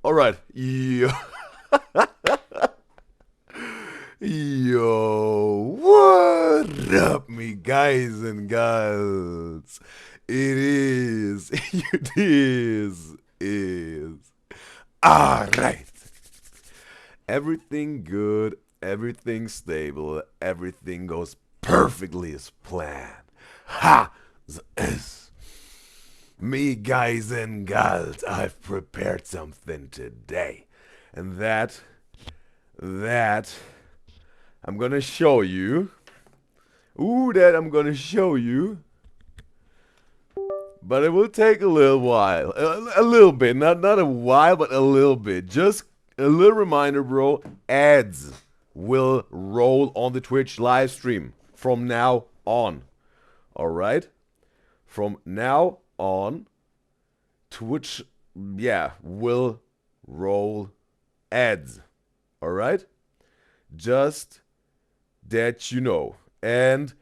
Alright. Yo. Yo. What up, me guys and gals? It is. Is. Alright. Everything good. Everything stable. Everything goes perfectly as planned. Ha! Is. Me guys and gals, I've prepared something today. And that I'm gonna show you. That I'm gonna show you. But it will take a little while. A little bit. Not a while, but a little bit. Just a little reminder, bro. Ads will roll on the Twitch live stream from now on. Alright? From now on, Twitch, will roll ads. Alright? Just that you know. And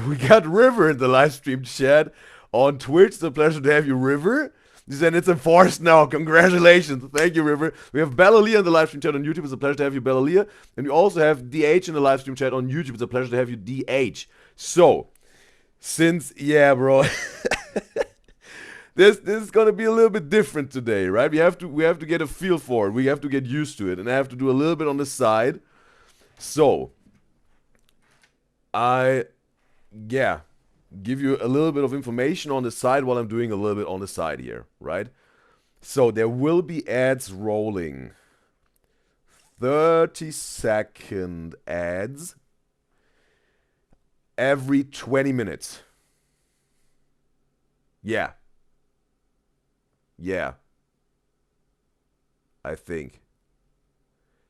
we got River in the live stream chat on Twitch. It's a pleasure to have you, River. He said it's enforced now. Congratulations. Thank you, River. We have Bellalia in the live stream chat on YouTube. It's a pleasure to have you, Bellalia. And we also have DH in the live stream chat on YouTube. It's a pleasure to have you, DH. So, since, bro. This is gonna be a little bit different today, right? We have to get a feel for it. We have to get used to it. And I have to do a little bit on the side. So, give you a little bit of information on the side while I'm doing a little bit on the side here, right? So there will be ads rolling. 30-second ads every 20 minutes. Yeah. I think.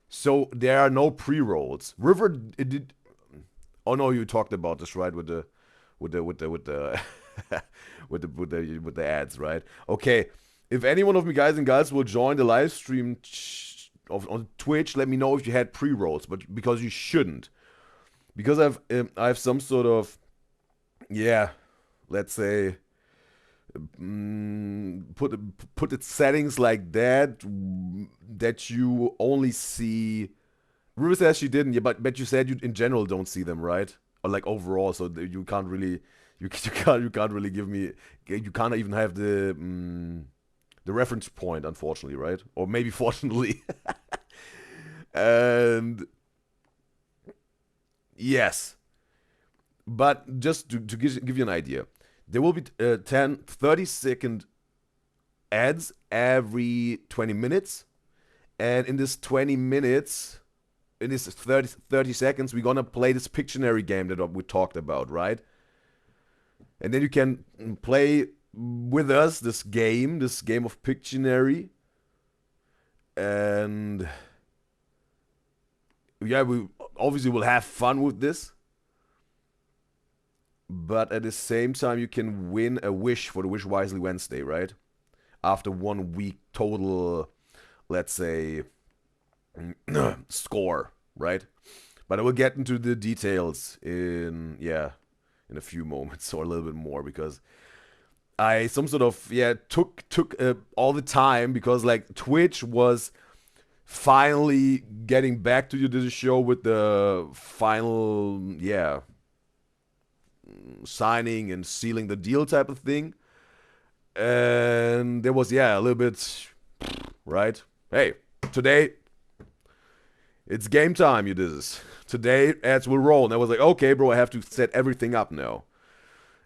So there are no pre-rolls. River did. Oh no, you talked about this, right? With the with the ads, right? Okay. If any one of you guys and gals will join the live stream on Twitch, let me know if you had pre-rolls, but because you shouldn't. Because I have some sort of let's say put its settings like that you only see. River says she didn't, but you said you in general don't see them, right? Or like overall, so you can't really you can't really give me, you can't even have the reference point, unfortunately, right? Or maybe fortunately. And yes, but just to give you an idea, there will be 30-second ads every 20 minutes. And in this 20 minutes, in this 30 seconds, we're gonna play this Pictionary game that we talked about, right? And then you can play with us this game of Pictionary. And we obviously will have fun with this. But at the same time, you can win a wish for the Wish Wisely Wednesday, right? After 1 week total, let's say, score, right? But I will get into the details in a few moments or a little bit more, because I took all the time, because like Twitch was finally getting back to the show with the final signing and sealing the deal type of thing. And there was a little bit, right? Hey, today it's game time, Udyzyz. Today ads will roll. And I was like, okay, bro, I have to set everything up now.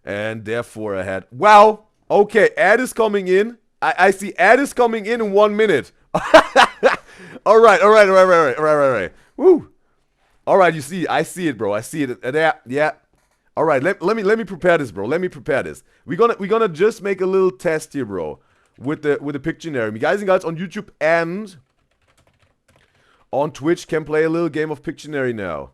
And therefore I had, wow, okay, ad is coming in. I see ad is coming in 1 minute. All right. Woo. All right, you see, I see it, bro. I see it. Yeah. All right, let me prepare this, bro. Let me prepare this. We're gonna just make a little test here, bro, with the Pictionary. Guys and gals on YouTube and on Twitch can play a little game of Pictionary now.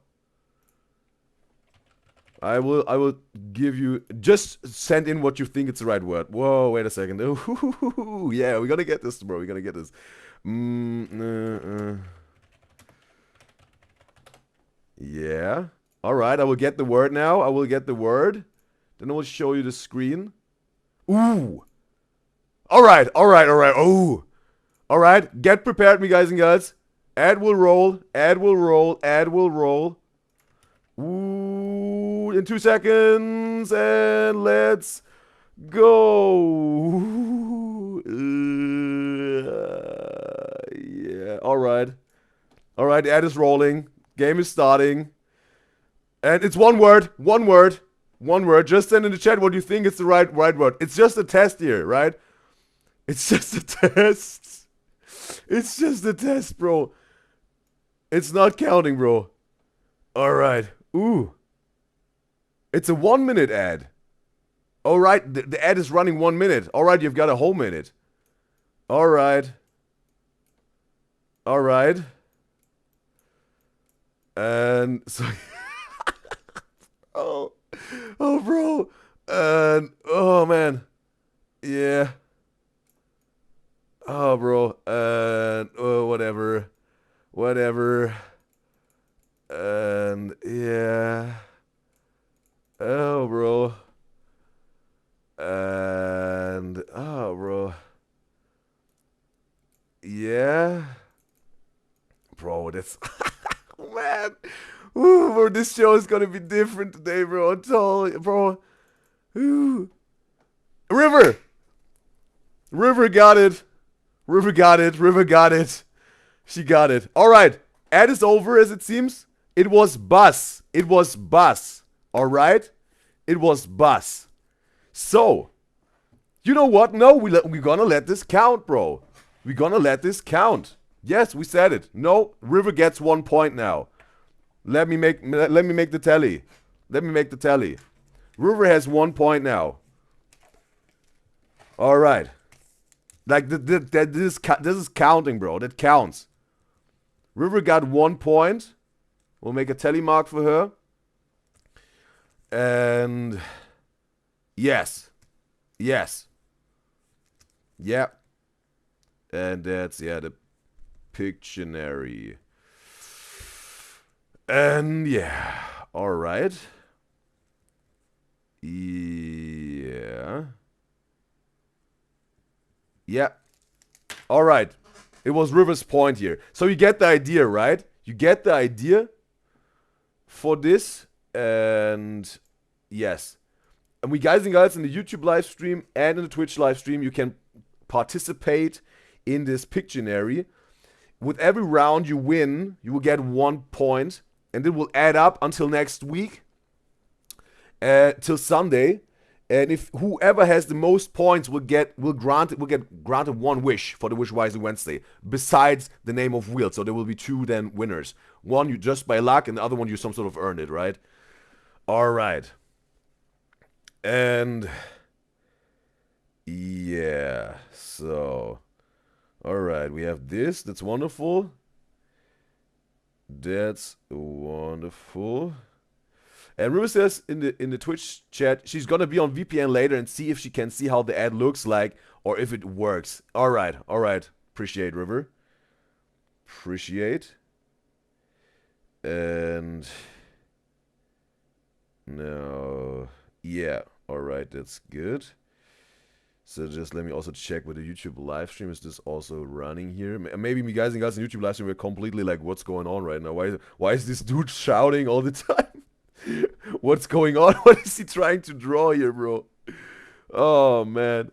I will give you, just send in what you think it's the right word. Whoa, wait a second. Yeah, we're gonna get this, bro. We're gonna get this. Yeah. All right, I will get the word now. I will get the word. Then I will show you the screen. Ooh. All right. Oh. All right, get prepared, me guys and girls. Ad will roll, ad will roll, ad will roll. Ooh, in 2 seconds, and let's go. Yeah, all right. All right, the ad is rolling. Game is starting. And it's one word, one word, one word. Just send in the chat what you think is the right word. It's just a test here, right? It's just a test. It's just a test, bro. It's not counting, bro. All right. Ooh. It's a 1 minute ad. All right. The ad is running 1 minute. All right. You've got a whole minute. All right. All right. And so... oh, bro. And oh, man. Yeah. Oh, bro. And oh, whatever. And yeah. Oh, bro. And oh, bro. Yeah. Bro, that's... man. Ooh, bro, this show is gonna be different today, bro. I'm telling you, bro. Ooh. River got it. River got it. She got it. All right. Ad is over, as it seems. It was bus. All right. It was bus. So, you know what? No, we're gonna let this count, bro. We're gonna let this count. Yes, we said it. No, River gets 1 point now. Let me make the tally. River has 1 point now. All right. Like this is counting, bro. That counts. River got 1 point. We'll make a tally mark for her. And yes. Yeah. And that's the Pictionary. And yeah. All right. Yeah. All right. It was River's point here. So you get the idea, right? You get the idea for this. And yes. And we guys and girls in the YouTube live stream and in the Twitch live stream, you can participate in this Pictionary. With every round you win, you will get 1 point. And it will add up until next week. Till Sunday. And if whoever has the most points will get granted 1 wish for the Wish Wisely Wednesday, besides the name of wheel. So there will be 2 then winners. One you just by luck, and the other one you some sort of earned it, right? All right. And yeah, so all right, we have this. That's wonderful. That's wonderful. And River says in the Twitch chat, she's gonna be on VPN later and see if she can see how the ad looks like or if it works. All right. Appreciate, River. Appreciate. And no, yeah. All right, that's good. So just let me also check with the YouTube live stream. Is this also running here? Maybe me guys and girls in YouTube live stream were completely like, what's going on right now? Why is this dude shouting all the time? What's going on? What is he trying to draw here, bro? Oh man.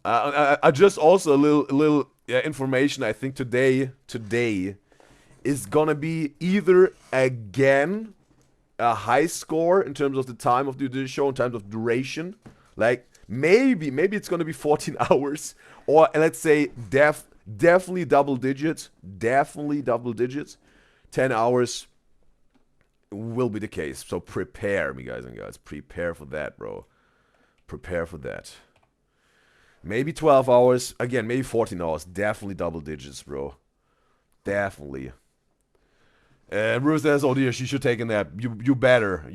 I just also a little information. I think today is gonna be either again a high score in terms of the time of the show, in terms of duration. Like maybe it's gonna be 14 hours, or let's say definitely double digits. 10 hours will be the case. So prepare, me guys and guys. Prepare for that, bro. Prepare for that. Maybe 12 hours. Again, maybe 14 hours. Definitely double digits, bro. Definitely. And River says, oh dear, she should take a nap. You better.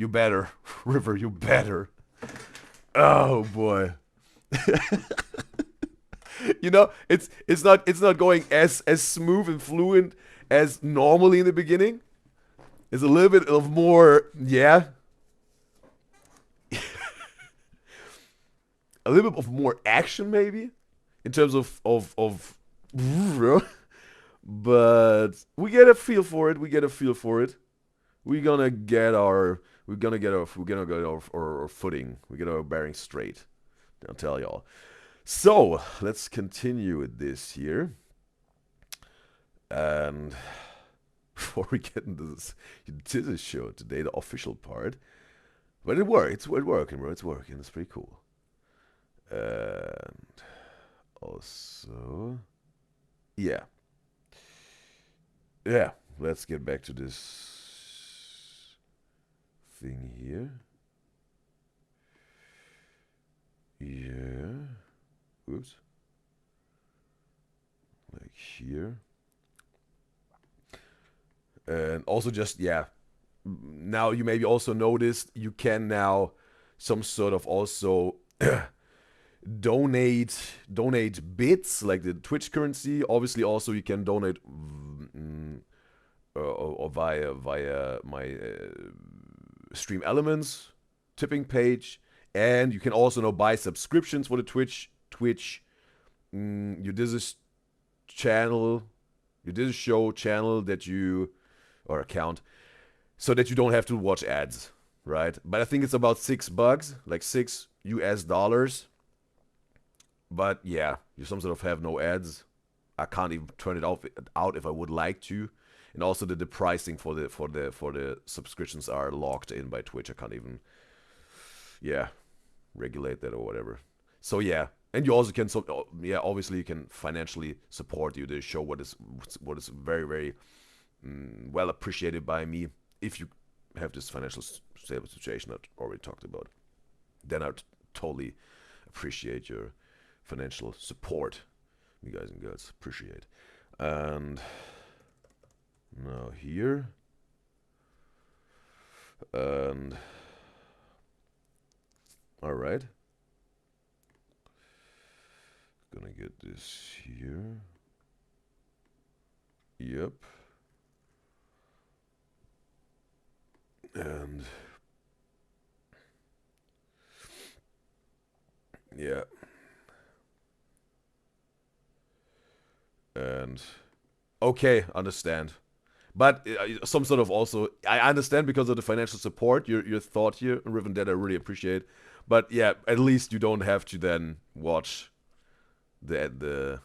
River, you better. Oh boy. You know, it's not going as smooth and fluent as normally in the beginning. It's a little bit of more, yeah. A little bit of more action maybe in terms of But we get a feel for it. We get a feel for it. We're gonna get our our footing. We get our bearings straight. I'll tell y'all. So let's continue with this here. And before we get into this show today, the official part. But it worked. It's working, bro. It's working. It's pretty cool. And also, yeah. Yeah. Let's get back to this thing here. Yeah. Oops. Like here. And also just, yeah. Now you maybe also noticed you can now some sort of also donate bits like the Twitch currency. Obviously also you can donate or via my Stream Elements tipping page, and you can also now buy subscriptions for the Twitch Udyzyz channel, Udyzyz show channel that you or account, so that you don't have to watch ads, right? But I think it's about $6, like $6 US. But yeah, you some sort of have no ads. I can't even turn it out if I would like to. And also the pricing for the subscriptions are locked in by Twitch. I can't even regulate that or whatever. So yeah, and you also can obviously you can financially support you to show what is very very well appreciated by me. If you have this financial stable situation that I already talked about, then I'd totally appreciate your financial support. You guys and girls appreciate. And now here, and all right, gonna get this here. Yep. And yeah. And okay, understand. But some sort of also, I understand because of the financial support, your thought here, Riven, that I really appreciate. But yeah, at least you don't have to then watch the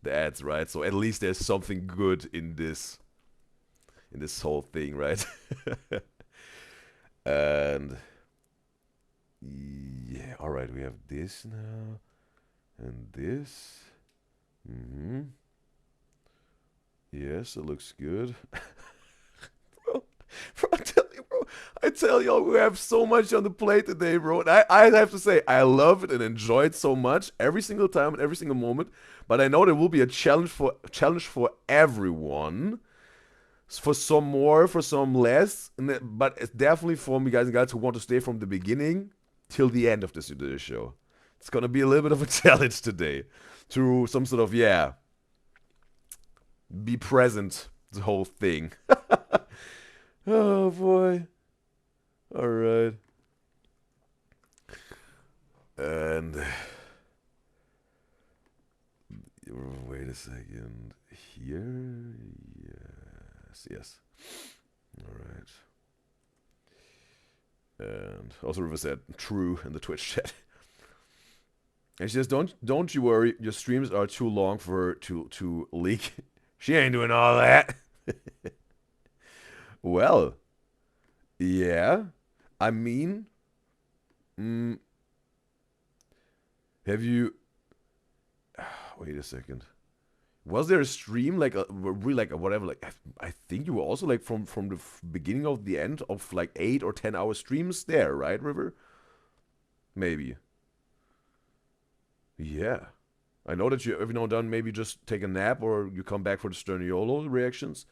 ads, right? So at least there's something good in this whole thing, right? And yeah, all right, we have this now and this. Yes, it looks good. bro, I tell y'all, we have so much on the plate today, bro. And I have to say, I love it and enjoy it so much every single time and every single moment. But I know there will be a challenge for everyone. For some more, for some less. But it's definitely for me guys and girls who want to stay from the beginning till the end of this show. It's gonna be a little bit of a challenge today. Through some sort of, be present, the whole thing. Oh boy. Alright. And wait a second. Here? Yes. Alright. And also River said true in the Twitch chat. And she says, don't you worry, your streams are too long for to leak. She ain't doing all that. Well, yeah. I mean, have you? Wait a second. Was there a stream like whatever? Like I think you were also like from the beginning of the end of like 8 or 10 hour streams there, right, River? Maybe. Yeah. I know that you every now and then maybe just take a nap or you come back for the Sterniolo reactions,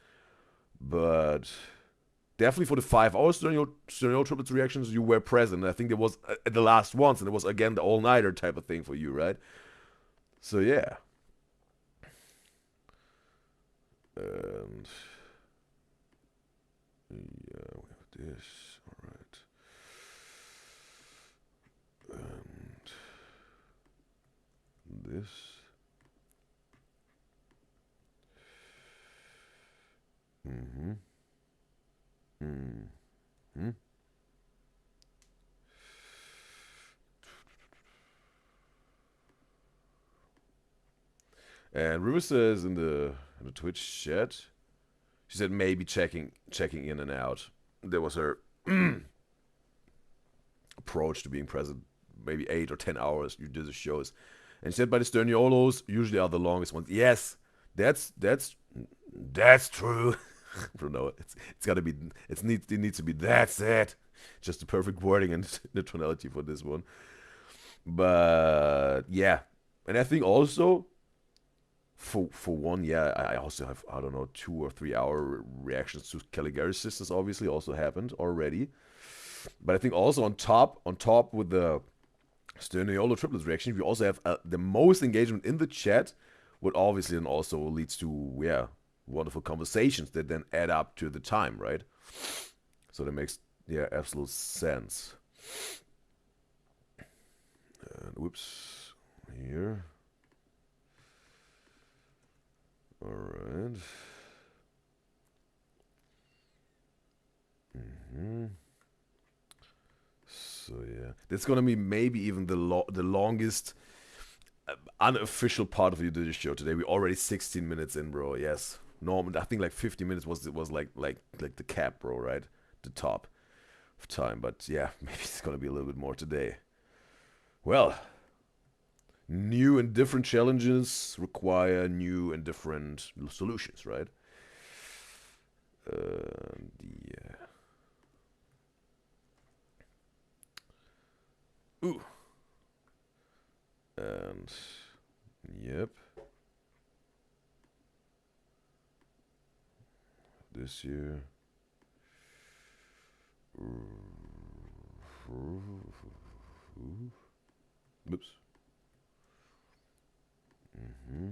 but definitely for the 5 hour Sterniolo triplets reactions, you were present. I think there was the last ones, and it was again the all nighter type of thing for you, right? So yeah. And yeah, we have this. All right. And this. Mm-hmm. Mm-hmm. And River says in the Twitch chat, she said maybe checking in and out. That was her approach to being present. Maybe 8 or 10 hours you did the shows, and she said, "But the Sterniolos usually are the longest ones." Yes, that's true. I don't know. It's gotta be. It needs to be. That's it. Just the perfect wording and the tonality for this one. But yeah, and I think also for one, yeah, I also have, I don't know, 2 or 3 hour reactions to Caligari's sisters. Obviously, also happened already. But I think also on top with the Sterniolo triplets reaction, we also have the most engagement in the chat, what obviously then also leads to, yeah, wonderful conversations that then add up to the time, right? So that makes, yeah, absolute sense. And whoops, here. All right. Mm-hmm. So yeah, that's gonna be maybe even the longest unofficial part of the Udyzyz show today. We're already 16 minutes in, bro. Yes, normal. I think like 50 minutes was like the cap, bro. Right, the top of time. But yeah, maybe it's gonna be a little bit more today. Well, new and different challenges require new and different solutions, right? Yeah. Ooh. And yep. This year. Oops. Mm-hmm.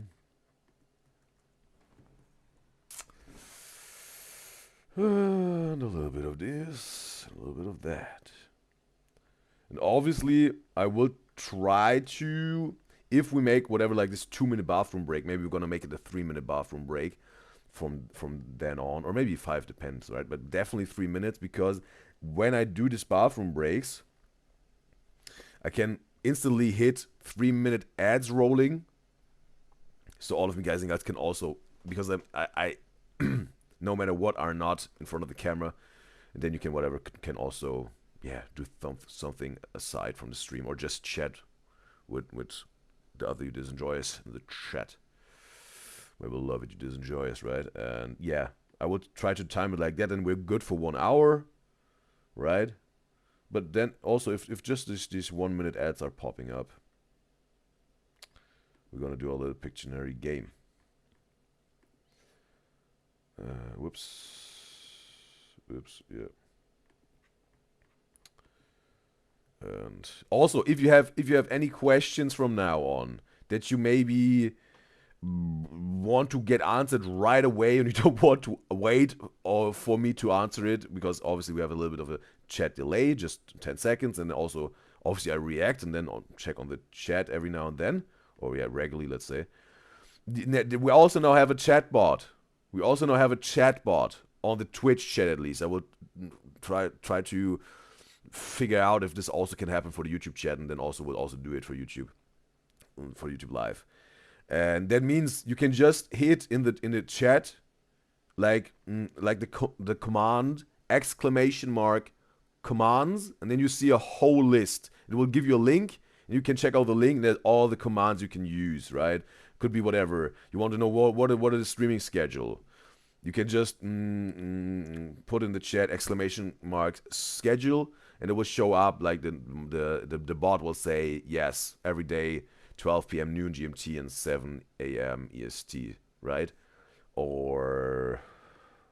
And a little bit of this, a little bit of that. And obviously, I will try to, if we make whatever like this 2 minute bathroom break, maybe we're gonna make it a 3 minute bathroom break from then on, or maybe 5, depends, right? But definitely 3 minutes, because when I do these bathroom breaks, I can instantly hit 3 minute ads rolling. So all of you guys and guys can also, because I no matter what, are not in front of the camera, and then you can whatever can also, yeah, do something aside from the stream, or just chat with the other Udyzyz enjoyers in the chat. We will love it, Udyzyz enjoyers, right? And yeah, I would try to time it like that, and we're good for 1 hour, right? But then also, if just these 1 minute ads are popping up, we're gonna do a little Pictionary game. Whoops, yeah. And also, if you have any questions from now on that you maybe want to get answered right away, and you don't want to wait or for me to answer it, because obviously we have a little bit of a chat delay, just 10 seconds, and also obviously I react and then check on the chat every now and then, or yeah, regularly, let's say. We also now have a chat bot. We also now have a chat bot on the Twitch chat, at least. I will try to figure out if this also can happen for the YouTube chat, and then also will also do it for YouTube Live. And that means you can just hit in the chat like the command !commands, and then you see a whole list. It will give you a link, and you can check out the link, and there's all the commands you can use, right? Could be whatever. You want to know what is the streaming schedule. You can just put in the chat !schedule, and it will show up like the bot will say yes every day, 12 p.m. noon GMT and 7 a.m. EST, right? Or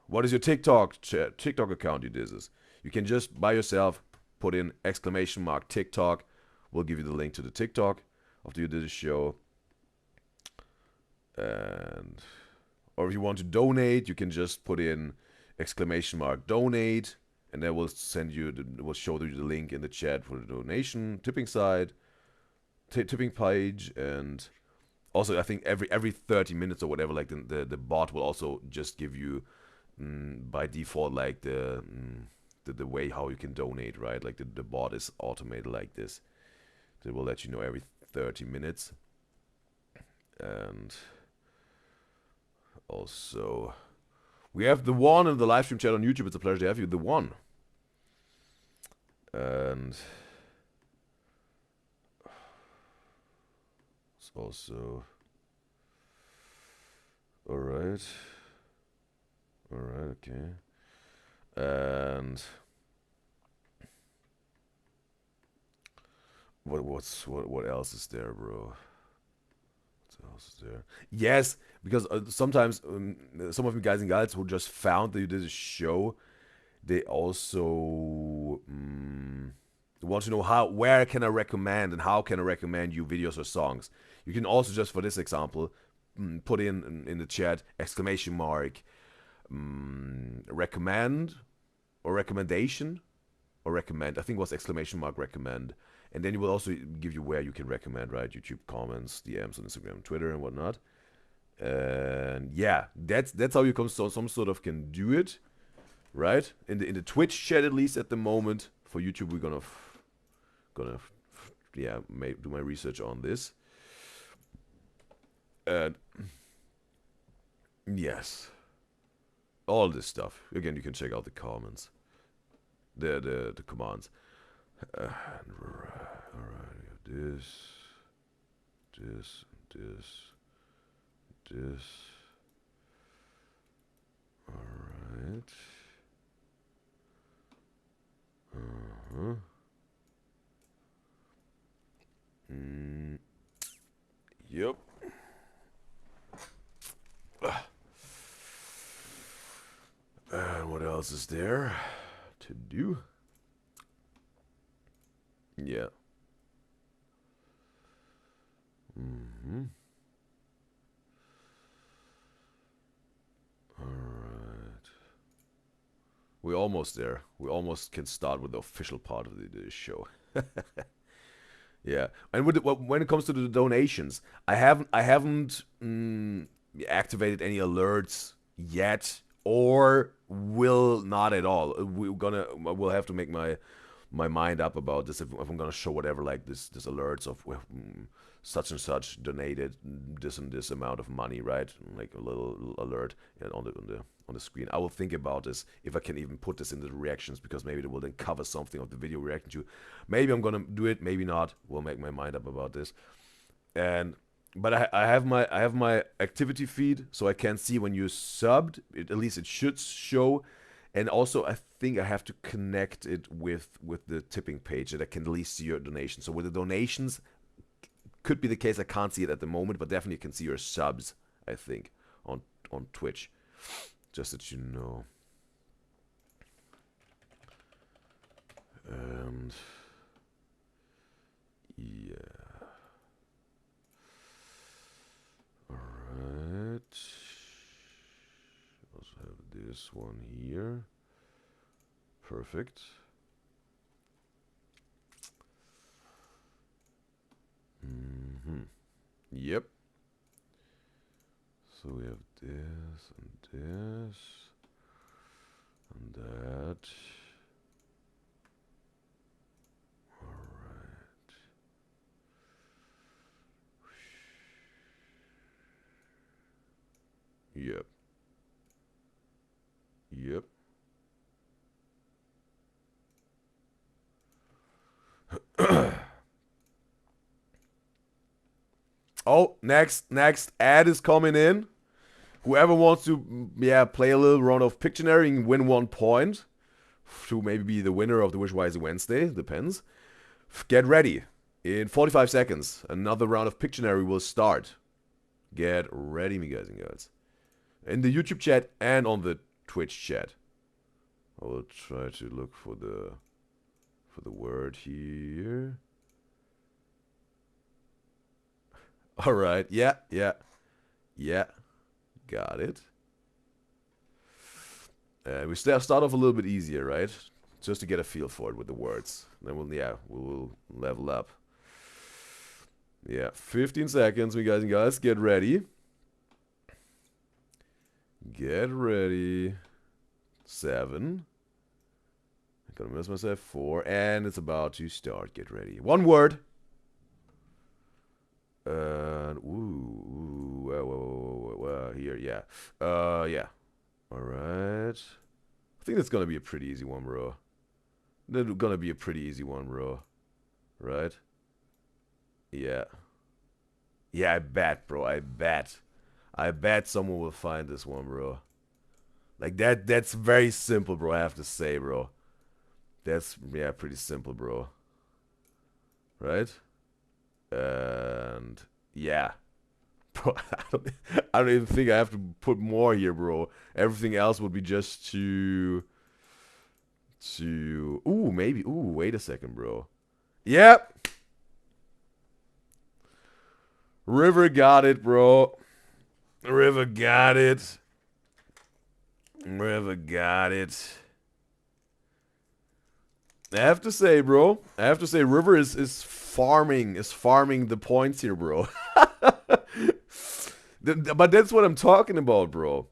what is your TikTok account, Udyzyz? You can just by yourself put in !TikTok. We'll give you the link to the TikTok of the Udyzyz show. And or if you want to donate, you can just put in !donate, and that will send you will show you the link in the chat for the donation tipping side, tipping page. And also I think every 30 minutes or whatever, like the bot will also just give you by default like the way how you can donate, right? Like the bot is automated like this. It will let you know every 30 minutes. And also, we have the one in the live stream chat on YouTube. It's a pleasure to have you. The one. And it's also... Alright. Alright, okay. And... What else is there, bro? What else is there? Yes, because sometimes some of you guys and gals who just found that you did a show, they also want to know where can I recommend and how can I recommend you videos or songs. You can also just for this example put in the chat exclamation mark recommend or recommendation or recommend. I think it was exclamation mark recommend. And then it will also give you where you can recommend, right? YouTube comments, DMs on Instagram, Twitter, and whatnot. And yeah, that's how you some sort of can do it, right? In the Twitch chat at least at the moment. For YouTube, we're gonna do my research on this. And yes, all this stuff. Again, you can check out the comments, the commands. Alright, we have this. Alright. Yep. And what else is there to do? Yeah. Alright. We're almost there. We almost can start with the official part of the show. Yeah. And when it comes to the donations, I haven't activated any alerts yet, or will not at all. We'll have to make my mind up about this if I'm gonna show whatever like this alerts of such and such donated this and this amount of money, right? Like a little alert on the screen. I will think about this if I can even put this in the reactions, because maybe it will then cover something of the video reacting to. Maybe I'm gonna do it, maybe not. We'll make my mind up about this. But I have my activity feed, so I can see when you subbed. At least it should show. And also, I think I have to connect it with the tipping page that I can at least see your donations. So with the donations, could be the case I can't see it at the moment, but definitely can see your subs, I think, on Twitch. Just that you know. And yeah. Alright. Also have this one here. Perfect. Yep. So we have this and this and that. Alright. Yep. Yep. Oh, next ad is coming in. Whoever wants to, play a little round of Pictionary and win 1 point to maybe be the winner of the Wishwise Wednesday, depends. Get ready. In 45 seconds, another round of Pictionary will start. Get ready, me guys and girls. In the YouTube chat and on the Twitch chat. I will try to look for the word here. All right. Yeah. Got it. We start off a little bit easier, right? Just to get a feel for it with the words. Then we'll level up. Yeah, 15 seconds, you guys. Get ready. Get ready. 7. I'm gonna miss myself. 4. And it's about to start. Get ready. One word. Here, yeah. Yeah. Alright. I think that's gonna be a pretty easy one, bro. That's gonna be a pretty easy one, bro. Right? Yeah. Yeah, I bet, bro. I bet. I bet someone will find this one, bro. Like, that's very simple, bro, I have to say, bro. That's, yeah, pretty simple, bro. Right? And, yeah. Bro, I don't even think I have to put more here, bro. Everything else would be just to... Ooh, maybe. Ooh, wait a second, bro. Yep. River got it, bro. River got it. River got it. I have to say, bro. I have to say, River is farming the points here, bro. But that's what I'm talking about, bro.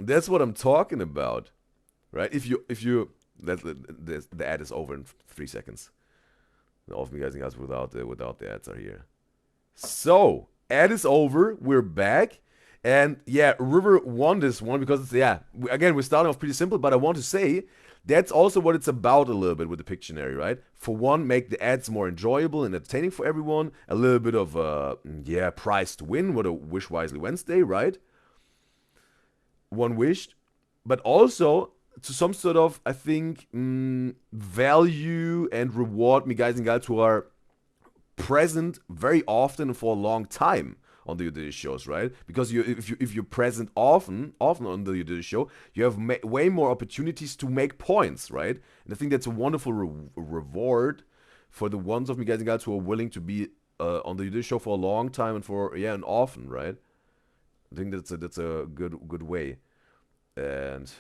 That's what I'm talking about, right? If you the ad is over in 3 seconds. All of you guys without the ads are here. So ad is over. We're back. And yeah, River won this one because it's, yeah, again, we're starting off pretty simple, but I want to say that's also what it's about a little bit with the Pictionary, right? For one, make the ads more enjoyable and entertaining for everyone. A little bit of, yeah, prize to win. What a Wish Wisely Wednesday, right? One wished. But also to some sort of, I think, value and reward me guys and gals who are present very often for a long time on the Udyzyz shows, right? Because if you're present often on the Udyzyz show, you have way more opportunities to make points, right? And I think that's a wonderful reward for the ones of me guys and gals who are willing to be on the Udyzyz show for a long time and for, yeah, and often, right? I think that's a good way. And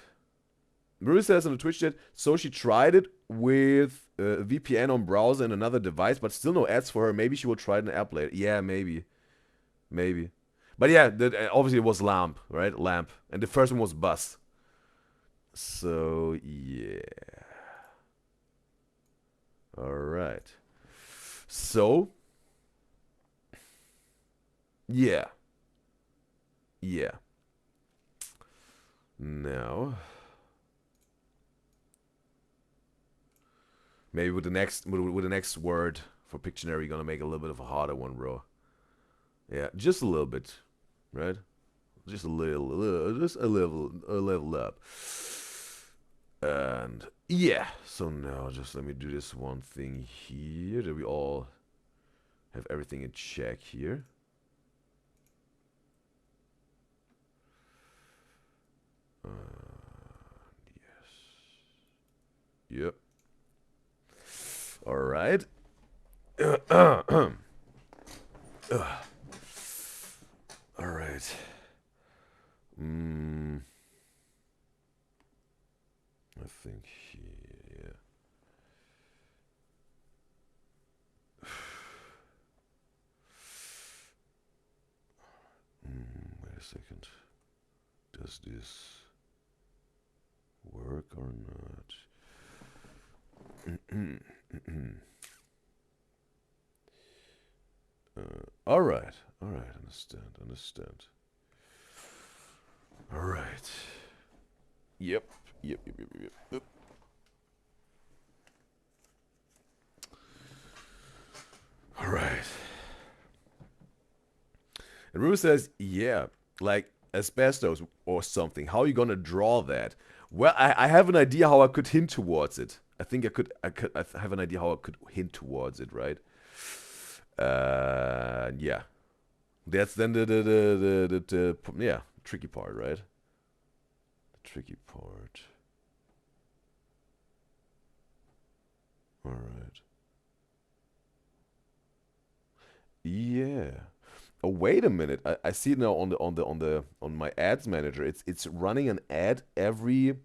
Marie says on the Twitch chat, so she tried it with a VPN on browser and another device, but still no ads for her. Maybe she will try it in an app later. Yeah, maybe. Maybe. But yeah, obviously it was Lamp, right? Lamp. And the first one was Bus. So, yeah. Alright. So. Yeah. Yeah. Now. Maybe with the next word for Pictionary, you're gonna make a little bit of a harder one, bro. Yeah, just a little bit, right? Just a level up. And yeah, so now just let me do this one thing here that we all have everything in check here. Yes. Yep. All right. All right. I think here. Wait a second. Does this work or not? All right. Understand. All right. Yep. All right. And Rue says, yeah, like asbestos or something. How are you gonna draw that? Well, I have an idea how I could hint towards it. I think I have an idea how I could hint towards it, right? Yeah. That's then the yeah, tricky part, right? The tricky part. All right. Yeah. Oh, wait a minute. I see it now on my ads manager. It's running an ad every.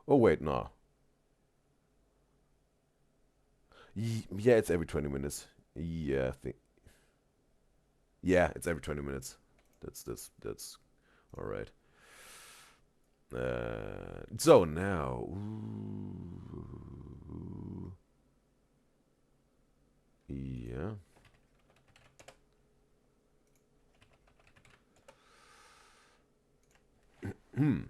Oh wait, no. Yeah, it's every 20 minutes. Yeah, I think. Yeah, it's every 20 minutes. That's all right. So now, ooh, yeah. Hmm.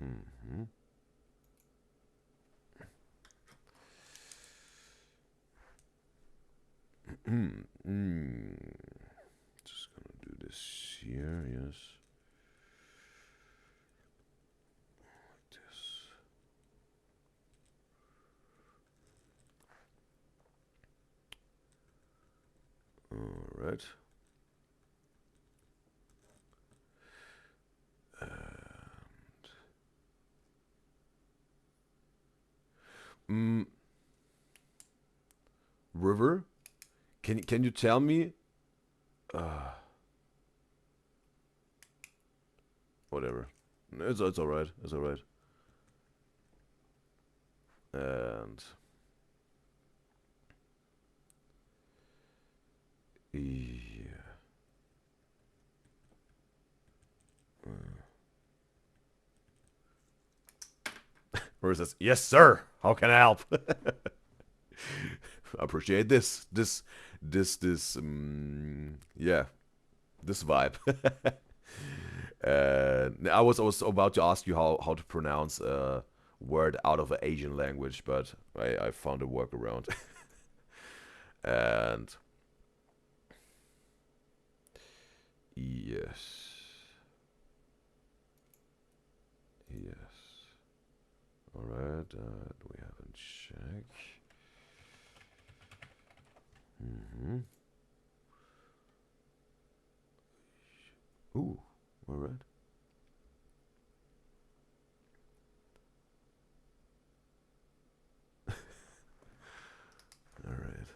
Mm-hmm. Just gonna do this here, yes. This. All right. Mm, River, can you tell me? Uh, Whatever. It's all right. It's all right. And yeah. River says, "Yes, sir. How can I help?" I appreciate yeah, this vibe. I was about to ask you how to pronounce a word out of an Asian language, but I found a workaround. And yes, yes. All right. Do we have a check? Mm-hmm. Ooh. All right. All right.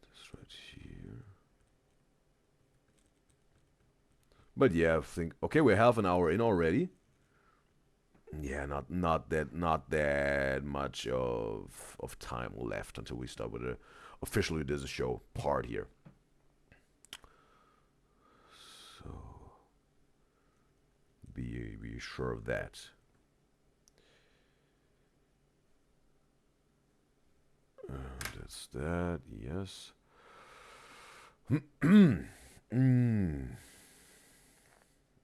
This right here. But yeah, I think okay, we're half an hour in already. Yeah, not that much of time left until we start with the officially Udyzyz show part here. So be sure of that. That's that. Yes. mm.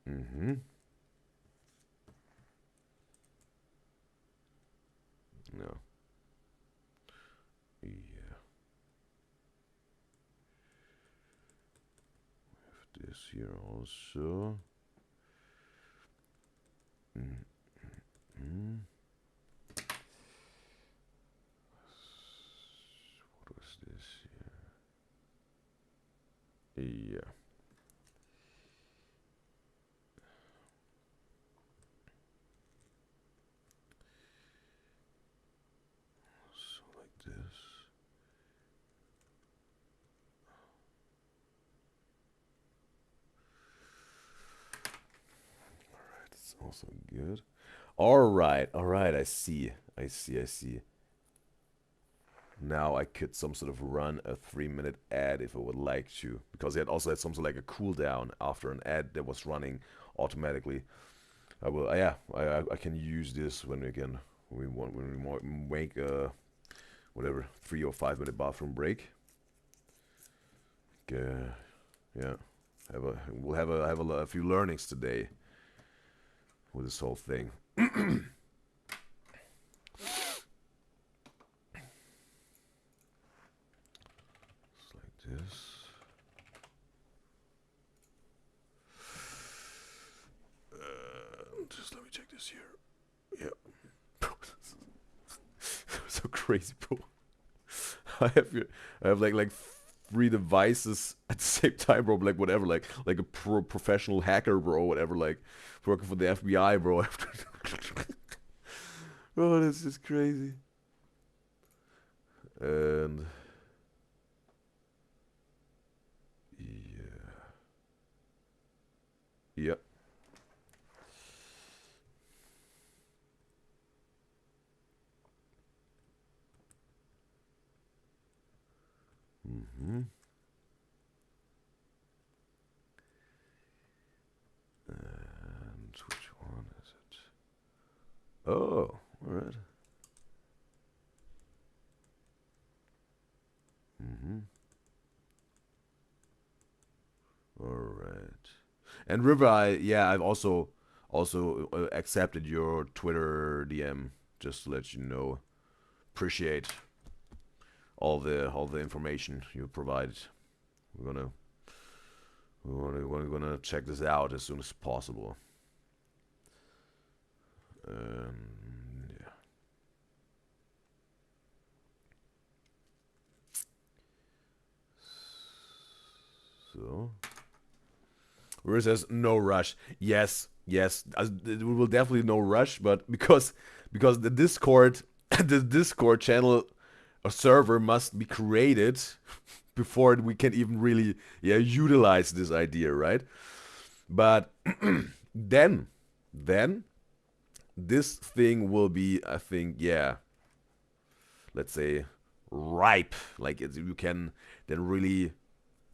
Mm-hmm. No. Yeah. This here also. Mm-hmm. What was this here? Yeah. So like this. That's also good. All right. I see. Now I could some sort of run a 3 minute ad if I would like to, because it also had something like a cooldown after an ad that was running automatically. I will, yeah, I can use this when we make whatever 3 or 5 minute bathroom break. Yeah, we'll have a few learnings today with this whole thing. Just like this. Just let me check this here. Yeah. So crazy, bro. I have I have like 3 devices at the same time, bro. Like whatever, like a professional hacker, bro. Whatever, like working for the FBI, bro. Oh, this is crazy. And yeah, yep. Mm-hmm. And which one is it? Oh, alright. Mm-hmm. Alright. And River, I've also accepted your Twitter DM, just to let you know. Appreciate all the information you provided. We're gonna we're gonna check this out as soon as possible. Yeah. So, where says no rush. Yes, yes, we will definitely no rush, but because the Discord the Discord channel or server must be created before we can even really utilize this idea, right? But then then this thing will be, I think, let's say ripe. Like you can then really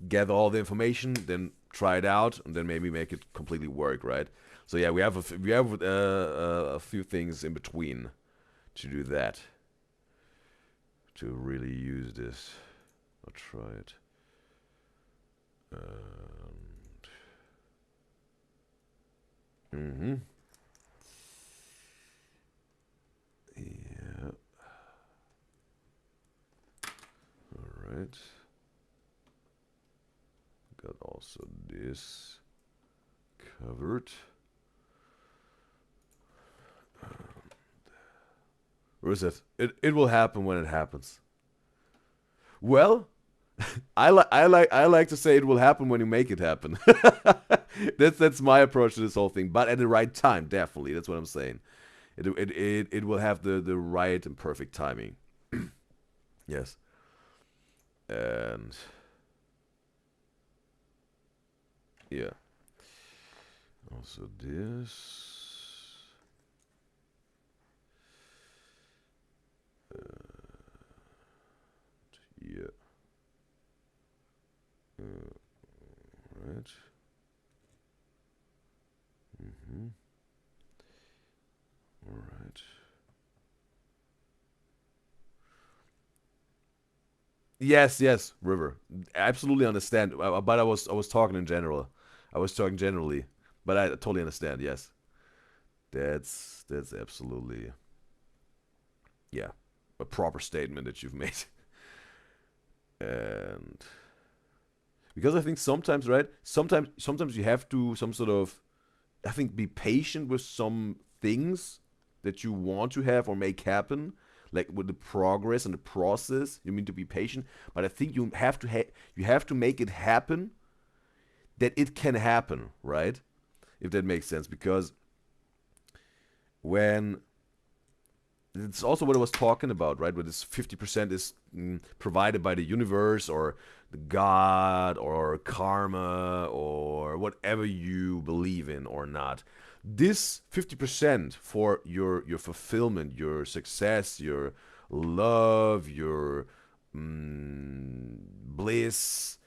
gather all the information, then try it out, and then maybe make it completely work, right? So yeah, we have a few things in between to do that, to really use this. I'll try it. Mm-hmm. Yeah. All right. Got also this covered. Where is it? It will happen when it happens. Well, I like to say it will happen when you make it happen. That's my approach to this whole thing. But at the right time, definitely. That's what I'm saying. It will have the right and perfect timing. Yes. And yeah. Also this. Yeah. Right. Mm-hmm. All right. Yes, yes, River. Absolutely understand. But I was talking in general. I was talking generally, but I totally understand. Yes, that's absolutely, yeah, a proper statement that you've made. And because I think sometimes, right? Sometimes you have to some sort of, I think, be patient with some things that you want to have or make happen, like with the progress and the process. You mean to be patient, but I think you have to make it happen that it can happen, right? If that makes sense, because when it's also what I was talking about, right? Where this 50% is provided by the universe or the God or karma or whatever you believe in or not. This 50% for your fulfillment, your success, your love, your bliss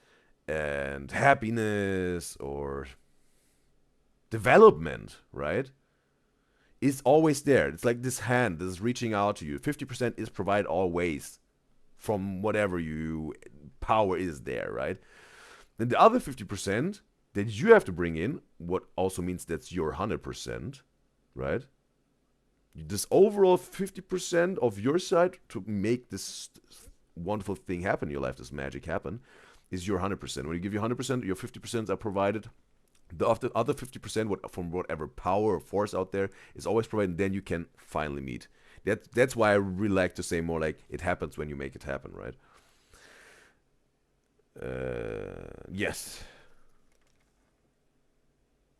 and happiness or development, right? Is always there. It's like this hand that is reaching out to you. 50% is provided always from whatever you power is there, right? Then the other 50% that you have to bring in, what also means that's your 100%, right? This overall 50% of your side to make this wonderful thing happen in your life, this magic happen, is your 100%. When you give your 100%, your 50% are provided. The other 50% from whatever power or force out there is always provided, and then you can finally meet. That's why I really like to say more like it happens when you make it happen, right? Yes.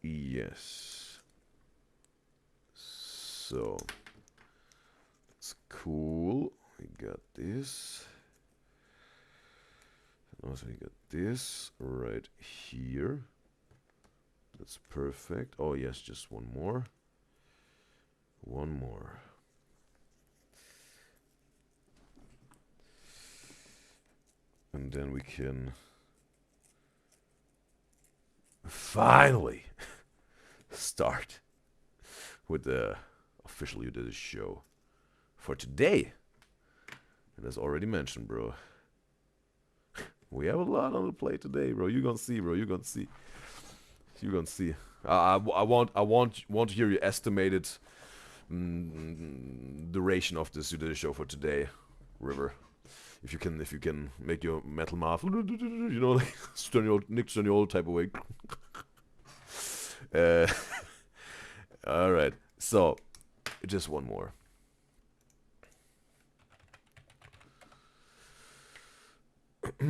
Yes. So, it's cool. We got this. And also we got this right here. That's perfect. Oh, yes, just one more. One more. And And then we can finally start with the official Udyzyz show for today. And as already mentioned, bro, we have a lot on the plate today, bro. You're gonna see, bro. You're gonna see. You're gonna see. I want to hear your estimated duration of this Udyzyz show for today, River. If you can make your metal mouth, you know, like Nick Sterniold type of way. All right. So, just one more. All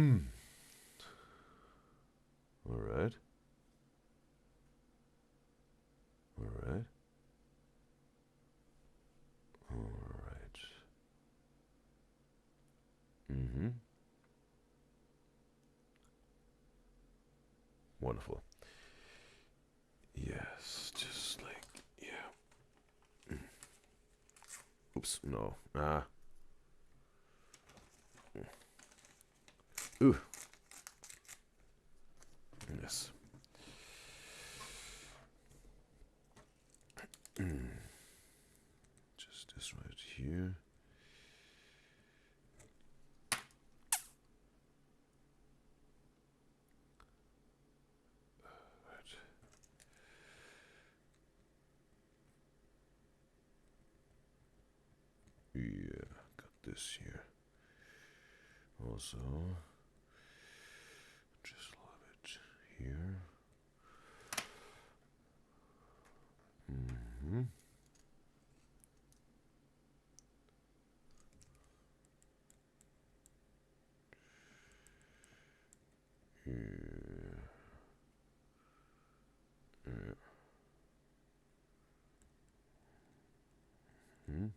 right. All right. All right. Mm-hmm. Wonderful. Yes, just like, yeah. Oops, no. Ooh. Yes. Just this right here. Right. Yeah, got this here. Also, just a little bit here. Mm-hmm. Yeah. Yeah. Hmm.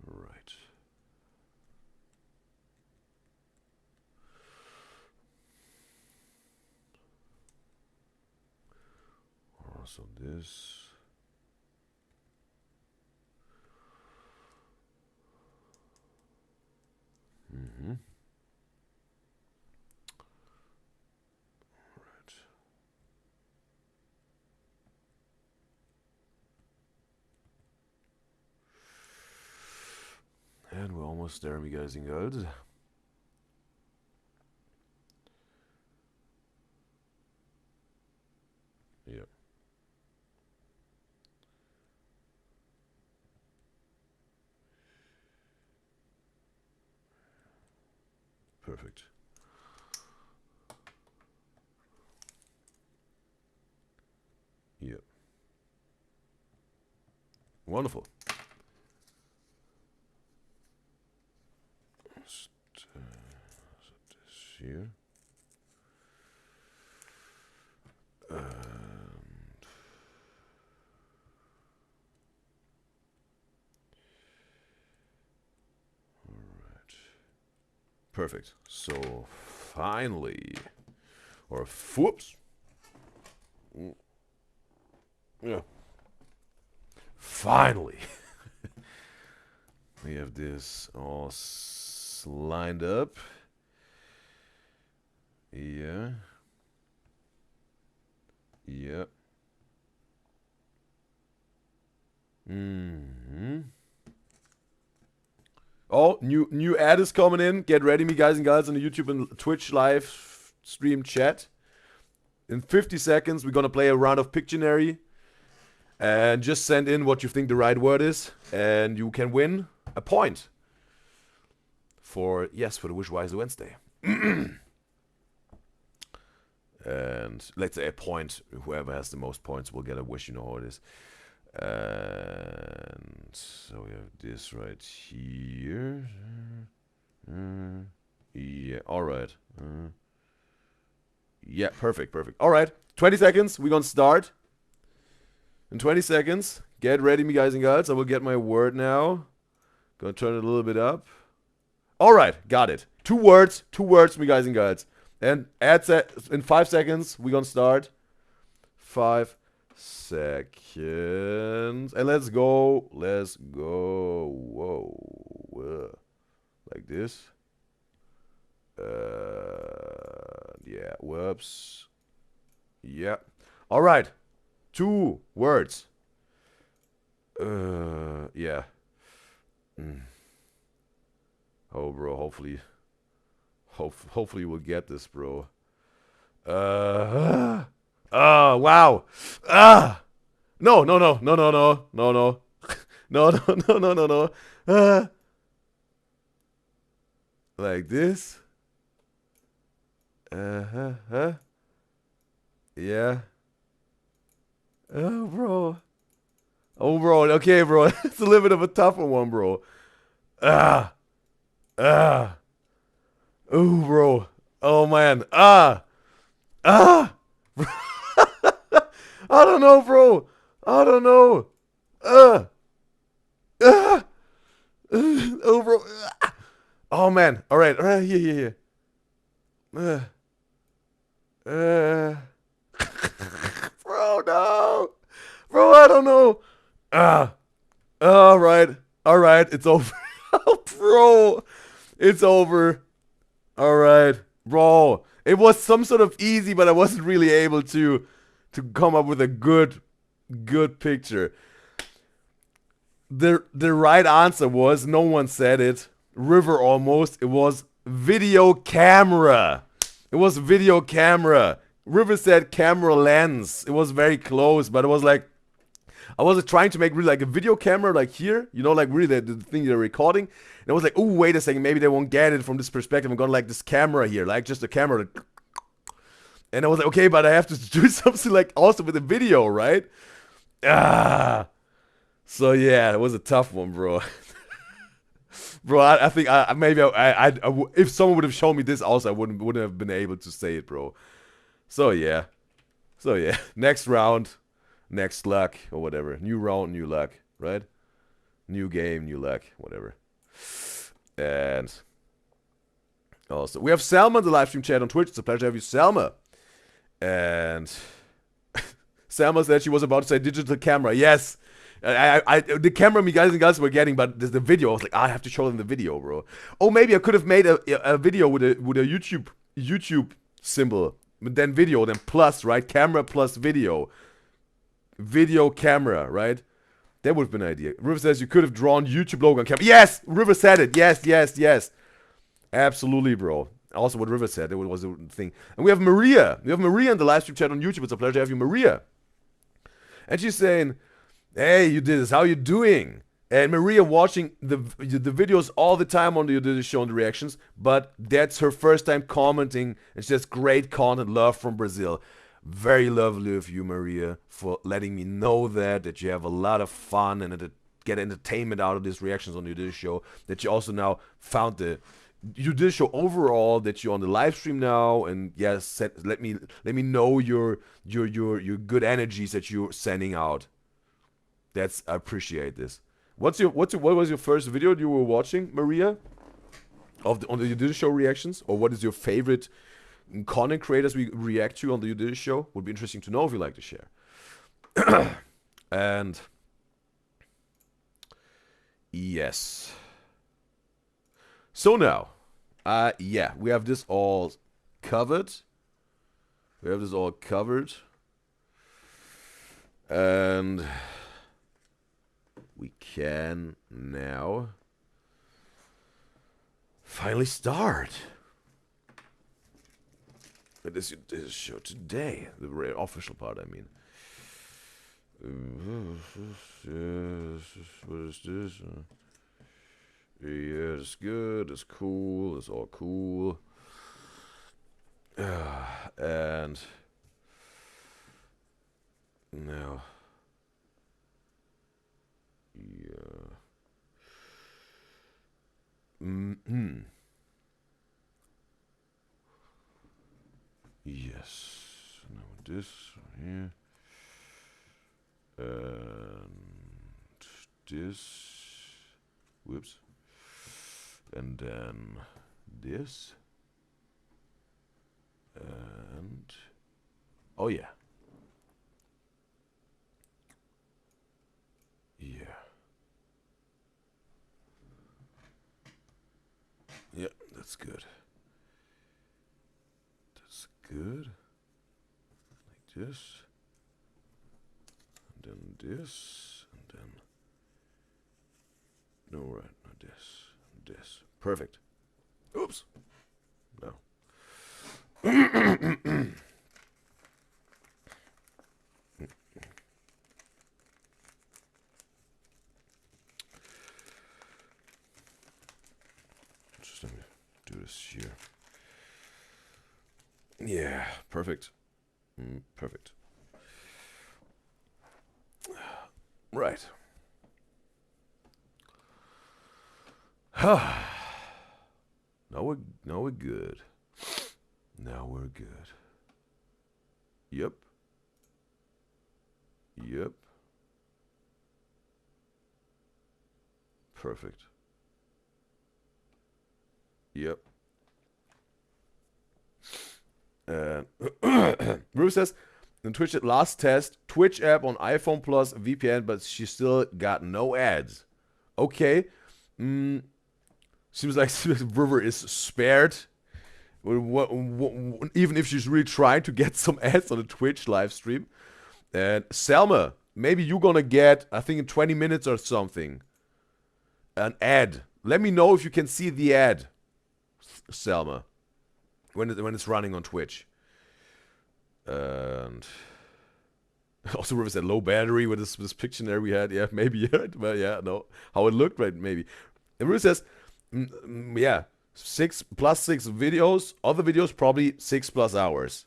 Right. Also this. Mm-hmm. Right. And we're almost there, me guys and girls. Yep. Perfect. Yep. Wonderful. Just, this here. Alright. Perfect. So, finally. Or, whoops. Yeah. Finally. We have this all lined up. Yeah. Yep. Mm-hmm. Oh, new ad is coming in. Get ready, me guys and girls, on the YouTube and Twitch live stream chat. In 50 seconds, we're gonna play a round of Pictionary. And just send in what you think the right word is, and you can win a point. For the Wish Wise Wednesday. And let's say a point. Whoever has the most points will get a wish. You know how it is. And so we have this right here. Yeah, alright. Yeah, perfect. Alright, 20 seconds. We're gonna start. In 20 seconds. Get ready, me guys and girls. I will get my word now. Gonna turn it a little bit up. Alright, got it. Two words, me guys and girls. And add in 5 seconds, we're gonna start. 5, seconds. And let's go. Let's go. Whoa. Like this. Yeah. Whoops. Yeah. All right. 2 words. Yeah. Oh, bro. Hopefully we'll get this, bro. Oh, wow. No. No. No. No. No. No. No. No. No. No. No. No. No. No. Like this. Yeah. Oh, bro. Oh, bro. Okay, bro. It's a little bit of a tougher one, bro. Ah. Ah. Oh, bro. Oh, man. Ah. Ah. I don't know, bro. I don't know. Uh. Ah. Oh, bro. Oh, man. All right. Yeah. Uh. Bro, no. Bro, I don't know. Ah. All right. All right. It's over. Bro. It's over. All right. Bro. It was some sort of easy, but I wasn't really able to come up with a good picture. The right answer was, no one said it. River almost. It was video camera. It was video camera. River said camera lens. It was very close, but it was like, I was trying to make really like a video camera, like here, you know, like really the thing they're recording. And I was like, oh, wait a second, maybe they won't get it from this perspective. I'm gonna like this camera here, like just a camera. And I was like, okay, but I have to do something like also with the video, right? So yeah, it was a tough one, bro. Bro, I think if someone would have shown me this also, I wouldn't have been able to say it, bro. So yeah. Next round, next luck, or whatever. New round, new luck, right? New game, new luck, whatever. And also, we have Selma in the live stream chat on Twitch. It's a pleasure to have you, Selma. And Selma said she was about to say digital camera. Yes. The camera me guys and girls were getting, but the video, I was like, I have to show them the video, bro. Oh, maybe I could have made a video with a YouTube symbol, but then video, then plus, right? Camera plus video camera, right? That would have been an idea. River says you could have drawn YouTube logo on camera. Yes, River said it. Yes. Absolutely, bro. Also, what River said, it was a thing. And we have Maria. We have Maria in the live stream chat on YouTube. It's a pleasure to have you, Maria. And she's saying, hey, Udyzyz, how you doing? And Maria watching the videos all the time on the Udyzyz show and the reactions, but that's her first time commenting. It's just great content, love from Brazil. Very lovely of you, Maria, for letting me know that you have a lot of fun and that get entertainment out of these reactions on the Udyzyz show. That you also now found the Udyzyz show overall, that you're on the live stream now, and yes, let me know your good energies that you're sending out. I appreciate this. What was your first video you were watching, Maria? On the Udyzyz show reactions, or what is your favorite content creators we react to on the Udyzyz show? Would be interesting to know if you'd like to share. And yes. So now, yeah, we have this all covered. And we can now finally start with this show today. The official part, I mean. What is this? Yeah, it's good, it's cool, it's all cool. And now, yeah. Yes. Now this here. And this. Whoops. And then this. And oh yeah. good. Like this. And then this. And then... No, right. Not this. And this. Perfect. Oops. No. Just let me do this here. Yeah, perfect. Perfect. Right. Now we're good. Now we're good. Yep. Yep. Perfect. Yep. Rue says, in Twitch last test, Twitch app on iPhone plus VPN, but she still got no ads. Okay. Seems like River is spared. Even if she's really trying to get some ads on a Twitch live stream. And Selma, maybe you're gonna get, I think in 20 minutes or something, an ad. Let me know if you can see the ad, Selma, when it's running on Twitch. And also River said low battery with this Pictionary we had. Yeah, maybe. But yeah, no. How it looked, right? Maybe. And River says, yeah, 6 + 6 videos. Other videos probably 6+ hours.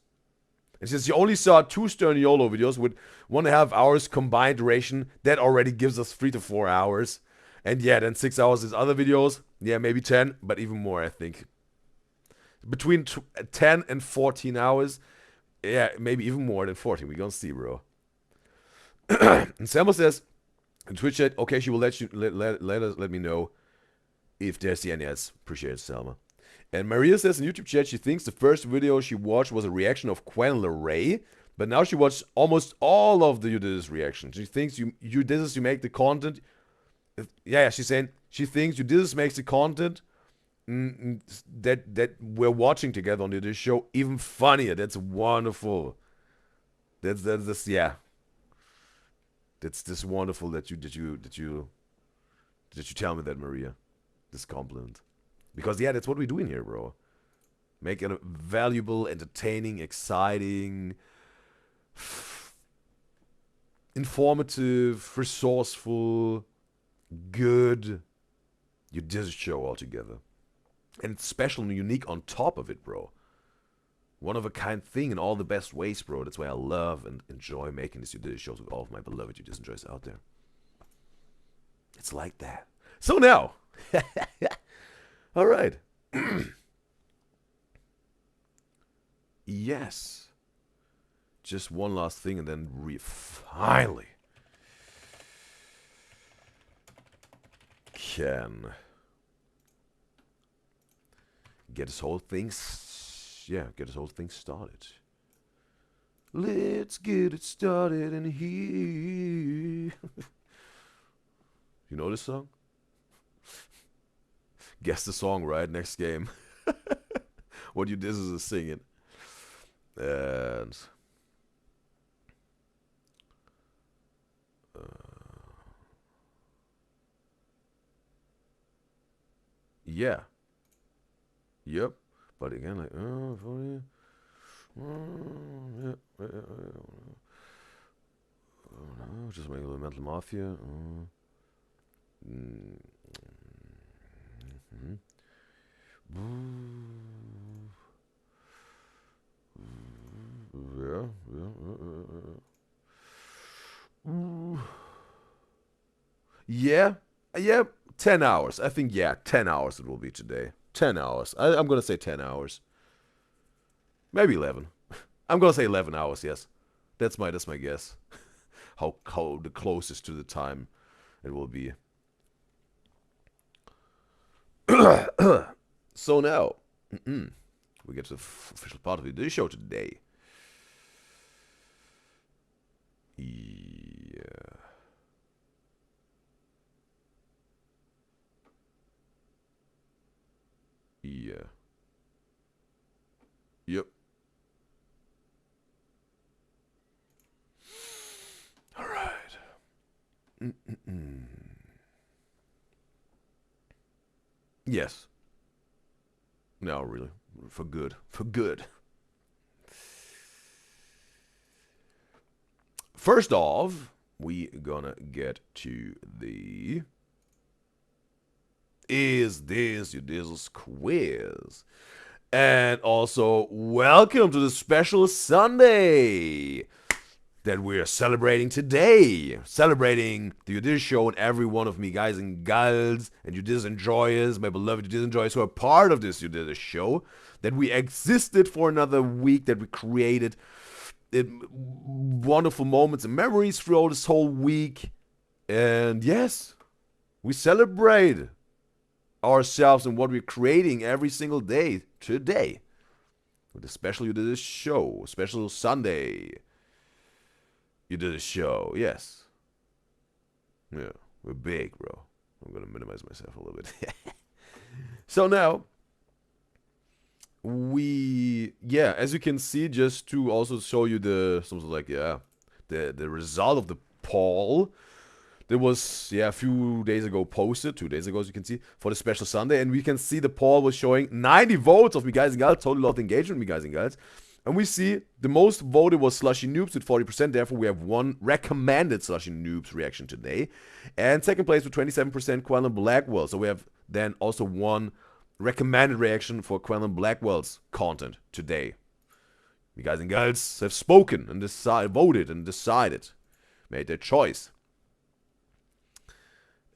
And since you only saw 2 Stern YOLO videos with 1.5 hours combined duration, that already gives us 3 to 4 hours. And yeah, then 6 hours is other videos. Yeah, maybe 10, but even more, I think. Between 10 and 14 hours. Yeah, maybe even more than 14. We're gonna see, bro. And Selma says in Twitch chat, okay, she will let me know if there's any ads. Appreciate it, Selma. And Maria says in YouTube chat she thinks the first video she watched was a reaction of Quen Ray, but now she watched almost all of the Udyzyz reactions. She thinks you make the content. Yeah, she's saying she thinks Udyzyz makes the content that we're watching together on this show even funnier. That's wonderful. That's yeah. That's this wonderful that you tell me that, Maria. This compliment. Because yeah, that's what we're doing here, bro. Make it a valuable, entertaining, exciting, informative, resourceful, good Udyzyz show altogether. And it's special and unique on top of it, bro. One of a kind thing in all the best ways, bro. That's why I love and enjoy making these Udyzyz shows with all of my beloved Udyzyz enjoyers out there. It's like that. So now, all right. Yes. Just one last thing, and then we finally can get this whole thing, get this whole thing started. Let's get it started in here. You know this song? Guess the song, right? Next game. What Udyzyz is singing. And yeah. Yep. But again, like, just make a little Mental Mafia. Yeah. Yeah. 10 hours. I think, yeah, 10 hours it will be today. 10 hours. I'm going to say 10 hours. Maybe 11. I'm going to say 11 hours, yes. That's my guess. How the closest to the time it will be. So now, we get to the official part of the show today. Yeah. Yeah. Yep. Yes. No, really. For good. For good. First off, we gonna get to the Is This Udyzyz quiz. And also, welcome to the special Sunday that we're celebrating today. Celebrating the Udyzyz show and every one of me guys and gals and Udyzyz enjoyers, my beloved Udyzyz enjoyers who are part of this Udyzyz show, that we existed for another week, that we created wonderful moments and memories throughout this whole week. And yes, we celebrate ourselves and what we're creating every single day today with a special Udyzyz show, special Sunday Udyzyz show. Yes, yeah, we're big, bro. I'm gonna minimize myself a little bit. So now as you can see, just to also show you the result of the poll. There was, a few days ago posted, 2 days ago, as you can see, for the special Sunday. And we can see the poll was showing 90 votes of me guys and gals. Totally loved engagement, me guys and gals. And we see the most voted was Slushy Noobs with 40%. Therefore, we have one recommended Slushy Noobs reaction today. And second place with 27%, Quellen Blackwell. So we have then also one recommended reaction for Quellen Blackwell's content today. You guys and gals have spoken and voted and decided, made their choice.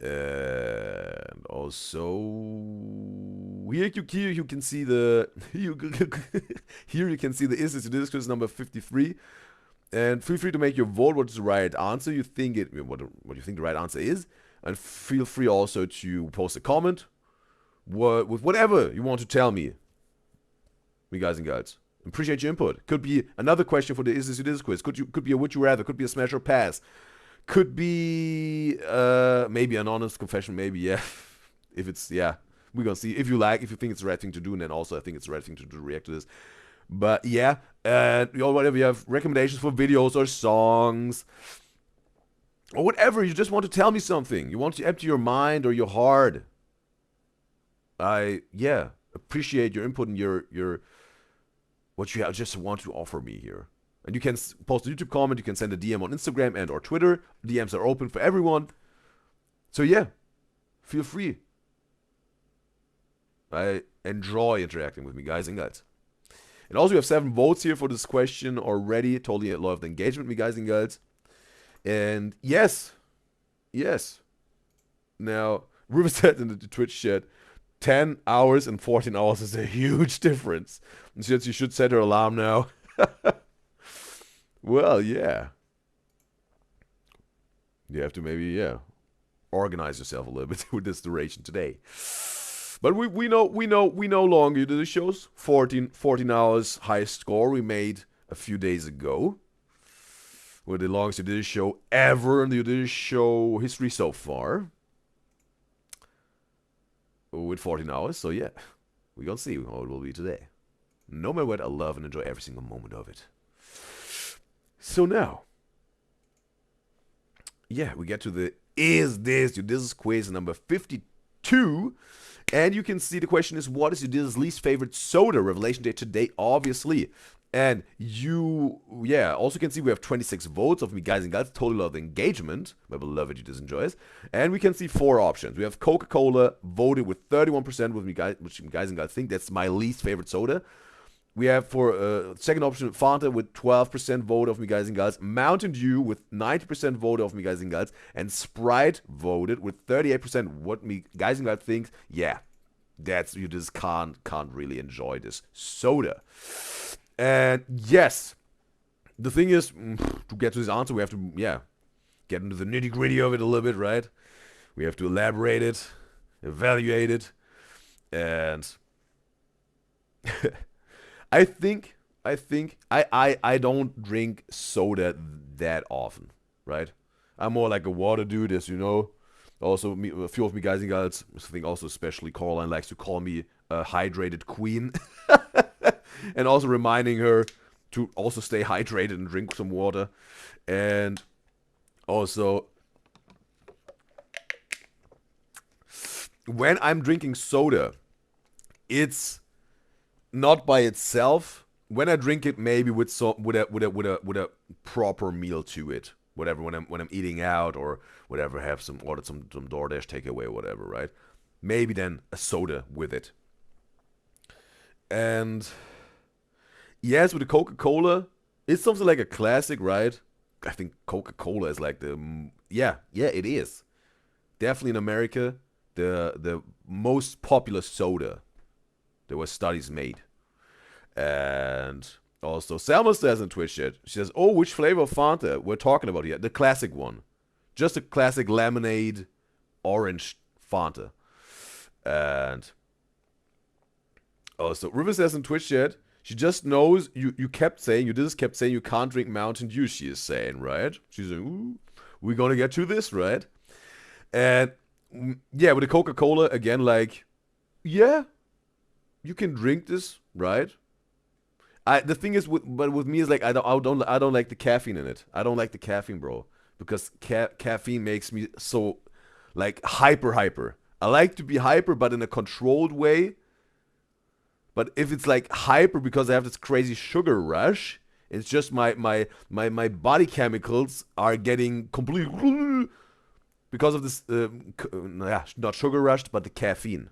And also here you can see the here you can see the Is This Udyzyz quiz number 53. And feel free to make your vote what is the right answer you think what you think the right answer is, and feel free also to post a comment with whatever you want to tell me guys and gals. Appreciate your input. Could be another question for the Is This Udyzyz quiz. Could be a would you rather. Could be a smash or pass. Could be maybe an honest confession. Maybe, yeah. If it's, we're gonna see. If you think it's the right thing to do, and then also I think it's the right thing to do to react to this. But yeah, and whatever you have recommendations for videos or songs or whatever, you just want to tell me something. You want to empty your mind or your heart. I appreciate your input and your what you just want to offer me here. And you can post a YouTube comment, you can send a DM on Instagram and or Twitter. DMs are open for everyone. So yeah, feel free. I enjoy interacting with me guys and gals. And also we have 7 votes here for this question already. Totally loved engagement, me guys and gals. And yes. Now, River said in the Twitch chat, 10 hours and 14 hours is a huge difference. And she said you should set her alarm now. Well, yeah. You have to maybe, organize yourself a little bit with this duration today. But we no longer do the shows. 14 hours highest score we made a few days ago. We're the longest Udyzyz show ever in the Udyzyz show history so far. With 14 hours, so yeah. We're gonna see how it will be today. No matter what, I love and enjoy every single moment of it. So now, we get to the Is This Udyzyz quiz number 52. And you can see the question is, what is Udyzyz's least favorite soda? Revelation day today, obviously. And you, also can see we have 26 votes of me guys and gals. Totally love the engagement. My beloved Udyzyz enjoys. And we can see 4 options. We have Coca-Cola voted with 31% with me guys, which me guys and gals think that's my least favorite soda. We have for second option Fanta with 12% vote of me guys and gals, Mountain Dew with 90% vote of me guys and gals, and Sprite voted with 38% what me guys and gals think. That's you just can't really enjoy this soda. And yes, the thing is, to get to this answer, we have to get into the nitty gritty of it a little bit, right? We have to elaborate it, evaluate it, and I think I don't drink soda that often, right? I'm more like a water dude, as you know. Also, a few of me guys and gals, I think also especially Caroline likes to call me a hydrated queen. And also reminding her to also stay hydrated and drink some water. And also, when I'm drinking soda, it's not by itself. When I drink it, maybe with a proper meal to it. Whatever, when I'm eating out or whatever, have ordered some DoorDash takeaway or whatever, right? Maybe then a soda with it. And yes, with the Coca-Cola, it's something like a classic, right? I think Coca-Cola is like yeah, it is. Definitely in America, the most popular soda. There were studies made. And also, Selma says in Twitch chat, she says, oh, which flavor of Fanta we're talking about here? The classic one. Just a classic lemonade, orange Fanta. And also, River says in Twitch chat, she just knows you kept saying, Udyzyz kept saying you can't drink Mountain Dew, she is saying, right? She's saying, ooh, we're gonna get to this, right? And yeah, with the Coca-Cola, again, like, yeah, you can drink this, right? The thing is, with me is like I don't like the caffeine in it. I don't like the caffeine, bro, because caffeine makes me so like hyper. I like to be hyper, but in a controlled way. But if it's like hyper because I have this crazy sugar rush, it's just my body chemicals are getting completely because of this. Not sugar rush, but the caffeine.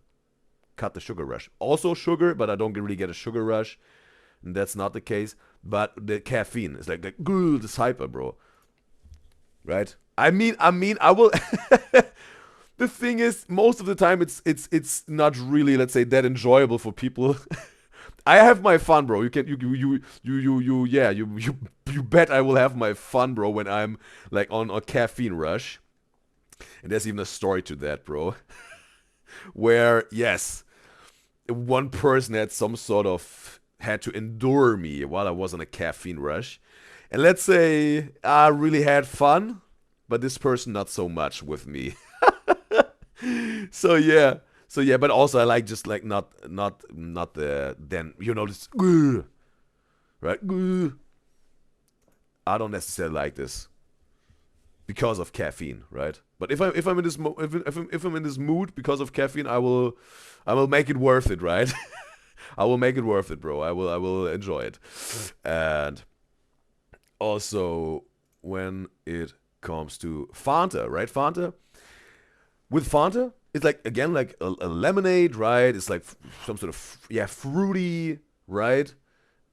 Cut the sugar rush. Also sugar, but I don't really get a sugar rush. And that's not the case. But the caffeine is like this hyper, bro. Right? I mean, I will. The thing is, most of the time, it's not really, let's say, that enjoyable for people. I have my fun, bro. You bet I will have my fun, bro, when I'm like on a caffeine rush. And there's even a story to that, bro. Where, yes, one person had to endure me while I was on a caffeine rush. And let's say I really had fun, but this person not so much with me. So yeah, but also I like just like not the then this right. I don't necessarily like this because of caffeine, right? But if I'm in this if I'm in this mood because of caffeine, I will make it worth it, right? I will make it worth it, bro. I will enjoy it. And also when it comes to Fanta, right? With Fanta, it's like, again, like a lemonade, right? It's like some sort of fruity, right?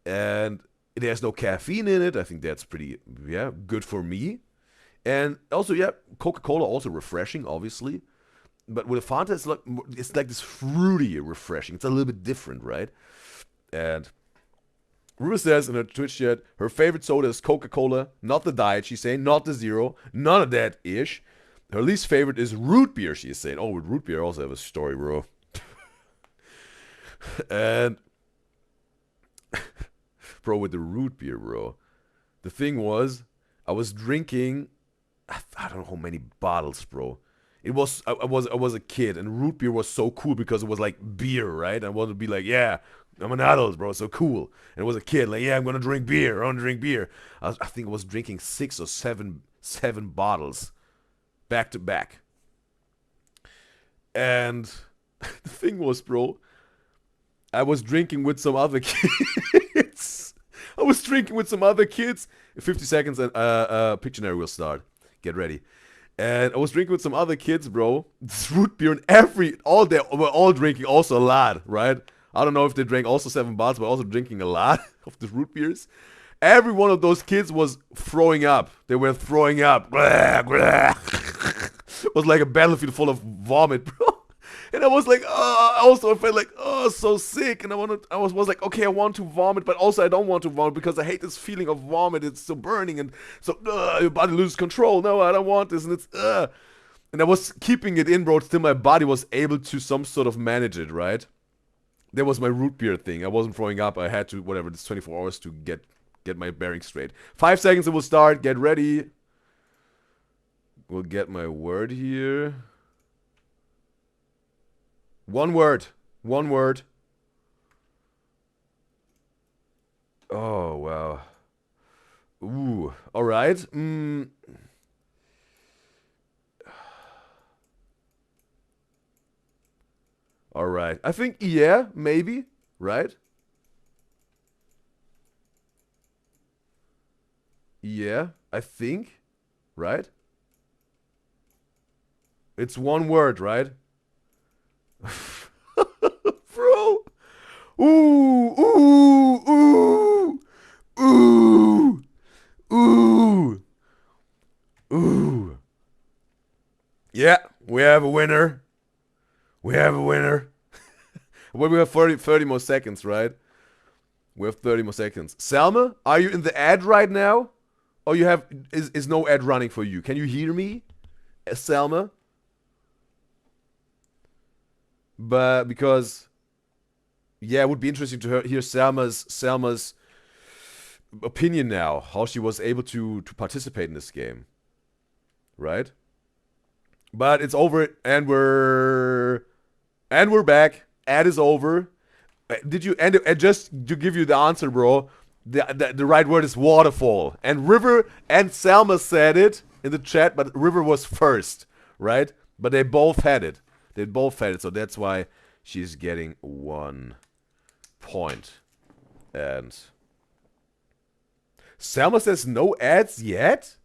And there's no caffeine in it. I think that's pretty good for me. And also, Coca-Cola also refreshing, obviously. But with Fanta, it's like this fruity refreshing. It's a little bit different, right? And Ruby says in her Twitch chat, her favorite soda is Coca-Cola, not the diet, she's saying, not the zero, none of that ish. Her least favorite is root beer, she's saying. Oh, with root beer, I also have a story, bro. And, bro, with the root beer, bro. The thing was, I was drinking, I don't know how many bottles, bro. I was a kid, and root beer was so cool because it was like beer, right? I wanted to be like, yeah, I'm an adult, bro, so cool. And it was a kid, like, yeah, I'm gonna drink beer. I want to drink beer. I think I was drinking 6 or 7 bottles back to back. And the thing was, bro, I was drinking with some other kids. I was drinking with some other kids. In 50 seconds, and Pictionary will start. Get ready. And I was drinking with some other kids, bro. This root beer and we're all drinking also a lot, right? I don't know if they drank also 7 bottles, but also drinking a lot of the root beers. Every one of those kids was throwing up. They were throwing up. It was like a battlefield full of vomit, bro. And I was like, I felt like, so sick. And I was like, okay, I want to vomit, but also I don't want to vomit because I hate this feeling of vomit. It's so burning, and so your body loses control. No, I don't want this, and it's And I was keeping it in, bro, till my body was able to some sort of manage it, right? That was my root beer thing. I wasn't throwing up. I had to, whatever, it's 24 hours to get my bearings straight. 5 seconds, it will start. Get ready. We'll get my word here. One word. Oh, wow. Ooh, alright. All right. I think, yeah, maybe, right? Yeah, I think, right? It's one word, right? Bro. Ooh, ooh, ooh, ooh, ooh, ooh. Yeah, we have a winner. We have a winner. Well, we have 30 more seconds, right? We have 30 more seconds. Selma, are you in the ad right now? Or you have is no ad running for you? Can you hear me, Selma? But because yeah, it would be interesting to hear Selma's opinion now, how she was able to participate in this game, right? But it's over, and we're back. Ad is over. Did you and just to give you the answer, bro? The right word is waterfall. And River and Selma said it in the chat, but River was first, right? But they both had it. They both had it, so that's why she's getting 1 point. And Selma says no ads yet?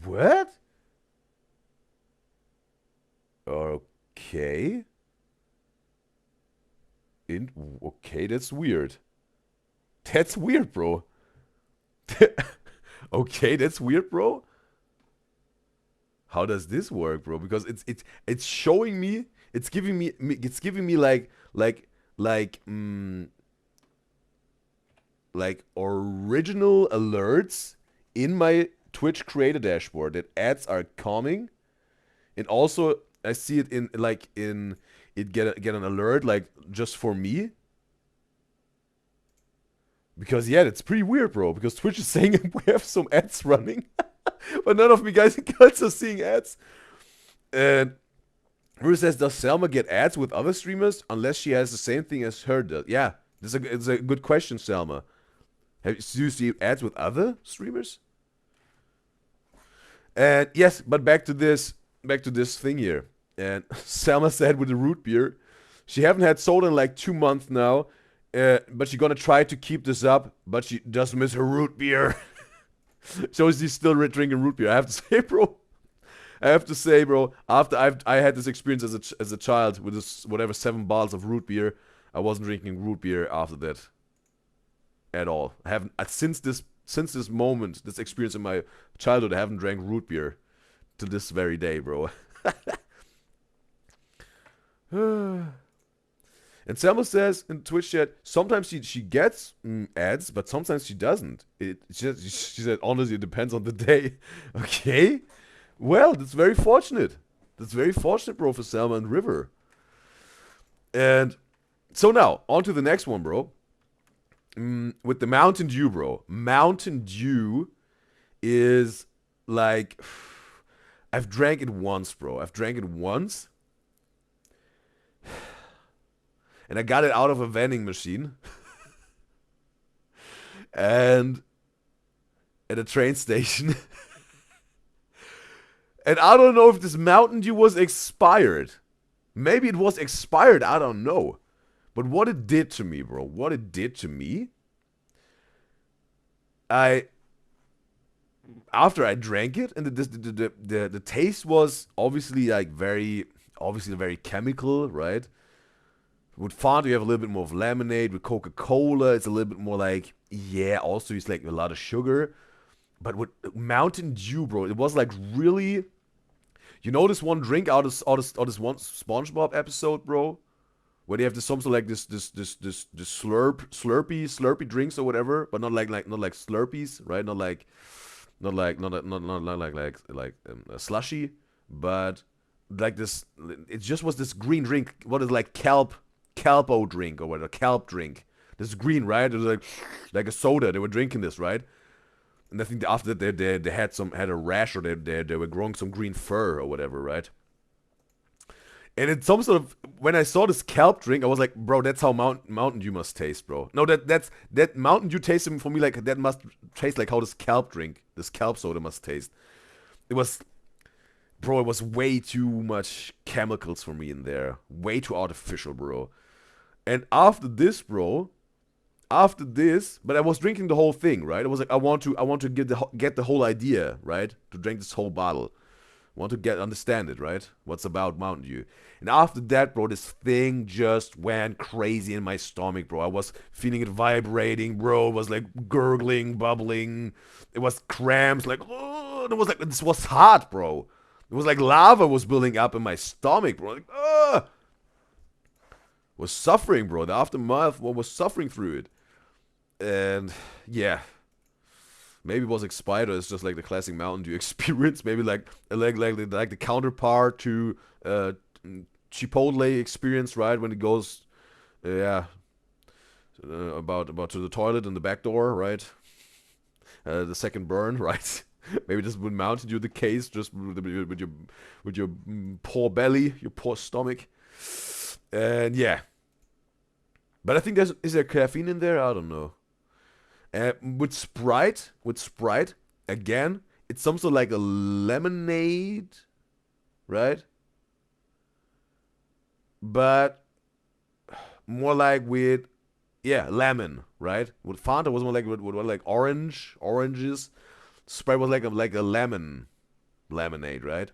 What? Okay. Okay, that's weird. That's weird, bro. Okay, that's weird, bro. How does this work, bro? Because it's showing me, it's giving me like original alerts in my Twitch creator dashboard that ads are coming, and also I see it in get an alert like just for me. Because yeah, it's pretty weird, bro. Because Twitch is saying we have some ads running, but none of me guys and girls are seeing ads. And Rue says, does Selma get ads with other streamers unless she has the same thing as her does? Yeah, it's a good question, Selma. Do you see ads with other streamers? And yes, but back to this thing here. And Selma said with the root beer, she haven't had soda in like 2 months now, but she's gonna try to keep this up, but she does miss her root beer. So she's still drinking root beer. I have to say, bro. After I had this experience as a child with this whatever 7 bottles of root beer, I wasn't drinking root beer after that at all. I haven't since this moment, this experience in my childhood. I haven't drank root beer to this very day, bro. And Selma says in Twitch chat, sometimes she gets ads, but sometimes she doesn't. She said, honestly, it depends on the day. Okay. Well, that's very fortunate. That's very fortunate, bro, for Selma and River. And so now, on to the next one, bro. With the Mountain Dew, bro. Mountain Dew is like... I've drank it once, bro. I've drank it once. And I got it out of a vending machine. And at a train station. And I don't know if this Mountain Dew was expired. Maybe it was expired, I don't know. But what it did to me, bro, what it did to me, after I drank it, and the taste was obviously like very chemical, right? With Fanta, you have a little bit more of lemonade. With Coca-Cola, it's a little bit more like, yeah, also it's like a lot of sugar. But with Mountain Dew, bro, it was like really... You know this one drink out of this one SpongeBob episode, bro? Where they have this something like this slurpy drinks or whatever, but not like Slurpees, right? Not like a slushy, but like this. It just was this green drink. What is like Calpo drink or whatever, Kelp drink. This is green, right? It was like a soda. They were drinking this, right? And I think after that they had a rash, or they were growing some green fur or whatever, right? And it's some sort of, when I saw this kelp drink, I was like, bro, that's how Mountain Dew must taste, bro. No, that Mountain Dew tasted for me like that must taste like how this kelp soda must taste. It was bro, it was way too much chemicals for me in there. Way too artificial, bro. And after this, bro, but I was drinking the whole thing, right? I was like, I want to get the whole idea, right? To drink this whole bottle. Want to understand it, right? What's about Mountain Dew. And after that, bro, this thing just went crazy in my stomach, bro. I was feeling it vibrating, bro. It was like gurgling, bubbling. It was cramps, like, oh, it was like, this was hot, bro. It was like lava was building up in my stomach, bro. Like, oh, was suffering, bro. The aftermath was suffering through it. And yeah, maybe it was expired or it's just like the classic Mountain Dew experience. Maybe like the counterpart to Chipotle experience, right? When it goes, yeah, about to the toilet and the back door, right? The second burn, right? Maybe this would Mountain Dew the case, just with your poor belly, your poor stomach, and yeah. But I think is there caffeine in there? I don't know. With Sprite, again, it's some sort of like a lemonade, right? But more like with, yeah, lemon, right? With Fanta was more like with like oranges. Sprite was like a lemonade, right?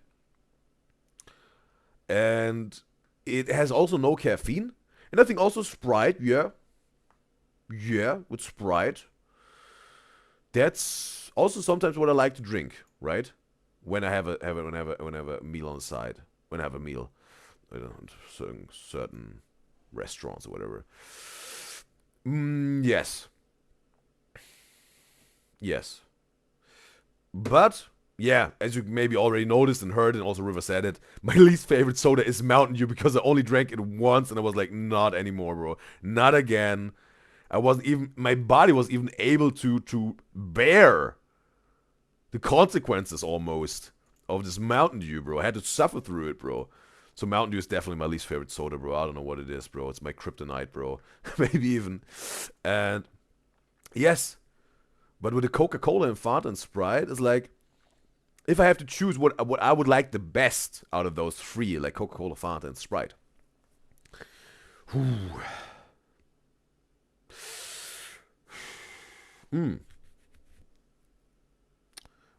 And it has also no caffeine. And I think also Sprite, yeah, with Sprite, that's also sometimes what I like to drink, right? When I have a meal on the side, when I have a meal, certain restaurants or whatever. Yes, yes, but yeah, as you maybe already noticed and heard, and also River said it, my least favorite soda is Mountain Dew because I only drank it once, and I was like, not anymore, bro, not again. I wasn't even, my body was even able to bear the consequences almost of this Mountain Dew, bro. I had to suffer through it, bro. So Mountain Dew is definitely my least favorite soda, bro. I don't know what it is, bro. It's my kryptonite, bro. Maybe even. And yes, but with the Coca-Cola and Fanta and Sprite, it's like, if I have to choose what I would like the best out of those three, like Coca-Cola, Fanta, and Sprite. Whew.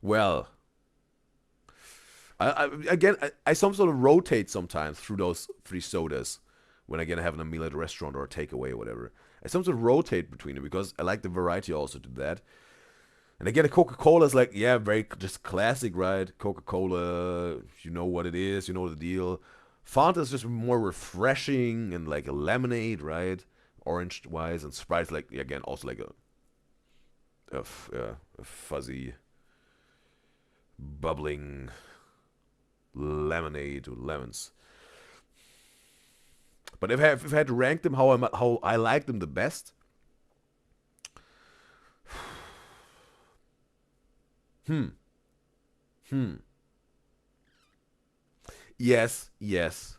Well, I some sort of rotate sometimes through those three sodas when I get having a meal at a restaurant or a takeaway or whatever. I some sort of rotate between them because I like the variety also to that. And again, a Coca-Cola is like, yeah, very just classic, right? Coca-Cola, you know what it is, you know the deal. Fanta is just more refreshing and like a lemonade, right? Orange wise, and Sprite's like, again, also like a fuzzy, bubbling lemonade with lemons. But if I had to rank them how I like them the best, yes, yes.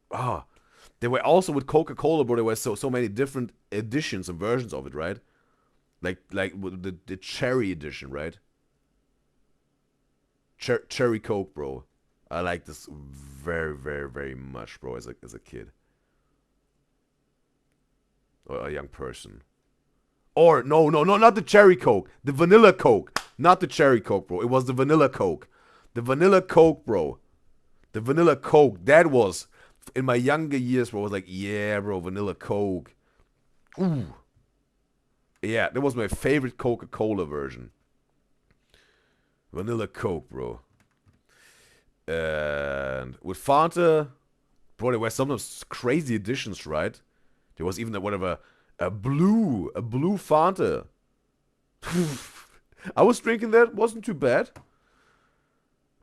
Ah, there were also with Coca-Cola, but there were so many different editions and versions of it, right? Like with the cherry edition, right? Cherry Coke, bro. I like this very much, bro. As a kid or a young person. Or no, not the cherry Coke, the vanilla Coke, not the cherry Coke, bro. It was the vanilla Coke, the vanilla Coke, bro. The vanilla Coke. That was in my younger years, bro. I was like, yeah, bro, vanilla Coke. Ooh, yeah, that was my favorite Coca-Cola version. Vanilla Coke, bro. And with Fanta, bro, there were sometimes crazy editions, right? There was even whatever a blue Fanta. I was drinking that, wasn't too bad.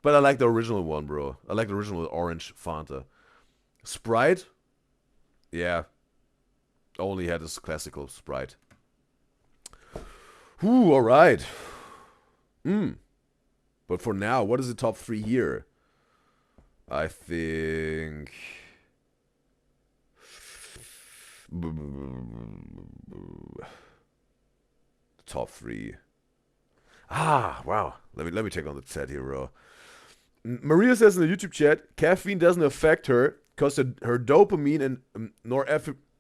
But I like the original one, bro. I like the original orange Fanta. Sprite, yeah, only had this classical Sprite. Ooh, all right. But for now, what is the top three here? I think. top 3. Ah, wow. Let me check on the chat here, bro. Maria says in the YouTube chat, caffeine doesn't affect her because her dopamine and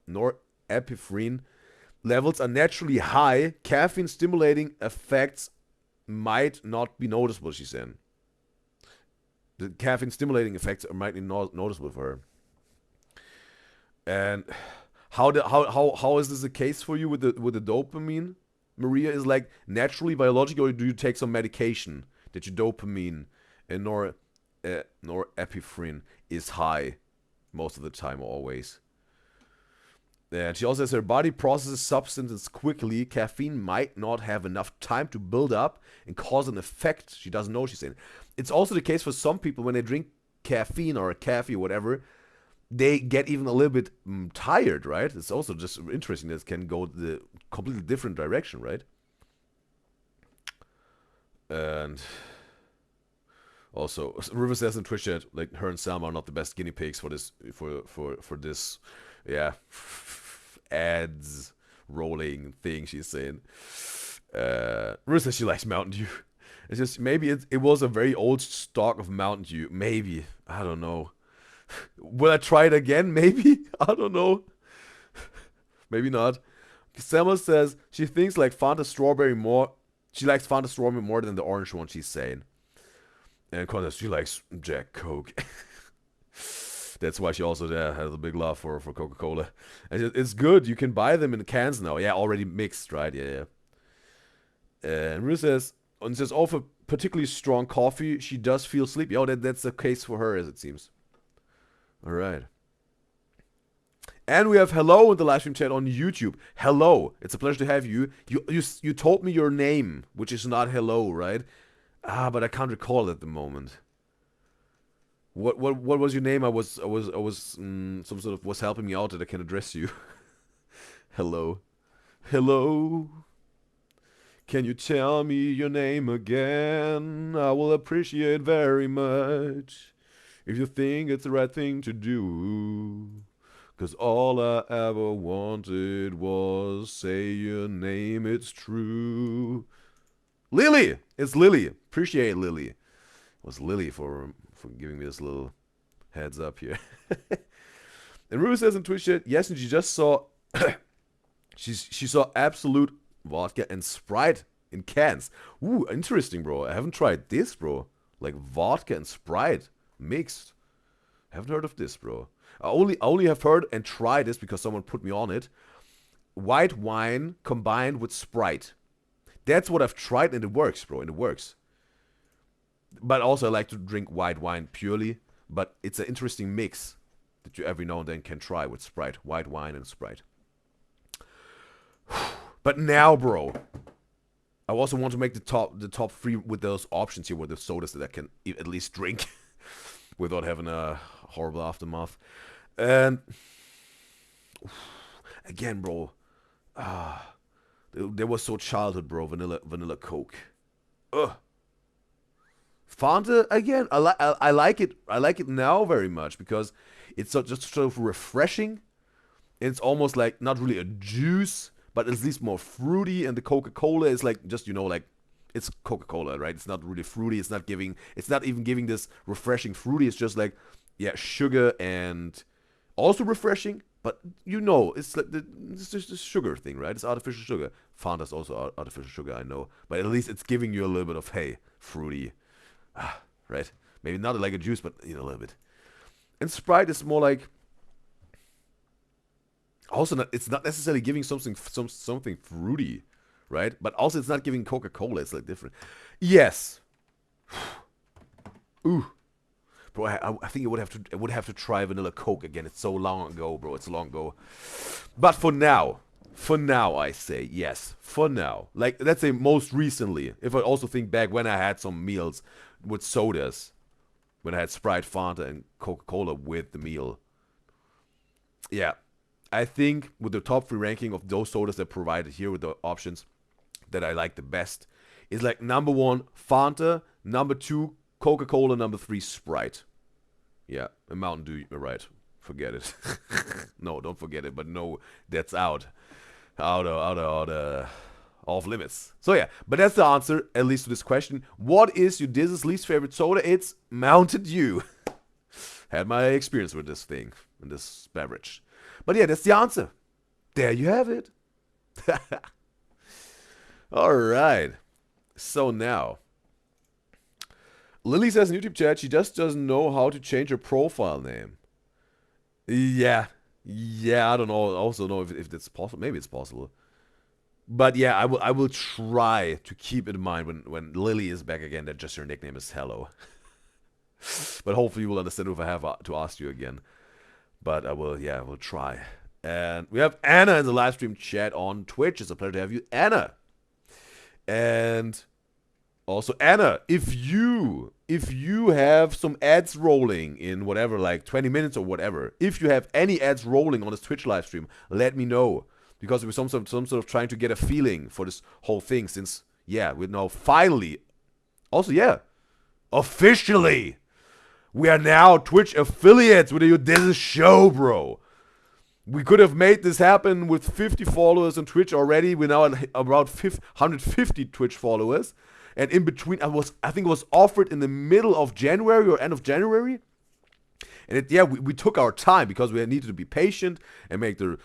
norepinephrine levels are naturally high. Caffeine stimulating effects might not be noticeable, she's saying. The caffeine stimulating effects might be noticeable for her. And how is this the case for you with the dopamine? Maria, is like naturally biological, or do you take some medication that your dopamine and norepinephrine is high most of the time or always? And she also says her body processes substances quickly. Caffeine might not have enough time to build up and cause an effect. She doesn't know, she's saying. It's also the case for some people when they drink caffeine or a coffee or whatever, they get even a little bit tired, right? It's also just interesting that it can go the completely different direction, right? And also, River says in Twitch chat, like, her and Sam are not the best guinea pigs for this, for this, yeah, ads rolling thing she's saying. River says she likes Mountain Dew. It's just, maybe it was a very old stock of Mountain Dew. Maybe. I don't know. Will I try it again? Maybe? I don't know. Maybe not. Selma says she thinks like Fanta Strawberry more. She likes Fanta Strawberry more than the orange one, she's saying. And Connie, she likes Jack Coke. That's why she also has a big love for Coca-Cola. And it's good. You can buy them in cans now. Yeah, already mixed, right? Yeah. And Ruth says, oh, for particularly strong coffee, she does feel sleepy. Oh, that's the case for her, as it seems. All right. And we have hello in the live stream chat on YouTube. Hello. It's a pleasure to have you. You told me your name, which is not hello, right? But I can't recall at the moment. What was your name? I was some sort of was helping me out that I can address you. Hello. Hello. Can you tell me your name again? I will appreciate very much. If you think it's the right thing to do. 'Cause all I ever wanted was say your name, it's true. Lily! It's Lily. Appreciate Lily. It was Lily for giving me this little heads up here. And Ruby says in Twitch chat, yes, and she just saw she saw Absolute vodka and Sprite in cans. Ooh, interesting, bro. I haven't tried this, bro. Like vodka and Sprite mixed. Haven't heard of this, bro. I only have heard and tried this because someone put me on it. White wine combined with Sprite. That's what I've tried and it works, bro. And it works. But also I like to drink white wine purely. But it's an interesting mix that you every now and then can try with Sprite. White wine and Sprite. But now, bro, I also want to make the top 3 with those options here with the sodas that I can at least drink without having a horrible aftermath. And again, bro, there was so childhood, bro. Vanilla Coke. Ugh. Fanta again. I like it. I like it now very much because it's just sort of refreshing. It's almost like not really a juice, but at least more fruity. And the Coca-Cola is like just like it's Coca-Cola, right? It's not really fruity. It's not even giving this refreshing fruity. It's just like sugar and also refreshing. But it's like it's just a sugar thing, right? It's artificial sugar. Fanta's also artificial sugar, I know. But at least it's giving you a little bit of, hey, fruity. Right? Maybe not like a juice, but, a little bit. And Sprite is more like... Also, it's not necessarily giving something fruity, right? But also it's not giving Coca-Cola. It's like different. Yes. Ooh. Bro, I think I would have to try Vanilla Coke again. It's so long ago, bro. It's long ago. But for now, I say yes. For now. Like, let's say most recently. If I also think back when I had some meals with sodas. When I had Sprite, Fanta, and Coca-Cola with the meal. Yeah. I think with the top 3 ranking of those sodas that provided here with the options that I like the best is like number 1, Fanta, number 2, Coca-Cola, number 3, Sprite. Yeah, and Mountain Dew, you're right. Forget it. No, don't forget it, but no, that's out. Out of off limits. So yeah, but that's the answer, at least to this question. What is Udyzy's least favorite soda? It's Mountain Dew. Had my experience with this thing, and this beverage. But yeah, that's the answer. There you have it. Alright. So now, Lily says in YouTube chat, she just doesn't know how to change her profile name. Yeah. Yeah, I don't know. I also know if that's possible. Maybe it's possible. But yeah, I will try to keep it in mind when Lily is back again that just her nickname is Hello. But hopefully you will understand if I have to ask you again. But I will try. And we have Anna in the live stream chat on Twitch. It's a pleasure to have you, Anna. And also, Anna, if you have some ads rolling in whatever, like 20 minutes or whatever, if you have any ads rolling on this Twitch live stream, let me know. Because we're some sort of trying to get a feeling for this whole thing since, yeah, we're now finally, also, yeah, officially, we are now Twitch affiliates with the Udyzyz show, bro. We could have made this happen with 50 followers on Twitch already. We're now at about 150 Twitch followers. And in between, I think it was offered in the middle of January or end of January. And we took our time because we needed to be patient and make the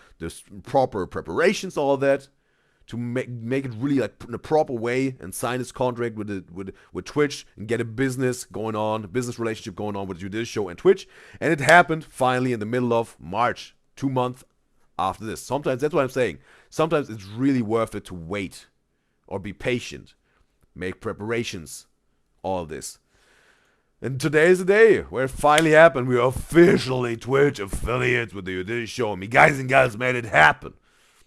proper preparations, all of that, to make it really like in a proper way and sign this contract with Twitch and get a business going on, a business relationship going on with the Udyzyz show and Twitch. And it happened finally in the middle of March, 2 months after this. Sometimes, that's what I'm saying, sometimes it's really worth it to wait or be patient, make preparations, all of this. And today is the day where it finally happened. We are officially Twitch affiliates with the Udyzyz show. Me guys and gals made it happen.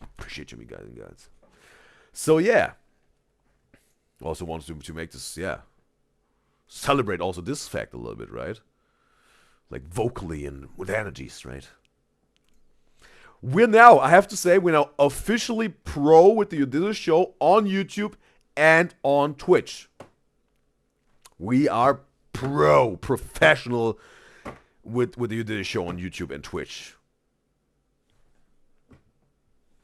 Appreciate you, me guys and gals. So yeah, also wanted to make this, yeah, celebrate also this fact a little bit, right? Like vocally and with energies, right? We're now, I have to say, we're now officially pro with the Udyzyz show on YouTube and on Twitch. We are professional with the Udyzyz show on YouTube and Twitch.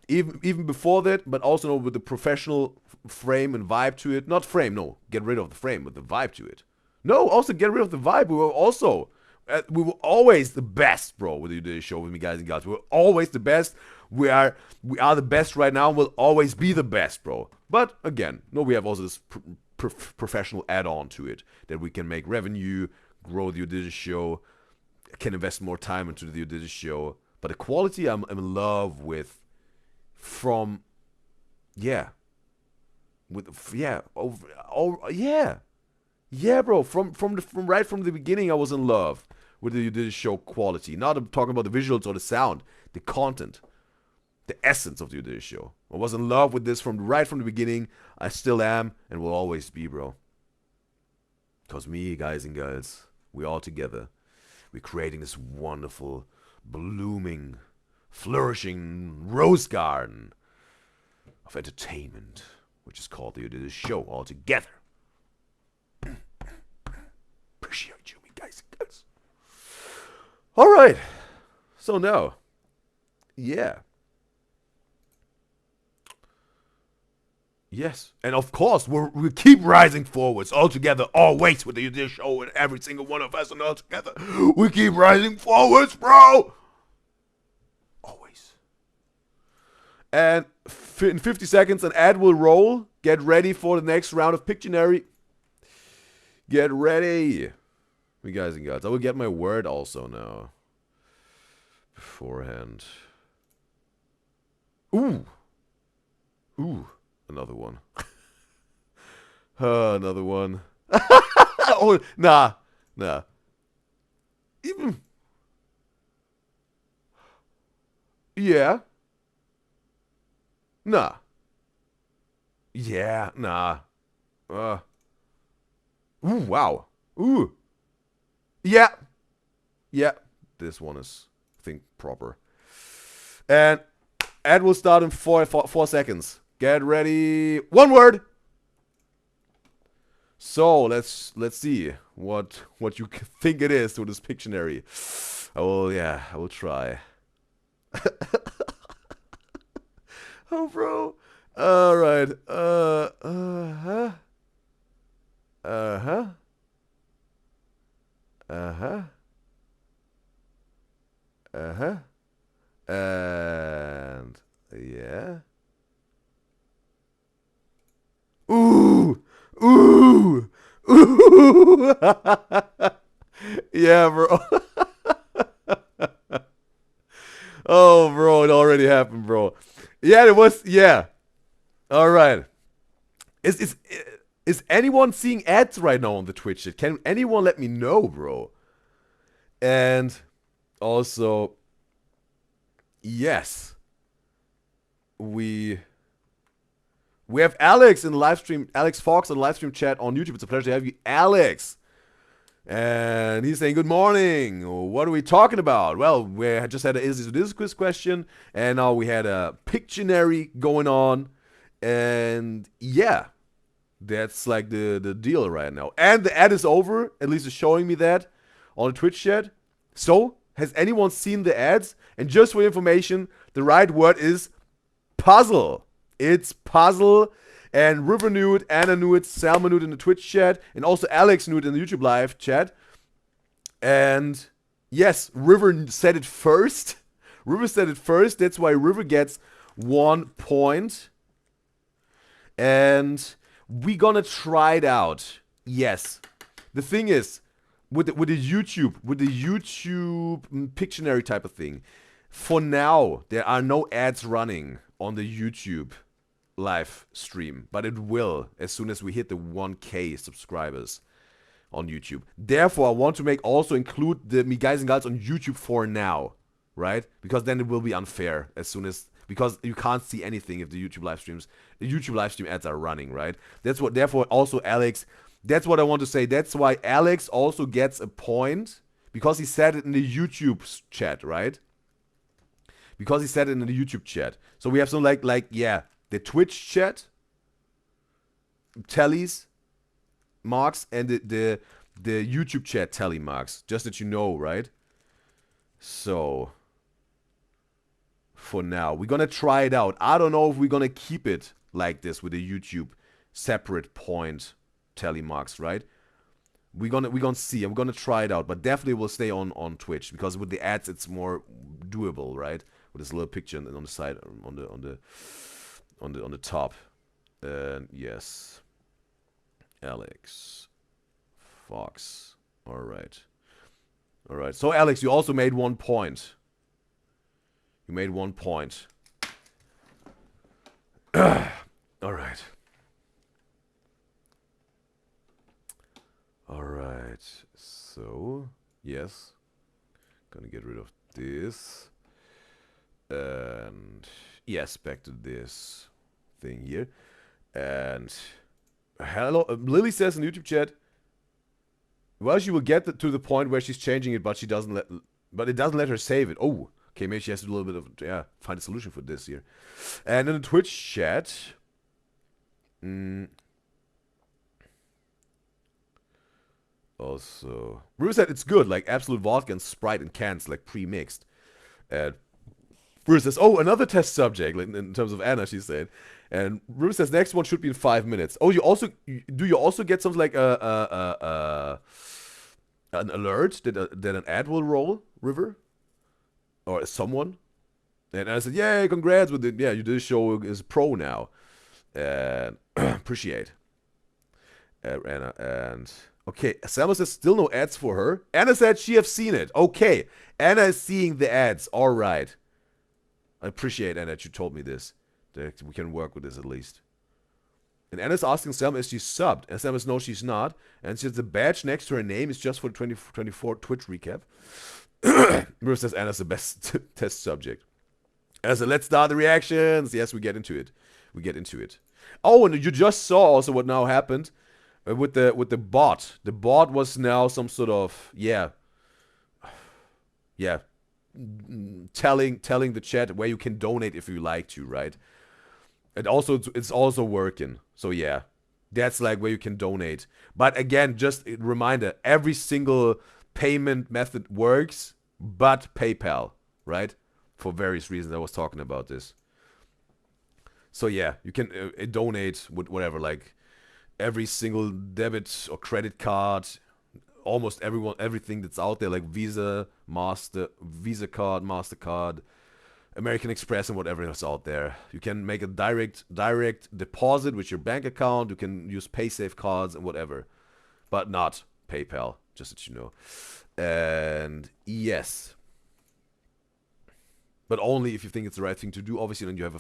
Even before that, but also with the professional frame and vibe to it. Not frame, no. Get rid of the frame, but the vibe to it. No, also get rid of the vibe. We were always the best, bro, with the Udyzyz show with me guys and gals. We were always the best. We are the best right now. We'll always be the best, bro. But again, no, we have also this professional add-on to it that we can make revenue, grow the Udyzyz show, can invest more time into the Udyzyz show. But the quality I'm in love with. From, yeah, bro. From right from the beginning, I was in love with the Udyzyz show quality. Not talking about the visuals or the sound, the content, the essence of the Udyzyz show. I was in love with this right from the beginning. I still am and will always be, bro. Cause me, guys and girls, we all together, we're creating this wonderful, blooming, flourishing rose garden of entertainment, which is called the Udyzyz show altogether. Appreciate you, guys and girls. All right, so now, yeah, yes, and of course we keep rising forwards all together, always with the Udyzyz show and every single one of us, and all together we keep rising forwards, bro. And in 50 seconds, an ad will roll. Get ready for the next round of Pictionary. Get ready. You guys and gals. I will get my word also now. Beforehand. Ooh. Another one. Another one. Oh, nah. Even. Yeah. Nah. Yeah, nah. Ooh, wow. Ooh. Yeah. Yeah. This one is, I think, proper. And ad will start in 4 seconds. Get ready. One word. So let's see what you think it is to this Pictionary. I will try. Oh, bro. All right. Uh-huh. Uh-huh. Uh-huh. Uh-huh. And yeah. Ooh. Ooh. Ooh. Yeah, bro. Oh, bro, it already happened, bro. Yeah, it was. Yeah. All right. Is anyone seeing ads right now on the Twitch chat? Can anyone let me know, bro? And also, yes, we have Alex in the live stream. Alex Fox in the live stream chat on YouTube. It's a pleasure to have you, Alex. And he's saying, good morning. What are we talking about? Well, we just had an Udyzyz quiz question, and now we had a Pictionary going on. And yeah, that's like the deal right now. And the ad is over. At least it's showing me that on the Twitch chat. So, has anyone seen the ads? And just for information, the right word is puzzle. It's puzzle. And River knew it, Anna knew it, Salma knew it in the Twitch chat, and also Alex knew it in the YouTube live chat. And yes, River said it first. River said it first. That's why River gets 1 point. And we gonna try it out. Yes. The thing is, with the YouTube Pictionary type of thing, for now there are no ads running on the YouTube live stream, but it will as soon as we hit the 1K subscribers on YouTube. Therefore, I want to include the Me Guys and Gals on YouTube for now, right? Because then it will be unfair because you can't see anything if the YouTube live stream ads are running, right? Therefore also Alex, that's what I want to say. That's why Alex also gets a point because he said it in the YouTube chat, right? Because he said it in the YouTube chat. So we have some yeah, the Twitch chat tallies marks and the YouTube chat tally marks. Just that you know, right? So for now, we're gonna try it out. I don't know if we're gonna keep it like this with the YouTube separate point tally marks, right? We're gonna see. I'm gonna try it out, but definitely will stay on Twitch because with the ads it's more doable, right? With this little picture on the side on the top. And yes, Alex Fox. All right. So Alex, you also made 1 point. You made 1 point. All right. All right. So yes, gonna get rid of this. And yes, back to this thing here. And hello, Lily says in the YouTube chat, well, she will get to the point where she's changing it, but it doesn't let her save it. Oh, okay, maybe she has to do a little bit of find a solution for this here. And in the Twitch chat, also Ruby said it's good, like Absolute Vodka and Sprite and cans, like pre-mixed. And Bruce says, oh, another test subject, like in terms of Anna, she's saying. And Bruce says, next one should be in 5 minutes. Oh, you also get something like an alert that an ad will roll, River? Or someone? And I said, yay, congrats with it. Yeah, this show is pro now. And appreciate. Anna, and okay, Selma says still no ads for her. Anna said she have seen it. Okay, Anna is seeing the ads. All right. I appreciate, Anna, that you told me this. That we can work with this at least. And Anna's asking Selma, is she subbed? And Selma says, no, she's not. And she says the badge next to her name is just for the 2024 Twitch recap. Mirror says Anna's the best test subject. And I said, let's start the reactions. Yes, we get into it. Oh, and you just saw also what now happened with the bot. The bot was now some sort of, telling the chat where you can donate if you like to, right? And also it's also working. So yeah, that's like where you can donate. But again, just a reminder, every single payment method works, but PayPal, right? For various reasons. I was talking about this. So yeah, you can donate with whatever, like every single debit or credit card, almost everything that's out there, like Visa card, Mastercard, American Express, and whatever else out there. You can make a direct deposit with your bank account. You can use PaySafe cards and whatever, but not PayPal, just so you know. And yes, but only if you think it's the right thing to do. Obviously, when you have a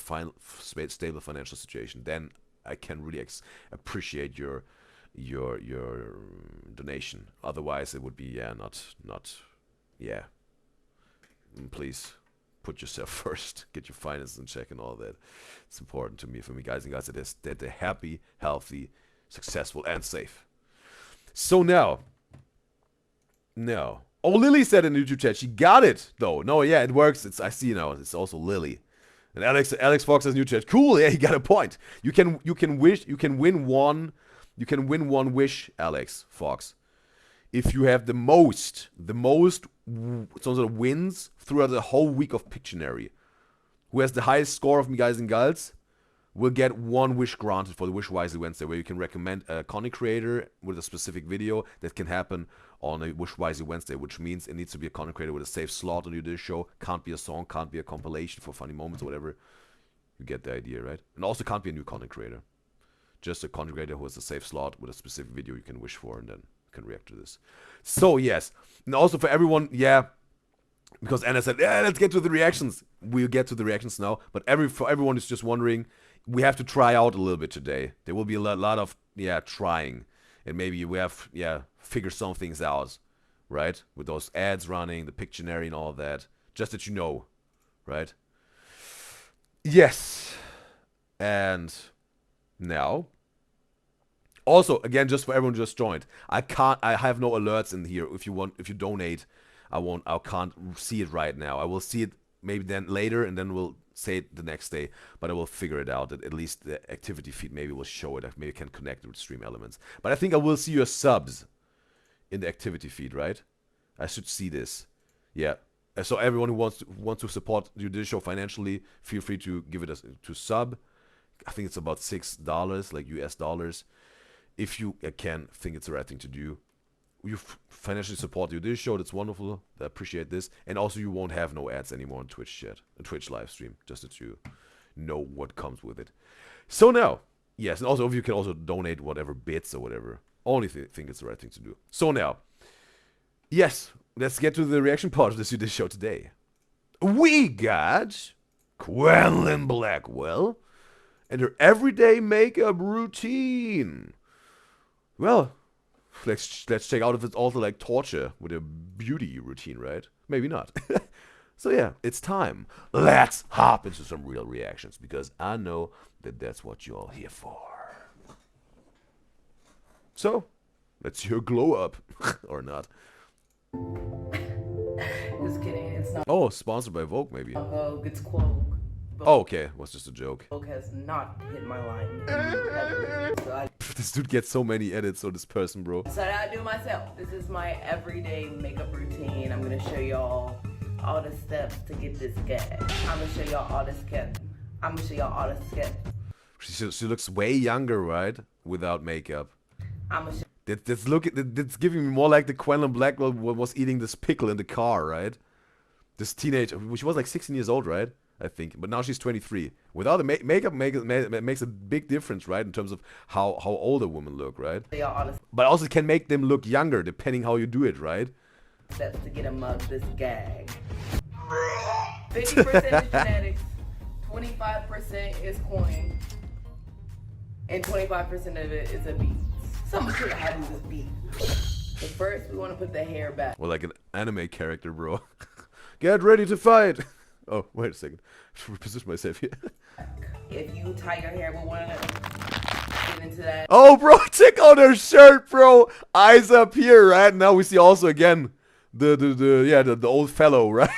stable financial situation, then I can really appreciate your donation. Otherwise, it would be not. Please put yourself first. Get your finances in check and all that. It's important to me, for me, guys and guys, that they're happy, healthy, successful, and safe. So now. Oh, Lily said in the YouTube chat, she got it though. No, yeah, it works. I see now. It's also Lily. And Alex Fox says in the YouTube chat, cool. Yeah, he got a point. You can win one wish, Alex Fox, if you have the most sort of wins throughout the whole week of Pictionary. Who has the highest score of me, guys and gals, will get one wish granted for the Wish Wisely Wednesday, where you can recommend a content creator with a specific video that can happen on a Wish Wisely Wednesday, which means it needs to be a content creator with a safe slot on your show. Can't be a song, can't be a compilation for funny moments or whatever. You get the idea, right? And also can't be a new content creator. Just a content creator who has a safe slot with a specific video you can wish for, and then can react to this. So yes, and also for everyone, yeah, because Anna said, yeah, let's get to the reactions. We'll get to the reactions now. But for everyone who's just wondering, we have to try out a little bit today. There will be a lot of trying, and maybe we have figure some things out, right? With those ads running, the Pictionary and all that. Just that you know, right? Yes. And now, also again, just for everyone who just joined, I have no alerts in here. If you donate, I can't see it right now. I will see it maybe then later, and then we'll say it the next day, but I will figure it out. At least the activity feed maybe will show it. Maybe I can connect it with Stream Elements. But I think I will see your subs in the activity feed, right? I should see this. Yeah. So everyone who wants to support the Udyzyz show financially, feel free to give it to sub. I think it's about $6, like US dollars. If you can think it's the right thing to do. You financially support the Udyzyz show. That's wonderful. I appreciate this. And also, you won't have no ads anymore on Twitch yet. A Twitch live stream. Just that you know what comes with it. So now, yes, and also you can also donate whatever bits or whatever. Only think it's the right thing to do. So now, yes, let's get to the reaction part of this Udyzyz show today. We got Quenlin Blackwell and her everyday makeup routine. Well, let's check out if it's also like torture with a beauty routine, right? Maybe not. So yeah, it's time. Let's hop into some real reactions, because I know that that's what you're all here for. So, let's hear glow up. Or not. Just kidding, it's not. Oh, sponsored by Vogue, maybe. Vogue, it's Quogue. Oh, okay, it was just a joke. Vogue has not hit my line ever. So This dude gets so many edits on this person, bro. I decided I'd do it myself. This is my everyday makeup routine. I'm gonna show y'all all the steps to get this gag. I'm gonna show y'all all the steps. I'm gonna show y'all all the steps. She looks way younger, right? Without makeup. I'm gonna show That's giving me more like the Quenlin Blackwell was eating this pickle in the car, right? This teenage, she was like 16 years old, right? I think, but now she's 23. Without the makeup, makes a big difference, right? In terms of how older women look, right? But also can make them look younger, depending how you do it, right? Steps to get a mug this gag. 50% is genetics, 25% is coin, and 25% of it is a beat. Someone should have had this beat. But first, we want to put the hair back. Well, like an anime character, bro. Get ready to fight. Oh, wait a second. I should reposition myself here. If you tie your hair with one of them, get into that. Oh, bro, check out her shirt, bro. Eyes up here, right? Now we see also again the old fellow, right?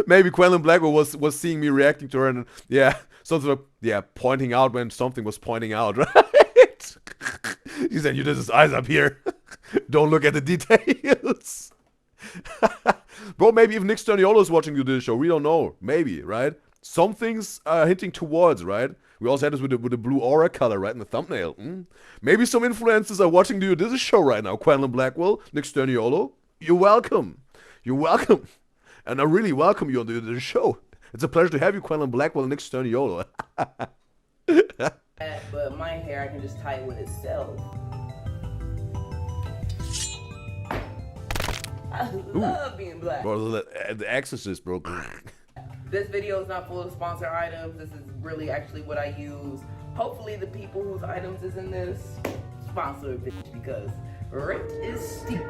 Maybe Quenlin Blackwell was seeing me reacting to her, and sort of pointing out when something was pointing out, right? He said, "Udyzyz, eyes up here. Don't look at the details." Bro, maybe if Nick Sterniolo is watching Udyzyz show, we don't know. Maybe, right? some things are hinting towards, right? We also had this with the blue aura color, right, in the thumbnail. Maybe some influencers are watching the Udyzyz show right now. Quentin Blackwell, Nick Sterniolo, you're welcome. You're welcome. And I really welcome you on the Udyzyz show. It's a pleasure to have you, Quentin Blackwell and Nick Sterniolo. But my hair, I can just tie it with itself. I love being black. Bro, the Exorcist, bro. This video is not full of sponsor items. This is really actually what I use. Hopefully the people whose items is in this sponsor a bitch, because rent is steep.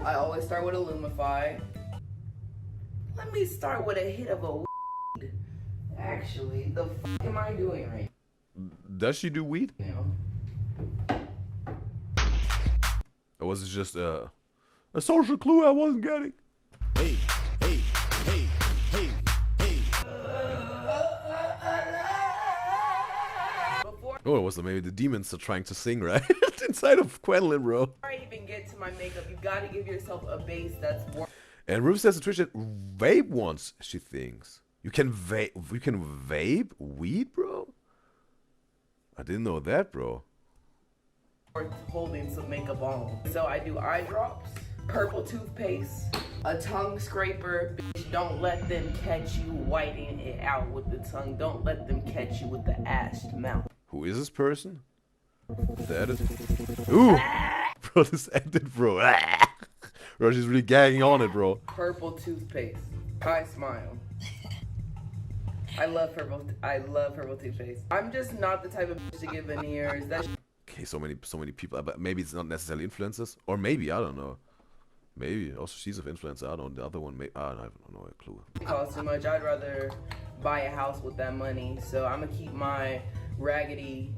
I always start with a Lumify. Let me start with a hit of a weed. Actually, the fuck am I doing right now? Does she do weed? You know? Or was it just a social clue I wasn't getting? Hey, hey, hey, hey, hey. Oh, it was maybe the demons are trying to sing, right? Inside of Quenlin, bro. Before I even get to my makeup, you gotta give yourself a base that's more. And Ruby says to Twitch that vape once, she thinks. You can vape weed, bro? I didn't know that, bro. Worth holding some makeup on. So I do eye drops, purple toothpaste, a tongue scraper. Bitch, don't let them catch you whiting it out with the tongue. Don't let them catch you with the ashed mouth. Who is this person? That is. Ooh! Bro, this ended, bro. Bro, she's really gagging on it, bro. Purple toothpaste. I smile. I love purple toothpaste. I'm just not the type of bitch to get veneers. That's okay, so many people, but maybe it's not necessarily influencers, or maybe I don't know. Maybe also she's an influencer. I don't know. The other one, maybe I don't know a clue. It costs too much. I'd rather buy a house with that money. So I'm gonna keep my raggedy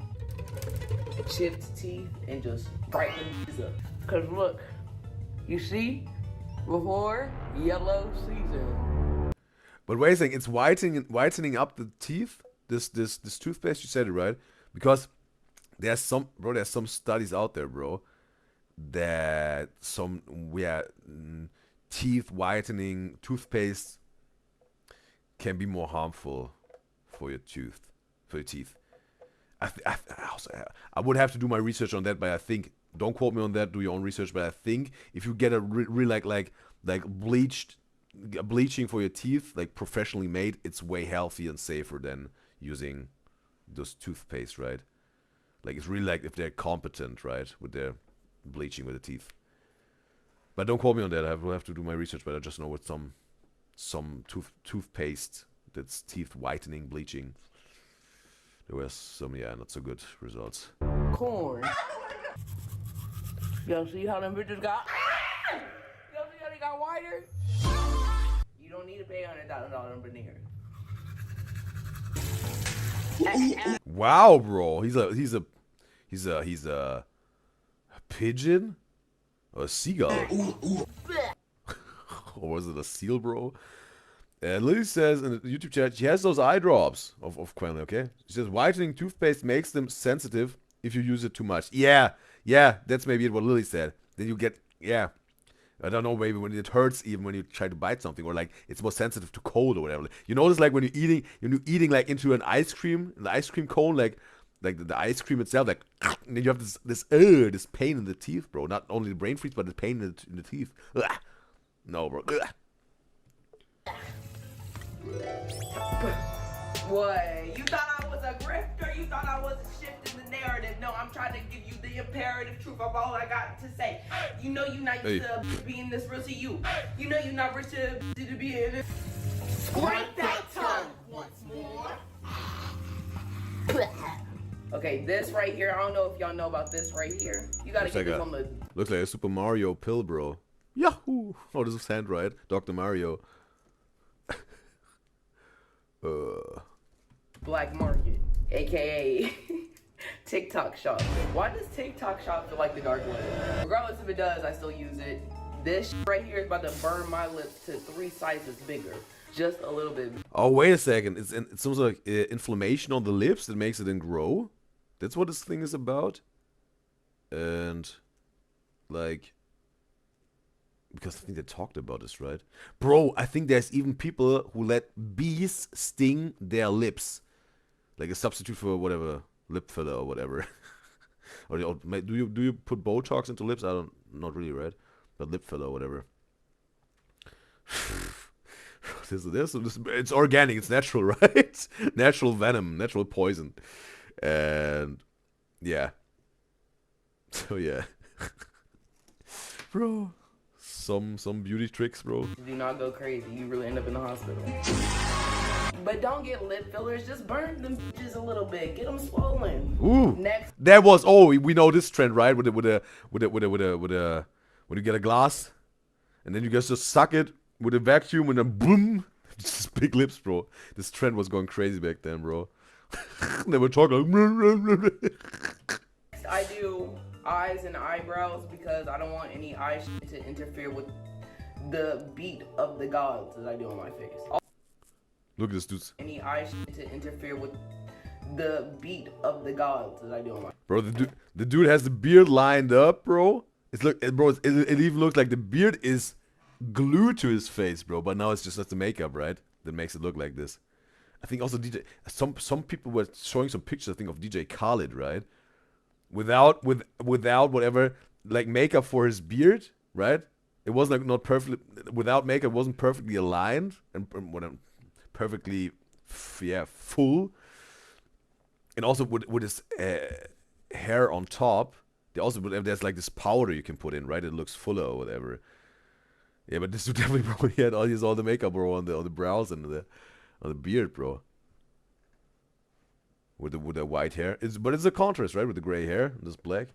chipped teeth and just brighten these up. Cause look, you see, before yellow season. But wait a second, it's whitening up the teeth. This toothpaste, you said it right, because there's some studies out there, bro, that teeth whitening toothpaste can be more harmful for your teeth. I would have to do my research on that, but I think, don't quote me on that, do your own research, but I think if you get a like bleaching for your teeth, like professionally made, it's way healthier and safer than using those toothpaste, right? Like it's really like if they're competent, right, with their bleaching with the teeth. But don't quote me on that. I will have to do my research, but I just know with some toothpaste that's teeth whitening, bleaching, there were some not so good results. Corn. Y'all see how them bitches got? Y'all see how they got whiter? You don't need to pay $100,000 on veneer. Wow, bro. He's a pigeon? Or a seagull? Or was it a seal, bro? And Lily says in the YouTube chat, she has those eye drops of Quenlin, okay? She says, whitening toothpaste makes them sensitive if you use it too much. Yeah, that's maybe what Lily said. Then you get, I don't know, maybe when it hurts even when you try to bite something, or like it's more sensitive to cold or whatever. You notice like when you're eating like into an ice cream cone, like the ice cream itself, like, and then you have this pain in the teeth, bro. Not only the brain freeze, but the pain in the teeth. Ugh. No, bro. Ugh. What? You thought I was a grifter? You thought I was shifting the narrative? No, I'm trying to give you the imperative truth of all I got to say. You know you're not used to being this real to you. You know you're not rich to be in this. Scrape that tongue once more. Okay, this right here, I don't know if y'all know about this right here. You gotta get this on the... Looks like a Super Mario pill, bro. Yahoo! Oh, this is hand, right? Dr. Mario. Black market, aka TikTok shop. Why does TikTok shop feel like the dark web? Regardless if it does, I still use it. This right here is about to burn my lips to 3 sizes bigger. Just a little bit. Oh, wait a second. It's some sort of inflammation on the lips that makes it then grow? That's what this thing is about? And, like, Because I think they talked about this, right? Bro, I think there's even people who let bees sting their lips. Like a substitute for whatever, lip filler or whatever. Or do you put Botox into lips? I don't, not really, right? But lip filler or whatever. It's organic, it's natural, right? Natural venom, natural poison. And yeah. So yeah. Bro. Some beauty tricks, bro. Do not go crazy. You really end up in the hospital. But don't get lip fillers. Just burn them bitches a little bit. Get them swollen. Ooh. Next. That was, oh, we know this trend, right? When you get a glass, and then you guys just suck it with a vacuum, and then boom, just big lips, bro. This trend was going crazy back then, bro. They were talking. I do eyes and eyebrows because I don't want any eye shit to interfere with the beat of the gods that I do on my face. Look at this dude. Any eye shit to interfere with the beat of the gods that I do on my. Bro, the dude has the beard lined up, bro. It even looks like the beard is glued to his face, bro. But now it's just the makeup, right? That makes it look like this. I think also DJ. Some people were showing some pictures. I think of DJ Khaled, right? Without whatever like makeup for his beard, right? It wasn't like not perfectly without makeup. It wasn't perfectly aligned and perfectly full. And also with his hair on top, there's like this powder you can put in, right? It looks fuller or whatever. Yeah, but this dude definitely probably had all the makeup, bro, on the brows and on the beard, bro. With the white hair, but it's a contrast, right? With the gray hair and this black.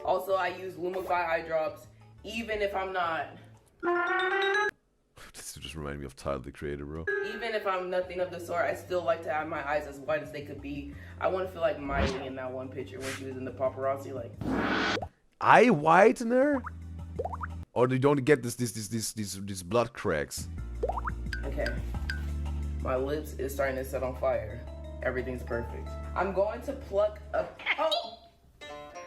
Also, I use Lumify eye drops, even if I'm not. This just reminded me of Tyler the Creator, bro. Even if I'm nothing of the sort, I still like to have my eyes as white as they could be. I want to feel like Miley in that one picture when she was in the paparazzi, like. Eye whitener? Or you don't get these blood cracks. Okay. My lips is starting to set on fire. Everything's perfect. I'm going to pluck a. Oh!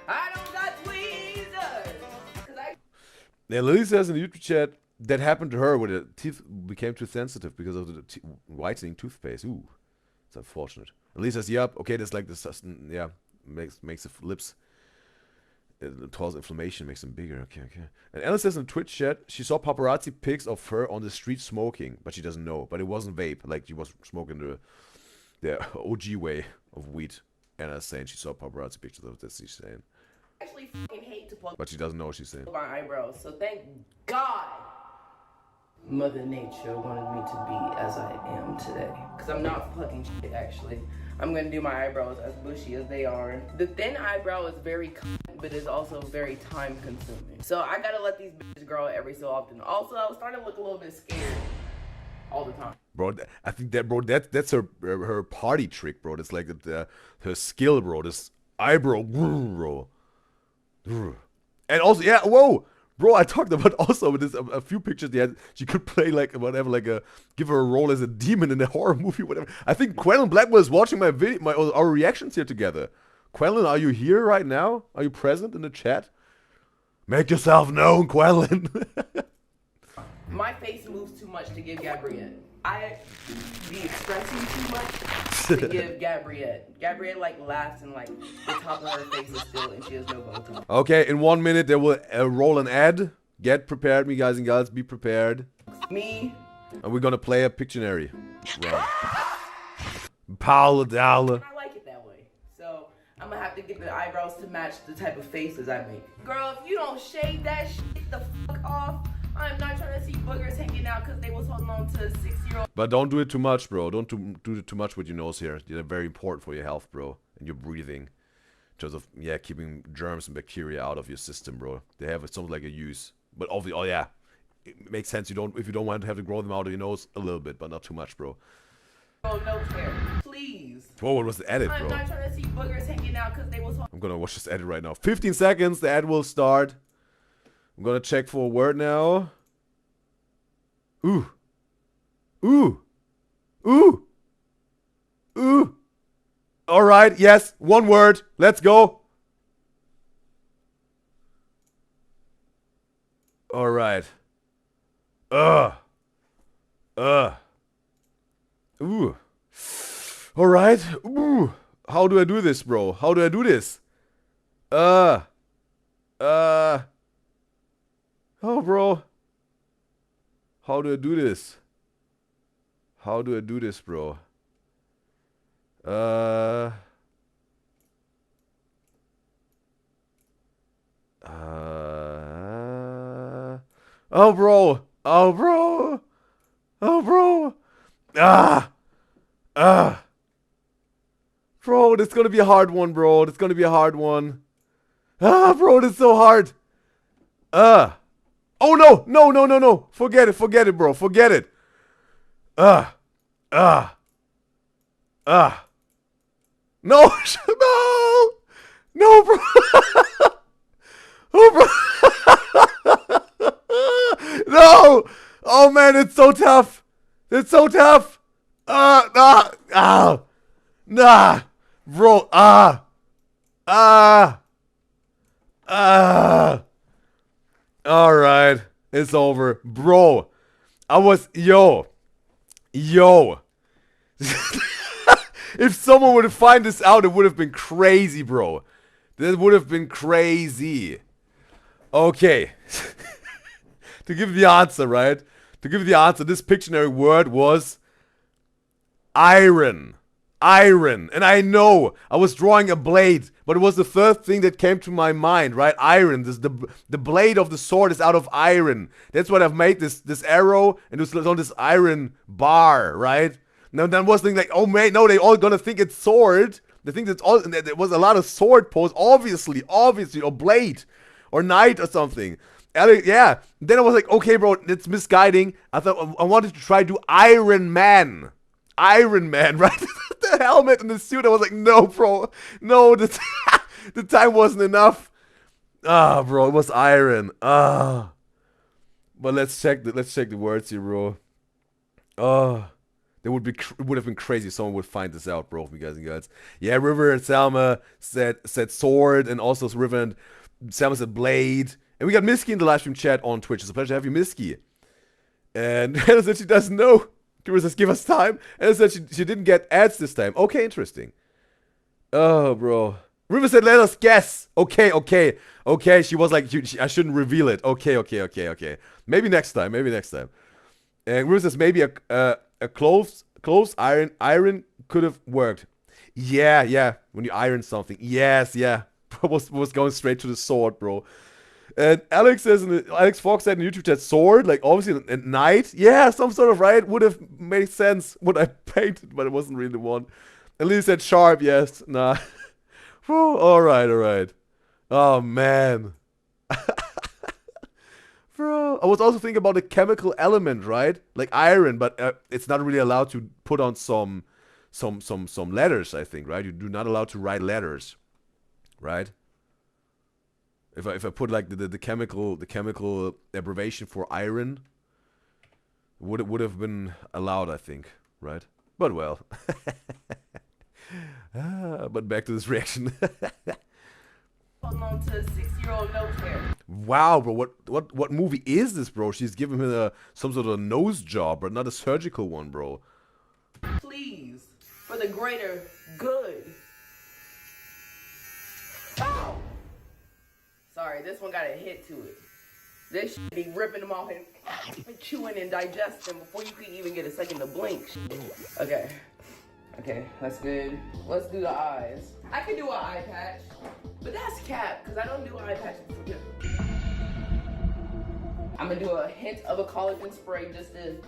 I don't got tweezers! Yeah, Lily says in the YouTube chat that happened to her when the teeth became too sensitive because of the whitening toothpaste. Ooh, it's unfortunate. And Lily says, yep, okay, that's like this, yeah, makes the lips, it causes inflammation, makes them bigger. Okay. And Ella says in the Twitch chat, she saw paparazzi pics of her on the street smoking, but she doesn't know. But it wasn't vape, like she was smoking the OG way of weed. Anna's saying she saw paparazzi pictures of this. She's saying. I actually fucking hate to pluck. But she doesn't know what she's saying. My eyebrows. So thank God, Mother Nature wanted me to be as I am today. Cause I'm not plucking shit. Actually, I'm gonna do my eyebrows as bushy as they are. The thin eyebrow is very, but it's also very time consuming. So I gotta let these bitches grow every so often. Also, I was starting to look a little bit scared all the time. Bro, I think that, bro, that's her party trick, bro. That's like her skill, bro. This eyebrow, bro. And also, yeah, whoa, bro. I talked about also with this a few pictures. She could play like whatever, like give her a role as a demon in a horror movie, whatever. I think Quellen Blackwell is watching my video, our reactions here together. Quellen, are you here right now? Are you present in the chat? Make yourself known, Quellen. My face moves too much to give Gabriette. I be expressing too much to give Gabriette. Gabriette like laughs and like the top of her face is still and she has no Botox. Okay, in 1 minute there will roll an ad. Get prepared, me guys and gals. Be prepared. Me. And we're gonna play a Pictionary. Right. Paula Dowla. I like it that way. So I'm gonna have to get the eyebrows to match the type of faces I make. Girl, if you don't shave that shit the fuck off, I'm not trying to see boogers hanging out because they was holding on to a 6-year-old. But don't do it too much, bro. Don't do it too much with your nose here. They're very important for your health, bro. And your breathing. In terms of, yeah, keeping germs and bacteria out of your system, bro. They have something like a use. But obviously, oh yeah. It makes sense. If you don't want to have to grow them out of your nose, a little bit, but not too much, bro. Oh, no care. Please. Whoa, what was the edit, bro? I'm not trying to see boogers hanging out because they was... I'm gonna watch this edit right now. 15 seconds, the ad will start. I'm gonna check for a word now. Ooh. Ooh. Ooh. Ooh. Alright, yes, one word. Let's go. All right. Ooh. All right. Ooh. How do I do this, bro? How do I do this? Oh, bro. How do I do this? How do I do this, bro? Oh, bro. Oh, bro. Oh, bro. Bro, this is gonna be a hard one, bro. This is gonna be a hard one. Bro, this is so hard. Oh, no. No, no, no, no. Forget it, bro. Forget it. No. No. No, bro. Oh, bro. No. Oh, man, it's so tough. It's so tough. Nah. Bro, Alright. It's over. Bro. Yo. If someone would have find this out, it would have been crazy, bro. That would have been crazy. Okay. To give the answer, right? To give the answer, this Pictionary word was iron. Iron. And I know I was drawing a blade, but it was the third thing that came to my mind, right? Iron. The blade of the sword is out of iron. That's what I've made this arrow, and it's on this iron bar, right? Now then was thinking like, oh man, no, they all gonna think it's sword. They think it's all. There was a lot of sword pose, obviously, or blade, or knight or something. Yeah. Then I was like, okay, bro, it's misguiding. I thought I wanted to try to do Iron Man. Iron Man, right? The helmet and the suit. I was like, no, bro, no, the time wasn't enough. Bro, it was iron. But let's check the words here, bro. It would have been crazy if someone would find this out, bro, you guys and girls. Yeah, River and Salma said sword, and also River and Salma said blade. And we got Misky in the live stream chat on Twitch. It's a pleasure to have you, Misky. And Hannah said she doesn't know. Kira says, give us time. And said she didn't get ads this time. Okay, interesting. Oh, bro. River said, let us guess. Okay. She was like, I shouldn't reveal it. Okay. Maybe next time. And River says, maybe a close iron could have worked. Yeah. When you iron something. Yes, yeah. was going straight to the sword, bro. And Alex Fox said in YouTube chat, sword, like obviously a knight. Yeah, some sort of, right? Would have made sense what I painted, but it wasn't really the one. And Lee said sharp, yes. Nah. Alright. Oh, man. Bro, I was also thinking about the chemical element, right? Like iron, but it's not really allowed to put on some letters, I think, right? You're not allowed to write letters, right? If I put like the chemical abbreviation for iron, would have been allowed, I think, right? But well. But back to this reaction. Holding on to 6-year-old nose hair. Wow, bro, what movie is this, bro? She's giving him some sort of nose job, but not a surgical one, bro. Please, for the greater good. Oh! Sorry, this one got a hit to it. This should be ripping them off and chewing and digesting before you can even get a second to blink. Okay, that's good. Let's do the eyes. I can do an eye patch, but that's cap, because I don't do eye patches for people. I'm gonna do a hint of a collagen spray just to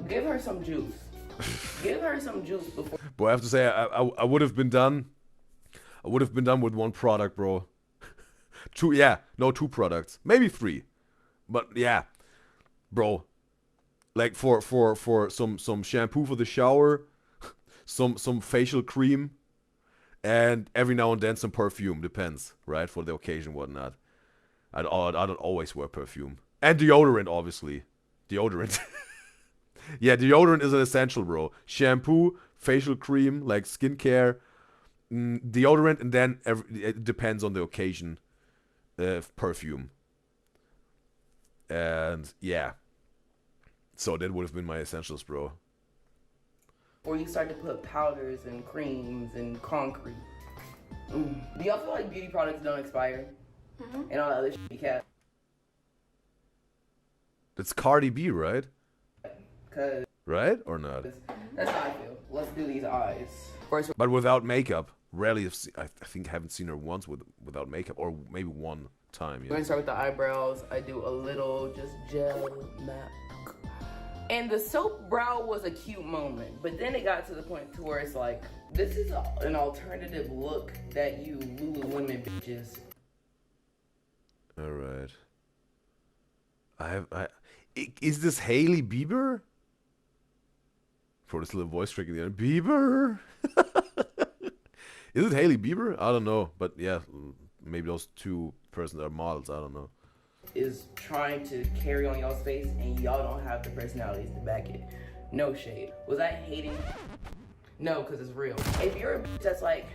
give her some juice. Give her some juice before. Boy, I have to say, I would have been done. I would have been done with one product, bro. Two products, maybe 3, but yeah, bro. Like for some shampoo for the shower, some facial cream, and every now and then some perfume. Depends, right? For the occasion, whatnot. I don't always wear perfume, and deodorant, obviously. Deodorant. Yeah, deodorant is an essential, bro. Shampoo, facial cream, like skincare, deodorant, and then it depends on the occasion. Perfume. And yeah. So that would have been my essentials, bro. Or you start to put powders and creams and concrete. Do y'all feel like beauty products don't expire? And all that other shit you can? That's Cardi B, right? Cause Right or not? that's how I feel. Let's do these eyes. First, But without makeup. Rarely have I think I haven't seen her once without makeup, or maybe one time. we're Yeah. gonna start with the eyebrows. I do a little just gel MAC. And the soap brow was a cute moment, but then it got to the point to where it's like, this is an alternative look that you Lululemon bitches. All right. Is this Hailey Bieber? For this little voice trick in the end, Bieber. Is it Hailey Bieber? I don't know, but yeah, maybe those two persons are models. I don't know. Is trying to carry on y'all's face and y'all don't have the personalities to back it. No shade. Was I hating? No, because it's real. If you're a bitch that's like,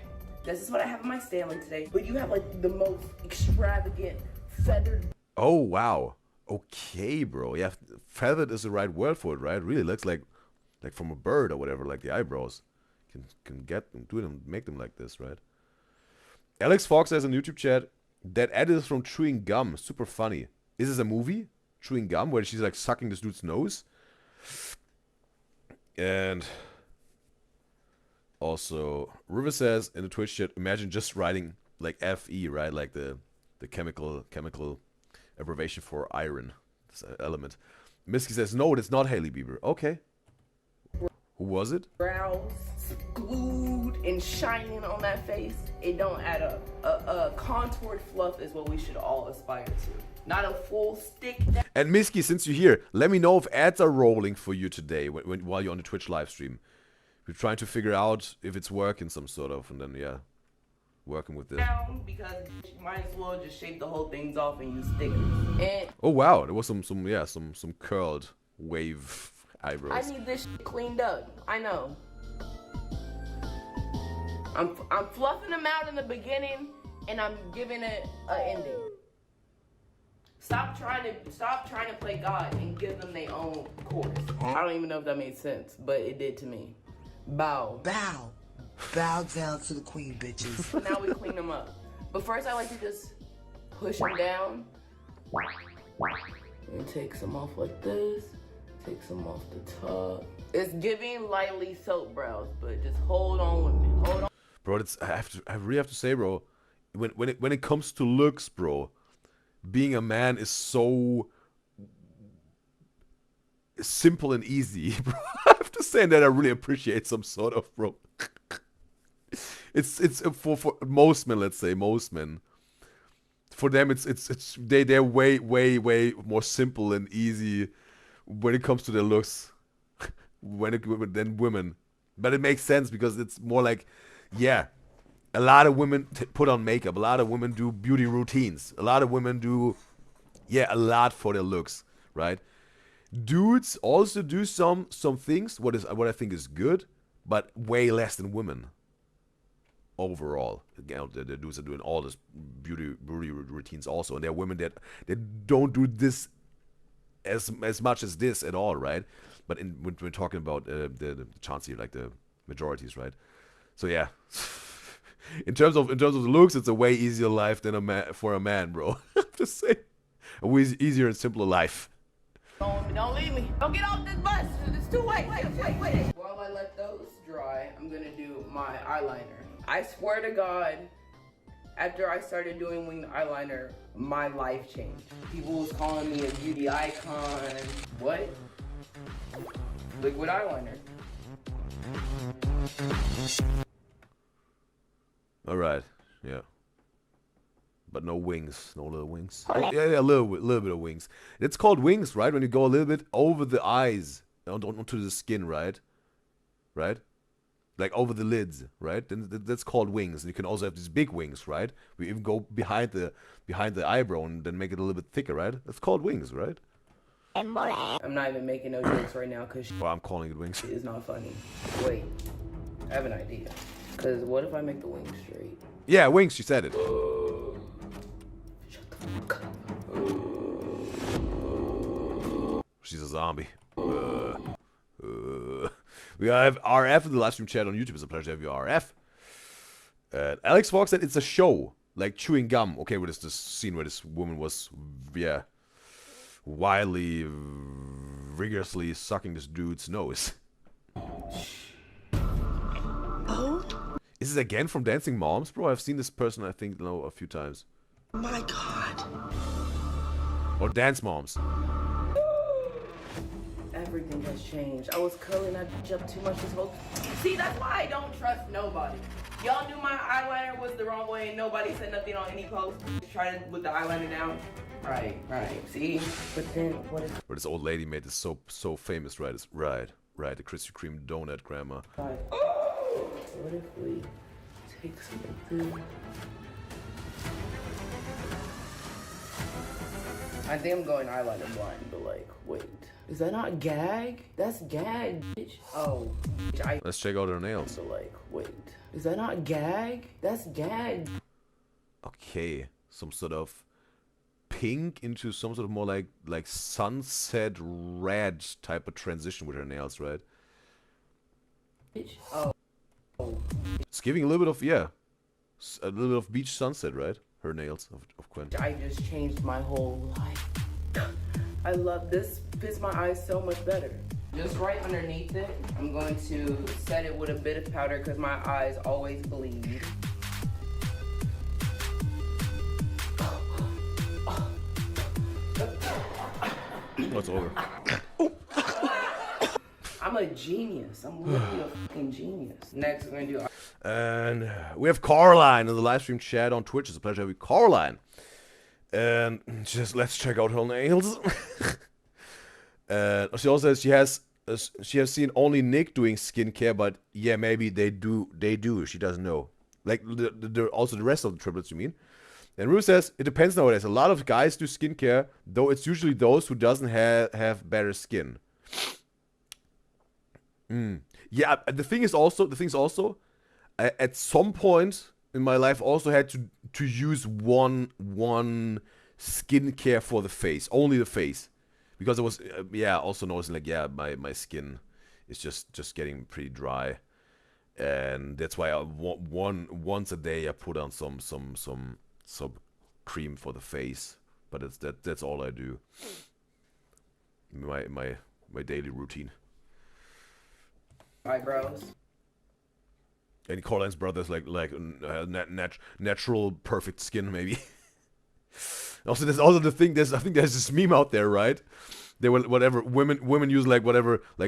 this is what I have in my Stanley today, but you have like the most extravagant feathered. Oh wow. Okay, bro. Yeah, feathered is the right word for it, right? Really looks like from a bird or whatever. Like the eyebrows can get them, do them, make them like this, right? Alex Fox says in YouTube chat, that ad is from Chewing Gum. Super funny. Is this a movie? Chewing Gum, where she's like sucking this dude's nose? And also, River says in the Twitch chat, imagine just writing like Fe, right? Like the chemical abbreviation for iron, this element. Misky says, no, it's not Hailey Bieber. Okay. Who was it? Brows glued and shining on that face, it don't add up. A contoured fluff is what we should all aspire to. Not a full stick. And Misky, since you're here, let me know if ads are rolling for you today while you're on the Twitch live stream. We're trying to figure out if it's working some sort of, and then yeah, working with this. Down because you might as well just shave the whole things off and use stickers. And Oh wow, there was some curled wave eyebrows. I need this shit cleaned up. I know. I'm fluffing them out in the beginning, and I'm giving it an ending. Stop trying to play God and give them their own course. I don't even know if that made sense, but it did to me. Bow. Bow. Bow down to the queen, bitches. Now we clean them up. But first I like to just push them down. And take some off like this. Take some off the top. It's giving lightly soap brows, but just hold on with me. Hold on. Bro, I really have to say, bro, when it comes to looks, bro, being a man is so simple and easy, bro. I have to say that I really appreciate some sort of, bro. It's for most men, let's say most men. For them, they're way more simple and easy when it comes to their looks than women. But it makes sense because it's more like, yeah, a lot of women put on makeup. A lot of women do beauty routines. A lot of women do, yeah, a lot for their looks, right? Dudes also do some things, what I think is good, but way less than women. Overall, again, the dudes are doing all this beauty routines also, and there are women that don't do this as much as this at all, right? But when we're talking about the chance here, like the majorities, right? So yeah, in terms of the looks, it's a way easier life than for a man, bro. I have to say, a way easier and simpler life. Don't leave me. Don't get off this bus. It's too late. Wait. While I let those dry, I'm gonna do my eyeliner. I swear to God, after I started doing winged eyeliner, my life changed. People was calling me a beauty icon. What? Liquid eyeliner. All right, yeah. But no wings, no little wings. Oh, yeah, a little bit of wings. It's called wings, right? When you go a little bit over the eyes, onto the skin, right? Right? Like over the lids, right? Then that's called wings. And you can also have these big wings, right? We even go behind the eyebrow and then make it a little bit thicker, right? That's called wings, right? I'm not even making no jokes right now because Well, I'm calling it wings. it's not funny. Wait, I have an idea. Because what if I make the wings straight? Yeah, wings. She said it. Shut the fuck up. She's a zombie. We have RF in the live stream chat on YouTube. It's a pleasure to have you, RF. Alex Fox said it's a show, like chewing gum. Okay, well, there's this scene where this woman was, yeah, wildly, rigorously sucking this dude's nose. Oh Is this again from Dancing Moms, bro? I've seen this person, I think, a few times. my God. Or Dance Moms. Everything has changed. I was curling that bitch up too much this whole. See, that's why I don't trust nobody. Y'all knew my eyeliner was the wrong way and nobody said nothing on any post. Try to with the eyeliner down. Right. See? But then what if Where this old lady made this so famous, right? It's right. The Krispy Kreme donut grandma. what if we take some of this? I think I'm going eyeliner blind, but like, wait. Is that not gag? That's gag, bitch. Oh, bitch, Let's check out her nails. but like, wait. Is that not gag? That's gag. Okay, some sort of pink into some sort of more like sunset red type of transition with her nails, right? Bitch. Oh. It's giving a little bit of, yeah, a little bit of beach sunset, right? Her nails of Quinn. I just changed my whole life. I love this. Fits my eyes so much better. Just right underneath it, I'm going to set it with a bit of powder because my eyes always bleed. What's over? I'm a genius. I'm literally a fucking genius. Next, we're gonna do. And we have Caroline in the live stream chat on Twitch. It's a pleasure to have you, Caroline. And just let's check out her nails. And she also says she has seen only Nick doing skincare, but yeah, maybe they do. She doesn't know. Like also the rest of the triplets, you mean? And Rue says it depends nowadays. A lot of guys do skincare, though it's usually those who doesn't have better skin. Yeah, the thing is also, at some point in my life, also had to use one skincare for the face, only the face, because I was also noticing like my skin is just getting pretty dry, and that's why once a day I put on some cream for the face, but that's all I do. My daily routine. Eyebrows. And Caroline's brother's like natural perfect skin maybe. Also, there's also the thing. I think there's this meme out there, right? They will whatever women use like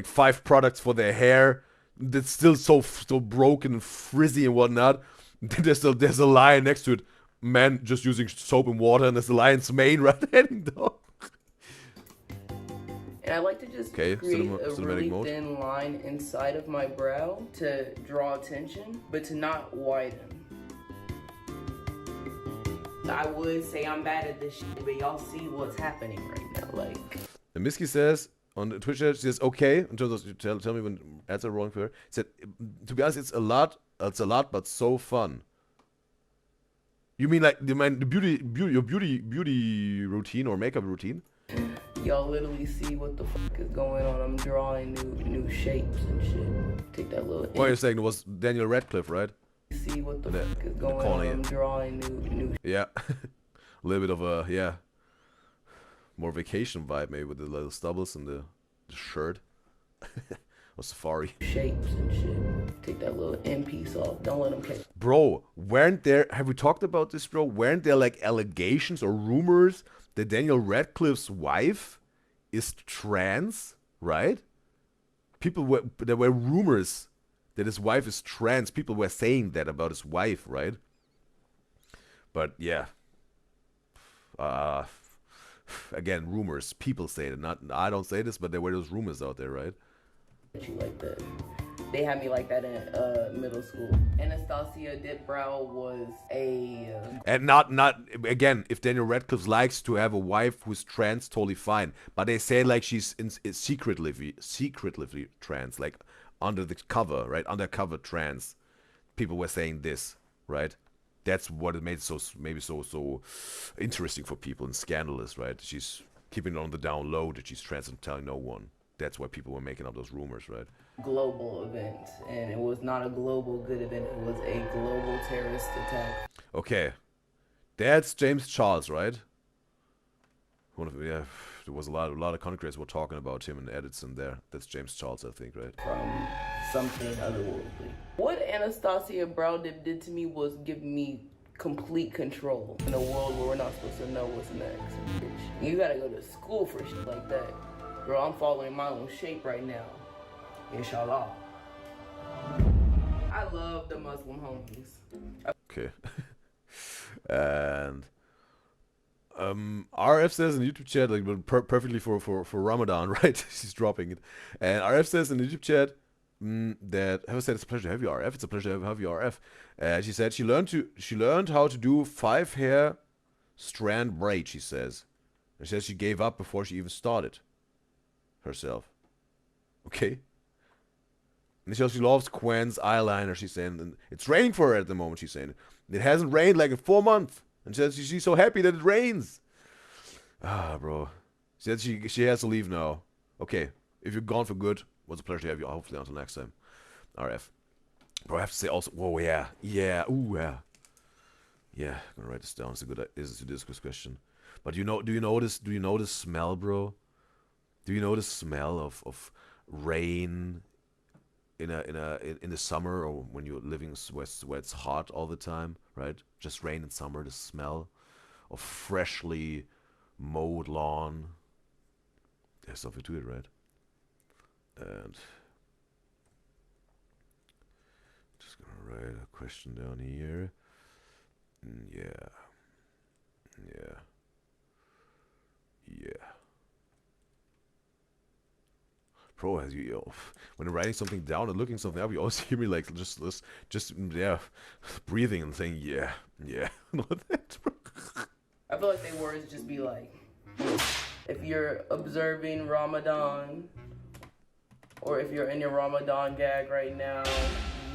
5 products for their hair that's still so broken and frizzy and whatnot. There's a lion next to it. Man just using soap and water, and there's the lion's mane right heading down. And I like to just create a really thin line inside of my brow to draw attention, but to not widen. I would say I'm bad at this shit, but y'all see what's happening right now, like. And Misky says on the Twitch chat, she says, okay, in terms of, tell me when ads are wrong for her. She said, to be honest, it's a lot, but so fun. You mean like your beauty routine or makeup routine? Y'all literally see what the fuck is going on. I'm drawing new shapes and shit. Take that little. What you're saying was Daniel Radcliffe, right? See what the fuck is going on. I'm drawing new. Yeah, a little bit of a more vacation vibe maybe with the little stubbles and the shirt. Or safari. Shapes and shit. Take that little end piece off. Don't let them catch. Bro, have we talked about this, bro? Weren't there like allegations or rumors that Daniel Radcliffe's wife is trans, right? There were rumors that his wife is trans. People were saying that about his wife, right? But yeah. Again, rumors. People say it. I don't say this, but there were those rumors out there, right? You like that. They had me like that in middle school. Anastasia Dipbrow was a... And not again, if Daniel Radcliffe likes to have a wife who's trans, totally fine. But they say like she's secretly trans, like under the cover, right? Undercover trans. People were saying this, right? That's what it made so interesting for people and scandalous, right? She's keeping it on the down low that she's trans and telling no one. That's why people were making up those rumors, right? Global event, and it was not a global good event. It was a global terrorist attack. Okay, that's James Charles, right? Yeah, there was a lot of content creators were talking about him and edits in there. That's James Charles, I think, right? From something otherworldly. What Anastasia Browdip did to me was give me complete control in a world where we're not supposed to know what's next. Bitch, you gotta go to school for shit like that. Bro, I'm following my own shape right now. Inshallah. I love the Muslim homies. Okay. And RF says in the YouTube chat, like perfectly for Ramadan, right? She's dropping it. And RF says in the YouTube chat that I said it's a pleasure to have you, RF. It's a pleasure to have you, RF. She said she learned how to do 5-hair strand braid. She says. She says she gave up before she even started herself. Okay. And she loves Gwen's eyeliner. She's saying, and it's raining for her at the moment. She's saying it hasn't rained like in 4 months. And she says she's so happy that it rains. Ah, bro. She said she has to leave now. Okay, if you're gone for good, was a pleasure to have you. Hopefully until next time. RF. Bro, I have to say also. Whoa, yeah, ooh, yeah. I'm gonna write this down. It's a good discuss question. But do you notice the smell, bro? Do you know the smell of rain in the summer, or when you're living where it's hot all the time, right? Just rain in summer, the smell of freshly mowed lawn. There's something to it, right? And just gonna write a question down here. Yeah. Bro, as when I'm writing something down and looking something up, you always hear me like just breathing and saying yeah. I feel like they words just be like, if you're observing Ramadan, or if you're in your Ramadan gag right now,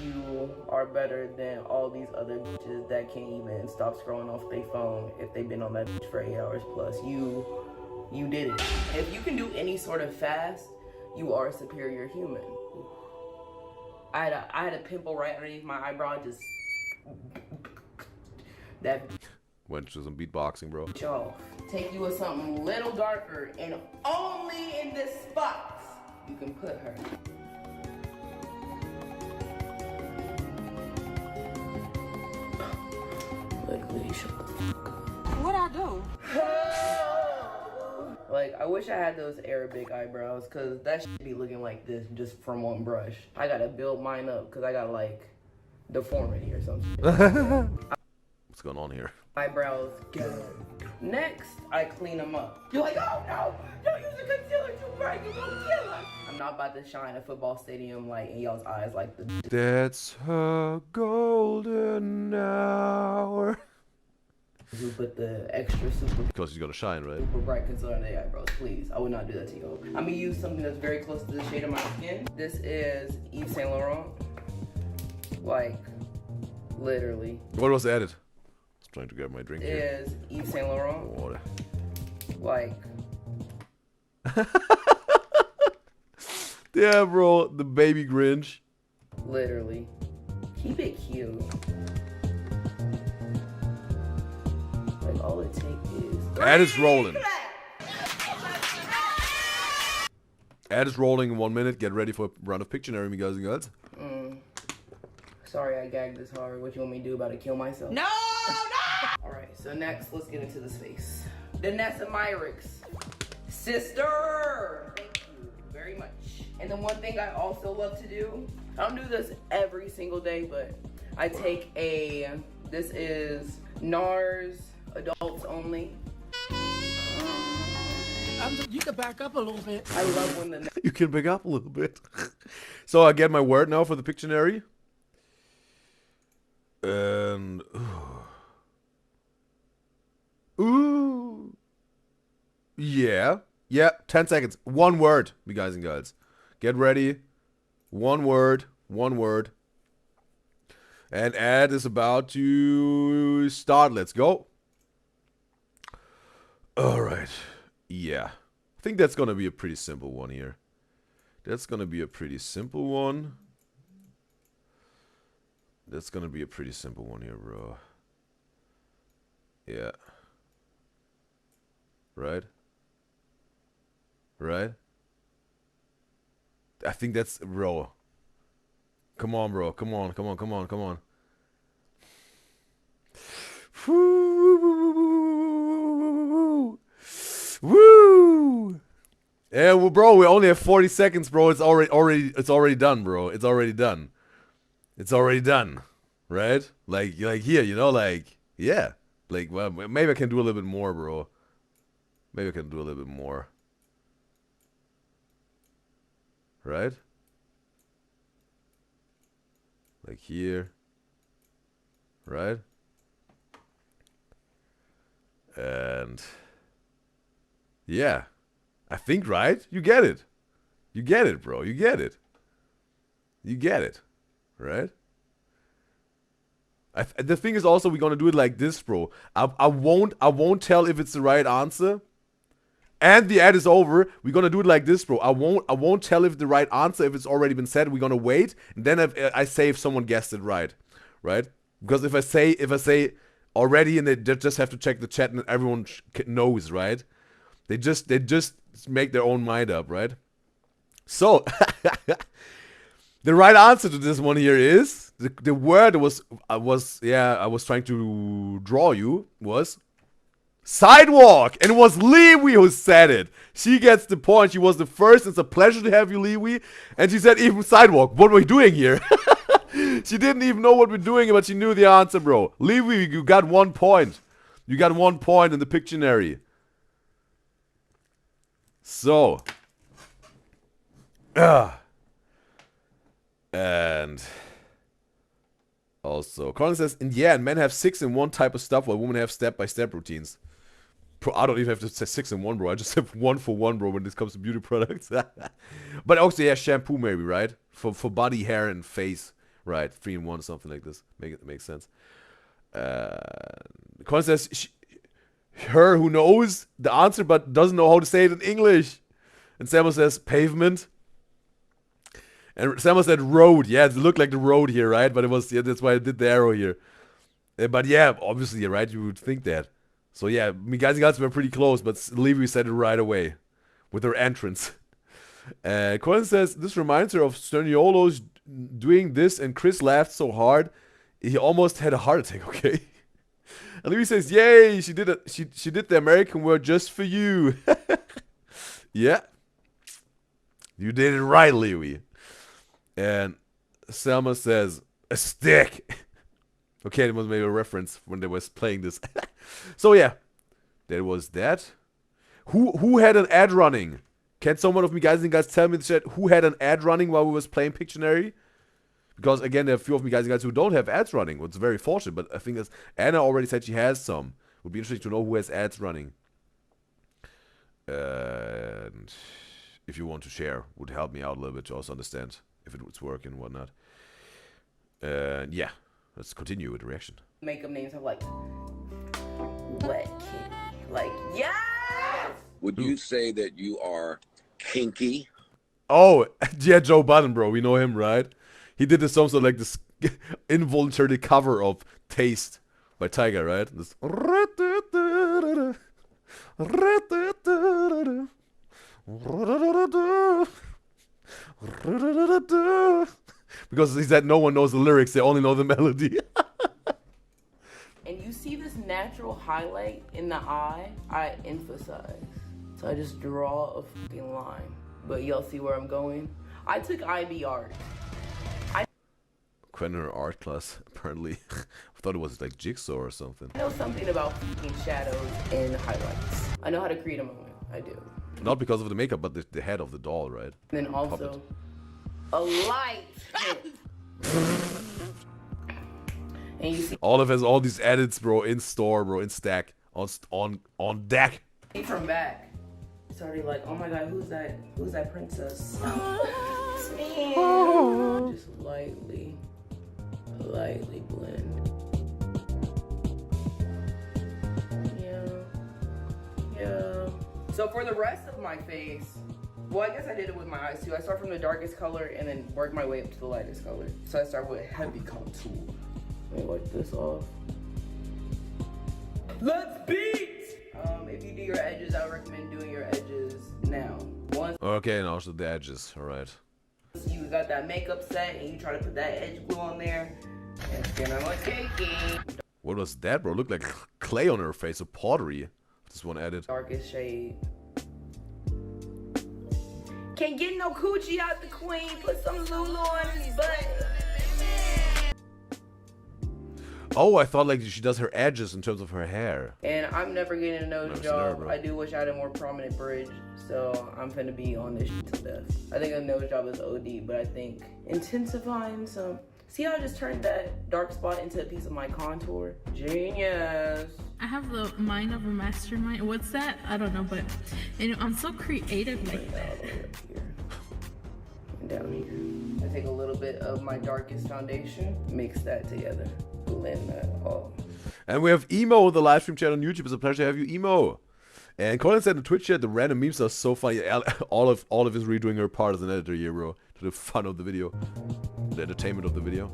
you are better than all these other bitches that can't even stop scrolling off their phone if they've been on that bitch for 8 hours plus. You did it. If you can do any sort of fast, you are a superior human. I had a pimple right underneath my eyebrow, just that went to some beatboxing, bro. off. Take you with something little darker, and only in this spot you can put her. Like, please shut the fuck up. What'd I do? Like, I wish I had those Arabic eyebrows, because that should be looking like this just from one brush. I gotta build mine up, because I got, like, deformity or something. What's going on here? Eyebrows go. Next, I clean them up. You're like, oh no, don't use the concealer too bright, you're gonna kill us. I'm not about to shine a football stadium light in y'all's eyes like the... That's a golden hour. You put the extra super... Because he's gonna shine, right? Super bright concealer on the eyebrows, please. I would not do that to you. I'm gonna use something that's very close to the shade of my skin. This is Yves Saint Laurent. Like, literally. What was added? I was trying to grab my drink here. Is Yves Saint Laurent. Water. Like. Yeah, bro, the baby Grinch. Literally. Keep it cute. Like, all it takes is... Ad is rolling. Ad is rolling in 1 minute. Get ready for a round of Pictionary, me guys and girls. Sorry I gagged this hard. What you want me to do about to kill myself? No! Alright, so next, let's get into this face. Danessa Myricks. Sister! Thank you very much. And the one thing I also love to do, I don't do this every single day, but I take this is NARS Adults Only. You can back up a little bit. I love when the... You can pick up a little bit. So I get my word now for the Pictionary. And... Ooh. Yeah. 10 seconds. One word, you guys and girls. Get ready. One word. And ad is about to start. Let's go. All right. Yeah. I think that's gonna be a pretty simple one here. That's gonna be a pretty simple one. That's gonna be a pretty simple one here, bro. Yeah. Right? Right? I think that's, bro. Come on, bro. Come on, come on, come on, come on. Woo! Woo! Yeah, well, bro, we only have 40 seconds, bro. It's already done, bro. It's already done. It's already done, right? Like here, you know, like, yeah. Like, well, maybe I can do a little bit more, bro. Maybe I can do a little bit more. Right? Like here. Right? And yeah. I think, right? You get it. You get it, bro. You get it. You get it. Right? The thing is also we're gonna do it like this, bro. I won't tell if it's the right answer. And the ad is over. We're gonna do it like this, bro. I won't tell if the right answer if it's already been said. We're gonna wait, and then I say if someone guessed it right, right? Because if I say already, and they just have to check the chat, and everyone knows, right? They just make their own mind up, right? So the right answer to this one here is the word I was trying to draw you was sidewalk, and it was Liwi who said it. She gets the point. She was the first. It's a pleasure to have you, Liwi. And she said even sidewalk. What are we doing here? She didn't even know what we're doing, but she knew the answer, bro. Liwi, you got 1 point. You got 1 point in the Pictionary. So. And also, Colin says, and yeah, men have 6 in 1 type of stuff, while women have step-by-step routines. Bro, I don't even have to say 6 in 1, bro. I just have 1 for 1, bro, when this comes to beauty products. But also, yeah, shampoo maybe, right? For body, hair, and face, right? 3 in 1, something like this. Makes sense. Colin says, her who knows the answer but doesn't know how to say it in English. And Samuel says, pavement. And Samuel said road. Yeah, it looked like the road here, right? But it was, yeah, that's why I did the arrow here. But yeah, obviously, right? You would think that. So yeah, me guys and gals were pretty close, but Levy said it right away with her entrance. Colin says, this reminds her of Sterniolo's doing this, and Chris laughed so hard, he almost had a heart attack, okay? And Levy says, yay, she did it. She did the American word just for you. Yeah. You did it right, Levy. And Selma says, a stick. Okay, it was maybe a reference when they was playing this. So yeah, there was that. Who had an ad running? Can someone of me guys and guys tell me in the chat who had an ad running while we was playing Pictionary? Because again, there are a few of me guys and guys who don't have ads running. It's very fortunate, but I think that's Anna already said she has some. Would be interesting to know who has ads running. And if you want to share, would help me out a little bit to also understand if it's working and whatnot. Yeah. Let's continue with the reaction. Makeup names have like wet kitty. Like, yes! Would you say that you are kinky? Oh, yeah, Joe Budden, bro. We know him, right? He did this song, so like this involuntary cover of Taste by Tiger, right? This because he said no one knows the lyrics, they only know the melody. And you see this natural highlight in the eye, I emphasize. So I just draw a fucking line. But y'all see where I'm going? I took IB art. Quentin her art class, apparently. I thought it was like Jigsaw or something. I know something about fucking shadows and highlights. I know how to create a moment. I do. Not because of the makeup, but the head of the doll, right? And then also a light. And you see Olive has all these edits, bro, in store, bro, in stack, on deck. from back. It's already like, oh my god, who's that? Who's that princess? It's me. Just lightly blend. Yeah. So for the rest of my face, well, I guess I did it with my eyes too. I start from the darkest color and then work my way up to the lightest color. So I start with heavy contour. Let me wipe this off. Let's beat! If you do your edges, I would recommend doing your edges now. Once Okay, and also the edges, alright. you got that makeup set and you try to put that edge glue on there, and it's gonna look cakey. What was that, bro? Looked like clay on her face, a pottery. This one added. Darkest shade. Can't get no coochie out the queen. Put some Lulu on his butt. Oh, I thought like she does her edges in terms of her hair. And I'm never getting a nose Never seen her, job. bro. I do wish I had a more prominent bridge, so I'm finna be on this shit to death. I think a nose job is OD, but I think intensifying some. See how I just turned that dark spot into a piece of my contour? Genius. I have the mind of a mastermind. What's that? I don't know, but you know, I'm so creative like that. And down here. I take a little bit of my darkest foundation, mix that together, blend that all. And we have Emo, the live stream chat on YouTube. It's a pleasure to have you, Emo. And Colin said in the Twitch chat, the random memes are so funny. All of us redoing her part as an editor here, bro. To the fun of the video. The entertainment of the video.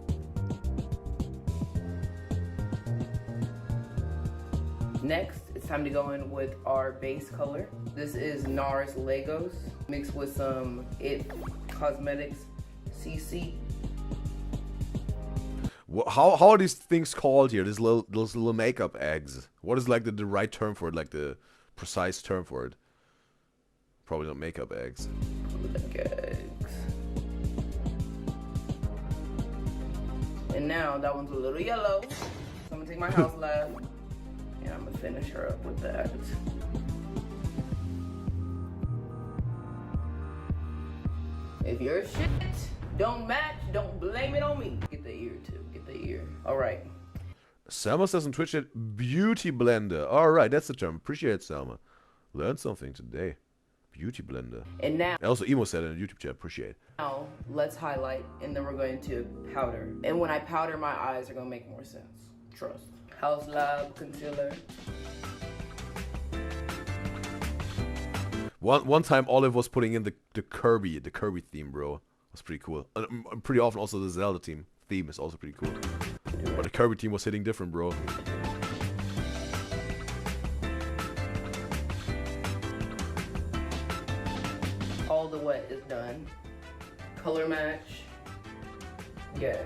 Next, it's time to go in with our base color. This is NARS Legos mixed with some IT Cosmetics CC. How are these things called here? Those little makeup eggs. What is like the right term for it? Like the precise term for it? Probably not makeup eggs. Eggs. And now that one's a little yellow. So I'm gonna take my house lab and I'm gonna finish her up with that. If your shit don't match, don't blame it on me. Get the ear too. Get the ear. All right. Selma says on Twitch chat, beauty blender. Alright, that's the term. Appreciate it, Selma. Learned something today. Beauty blender. And now, Also, Emo said in the YouTube chat, appreciate it. let's highlight and then we're going to powder. And when I powder, my eyes are gonna make more sense. Trust. House Lab concealer. One time Olive was putting in the Kirby theme, bro. That's pretty cool. Pretty often also the Zelda theme is also pretty cool. But the Kirby team was hitting different, bro. All the wet is done. Color match. Yeah.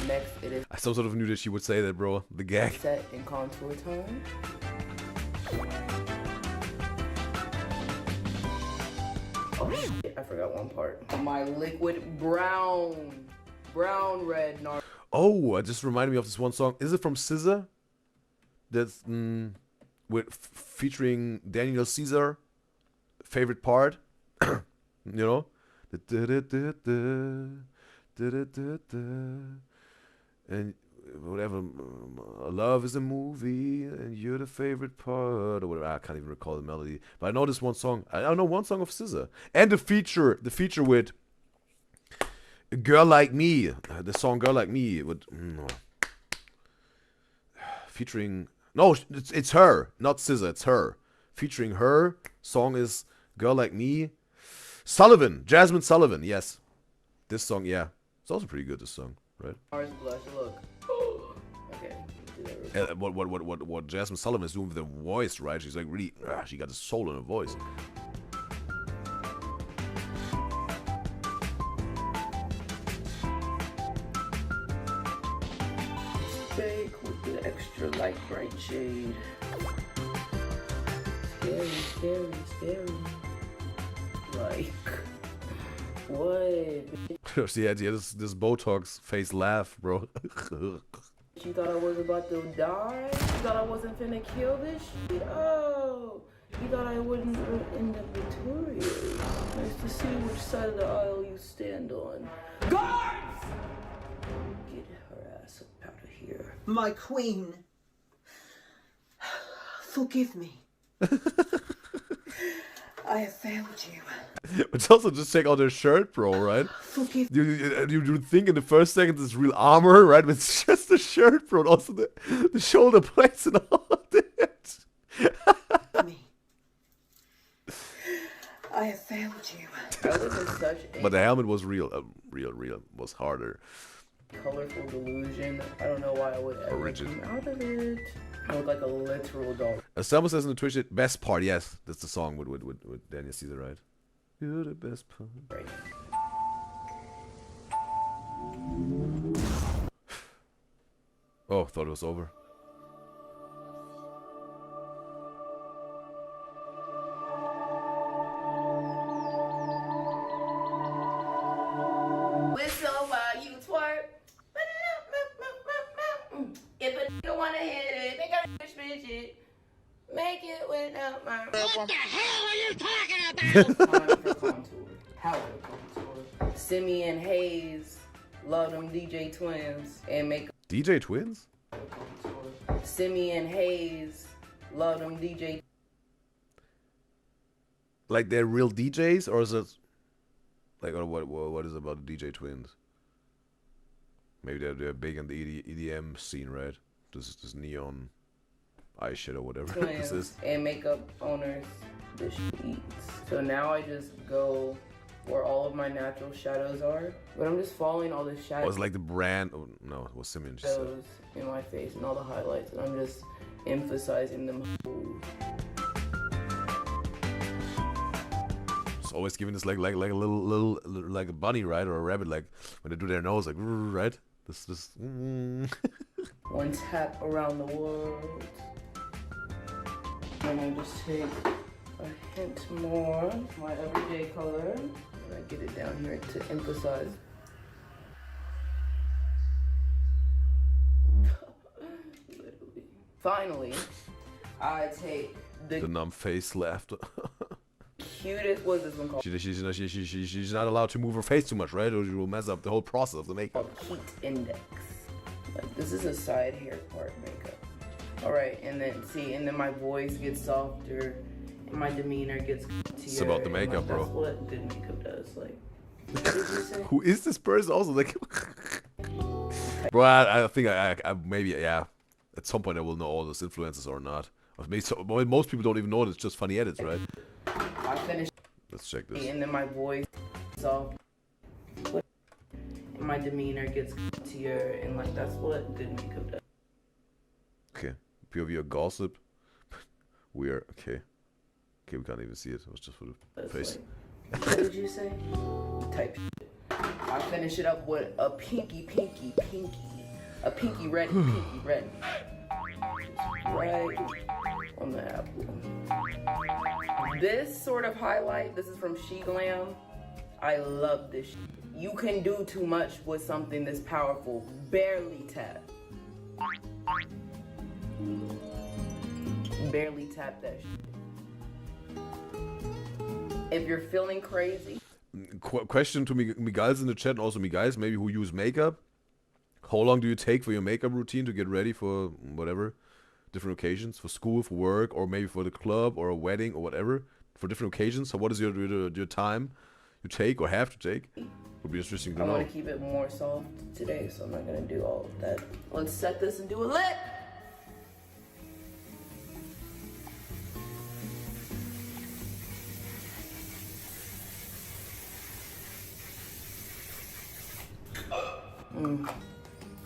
Next it is I so sort of knew that she would say that, bro. The gag. set and contour time. Oh shit, I forgot one part. My liquid brown red NARS. Oh, it just reminded me of this one song. Is it from SZA? That's with featuring Daniel Caesar. Favorite part, you know, and whatever. Love is a movie, and you're the favorite part, or whatever. I can't even recall the melody, but I know this one song. I know one song of SZA, and the feature with A Girl Like Me, the song "Girl Like Me" with featuring. No, it's her, not SZA. It's her, featuring her. Song is "Girl Like Me." Sullivan, Jasmine Sullivan. Yes, this song. Yeah, it's also pretty good. This song, right? NARS blush. Look. Okay. Do that real quick. What Jasmine Sullivan is doing with her voice, right? She's like really, she got the soul in her voice. Bake with the extra light bright shade. Scary, scary, scary. Like, what? See, yeah, this Botox face laugh, bro. You thought I was about to die? You thought I wasn't finna kill this shit? Oh, you thought I wouldn't end up victorious. Nice to see which side of the aisle you stand on. Guards! Get her ass up out of here. My queen. Forgive me. I have failed you. But also just check out her shirt, bro, right? Forgive You think in the first second it's real armor, right? But it's just the shirt, bro. And also the shoulder plates and all of that. me. I have failed you. I live in such a But the helmet was real. Real was harder. colorful delusion. I don't know why I would ever Rigid. come out of it. I look like a literal dog. Someone says in the Twitch, best part. Yes, that's the song with Daniel Caesar, right? You're the best part. Right. Oh, thought it was over. Whistle while you twerk. If a nigga wanna hit it, they gotta switch it. Make it without my. What the hell are you talking about? Time for contour. How to contour. Simeon Hayes, love them DJ twins, and make DJ Twins? Simeon Hayes, love them DJ. Like they're real DJs, or is it like what is it about the DJ Twins? Maybe they're big in the EDM scene, right? This neon eyeshadow, whatever this is. And makeup owners, this shit eats. So now I just go where all of my natural shadows are, but I'm just following all the Oh, shadows it's like the brand. Oh, no, it was Simeon. She said. in my face and all the highlights, and I'm just emphasizing them. It's always giving this like a little like a bunny, right, or a rabbit, like when they do their nose, like right. This. One tap around the world, and I just take a hint more, my everyday color, and I get it down here to emphasize. Literally. Finally, I take The numb face laughed. cutest, what is this one called? She's not allowed to move her face too much, right? Or she will mess up the whole process of the makeup. Heat index. Like, this is a side hair part makeup. Alright, and then my voice gets softer, and my demeanor gets clearer. It's about the makeup, bro. That's what good makeup does. Like, what did you say? Who is this person? Also, like, bro, I think I maybe, yeah. At some point, I will know all those influencers or not. Or maybe most people don't even know it's just funny edits, right? I finished. Let's check this. And then my voice soft, and my demeanor gets clearer, and like that's what good makeup does. Okay, POV of gossip. We are okay. Okay, we can't even see it. It was just for the That's face. Like, what did you say? Type shit. I finish it up with a pinky red. Right on the apple. This sort of highlight, this is from She Glam. I love this shit. You can do too much with something this powerful. Barely tap. Barely tap that shit. If you're feeling crazy. Question to Miguel's in the chat, and also Miguel's maybe who use makeup. How long do you take for your makeup routine to get ready for whatever, different occasions, for school, for work, or maybe for the club or a wedding or whatever, for different occasions? So what is your time you take or have to take? Would be interesting to know. I want to keep it more soft today, so I'm not gonna do all of that. Let's set this and do a lit.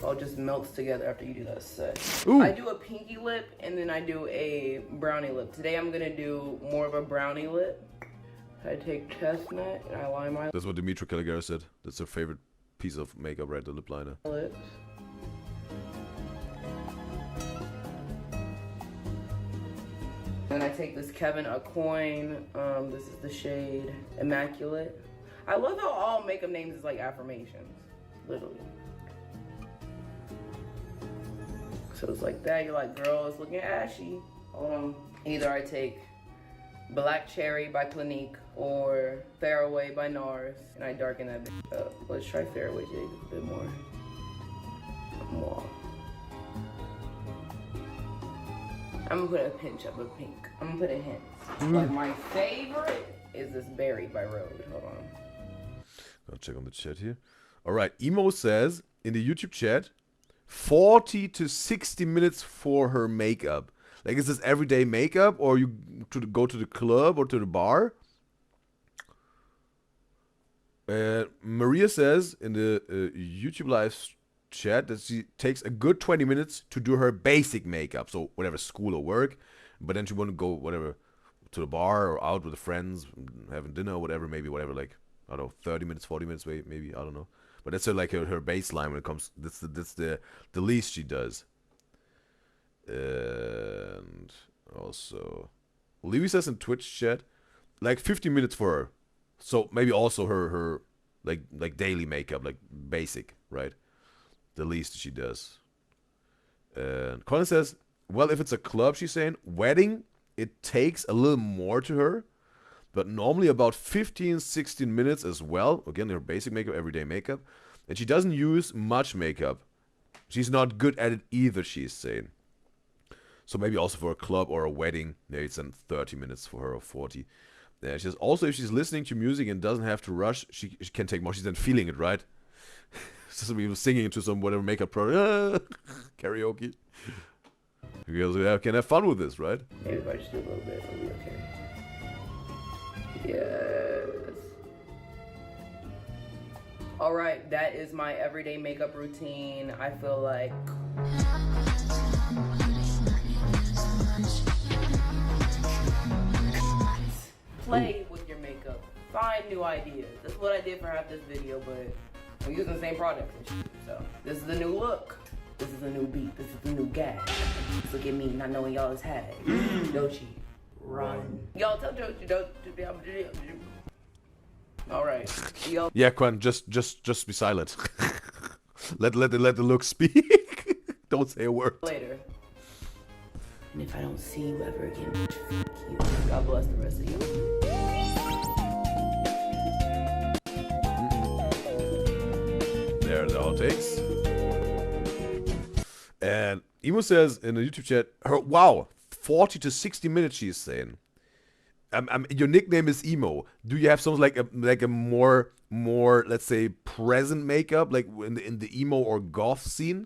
All just melts together after you do that set. Ooh. I do a pinky lip and then I do a brownie lip. Today I'm gonna do more of a brownie lip. I take chestnut and I line my That's what Dimitri Caligari said. That's her favorite piece of makeup, right? The lip liner. lips. And I take this Kevin Aucoin. This is the shade Immaculate. I love how all makeup names is like affirmations, literally. So it's like that. You're like, girl, it's looking ashy. Either I take Black Cherry by Clinique or Fairway by NARS, and I darken that bitch up. Let's try Fairway Jig a bit more. More. I'm gonna put a pinch of a pink. I'm gonna put a hint. But my favorite is this Berry by Rode. Hold on. I'll check on the chat here. All right, Emo says in the YouTube chat, 40 to 60 minutes for her makeup. Like, is this everyday makeup, or you go to the club or to the bar? Maria says in the YouTube live chat that she takes a good 20 minutes to do her basic makeup. So whatever, school or work. But then she want to go, whatever, to the bar or out with the friends, having dinner or whatever, maybe whatever, like, I don't know, 30 minutes, 40 minutes, maybe, I don't know. But that's her, like her baseline when it comes, that's the least she does. And also, Levy says in Twitch chat, like 50 minutes for her. So maybe also her like daily makeup, like basic, right? The least she does. And Colin says, well, if it's a club, she's saying, wedding, it takes a little more to her, but normally about 15, 16 minutes as well. Again, her basic makeup, everyday makeup. And she doesn't use much makeup. She's not good at it either, she's saying. So maybe also for a club or a wedding, maybe it's 30 minutes for her or 40. She says, also, if she's listening to music and doesn't have to rush, she can take more. She's then feeling it, right? So we were singing to some whatever makeup product. Karaoke. Because we can have fun with this, right? Maybe if I just do a little bit, it'll be okay. Yes. Alright, that is my everyday makeup routine. I feel like... Play with your makeup. Find new ideas. That's what I did for half this video, but I'm using the same products and shit. So, this is the new look. This is a new beat. This is the new gag. Look at me not knowing y'all is had. Dochi, run. Y'all tell Dochi, Alright. Yeah, Quan, just be silent. let the look speak. Don't say a word. Later. And if I don't see you ever again, fuck you. God bless the rest of you. There the outtakes. And Emo says in the YouTube chat, wow, 40 to 60 minutes she's saying. Your nickname is Emo. Do you have something like a more let's say present makeup, like in the emo or goth scene?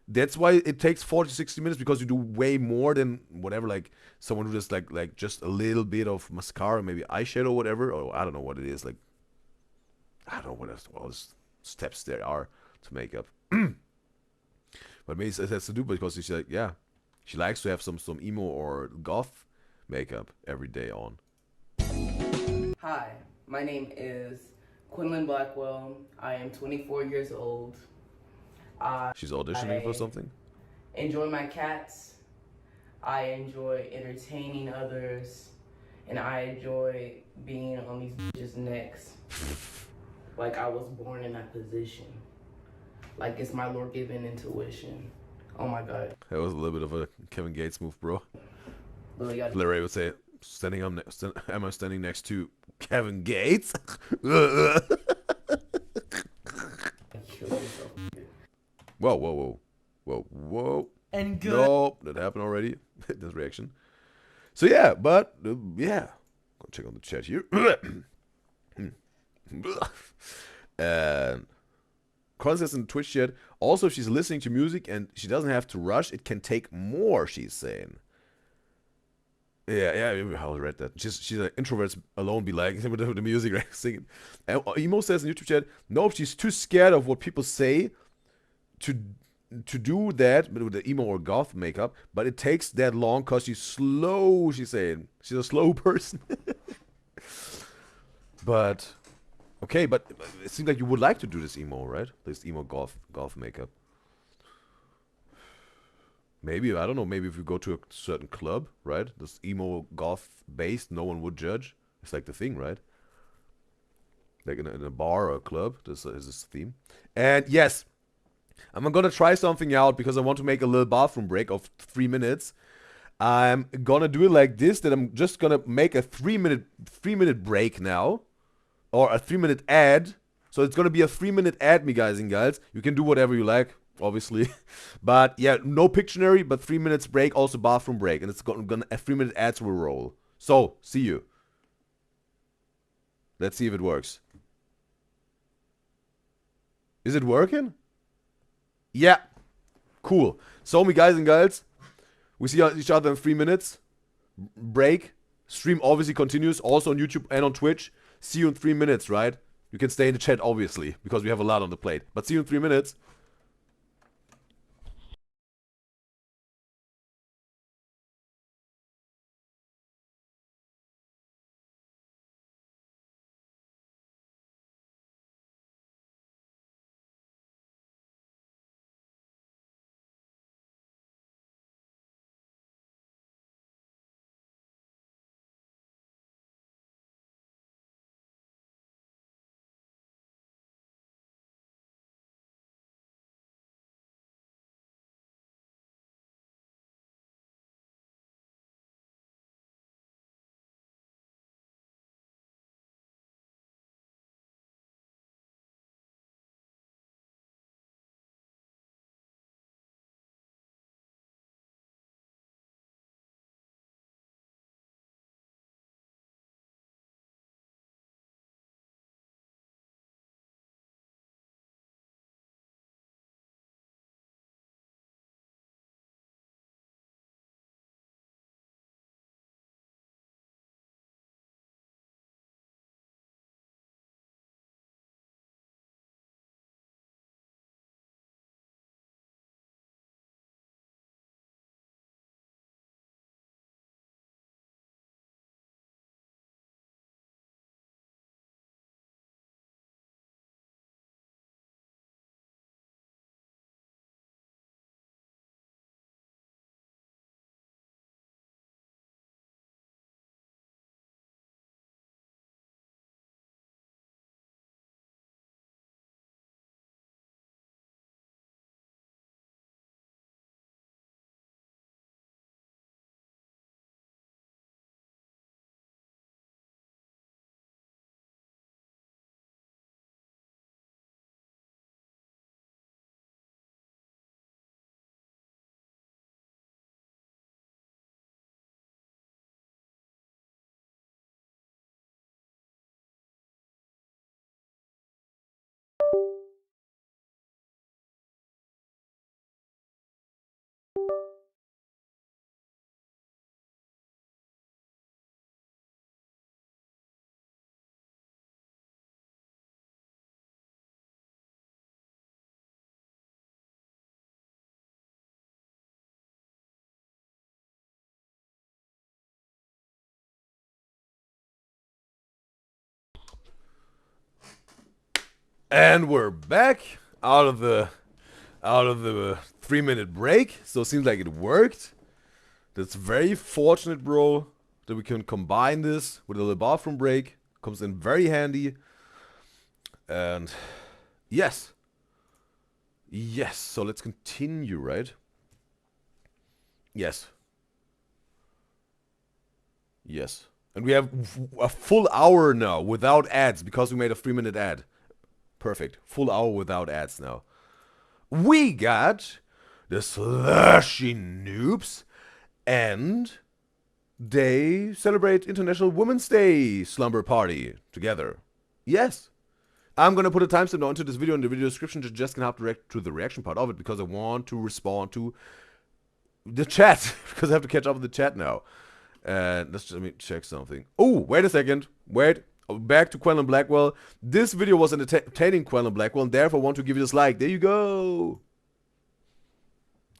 That's why it takes 40 to 60 minutes, because you do way more than whatever, like someone who just like just a little bit of mascara, maybe eyeshadow or whatever, or I don't know what it is, like I don't know what else, all the steps there are to makeup. But maybe it has to do because she's like, yeah, she likes to have some emo or goth makeup every day on. Hi, my name is Quinlan Blackwell. I am 24 years old. She's auditioning for something? Enjoy my cats. I enjoy entertaining others. And I enjoy being on these bitches' necks. Like I was born in that position. Like it's my Lord given intuition. Oh my God. That was a little bit of a Kevin Gates move, bro. Larry would say, am I standing next to Kevin Gates? Whoa. And good. Nope, that happened already. This reaction. So yeah, but yeah. Go check on the chat here. And Colin says in Twitch chat, also if she's listening to music and she doesn't have to rush, it can take more, she's saying. Yeah, I read that. She's like, introverts alone be like, with the music, right? Singing. And Emo says in YouTube chat, no, she's too scared of what people say to do that with the emo or goth makeup, but it takes that long because she's slow, she's saying. She's a slow person. But, okay, but it seems like you would like to do this emo, right? This emo goth makeup. Maybe, I don't know, maybe if you go to a certain club, right? This emo goth based, no one would judge. It's like the thing, right? Like in a bar or a club, this is this theme. And yes, I'm gonna try something out because I want to make a little bathroom break of 3 minutes. I'm gonna do it like this, that I'm just gonna make a 3 minute break now. Or a 3 minute ad. So it's gonna be a 3 minute ad, me guys and gals. You can do whatever you like, obviously. But yeah, no Pictionary, but 3 minutes break, also bathroom break. And it's gonna a 3 minute ads will roll. So, see you. Let's see if it works. Is it working? Yeah. Cool. So, me guys and gals, we see each other in 3 minutes. Break. Stream obviously continues, also on YouTube and on Twitch. See you in 3 minutes, right? You can stay in the chat, obviously, because we have a lot on the plate. But see you in 3 minutes. And we're back out of the 3-minute break. So it seems like it worked. That's very fortunate, bro, that we can combine this with a little bathroom break. Comes in very handy. And yes. Yes, so let's continue, right? Yes. Yes. And we have a full hour now without ads because we made a 3-minute ad. Perfect. Full hour without ads now. We got the Slushy Noobs, and they celebrate International Women's Day slumber party together. Yes. I'm going to put a timestamp onto this video in the video description. Just can hop direct to the reaction part of it because I want to respond to the chat. Because I have to catch up with the chat now. And let me check something. Oh, wait a second. Wait. Back to Quellen Blackwell. This video was entertaining Quellen Blackwell, and therefore I want to give you this like. There you go.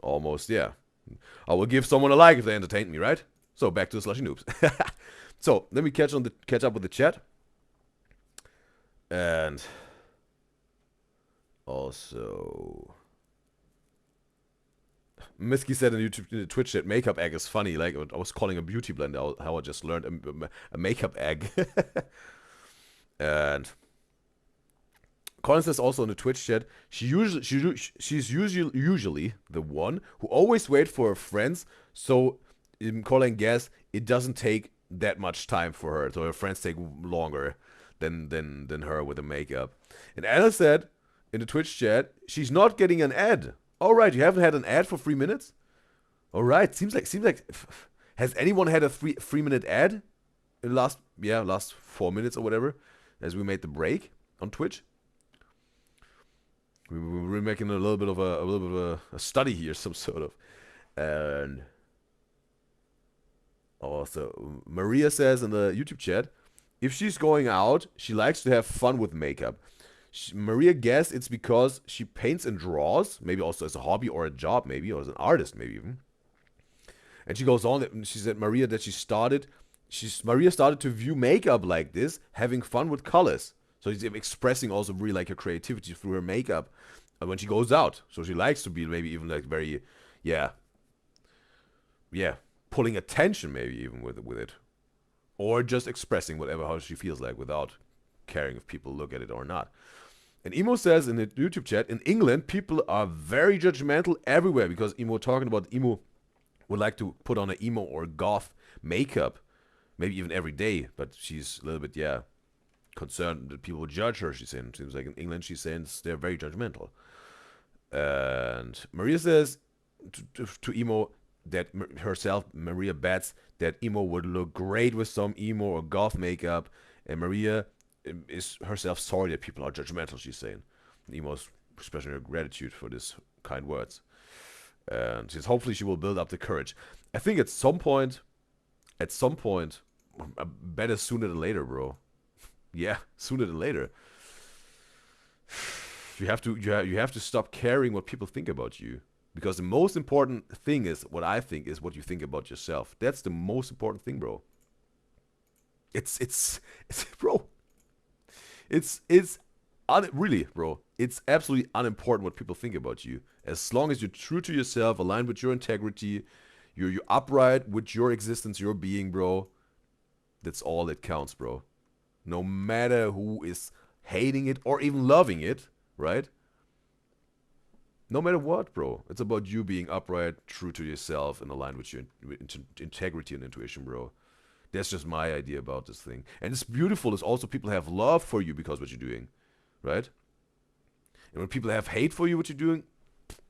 Almost, yeah. I will give someone a like if they entertained me, right? So back to the Slushy Noobs. So let me catch up with the chat. And also, Misky said in the Twitch chat, makeup egg is funny. Like I was calling a beauty blender, how I just learned a makeup egg. And Colin says also in the Twitch chat, she's usually the one who always wait for her friends. So Colin guess it doesn't take that much time for her. So her friends take longer than her with the makeup. And Anna said in the Twitch chat, she's not getting an ad. All right, you haven't had an ad for 3 minutes. All right, seems like has anyone had a 3-minute ad in the last 4 minutes or whatever? As we made the break on Twitch, we're making a little bit of a study here, some sort of. And also, Maria says in the YouTube chat, if she's going out, she likes to have fun with makeup. Maria guessed it's because she paints and draws, maybe also as a hobby or a job, maybe, or as an artist, maybe even. And she goes on, she said Maria that Maria started to view makeup like this, having fun with colors. So she's expressing also really like her creativity through her makeup when she goes out. So she likes to be maybe even like very, yeah, pulling attention maybe even with it. Or just expressing whatever, how she feels like without caring if people look at it or not. And Emo says in the YouTube chat, in England, people are very judgmental everywhere because Emo would like to put on an emo or goth makeup, maybe even every day, but she's a little bit, concerned that people will judge her, she's saying. It seems like in England, she's saying they're very judgmental. And Maria says to Emo that herself, Maria bets that Emo would look great with some emo or goth makeup, and Maria is herself sorry that people are judgmental, she's saying. And Emo's expressing her gratitude for these kind words. And she says hopefully she will build up the courage. I think at some point, better sooner than later, bro. Yeah, sooner than later. You have to stop caring what people think about you. Because the most important thing is, what I think, is what you think about yourself. That's the most important thing, bro. Bro. Really, bro. It's absolutely unimportant what people think about you. As long as you're true to yourself, aligned with your integrity, you're upright with your existence, your being, bro. That's all that counts, bro. No matter who is hating it or even loving it, right? No matter what, bro. It's about you being upright, true to yourself, and aligned with your integrity and intuition, bro. That's just my idea about this thing. And it's beautiful is also people have love for you because of what you're doing, right? And when people have hate for you, what you're doing,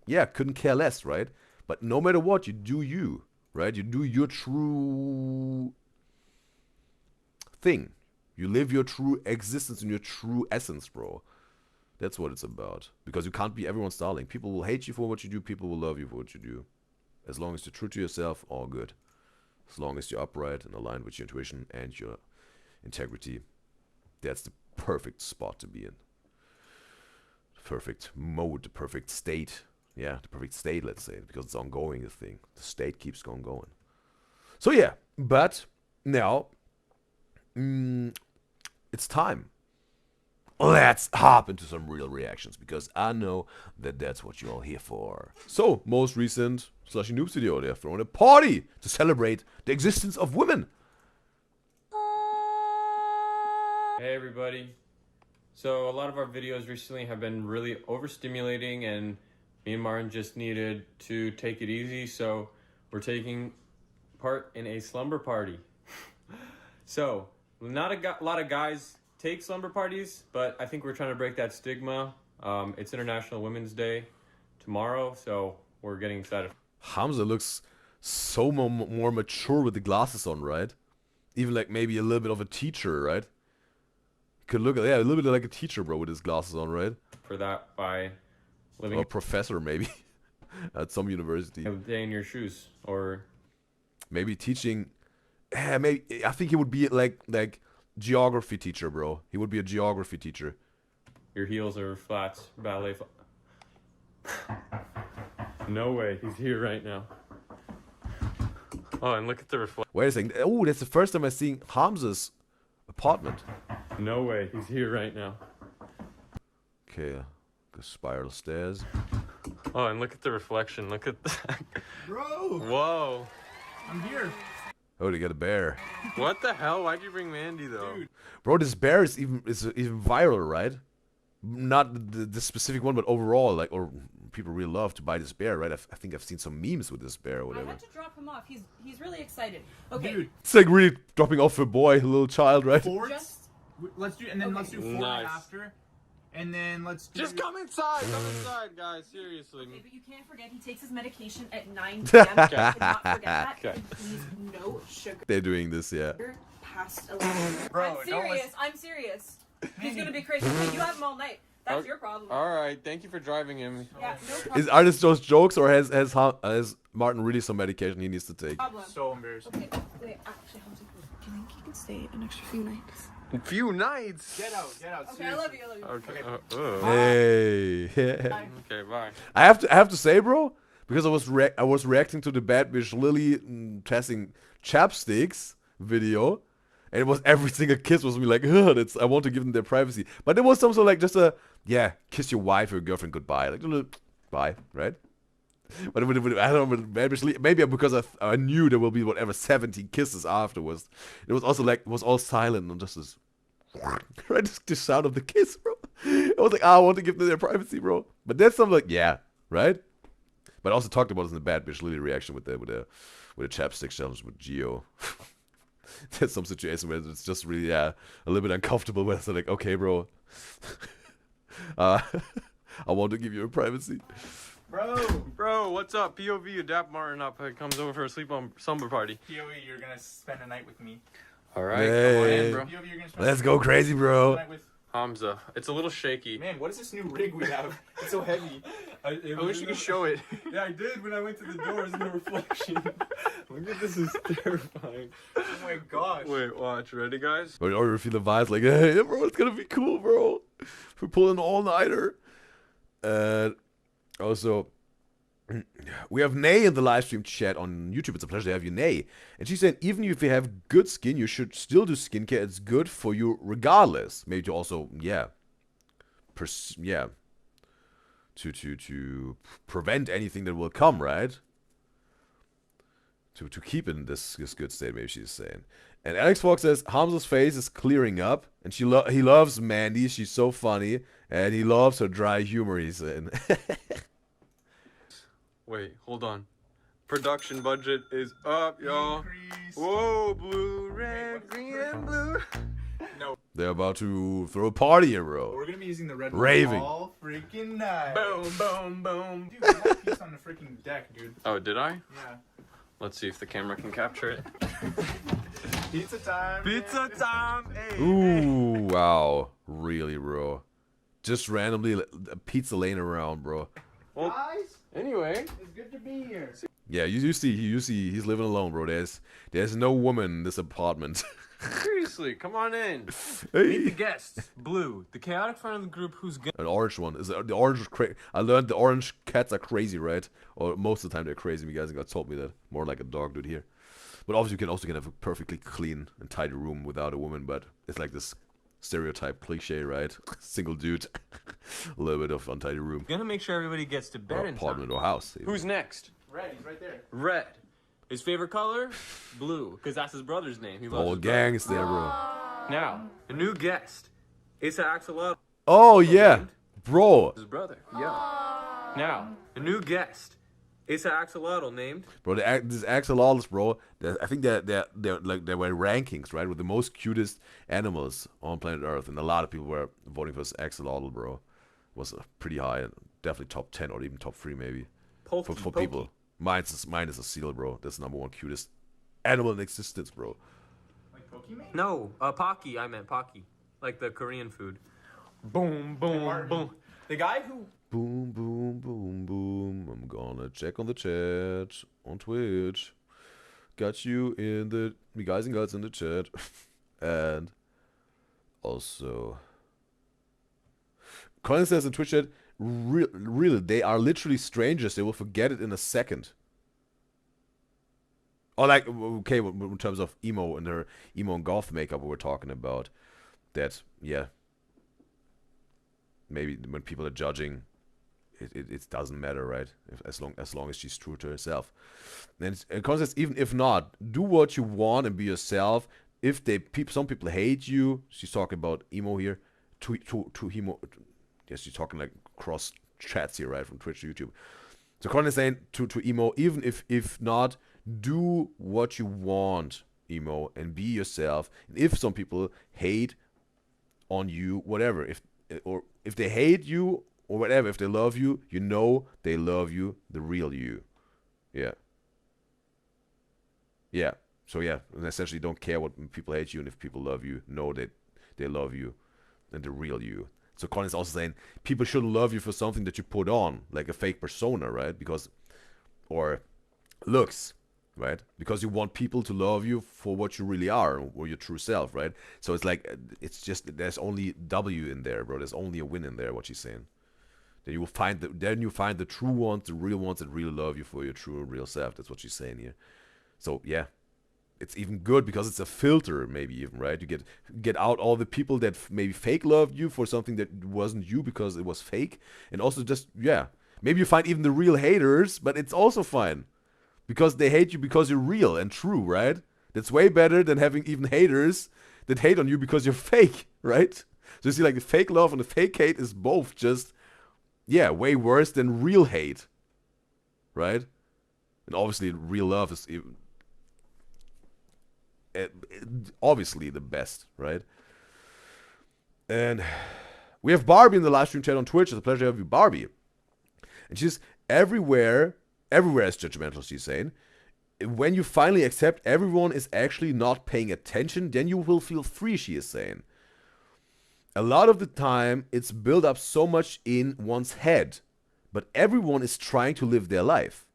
yeah, couldn't care less, right? But no matter what, you do you, right? You do your true thing. You live your true existence and your true essence, bro. That's what it's about. Because you can't be everyone's darling. People will hate you for what you do. People will love you for what you do. As long as you're true to yourself, all good. As long as you're upright and aligned with your intuition and your integrity, that's the perfect spot to be in. The perfect mode, the perfect state. Yeah, the perfect state, let's say, because it's ongoing, the thing. The state keeps on going. So yeah, but now, it's time. Let's hop into some real reactions, because I know that that's what you're all here for. So, most recent Slushy Noobs video, they're throwing a party to celebrate the existence of women. Hey everybody. So a lot of our videos recently have been really overstimulating, and me and Martin just needed to take it easy, so we're taking part in a slumber party. So, not a lot of guys take slumber parties, but I think we're trying to break that stigma. It's International Women's Day tomorrow, so we're getting excited. Hamza looks so more mature with the glasses on, right? Even like maybe a little bit of a teacher, right? Could look, yeah, a little bit like a teacher, bro, with his glasses on, right? For that, by living or a professor, maybe, at some university. a day in your shoes, or maybe teaching. Maybe I think he would be like geography teacher, bro. He would be a geography teacher. Your heels are flats, ballet. No way, he's here right now. Oh, and look at the reflection. Wait a second. Oh, that's the first time I'm seeing Hamza's apartment. No way, he's here right now. Okay, the spiral stairs. Oh, and look at the reflection. Look at that. Bro! Whoa. I'm here. Oh, they got a bear. What the hell? Why'd you bring Mandy though? Dude. Bro, this bear is even viral, right? Not the specific one, but overall, like, or people really love to buy this bear, right? I think I've seen some memes with this bear or whatever. I had to drop him off. He's really excited. Okay. Dude, It's like really dropping off a boy, a little child, right? forts. Let's do, and then let's do fort Nice. after. And then let's do... Just come inside, guys, seriously. Okay, but you can't forget he takes his medication at 9 p.m. You cannot forget that. Okay. And please, no sugar They're doing this, yeah. past 11. Bro, I'm don't serious. listen- I'm serious. He's gonna be crazy. Hey, you have him all night. That's your problem. Alright, thank you for driving him. Yeah, no problem. Are this just jokes, or has Martin really some medication he needs to take? problem. So embarrassing. Okay, wait, actually, can you stay an extra few nights? Few nights. Get out. Okay, I love you. I love you. Okay. Hey. Okay, bye. I have to say, bro, because I was reacting to the Bad Bitch Lily testing chapsticks video, and it was every single kiss was me like, ugh, I want to give them their privacy. But there was some sort of like just a kiss your wife or your girlfriend goodbye, like bye, right? But I don't know, Bad Bitch Lily, maybe because I knew there will be whatever 70 kisses afterwards. It was also like it was all silent and just this. Right, just the sound of the kiss, bro. I was like, I want to give them their privacy, bro. But that's something like, yeah, right. But I also talked about this in the Bad Bitch Lily reaction with the chapstick challenge with Geo. There's some situation where it's just really a little bit uncomfortable. Where it's like, okay, bro, I want to give you a privacy. Bro, what's up? POV, adapt Martin up. Comes over for a sleep on slumber party. POV, you're gonna spend a night with me. All right, Hey. come on in, bro. POV, you're gonna spend Let's go crazy, bro. a night with. Hamza, it's a little shaky. Man, what is this new rig we have? It's so heavy. I wish you could show it. Yeah, I did when I went to the doors in the reflection. Look at this, is terrifying. Oh my gosh. Wait, watch. Ready, guys? Or you feel the vibes like, hey, bro, it's gonna be cool, bro. We're pulling all nighter. And also, we have Nay in the live stream chat on YouTube. It's a pleasure to have you, Nay. And she said, even if you have good skin, you should still do skincare. It's good for you regardless. Maybe to also, to prevent anything that will come, right? To keep in this good state, maybe she's saying. And Alex Fox says, Hamza's face is clearing up, and he loves Mandy. She's so funny, and he loves her dry humor, he's saying. Wait, hold on. Production budget is up, y'all. Increase. Whoa, blue, red, green, and blue. No, They're about to throw a party here, bro. we're gonna be using the red Raving. one all freaking night. Boom, boom, boom. Dude, you had a piece on the freaking deck, dude. Oh, did I? Yeah. Let's see if the camera can capture it. Pizza time. Pizza time! Hey! Ooh, wow. Really, bro. Just randomly a pizza laying around, bro. Well, Guys, anyway. it's good to be here. Yeah, you see he's living alone, bro. There's no woman in this apartment. Seriously, come on in. Meet Hey. the guests. Blue, the chaotic friend of the group who's gonna... An orange one. The orange I learned the orange cats are crazy, right? Or most of the time they're crazy. You guys told me that. More like a dog dude here. But obviously you can have a perfectly clean and tidy room without a woman, but it's like this stereotype cliche, right? Single dude. A little bit of untidy room. Gonna make sure everybody gets to Or bed in apartment time. or house. Even. Who's next? Red, he's right there. Red. His favorite color? Blue, because that's his brother's name. He The loves whole his brother. gang is there, bro. Now, a new guest. Asa Axolotl. Oh, yeah. Bro. His brother. Yeah. Now, a new guest. Asa Axolotl named. Bro, this axolotls, bro. I think they're like they were rankings, right, with the most cutest animals on planet Earth, and a lot of people were voting for this axolotl, bro. Was pretty high, definitely top 10 or even top 3 maybe Pokey, for Pokey. people. Mine is a seal, bro. That's the #1 cutest animal in existence, bro. Like Pokemon? No, Pocky. I meant Pocky. Like the Korean food. Boom, boom, Martin. boom. The guy who... Boom, boom, boom, boom. I'm gonna check on the chat on Twitch. Got you guys and girls in the chat, and also. Colin says in Twitch chat, really, they are literally strangers. They will forget it in a second. Or like, okay, in terms of emo and her emo and goth makeup, we were talking about that. Yeah, maybe when people are judging, it doesn't matter, right? As long as she's true to herself. And Colin says, even if not, do what you want and be yourself. If some people hate you, she's talking about emo here. To emo. Yes, she's talking like cross chats here, right, from Twitch to YouTube. So Colin is saying to emo, even if not, do what you want, emo, and be yourself. And if some people hate on you, whatever, if they hate you or whatever, if they love you, you know they love you, the real you. Yeah. Yeah. So yeah, and essentially don't care what people hate you, and if people love you, know that they love you and the real you. So Colin is also saying people shouldn't love you for something that you put on, like a fake persona, right? Because, or looks. right? Because you want people to love you for what you really are, or your true self, right? So it's like, it's just, there's only W in there, bro. There's only a win in there, what she's saying. Then you find the true ones, the real ones that really love you for your true and real self. That's what she's saying here. So yeah, it's even good because it's a filter, maybe even, right? You get out all the people that maybe fake loved you for something that wasn't you because it was fake, and also just, yeah, maybe you find even the real haters, but it's also fine because they hate you because you're real and true, right? That's way better than having even haters that hate on you because you're fake, right? So you see, like, the fake love and the fake hate is both just, yeah, way worse than real hate, right? And obviously real love is obviously the best, right? And we have Barbie in the live stream chat on Twitch. It's a pleasure to have you, Barbie. And she's everywhere is judgmental, she's saying. When you finally accept everyone is actually not paying attention, then you will feel free, she is saying. A lot of the time, it's built up so much in one's head, but everyone is trying to live their life.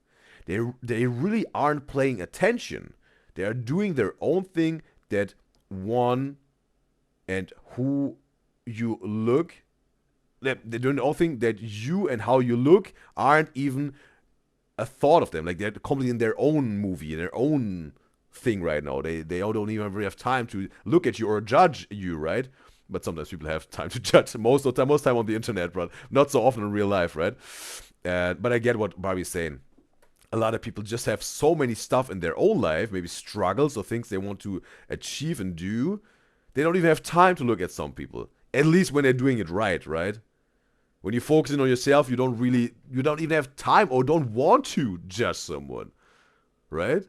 They really aren't paying attention. They are doing their own thing that one and who you look. They're doing their own thing that you and how you look aren't even a thought of them. Like, they're completely in their own movie, in their own thing right now. They all don't even really have time to look at you or judge you, right? But sometimes people have time to judge. Most time on the internet, but not so often in real life, right? But I get what Barbie's saying. A lot of people just have so many stuff in their own life, maybe struggles or things they want to achieve and do. They don't even have time to look at some people. At least when they're doing it right? When you're focusing on yourself, you don't even have time or don't want to judge someone, right?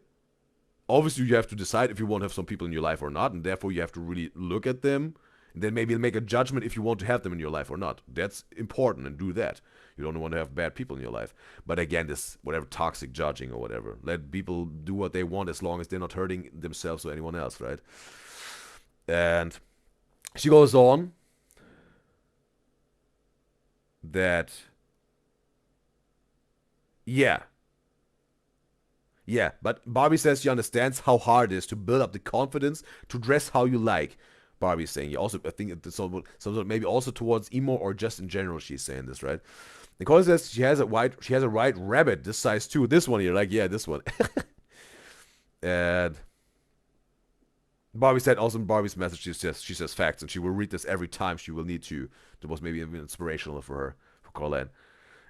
Obviously, you have to decide if you want to have some people in your life or not, and therefore you have to really look at them, and then maybe make a judgment if you want to have them in your life or not. That's important, and do that. You don't want to have bad people in your life. But again, this whatever toxic judging or whatever. Let people do what they want as long as they're not hurting themselves or anyone else, right? And she goes on that, yeah, but Barbie says she understands how hard it is to build up the confidence to dress how you like. Barbie's saying, you also, I think it's maybe also towards emo or just in general, she's saying this, right? Nicole says she has a white rabbit this size too. This one here, like, yeah, this one. And Barbie said also in Barbie's message, she says facts, and she will read this every time she will need to. That was maybe even inspirational for her, for Colin.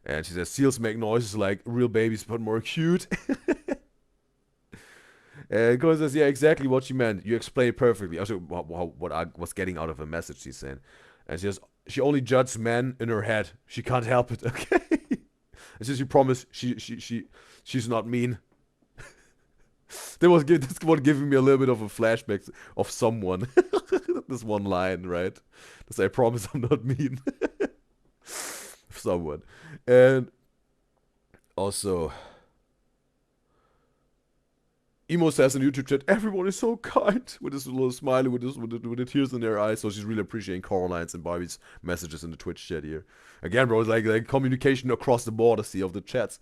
And she says seals make noises like real babies, but more cute. And Nicole says, yeah, exactly what she meant. You explained it perfectly. Also, what I was getting out of her message, she's saying. And she says, she only judges men in her head. She can't help it, okay? And she says, you promise she's not mean. This was giving me a little bit of a flashback of someone. This one line, right? This, I promise I'm not mean. Someone. And also, Emo says in YouTube chat, everyone is so kind, with this little smiley, with the tears in their eyes. So she's really appreciating Caroline's and Barbie's messages in the Twitch chat here. Again, bro, it's like communication across the border, see, of the chats.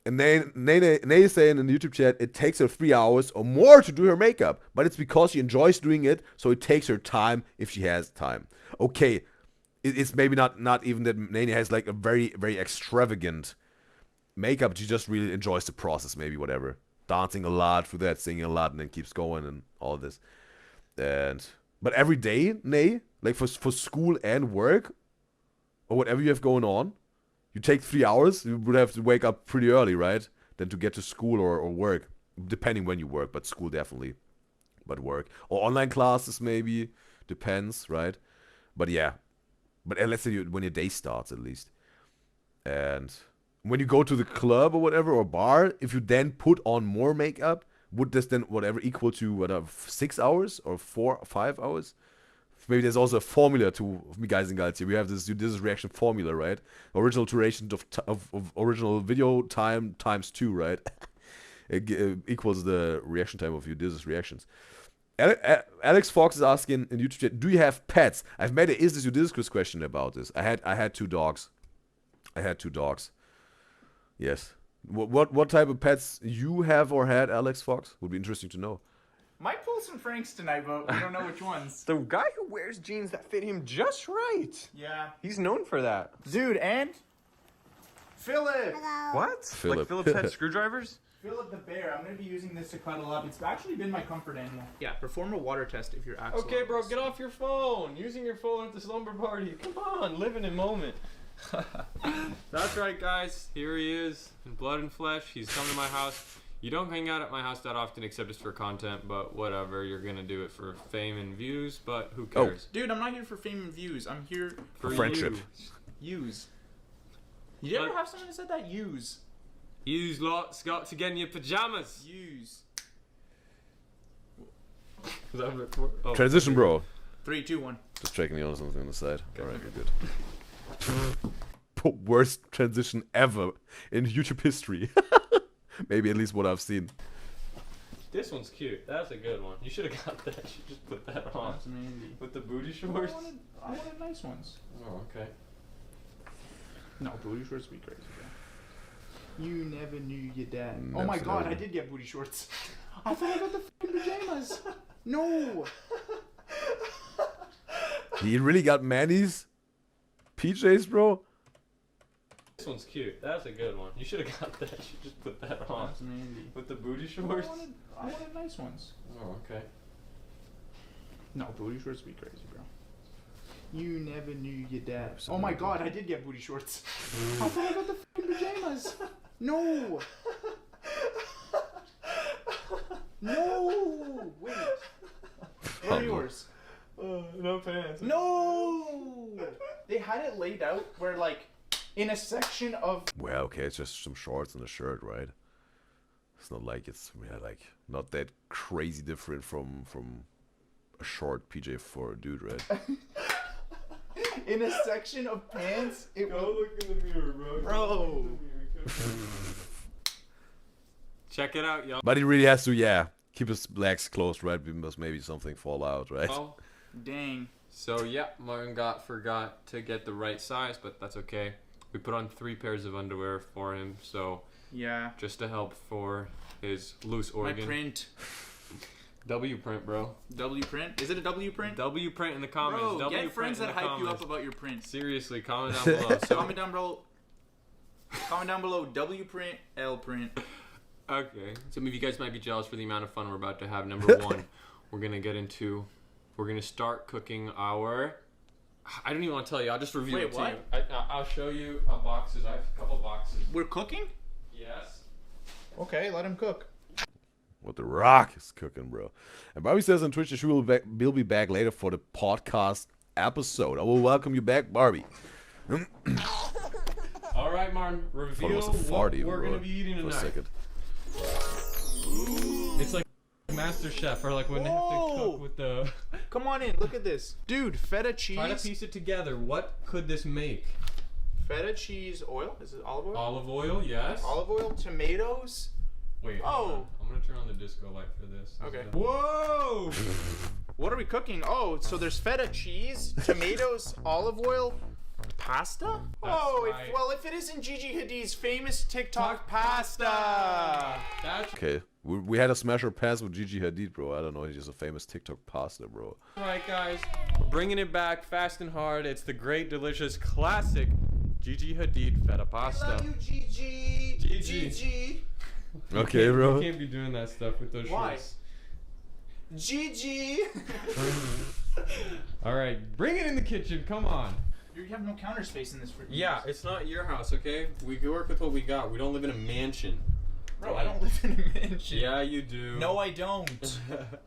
And Nene is saying in the YouTube chat, it takes her 3 hours or more to do her makeup, but it's because she enjoys doing it, so it takes her time if she has time. Okay, it's maybe not even that Nene has like a very, very extravagant makeup. She just really enjoys the process, maybe, whatever. Dancing a lot through that, singing a lot, and then keeps going and all this. But every day, Nay, like for school and work, or whatever you have going on, you take 3 hours, you would have to wake up pretty early, right? Then to get to school or work, depending when you work, but school definitely. But work. Or online classes maybe, depends, right? But yeah. But let's say when your day starts at least. And when you go to the club or whatever, or bar, if you then put on more makeup, would this then whatever equal to whatever 6 hours or 4 or 5 hours? Maybe there's also a formula to me, guys and girls here. We have this Udyzyz reaction formula, right? Original duration of original video time times 2, right? It equals the reaction time of Udyzyz reactions. Alex Fox is asking in YouTube chat, do you have pets? I've made a Is This Udyzyz quiz question about this. I had 2 dogs. Yes. What type of pets you have or had, Alex Fox? Would be interesting to know. Might pull some Franks tonight, but we don't know which ones. The guy who wears jeans that fit him just right. Yeah. He's known for that. Dude, and Philip. What? Philip. Like Philip's had screwdrivers? Philip the bear. I'm gonna be using this to cuddle up. It's actually been my comfort animal. Yeah, perform a water test if you're actually. Okay, bro, get off your phone. Using your phone at the slumber party. Come on, live in a moment. That's right, guys. Here he is, in blood and flesh. He's come to my house. You don't hang out at my house that often, except it's for content, but whatever. You're gonna do it for fame and views, but who cares? Dude, I'm not here for fame and views. I'm here For friendship. use. You ever have someone that said that? Use. Use lots got to get in your pajamas. Use. Is that what for? Oh. Transition, bro. 3, 2, 1. Just checking on something on the side. Alright, good. Worst transition ever in YouTube history. Maybe at least what I've seen. This one's cute. That's a good one. You should have got that. You just put that on. That's Mandy. With the booty shorts? I wanted nice ones. Oh, okay. No, booty shorts would be crazy, bro. You never knew your dad. Never Oh my god, never. I did get booty shorts. I thought I got the f***ing pajamas. No. He really got Manny's PJs, bro? This one's cute. That's a good one. You should have got that. You just put that on. That's Mandy. With the booty shorts? I wanted nice ones. Oh, okay. No, booty shorts would be crazy, bro. You never knew your dad. So Oh my never. god, I did get booty shorts. I thought I got the f***ing pajamas. No. No. Wait. What are yours? No pants. No. They had it laid out where, like, in a section of. Well, okay, it's just some shorts and a shirt, right? It's not like it's like not that crazy different from a short PJ for a dude, right? In a section of pants, it Go was. look in the mirror, bro. Bro. Check it out, y'all. But he really has to, keep his legs closed, right? Because maybe something fall out, right? Oh. Dang. So, yeah, Martin forgot to get the right size, but that's okay. We put on 3 pairs of underwear for him, so Yeah. just to help for his loose My organ. print. W print, bro. W print? Is it a W print? W print in the comments. Bro, W get friends print that in the hype you up comments. about your print. Seriously, comment down below. So, Comment down below. Comment down below. W print, L print. okay. Some of you guys might be jealous for the amount of fun we're about to have. Number 1, we're gonna start cooking our. I don't even want to tell you. I'll just reveal Wait, it to what? you. I'll show you boxes. I have a couple boxes. We're cooking? Yes. Okay, let him cook. What the Rock is cooking, bro. And Barbie says on Twitch that she will be back later for the podcast episode. I will welcome you back, Barbie. All right, Martin. Thought it Reveal was a what fart even, we're bro, gonna be eating for a tonight. second. It's like Master Chef, or like when they have to Whoa. cook with the. Come on in, look at this. Dude, feta cheese. Try to piece it together. What could this make? Feta cheese oil? Is it olive oil? Olive oil, yes. Olive oil, tomatoes. Wait. Oh. hold on. I'm gonna turn on the disco light for this. Okay. Whoa! What are we cooking? Oh, so there's feta cheese, tomatoes, olive oil, pasta? right. If it isn't Gigi Hadid's famous TikTok pasta. That's Okay, we had a smash or pass with Gigi Hadid, bro. I don't know, he's just a famous TikTok pasta, bro. right, guys. We're bringing it back fast and hard. It's the great, delicious, classic Gigi Hadid feta pasta. Love you, Gigi. Gigi. Gigi. Okay, bro. You can't be doing that stuff with those Why? shorts. Gigi. All right, bring it in the kitchen. Come on. You have no counter space in this fridge. Yeah, it's not your house, okay? We can work with what we got. We don't live in a mansion. Bro, I don't live in a mansion. Yeah, you do. No, I don't.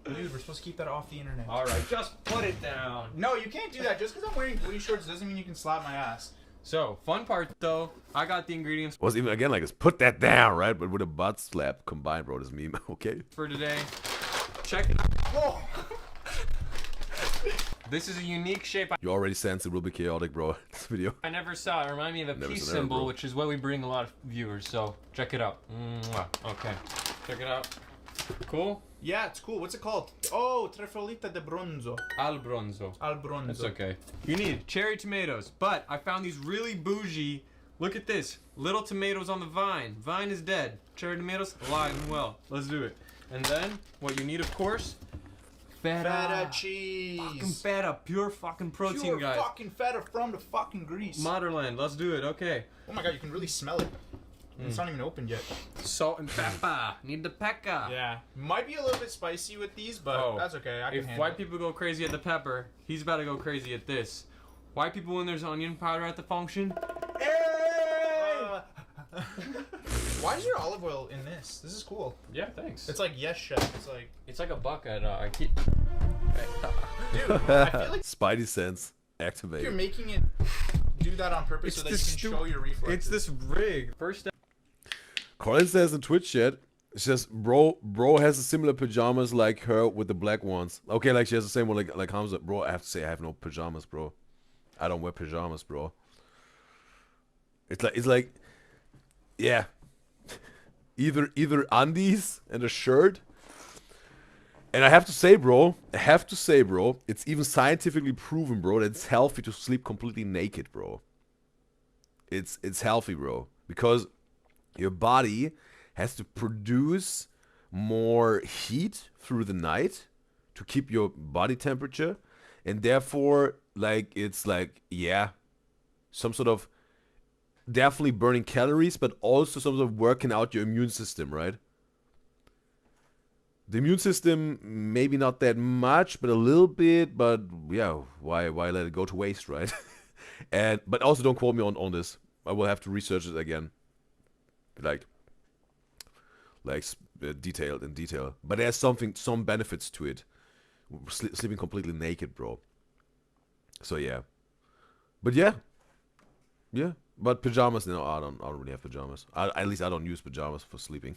Dude, we're supposed to keep that off the internet. All right, just put it down. No, you can't do that. Just because I'm wearing booty shorts doesn't mean you can slap my ass. So, fun part though, I got the ingredients Was even again like this, put that down, right? But with a butt slap combined, bro. This meme, okay? for today. Check it out. Whoa. This is a unique shape You already sense it will be chaotic, bro. This video. I never saw. It reminded me of a Never peace saw that, symbol, bro. which is what we bring a lot of viewers. So, check it out. Mwah. Okay. Check it out. Cool? Yeah, it's cool. What's it called? Oh, Trefolita de Bronzo. Al bronzo. Al Bronzo. That's okay. You need cherry tomatoes, but I found these really bougie Look at this. Little tomatoes on the vine. Vine is dead. Cherry tomatoes alive and well. Let's do it. And then what you need, of course, Feta cheese. Fucking feta, pure fucking protein, Pure guys. fucking feta from the fucking Greece. Motherland, let's do it. Okay. Oh my god, you can really smell it. It's not even opened yet. Salt and pepper. Need the pepper. Yeah, might be a little bit spicy with these, but that's okay. I can If handle white it. people go crazy at the pepper, he's about to go crazy at this. White people, when there's onion powder at the function. Why is your olive oil in this? This is cool. Yeah, thanks. It's like Yes Chef. It's like a buck at IKEA. Dude, I feel like Spidey sense you're activated. making it do that on purpose so that you can show your reflexes. It's this rig. First step. Colin says in Twitch chat, she says, bro has a similar pajamas like her with the black ones. Okay, like she has the same one like Hamza. Bro, I have to say I have no pajamas, bro. I don't wear pajamas, bro. It's like, yeah. Either undies and a shirt. And I have to say, bro, it's even scientifically proven, bro, that it's healthy to sleep completely naked, bro. It's healthy, bro, because your body has to produce more heat through the night to keep your body temperature, and therefore, like, it's like, yeah, some sort of definitely burning calories, but also some sort of working out your immune system, right? The immune system, maybe not that much, but a little bit, but yeah, why let it go to waste, right? But also don't quote me on this. I will have to research it again. Like detailed in detail. But there's some benefits to it. Sleeping completely naked, bro. So yeah. But yeah. Yeah. But pajamas, no, I don't really have pajamas. At least I don't use pajamas for sleeping.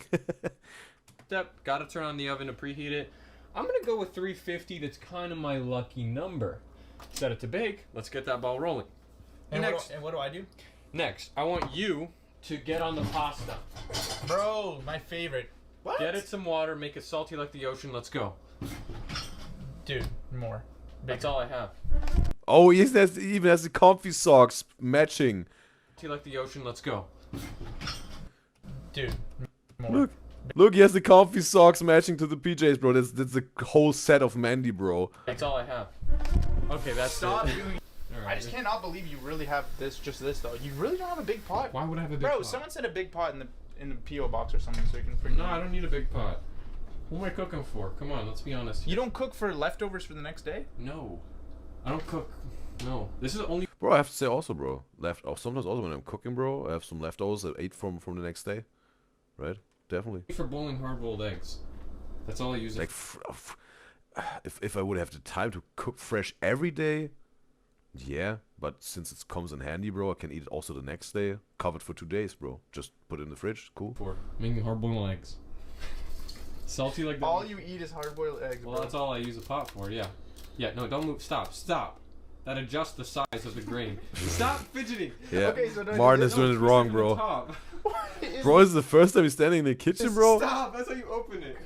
Step, gotta turn on the oven to preheat it. I'm gonna go with 350. That's kind of my lucky number. Set it to bake. Let's get that ball rolling. And what do I do? Next, I want you to get on the pasta. Bro, my favorite. What? Get it some water, make it salty like the ocean. Let's go. Dude, more. That's all I have. Oh, yes, that's even has the comfy socks matching. Salty like the ocean. Let's go. Dude, more. Look, he has the comfy socks matching to the PJs, bro. That's a whole set of Mandy, bro. That's all I have. Okay, that's Stop it. doing. I just cannot believe you really have just this though. You really don't have a big pot. Why would I have a big Bro, pot? someone said a big pot in the PO box or something so you can freaking. No, I don't need a big pot. Who am I cooking for? Come on, let's be honest. You don't cook for leftovers for the next day? No, I don't cook. No, this is only. Bro, I have to say also, bro. Sometimes also when I'm cooking, bro, I have some leftovers that I ate from the next day. Right? Definitely. For boiling hard-boiled eggs. That's all I use. Like, if I would have the time to cook fresh every day, yeah. But since it comes in handy, bro, I can eat it also the next day. Covered for 2 days, bro. Just put it in the fridge. Cool. For making hard-boiled eggs. Salty like that. All you eat is hard-boiled eggs, Well, bro. that's all I use a pot for. Yeah. Yeah. No, don't move. Stop. That adjusts the size of the grain. Stop fidgeting. Yeah. Okay, so Martin is doing it wrong, bro. Bro, this is the first time he's standing in the kitchen, bro. Stop. That's how you open it.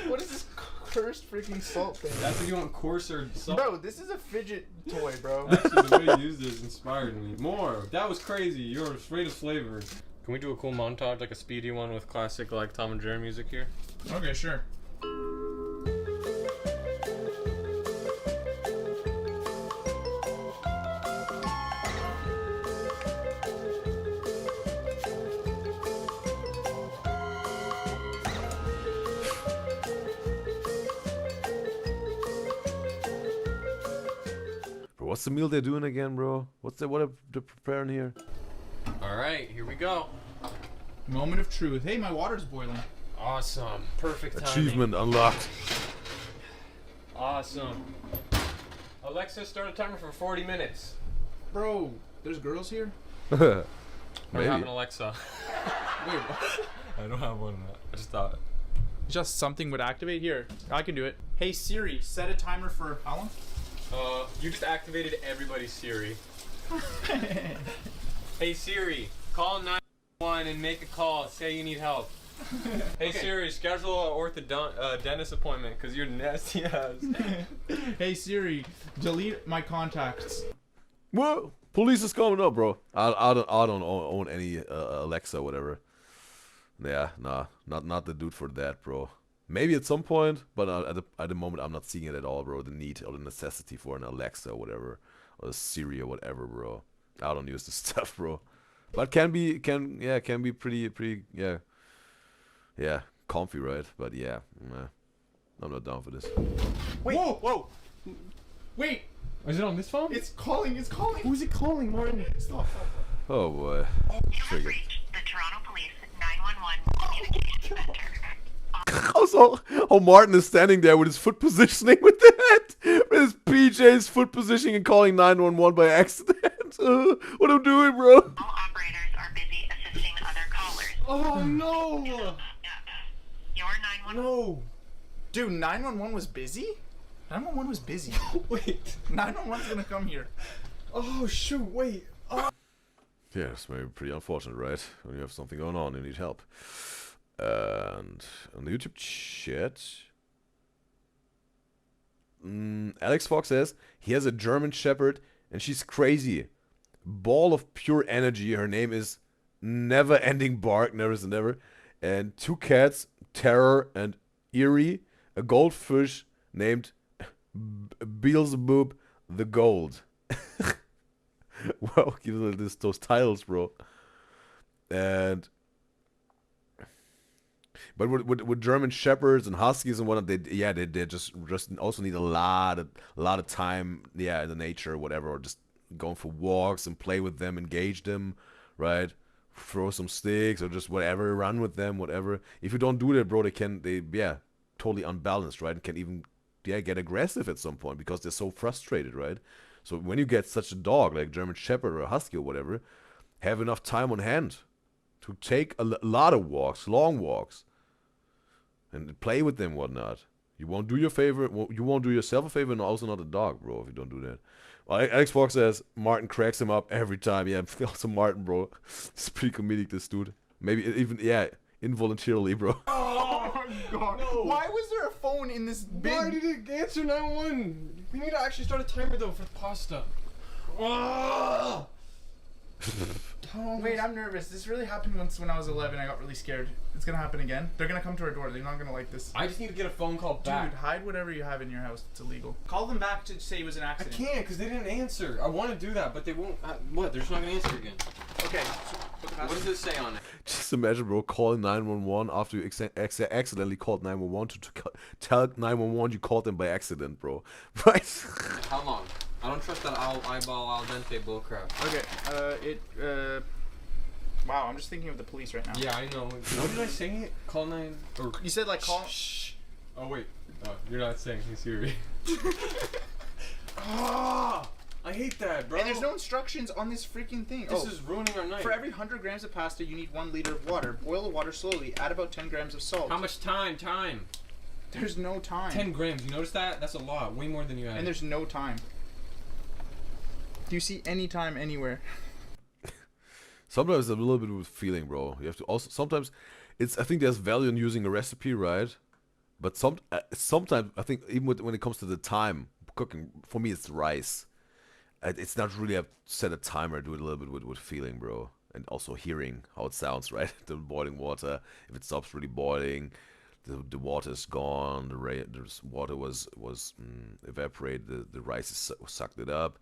What is this cursed freaking salt thing? That's if you want coarser salt. Bro, this is a fidget toy, bro. Actually, the way you used this inspired me. More. That was crazy. You're afraid of flavor. Can we do a cool montage, like a speedy one with classic, like Tom and Jerry music here? Okay, sure. Bro, what's the meal they're doing again, bro? What are they preparing here? All right, here we go. Moment of truth. Hey, my water's boiling. Awesome. Perfect timing. Achievement unlocked. Awesome. Alexa, start a timer for 40 minutes. Bro, there's girls here? I don't Maybe. have an Alexa. Wait, what? I don't have one. I just thought. Just something would activate here. I can do it. Hey Siri, set a timer for how long? You just activated everybody's Siri. Hey Siri, call 911 and make a call. Say you need help. Hey Siri, schedule a dentist appointment because you're nasty ass. Hey Siri, delete my contacts. Whoa! Police is coming up, bro. I don't own any Alexa or whatever. Yeah, nah, not the dude for that, bro. Maybe at some point, but at the moment I'm not seeing it at all, bro. The need or the necessity for an Alexa or whatever, or a Siri or whatever, bro. I don't use this stuff, bro. But can be pretty comfy, right? But yeah, nah, I'm not down for this. Wait. Whoa. Wait. Is it on this phone? It's calling. Who's it calling, Martin? Stop. Oh boy. Triggered. The Toronto Police 911 Communications Center. Also, how Martin is standing there with his foot positioning with that, with his PJ's foot positioning and calling 911 by accident. What I'm doing, bro? All operators are busy assisting other callers. Oh no! Your 911. No! Dude, 911 was busy? 911 was busy. Wait. 911's gonna come here. Oh shoot! Wait. Yeah, it's maybe pretty unfortunate, right? When you have something going on, you need help. And on the YouTube chat, Alex Fox says he has a German Shepherd and she's crazy. Ball of pure energy. Her name is Never Ending Bark, never say never. And 2 cats, Terror and Eerie. A goldfish named Beelzebub the Gold. Well, give us those titles, bro. And but with German Shepherds and Huskies and whatnot, they just also need a lot of time, in the nature or whatever, or just going for walks and play with them, engage them, right? Throw some sticks or just whatever, run with them, whatever. If you don't do that, bro, they totally unbalanced, right? And can even get aggressive at some point because they're so frustrated, right? So when you get such a dog like German Shepherd or a Husky or whatever, have enough time on hand to take a lot of walks, long walks, and play with them, whatnot. You won't do your favor. You won't do yourself a favor, and also not a dog, bro, if you don't do that. Well, Alex Fox says Martin cracks him up every time. Yeah, also Martin, bro. It's pretty comedic, this dude. Maybe even involuntarily, bro. Oh my god. No. Why was there a phone in this big... Why did it answer 911? We need to actually start a timer though for the pasta. Oh! Wait, I'm nervous. This really happened once when I was 11. I got really scared. It's gonna happen again. They're gonna come to our door. They're not gonna like this. I just need to get a phone call back. Dude, hide whatever you have in your house. It's illegal. Call them back to say it was an I accident. can't because they didn't answer. I want to do that, but they won't. What? They're just not gonna answer again. Okay. So What does it say on it? Just imagine, bro, calling 911 after you accidentally called 911 to tell 911 you called them by accident, bro. Right? How long? I don't trust that eyeball al dente bullcrap. Okay. Wow, I'm just thinking of the police right now. Yeah, I know. What did I say? Call 9. Or You said like call. Shh. Oh wait. You're not saying he's Siri. Ah! I hate that, bro. And there's no instructions on this freaking thing. This is ruining our night. For every 100 grams of pasta, you need 1 liter of water. Boil the water slowly. Add about 10 grams of salt. How much time? There's no time. 10 grams. You notice that? That's a lot. Way more than you had. And there's no time. Do you see any time anywhere? Sometimes it's a little bit of feeling, bro. You have to also sometimes I think there's value in using a recipe, right? But sometimes I think even when it comes to the time cooking, for me it's rice. It's not really set a timer. Do it a little bit with feeling, bro, and also hearing how it sounds, right? The boiling water. If it stops really boiling, the water is gone. The water was evaporated. The rice sucked it up.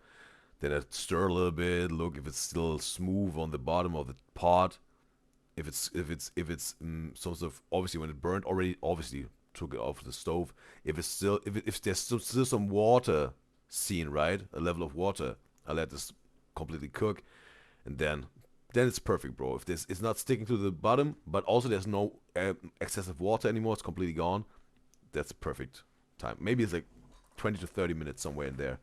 Then I stir a little bit. Look if it's still smooth on the bottom of the pot. If it's sort of obviously when it burned already, obviously took it off the stove. If there's still some water seen, right, a level of water, I let this completely cook, and then it's perfect, bro. If it's not sticking to the bottom, but also there's no excessive water anymore, it's completely gone. That's perfect time. Maybe it's like 20 to 30 minutes somewhere in there.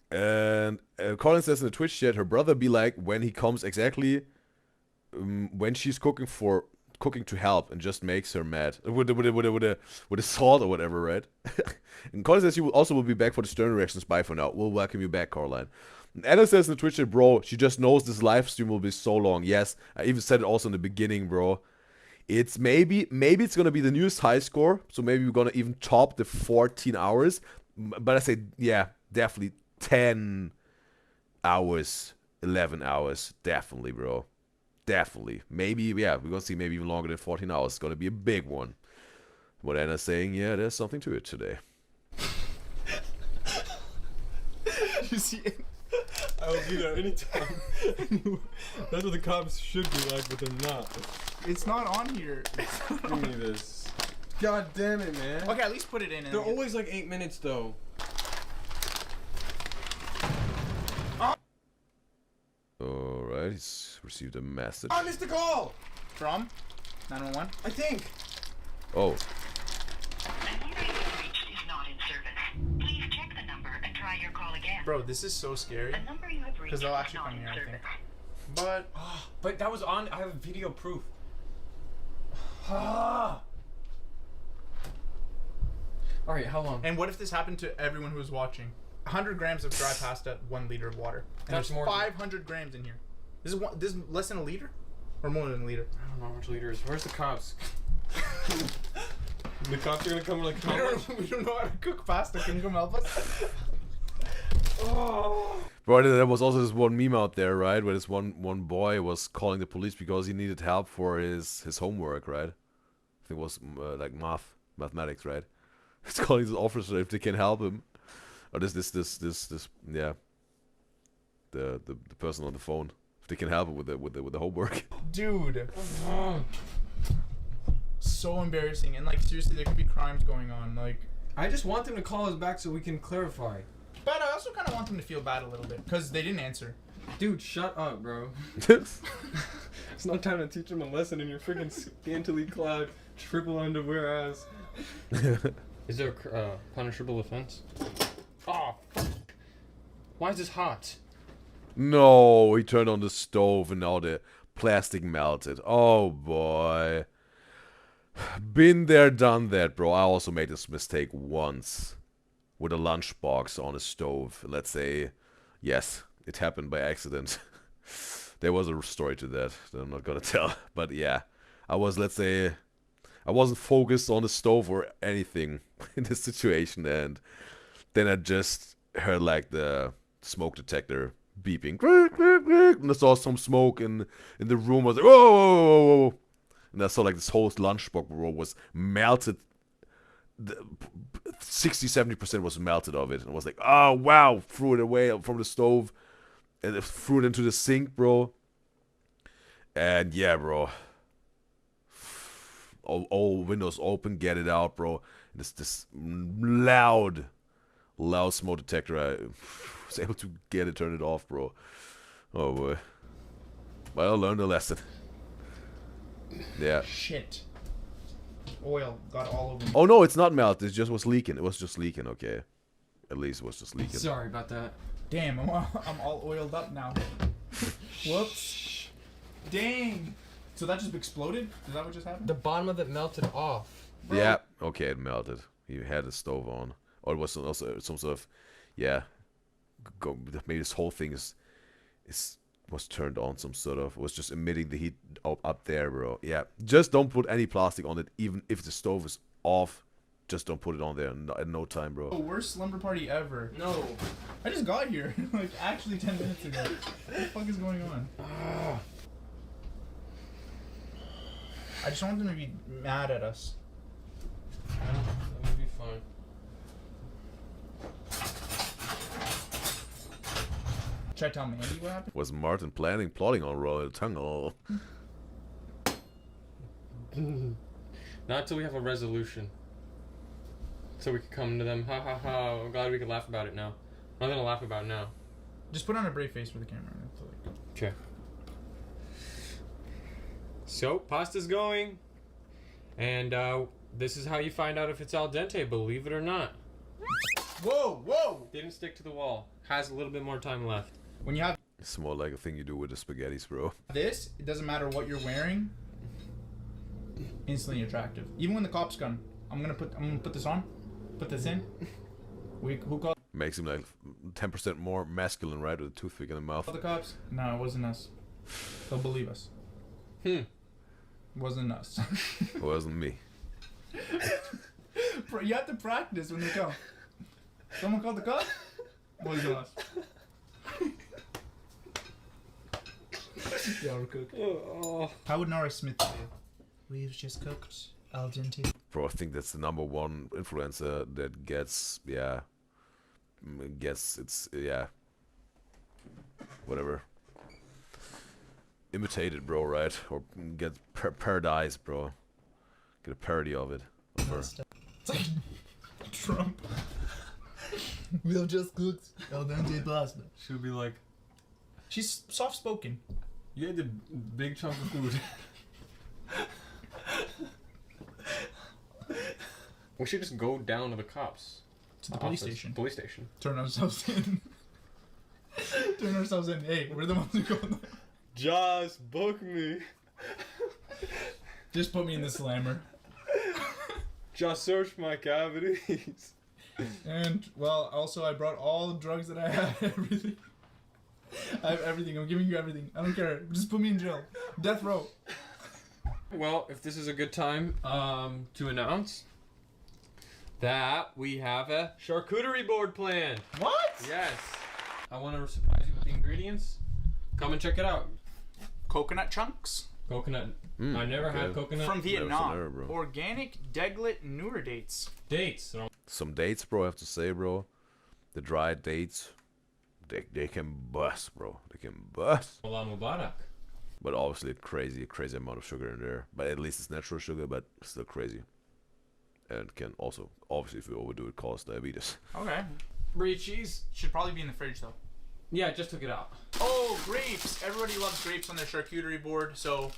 And Colin says in the Twitch chat, her brother be like when he comes exactly when she's cooking to help and just makes her mad with a salt or whatever, right? And Colin says she will be back for the Stern reactions. Bye for now. We'll welcome you back, Caroline. And Anna says in the Twitch chat, bro, she just knows this live stream will be so long. Yes, I even said it also in the beginning, bro. It's maybe it's gonna be the newest high score, so maybe we're gonna even top the 14 hours. But I say, yeah, definitely 10 hours, 11 hours, definitely, bro. Definitely. Maybe, yeah, we're gonna see maybe even longer than 14 hours. It's gonna be a big one. What Anna's saying, yeah, there's something to it today. You see, I will be there anytime. That's what the cops should be like, but they're not. It's not on here. Give me this. God damn it, man. Okay, at least put it in. They're always like 8 minutes, though. Alright, he's received a message. I missed the call! From 911? I think. Oh. The number you have reached is not in service. Please check the number and try your call again. Bro, this is so scary. The number you have reached Because is they'll actually not come in here, I think. But But that was on. I have video proof. Alright, how long? and what if this happened to everyone who was watching? 100 grams of dry pasta, 1 liter of water. And That's there's more than- 500 grams in here. This is less than a liter? Or more than a liter? I don't know how much liters. Where's the cops? The cops are gonna come like, We don't know how to cook pasta. Can you come help us? Bro, there was also this one meme out there, right? Where this one boy was calling the police because he needed help for his homework, right? I think it was like mathematics, right? He's calling this officer if they can help him. Or this yeah. The person on the phone. If they can help him with the homework. Dude. So embarrassing. And like seriously, there could be crimes going on. Like, I just want them to call us back so we can clarify. but I also kind of want them to feel bad a little bit because they didn't answer. Dude, shut up, bro. It's not time to teach them a lesson in your freaking scantily clad, triple underwear ass. Is there a punishable offense? Oh, fuck. Why is this hot? No, he turned on the stove and now the plastic melted. Oh boy. Been there, done that, bro. I also made this mistake once with a lunchbox on a stove. Let's say, yes, it happened by accident. There was a story to that I'm not gonna tell. But yeah, let's say, I wasn't focused on the stove or anything in this situation, and then I just heard like the smoke detector beeping, and I saw some smoke in the room. I was like, whoa, whoa, whoa, whoa. And I saw like this whole lunchbox, bro, was melted. 60-70% was melted of it, and I was like, oh wow, threw it away from the stove and it threw it into the sink, bro. And yeah, bro, all windows open, get it out, bro. And this loud smoke detector, I was able to get it, turn it off, bro. Oh boy. But I learned a lesson. Yeah. Shit. Oil got all over me. Oh no, it's not melted. It just was leaking. It was just leaking. Okay. At least it was just leaking. Sorry about that. Damn, I'm all oiled up now. Whoops. Dang. So that just exploded? Is that what just happened? The bottom of it melted off. Bro. Yeah. Okay, it melted. You had the stove on, or it was also some sort of, yeah. Maybe this whole thing was turned on, some sort of. It was just emitting the heat up there, bro. Yeah. Just don't put any plastic on it, even if the stove is off. Just don't put it on there in no time, bro. The worst slumber party ever. No. I just got here, like actually 10 minutes ago. What the fuck is going on? I just want them to be mad at us. That would be fine. Should I tell Mandy what happened? Was Martin plotting on Royal Tunnel? Not until we have a resolution. So we can come to them, ha ha ha, I'm glad we can laugh about it now. I'm not gonna laugh about it now. Just put on a brave face for the camera. Okay. So, pasta's going. And this is how you find out if it's al dente, believe it or not. Whoa, whoa! Didn't stick to the wall. Has a little bit more time left. When you have It's more like a thing you do with the spaghettis, bro. this, it doesn't matter what you're wearing. Instantly attractive. Even when the cops come, I'm gonna put this on. Put this in. Who called Makes him like 10% more masculine, right? With a toothpick in the mouth. the cops? No, it wasn't us. They'll believe us. It wasn't us. It wasn't me. Bro, you have to practice when they come. Someone called the cops? Wasn't us. They overcooked. Oh. How would Nora Smith do? We've just cooked al dente. Bro, I think that's the number one influencer that gets, whatever. Imitated, bro, right? Or get parodized, bro. Get a parody of it. It's like Trump. We've just cooked al dente pasta. She'll be like, She's soft-spoken. you ate a big chunk of food. We should just go down to the cops. To the police station. Police station. Turn ourselves in. Turn ourselves in. Hey, we're the ones who go there. Just book me. Just put me in the slammer. Just search my cavities. And, well, also I brought all the drugs that I had. Everything. I have everything. I'm giving you everything. I don't care. Just put me in jail. Death row. Well, if this is a good time to announce that we have a charcuterie board planned. What? Yes. I want to surprise you with the ingredients. Come and check it out. Coconut chunks. Coconut. I never had coconut. From Vietnam. Never, bro. Organic Deglet Newer dates. Dates. Some dates, bro, I have to say, bro. The dried dates, they can bust, bro. They can bust. Allah Mubarak. But obviously crazy amount of sugar in there. But at least it's natural sugar, but still crazy. And can also, obviously, if you overdo it, cause diabetes. Okay. Brie cheese. Should probably be in the fridge though. Yeah, just took it out. Oh, grapes! Everybody loves grapes on their charcuterie board, so...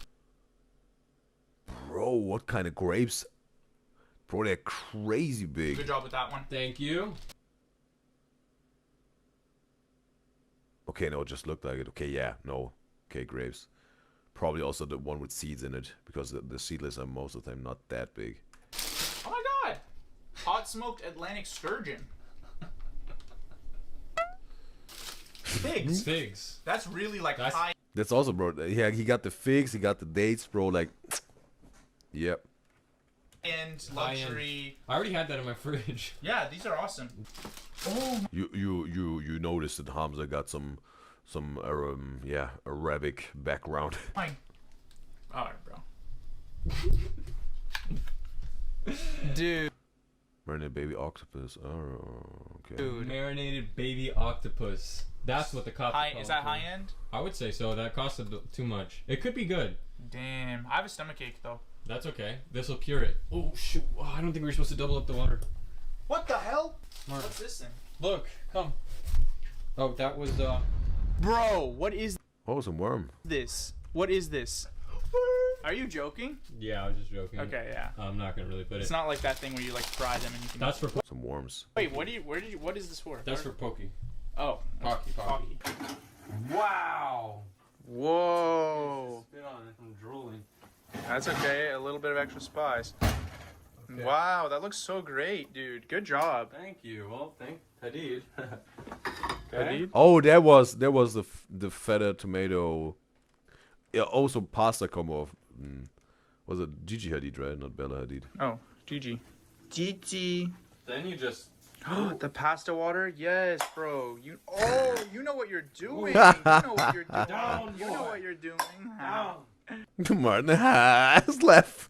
Bro, what kind of grapes? Bro, they're crazy big. Good job with that one. Thank you. Okay, no, it just looked like it. Okay, yeah, no. Okay, grapes. Probably also the one with seeds in it, because the seedless are most of the time not that big. Oh my god! Hot smoked Atlantic sturgeon. Figs. Figs. That's really like high. That's also, bro. Yeah, he got the figs, he got the dates, bro. Like, yep. And luxury. I already had that in my fridge. Yeah, these are awesome. Oh. You noticed that Hamza got some Arabic background. My. Alright, bro. Dude. Marinated baby octopus. Oh, okay. Dude. Marinated baby octopus. That's what the cops. Is that high end? I would say so. That costs too much. It could be good. Damn. I have a stomachache though. That's okay. This will cure it. Oh shoot! Oh, I don't think we were supposed to double up the water. What the hell? Mark. What's this thing? Look, come. Oh, that was Bro, what is Oh, some worm. this? What is this? Are you joking? Yeah, I was just joking. Okay, yeah. I'm not gonna really put it. It's not like that thing where you like fry them and you can. That's for. Some worms. Wait, what is this for? That's for pokey. Oh. Pocky. Wow. Whoa. Spit on it. I'm drooling. That's okay. A little bit of extra spice. Okay. Wow, that looks so great, dude. Good job. Thank you. Well, thank Hadid. Hadid? Oh, there was the feta tomato. Yeah, also pasta combo of. Was it Gigi Hadid, right? Not Bella Hadid. Oh, Gigi. Gigi. Then you just. The pasta water? Yes, bro. You know what you're doing. You know what you're doing. Down, you know what you're doing. Down. Martin has left.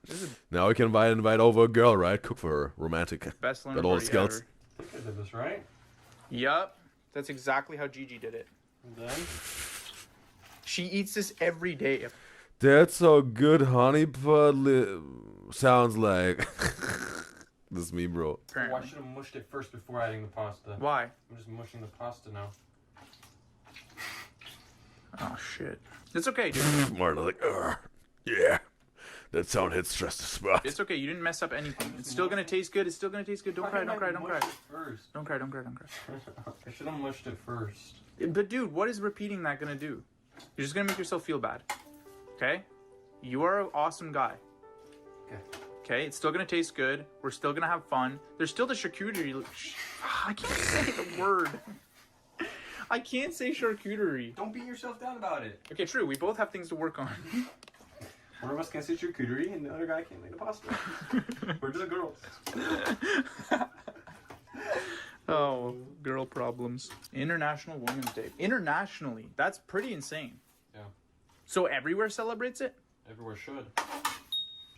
This is Now we can invite over a girl, right? Cook for her. Romantic. best Got all the party skills. Look at this, right? Yup. That's exactly how Gigi did it. And then. She eats this every day. That's so good, honey, but sounds like. This is me, bro. Oh, I should have mushed it first before adding the pasta. Why? I'm just mushing the pasta now. Oh shit. It's okay, dude. Martin like, yeah. That sound hits stress the spot. It's okay. You didn't mess up anything. It's still gonna taste good. It's still gonna taste good. Don't cry. Don't cry. Don't cry. First. Don't cry. Don't cry. Don't cry. I should have mushed it first. But dude, what is repeating that gonna do? You're just gonna make yourself feel bad. Okay? You are an awesome guy. Okay. Okay, it's still gonna taste good. We're still gonna have fun. There's still the charcuterie. I can't say the word. I can't say charcuterie. Don't beat yourself down about it. Okay, true. We both have things to work on. One of us can say charcuterie and the other guy can't make the pasta. We're just girls. Oh, girl problems. International Women's Day. Internationally. That's pretty insane. Yeah. So everywhere celebrates it? Everywhere should.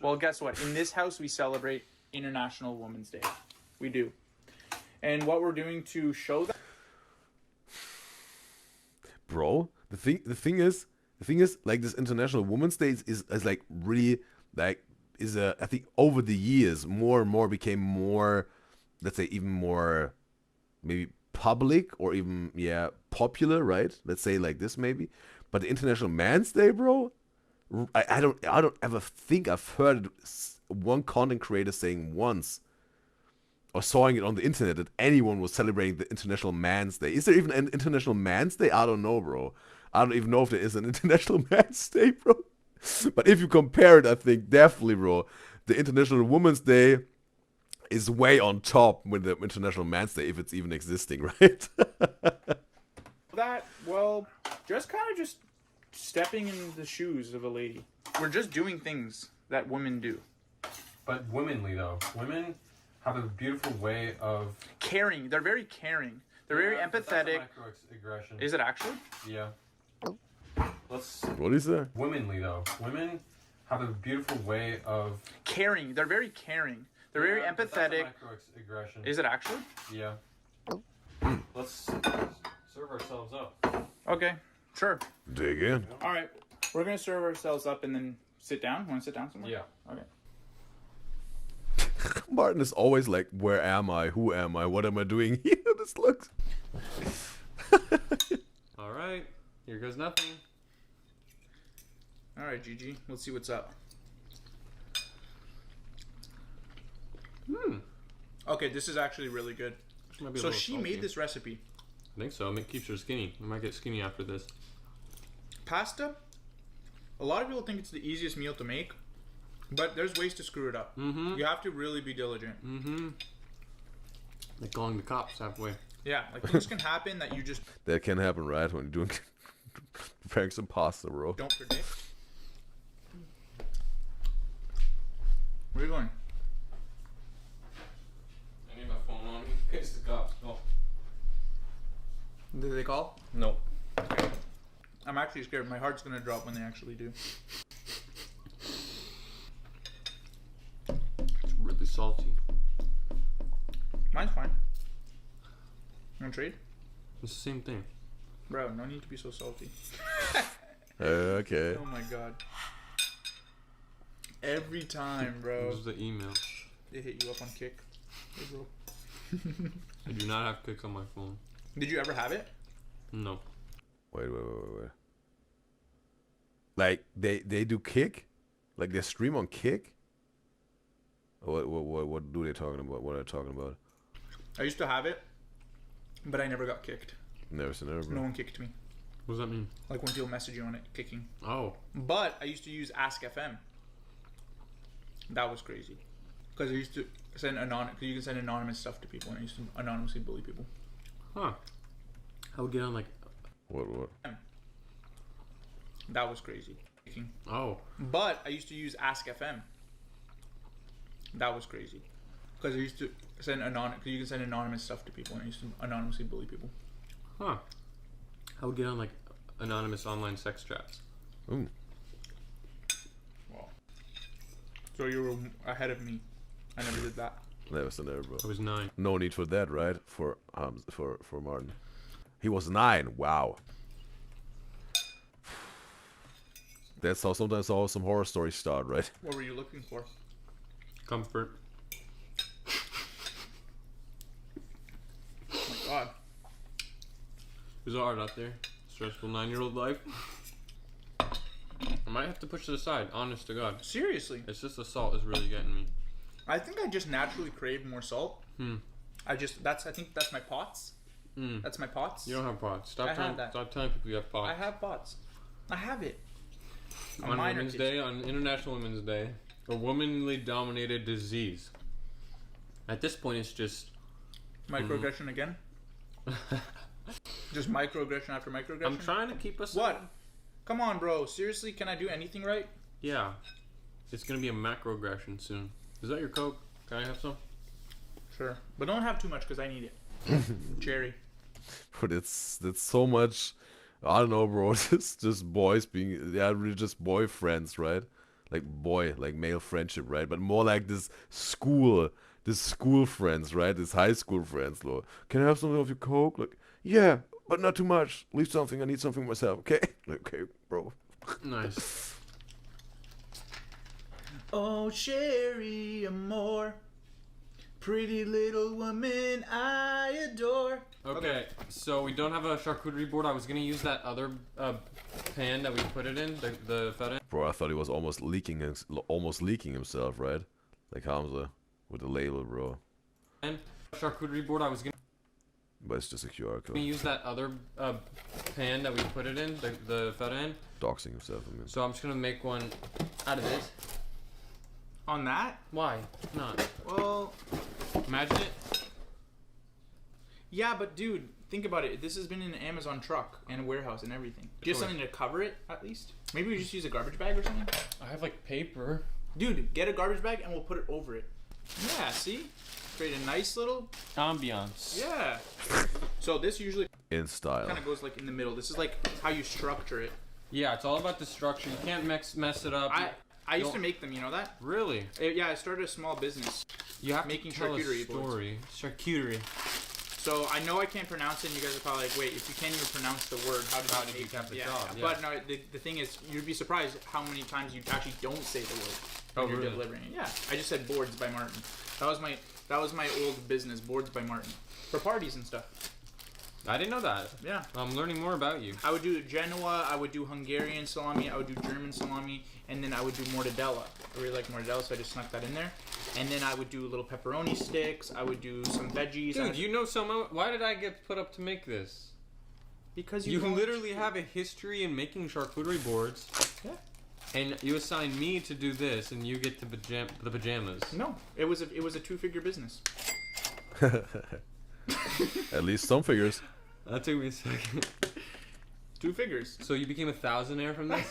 Well, guess what? In this house, we celebrate International Women's Day. We do. And what we're doing to show that... Bro, the thing is, like, this International Women's Day is like really, like, I think over the years more and more became more, let's say, even more maybe public or even popular, right? Let's say like this maybe. But the International Man's Day, bro, I don't ever think I've heard one content creator saying once or sawing it on the internet that anyone was celebrating the International Man's Day. Is there even an International Man's Day? I don't know, bro. I don't even know if there is an International Man's Day, bro. But if you compare it, I think definitely, bro, the International Women's Day is way on top with the International Man's Day, if it's even existing, right? That, well, just kind of just stepping in the shoes of a lady. We're just doing things that women do. But womanly, though. Women have a beautiful way of... Caring. They're very caring. They're very empathetic. That's a microaggression. Is it actually? Yeah. Let's... What is that? Womanly, though. Women have a beautiful way of... Caring. They're very caring. They're very empathetic. That's a microaggression. Is it actually? Yeah. Let's serve ourselves up. Okay. Sure. Dig in. All right. We're going to serve ourselves up and then sit down. Want to sit down somewhere? Yeah. Okay. Martin is always like, where am I? Who am I? What am I doing here? This looks... All right. Here goes nothing. All right, Gigi. Let's see what's up. Okay, this is actually really good. So she made this recipe. I think so. It keeps her skinny. I might get skinny after this. Pasta, a lot of people think it's the easiest meal to make, but there's ways to screw it up. You have to really be diligent. Like calling the cops halfway. Yeah, like things can happen that you just That can happen, right? When you're doing preparing some pasta, bro. don't predict. Where are you going? I need my phone on me in case the cops call. Did they call? No. I'm actually scared. My heart's gonna drop when they actually do. It's really salty. Mine's fine. You wanna trade? It's the same thing. Bro, no need to be so salty. Okay. Oh my god. Every time, bro. This is the email. They hit you up on Kick. Hey, bro. I do not have Kicks on my phone. Did you ever have it? No. Wait. Like they do Kick? Like they stream on Kick? What do they talking about? What are they talking about? I used to have it, but I never got kicked. Never seen it, bro. No one kicked me. What does that mean? Like when people message you on it, kicking. Oh. But I used to use Ask FM. That was crazy. Because I used to send you can send anonymous stuff to people, and I used to anonymously bully people. Huh. I would get on like... What? That was crazy. Kicking. Oh. But I used to use Ask FM. That was crazy. Because I used to send you can send anonymous stuff to people, and I used to anonymously bully people. Huh. I would get on like anonymous online sex chats. Ooh. Wow. So you were ahead of me. I never did that. Never seen it, bro. I was 9. No need for that, right? For Martin. He was 9. Wow. That's how sometimes some horror stories start, right? What were you looking for? Comfort. Oh my god. It was hard out there. Stressful 9-year-old life. I might have to push it aside, honest to God. Seriously. It's just the salt is really getting me. I think I just naturally crave more salt. I think that's my pots. That's my pots. You don't have pots. I have Stop that. telling people you have pots. I have pots. I have it. On Women's Day, on International Women's Day, a womanly dominated disease. At this point, it's just Microaggression again? Just microaggression after microaggression? I'm trying to keep us. What? Come on, bro. Seriously, can I do anything right? Yeah, it's gonna be a macroaggression soon. Is that your Coke? Can I have some? Sure, but don't have too much because I need it. Cherry. But it's so much I don't know, bro. Just boys being, yeah, really just boyfriends, right? Like like male friendship, right? But more like this school friends, right? This high school friends, Lord. Can I have something of your Coke? Like, yeah, but not too much. Leave something. I need something myself. Okay, okay, bro. Nice. Oh, Sherry, amor, pretty little woman I adore. Okay, so we don't have a charcuterie board. I was gonna use that other pan that we put it in, the feta. Bro, I thought he was almost leaking himself, right? Like Hamza with the label, bro. And charcuterie board, I was gonna But it's just a QR code. use that other pan that we put it in, the feta in. Doxing himself, I mean. So I'm just gonna make one out of this. On that? Why not? Well, Imagine it. yeah, but dude, think about it. This has been in an Amazon truck and a warehouse and everything. Do you have something to cover it, at least? Maybe we just use a garbage bag or something? I have like paper. Dude, get a garbage bag and we'll put it over it. Yeah, see? Create a nice little... Ambiance. Yeah. So this usually In style. kind of goes like in the middle. This is like how you structure it. Yeah, it's all about the structure. You can't mess it up. I used to make them, you know that? Really? Yeah, I started a small business. You have making to tell charcuterie a story. Charcuterie. So I know I can't pronounce it, and you guys are probably like, wait, if you can't even pronounce the word, how did you have the yeah. job? Yeah. But no, the thing is, you'd be surprised how many times you actually don't say the word when you're delivering it. Yeah, I just said boards by Martin. That was my old business, boards by Martin, for parties and stuff. I didn't know that. Yeah. I'm learning more about you. I would do Genoa, I would do Hungarian salami, I would do German salami, and then I would do mortadella. I really like mortadella, so I just snuck that in there. And then I would do little pepperoni sticks, I would do some veggies. Dude, you know so. Why did I get put up to make this? Because you literally have a history in making charcuterie boards. Yeah. And you assign me to do this, and you get the pajamas. No, it was a two-figure business. At least some figures. That took me a second. 2 figures. So you became a thousandaire from this?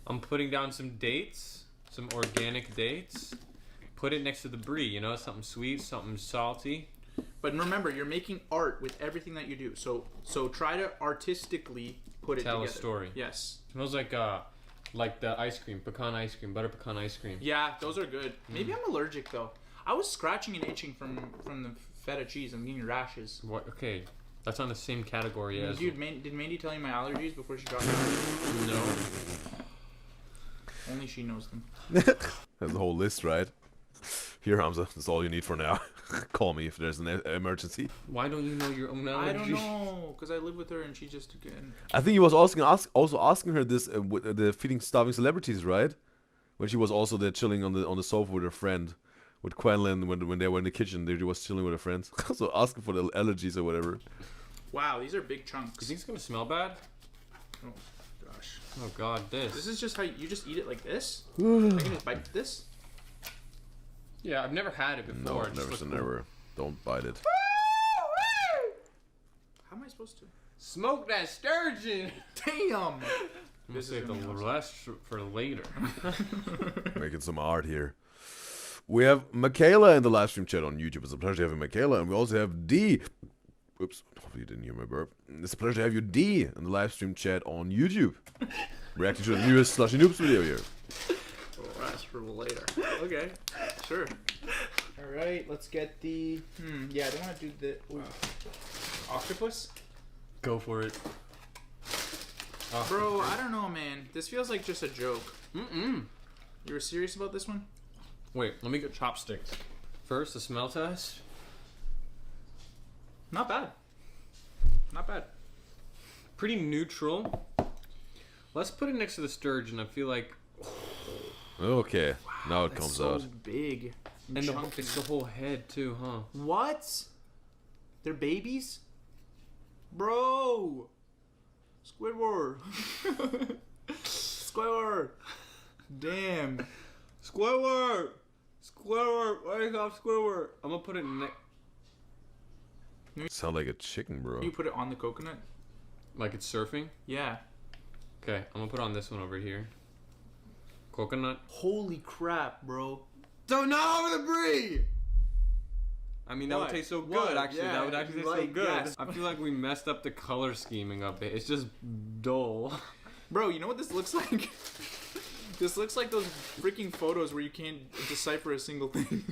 I'm putting down some dates, some organic dates. Put it next to the brie, you know, something sweet, something salty. But remember, you're making art with everything that you do. So try to artistically put it together. Tell a story. Yes. Smells like the ice cream, pecan ice cream, butter pecan ice cream. Yeah, those are good. Maybe I'm allergic though. I was scratching and itching from the feta cheese. I'm getting rashes. What? Okay, that's on the same category as. Dude, did Mandy tell you my allergies before she got me? No. Only she knows them. There's a whole list, right? Here, Hamza. That's all you need for now. Call me if there's an emergency. Why don't you know your own allergies? I don't know, because I live with her and she just again. I think he was also asking her this with the feeding starving celebrities, right? When she was also there chilling on the sofa with her friend, with Quenlin when they were in the kitchen. They was chilling with her friends, so asking for the allergies or whatever. Wow, these are big chunks. You think it's gonna smell bad? Oh gosh. Oh god, This is just how you just eat it like this. I can just bite this. Yeah, I've never had it before. No, never say never. Don't bite it. How am I supposed to? Smoke that sturgeon! Damn! This is the rest for later. Making some art here. We have Michaela in the live stream chat on YouTube. It's a pleasure to have Michaela. And we also have D. Oops, hopefully you didn't hear my burp. It's a pleasure to have you, D, in the live stream chat on YouTube. Reacting to the newest Slushy Noobs video here. Oh, that's for later. Okay, sure. Alright, let's get the... yeah, I don't want to do the... Octopus? Go for it. Oh, Bro, I don't know, man. This feels like just a joke. Mm-mm. You were serious about this one? Wait, let me get chopsticks. First, the smell test. Not bad. Not bad. Pretty neutral. Let's put it next to the sturgeon. I feel like... Okay, now it That's comes so out. big. And it's the whole head, too, huh? What? They're babies? Bro! Squidward! Squidward! Damn. Squidward! Squidward! Wake up, Squidward! I'm gonna put it next... Sound like a chicken, bro. You put it on the coconut? Like it's surfing? Yeah. Okay, I'm gonna put on this one over here. Coconut. Holy crap, bro. So not over the brie! I mean, that would taste so good, actually. Yeah, that would actually taste so like, good. yes. I feel like we messed up the color scheming of it. It's just dull. Bro, you know what this looks like? This looks like those freaking photos where you can't decipher a single thing.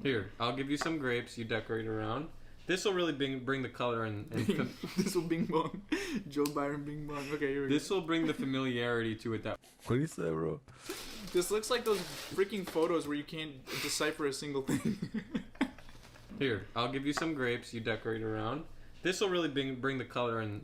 Here, I'll give you some grapes. You decorate around. This will really bring the color and This will bing bong. Joe Byron bing bong. Okay, here we go. this will bring the familiarity to it. That What do you say, bro? This looks like those freaking photos where you can't decipher a single thing. Here, I'll give you some grapes. You decorate around. This will really bring the color and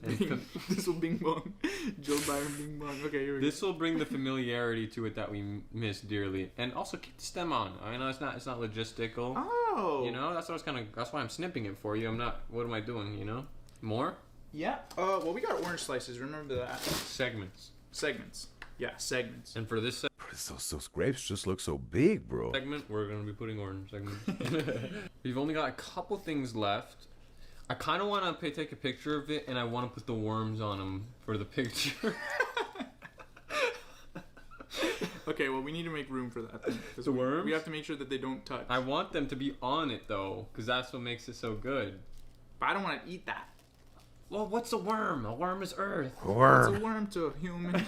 This will bing bong. Joe Byron bing bong. Okay, here we go. this will bring the familiarity to it that we miss dearly, and also keep the stem on. I know it's not logistical. Oh. You know, that's why I'm snipping it for you. I'm not. What am I doing? You know, more Yeah. Well, we got orange slices. Remember that. segments. Segments. Yeah, segments. And for this Those grapes just look so big, bro. segment, we're gonna be putting orange segment. We've only got a couple things left. I kind of want to take a picture of it, and I want to put the worms on them for the picture. Okay, well, we need to make room for that. Then, The worms? We have to make sure that they don't touch. I want them to be on it though, because that's what makes it so good. But I don't want to eat that. Well, what's a worm? A worm is earth. It's a worm to a human.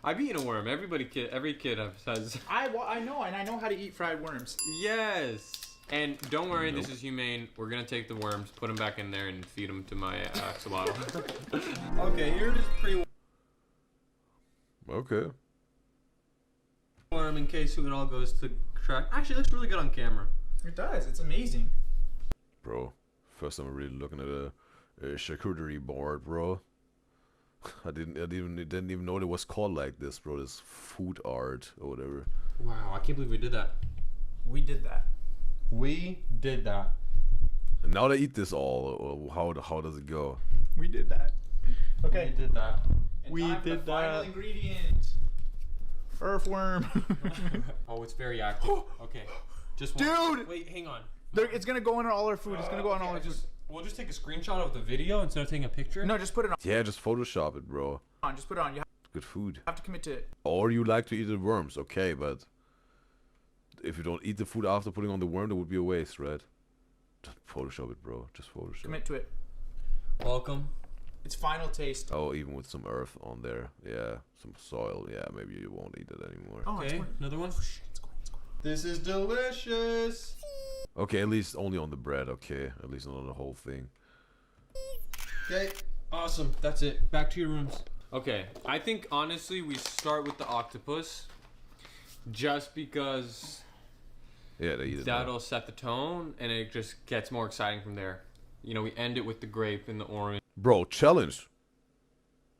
I've eaten a worm. Every kid has. I know, and I know how to eat fried worms. Yes. And don't worry, this is humane. We're gonna take the worms, put them back in there, and feed them to my axolotl. Okay, here it is Okay. pre-worm in case it all goes to track. Actually, it looks really good on camera. It does. It's amazing. Bro, first time I'm really looking at a charcuterie board, bro. I didn't even know it was called like this, bro. This food art or whatever. Wow, I can't believe we did that. We did that. We did that. And now they eat this all. Or how does it go? We did that. Okay. We did that. And We time for did the final that. ingredient. Earthworm. Oh, it's very active. Okay, just one. Dude! Wait, hang on. It's gonna go in all our food. It's gonna go on all our food. We'll just take a screenshot of the video instead of taking a picture. No, just put it Yeah, just Photoshop it, bro. on. Just put it on. You Good food. have to commit to it. Or you like to eat the worms, okay, but if you don't eat the food after putting on the worm, that would be a waste, right? Just Photoshop it, bro. Just Photoshop. Commit to it. Welcome. It's final taste. Oh, even with some earth on there. Yeah, some soil. Yeah, maybe you won't eat it anymore. Oh, it's Okay, going. another one. It's going. This is delicious. Okay, at least only on the bread, okay? At least not on the whole thing. Okay. Awesome. That's it. Back to your rooms. Okay, I think honestly we start with the octopus, just because Yeah, they eat it. now. that'll set the tone, and it just gets more exciting from there. You know, we end it with the grape and the orange. Bro, challenge.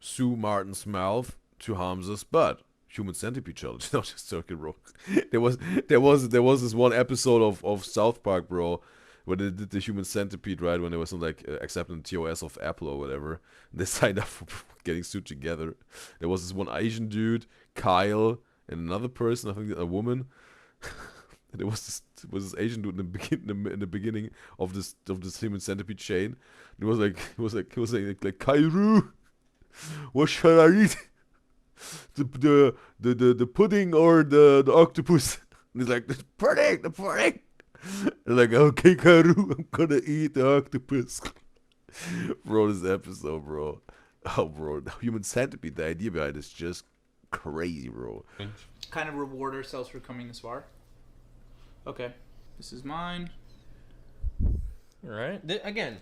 Sue Martin's mouth to Hamza's butt. Human centipede challenge. No, just joking, bro. there was this one episode of South Park, bro, where they did the human centipede, right? When they was like accepting TOS of Apple or whatever. They signed up for getting sued together. There was this one Asian dude, Kyle, and another person, I think a woman. And there was this Asian dude in the beginning of this human centipede chain. And he was like Kairu, what shall I eat? The pudding or the octopus? And he's like, the pudding. And like, okay, Karu, I'm gonna eat the octopus. Bro, this episode, bro. Oh, bro, the human centipede, the idea behind it is just crazy, bro. Kind of reward ourselves for coming this far. Okay, this is mine. All right. Again,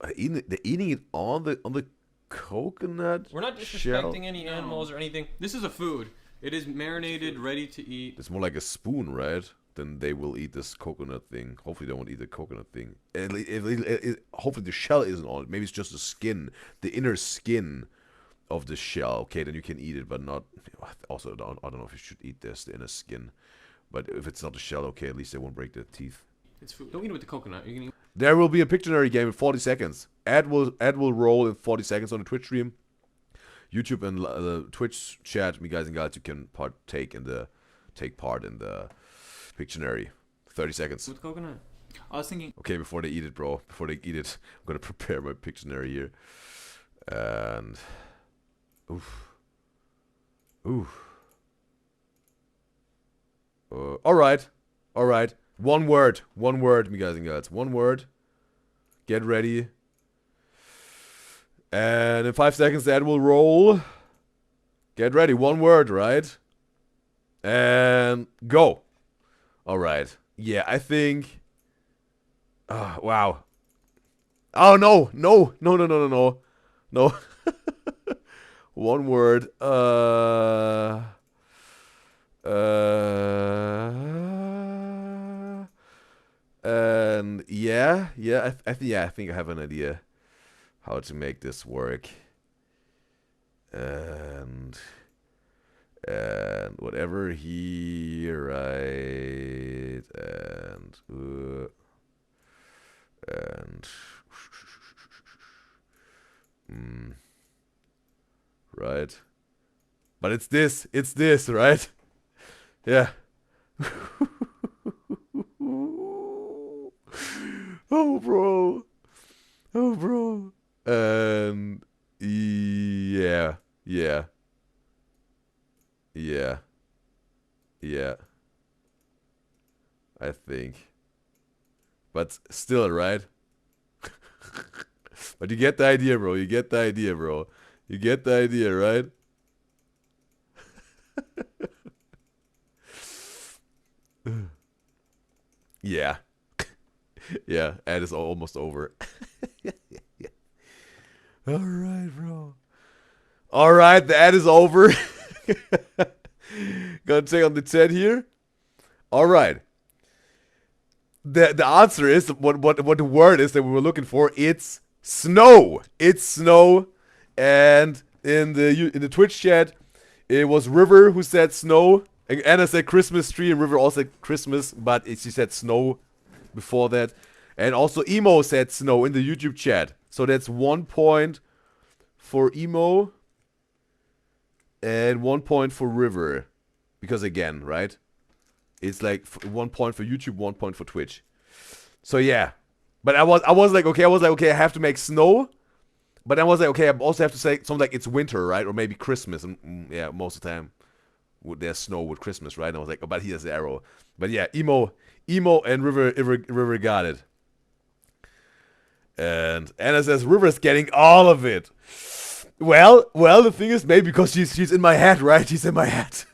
They're eating it on the coconut. we're not disrespecting shell. any animals or anything. This is a food. It is marinated, ready to eat. It's more like a spoon, right? Then they will eat this coconut thing. Hopefully, they won't eat the coconut thing. Hopefully, the shell isn't on it. Maybe it's just the skin, the inner skin of the shell. Okay, then you can eat it, but not. Also, I don't know if you should eat this, the inner skin. But if it's not the shell, okay, at least they won't break their teeth. It's food. Don't eat it with the coconut. You can eat. There will be a Pictionary game in 40 seconds. Ad will roll in 40 seconds on the Twitch stream. YouTube and the Twitch chat, me guys and gals, you can take part in the Pictionary. 30 seconds. With coconut. I was thinking. Okay, before they eat it, bro. Before they eat it, I'm gonna prepare my Pictionary here. And oof. All right. One word, me guys and girls. One word. Get ready. And in 5 seconds, the ad will roll. Get ready. One word, right? And go. All right. Yeah, I think. Wow. Oh no, no, no, no, no, no, no, no. One word. And yeah, I think I have an idea how to make this work. And whatever he right and right, but it's this, right? Yeah. Oh bro, and yeah, I think, but still, right? But you get the idea, bro. You get the idea, right? Yeah. Yeah, ad is almost over. Alright, bro. Alright, the ad is over. Gonna take on the 10 here. Alright. The answer is what the word is that we were looking for. It's snow. It's snow. And in the Twitch chat, it was River who said snow. And Anna said Christmas tree, and River also said Christmas, but she said snow before that. And also Emo said snow in the YouTube chat. So that's 1 point for Emo and 1 point for River. Because again, right? It's like 1 point for YouTube, 1 point for Twitch. So yeah. But I was like, okay, I have to make snow. But I was like, okay, I also have to say something like it's winter, right? Or maybe Christmas. And yeah, most of the time there's snow with Christmas, right? And I was like, oh, but here's the arrow. But yeah, Emo and River got it. And Anna says River's getting all of it. Well, the thing is, maybe because she's in my head, right? She's in my head.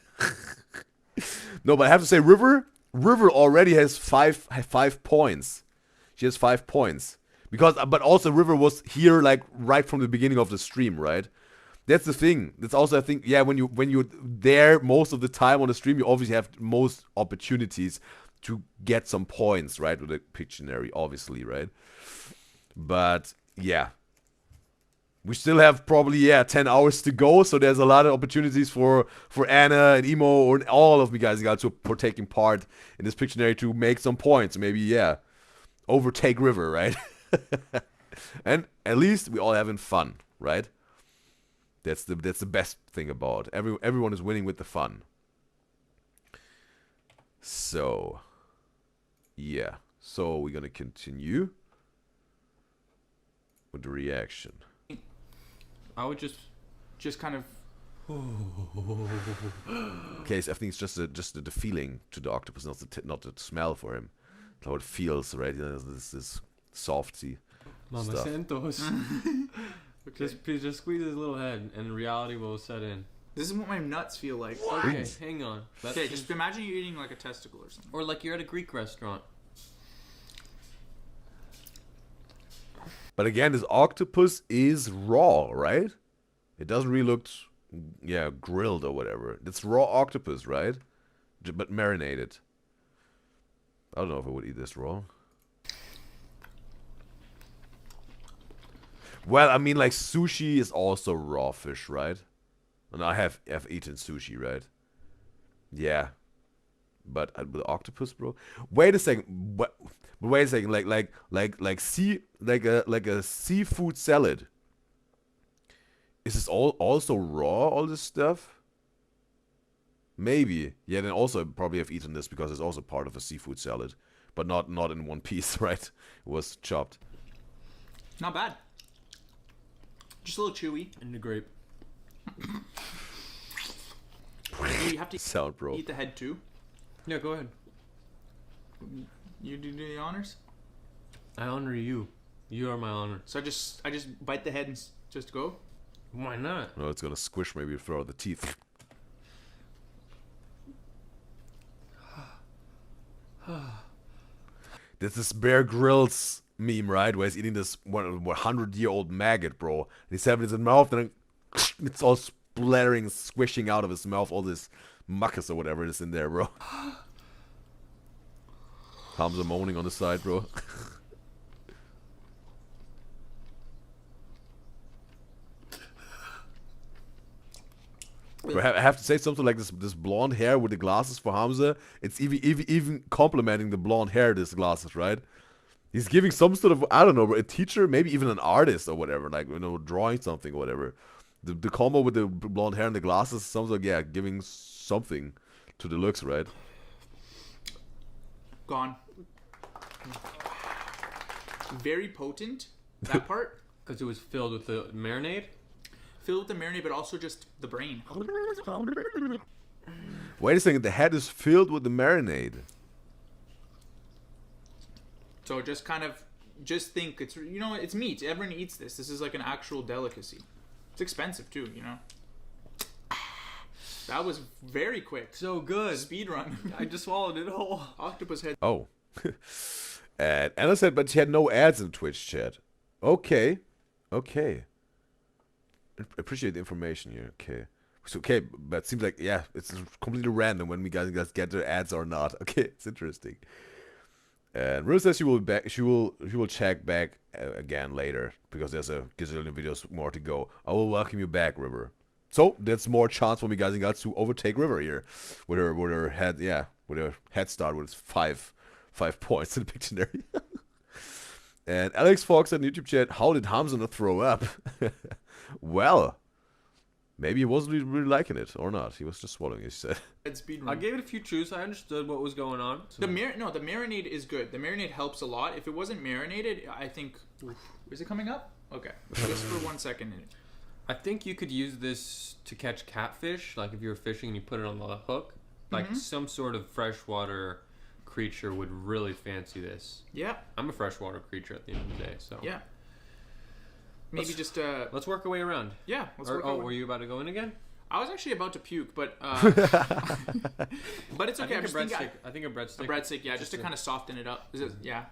No, but I have to say, River already has five points. She has 5 points but also River was here like right from the beginning of the stream, right? That's the thing. That's also, I think, yeah, when you're there most of the time on the stream, you obviously have most opportunities to get some points, right, with the Pictionary, obviously, right? But yeah, we still have probably 10 hours to go, so there's a lot of opportunities for Anna and Emo or all of you guys for taking part in this Pictionary to make some points. Maybe overtake River, right? And at least we all having fun, right? That's the best thing about everyone is winning with the fun. So yeah, so we're gonna continue with the reaction. I would just kind of. Okay, so I think it's just the feeling to the octopus, not the smell for him. How it feels, right? This softy Mama stuff. Santos. Okay. Just squeeze his little head, and reality will set in. This is what my nuts feel like. Okay, hang on. Okay, just imagine you're eating like a testicle or something. Or like you're at a Greek restaurant. But again, this octopus is raw, right? It doesn't really look, grilled or whatever. It's raw octopus, right? But marinated. I don't know if I would eat this raw. Well, I mean, like, sushi is also raw fish, right? And I have eaten sushi, right? Yeah. But with octopus, bro? Wait a second. But wait a second. Like a seafood salad. Is this also raw, all this stuff? Maybe. Yeah, then also probably have eaten this because it's also part of a seafood salad. But not in one piece, right? It was chopped. Not bad. Just a little chewy. In the grape. You have to sound, bro. eat the head too. Yeah, go ahead. You do the honors. I honor you. You are my honor. So I just bite the head and just go. Why not? No, it's gonna squish maybe through the teeth. This is Bear Grylls meme, right? Where he's eating this 100-year-old maggot, bro. And he's having it in his mouth, and then it's all splattering, squishing out of his mouth, all this mucus or whatever is in there, bro. Hamza moaning on the side, bro. I have to say something like this blonde hair with the glasses for Hamza. It's even complimenting the blonde hair, this glasses, right? He's giving some sort of, I don't know, a teacher, maybe even an artist or whatever, like, you know, drawing something or whatever. The combo with the blonde hair and the glasses sounds like, yeah, giving something to the looks, right? Gone. Very potent, that part. Because it was filled with the marinade? Filled with the marinade, but also just the brain. Wait a second, the head is filled with the marinade. So just kind of, just think, it's, you know, it's meat. Everyone eats this. This is like an actual delicacy. It's expensive too, you know. That was very quick. So good. Speed run. I just swallowed it whole. Octopus head. Oh. And Anna said, but she had no ads in Twitch chat. Okay. Okay. Appreciate the information here. Okay. So, okay, but it seems like, yeah, it's completely random when we guys get their ads or not. Okay, it's interesting. And Rose says she will be back. She will check back again later because there's a gazillion videos more to go. I will welcome you back, River. So that's more chance for me guys and guys to overtake River here with her head, yeah, with her head start with 5 points in the Pictionary. And Alex Fox said in YouTube chat, how did Hamza not throw up? Well, maybe he wasn't really liking it or not. He was just swallowing it, he said. I gave it a few chews. I understood what was going on. So. The marinade is good. The marinade helps a lot. If it wasn't marinated, I think... Oof, is it coming up? Okay. Just for 1 second. I think you could use this to catch catfish. Like if you were fishing and you put it on the hook. Like some sort of freshwater creature would really fancy this. Yeah. I'm a freshwater creature at the end of the day, so... Yeah. Maybe let's work our way around. Yeah. Were you about to go in again? I was actually about to puke, but but it's okay. I think a breadstick. A breadstick, yeah, just to kind of soften it up. Is it? Yeah.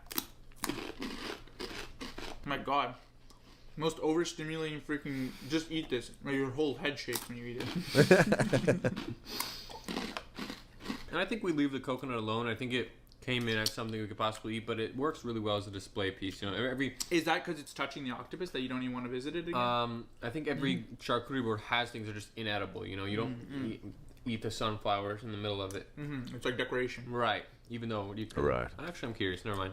My God, most overstimulating freaking. Just eat this. Your whole head shakes when you eat it. And I think we leave the coconut alone. I think it came in as something we could possibly eat, but it works really well as a display piece. You know, is that because it's touching the octopus that you don't even want to visit it again? I think every charcuterie board has things that are just inedible. You know, you don't eat the sunflowers in the middle of it. It's like decoration, right? Even though you could. Right. Actually, I'm curious. Never mind.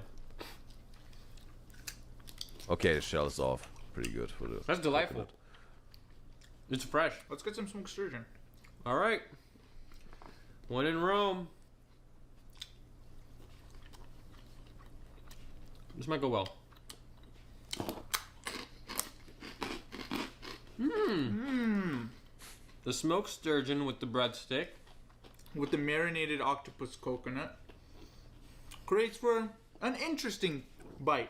Okay, the shell is off. Pretty good for the. That's delightful. Coconut. It's fresh. Let's get some smoked sturgeon. All right. One in Rome. This might go well. The smoked sturgeon with the breadstick. With the marinated octopus coconut. Creates for an interesting bite.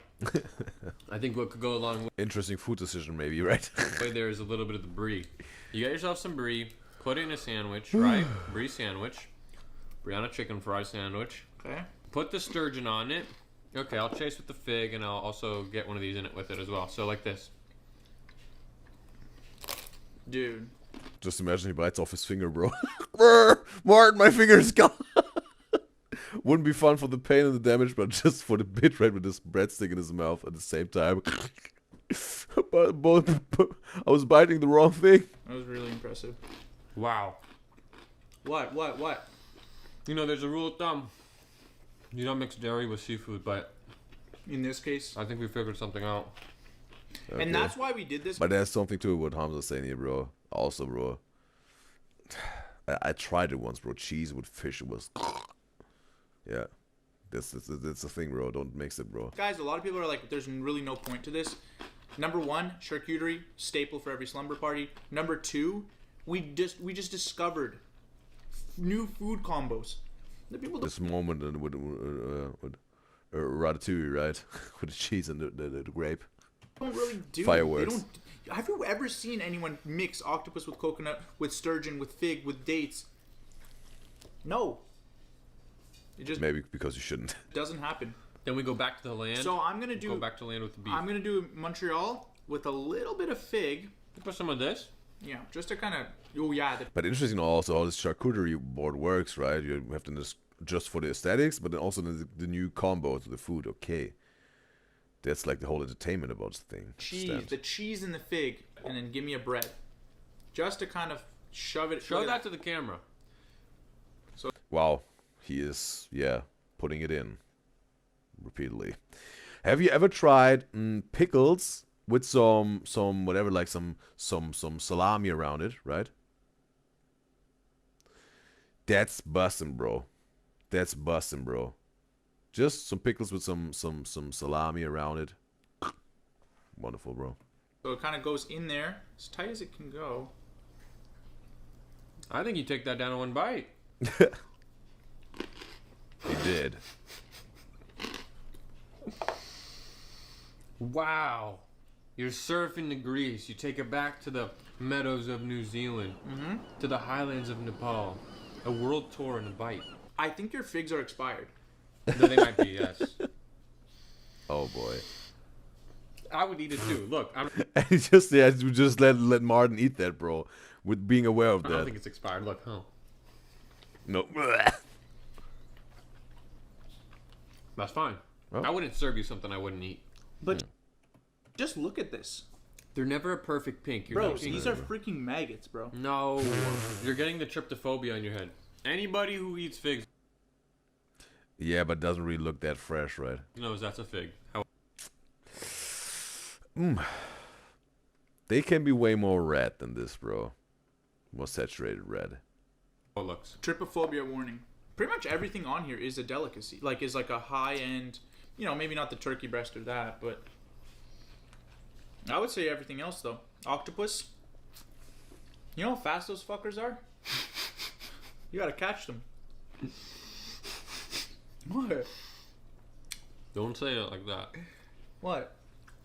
I think what could go along with... Interesting food decision maybe, right? There is a little bit of the brie. You got yourself some brie. Put it in a sandwich, right? Brie sandwich. Brie on a chicken fry sandwich. Okay. Put the sturgeon on it. Okay, I'll chase with the fig, and I'll also get one of these in it with it as well. So like this. Dude. Just imagine he bites off his finger, bro. Martin, my finger's gone. Wouldn't be fun for the pain and the damage, but just for the bit, right, with this breadstick in his mouth at the same time. but I was biting the wrong thing. That was really impressive. Wow. What? You know, there's a rule of thumb. You don't mix dairy with seafood, but... In this case? I think we figured something out. Okay. And that's why we did this. But there's something to what Hamza's saying here, bro. Also, bro. I tried it once, bro. Cheese with fish, it was... Yeah. That's the thing, bro. Don't mix it, bro. Guys, a lot of people are like, there's really no point to this. Number one, charcuterie, staple for every slumber party. Number two, we just discovered new food combos. The people this moment with ratatouille, right? With the cheese and the grape. Don't really do Fireworks. They don't. Have you ever seen anyone mix octopus with coconut, with sturgeon, with fig, with dates? No. It just Maybe because you shouldn't. doesn't happen. Then we go back to the land. So I'm gonna do. Go back to land with the beef. I'm gonna do Montreal with a little bit of fig. Put some of this. Yeah, just to kind of. Oh yeah. But interesting also how this charcuterie board works, right? You have to just for the aesthetics, but then also the new combo to the food. Okay, that's like the whole entertainment about the thing. Cheese, the cheese and the fig, and then give me a bread, just to kind of shove it. Show that to the camera. Wow, he is putting it in repeatedly. Have you ever tried pickles with some whatever, like some salami around it, right? That's bussin', bro. That's bussin', bro. Just some pickles with some salami around it. Wonderful, bro. So it kind of goes in there as tight as it can go. I think you take that down in one bite. He did. Wow. You're surfing the grease. You take it back to the meadows of New Zealand, to the highlands of Nepal. A world tour in a bite. I think your figs are expired. No, they might be, yes. Oh boy. I would eat it too. Look, And he just let Martin eat that, bro. With being aware of I that. don't think it's expired. Look, huh? No. That's fine. Oh. I wouldn't serve you something I wouldn't eat. But just look at this. They're never a perfect pink. You're Bro, making- these are freaking maggots, bro. No. You're getting the tryptophobia in your head. Anybody who eats figs Yeah, but doesn't really look that fresh, right? knows that's a fig. How They can be way more red than this, bro. More saturated red. it looks. Trypophobia warning. Pretty much everything on here is a delicacy. Is like a high-end, maybe not the turkey breast or that, but I would say everything else, though. Octopus. You know how fast those fuckers are? You gotta catch them. What? Don't say it like that. What?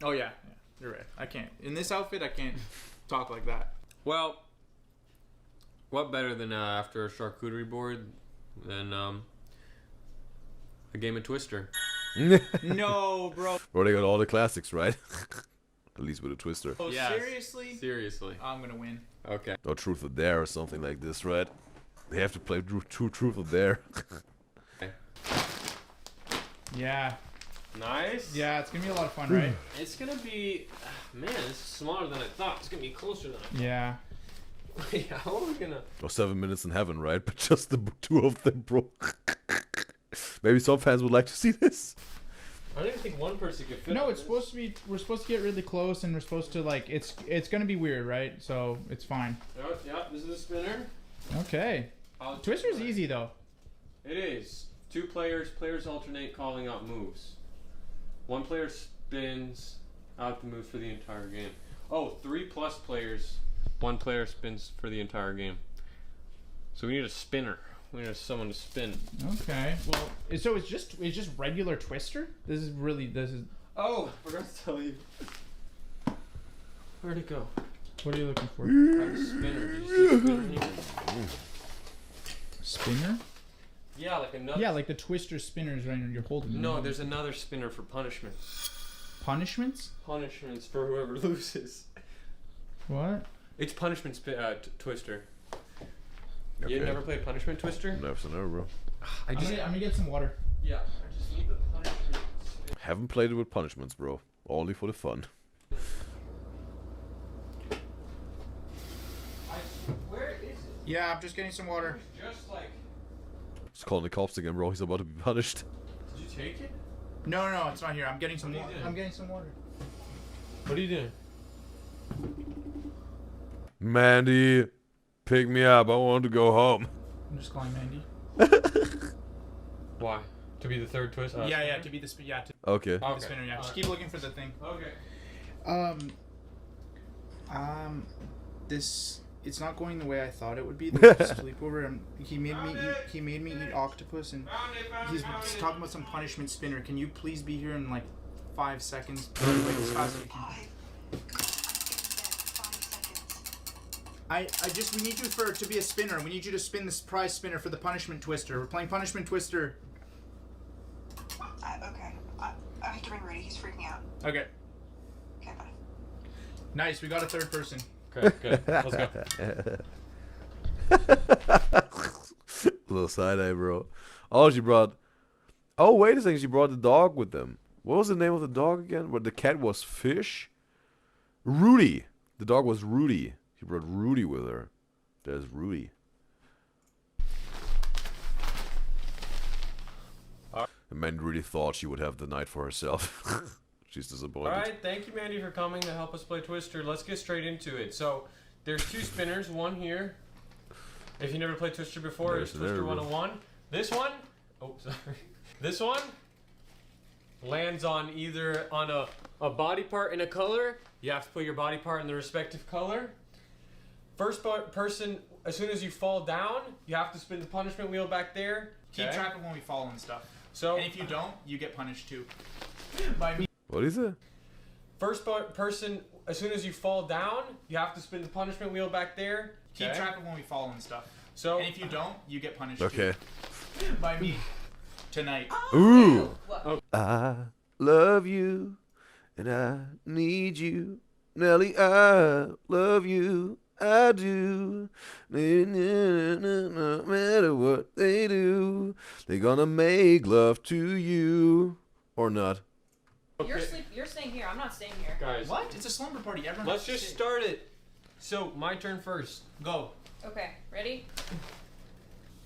Oh, yeah. You're right. I can't. In this outfit, I can't talk like that. Well, what better than after a charcuterie board than a game of Twister? No, bro. Bro, they got all the classics, right? At least with a Twister. Oh, Yes. seriously? Seriously. I'm gonna win. Okay. Or Truth or Dare or something like this, right? They have to play true Truth or Dare. Yeah. Nice. Yeah, it's gonna be a lot of fun, right? It's gonna be, man, this is smaller than I thought. It's gonna be closer than I Yeah. thought. Yeah, how are we gonna? Or 7 Minutes in Heaven, right? But just the two of them, bro. Maybe some fans would like to see this. I don't even think one person could fit. No, on it's this. supposed to be. We're supposed to get really close, and we're supposed to like. It's gonna be weird, right? So it's fine. Oh, yeah, this is a spinner. Okay. Twister's easy though. It is. 2 players. Players alternate calling out moves. 1 player spins out the moves for the entire game. Oh, 3+ players. 1 player spins for the entire game. So we need a spinner. We need someone to spin. Okay. Well, so it's just regular Twister. This is. Oh, I forgot to tell you. Where'd it go? What are you looking for? I have a spinner. Did you see a spinner here? Spinner? Yeah, like another. Yeah, like the Twister spinners right now you're holding. No, there's another spinner for punishment. Punishments? Punishments for whoever loses. What? It's punishment Twister. Okay. You never played punishment Twister? Never said never, bro. I'm gonna get some water. Yeah, I just need the punishment. Haven't played it with punishments, bro. Only for the fun. Where is it? Yeah, I'm just getting some water. Just like. Just calling the cops again, bro. He's about to be punished. Did you take it? No, it's not here. I'm getting some What are water. you doing? I'm getting some water. What are you doing? Mandy, pick me up. I want to go home. I'm just calling Mandy. Why? To be the third twist? Yeah, to be the to Okay. be the spinner. Yeah, just keep looking for the thing. Okay. This It's not going the way I thought it would be. The sleepover. He made me eat octopus, and he's talking about some punishment spinner. Can you please be here in like 5 seconds? Like as fast as you can. We need you to be a spinner. We need you to spin this prize spinner for the punishment twister. We're playing punishment twister. Okay. I have to ring Rudy. He's freaking out. Okay. Okay, bye. Nice. We got a third person. Okay, good. Let's go. Little side eye, bro. Oh, she brought. Oh, wait a second. She brought the dog with them. What was the name of the dog again? But the cat was Fish. Rudy. The dog was Rudy. She brought Rudy with her. There's Rudy. The man really thought she would have the night for herself. She's disappointed. Alright, thank you, Mandy, for coming to help us play Twister. Let's get straight into it. So, there's 2 spinners, one here. If you never played Twister before, it's Twister 101. This one, oh, sorry. This one lands on either on a body part in a color. You have to put your body part in the respective color. First person, as soon as you fall down, you have to spin the punishment wheel back there. Keep track of when we fall and stuff. So, and if you don't, you get punished too. By me. What is it? First person, as soon as you fall down, you have to spin the punishment wheel back there. Keep track of when we fall and stuff. So, and if you don't, you get punished Okay. too. By me. Tonight. Ooh. I love you and I need you. Nelly, I love you. I do. No matter what they do, they're gonna make love to you. Or not. You're staying here. I'm not staying here. guys, What? It's a slumber party. Everyone. let's just start it. So, my turn first. Go. Okay, ready?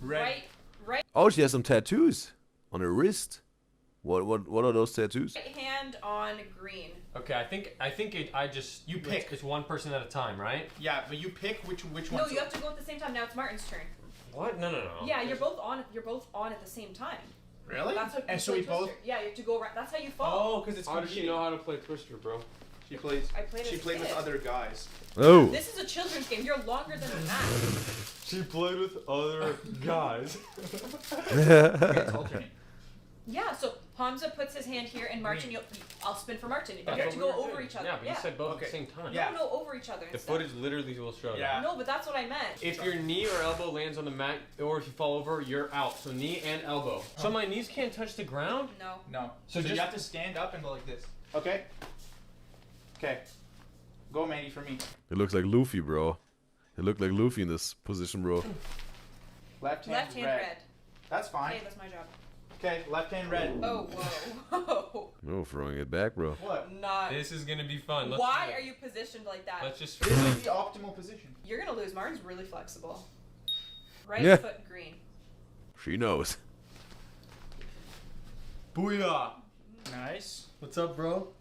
Red. Right Oh, she has some tattoos on her wrist. What are those tattoos? hand on green. Okay, I think I just You pick. It's one person at a time, right? Yeah, but you pick which one. No, you have to go at the same time. Now it's Martin's turn. What? No. Yeah, you're both on at the same time. Really? That's how And so play we both. Twister. Yeah, you have to go around. That's how you fall. Oh, because it's. How does she know how to play Twister, bro? She plays. I played She as a played with kid. other guys. Oh. This is a children's game. You're longer than that. She played with other guys. It's alternate. Yeah, so Hamza puts his hand here, and Martin, I'll spin for Martin. You That's have what to we go were over doing. each other. Yeah, but you said both at the same time. Yeah. No, over each other. The instead. footage literally will show Yeah. that. No, but that's what I meant. If your knee or elbow lands on the mat, or if you fall over, you're out. So knee and elbow. So my knees can't touch the ground? No. No. So So just- you have to stand up and go like this. Okay. Okay. Go, Mandy, for me. It looks like Luffy, bro. It looked like Luffy in this position, bro. Left hand, Left hand red. That's fine. Okay, that's my job. Okay, left hand red. Oh, whoa. No, throwing it back, bro. What? Not. This is gonna be fun. Why are you positioned like that? Let's just. This is the optimal position. You're gonna lose. Martin's really flexible. Right Yeah. foot green. She knows. Booyah! Nice. What's up, bro?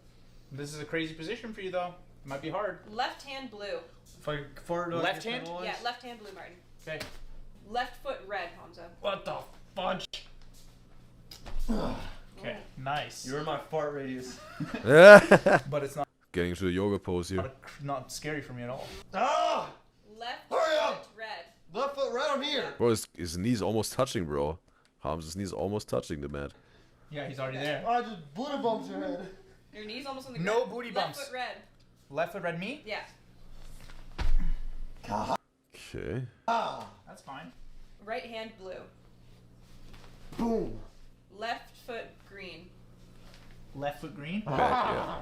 This is a crazy position for you, though. It might be hard. Left hand blue. If I fart, Left hand? Yeah, left hand blue, Martin. Okay. Left foot red, Hamza. What the fudge? Okay. Nice. You're in my fart radius. But it's not Getting into the yoga pose here. not scary for me at all. Ah! Left Hurry up! foot red. Left foot right on here. Bro, his knees almost touching, bro. Hamza's knees almost touching the mat. Yeah, he's already there. I just booty bumped your head. Your knees almost on the No ground. booty Left bumps. foot red. Left foot red, me? Yeah. Okay. That's fine. Right hand blue. Boom. Left foot green. Left foot green? Back, yeah.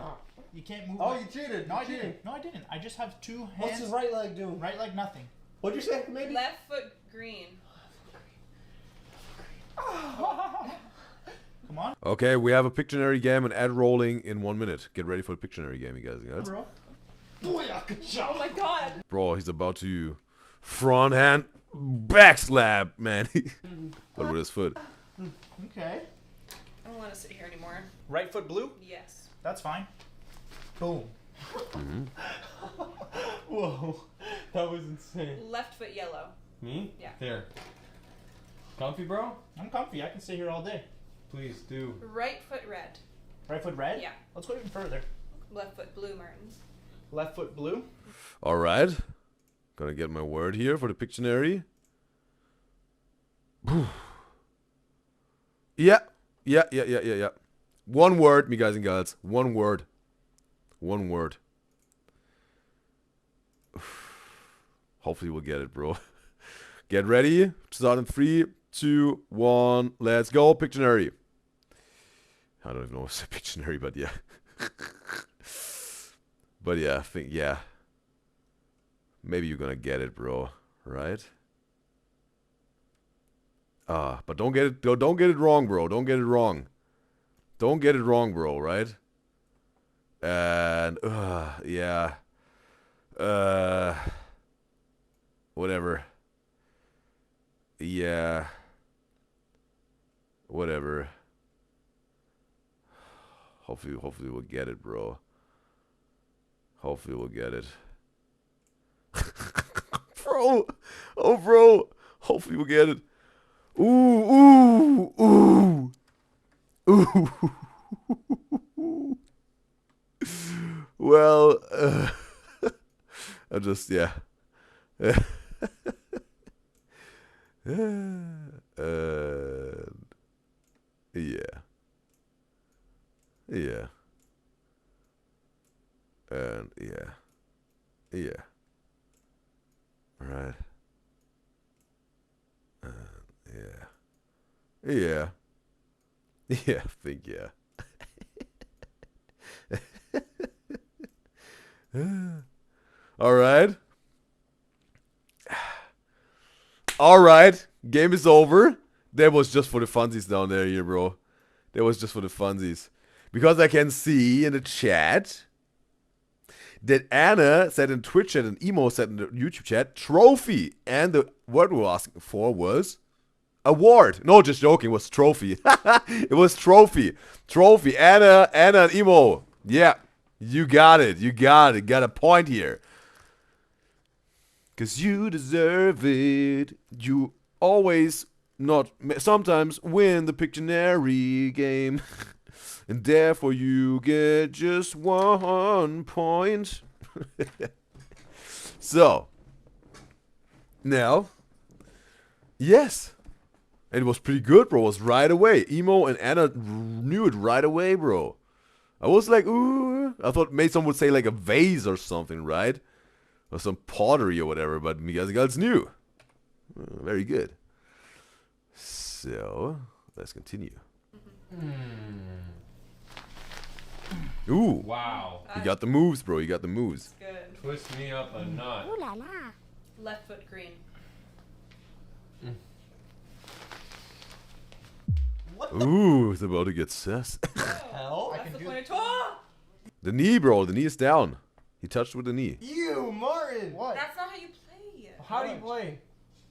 You can't move. Oh, you cheated. No, I You cheated. didn't. No, I didn't. I just have two hands. What's his right leg doing? Right leg, nothing. What'd you say, maybe? Left foot green. Come on. Okay, we have a Pictionary game and ad rolling in 1 minute. Get ready for the Pictionary game, you guys. Bro. Booyah, good job. Oh my god. Bro, he's about to front hand back slap, man. But with his foot. Okay. I don't want to sit here anymore. Right foot blue? Yes. That's fine. Boom. Whoa, that was insane. Left foot yellow. Me? Yeah. There. Comfy, bro? I'm comfy. I can stay here all day. Please do. Right foot red. Right foot red? Yeah. Let's go even further. Left foot blue, Martin. Left foot blue? Alright. Gonna get my word here for the Pictionary. Yeah. One word, me guys and girls. One word. One word. Hopefully we'll get it, bro. Get ready. Start in 3, 2, 1. Let's go, Pictionary. I don't even know what's a Pictionary, but yeah. But yeah, I think, yeah. Maybe you're gonna get it, bro. Right? But don't get it wrong, bro. Don't get it wrong. Don't get it wrong, bro, right? And yeah. Whatever. Yeah. Whatever. Hopefully we'll get it, bro. Hopefully we'll get it. Bro. Oh, bro. Hopefully we'll get it. Ooh. Well, I just, yeah. Yeah. And yeah. Right. Yeah. Yeah, I think, yeah. Alright. Alright. Game is over. That was just for the funsies down there, here, bro. That was just for the funsies. Because I can see in the chat that Anna said in Twitch chat and Emo said in the YouTube chat, trophy. And the word we were asking for was award. No, just joking. It was trophy. It was trophy. Trophy. Anna and Emo. Yeah. You got it. You got it. Got a point here. Because you deserve it. You always, not sometimes, win the Pictionary game. And therefore you get just 1 point. So. Now. Yes. And it was pretty good, bro. It was right away. Emo and Anna knew it right away, bro. I was like, ooh. I thought maybe someone would say like a vase or something, right? Or some pottery or whatever, but me guys knew. Very good. So, let's continue. Ooh. Wow. You got the moves, bro. You got the moves. Good. Twist me up a knot. Ooh la la. Left foot green. Ooh, it's about to get sus. Hell? That's the point of The knee, bro. The knee is down. He touched with the knee. You, Martin! What? That's not how you play. How do you play?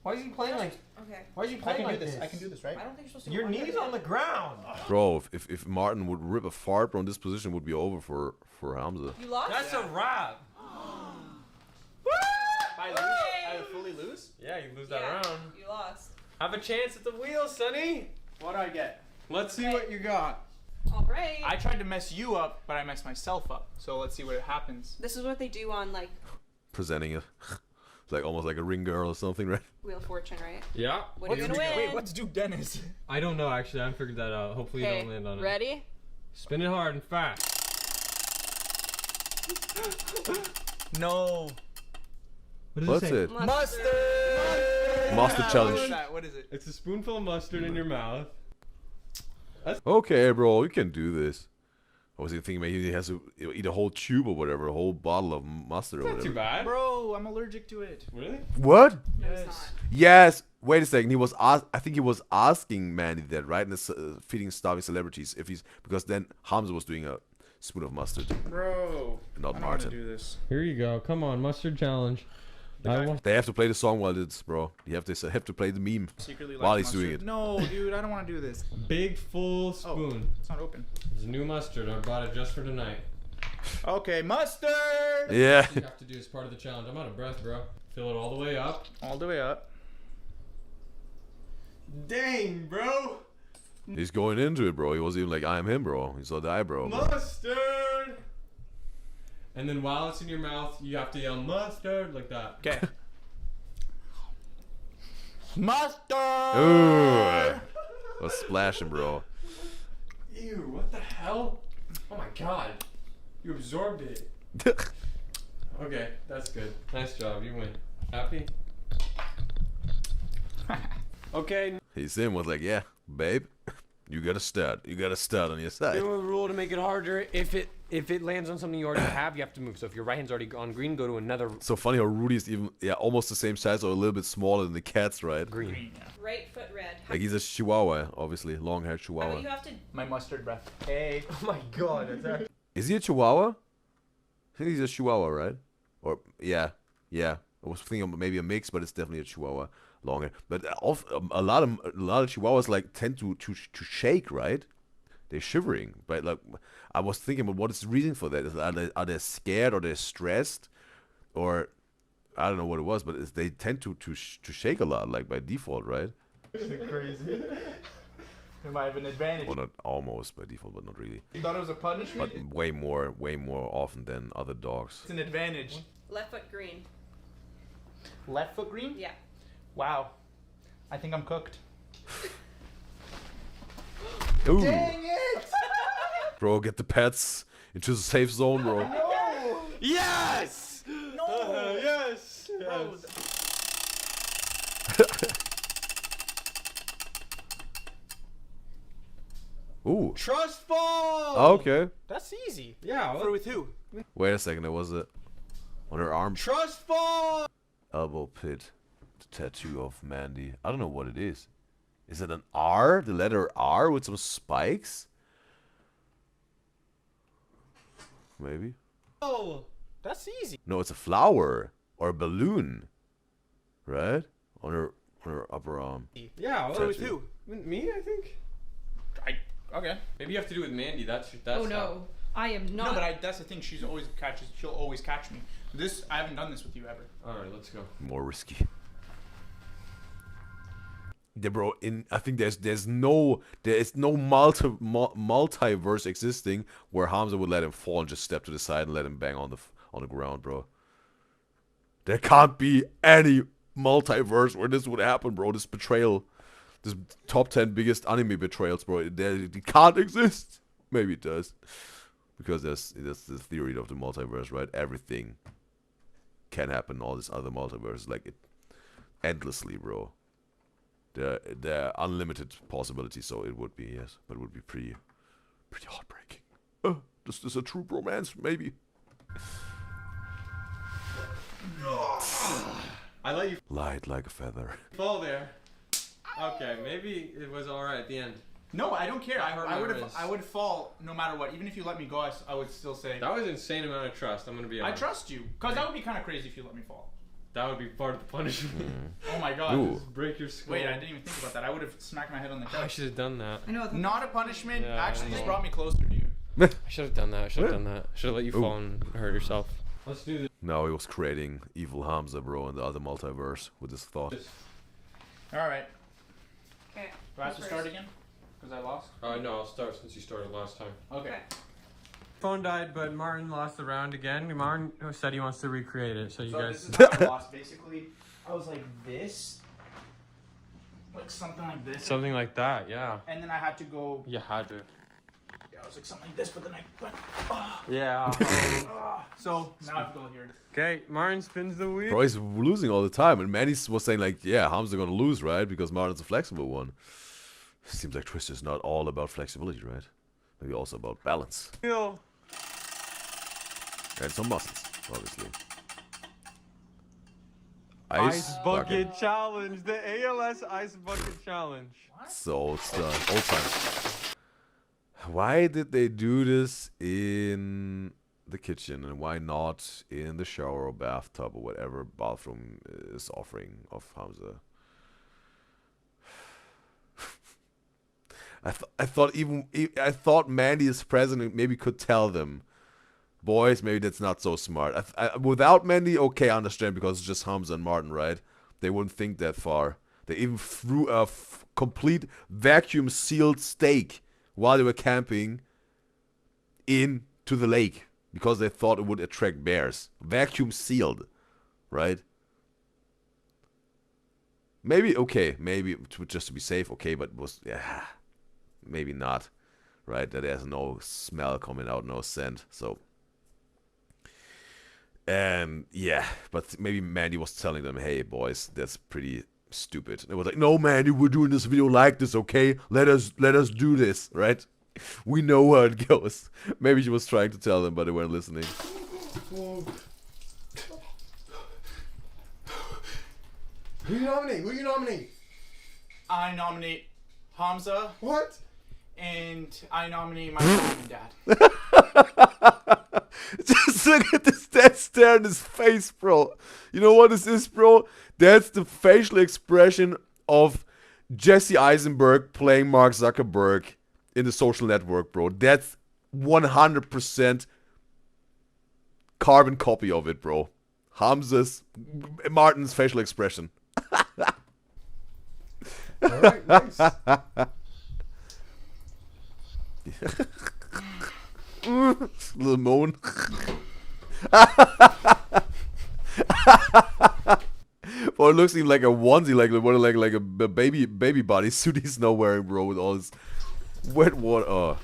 Why is he playing like... Okay. Why is he playing like this? I can do this, right? I don't think you're supposed to. Your knee's on the ground. Bro, if Martin would rip a fart, bro, in this position would be over for Hamza. You lost? That's a wrap. I fully lose? Yeah, you lose that round. You lost. Have a chance at the wheel, Sonny. What do I get? Let's see what you got. Alright. I tried to mess you up, but I messed myself up. So let's see what happens. This is what they do on like Presenting it. It's like almost like a ring girl or something, right? Wheel of Fortune, right? Yeah. What are you gonna win? Wait, what's do Dennis? I don't know, actually. I haven't figured that out. Hopefully you don't land on it. Ready? Spin it hard and fast. No. What does What's it say? it? Mustard! Mustard challenge. What is it? It's a spoonful of mustard in your mouth. Okay, bro, you can do this. I was thinking maybe he has to eat a whole tube or whatever, a whole bottle of mustard or Not whatever. too bad. Bro, I'm allergic to it. Really? What? Yes. Yes. Wait a second. I think he was asking Mandy that, right? In the feeding starving celebrities, if he's because then Hamza was doing a spoon of mustard. Bro. Not I don't Martin. want to do this. Here you go. Come on, mustard challenge. They have to play the song while it's, bro. You have to play the meme Secretly while like he's mustard. doing it. No, dude, I don't want to do this. Big full spoon. It's not open. It's new mustard. I bought it just for tonight. Okay, mustard! Yeah. You have to do as part of the challenge. I'm out of breath, bro. Fill it all the way up. All the way up. Dang, bro. He's going into it, bro. He wasn't even like, I am him, bro. He saw die, bro. Mustard! And then while it's in your mouth, you have to yell mustard like that. Okay. Mustard! Ooh. Was splashing, bro. Ew, what the hell? Oh my god. You absorbed it. Okay, that's good. Nice job, you win. Happy? Okay. Sim was like, yeah, babe, you got a stud. You got a stud on your side. New rule to make it harder. If it lands on something you already have, you have to move. So if your right hand's already on green, go to another So funny how Rudy's even, almost the same size or a little bit smaller than the cat's, right? green. Right foot red. Like he's a chihuahua, obviously, long-haired Oh, chihuahua. you have to. My mustard breath. Hey. Oh my god, that's actually... Is he a chihuahua? I think he's a chihuahua, right? Or yeah. I was thinking of maybe a mix, but it's definitely a chihuahua, long hair. But a lot of chihuahuas like tend to shake, right? They're shivering, but like I was thinking about what is the reason for that? Are they scared or they're stressed, or I don't know what it was, but they tend to shake a lot, like by default, right? Crazy. We might have an advantage. Well, not almost by default, but not really. You thought it was a punishment? But way more often than other dogs. It's an advantage. Left foot green. Left foot green? Yeah. Wow. I think I'm cooked. Ooh. Dang it! Bro, get the pets into the safe zone, bro. No! Yes! No! Yes! Bro, Ooh. Trust fall! Okay. that's easy. Yeah, For with who? Wait a second, that was it. On her arm. Trust fall! Elbow pit. The tattoo of Mandy. I don't know what it is. Is it an R? The letter R with some spikes? Maybe. Oh! That's easy. No, it's a flower. Or a balloon. Right? On her upper arm. Yeah, For with who? Me, I think. Okay. Maybe you have to do with Mandy. That's Oh no, I am not. No, but that's the thing. She'll always catch me. This, I haven't done this with you ever. Alright, let's go. More risky. Yeah, bro. I think there is no multiverse existing where Hamza would let him fall and just step to the side and let him bang on the ground, bro. There can't be any multiverse where this would happen, bro. This betrayal, this top 10 biggest anime betrayals, bro. It can't exist. Maybe it does, because there's the theory of the multiverse, right? Everything can happen in all this other multiverse, like it endlessly, bro. There are unlimited possibilities, so it would be, yes, but it would be pretty heartbreaking. This is a true romance, maybe. I let you Light like a feather. fall there. Okay, maybe it was alright at the end. No, I don't care. That hurt my wrist. I would fall no matter what. Even if you let me go, I would still say. That was an insane amount of trust, I'm gonna be I honest. trust you, cause that would be kind of crazy if you let me fall. That would be part of the punishment. Oh my god. Ooh. Just break your skull. Wait, I didn't even think about that. I would have smacked my head on the I couch. should have done that. I know. It's Not a punishment. Yeah, I actually, just know. brought me closer to you. I should have done that. I should have done that. Should have let you Ooh. fall and hurt yourself. Let's do this. Now he was creating evil Hamza, bro, in the other multiverse with his thought. All right. Okay. Do I have to start again? Because I lost. No, I'll start since you started last time. Okay. Phone died, but Martin lost the round again. Martin said he wants to recreate it, so you guys. This is how I lost. Basically, I was like this, like something like this, Something like that, yeah. and then I had to go. You had to. Yeah, I was like something like this, but then I went. Yeah. So now I have to go here. Okay, Martin spins the wheel. Bro, he's losing all the time, and Manny was saying like, yeah, Hamza gonna lose, right? Because Martin's a flexible one. Seems like Twister's not all about flexibility, right? Maybe also about balance. Wheel. And some muscles, obviously. Ice bucket challenge. The ALS ice bucket challenge. So it's the old time. Why did they do this in the kitchen, and why not in the shower or bathtub or whatever bathroom is offering of Hamza? I thought Mandy as president maybe could tell them, boys, maybe that's not so smart. Without Mandy, okay, I understand, because it's just Hamza and Martin, right? They wouldn't think that far. They even threw a complete vacuum sealed steak while they were camping into the lake because they thought it would attract bears. Vacuum sealed, right? Maybe, okay, maybe just to be safe, okay, but was, yeah, maybe not, right? That there's no smell coming out, no scent, so. And yeah, but maybe Mandy was telling them, hey, boys, that's pretty stupid. It was like, no, Mandy, we're doing this video like this, okay? Let us do this, right? We know how it goes. Maybe she was trying to tell them, but they weren't listening. Who you nominate? Who you nominate? I nominate Hamza. What? And I nominate my mom and dad. Just look at this dead stare in his face, bro. You know what this is, bro? That's the facial expression of Jesse Eisenberg playing Mark Zuckerberg in The Social Network, bro. That's 100% carbon copy of it, bro. Martin's facial expression. Alright, nice. Little moan. Or it looks like a onesie, like a baby bodysuit he's now wearing, bro, with all his wet water. Oh.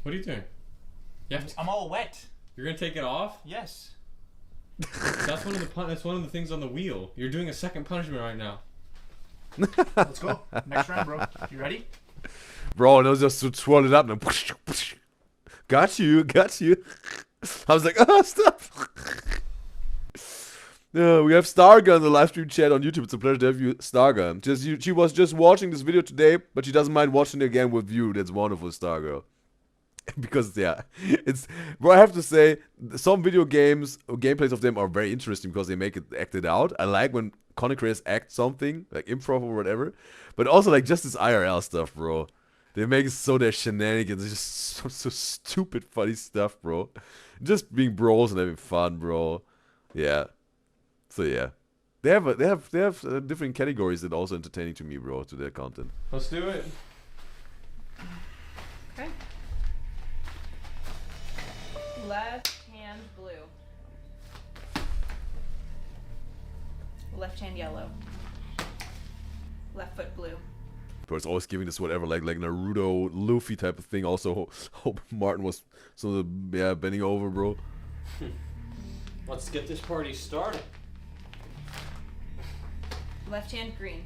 What are you doing? I'm all wet. You're gonna take it off? Yes. That's one of the things on the wheel. You're doing a second punishment right now. Let's go. Next round, bro. You ready? Bro, and I was just to twirl it up and then got you. I was like, oh, stop. Yeah, we have Stargun in the live stream chat on YouTube. It's a pleasure to have you, Stargun. She was just watching this video today, but she doesn't mind watching it again with you. That's wonderful, Stargirl. Because yeah, bro, I have to say, some video games or gameplays of them are very interesting because they make it acted out. I like when content creators act something, like improv or whatever, but also like just this IRL stuff, bro. They make it so their shenanigans. It's just so stupid funny stuff, bro. Just being bros and having fun, bro. Yeah. So yeah. They have different categories that are also entertaining to me, bro, to their content. Let's do it. Okay. Left hand blue. Left hand yellow. Left foot blue. Bro, it's always giving this whatever, like Naruto, Luffy type of thing. Also, hope Martin was bending over, bro. Let's get this party started. Left hand green.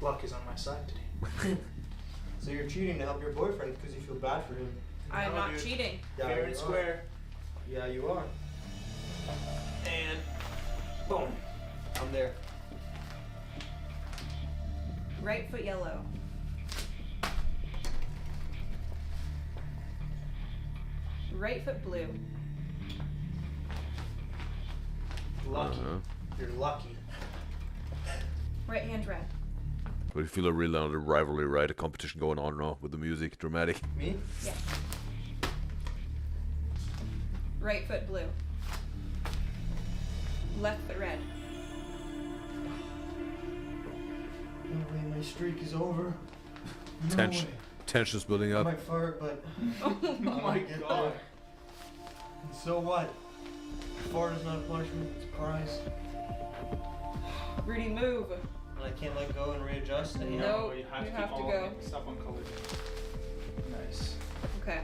Luck is on my side today. So you're cheating to help your boyfriend because you feel bad for him. I'm No, not dude. cheating. Yeah, Fair you and are. square. Yeah, you are. And boom. I'm there. Right foot yellow. Right foot blue. Lucky. You're lucky. Right hand red. But you feel a real rivalry, right? A competition going on now with the music, dramatic. Me? Yes. Right foot blue. Left foot red. No way, my streak is over. No Tension. way. Tension's building I up. might fart, but Oh my god. and so what? Fart is not a punishment, it's a prize. Rudy, move. And I can't let go and readjust it. No, you you have to keep all go. stuff on color. Nice. Okay.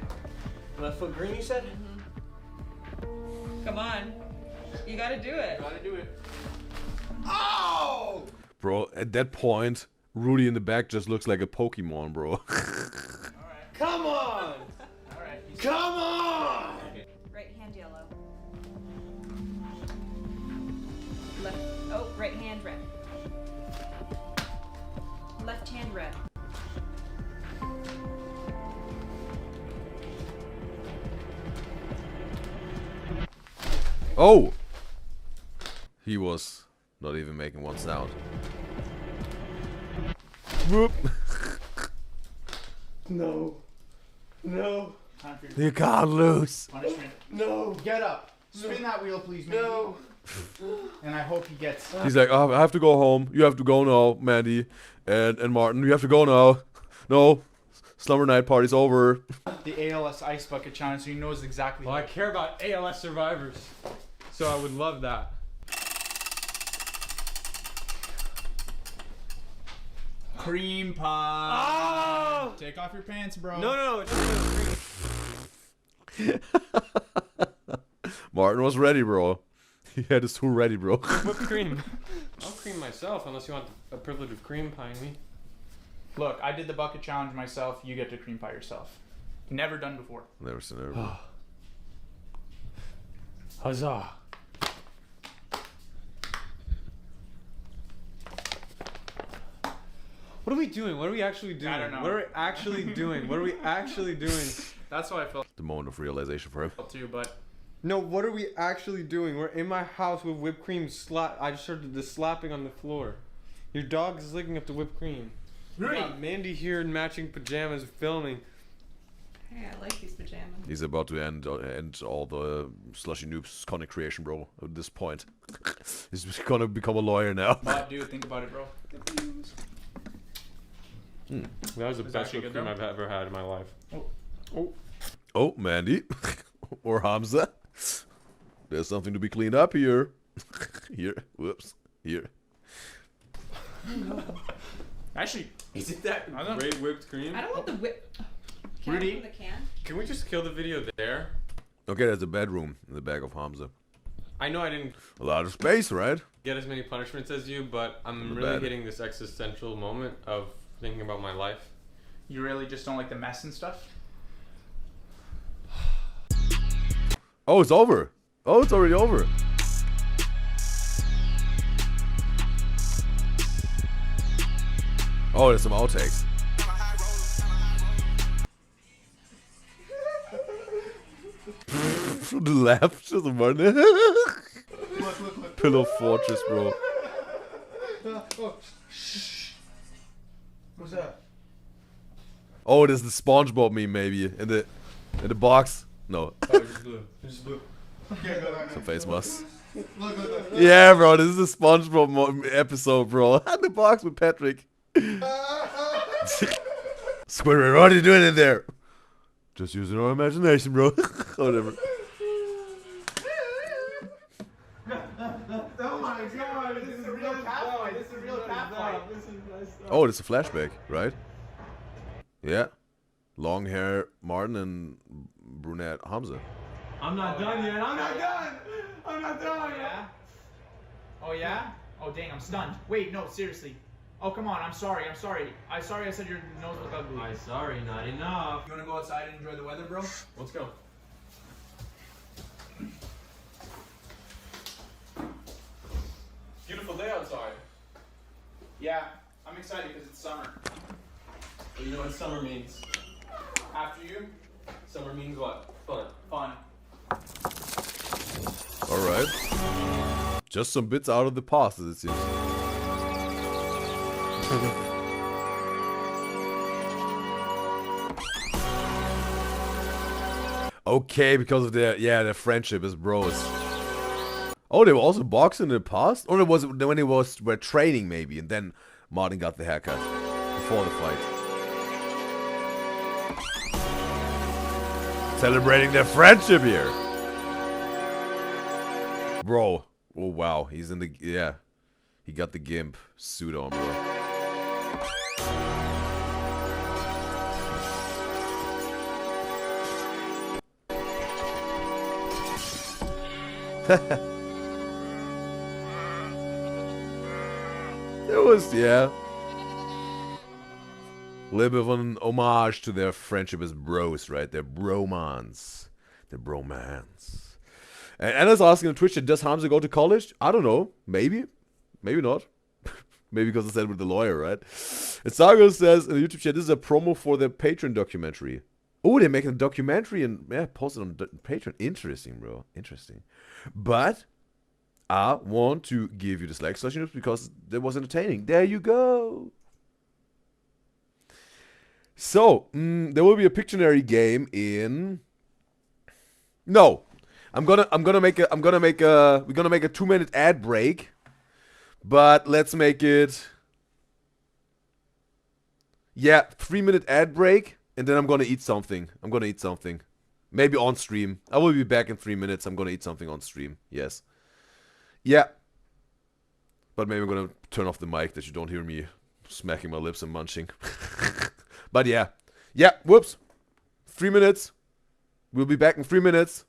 Left foot green, you said? Come on. You gotta do it. Gotta do it. Oh! Bro, at that point, Rudy in the back just looks like a Pokemon, bro. Come on! Alright. Come on! Right hand yellow. Left. Oh, right hand red. Left hand red. Oh! He was not even making one sound. Whoop. No. No. Time for your You can't lose. punishment. No. Get up. Spin that wheel, please, Mandy. No. And I hope he gets. He's like, oh, I have to go home. You have to go now, Mandy. And Martin, you have to go now. No. Slumber night party's over. The ALS Ice Bucket Challenge, so he knows exactly. Well, I care about ALS survivors, so I would love that. Cream pie. Oh! Take off your pants, bro. No, it's just Martin was ready, bro. He had his tool ready, bro. whipped cream. I'll cream myself unless you want the privilege of cream pieing me. Look, I did the bucket challenge myself. You get to cream pie yourself. Never done before. Never seen it. Huzzah. What are we doing? What are we actually doing? I don't know. What are we actually doing? What are we actually doing? That's how I felt The moment of realization for him. too, but No, what are we actually doing? We're in my house with whipped cream I just heard the slapping on the floor. Your dog is licking up the whipped cream. We got Mandy here in matching pajamas filming. Hey, I like these pajamas. He's about to end all the Slushy Noobs content creation, bro. At this point, he's gonna become a lawyer now. but dude, think about it, bro. That was the It's best actually whipped good cream I've ever had in my life. Oh, Mandy, or Hamza. There's something to be cleaned up here. Here, whoops, here. Actually, Is it that I don't- great whipped cream? I don't want the whip. Can Rudy? I open the can? Can we just kill the video there? Okay, there's a bedroom in the back of Hamza. I know I didn't A lot of space, right? get as many punishments as you, but I'm The really bed. hitting this existential moment of thinking about my life. you really just don't like the mess and stuff? Oh, it's over. Oh, it's already over. Oh, there's some outtakes. From the left, just a Martin. Pillow Fortress, bro. What's that? Oh, there's the SpongeBob meme maybe in the box. No, It's blue. It's blue. Okay, go back. some face mask. Look. Yeah, bro, this is a SpongeBob episode, bro. In the box with Patrick. Squidward, what are you doing in there? Just using our imagination, bro. Whatever. Oh my god, this is a real cat fight. This is a real cat fight. Oh, it's a flashback, right? Yeah. Long hair Martin and brunette Hamza. I'm not done yet. I'm not done. I'm not done. Yeah? Oh yeah? Oh dang, I'm stunned. Wait, no, seriously. Oh come on, I'm sorry. I said your nose looked ugly. I'm sorry, not enough. You wanna go outside and enjoy the weather, bro? Let's go. Beautiful day outside. Yeah, I'm excited because it's summer. You know what summer means? After you, Summer means what? Fun. fun. Alright. Just some bits out of the past, as it seems. Okay, because of their friendship as bros. Oh, they were also boxing in the past? Or it was when they were training maybe, and then Martin got the haircut before the fight. Celebrating their friendship here. Bro. Oh wow, he's in the he got the gimp suit on, bro. It was, yeah. A little bit of an homage to their friendship as bros, right? Their bromance. Their bromance. And Anna's asking on Twitch, does Hamza go to college? I don't know. Maybe. Maybe not. Maybe because I said with the lawyer, right? And Sago says in the YouTube chat, this is a promo for the Patreon documentary. Oh, they're making a documentary and post it on Patreon. Interesting, bro. Interesting. But I want to give you this like Slushy Noobs because that was entertaining. There you go. So, there will be a Pictionary game in. No, we're gonna make a 2-minute ad break, but let's make it. Yeah, 3-minute ad break, and then I'm gonna eat something. I'm gonna eat something. Maybe on stream. I will be back in 3 minutes. I'm gonna eat something on stream. Yes. Yeah. But maybe I'm gonna turn off the mic that you don't hear me smacking my lips and munching. But yeah. Yeah, whoops. 3 minutes. We'll be back in 3 minutes.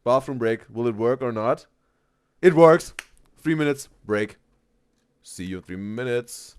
Bathroom break. Will it work or not? It works. 3 minutes break. See you in 3 minutes.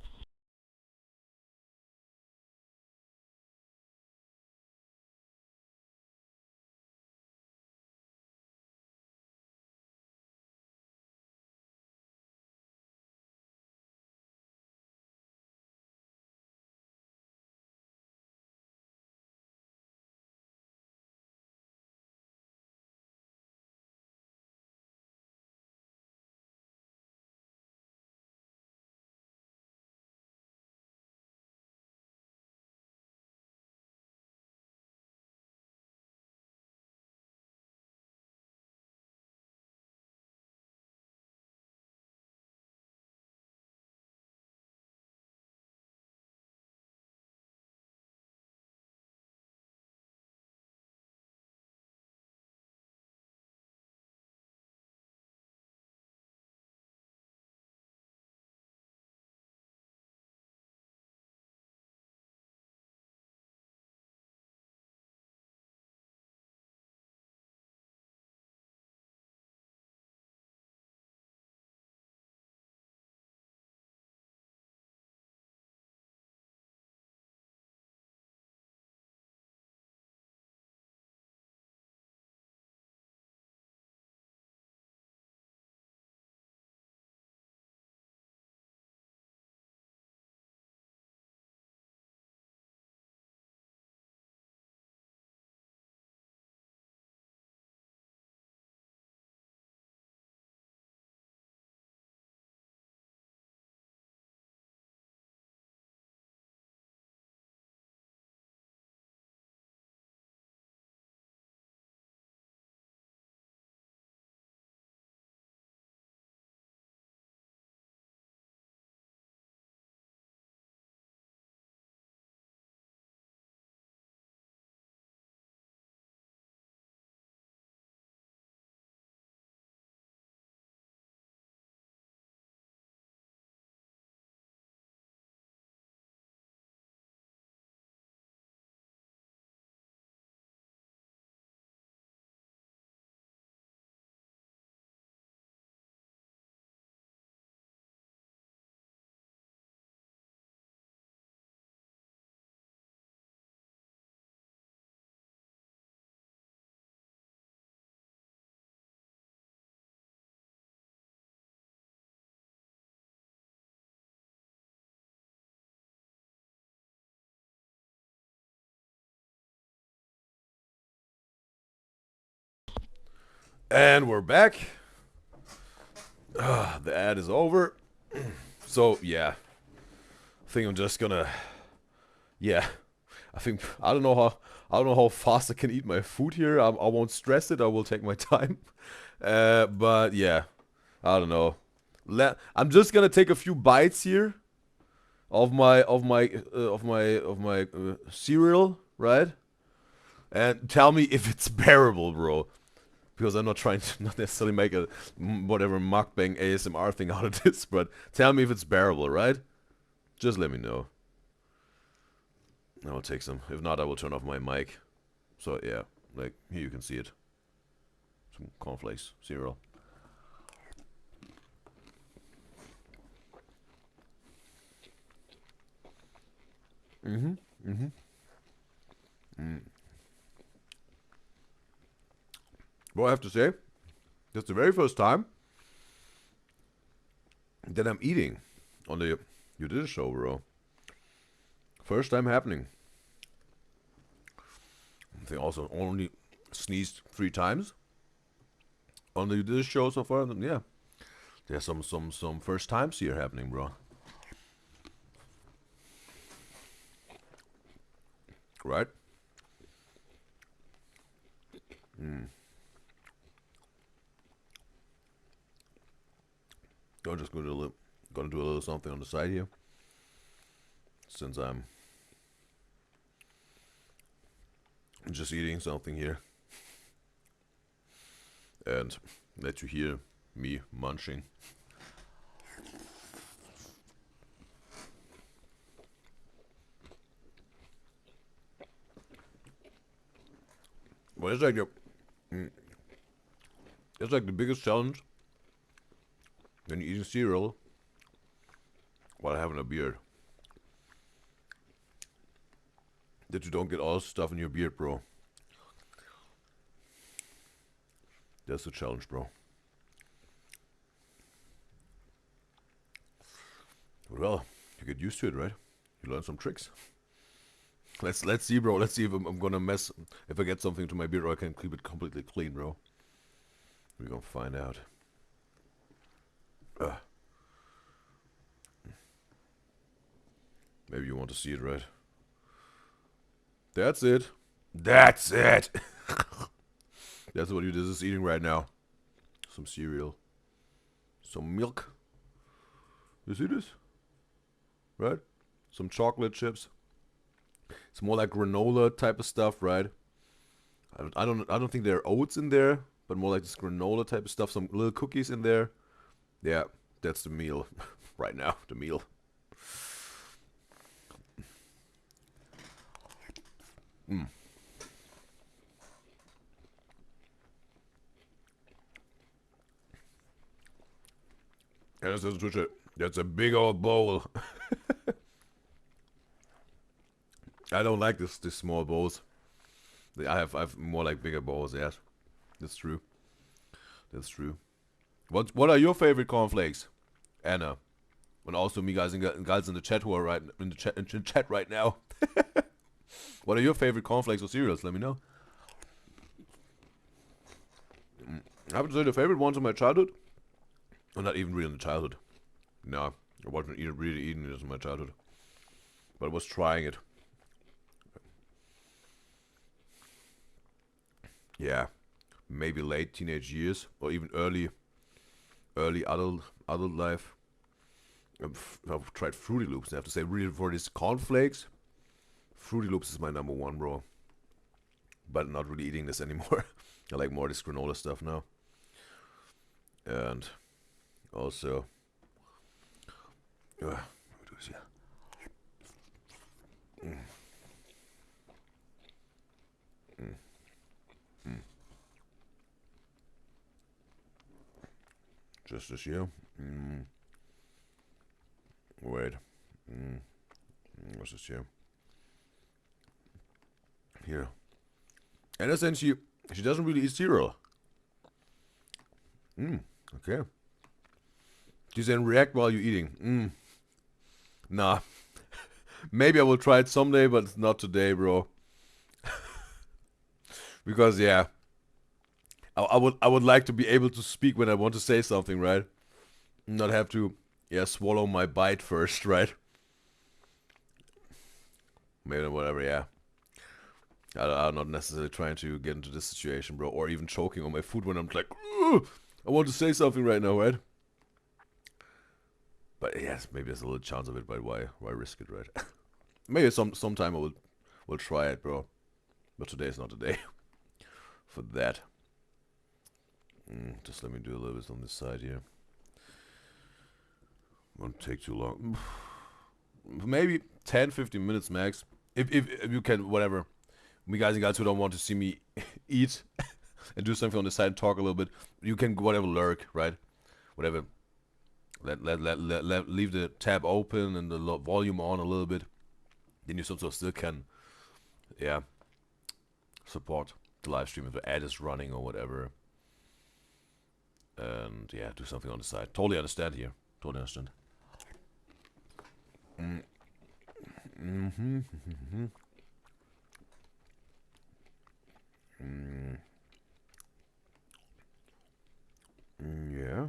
And we're back. The ad is over. So, yeah. I think I'm just gonna... Yeah. I don't know how fast I can eat my food here. I won't stress it. I will take my time. But, yeah. I don't know. I'm just gonna take a few bites here of my cereal, right? And tell me if it's bearable, bro. Because I'm not trying to not necessarily make a whatever mukbang ASMR thing out of this, but tell me if it's bearable, right? Just let me know. I will take some. If not, I will turn off my mic. So yeah, like here you can see it. Some cornflakes cereal. Well, I have to say, that's the very first time that I'm eating on the Udyzyz show, bro. First time happening. I think also only sneezed 3 times on the Udyzyz show so far. Yeah, there's some first times here happening, bro. Right? I'm just gonna do a little something on the side here, since I'm I'm just eating something here. And let you hear me munching. Well, it's like the biggest challenge when you're eating cereal while having a beard. That you don't get all the stuff in your beard, bro. That's the challenge, bro. Well, you get used to it, right? You learn some tricks. Let's see, bro. Let's see if I'm gonna mess. If I get something to my beard, or I can keep it completely clean, bro. We're gonna find out. Maybe you want to see it, right? That's it. That's it. That's what Udyzyz is eating right now. Some cereal. Some milk. You see this? Right? Some chocolate chips. It's more like granola type of stuff, right? I don't think there are oats in there, but more like this granola type of stuff. Some little cookies in there. Yeah, that's the meal right now. The meal. Mm. Yeah, that's a big old bowl. I don't like this small bowls. I have more like bigger bowls. Yes, that's true. That's true. What are your favorite cornflakes, Anna? And also me guys and guys in the chat who are right in the chat right now. What are your favorite cornflakes or cereals? Let me know. I would say the favorite ones in my childhood. Well, not even really in the childhood. No, I wasn't really eating it in my childhood. But I was trying it. Yeah, maybe late teenage years or even early adult life. I've tried Fruity Loops. I have to say, really, for these cornflakes, Fruity Loops is my number one, bro. But not really eating this anymore. I like more of this granola stuff now. And also, what do we see? Just this year. Wait. What's this here? Here. And essentially, she doesn't really eat cereal. Okay. She then react while you're eating. Nah. Maybe I will try it someday, but not today, bro. Because yeah, I would like to be able to speak when I want to say something, right? Not have to swallow my bite first, right? Maybe whatever, yeah. I'm not necessarily trying to get into this situation, bro, or even choking on my food when I'm like, I want to say something right now, right? But yes, maybe there's a little chance of it, but why risk it, right? Maybe sometime I will try it, bro. But today is not the day for that. Just let me do a little bit on this side here. Won't take too long. Maybe 10-15 minutes max. If you can, whatever. Me guys and guys who don't want to see me eat and do something on the side and talk a little bit, you can whatever lurk, right? Whatever. Leave the tab open and the volume on a little bit. Then you still can, support the live stream if the ad is running or whatever. And yeah, do something on the side. Totally understand here. Totally understand. Yeah.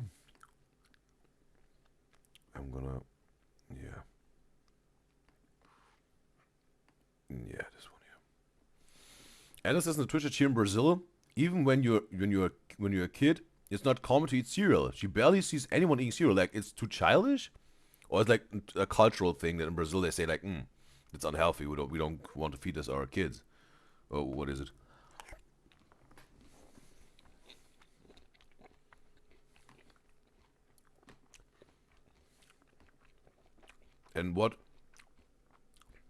I'm gonna. Yeah, this one here. Anna says in the Twitch chat here in Brazil, even when you're a kid, it's not common to eat cereal. She barely sees anyone eating cereal. Like, it's too childish, or it's like a cultural thing that in Brazil they say like, it's unhealthy. We don't want to feed this our kids. Oh, what is it? And what?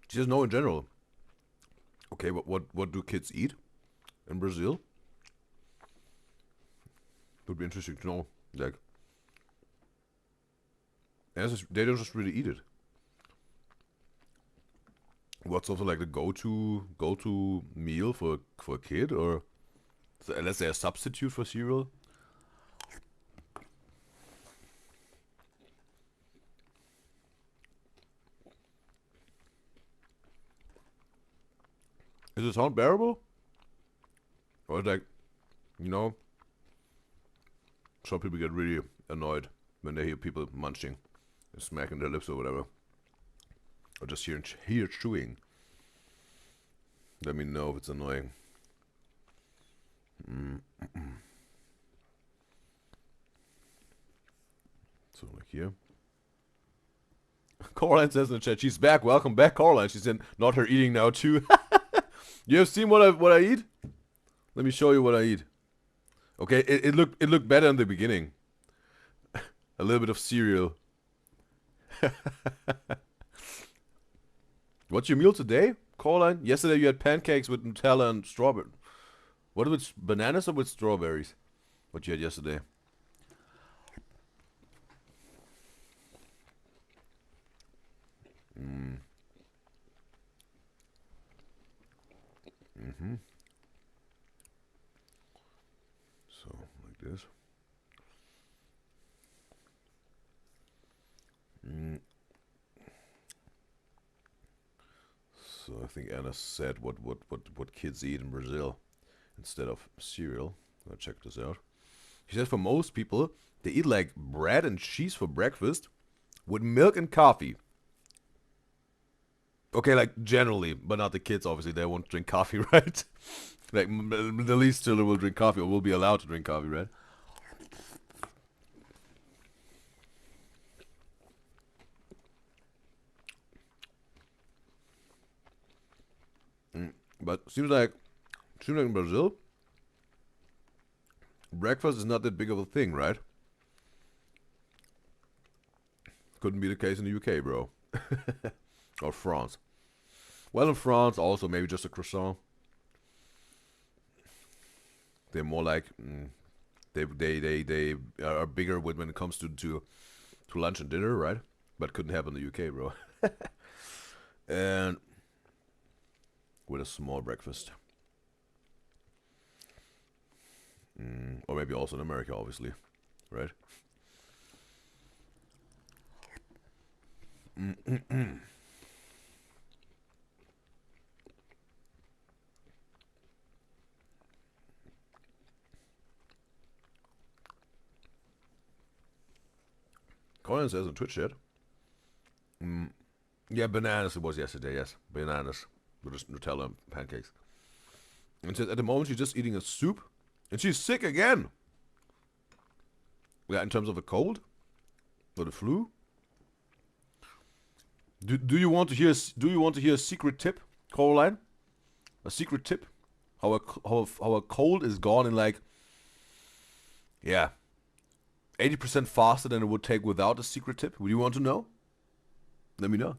Just know in general. Okay, but what do kids eat in Brazil? Would be interesting to know. Like, they don't just really eat it. What's also like the go-to meal for a kid, or let's say a substitute for cereal? Is it sound bearable? Or like, you know, some people get really annoyed when they hear people munching and smacking their lips or whatever. Or just hear chewing. Let me know if it's annoying. So like here. Coraline says in the chat, she's back. Welcome back, Coraline. She said, not her eating now too. You have seen what I eat? Let me show you what I eat. Okay, it looked better in the beginning. A little bit of cereal. What's your meal today, Coraline? Yesterday you had pancakes with Nutella and strawberry. What with bananas or with strawberries? What you had yesterday? So like this. So I think Anna said what kids eat in Brazil instead of cereal. I'll check this out. She says for most people, they eat like bread and cheese for breakfast with milk and coffee. Okay, like generally, but not the kids, obviously. They won't drink coffee, right? Like, the least children will drink coffee or will be allowed to drink coffee, right? But seems like in Brazil, breakfast is not that big of a thing, right? Couldn't be the case in the UK, bro. Or France. Well, in France, also maybe just a croissant. They're more like they are bigger when it comes to lunch and dinner, right? But couldn't happen in the UK, bro. And with a small breakfast. Or maybe also in America, obviously, right? Colin says in Twitch chat. Yeah, bananas it was yesterday, yes. Bananas. With just Nutella and pancakes. And says at the moment she's just eating a soup. And she's sick again. Yeah, in terms of a cold? Or the flu? Do you want to hear a secret tip, Caroline? A secret tip? How a cold is gone in like 80% faster than it would take without a secret tip? Would you want to know? Let me know.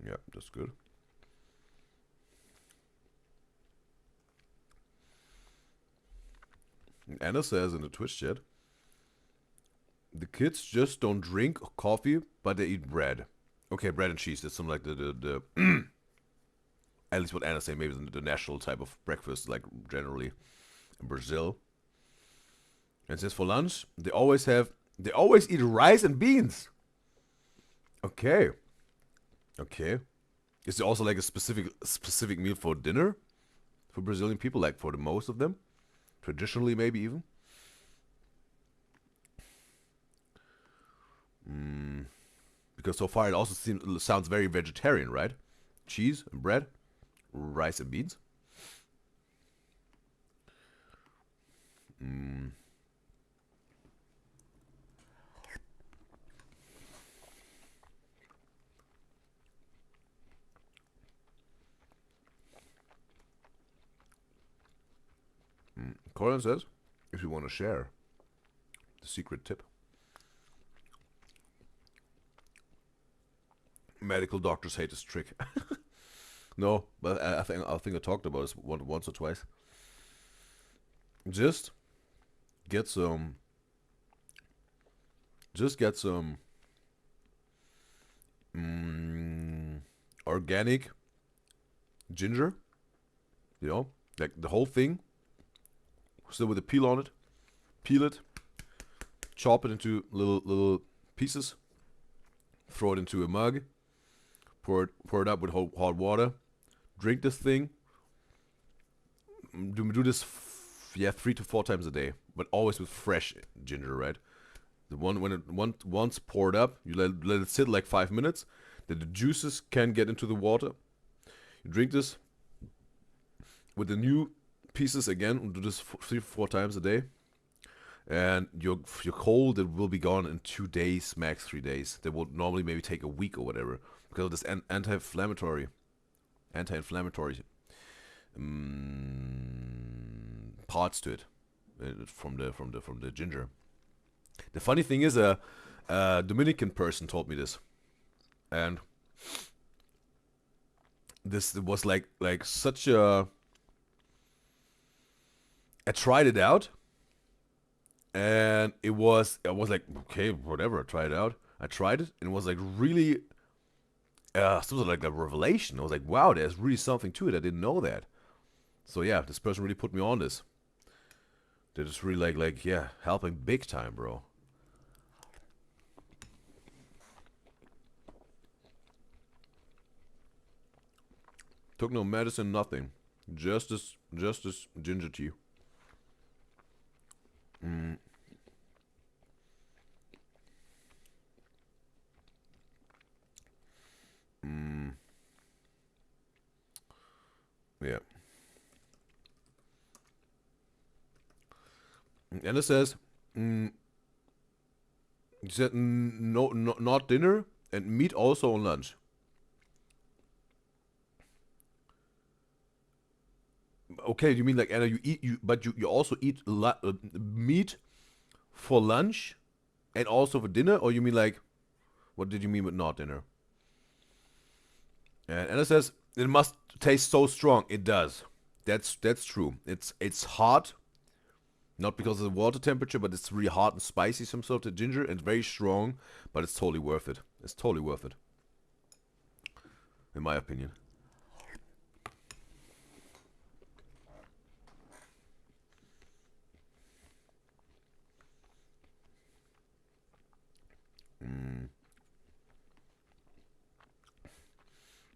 Yeah, that's good. Anna says in the Twitch chat, the kids just don't drink coffee, but they eat bread. Okay, bread and cheese. That's some like the at least what Anna say, maybe the national type of breakfast, like generally in Brazil. And says for lunch, they always eat rice and beans. Okay. Okay. Is there also like a specific meal for dinner for Brazilian people, like for the most of them? Traditionally, maybe even. Because so far it also sounds very vegetarian, right? cheese and bread, rice and beans. Colin says, if you want to share the secret tip. Medical doctors hate this trick. No, but I think I talked about this once or twice. Just get some. Organic ginger. You know, like the whole thing. Still with the peel on it. Peel it. Chop it into little pieces. Throw it into a mug. Pour it up with hot water. Drink this thing. Do this, 3 to 4 times a day, but always with fresh ginger, right? The one when it once poured up, you let it sit like 5 minutes, that the juices can get into the water. You drink this with the new pieces again, and do this 3 to 4 times a day, and your cold, it will be gone in 2 days, max 3 days. That would normally maybe take a week or whatever, because of this anti-inflammatory parts to it, from the ginger. The funny thing is, a Dominican person told me this, and this was like such a. I tried it out, and I was like, okay, whatever. I tried it out. I tried it, and it was like really, something like a revelation. I was like, wow, there's really something to it. I didn't know that. So yeah, this person really put me on this. They're just really like yeah, helping big time, bro. Took no medicine, nothing. Just this ginger tea. Yeah. And it says, it said no, not dinner, and meat also on lunch. Okay, you mean like, Anna, but you also eat meat for lunch and also for dinner, or you mean like, what did you mean with not dinner? And Anna says it must taste so strong. It does. That's true. It's hot, not because of the water temperature, but it's really hot and spicy. Some sort of ginger, and very strong, but it's totally worth it. It's totally worth it, in my opinion.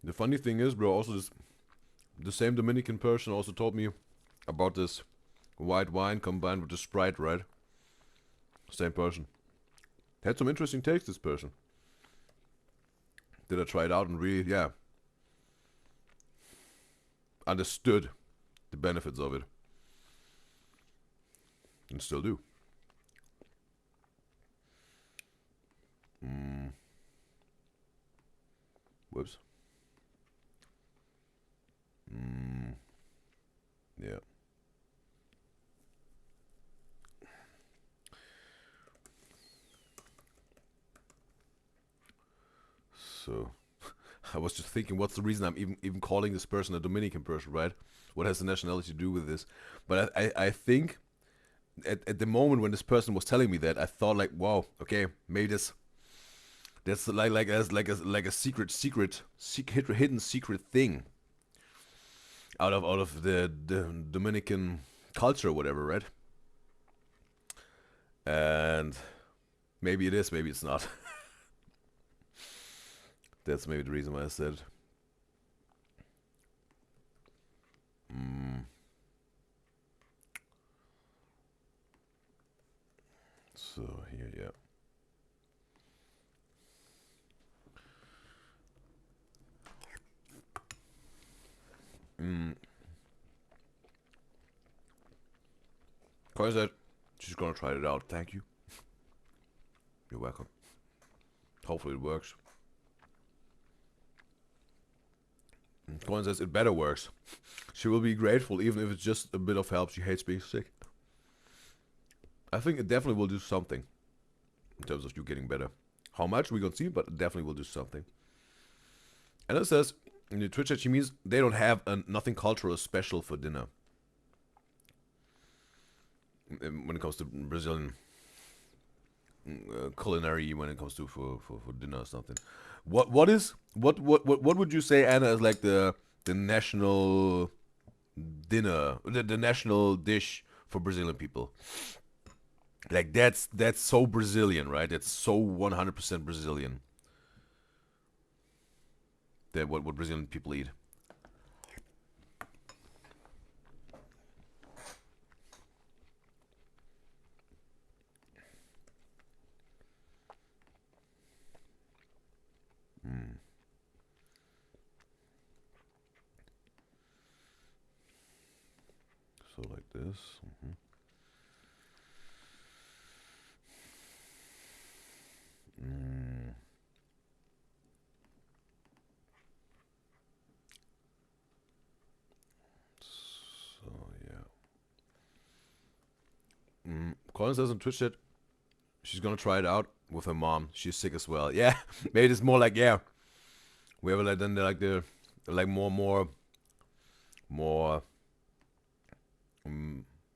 The funny thing is, bro, also the same Dominican person also told me about this white wine combined with the Sprite, right? Same person. Had some interesting takes, this person. Did I try it out and really, yeah, understood the benefits of it. And still do. Whoops. Yeah. So, I was just thinking, what's the reason I'm even calling this person a Dominican person, right? What has the nationality to do with this? But I think at the moment when this person was telling me that, I thought like, wow, okay, maybe that's like a hidden secret thing out of the Dominican culture or whatever, right? And maybe it is, maybe it's not. That's maybe the reason why I said. So here, yeah. Coin said she's gonna try it out. Thank you. You're welcome. Hopefully it works. Coin says it better works. She will be grateful even if it's just a bit of help. She hates being sick. I think it definitely will do something in terms of you getting better. How much we gonna see, but it definitely will do something. And it says in the Twitch chat she means they don't have a nothing cultural special for dinner. When it comes to Brazilian culinary, when it comes to for dinner or something. What would you say, Anna, is like the national dinner, the national dish for Brazilian people? Like that's so Brazilian, right? That's so 100% Brazilian. That what Brazilian people eat. So like this. So yeah. Colin says on Twitch chat she's gonna try it out with her mom. She's sick as well. Yeah, maybe it's more like, yeah, we have like then like the like more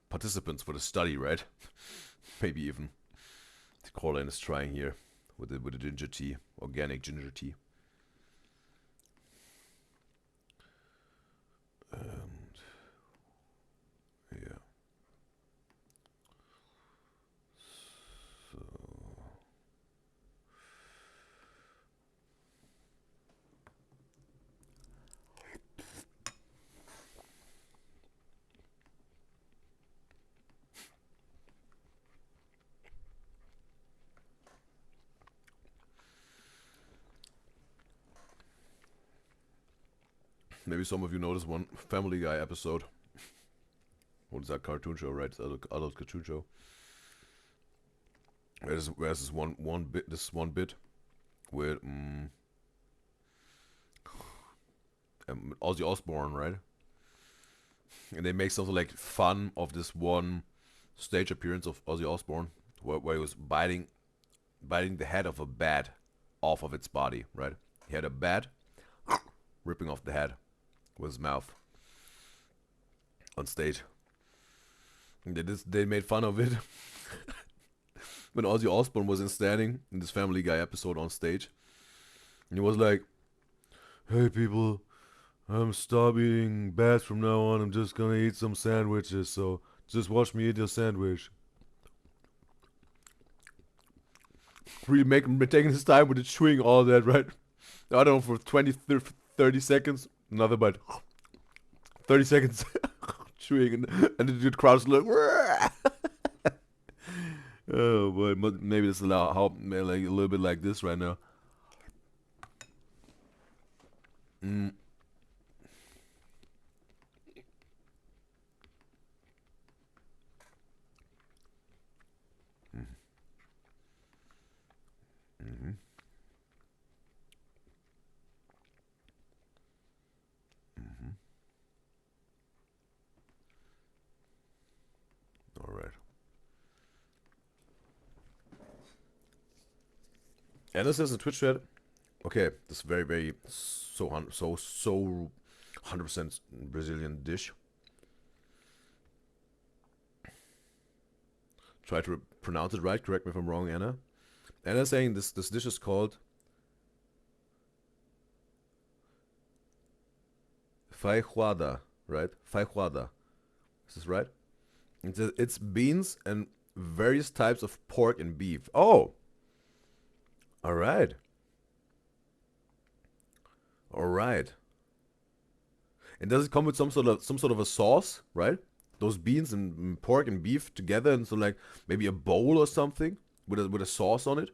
participants for the study, right? Maybe even Colin is trying here with the ginger tea, organic ginger tea. And yeah. So maybe some of you noticed one Family Guy episode. What is that cartoon show, right? It's adult cartoon show. There's this one bit with Ozzy Osbourne, right? And they make something like fun of this one stage appearance of Ozzy Osbourne, where he was biting the head of a bat off of its body, right? He had a bat ripping off the head with his mouth on stage. And they made fun of it when Ozzy Osbourne was standing in this Family Guy episode on stage. And he was like, "Hey people, I'm stop eating bats from now on. I'm just gonna eat some sandwiches, so just watch me eat your sandwich." Really taking his time with the chewing, all that, right? I don't know, for 20, 30 seconds, another bite. 30 seconds chewing, and the crowd's like, oh boy, maybe this is like a little bit like this right now. All right. And this is in Twitch chat. Okay, this very, very so 100% Brazilian dish. Try to pronounce it right. Correct me if I'm wrong, Anna. Anna's saying this dish is called feijoada, right? Feijoada. Is this right? It's beans and various types of pork and beef. Oh, all right. All right. And does it come with some sort of a sauce, right? Those beans and pork and beef together, and so like maybe a bowl or something with a sauce on it.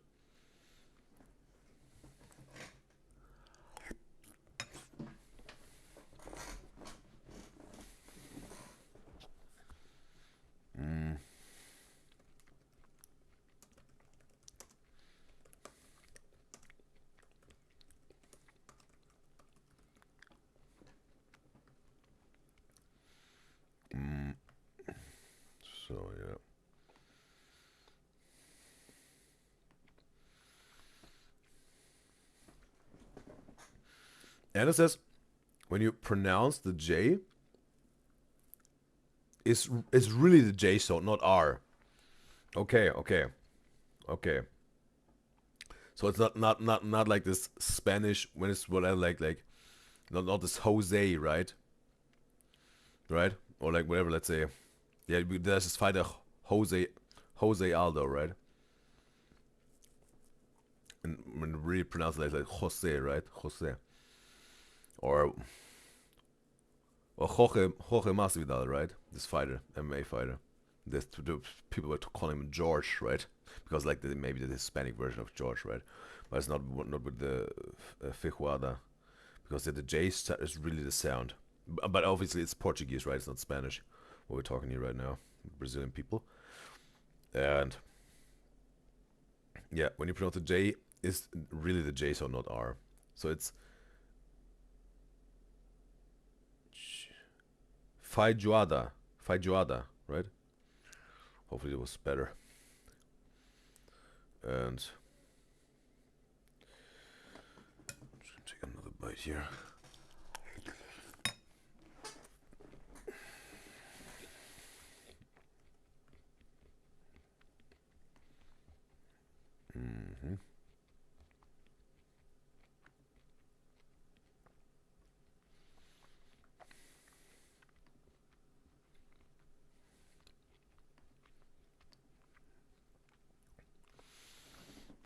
Anna says, when you pronounce the J, it's really the J sound, not R. Okay. So it's not like this Spanish when it's what I like not this Jose, right? Right? Or like whatever, let's say. Yeah, there's this fighter Jose Aldo, right? And when you really pronounce it like Jose, right? Jose. Or Jorge Masvidal, right? This fighter, MMA fighter. There's people were calling him George, right? Because like maybe the Hispanic version of George, right? But it's not with the Feijoada, because the J is really the sound. But obviously it's Portuguese, right? It's not Spanish. What we're talking here right now, Brazilian people. And yeah, when you pronounce the J, it's really the J sound, not R. So it's Feijoada, right? Hopefully it was better. And just gonna take another bite here.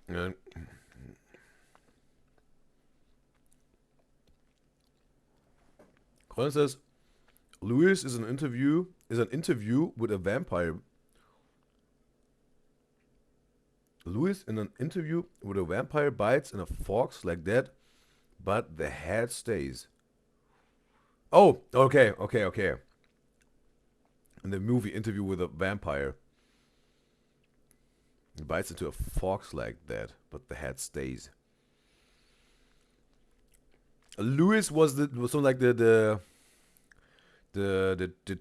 And Colin says, Louis is an interview with a vampire. Louis in an interview with a vampire bites in a fox like that, but the head stays. Oh, okay. In the movie Interview with a Vampire, he bites into a fox like that, but the head stays. Louis was something like the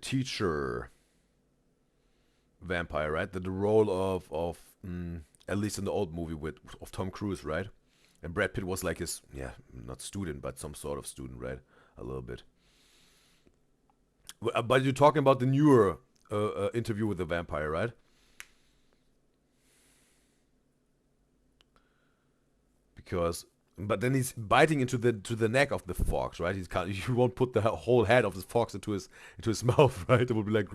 teacher vampire, right? The role of at least in the old movie of Tom Cruise, right? And Brad Pitt was like his, not student, but some sort of student, right? A little bit. But you're talking about the newer Interview with the Vampire, right? But then he's biting into the neck of the fox, right? You won't put the whole head of the fox into his mouth, right? It would be like.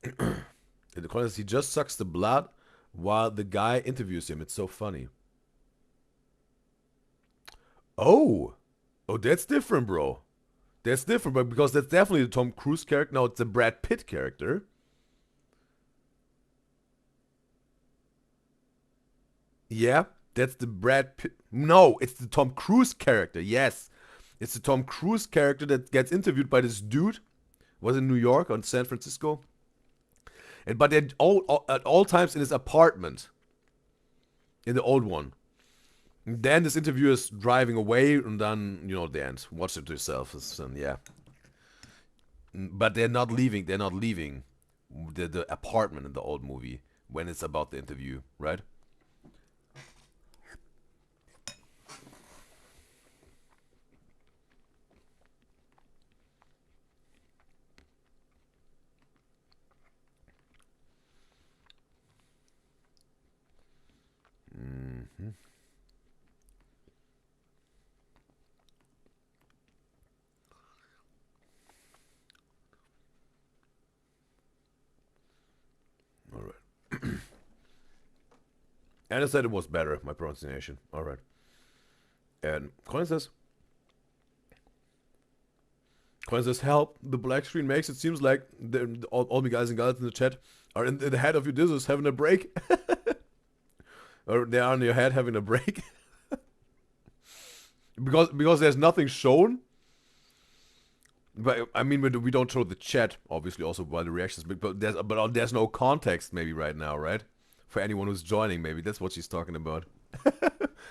In the corner, he just sucks the blood while the guy interviews him. It's so funny. Oh, that's different, bro. That's different, but because that's definitely the Tom Cruise character. No, it's the Brad Pitt character. Yeah, that's the Brad Pitt. No, it's the Tom Cruise character. Yes, it's the Tom Cruise character that gets interviewed by this dude. Was in New York or in San Francisco. But at all times in his apartment. In the old one. And then this interviewer is driving away, and then, the end. Watch it to yourself. Yeah. But they're not leaving. They're not leaving the apartment in the old movie when it's about the interview, right? And I said it was better, my pronunciation. Alright. And Colin says, help, the black screen makes it seems like all the guys and girls in the chat are in the head of Udyzyz having a break. Or they are in your head having a break. because there's nothing shown. But I mean, we don't show the chat, obviously, also by the reactions. But there's no context, maybe right now, right? For anyone who's joining, maybe that's what she's talking about.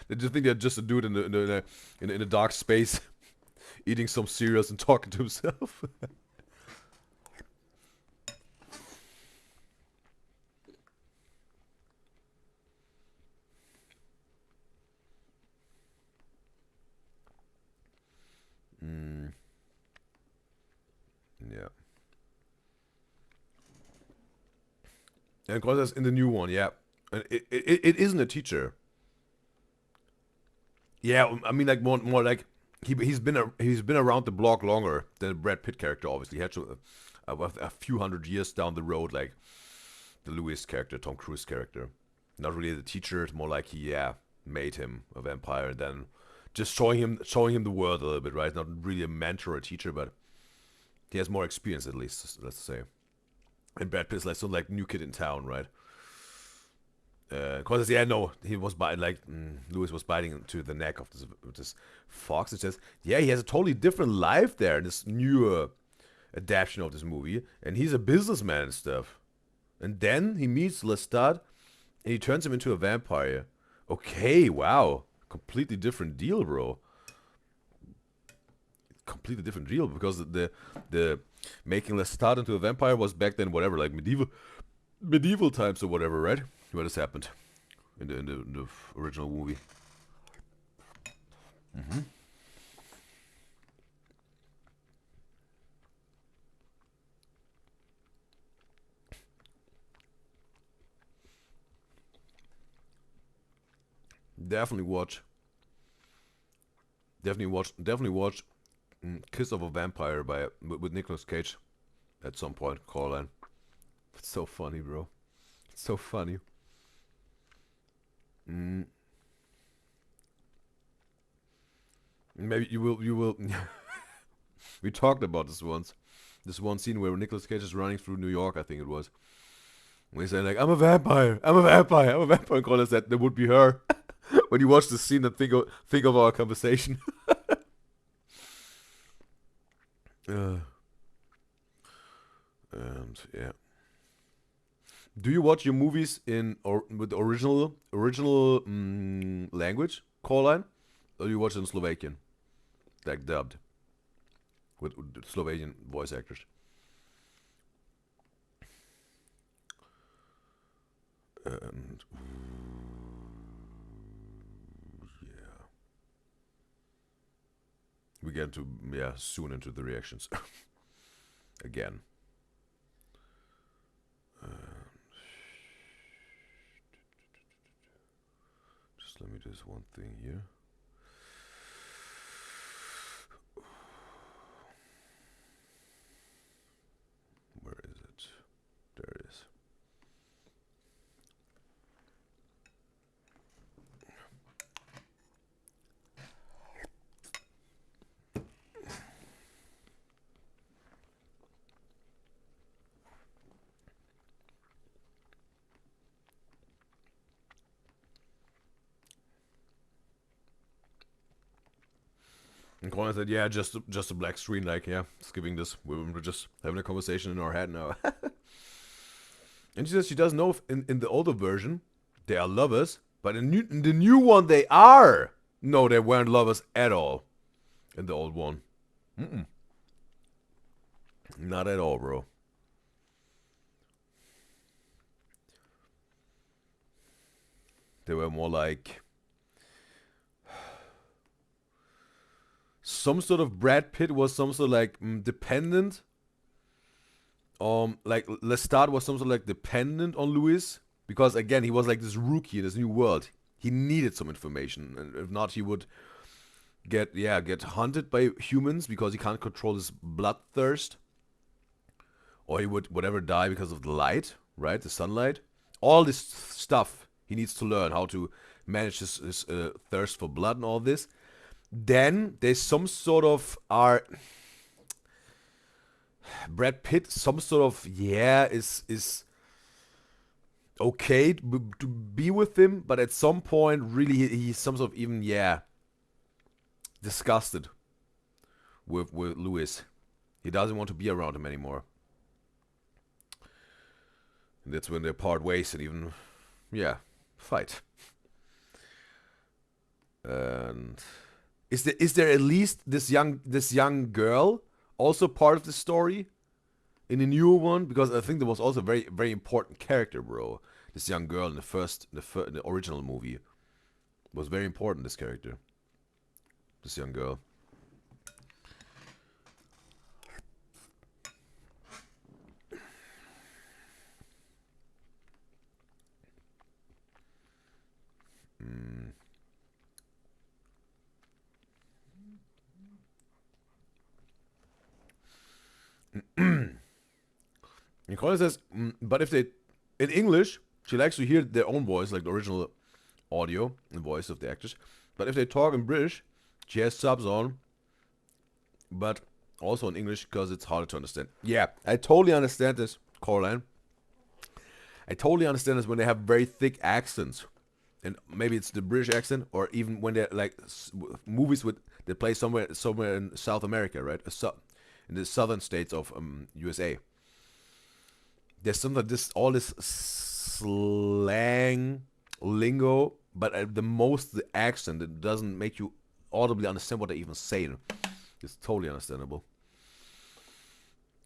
They just think they're just a dude in a dark space, eating some cereals and talking to himself. And because in the new one, yeah. And it isn't a teacher. Yeah, I mean, like more like he's been around the block longer than the Brad Pitt character. Obviously, he had to, a few hundred years down the road, like the Lewis character, Tom Cruise character. Not really the teacher. It's more like he made him a vampire and then just showing him the world a little bit, right? Not really a mentor or a teacher, but he has more experience at least. Let's say. And Brad Pitt is like sort of like new kid in town, right? Cause no, he was Lewis was biting into the neck of this fox. It says, yeah, he has a totally different life there in this new adaptation of this movie, and he's a businessman and stuff. And then he meets Lestat, and he turns him into a vampire. Okay, wow, completely different deal, bro. Completely different deal, because the making Lestat into a vampire was back then, whatever, like medieval times or whatever, right? What has happened in the original movie? Definitely watch Kiss of a Vampire with Nicolas Cage at some point. Caroline, it's so funny, bro. It's so funny. Maybe you will. We talked about this once. This one scene where Nicolas Cage is running through New York, I think it was. When he's saying like, I'm a vampire, I'm a vampire, I'm a vampire, and Colin said that would be her. When you watch the scene and think of our conversation. And yeah. Do you watch your movies with the original language, Caroline? Or do you watch it in Slovakian? Like dubbed. With Slovenian voice actors. And yeah. We get soon into the reactions. Again. Just let me do this one thing here. Where is it? There it is. And Conan said, yeah, just a black screen, like, yeah, skipping this. We're just having a conversation in our head now. And she says she doesn't know if in the older version they are lovers, but in the new one they are. No, they weren't lovers at all in the old one. Not at all, bro. They were more like some sort of Brad Pitt was some sort of like dependent. Like Lestat was some sort of like dependent on Louis, because again he was like this rookie in this new world. He needed some information, and if not, he would get hunted by humans because he can't control his bloodthirst, or he would die because of the light, right? The sunlight. All this stuff he needs to learn how to manage his thirst for blood and all this. Then there's some sort of Brad Pitt, some sort of is okay to be with him, but at some point really he's some sort of even disgusted with Louis. He doesn't want to be around him anymore. And that's when they part ways and even fight. And is there at least this young girl also part of the story in the newer one? Because I think there was also a very, very important character, bro. This young girl in the original movie was very important. This character, this young girl. Nicole says, but if they, in English, she likes to hear their own voice, like the original audio and voice of the actors. But if they talk in British, she has subs on, but also in English because it's harder to understand. Yeah, I totally understand this, Coraline. I totally understand this when they have very thick accents. And maybe it's the British accent, or even when they're like movies with they play somewhere in South America, right? In the southern states of USA. There's some of this all this slang lingo, but the accent, it doesn't make you audibly understand what they even say. It's totally understandable.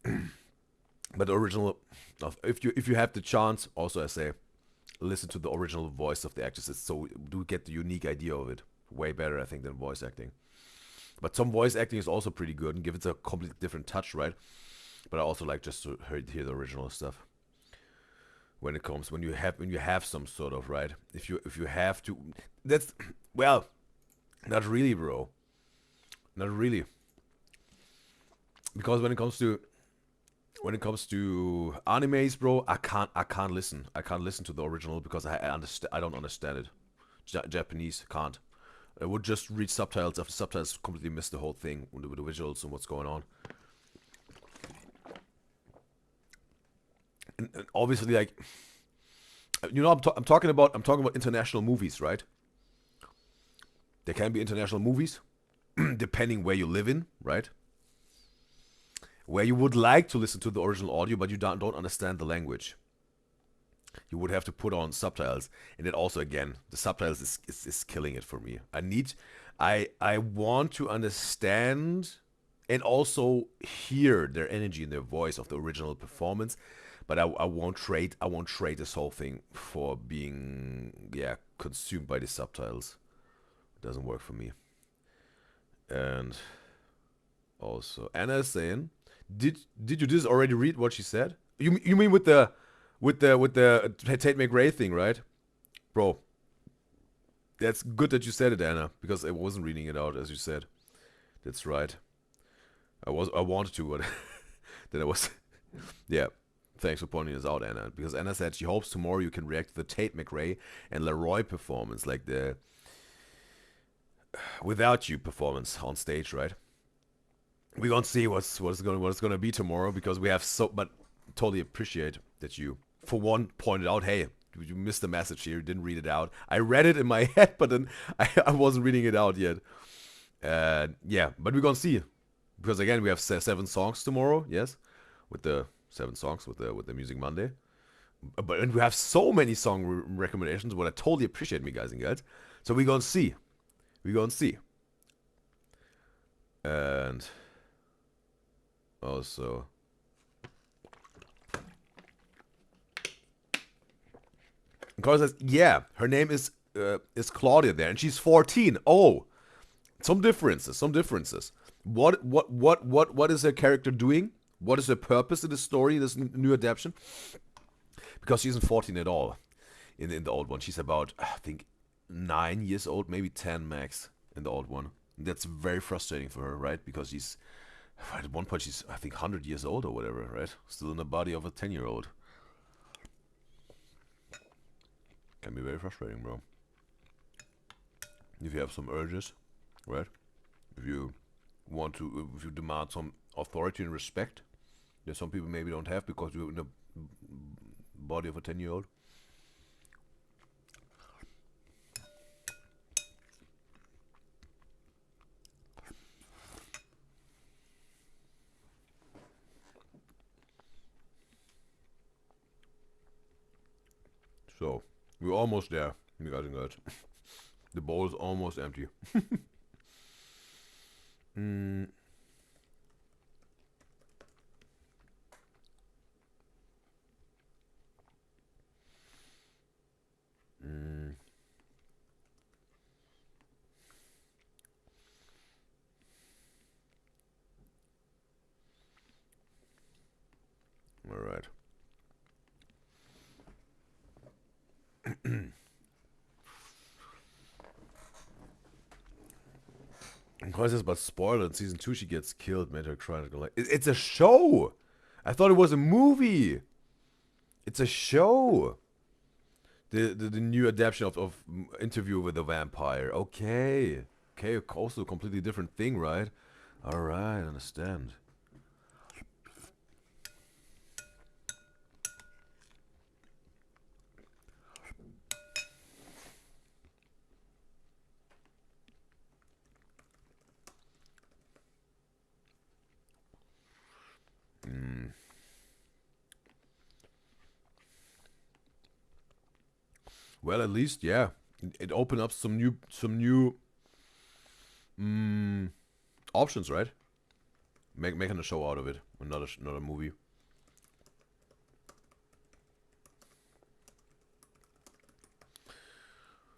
But the original, if you have the chance, also I say, listen to the original voice of the actors. It's so do get the unique idea of it. Way better, I think, than voice acting. But some voice acting is also pretty good and gives it a completely different touch, right? But I also like just to hear the original stuff. When you have some sort of, right? If you have to, that's, well, not really, bro. Not really. Because when it comes to animes, bro, I can't listen. I can't listen to the original because I don't understand it. Japanese can't. I would just read subtitles. After subtitles, completely miss the whole thing with the visuals and what's going on. And obviously, like, you know, I'm talking about international movies, right? There can be international movies, depending where you live in, right? Where you would like to listen to the original audio, but you don't understand the language. You would have to put on subtitles, and then also again, the subtitles is killing it for me. I want to understand and also hear their energy and their voice of the original performance, but I won't trade this whole thing for being consumed by the subtitles. It doesn't work for me. And also Anna is saying, did you just already read what she said? You mean with the Tate McRae thing, right? Bro, that's good that you said it, Anna, because I wasn't reading it out as you said. That's right. I wanted to, but then I was. Yeah. Thanks for pointing this out, Anna. Because Anna said she hopes tomorrow you can react to the Tate McRae and Leroy performance, like the Without You performance on stage, right? We're gonna see what's gonna be tomorrow, because we have but totally appreciate that you, for one, pointed out, hey, you missed the message here, you didn't read it out. I read it in my head, but then I wasn't reading it out yet. Yeah, but we're gonna see, because again we have 7 songs tomorrow, yes, with the 7 songs with the Music Monday. And we have so many song recommendations, what I totally appreciate, me guys and girls. So we're gonna see. And also, Carl says, yeah, her name is Claudia there, and she's 14. Oh, some differences. What is her character doing? What is her purpose in the story, this new adaptation? Because she isn't 14 at all in the old one. She's about, I think, 9 years old, maybe 10 max in the old one. And that's very frustrating for her, right? Because she's, at one point, she's, I think, 100 years old or whatever, right? Still in the body of a 10-year-old. Can be very frustrating, bro. If you have some urges, right? If you demand some authority and respect that some people maybe don't have because you're in the body of a 10-year-old. So, we're almost there, you guys and girls. The bowl is almost empty. All right. Causes but spoiler in season 2 she gets killed, made her cry. Like, it's a show. I thought it was a movie. It's a show. The new adaptation of Interview with the Vampire. Okay. Okay, also a completely different thing, right? Alright, I understand. Well, at least, yeah, it opened up some new options, right? Making a show out of it, not a movie.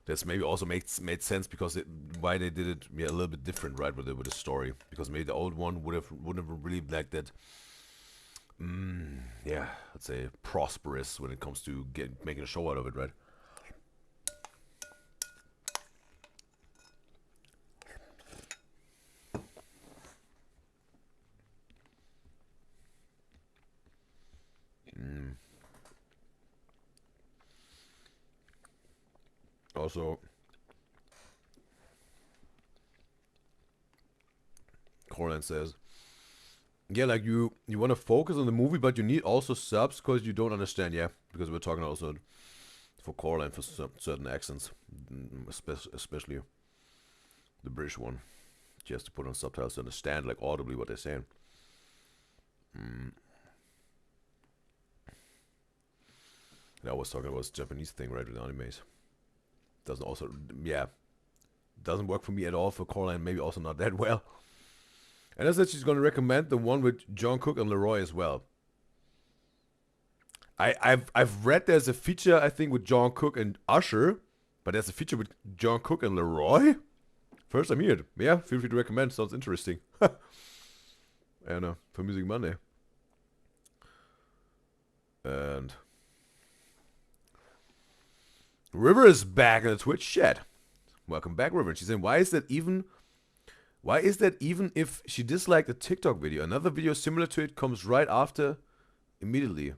That's maybe also made sense because why they did it, yeah, a little bit different, right, with the story. Because maybe the old one wouldn't have really like that. Yeah, let's say prosperous when it comes to making a show out of it, right? Also, Coraline says, yeah, like you want to focus on the movie, but you need also subs because you don't understand, yeah, because we're talking also for Coraline for certain accents, especially the British one. She has to put on subtitles to understand, like, audibly what they're saying. And I was talking about this Japanese thing, right, with animes. Doesn't also, yeah, doesn't work for me at all. For Coraline, maybe also not that well. And I said she's going to recommend the one with John Cook and Leroy as well. I've read there's a feature, I think, with John Cook and Usher, but there's a feature with John Cook and Leroy? First time here. Yeah, feel free to recommend. Sounds interesting. I don't know, for Music Monday. And River is back in the Twitch chat. Welcome back, River. She's saying, why is that even if she disliked a TikTok video, another video similar to it comes right after immediately?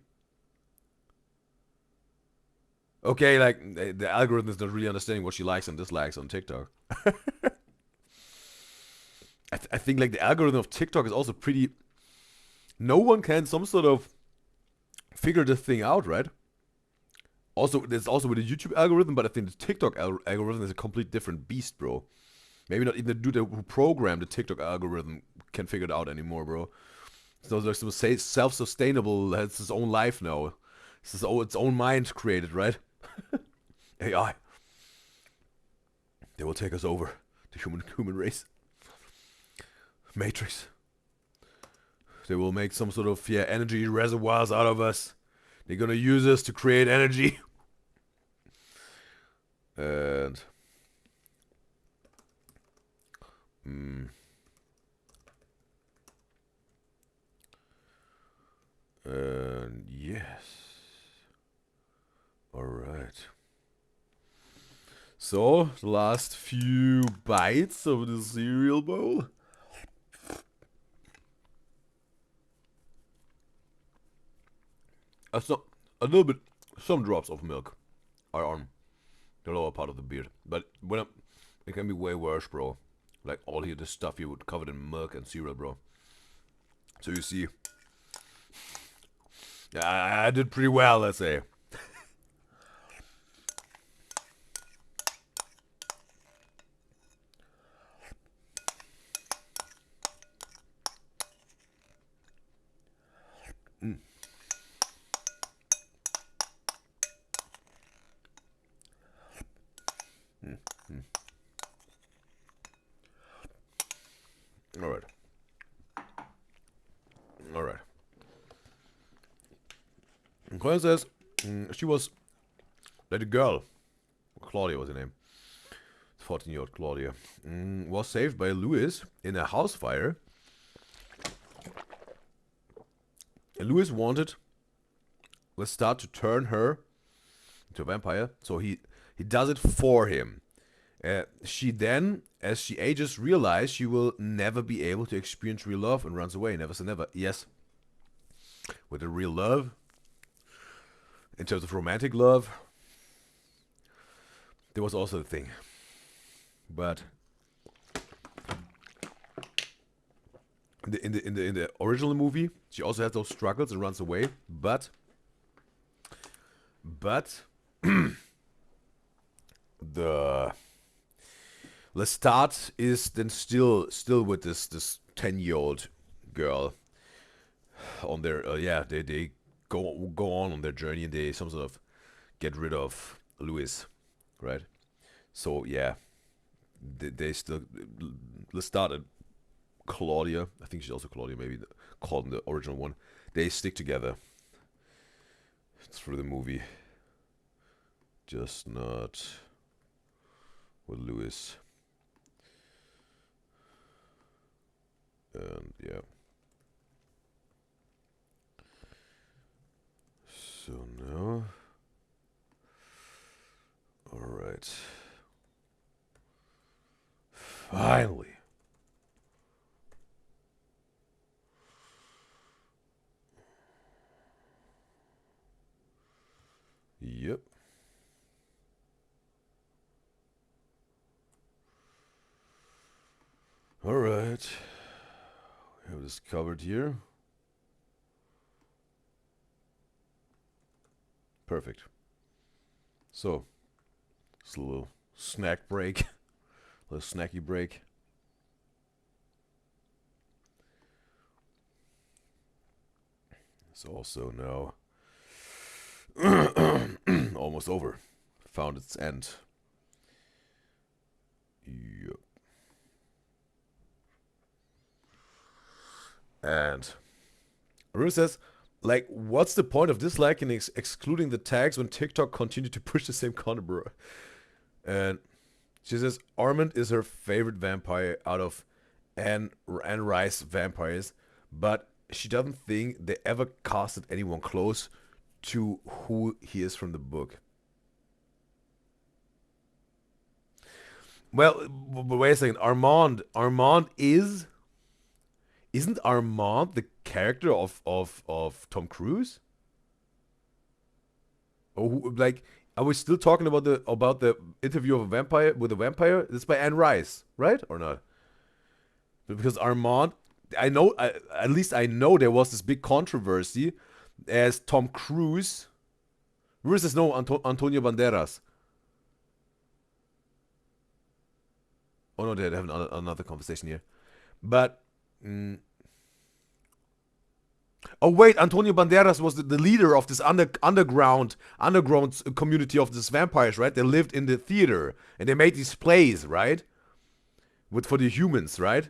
Okay, like, the algorithm is not really understanding what she likes and dislikes on TikTok. I think, like, the algorithm of TikTok is also pretty... No one can some sort of figure this thing out, right? Also, there's also with the YouTube algorithm, but I think the TikTok algorithm is a complete different beast, bro. Maybe not even the dude who programmed the TikTok algorithm can figure it out anymore, bro. So there's some self-sustainable, has its own life now. It's its own mind created, right? AI. They will take us over, the human race. Matrix. They will make some sort of, yeah, energy reservoirs out of us. They're gonna use us to create energy. And yes. Alright. So, the last few bites of the cereal bowl. A little bit, some drops of milk are on the lower part of the beard. But it can be way worse, bro. Like all here, this stuff here would covered in milk and cereal, bro. So you see, yeah, I did pretty well, let's say. Alright. And Colin says she was like a girl. Claudia was her name. 14-year-old Claudia. Was saved by Louis in a house fire. And Louis wanted Lestat to turn her into a vampire. So he does it for him. She then, as she ages, realizes she will never be able to experience real love and runs away. Never say never. Yes. With a real love, in terms of romantic love, there was also a thing. But in the original movie, she also has those struggles and runs away. But the Lestat is then still with this 10-year-old girl on their they go on their journey, and they some sort of get rid of Louis, right? So yeah, they still Lestat and Claudia, I think she's also Claudia, maybe called in the original one. They stick together through the movie, just not with Louis. And yeah. So now, all right. Finally. Yep. All right. We have this covered here. Perfect. So, it's a little snack break. A little snacky break. It's also now almost over. Found its end. Yep. And Rue says, like, what's the point of disliking and excluding the tags when TikTok continued to push the same content, bro? And she says Armand is her favorite vampire out of Anne Rice vampires, but she doesn't think they ever casted anyone close to who he is from the book. Well, wait a second. Armand isn't Armand the character of Tom Cruise? Oh, like, are we still talking about the interview of a vampire with a vampire? This is by Anne Rice, right, or not? Because Armand, I know, at least I know there was this big controversy as Tom Cruise versus Antonio Banderas. Oh no, they have another conversation here, but. Oh wait, Antonio Banderas was the leader of this underground community of these vampires, right? They lived in the theater and they made these plays, right? For the humans, right?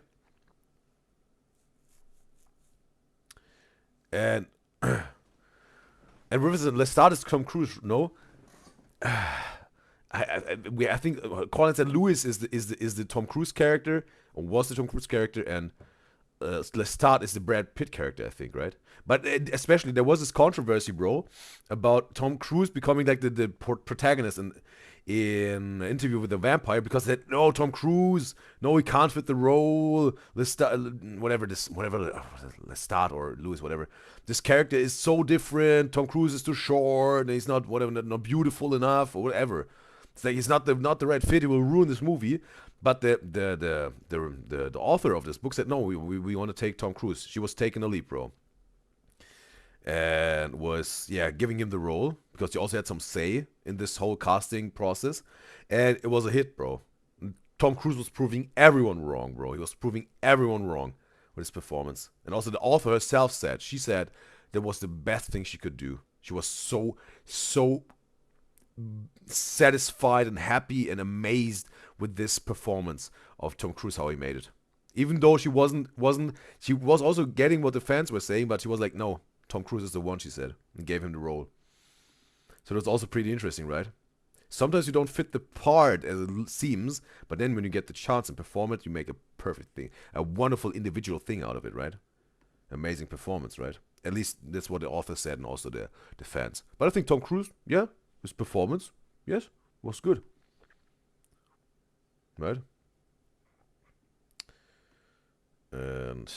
And Lestat is Tom Cruise, no? I think Colin said Louis is the Tom Cruise character, or was the Tom Cruise character, and Lestat is the Brad Pitt character, I think, right? But especially there was this controversy, bro, about Tom Cruise becoming like the protagonist in Interview with the Vampire, because they said, no, Tom Cruise, no, he can't fit the role. Lestat, Lestat or Louis, whatever. This character is so different. Tom Cruise is too short, and he's not not beautiful enough, or whatever. It's like he's not the right fit. He will ruin this movie. But the author of this book said, no, we want to take Tom Cruise. She was taking a leap, bro, and was giving him the role because she also had some say in this whole casting process, and it was a hit, bro. Tom Cruise was proving everyone wrong, bro. He was proving everyone wrong with his performance, and also the author herself said that was the best thing she could do. She was so satisfied and happy and amazed with this performance of Tom Cruise, how he made it. Even though she she was also getting what the fans were saying, but she was like, no, Tom Cruise is the one, she said, and gave him the role. So that's also pretty interesting, right? Sometimes you don't fit the part as it seems, but then when you get the chance and perform it, you make a perfect thing, a wonderful individual thing out of it, right? Amazing performance, right? At least that's what the author said, and also the fans. But I think Tom Cruise, his performance, yes, was good. right? And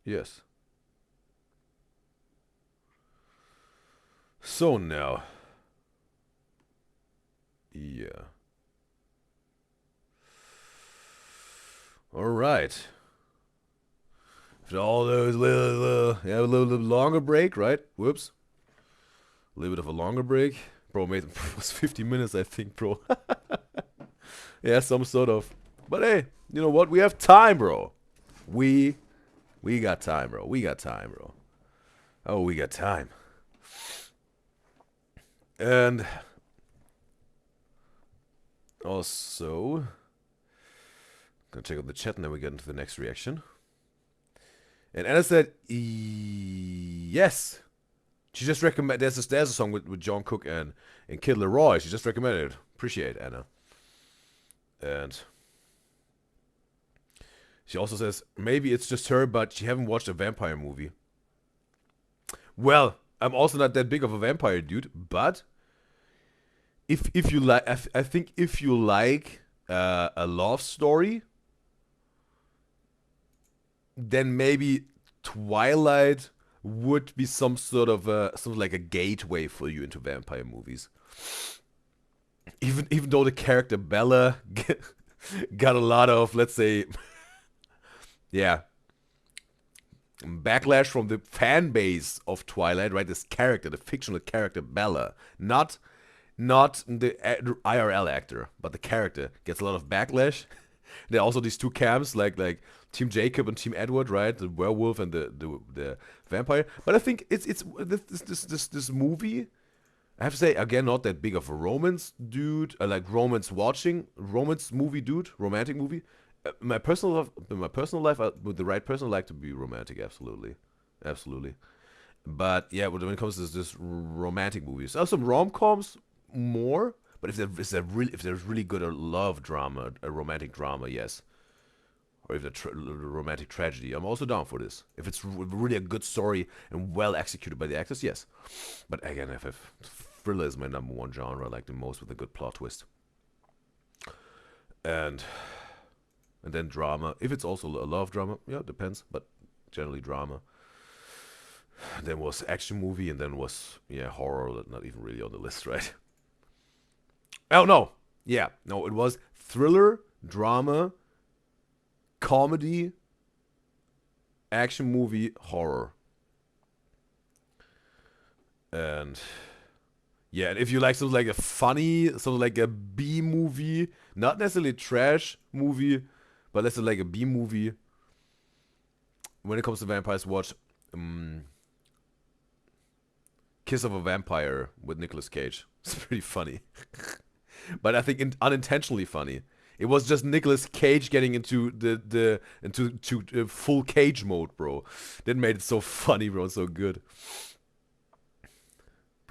yes. So now, yeah. All right. After all those a little longer break, right? Whoops. A little bit of a longer break. Bro, made it was 50 minutes, I think, bro. Yeah, some sort of. But hey, you know what? We have time, bro. We got time, bro. We got time, bro. Oh, we got time. And also, gonna check out the chat and then we get into the next reaction. And Anna said, yes. She just recommended, there's a song with John Cook and Kid Leroy. She just recommended it. Appreciate it, Anna. And she also says, maybe it's just her, but she haven't watched a vampire movie. Well, I'm also not that big of a vampire dude, but if you like, I think if you like a love story, then maybe Twilight would be some sort of something like a gateway for you into vampire movies. Even though the character Bella got a lot of, let's say, yeah, backlash from the fan base of Twilight, right? This character, the fictional character Bella, not the IRL actor, but the character gets a lot of backlash. There are also these two camps, like Team Jacob and Team Edward, right? The werewolf and the vampire. But I think it's this movie. I have to say again, not that big of a romance dude, like romance movie dude, romantic movie. In my personal life, with the right person, I like to be romantic, absolutely. But yeah, when it comes to this romantic movies, some rom-coms more. But if there's really good a love drama, a romantic drama, yes. Or if a romantic tragedy, I'm also down for this. If it's really a good story and well executed by the actors, yes. But again, if thriller is my number one genre, I like the most with a good plot twist. And then drama. If it's also a love drama, yeah, it depends. But generally drama. Then was action movie, and then was horror. Not even really on the list, right? Oh, no. Yeah. No, it was thriller, drama, comedy, action movie, horror. And yeah, and if you like something like a funny, something like a B movie, not necessarily trash movie, but let's say like a B movie. When it comes to vampires, watch Kiss of a Vampire with Nicolas Cage. It's pretty funny. But I think unintentionally funny. It was just Nicolas Cage getting into into full cage mode, bro. That made it so funny, bro, so good.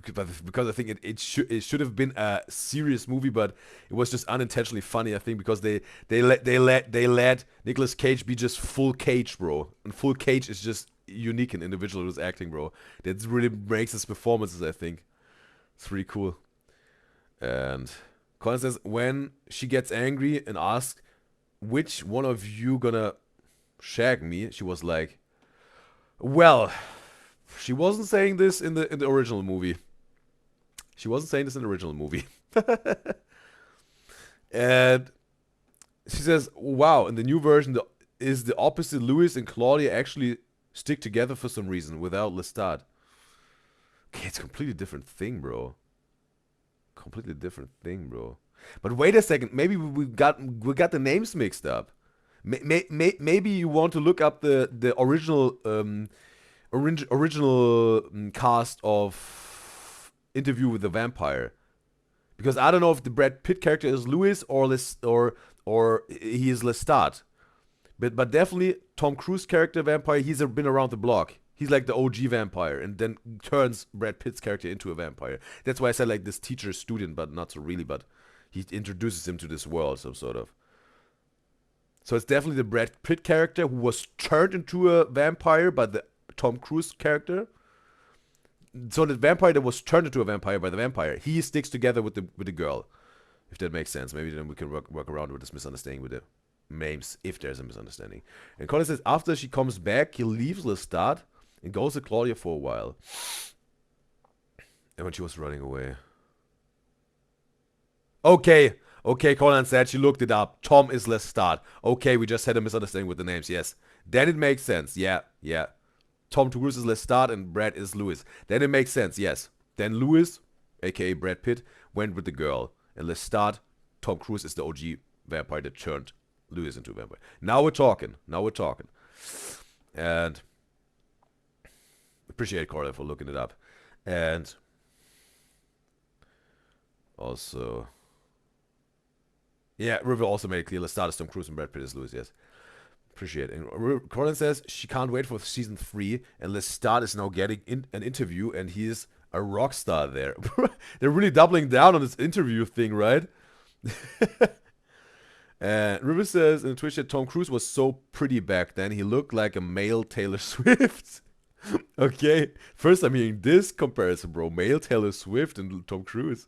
Because I think it should have been a serious movie, but it was just unintentionally funny. I think because they let Nicolas Cage be just full cage, bro. And full cage is just unique and individual who's acting, bro. That really makes his performances. I think it's really cool. And Colin says, when she gets angry and asks, which one of you gonna shag me? She was like, well, she wasn't saying this in the original movie. She wasn't saying this in the original movie. And she says, wow, in the new version, is the opposite. Louis and Claudia actually stick together for some reason without Lestat. Okay, it's a completely different thing, bro. Completely different thing, bro. But wait a second, maybe we got the names mixed up. Maybe you want to look up the original cast of Interview with the Vampire, because I don't know if the Brad Pitt character is Louis or he is Lestat, but definitely Tom Cruise character vampire. He's been around the block. He's like the OG vampire, and then turns Brad Pitt's character into a vampire. That's why I said like this teacher student, but not so really. But he introduces him to this world, some sort of. So it's definitely the Brad Pitt character who was turned into a vampire by the Tom Cruise character. So the vampire that was turned into a vampire by the vampire, he sticks together with the girl. If that makes sense. Maybe then we can work around with this misunderstanding with the names, if there's a misunderstanding. And Colin says, after she comes back, he leaves Lestat and goes to Claudia for a while. And when she was running away. Okay, Colin said she looked it up. Tom is Lestat. Okay, we just had a misunderstanding with the names, yes. Then it makes sense, yeah. Tom Cruise is Lestat and Brad is Lewis. Then it makes sense, yes. Then Lewis, aka Brad Pitt, went with the girl. And Lestat, Tom Cruise is the OG vampire that turned Lewis into a vampire. Now we're talking. And appreciate Colin for looking it up. And also, yeah, River also made it clear Lestat is Tom Cruise and Brad Pitt is Lewis, yes. Appreciate it. And Colin says she can't wait for season 3, and Lestat is now getting an interview, and he is a rock star there. They're really doubling down on this interview thing, right? And River says in Twitch that Tom Cruise was so pretty back then. He looked like a male Taylor Swift. Okay, first I'm hearing this comparison, bro. Male Taylor Swift and Tom Cruise.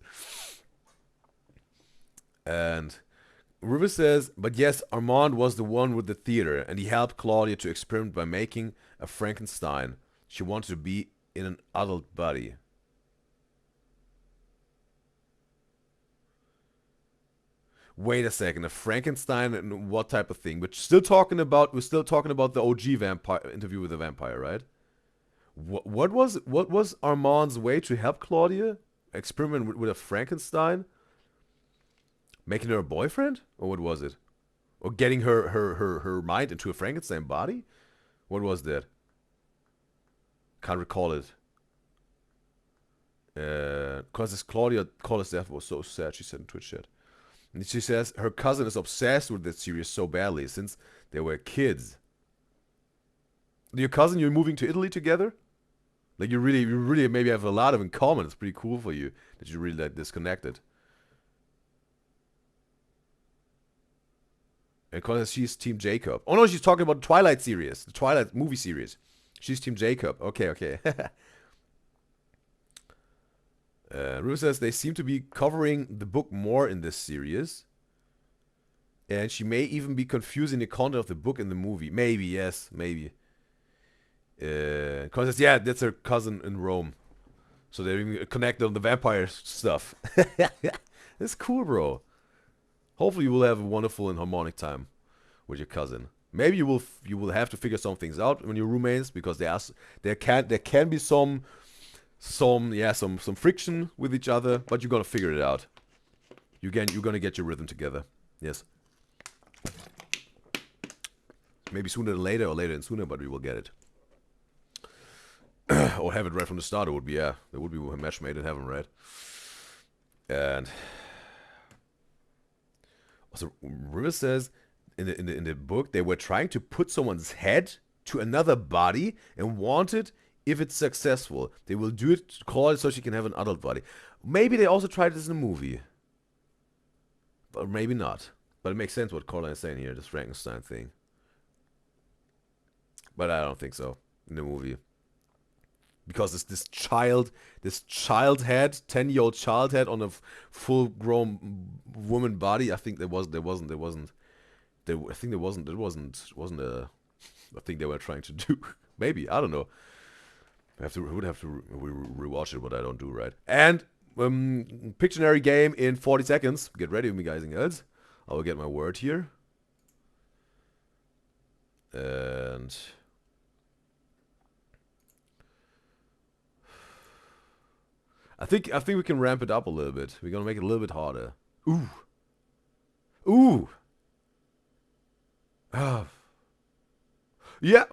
And River says, but yes, Armand was the one with the theater, and he helped Claudia to experiment by making a Frankenstein. She wanted to be in an adult body. Wait a second, a Frankenstein and what type of thing? We're still talking about the OG vampire interview with the vampire, right? What was Armand's way to help Claudia experiment with a Frankenstein? Making her a boyfriend? Or what was it? Or getting her mind into a Frankenstein body? What was that? Can't recall it. Because this Claudia's death was so sad, she said in Twitch chat. And she says her cousin is obsessed with this series so badly since they were kids. Your cousin, you're moving to Italy together? Like you really maybe have a lot of in common. It's pretty cool for you that you're really that disconnected. And because she's Team Jacob. Oh no, she's talking about the Twilight series. The Twilight movie series. She's Team Jacob. Okay. Rue says they seem to be covering the book more in this series. And she may even be confusing the content of the book and the movie. Maybe, yes, maybe. Because yeah, that's her cousin in Rome. So they're even connected on the vampire stuff. That's cool, bro. Hopefully you will have a wonderful and harmonic time with your cousin. Maybe you will have to figure some things out when you're roommates, because there can be some friction with each other, but you're gonna figure it out. You're gonna get your rhythm together. Yes. Maybe sooner than later, or later than sooner, but we will get it. Or have it right from the start. It would be, yeah, there would be a match made in heaven, right? And also, River says in the book they were trying to put someone's head to another body and wanted, if it's successful, they will do it to call it so she can have an adult body. Maybe they also tried this in a movie, but maybe not. But it makes sense what Colin is saying here, this Frankenstein thing. But I don't think so in the movie. Because this child head, 10-year-old child head on a full-grown woman body. I think there wasn't a thing they were trying to do. Maybe, I don't know. Would have to rewatch it, but I don't do, right? And Pictionary game in 40 seconds. Get ready with me, guys and girls. I will get my word here. And I think we can ramp it up a little bit. We're gonna make it a little bit harder. Ooh. Yeah.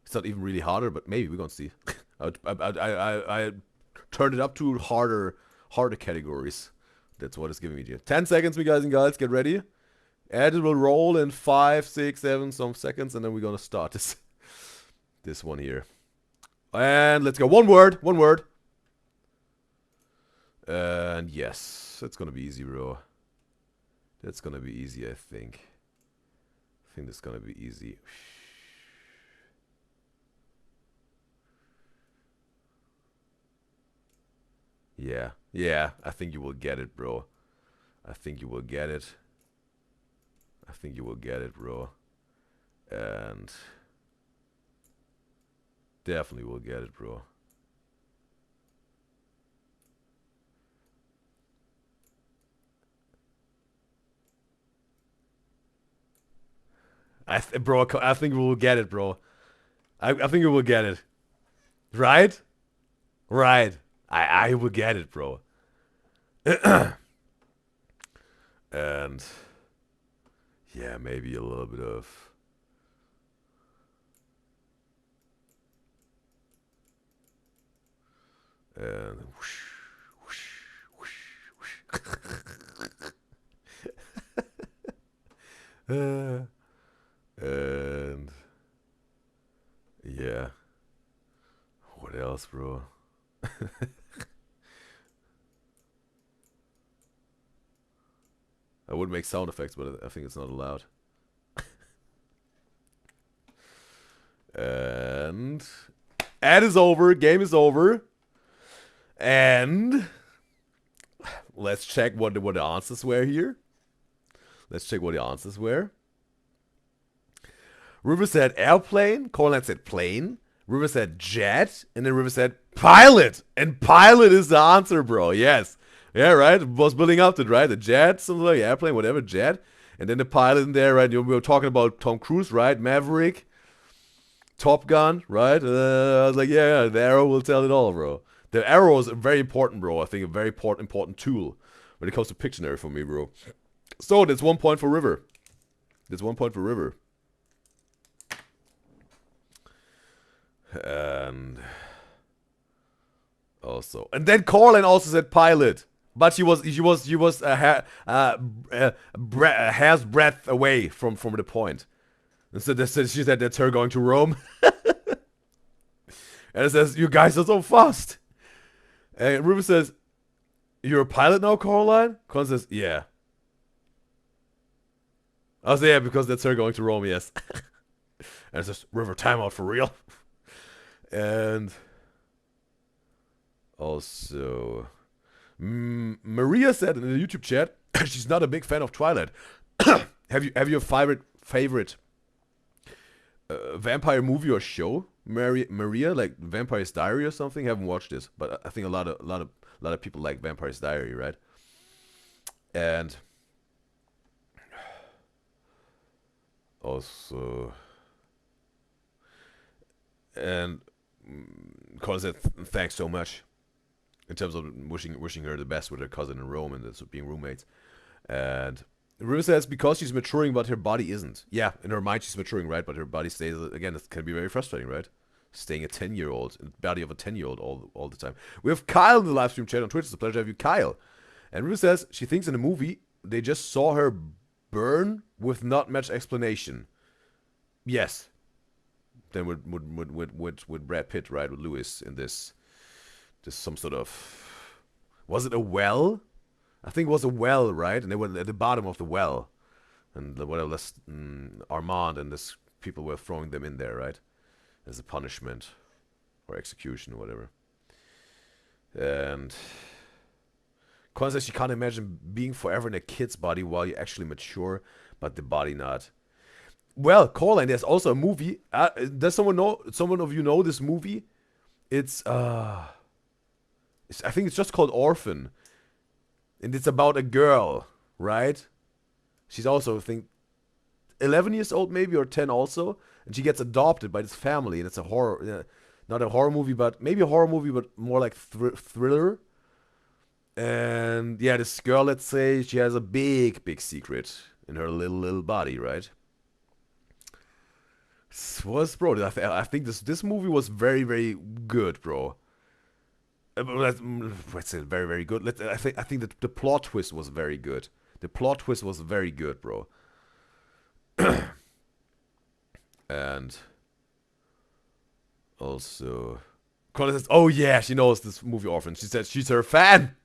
It's not even really harder, but maybe we're gonna see. I turned it up to harder categories. That's what it's giving me here. 10 seconds, me guys and girls. Get ready. And it will roll in 5, 6, 7 some seconds, and then we're gonna start this one here. And let's go. One word. And yes, it's gonna be easy, bro. That's gonna be easy, I think. I think that's gonna be easy. Yeah. Yeah. I think you will get it, bro. I think you will get it. I think you will get it, bro. And definitely will get it, bro. Bro, I think we will get it, bro. I think we will get it. Right? Right. I will get it, bro. And yeah, maybe a little bit of and whoosh, whoosh, whoosh, whoosh. And yeah. What else, bro? I would make sound effects, but I think it's not allowed. And ad is over, game is over. And let's check what the answers were here. Let's check what the answers were. River said airplane, Coraline said plane, River said jet, and then River said pilot. And pilot is the answer, bro. Yes. Yeah, right? It was building up to it, right? The jet, something like airplane, whatever, jet. And then the pilot in there, right? We were talking about Tom Cruise, right? Maverick, Top Gun, right? I was like, yeah, the arrow will tell it all, bro. The arrow is very important, bro. I think a very important tool when it comes to Pictionary for me, bro. So, that's 1 point for River. That's 1 point for River. And also, and then Coraline also said pilot, but she was a hair's breadth away from the point. And so she said that's her going to Rome. And it says, you guys are so fast. And Ruben says, you're a pilot now, Coraline? Coraline says, yeah. I was yeah, because that's her going to Rome, yes. And it says, River, timeout for real. And also, Maria said in the YouTube chat, she's not a big fan of Twilight. have you a favorite vampire movie or show, Maria, like Vampire's Diary or something? Haven't watched this, but I think a lot of people like Vampire's Diary, right? And also, and Colin said thanks so much in terms of wishing her the best with her cousin in Rome and that's being roommates. And Rue says because she's maturing, but her body isn't. Yeah, in her mind she's maturing, right? But her body stays. Again, it can be very frustrating, right? Staying a 10-year-old, in the body of a 10-year-old all the time. We have Kyle in the live stream chat on Twitch. It's a pleasure to have you, Kyle. And Rue says she thinks in the movie they just saw her burn with not much explanation. Yes. Then with Brad Pitt, right? With Lewis in this some sort of, was it a well? I think it was a well, right? And they were at the bottom of the well, and whatever, Armand and this people were throwing them in there, right, as a punishment or execution or whatever. And Colin says she can't imagine being forever in a kid's body while you actually mature, but the body not. Well, Colin, there's also a movie. Does someone of you know this movie? It's I think it's just called Orphan. And it's about a girl, right? She's also, I think, 11 years old maybe, or 10 also. And she gets adopted by this family. And it's a horror, not a horror movie, but maybe a horror movie, but more like thriller. And yeah, this girl, let's say, she has a big secret in her little body, right? Bro, I think this movie was very, very good, bro. Let's say very, very good. I think that the plot twist was very good. The plot twist was very good, bro. And also, Colin says, "Oh yeah, she knows this movie Orphan." She said she's her fan.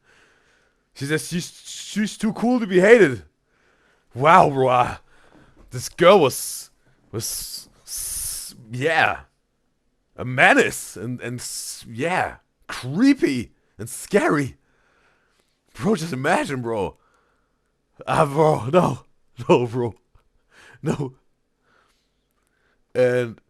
She says she's too cool to be hated. Wow, bro. This girl was yeah, a menace and yeah. Creepy and scary. Bro, just imagine, bro. Bro, no. No, bro. No. And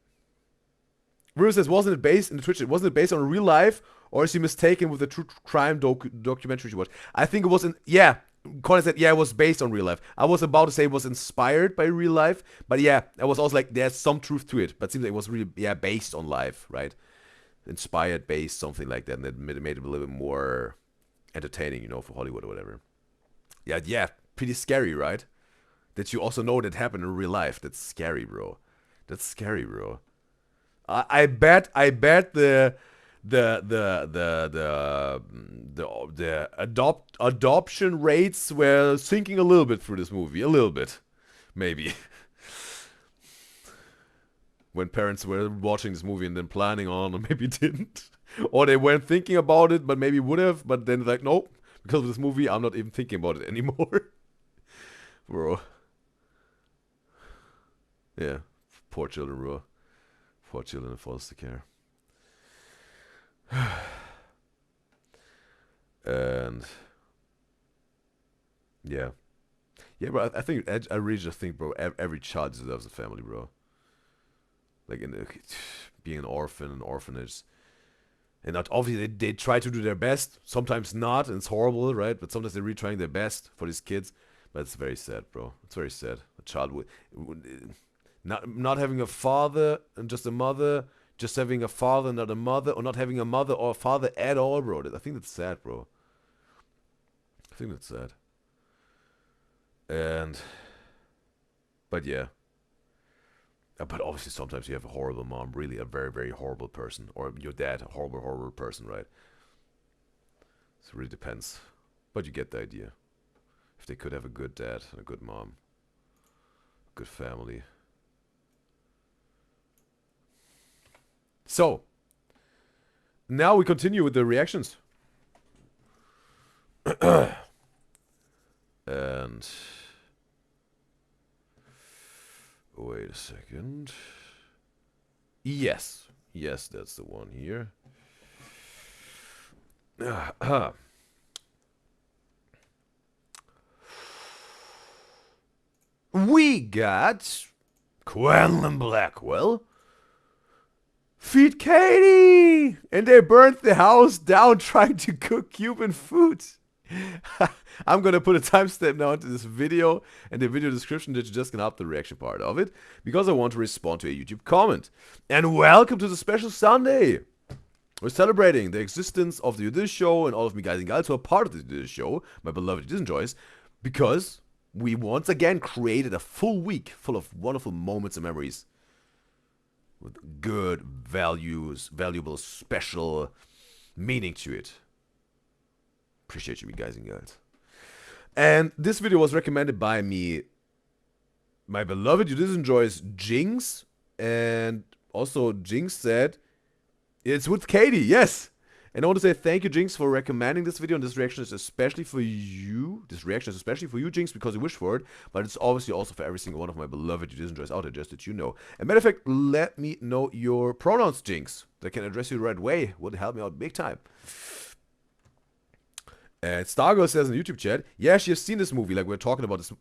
Bruce says, wasn't it based in the Twitch? Wasn't it based on real life, or is he mistaken with the true crime documentary she watched? I think it was yeah. Colin said, yeah, it was based on real life. I was about to say it was inspired by real life, but yeah, I was also like, there's some truth to it, but it seems like it was really, yeah, based on life, right? Inspired, based, something like that, and it made it a little bit more entertaining, you know, for Hollywood or whatever. Yeah, pretty scary, right? That you also know that happened in real life. That's scary, bro. That's scary, bro. I bet the adoption rates were sinking a little bit through this movie, a little bit, maybe. When parents were watching this movie and then planning on, or maybe didn't, or they weren't thinking about it, but maybe would have, but then like, nope, because of this movie, I'm not even thinking about it anymore, bro. Yeah, poor children, bro. Poor children in foster care. And yeah, bro. I think I really just think, bro, every child deserves a family, bro. Like being an orphanage, and not obviously they try to do their best. Sometimes not, and it's horrible, right? But sometimes they're really trying their best for these kids. But it's very sad, bro. It's very sad. A child would not having a father and just a mother. Just having a father and not a mother, or not having a mother or a father at all, bro. I think that's sad, bro. I think that's sad. But yeah. But obviously sometimes you have a horrible mom, really a very, very horrible person. Or your dad, a horrible, horrible person, right? So it really depends. But you get the idea. If they could have a good dad and a good mom. A good family. So, now we continue with the reactions. And wait a second. Yes, that's the one here. We got Quenlin Blackwell. Feed Katie! And they burnt the house down trying to cook Cuban food. I'm gonna put a timestamp now into this video and the video description that you just can have the reaction part of it, because I want to respond to a YouTube comment. And welcome to the special Sunday! We're celebrating the existence of the Udyzyz show and all of me guys and gals who are part of the Udyzyz show, my beloved Udyzyz enjoys, because we once again created a full week full of wonderful moments and memories. With good values, valuable, special meaning to it. Appreciate you guys and girls. And this video was recommended by me, my beloved Udyzyz enjoys Jinx, and also Jinx said, it's with Katie, yes! And I want to say thank you, Jinx, for recommending this video, and this reaction is especially for you. This reaction is especially for you, Jinx, because you wished for it, but it's obviously also for every single one of my beloved Udyzyz enjoys out there, just that you know. And matter of fact, let me know your pronouns, Jinx, that can address you the right way. Would help me out big time. And Stargirl says in the YouTube chat, yeah, she has seen this movie, like we're talking about this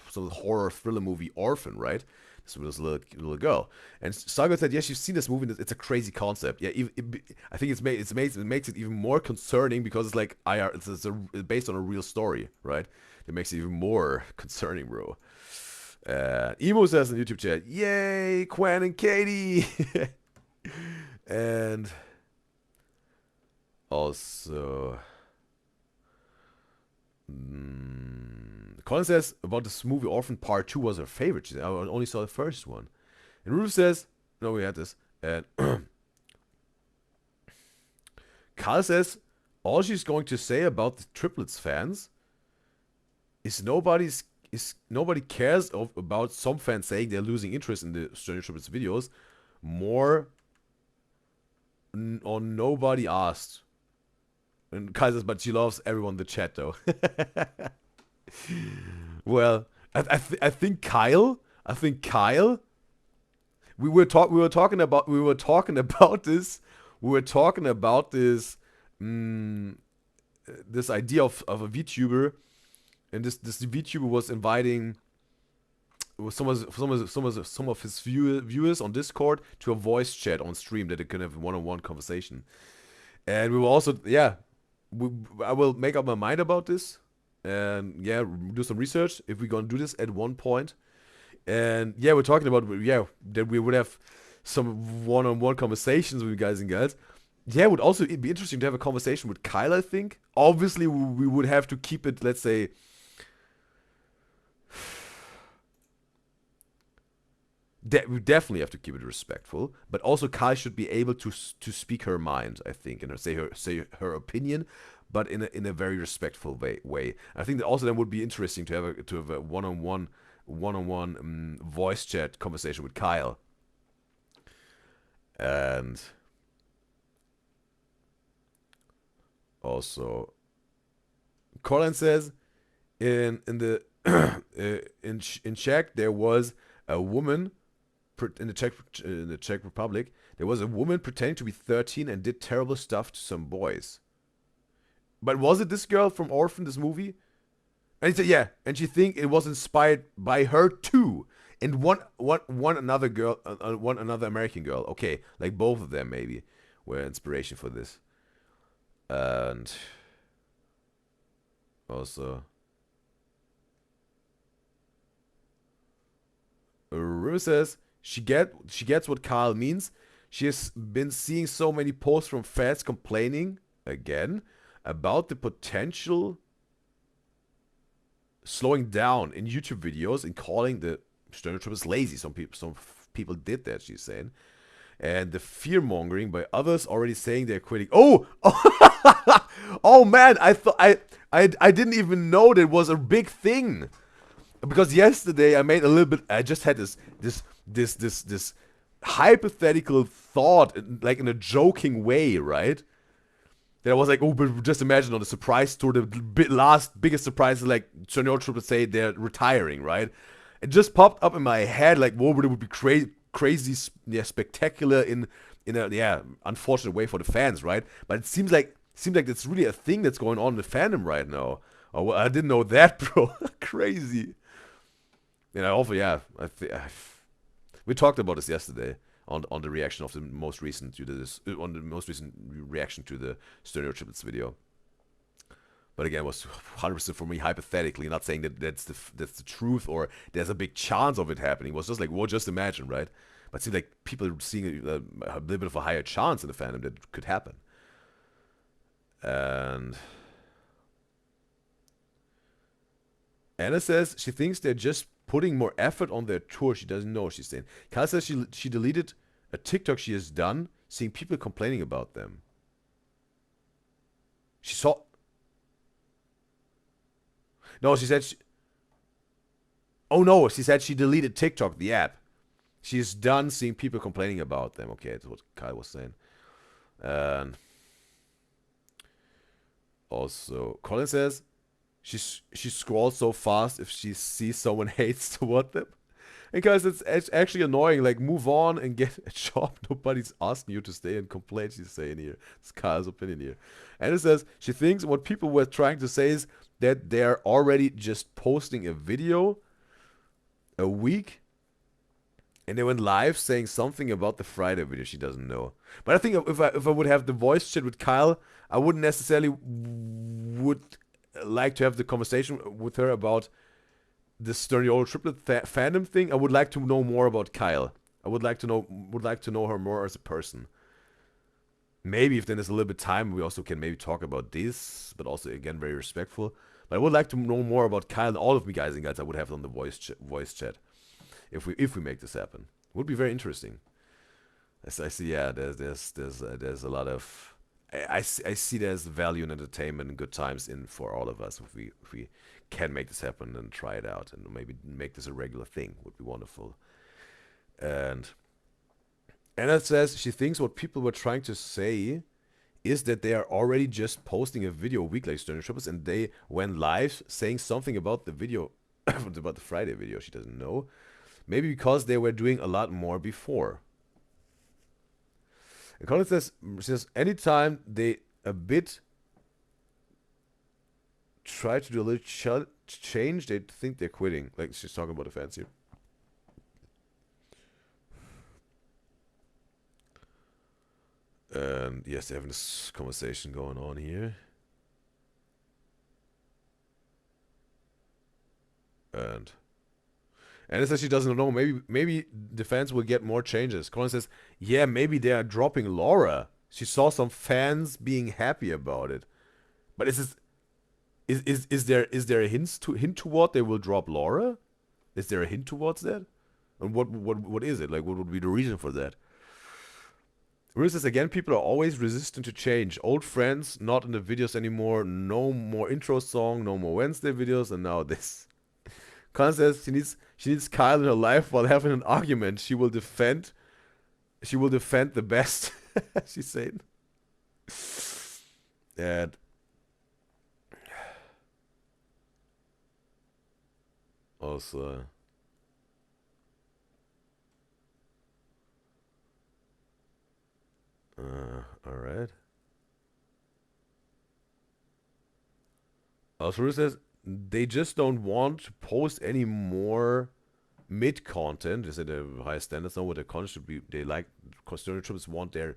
sort of horror thriller movie, Orphan, right? This was a little girl. And Stargirl said, yes, you've seen this movie, it's a crazy concept. Yeah, I think it makes it even more concerning because it's like, it's based on a real story, right? It makes it even more concerning, bro. Emo says in the YouTube chat, yay, Quen and Katie! And also... Colin says about this movie Orphan Part 2 was her favorite. She said, I only saw the first one. And Ruth says, no, we had this. And Carl says, all she's going to say about the Triplets fans is nobody cares about some fans saying they're losing interest in the Stranger Triplets videos more or nobody asked. And Kyle says, but she loves everyone in the chat though. Well, I think Kyle. We were talking about this. this idea of a VTuber, and this VTuber was inviting some of his viewers on Discord to a voice chat on stream that they can have a one-on-one conversation. And we will also, I will make up my mind about this, and do some research if we're gonna do this at one point. And we're talking about that we would have some one-on-one conversations with you guys and girls. It would also be interesting to have a conversation with Kyle, I think. Obviously, we would have to keep it, let's say, we definitely have to keep it respectful, but also Kyle should be able to speak her mind, I think, and say her opinion, but in a very respectful way. I think that also then would be interesting to have a one-on-one voice chat conversation with Kyle. And also, Colin says in the in Czech there was a woman in the Czech Republic. There was a woman pretending to be 13 and did terrible stuff to some boys. But was it this girl from Orphan, this movie? And he said, and she think it was inspired by her too. And one another American girl. Okay, like both of them maybe were inspiration for this. And also, River says she gets what Kyle means. She has been seeing so many posts from fans complaining again about the potential slowing down in YouTube videos and calling the Stormtroopers lazy. Some people did that, she's saying. And the fear mongering by others already saying they're quitting. Oh, oh man! I thought I didn't even know that was a big thing, because yesterday I made a little bit. I just had this hypothetical thought, like in a joking way, right? That I was like, oh, but just imagine on the surprise tour, the biggest surprise is like Stormtroopers say they're retiring, right? It just popped up in my head, like, whoa, but it would be crazy, spectacular in a unfortunate way for the fans, right? But it seems like it's really a thing that's going on in the fandom right now. Oh, well, I didn't know that, bro. Crazy. And I also, we talked about this yesterday on the reaction of the most recent reaction to the Stereo Triplets video. But again, it was 100% for me hypothetically, not saying that that's the truth or there's a big chance of it happening. It was just like, well, just imagine, right? But it seems like people are seeing a little bit of a higher chance in the fandom that it could happen. And Anna says she thinks they're just putting more effort on their tour. She doesn't know, she's saying. Kyle says she deleted a TikTok she has done, seeing people complaining about them. She saw... No, she said she said she deleted TikTok, the app. She's done seeing people complaining about them. Okay, that's what Kyle was saying. And also, Colin says she scrolls so fast if she sees someone hates toward them. And guys, it's actually annoying. Like, move on and get a job. Nobody's asking you to stay and complain, she's saying here. It's Kyle's opinion here. And it says she thinks what people were trying to say is that they're already just posting a video a week, and they went live saying something about the Friday video she doesn't know. But I think if I would have the voice chat with Kyle, I wouldn't necessarily would like to have the conversation with her about the Stereo Triplet fandom thing. I would like to know more about Kyle. I would like to know her more as a person. Maybe if then there's a little bit of time, we also can maybe talk about this, but also, again, very respectful. But I would like to know more about Kyle and all of me guys and guys I would have on the voice chat if we make this happen. It would be very interesting. I see, there's a lot of... I see there's value in entertainment and good times in for all of us if we can make this happen and try it out and maybe make this a regular thing. Would be wonderful. And Anna says she thinks what people were trying to say is that they are already just posting a video a week like Stormtroopers, and they went live saying something about the video, about the Friday video. She doesn't know. Maybe because they were doing a lot more before. And Colin says, anytime they a bit try to do a little change, they think they're quitting. Like, she's talking about the fans here. And yes, they're having this conversation going on here. And it says she doesn't know. Maybe the fans will get more changes. Colin says, yeah, maybe they are dropping Laura. She saw some fans being happy about it. But is there a hint toward they will drop Laura? Is there a hint towards that? And what is it? Like, what would be the reason for that? Ruth says, again, people are always resistant to change. Old friends, not in the videos anymore. No more intro song, no more Wednesday videos, and now this. Khan says she needs Kyle in her life while having an argument. She will defend the best. She's saying. And also alright. Also Ruth says they just don't want to post any more mid content. They said they have high standards now what their content should be. They like constituents want their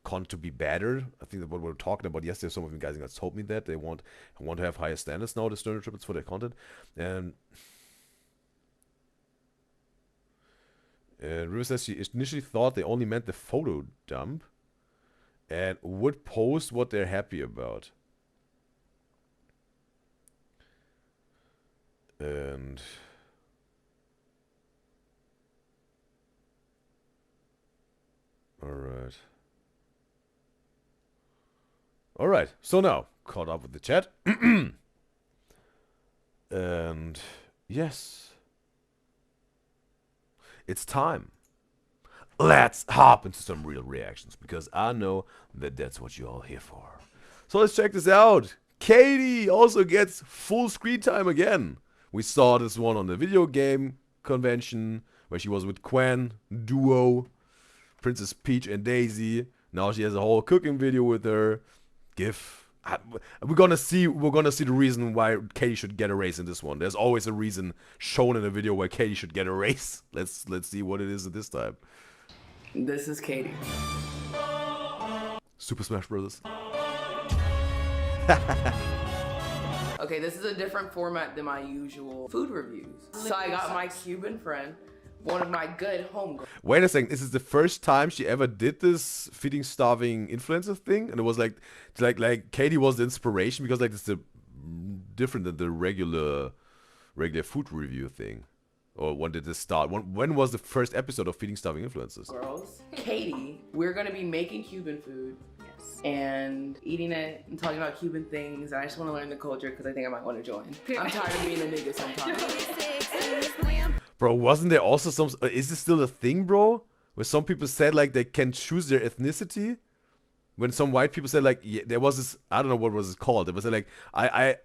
content to be better. I think that what we were talking about yesterday, some of you guys told me that they want to have higher standards now, the stereotypes for their content. And River says she initially thought they only meant the photo dump and would post what they're happy about. And all right. So now caught up with the chat, and yes, it's time. Let's hop into some real reactions because I know that that's what you're all here for. So let's check this out. Katie also gets full screen time again. We saw this one on the video game convention where she was with Quen, duo, Princess Peach and Daisy. Now she has a whole cooking video with her. We're gonna see the reason why Katie should get a raise in this one. There's always a reason shown in a video why Katie should get a raise. Let's see what it is at this time. This is Katie. Super Smash Brothers. Okay, this is a different format than my usual food reviews. So I got my Cuban friend, one of my good homegirls. Wait a second, this is the first time she ever did this feeding starving influencer thing, and it was like Katie was the inspiration because like it's the different than the regular food review thing. Or when did this start? When was the first episode of Feeding Starving Influencers? Girls, Katie, we're gonna be making Cuban food. And eating it and talking about Cuban things. I just want to learn the culture because I think I might want to join. I'm tired of being a nigga sometimes. Bro, wasn't there also some... is this still a thing, bro? Where some people said, like, they can choose their ethnicity? When some white people said, like, yeah, there was this... I don't know what was it called. It was like, I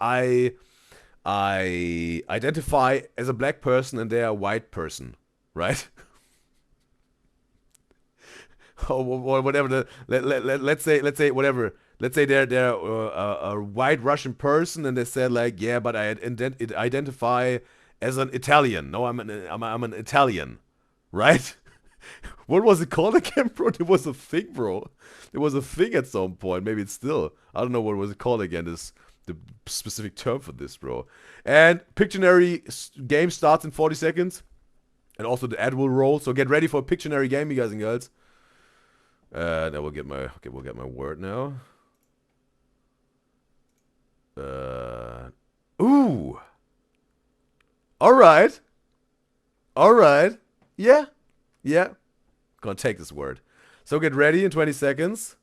identify as a black person and they're a white person. Right? Or whatever. Let's say whatever. Let's say they're a white Russian person, and they said like, yeah, but I identify as an Italian. No, I'm an Italian, right? What was it called again, bro? There was a thing, bro. There was a thing at some point. Maybe it's still. I don't know what was it called again. This the specific term for this, bro. And Pictionary game starts in 40 seconds, and also the ad will roll. So get ready for a Pictionary game, you guys and girls. Now we'll get my word now. Ooh. All right. Yeah. Gonna take this word. So get ready in 20 seconds.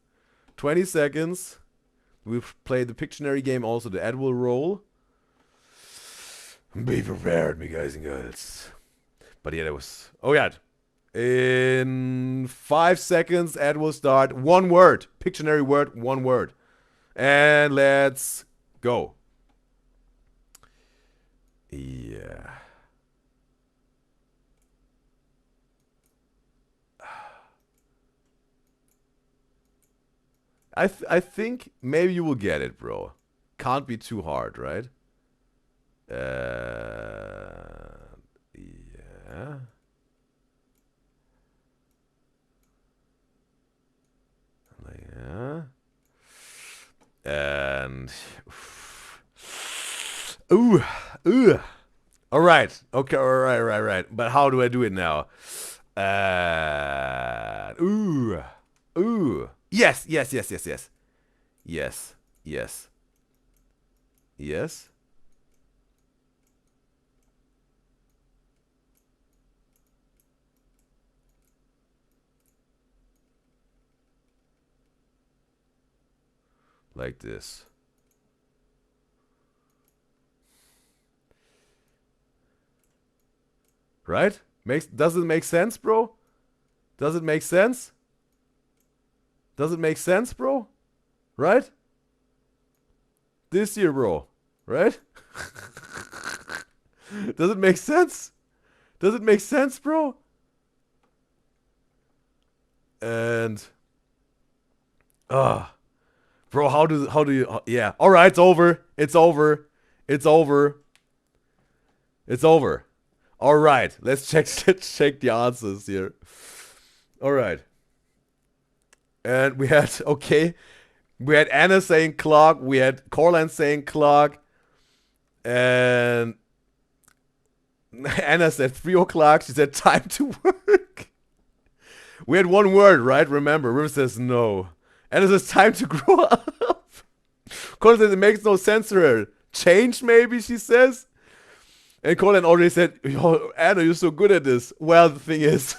20 seconds. We've played the Pictionary game. Also, the ad will roll. Be prepared, me guys and girls. But yeah, that was. Oh yeah. In 5 seconds, ad will start. One word. Pictionary word, one word. And let's go. Yeah. I think maybe you will get it, bro. Can't be too hard, right? Yeah. Yeah. And ooh. All right. Okay. All right. Right. But how do I do it now? Ooh. Yes. Like this. Right? Does it make sense, bro? Does it make sense? Does it make sense, bro? Right? This here, bro. Right? Does it make sense? Does it make sense, bro? And bro, how do you yeah. All right, it's over. It's over. All right, let's check the answers here. All right. And we had Anna saying clock, we had Corlan saying clock, and Anna said 3 o'clock, she said time to work. We had one word, right? Remember, River says no. Anna says time to grow up. Corlan says it makes no sense to her. Change maybe, she says. And Corlan already said, yo, Anna, you're so good at this. Well, the thing is,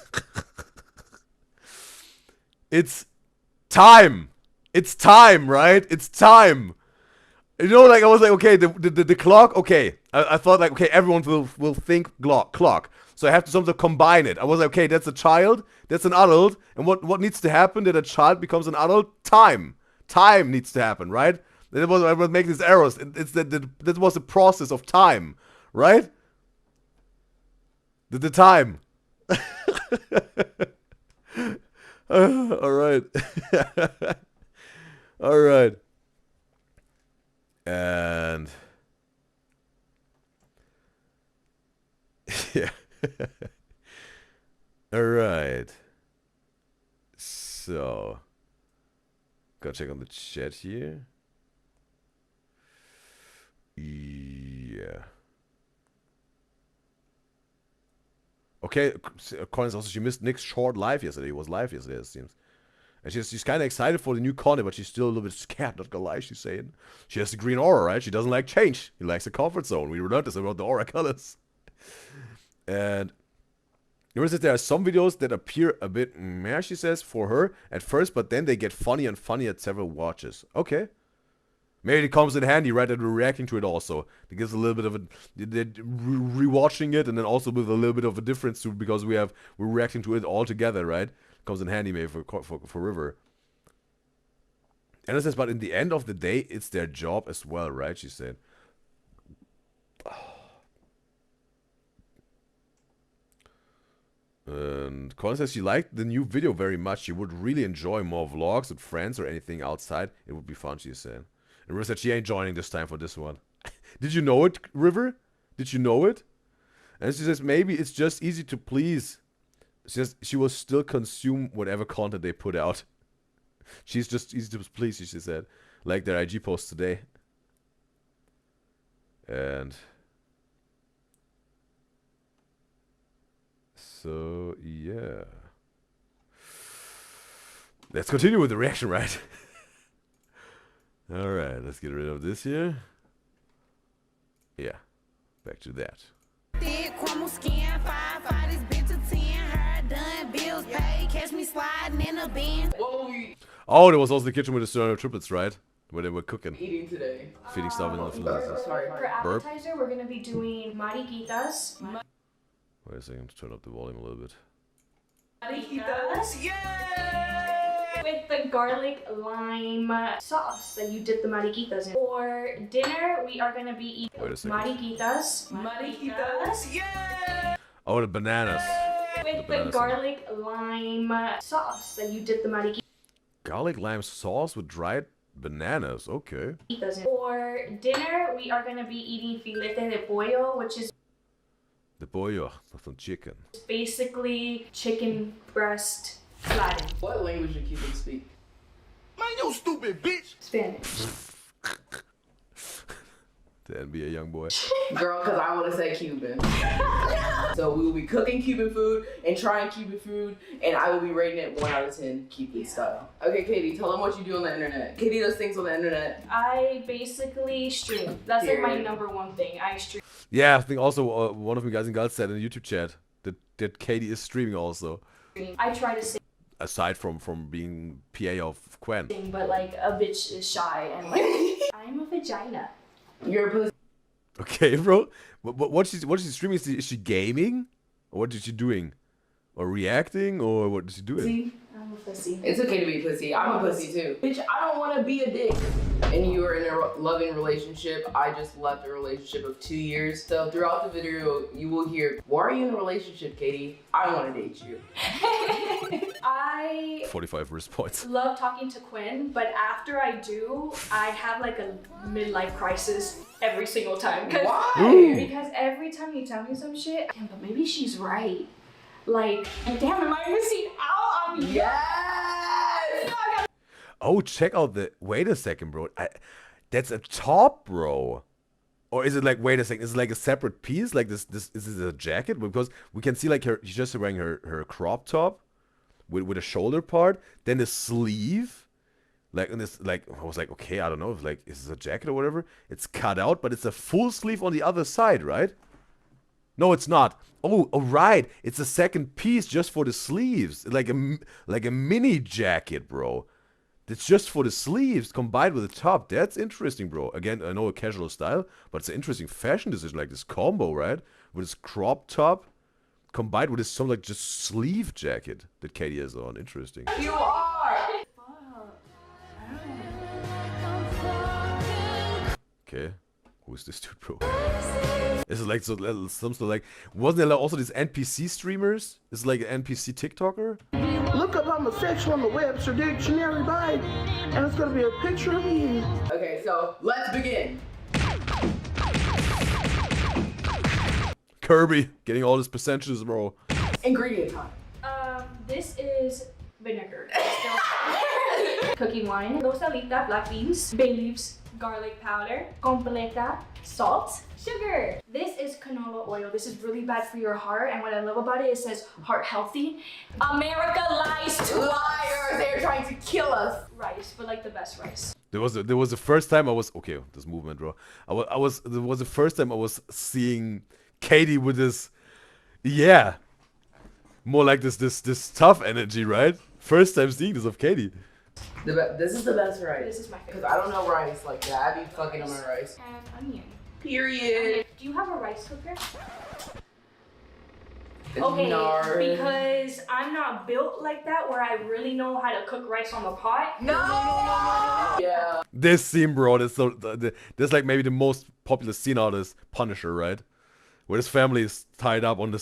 it's time. It's time, right? It's time. You know, like I was like, okay, the clock, okay. I thought like, okay, everyone will think clock. So I have to somehow combine it. I was like, okay, that's a child, that's an adult, and what needs to happen that a child becomes an adult? Time. Time needs to happen, right? That was I was making these errors. That was the process of time, right? The time. All right. All right. And yeah. All right. So, gotta check on the chat here. Yeah. Okay, Collins also, she missed Nick's short live yesterday. He was live yesterday, it seems. And she's kind of excited for the new content, but she's still a little bit scared, not gonna lie, she's saying. She has the green aura, right? She doesn't like change. She likes the comfort zone. We learned this about the aura colors. And you notice that there are some videos that appear a bit meh, she says, for her at first, but then they get funnier and funnier at several watches. Okay. Maybe it comes in handy, right, that we're reacting to it also. It gives a little bit of a... Rewatching it, and then also with a little bit of a difference too, because we're reacting to it all together, right? Comes in handy maybe for River. And it says, but in the end of the day, it's their job as well, right? She said. And Colin says she liked the new video very much. She would really enjoy more vlogs with friends or anything outside. It would be fun, she said. And River said she ain't joining this time for this one. Did you know it, River? Did you know it? And she says maybe it's just easy to please. She says she will still consume whatever content they put out. She's just easy to please, she said. Like their IG post today. And so, yeah. Let's continue with the reaction, right? Alright, let's get rid of this here. Yeah, back to that. Oh, there was also the kitchen with the Sterno triplets, right? Where they were cooking. Eating today. Feeding stuff in the food. For appetizer, we're gonna be doing mariquitas. Wait a second, turn up the volume a little bit. Mariquitas, yay! With the garlic lime sauce that you dip the mariquitas in. For dinner, we are gonna be eating mariquitas. Mariquitas, yay! Oh, the bananas. With the garlic lime sauce that you dip the mariquitas. Garlic lime sauce with dried Bananas, okay. For dinner, we are gonna be eating filete de pollo, which is The pollo, some chicken. basically chicken breast flattened. What language do Cubans speak? Man, you stupid bitch! Spanish. The NBA young boy. Girl, because I want to say Cuban. So we will be cooking Cuban food and trying Cuban food, and I will be rating it 1 out of 10 Cuban style. Okay, Katie, tell them what you do on the internet. Katie does things on the internet. I basically stream. That's like my #1 thing. I stream. Yeah, I think also one of you guys in Gulf said in the YouTube chat that Katie is streaming also. I try to sing, Aside from being PA of Quen. but like a bitch is shy and like I'm a vagina. You're a pussy. Okay, bro. What she's streaming? Is she gaming? Or what is she doing? Or reacting? Or what is she doing? See? I'm a pussy. It's okay to be a pussy. I'm a pussy too. Bitch, I don't want to be a dick. And you are in a loving relationship. I just left a relationship of 2 years. So throughout the video, you will hear, why are you in a relationship, Katie? I want to date you. I 45 response. love talking to Quinn, but after I do, I have like a midlife crisis every single time. Why? Because every time you tell me some shit, damn, but maybe she's right. Like, damn, am I missing out on Yes! Oh, check out the... Wait a second, bro. That's a top, bro. Or is it like... Wait a second. Is it like a separate piece? Like this is this a jacket? Because we can see like she's just wearing her crop top with a shoulder part. Then the sleeve. Like, and this, like, I was like, okay, I don't know. If like, is this a jacket or whatever? It's cut out, but it's a full sleeve on the other side, right? No, it's not. Oh, right. It's a second piece just for the sleeves. Like a mini jacket, bro. It's just for the sleeves combined with the top. That's interesting, bro. Again, I know a casual style, but it's an interesting fashion decision, like this combo, right? With this crop top combined with this some like just sleeve jacket that Katie has on. Interesting. You are! Okay. Who is this dude, bro? Is it like some sort of like... Wasn't there also these NPC streamers? Is it like an NPC TikToker? Look up homosexual on the Webster Dictionary, babe, and it's gonna be a picture of you. Okay, so let's begin. Kirby getting all his percentages, bro. Ingredient time. This is vinegar. Cooking wine, rosalita, black beans, bay leaves, garlic powder, completa, salt, sugar. This is canola oil. This is really bad for your heart, and what I love about it, it says heart healthy. America lies to us. Liars! They're trying to kill us. Rice, but like the best rice. There was the first time I was okay. This movement, bro. There was the first time I was seeing Katie with this, yeah, more like this tough energy, right? First time seeing this of Katie. This is the best rice. This is my favorite. Because I don't know rice like that. I be fucking on my rice. And onion. Period. Do you have a rice cooker? Okay, because I'm not built like that where I really know how to cook rice on the pot. No! Yeah. This scene, bro, this like maybe the most popular scene out is Punisher, right? Where his family is tied up on the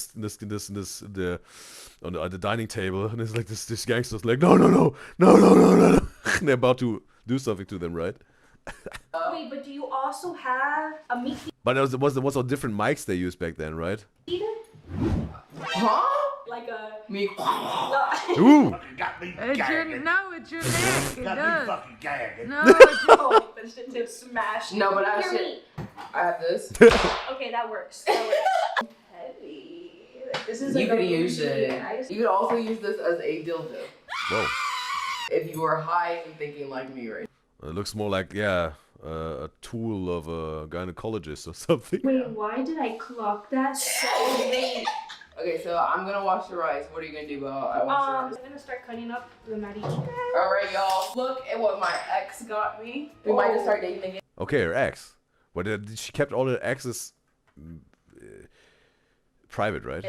dining table, and it's like this gangster's like, no, and they're about to do something to them, right? Wait, but do you also have a meat But there was all different mics they used back then, right? eater? Huh? Like a Me. Ooh. It's your neck. It does. fucking gagging. No, it's your Oh, the shit to smash. No, but I Hear should. me. I have this. Okay, that works. Heavy. This is You like could a use bougie it. rice. You could also use this as a dildo. Whoa. If you were high and thinking like me right It looks more like, yeah, a tool of a gynecologist or something. Wait, why did I clock that so late? Okay, so I'm gonna wash the rice. What are you gonna do while I wash the rice? I'm gonna start cutting up the mariquita. Alright, y'all. Look at what my ex got me. We might just start dating again. Okay, her ex. But she kept all her exes private, right?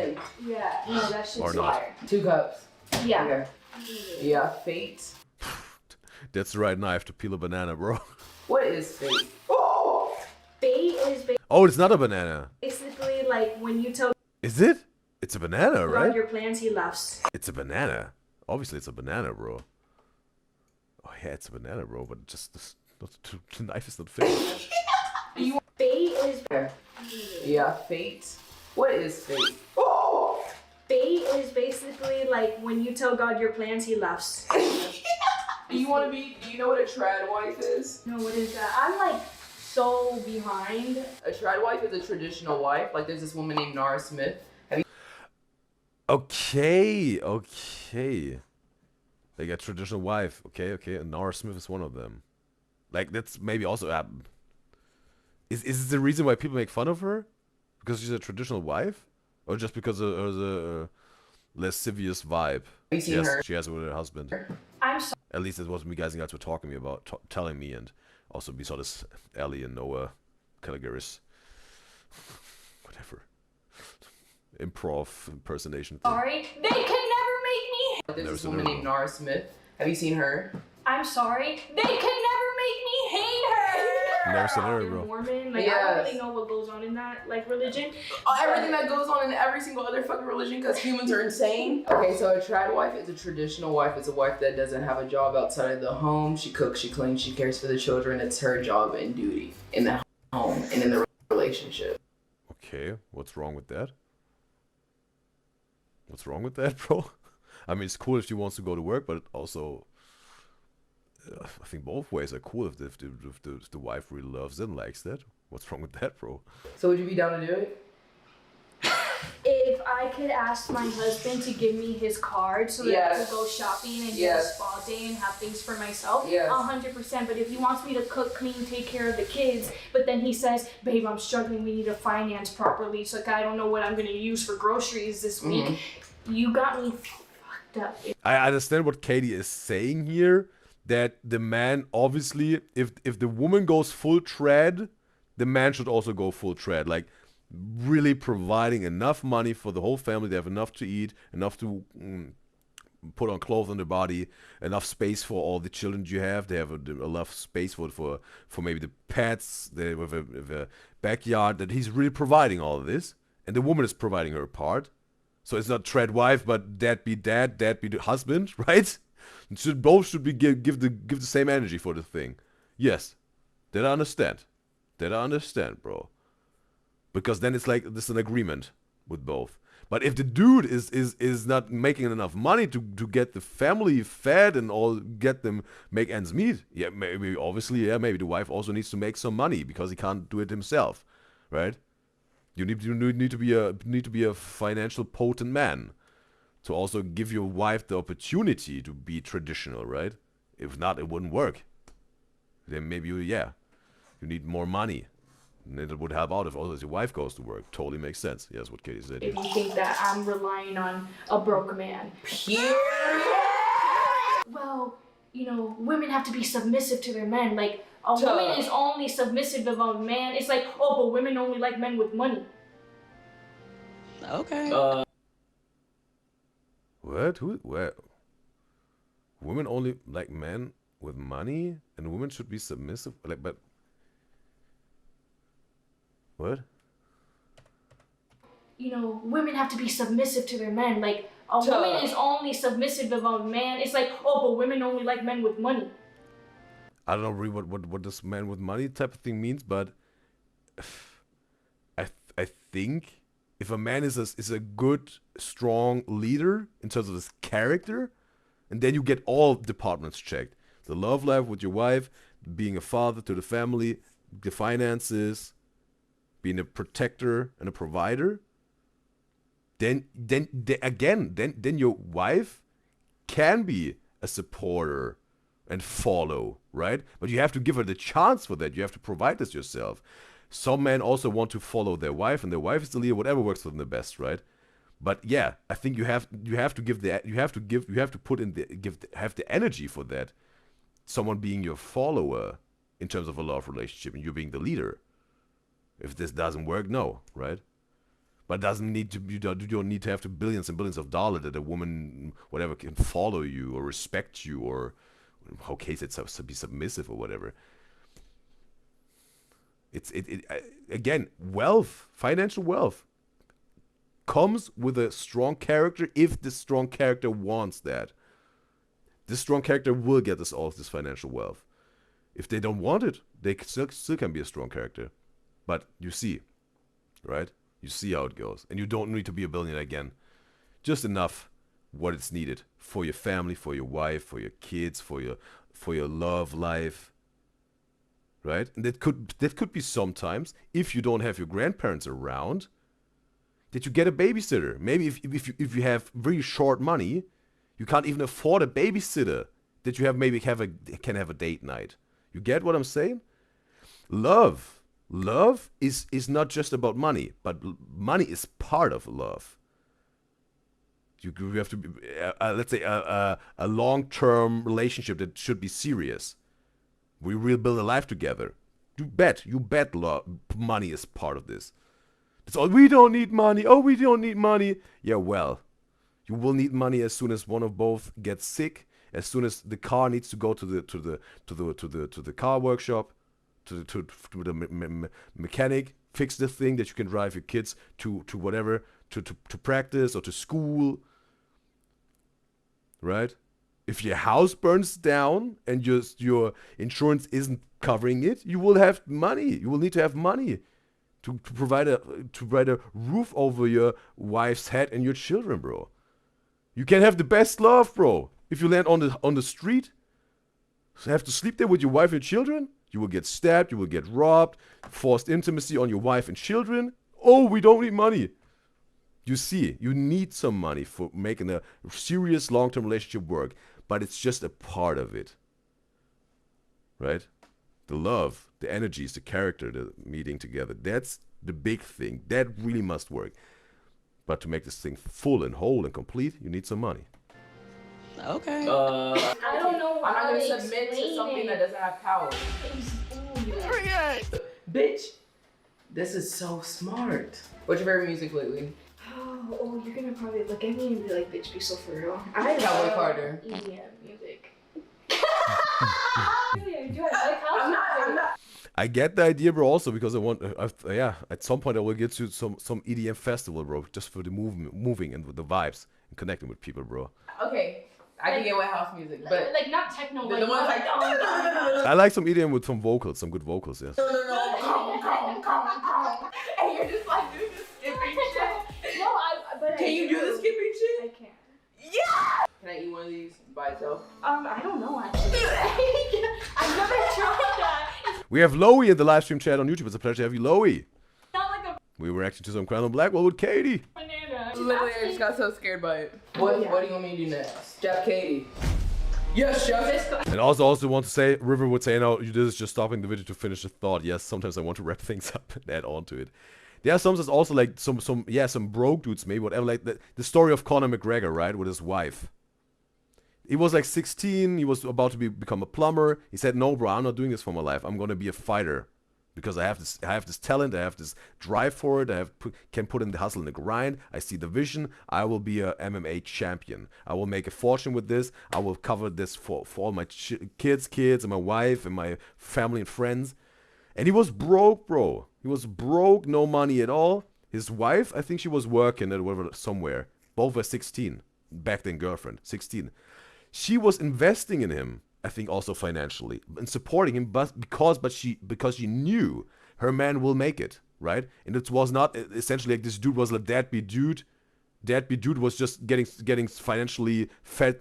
Yeah, no, that shit's Or not. fire. 2 cups. Yeah. Okay. Yeah, fate. That's the right knife to peel a banana, bro. What is fate? Oh! Fate is Oh, it's not a banana. basically like when you tell Is it? It's a banana, about right? your plans, he laughs. It's a banana. Obviously, it's a banana, bro. Oh, yeah, it's a banana, bro, but just the knife is not fixed. Fate is. Yeah, fate. What is fate? Fate is basically like when you tell God your plans, he laughs. Do you know what a trad wife is? No, what is that? I'm like so behind. A trad wife is a traditional wife. Like there's this woman named Nara Smith. Okay. Like a traditional wife. Okay. And Nara Smith is one of them. Like that's maybe also is this the reason why people make fun of her? Because she's a traditional wife? Or just because of the lascivious vibe she has with her husband? I'm sorry. At least that's what me guys and guys were talking about, telling me, and also we saw this Ellie and Noah Caligaris, whatever, improv impersonation thing. Sorry, they can never make me. There's this woman named Nara Smith. Have you seen her? I'm sorry, they can never make me hate her. Never seen her, bro. Mormon, like I don't really know what goes on in that like religion. Everything that goes on in every single other fucking religion, because humans are insane. Okay, so a trad wife is a traditional wife. It's a wife that doesn't have a job outside of the home. She cooks, she cleans, she cares for the children. It's her job and duty in the home and in the relationship. Okay, what's wrong with that? What's wrong with that, bro? I mean, it's cool if she wants to go to work, but also I think both ways are cool if the wife really loves it and likes that. What's wrong with that, bro? So would you be down to do it? If I could ask my husband to give me his card so that I could go shopping and do a spa day and have things for myself, 100%. But if he wants me to cook, clean, take care of the kids, but then he says, babe, I'm struggling, we need to finance properly, so like, I don't know what I'm going to use for groceries this week, you got me fucked up. I understand what Katie is saying here, that the man, obviously, if the woman goes full trad, the man should also go full trad. Like, really providing enough money for the whole family. They have enough to eat, enough to put on clothes on their body, enough space for all the children you have. They have enough space for maybe the pets. They have a backyard. That he's really providing all of this. And the woman is providing her part. So it's not trad wife, but dad be dad, dad be the husband, right? Both should be give the same energy for the thing. Yes, that I understand. That I understand, bro. Because then it's like this is an agreement with both. But if the dude is not making enough money to get the family fed and all, get them make ends meet, yeah, maybe obviously, yeah, maybe the wife also needs to make some money because he can't do it himself, right? You need to be a financial potent man to also give your wife the opportunity to be traditional, right? If not, it wouldn't work. Then maybe you need more money. And it would help out if also your wife goes to work. Totally makes sense. Yes, what Katie said. If you think that I'm relying on a broke man. Well, you know, women have to be submissive to their men. Like, a woman is only submissive of a man. It's like, oh, but women only like men with money. Okay. What? Where? Women only like men with money, and women should be submissive. Like, but what? You know, women have to be submissive to their men. Like, a woman is only submissive of a man. It's like, oh, but women only like men with money. I don't know really what this man with money type of thing means, but I think if a man is a good, strong leader in terms of his character, and then you get all departments checked. The love life with your wife, being a father to the family, the finances, being a protector and a provider, then your wife can be a supporter and follow, right? But you have to give her the chance for that. You have to provide this yourself. Some men also want to follow their wife, and their wife is the leader, whatever works for them the best, right? But yeah, I think you have to give the have the energy for that. Someone being your follower in terms of a love relationship, and you being the leader. If this doesn't work, no, right? But it doesn't need to. You don't need to have billions and billions of dollars that a woman, whatever, can follow you or respect you or, in how case it's to be submissive or whatever. Again, wealth, financial wealth, comes with a strong character if the strong character wants that. This strong character will get this all this financial wealth. If they don't want it, they still can be a strong character. But you see, right? You see how it goes. And you don't need to be a billionaire again. Just enough what it's needed for your family, for your wife, for your kids, for your love life. Right? And that could be sometimes, if you don't have your grandparents around, that you get a babysitter. Maybe if you have very short money, you can't even afford a babysitter, that you have can have a date night. You get what I'm saying? Love is not just about money, but money is part of love. You have to be, let's say, a long-term relationship that should be serious. We will build a life together. You bet money is part of this. It's all, we don't need money. Oh, we don't need money. Yeah, well, you will need money as soon as one of both gets sick. As soon as the car needs to go to the car workshop, to the mechanic, fix the thing that you can drive your kids to whatever, to practice or to school. Right? If your house burns down and your insurance isn't covering it, you will have money. You will need to have money to provide a roof over your wife's head and your children, bro. You can have the best love, bro. If you land on the street, so have to sleep there with your wife and children, you will get stabbed, you will get robbed, forced intimacy on your wife and children. Oh, we don't need money. You see, you need some money for making a serious long-term relationship work, but it's just a part of it. Right? The love, the energies, the character, the meeting together, that's the big thing. That really must work. But to make this thing full and whole and complete, you need some money. Okay. I don't know why. I'm not gonna submit to something that doesn't have power. Bitch, this is so smart. What's your favorite music lately? Oh, you're gonna probably look at me and be like, bitch, be so for real. Cowboy Carter. EDM music. I'm not. I get the idea, bro, also because I want, at some point I will get to some EDM festival, bro, just for the moving and with the vibes and connecting with people, bro. Okay, I can get with house music, but like not techno. the ones like. I like some EDM with some vocals, some good vocals, yes. No, come. And you're just like doing this skipping shit. No, but can you do the skipping shit? I can. Yeah. Can I eat one of these by itself? I don't know actually. I've never tried that. We have Loey in the live stream chat on YouTube. It's a pleasure to have you, Loey. Not like a We were reacting to some Crown on Blackwell with Katie. banana. Literally, I just got so scared by it. What do you want me to do next? Chef Katie. Yes, Chef. And also want to say, River would say, no, this is just stopping the video to finish the thought. Yes, sometimes I want to wrap things up and add on to it. There are some that's also like some broke dudes, maybe, whatever. Like the story of Conor McGregor, right, with his wife. He was like 16, he was about to become a plumber. He said, no, bro, I'm not doing this for my life. I'm going to be a fighter. Because I have this talent, I have this drive for it, can put in the hustle and the grind. I see the vision. I will be a MMA champion. I will make a fortune with this. I will cover this for all my kids and my wife and my family and friends. And he was broke, bro. He was broke, no money at all. His wife, I think she was working at whatever somewhere. Both were 16. Back then, girlfriend, 16. She was investing in him, I think also financially, and supporting him, but because she knew her man will make it, right? And it was not essentially like this dude was a deadbeat dude. Deadbeat dude was just getting financially fed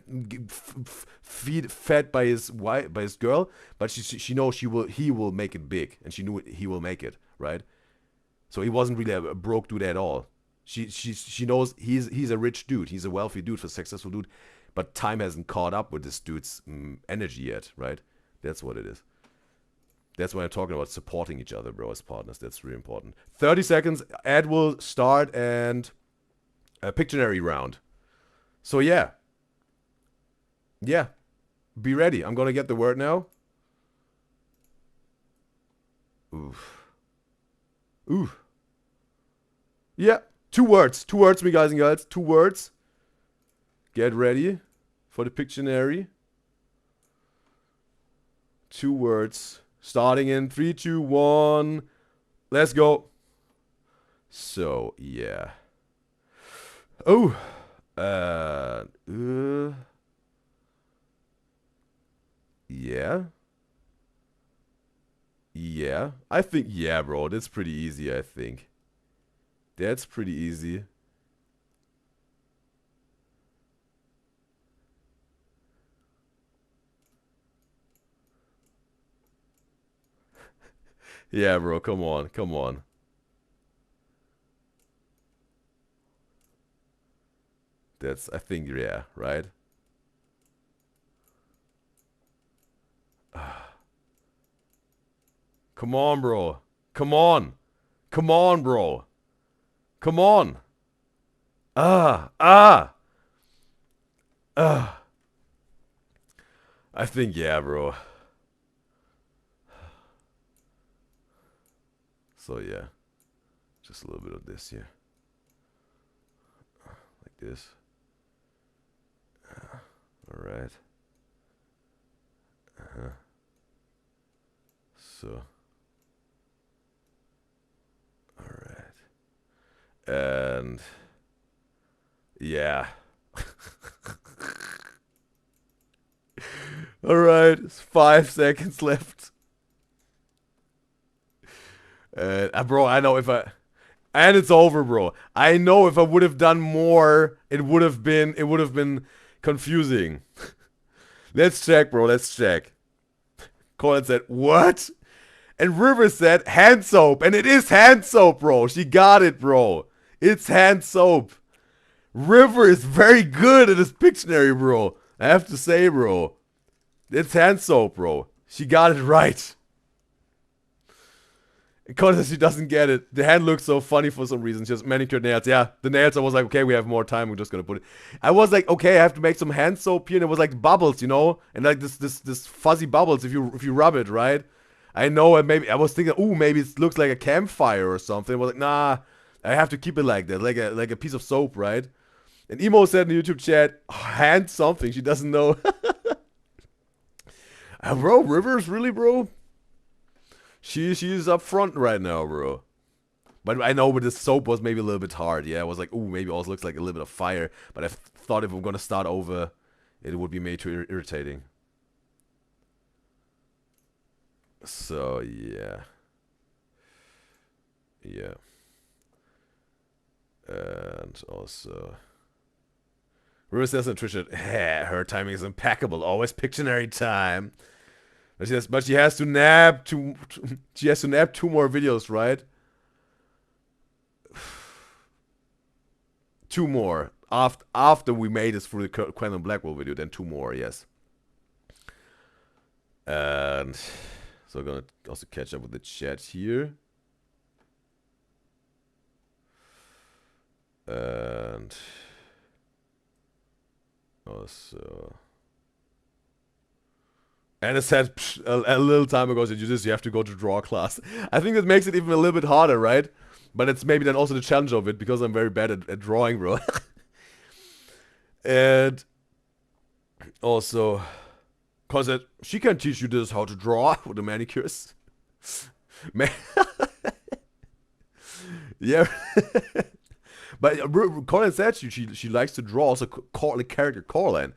by his wife, by his girl, but she knows he will make it big, and she knew he will make it, right? So he wasn't really a broke dude at all. She knows he's a rich dude, he's a wealthy dude, a successful dude. But time hasn't caught up with this dude's energy yet, right? That's what it is. That's why I'm talking about supporting each other, bro, as partners. That's really important. 30 seconds. Ad will start and a Pictionary round. So, yeah. Yeah. Be ready. I'm going to get the word now. Oof. Oof. Yeah. 2 words. 2 words, me guys and girls. 2 words. Get ready for the Pictionary. 2 words. Starting in 3, 2, 1. Let's go. So, yeah. Oh. Yeah. Yeah. I think, yeah, bro. That's pretty easy, I think. That's pretty easy. Yeah, bro. Come on. Come on. That's, I think, yeah, right? Come on, bro. Come on. Come on, bro. Come on. Ah. I think, yeah, bro. So, yeah. Just a little bit of this here. Like this. Alright. So. Alright. And. Yeah. Alright. 5 seconds left. Bro, I know if I... And it's over, bro. I know if I would have done more, it would have been confusing. Let's check, bro. Let's check. Colin said, what? And River said, hand soap. And it is hand soap, bro. She got it, bro. It's hand soap. River is very good at his Pictionary, bro. I have to say, bro. It's hand soap, bro. She got it right. Colin says she doesn't get it. The hand looks so funny for some reason. Just manicured nails. Yeah, the nails, I was like, okay, we have more time. We're just gonna put it. I was like, okay, I have to make some hand soap here. And it was like bubbles, you know? And like this fuzzy bubbles if you rub it, right? I know, and maybe I was thinking, ooh, maybe it looks like a campfire or something. I was like, nah, I have to keep it like that, like a piece of soap, right? And Emo said in the YouTube chat, hand something. She doesn't know. Bro, Rivers, really, bro? She's up front right now, bro. But I know, but the soap was maybe a little bit hard. Yeah, I was like, ooh, maybe it also looks like a little bit of fire. But I thought if I'm gonna start over, it would be made too irritating. So yeah, yeah, and also, River says on Twitter, her timing is impeccable. Always Pictionary time. But she has to nab two more videos, right? 2 more after we made this through the Quantum Blackwell video, then 2 more, yes. And so I'm gonna also catch up with the chat here. And also. And it said a little time ago that you have to go to draw class. I think that makes it even a little bit harder, right? But it's maybe then also the challenge of it, because I'm very bad at drawing, bro. And also, cause she can teach you this how to draw with the manicures. Man. Yeah. But Coraline said she likes to draw also the character Coraline.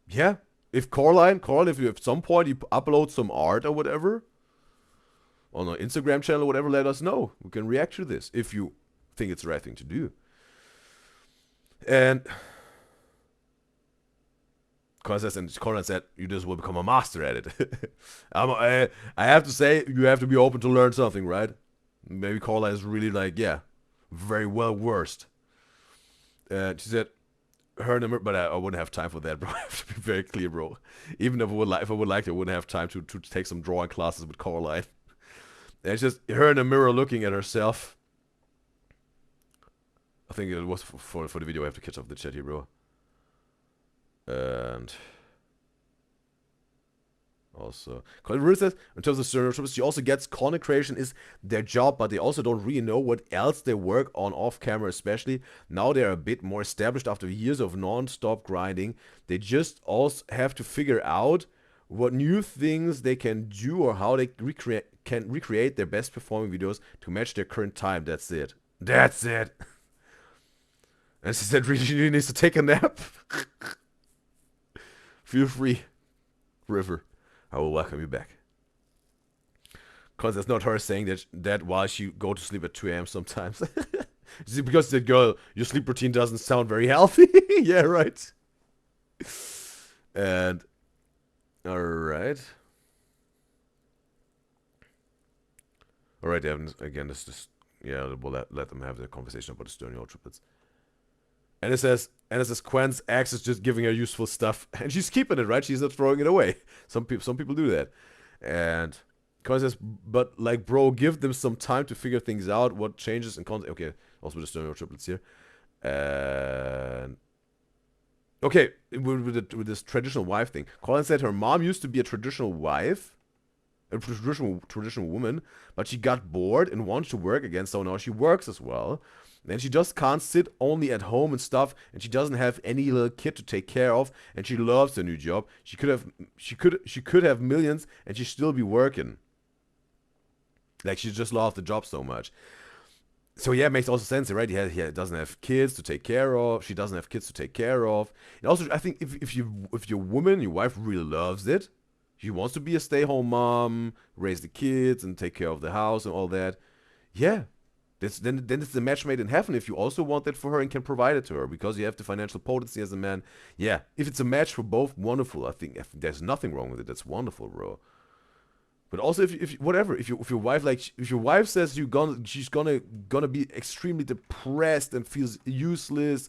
Yeah. If Coraline, if you at some point you upload some art or whatever on our Instagram channel or whatever, let us know. We can react to this if you think it's the right thing to do. And Coraline said, you just will become a master at it. I have to say, you have to be open to learn something, right? Maybe Coraline is really like, yeah, very well versed. And she said, her number, but I wouldn't have time for that, bro. I have to be very clear, bro. Even if I would like to, I wouldn't have time to take some drawing classes with Coraline. And it's just her in the mirror looking at herself. I think it was for the video. I have to catch up the chat here, bro. And also, Colin really says, in terms of stereotypes, she also gets content creation is their job, but they also don't really know what else they work on off camera, especially now they're a bit more established after years of non-stop grinding. They just also have to figure out what new things they can do or how they can recreate their best performing videos to match their current time. That's it. That's it. And she said really needs to take a nap. Feel free, River. I will welcome you back. Because that's not her saying that while she go to sleep at 2 a.m. sometimes. Because the girl, your sleep routine doesn't sound very healthy. Yeah, right. And alright. Alright, Evan, again, this just, yeah, we'll let them have their conversation about the Sternio triplets. And it says Quen's ex is just giving her useful stuff, and she's keeping it, right? She's not throwing it away. Some people do that. And Quen says, but like, bro, give them some time to figure things out, what changes and cons. Okay, also with the Sternio triplets here. And okay, with this traditional wife thing, Colin said her mom used to be a traditional wife, a traditional woman, but she got bored and wanted to work again, so now she works as well. And she just can't sit only at home and stuff, and she doesn't have any little kid to take care of, and she loves her new job. She could have millions, and she'd still be working. Like, she just loves the job so much. So yeah, it makes also sense, right? He doesn't have kids to take care of. She doesn't have kids to take care of. And also, I think if your woman, your wife really loves it, she wants to be a stay-home mom, raise the kids, and take care of the house and all that. Yeah. Then it's the match made in heaven if you also want that for her and can provide it to her because you have the financial potency as a man. Yeah, if it's a match for both, wonderful. I think there's nothing wrong with it. That's wonderful, bro. But also if your wife says she's gonna be extremely depressed and feels useless,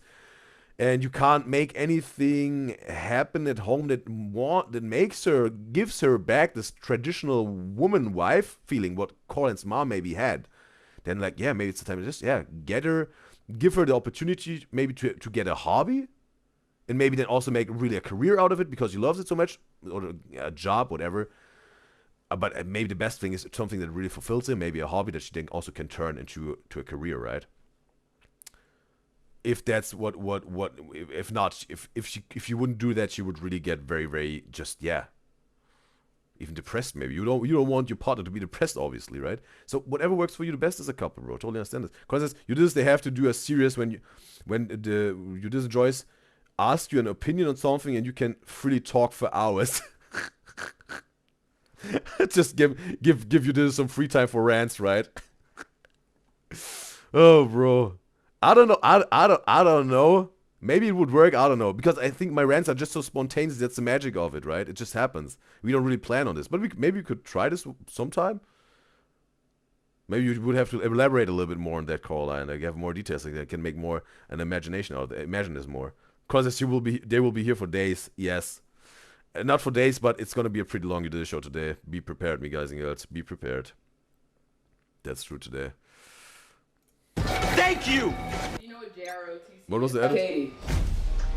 and you can't make anything happen at home that gives her back this traditional woman wife feeling what Colin's mom maybe had. Then, like, yeah, maybe it's the time to just, yeah, give her the opportunity maybe to get a hobby, and maybe then also make really a career out of it because you loves it so much, or a job, whatever. But maybe the best thing is something that really fulfills her, maybe a hobby that she then also can turn into a career, right? If that's if not, if you wouldn't do that, she would really get very, very just, yeah, even depressed maybe. You don't want your partner to be depressed, obviously, right? So whatever works for you the best as a couple, bro. Totally understand this. Because Udyzyz, they have to do a serious when the Udyzyz Joyce asks you an opinion on something and you can freely talk for hours. Just give Udyzyz some free time for rants, right? Oh, bro. I don't know. I don't know. Maybe it would work, I don't know, because I think my rants are just so spontaneous, that's the magic of it, right? It just happens. We don't really plan on this, but maybe we could try this sometime. Maybe you would have to elaborate a little bit more on that, Caroline, like have more details, like that can make more an imagination out of it. Imagine this more. Because they will be here for days, yes. Not for days, but it's going to be a pretty long Udyzyz show today. Be prepared, me guys and girls, be prepared. That's true today. Thank you! You know what JROTC? What was the edit? Katie.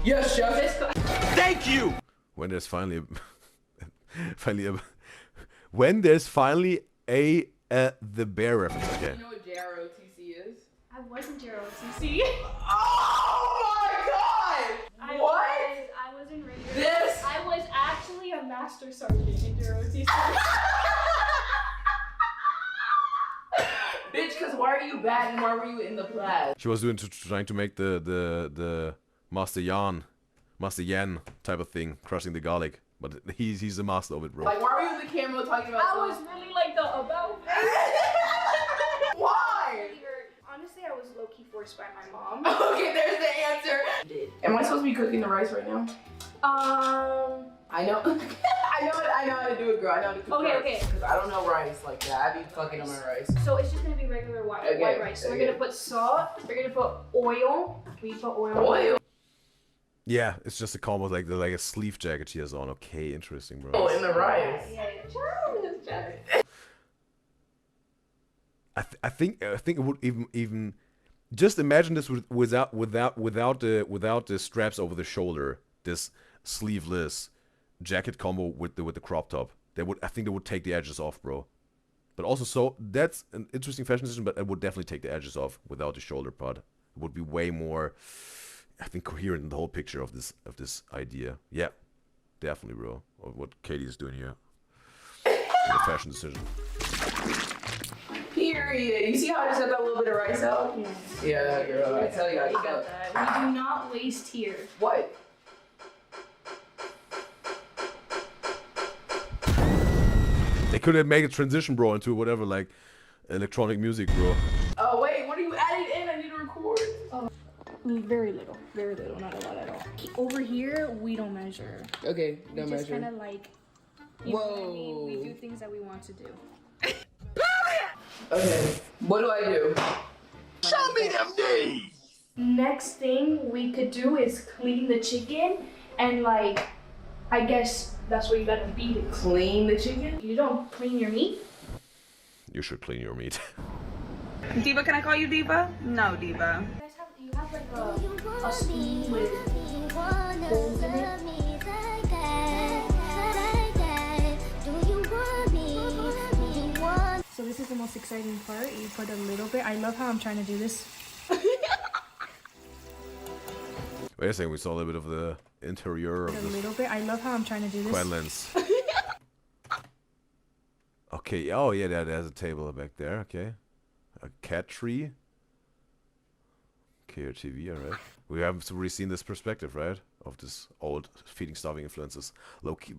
Yes, chef. Thank you! When there's finally when there's finally the bear reference, okay. You know what JROTC is? I wasn't JROTC. Oh my god! What? I was in regular. This? I was actually a master sergeant in JROTC. Bitch, because why are you bad and why were you in the class? She was trying to make the Master Yan type of thing, crushing the garlic. But he's the master of it, bro. Like, why were you in the camera talking about I was really like the about Why? Honestly, I was low-key forced by my mom. Okay, there's the answer. Am I supposed to be cooking the rice right now? I know. I know how to do it, girl. I know how to cook rice. Okay. Because I don't know rice like that. I be fucking on my rice. So it's just gonna be regular white rice. So we're gonna put salt. We're gonna put oil. We put oil. Oil. Yeah, it's just a combo like a sleeve jacket she has on. Okay, interesting, bro. Oh, in the rice. Yeah. I think it would even just imagine this without the straps over the shoulder. This sleeveless jacket combo with the crop top. I think they would take the edges off, bro. But also, so that's an interesting fashion decision. But it would definitely take the edges off without the shoulder part. It would be way more, I think, coherent in the whole picture of this idea. Yeah, definitely, bro. Of what Katie is doing here. The fashion decision. Period. You see how I just got that little bit of rice out? Yeah, girl. I tell you, I got that. We do not waste here. What? They could have made a transition, bro, into whatever, like, electronic music, bro. Oh, wait, what are you adding in? I need to record. Oh, very little, not a lot at all. Over here, we don't measure. Okay, don't Just measure. kind of like, you know what I mean? We do things that we want to do. Okay, what do I do? Show me them days! Next thing we could do is clean the chicken and like, I guess that's what you gotta beat it. Clean the chicken? You don't clean your meat? You should clean your meat. Diva, can I call you Diva? No, Diva. You have like a spoon with holes in it. So this is the most exciting part. You put a little bit. I love how I'm trying to do this. Wait a second, we saw a little bit of the interior of A this little bit. I love how I'm trying to do this. Quenlins. Okay, oh yeah, there's a table back there, okay. A cat tree. Okay, TV, alright. We haven't really seen this perspective, right? Of this old feeding, starving influences. Low-key...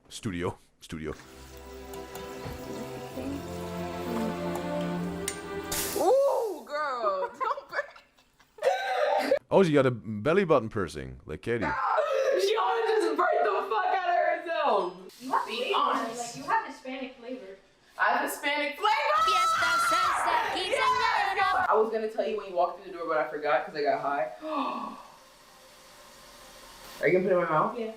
studio. Ooh, girl. Oh, she got a belly button piercing, like Katie. She always just break the fuck out of herself. You have Be honest. Like you have Hispanic flavor. I have Hispanic flavor. Yes. I was gonna tell you when you walked through the door, but I forgot because I got high. Are you gonna put it in my mouth? Yeah.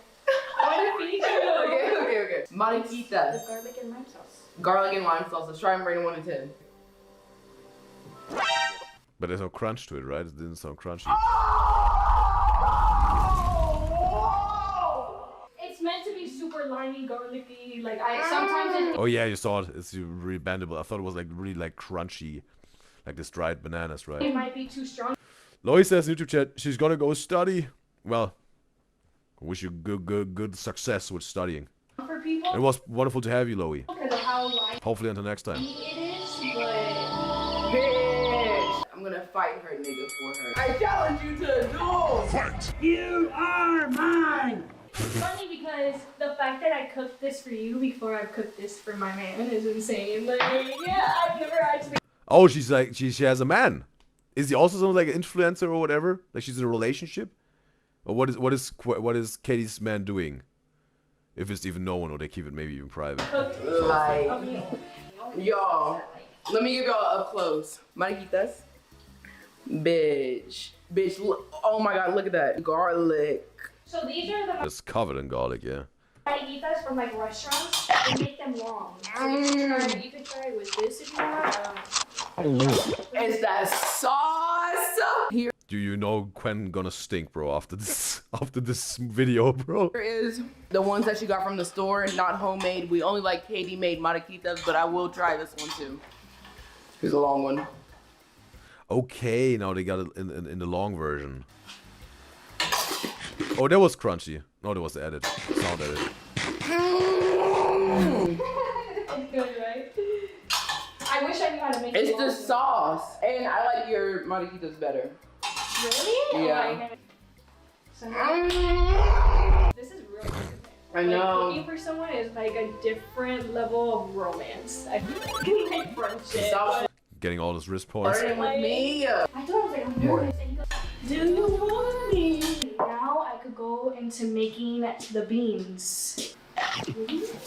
Okay. Mariquitas. The garlic and lime sauce. Garlic and lime sauce. Let's try and rate it 1 to 10. But there's no crunch to it, right? It didn't sound crunchy. It's meant to be super limey, garlicky. Like I sometimes. Oh yeah, you saw it. It's really bendable. I thought it was like really like crunchy, like this dried bananas, right? It might be too strong. Lois says in YouTube chat she's gonna go study. Well, wish you good success with studying. For people. It was wonderful to have you, Loie. Because of how limey Hopefully until next time. it is, but. Bitch. I'm gonna fight her nigga for her. I challenge you to a duel. Fight. You are mine. It's funny because the fact that I cooked this for you before I cooked this for my man is insane. Like, yeah, I've never actually. Oh, she's like she has a man. Is he also some like an influencer or whatever? Like she's in a relationship? Or what is Katie's man doing? If it's even known, or they keep it maybe even private. Like, y'all, let me give y'all up close. Mariquitas. Bitch, look, oh my god, look at that. Garlic. So these are the It's covered in garlic, yeah. margaritas from like restaurants. They make them long. So you could try it with this if you want. It's that sauce. Here Do you know Quen gonna stink, bro, after this video, bro? is the ones that she got from the store, not homemade. We only like Katie made mariquitas, but I will try this one too. Here's a long one. Okay, now they got it in the long version. Oh, that was crunchy. No, that was the edit. Sound edit. It's good, right? I wish I knew how to make it. It's the sauce, and I like your mariquitas better. Really? Yeah. This is real. I know. Cooking for someone is like a different level of romance. I feel like friendship. Stop Getting all those wrist points. flirting with me. I told him I was like, I'm nervous. And he goes, do you want me? Now I could go into making the beans.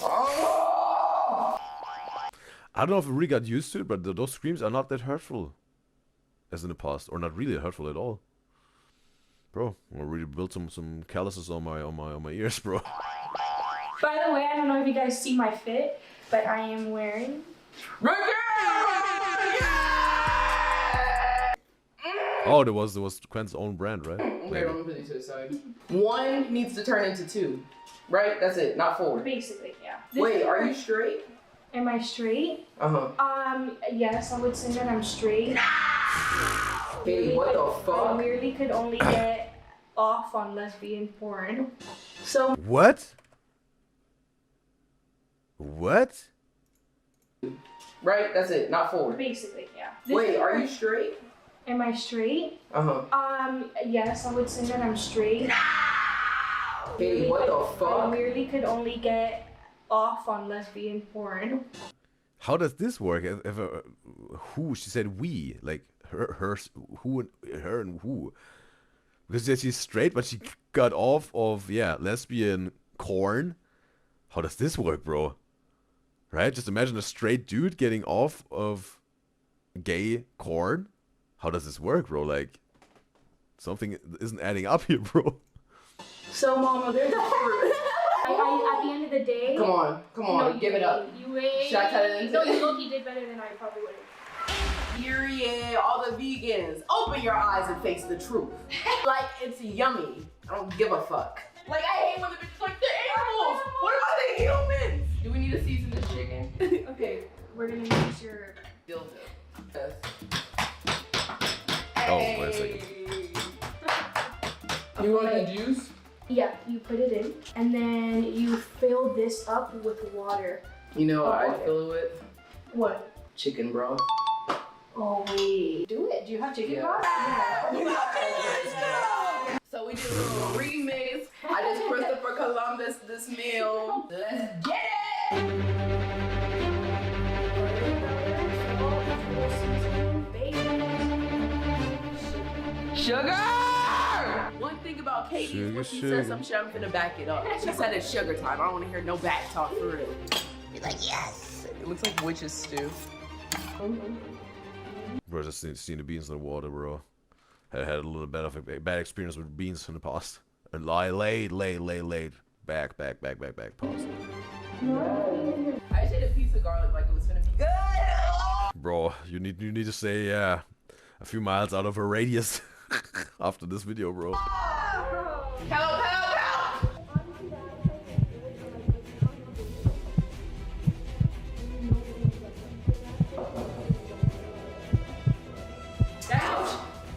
Oh. I don't know if we really got used to it, but those screams are not that hurtful as in the past, or not really hurtful at all. Bro, I really built some calluses on my ears, bro. By the way, I don't know if you guys see my fit, but I am wearing. Oh, there was Quen's own brand, right? Okay, Maybe. let me put these to the side. 1 needs to turn into 2, right? That's it, not 4. Basically, yeah. Wait, are you straight? Am I straight? Uh-huh. Yes, I would say that I'm straight. Hey, what the I fuck? really could only get off on lesbian porn. So. What? What? Right, that's it, not 4. Basically, yeah. Wait, are you straight? Am I straight? Uh-huh. Yes, I would say that I'm straight. Hey, what the fuck? I really could only get off on lesbian porn. How does this work? If who? She said we, like her, who, and her, and who. Because yeah, she's straight, but she got off of lesbian corn. How does this work, bro? Right? Just imagine a straight dude getting off of gay corn. How does this work, bro? Like, something isn't adding up here, bro. So, Mama, there's a fruit. At the end of the day... Come on, no, give it up. You ate... Should I cut it into No, it? you look, you did better than I probably would have. Period. All the vegans, open your eyes and face the truth. Like, it's yummy. I don't give a fuck. Like, I hate when the bitches like, they're animals. What about the humans? Do we need to season this chicken? Okay, we're gonna use your... Dildo. Yes. Oh, wait a second. You want the juice? Yeah, you put it in, and then you fill this up with water. You know what I fill it with? What? Chicken broth. Oh, wait. Do it. Do you have chicken broth? Yeah. So we did a little remix. I just Christopher Columbus this meal. Let's get it! Sugar! One thing about Katie is when she says some shit, I'm finna back it up. She said it's sugar time. I don't want to hear no back talk for real. Be like, yes! It looks like witch's stew. Bro, just seen the beans in the water, bro. Had a little bit of a bad experience with beans in the past. And laid. Back, pause. I just ate a piece of garlic like it was gonna be good. Bro, you need to stay a few miles out of her radius after this video, bro. Help!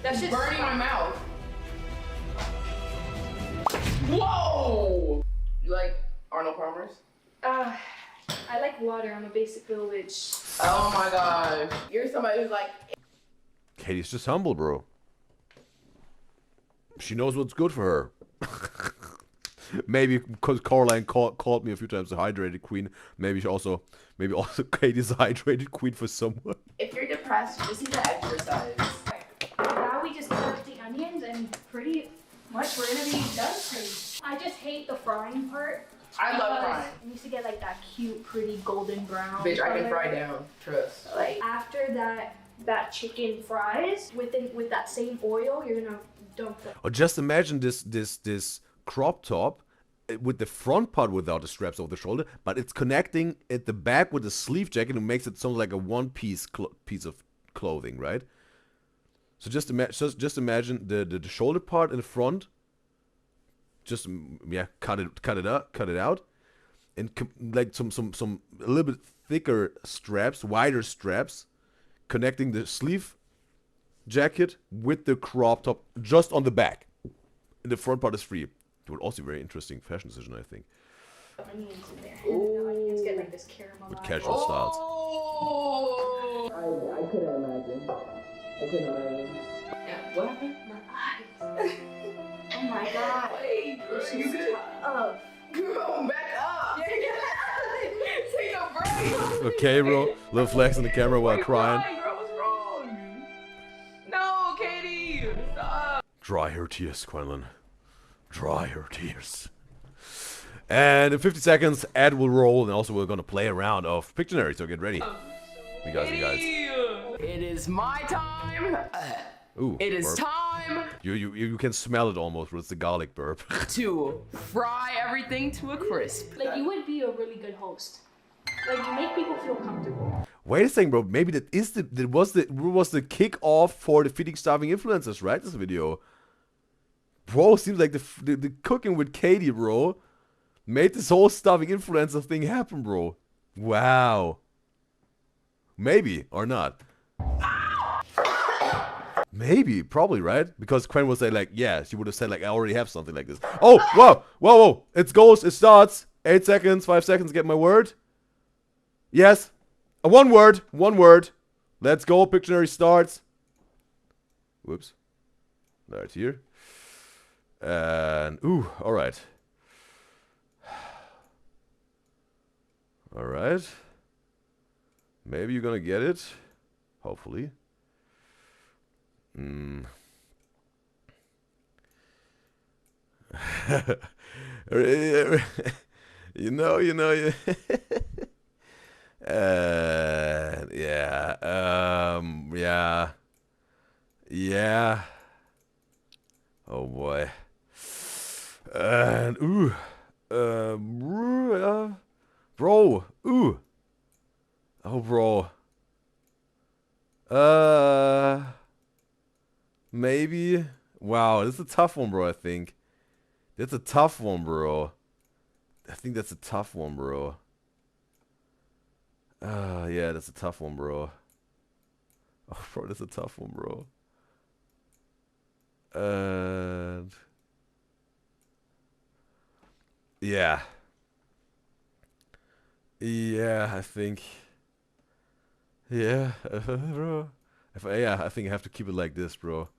That's just burning my mouth. Whoa! You like Arnold Palmer's? I like water. I'm a basic little witch. Oh my gosh. You're somebody who's like... Katie's just humble, bro. She knows what's good for her. Maybe because Caroline called me a few times the hydrated queen. Maybe also Katie's the hydrated queen for someone. If you're depressed, you just need to exercise. Now we just cut the onions and pretty much we're gonna be done. I just hate the frying part. I love frying. It needs to get like that cute, pretty golden brown. Bitch, I can fry down. Trust. Like after that chicken fries, with that same oil, you're gonna dump it. Or just imagine this crop top with the front part without the straps over the shoulder, but it's connecting at the back with the sleeve jacket and makes it sound like a one-piece piece of clothing, right? So just imagine the shoulder part in the front. Just cut it out, and like some a little bit thicker straps, wider straps, connecting the sleeve jacket with the crop top just on the back. And the front part is free. It would also be a very interesting fashion decision, I think. Onions in there. And the onions get like this caramel. With casual styles. Oh! I couldn't imagine. Yeah, what happened? My eyes. Oh my god. Wait, this you is good? tough. Girl, back up. Take a break. Okay, bro. Little flex in the camera while crying. Girl, what's wrong? No, Katie, stop. Dry her tears, Quenlin. Dry her tears. And in 50 seconds, ad will roll, and also we're gonna play a round of Pictionary. So get ready, you guys. It is my time. Ooh, it is burp. time. You can smell it almost. It's the garlic burp. To fry everything to a crisp. Like you would be a really good host. Like you make people feel comfortable. Wait a second, bro. Maybe that was the kick-off for the Feeding Starving Influencers, right? This video. Bro, seems like the cooking with Katie, bro, made this whole starving influencer thing happen, bro. Wow. Maybe or not. Maybe, probably, right? Because Quen would say like, yeah, she would have said like, I already have something like this. Oh, whoa. It goes, it starts. 8 seconds, 5 seconds, get my word. Yes. One word. Let's go, Pictionary starts. Whoops. Right here. And, ooh, alright. Alright. Maybe you're gonna get it. Hopefully. you know. Yeah. Yeah. Oh boy. And bro. Ooh. Oh bro. Maybe. Wow, this is a tough one, bro, I think. That's a tough one, bro. I think that's a tough one, bro. Yeah, that's a tough one, bro. Oh, bro, that's a tough one, bro. And yeah. Yeah, I think. Yeah, bro. I think I have to keep it like this, bro.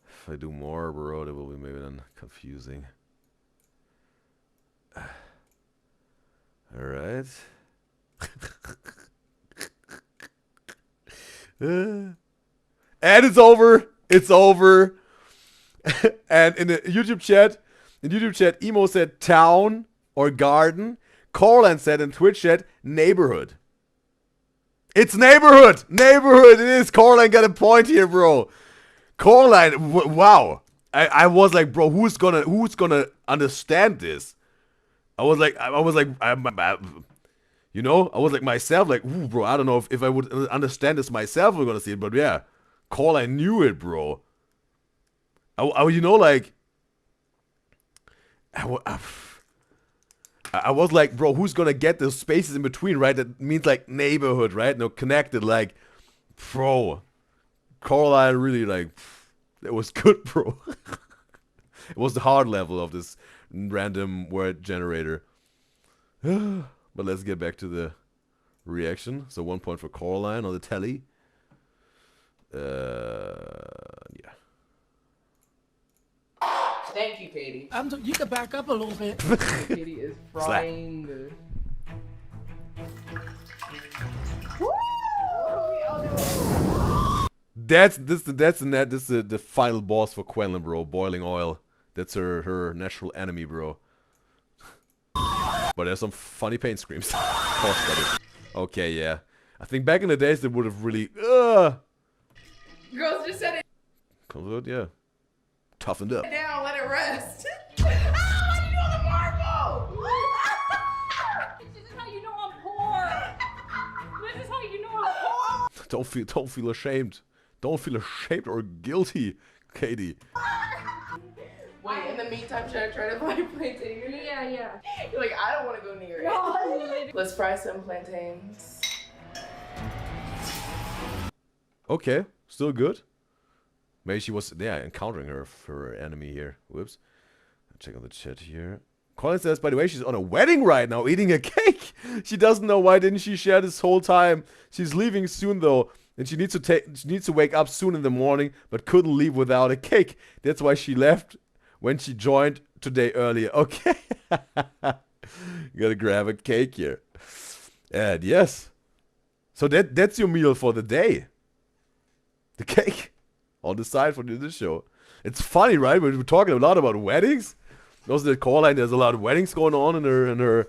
If I do more, bro, that will be maybe then confusing. Alright. And it's over. It's over. And in the YouTube chat, Emo said town or garden. Corlan said in Twitch chat, neighborhood. It's neighborhood. Neighborhood. It is. Corlan got a point here, bro. Corlan, wow. I was like, bro, who's gonna understand this? I was like, you know, I was like myself, like, ooh, bro, I don't know if I would understand this myself. We're gonna see it, but yeah, Corlan knew it, bro. You know, like, I was like, bro, who's gonna get those spaces in between, right? That means like neighborhood, right? No, connected, like, bro. Corlan really, like, it was good, bro. It was the hard level of this random word generator. But let's get back to the reaction. So 1 point for Corlan on the telly. Yeah. Thank you, Katie. You can back up a little bit. Katie is frying the... That's the final boss for Quenlin, bro. Boiling oil. That's her natural enemy, bro. But there's some funny pain screams. Of course that is. Okay, yeah. I think back in the days they would have really Girls just said it yeah. Toughened up. down, let it rest. What are you doing the marble? This is how you know I'm poor. This is how you know I'm poor. Don't feel ashamed. Don't feel ashamed or guilty, Katie. Wait, in the meantime, should I try to find plantain unit? Yeah. You're like, I don't want to go near it. No. Let's fry some plantains. Okay, still good. Maybe she was, encountering her enemy here. Whoops. Check on the chat here. Colin says, by the way, she's on a wedding right now, eating a cake. She doesn't know why didn't she share this whole time. She's leaving soon though, and she needs to wake up soon in the morning, but couldn't leave without a cake. That's why she left when she joined today earlier. Okay. Gotta grab a cake here. And yes. So that's your meal for the day. The cake. On the side for this show. It's funny, right? We're talking a lot about weddings. Also, the call line, there's a lot of weddings going on in her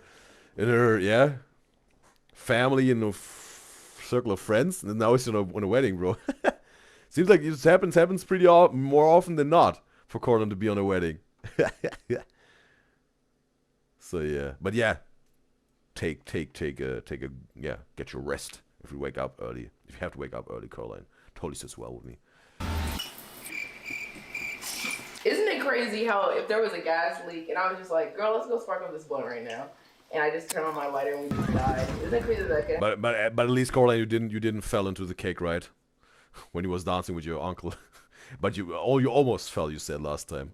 family and circle of friends. And now it's on a wedding, bro. Seems like it happens pretty more often than not for Corlan to be on a wedding. So yeah, but yeah, get your rest if you wake up early. If you have to wake up early, Corlan totally sits well with me. Isn't it crazy how if there was a gas leak and I was just like, girl, let's go spark up this blunt right now, and I just turn on my lighter and we just died. Isn't it crazy that could happen? But at least Corlan, you didn't fell into the cake, right? When he was dancing with your uncle. But you almost fell, you said last time.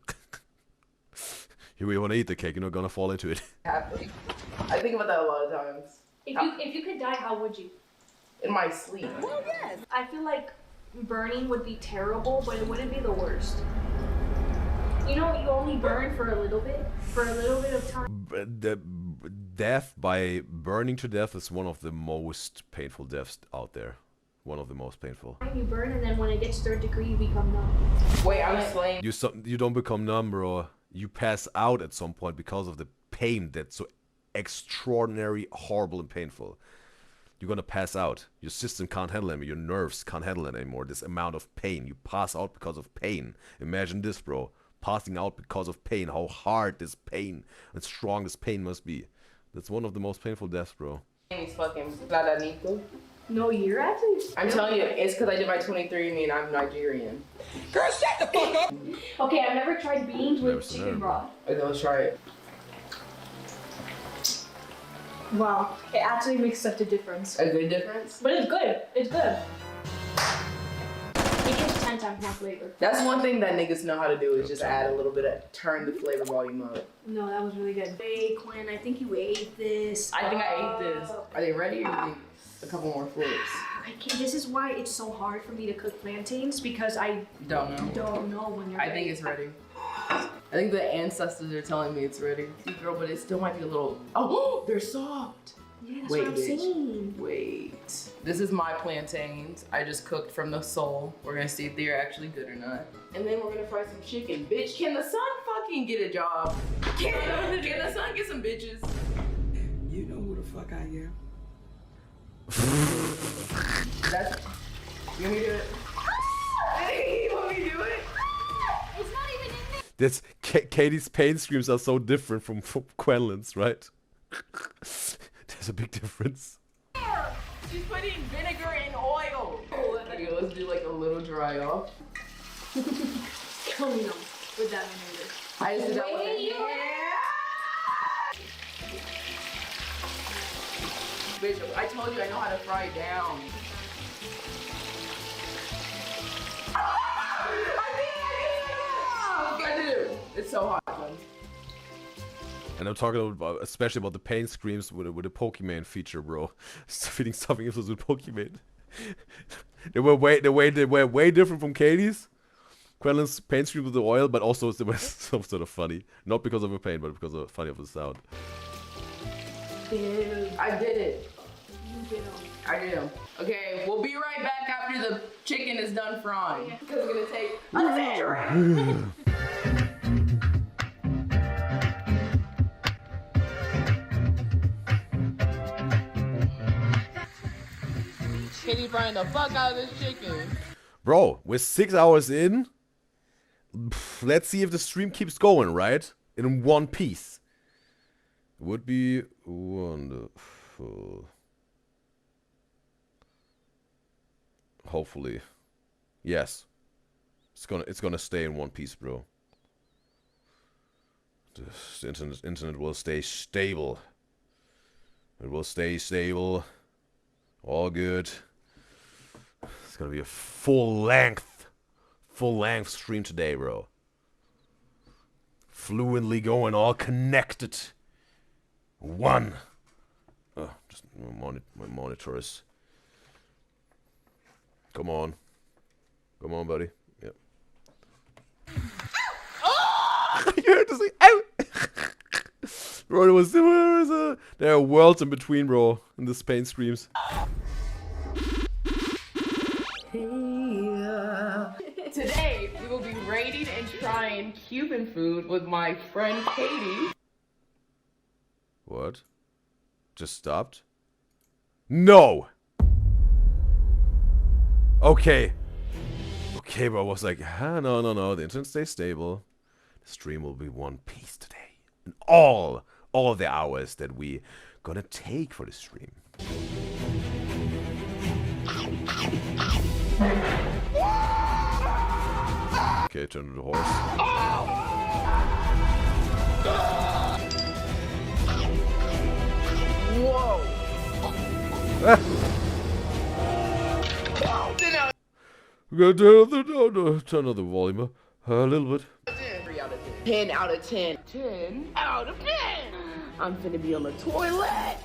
You want to eat the cake, you're not gonna fall into it. Happening. I think about that a lot of times. If you could die, how would you? In my sleep. Well, yes. I feel like burning would be terrible, but it wouldn't be the worst. You know, you only burn for a little bit of time. death by burning to death is one of the most painful deaths out there. One of the most painful. You burn, and then when it gets 3rd degree, you become numb. Wait, I'm slain. You don't become numb, bro. You pass out at some point because of the pain that's so extraordinary, horrible, and painful. You're gonna pass out. Your system can't handle it. Your nerves can't handle it anymore. This amount of pain. You pass out because of pain. Imagine this, bro. Passing out because of pain. How hard this pain and strong this pain must be. That's one of the most painful deaths, bro. It's fucking Platanito. No, you're actually. I'm telling you, it's because I did my 23andMe and I'm Nigerian. Girl, shut the fuck up! Okay, I've never tried beans with chicken broth. Okay, let's try it. Wow, it actually makes such a difference. A good difference? But it's good. It's good. It gives 10 times more flavor. That's one thing that niggas know how to do is just add a little bit of, turn the flavor volume up. No, that was really good. Hey, Quinn, I think you ate this. I think I ate this. Are they ready or do you think a couple more flips? I can't. This is why it's so hard for me to cook plantains because I don't know when you're I think it's ready. I think the ancestors are telling me it's ready. Girl, but it still might be a little, oh, they're soft. Yeah, that's Wait, what I'm saying. Wait. This is my plantains. I just cooked from the soul. We're gonna see if they're actually good or not. And then we're gonna fry some chicken. Bitch, can the sun fucking get a job? Can the sun get some bitches? You know who the fuck I am. That's, you want me to do it? You want me to do it? It's not even in there. That's Katie's pain screams are so different from Quenlin's, right? There's a big difference. She's putting vinegar in oil. Okay, let's do like a little dry off. Kill me with that vinegar. I just did that with it. Bitch, I told you I know how to fry it down. I did. It's so hot, man. And I'm talking about, especially about the pain screams with a Pokemon feature, bro. Feeding stuffing episodes with Pokemon. they were way different from Katie's. Quellen's pain scream with the oil, but also they were some sort of funny. Not because of the pain, but because of funny of the sound. Dude, I did it. You did them. I did them. Okay, we'll be right back after the chicken is done frying. Because it's gonna take a century. Katie frying the fuck out of this chicken. Bro, we're 6 hours in. Let's see if the stream keeps going, right? In one piece. Would be wonderful. Hopefully. Yes. It's gonna stay in one piece, bro. The internet will stay stable. It will stay stable. All good. It's gonna be a full length stream today, bro. Fluently going, all connected. One. Oh, just my monitor is. Come on, buddy. Yep. Oh! You heard this like, ow! Bro, there are worlds in between, bro, in this pain screams. Today, we will be rating and trying Cuban food with my friend Katie. What? Just stopped? No! Okay. Okay, bro, I was like, no, the internet stays stable. The stream will be one piece today. And all the hours that we gonna take for the stream. Okay, turn to the horse. Whoa! We're gonna turn on the volume a little bit. 10 out of 10. 10 out of 10. I'm finna be on the toilet.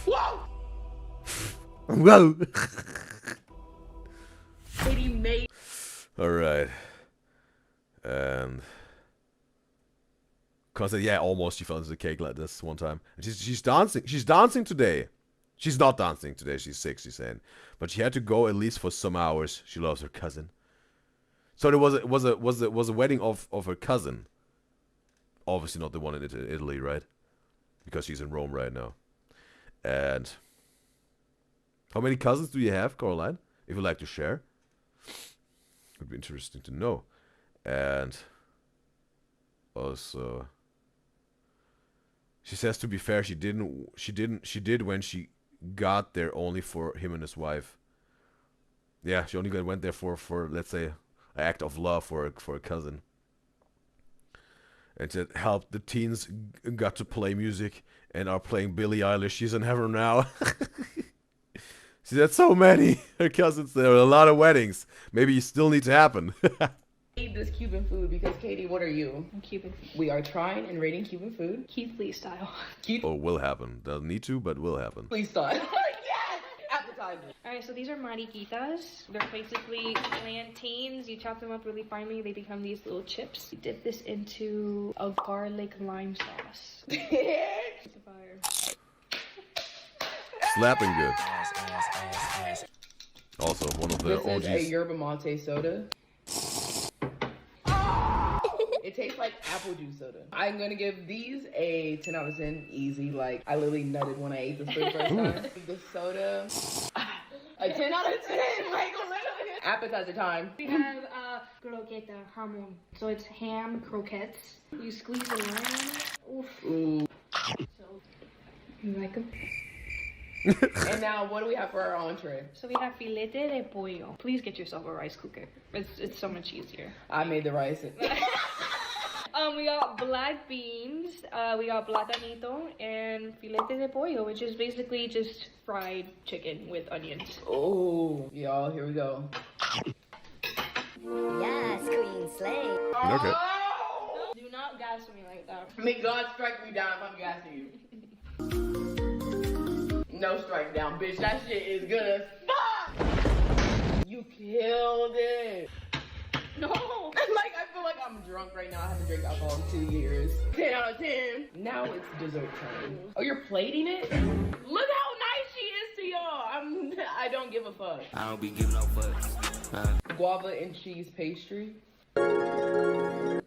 Whoa! Whoa! Katie made. Alright. And Cause yeah, almost she fell into the cake like this one time. And she's dancing. She's dancing today. She's not dancing today. She's sick. She's saying, but she had to go at least for some hours. She loves her cousin. So there was a wedding of her cousin. Obviously not the one in Italy, right? Because she's in Rome right now. And how many cousins do you have, Caroline? If you'd like to share, would be interesting to know. And also, she says to be fair, she did when she got there only for him and his wife. Yeah, she only went there for let's say an act of love for a cousin. And it helped the teens got to play music and are playing Billie Eilish. She's in heaven now. She's had so many her cousins. There are a lot of weddings. Maybe you still need to happen. Eat this Cuban food because Katie, what are you? I'm Cuban. We are trying and rating Cuban food. Keith Lee style. Oh, will happen. Doesn't need to, but will happen. Please start. Yes! Appetizer. Alright, so these are mariquitas. They're basically plantains. You chop them up really finely. They become these little chips. You dip this into a garlic lime sauce. It's a fire. Slapping good. Also, one of the This OGs. is a yerba mate soda. It tastes like apple juice soda. I'm gonna give these a 10 out of 10. Easy. Like, I literally nutted when I ate this for the first time. The soda. A 10 out of 10. Like, literally. Appetizer time. We have croqueta jamon. So it's ham croquettes. You squeeze the lime. Oof. Ooh. So, you like them? And now, what do we have for our entree? So we have filete de pollo. Please get yourself a rice cooker. It's so much easier. I made the rice. We got black beans, we got platanito, and filete de pollo, which is basically just fried chicken with onions. Oh, y'all, here we go. Yes, Queen Slay. Okay. Do not gas me like that. May God strike me down if I'm gassing you. No strike down, bitch. That shit is good as fuck. You killed it. No. Like, I feel like I'm drunk right now. I haven't drank alcohol in 2 years. 10 out of 10. Now it's dessert time. Oh, you're plating it? Look how nice she is to y'all. I don't give a fuck. I don't be giving no fucks. Guava and cheese pastry. Wait a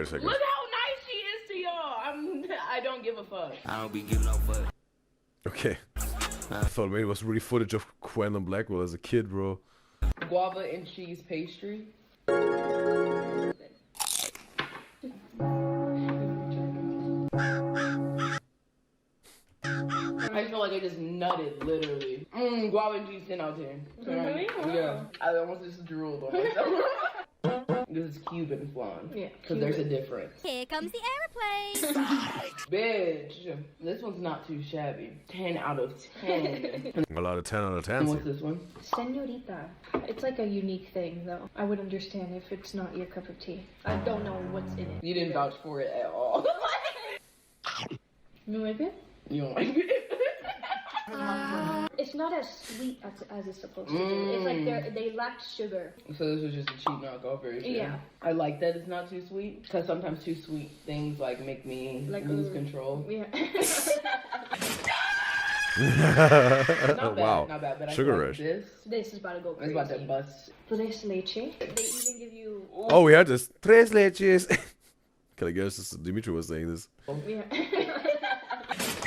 second. Look how nice she is to y'all. I don't give a fuck. I don't be giving no fucks. Okay. I thought maybe it was really footage of Quentin Blackwell as a kid, bro. Guava and cheese pastry. I feel like I just nutted, literally. Guava and cheese 10 out of 10. Really? Yeah. I almost just drooled on myself. This is Cuban flan. Yeah. Because there's a difference. Here comes the airplane. Bitch. This one's not too shabby. 10 out of 10. A lot of 10 out of 10. And what's this one? Senorita. It's like a unique thing, though. I would understand if it's not your cup of tea. I don't know what's in it. You didn't vouch for it at all. You like it? You don't like it? It's not as sweet as it's supposed to be. It's like they lack sugar. So this was just a cheap knockoff version. Yeah. I like that it's not too sweet. Because sometimes too sweet things like make me lose control. Yeah. Not bad, Wow. not bad. But Sugar I feel rush. like This is about to go crazy. it's about to bust. Tres leche. They even give you. Oh, we had this. Tres leches. Can I guess this? Dimitri was saying this. Yeah.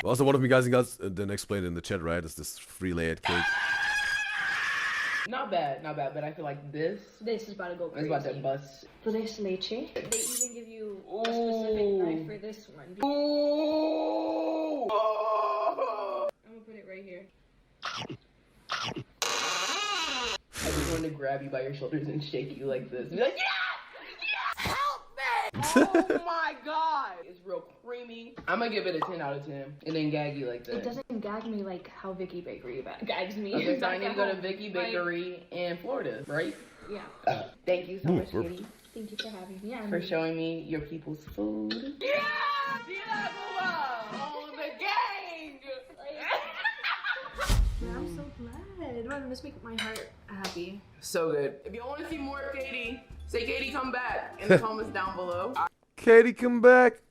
Also, one of you guys then explained in the chat, right? It's this 3-layered cake. Not bad, not bad. But I feel like this This is about to go is crazy. about to bust. Tres leche. They even give you a specific knife for this one. Ooh. I'm gonna put it right here. I just wanted to grab you by your shoulders and shake you like this. And be like, yes! Yes! Help me! Oh my god! It's real creamy. I'm gonna give it a 10 out of 10. And then gag you like this. It doesn't gag me like how Vicky Bakery gags me. Okay, so I Back need to at go to home. Vicky Bakery in Florida, right? Yeah. Thank you so much, Katie, Thank you for having me. for showing me your people's food. Yeah! Oh, the gang! I'm so glad. Man, this makes my heart happy. So good. If you want to see more of Katie, say Katie come back in the comments down below. Katie, come back.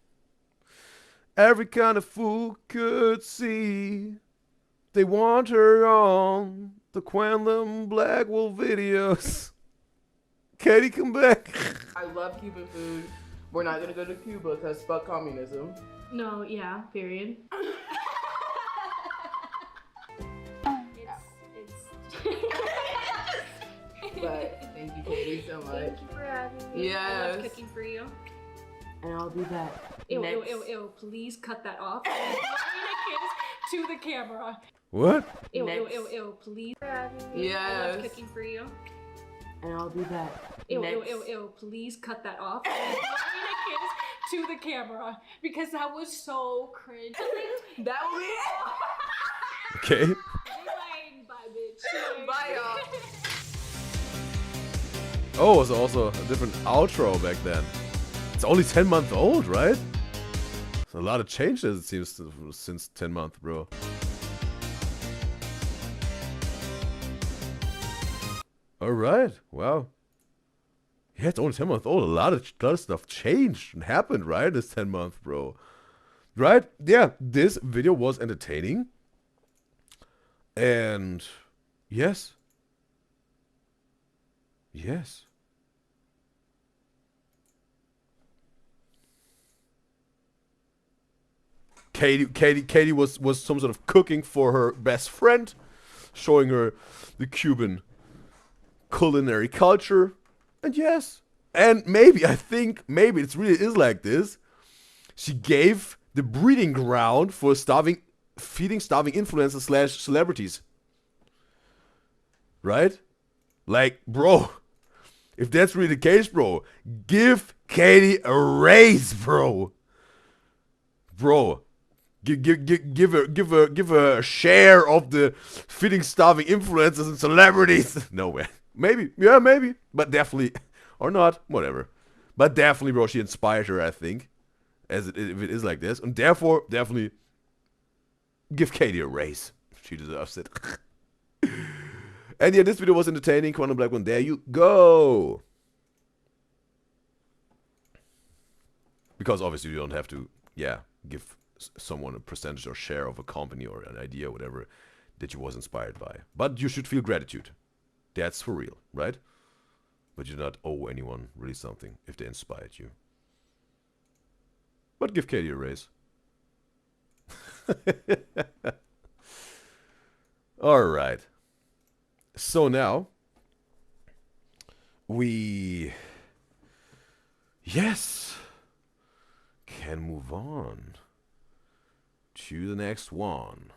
Every kind of fool could see. They want her on the Quantum Blackwell videos. Katie, come back. I love Cuban food. We're not gonna go to Cuba because fuck communism. No, yeah, period. But thank you, Katie, so much. Thank you for having me. Yes. I love cooking for you. And I'll be back. Ew, next. ew, ew, ew. Please cut that off. To the camera. What? Ew, Next. ew, ew, ew. Please for having me. I love Yes. cooking for you. And I'll be back. Ew, next. ew, ew, ew. Please cut that off. To the camera. Because that was so cringe. That will be it. Okay. Bye, bitch. Bye, y'all. Oh, it was also a different outro back then. It's only 10 months old, right? It's a lot of changes, it seems, since 10 months, bro. Alright, wow. Yeah, it's only 10 months old. A lot of stuff changed and happened, right? This 10 months, bro. Right? Yeah, this video was entertaining. And yes. Yes. Katie was some sort of cooking for her best friend, showing her the Cuban culinary culture. And yes, and maybe, I think, maybe it really is like this. She gave the breeding ground for feeding starving influencers / celebrities. Right? Like, bro, if that's really the case, bro, give Katie a raise, bro. Bro, give her a share of the feeding starving influencers and celebrities. No way. Maybe, yeah, maybe, but definitely, or not, whatever. But definitely, bro, she inspired her, I think, if it is like this, and therefore, definitely, give Katie a raise. She deserves it. And yeah, this video was entertaining. Quantum Black One, there you go. Because obviously you don't have to, yeah, give someone a percentage or share of a company or an idea or whatever that you was inspired by. But you should feel gratitude. That's for real, right? But you do not owe anyone really something if they inspired you. But give Katie a raise. Alright. So now, we... Yes! Can move on to the next one.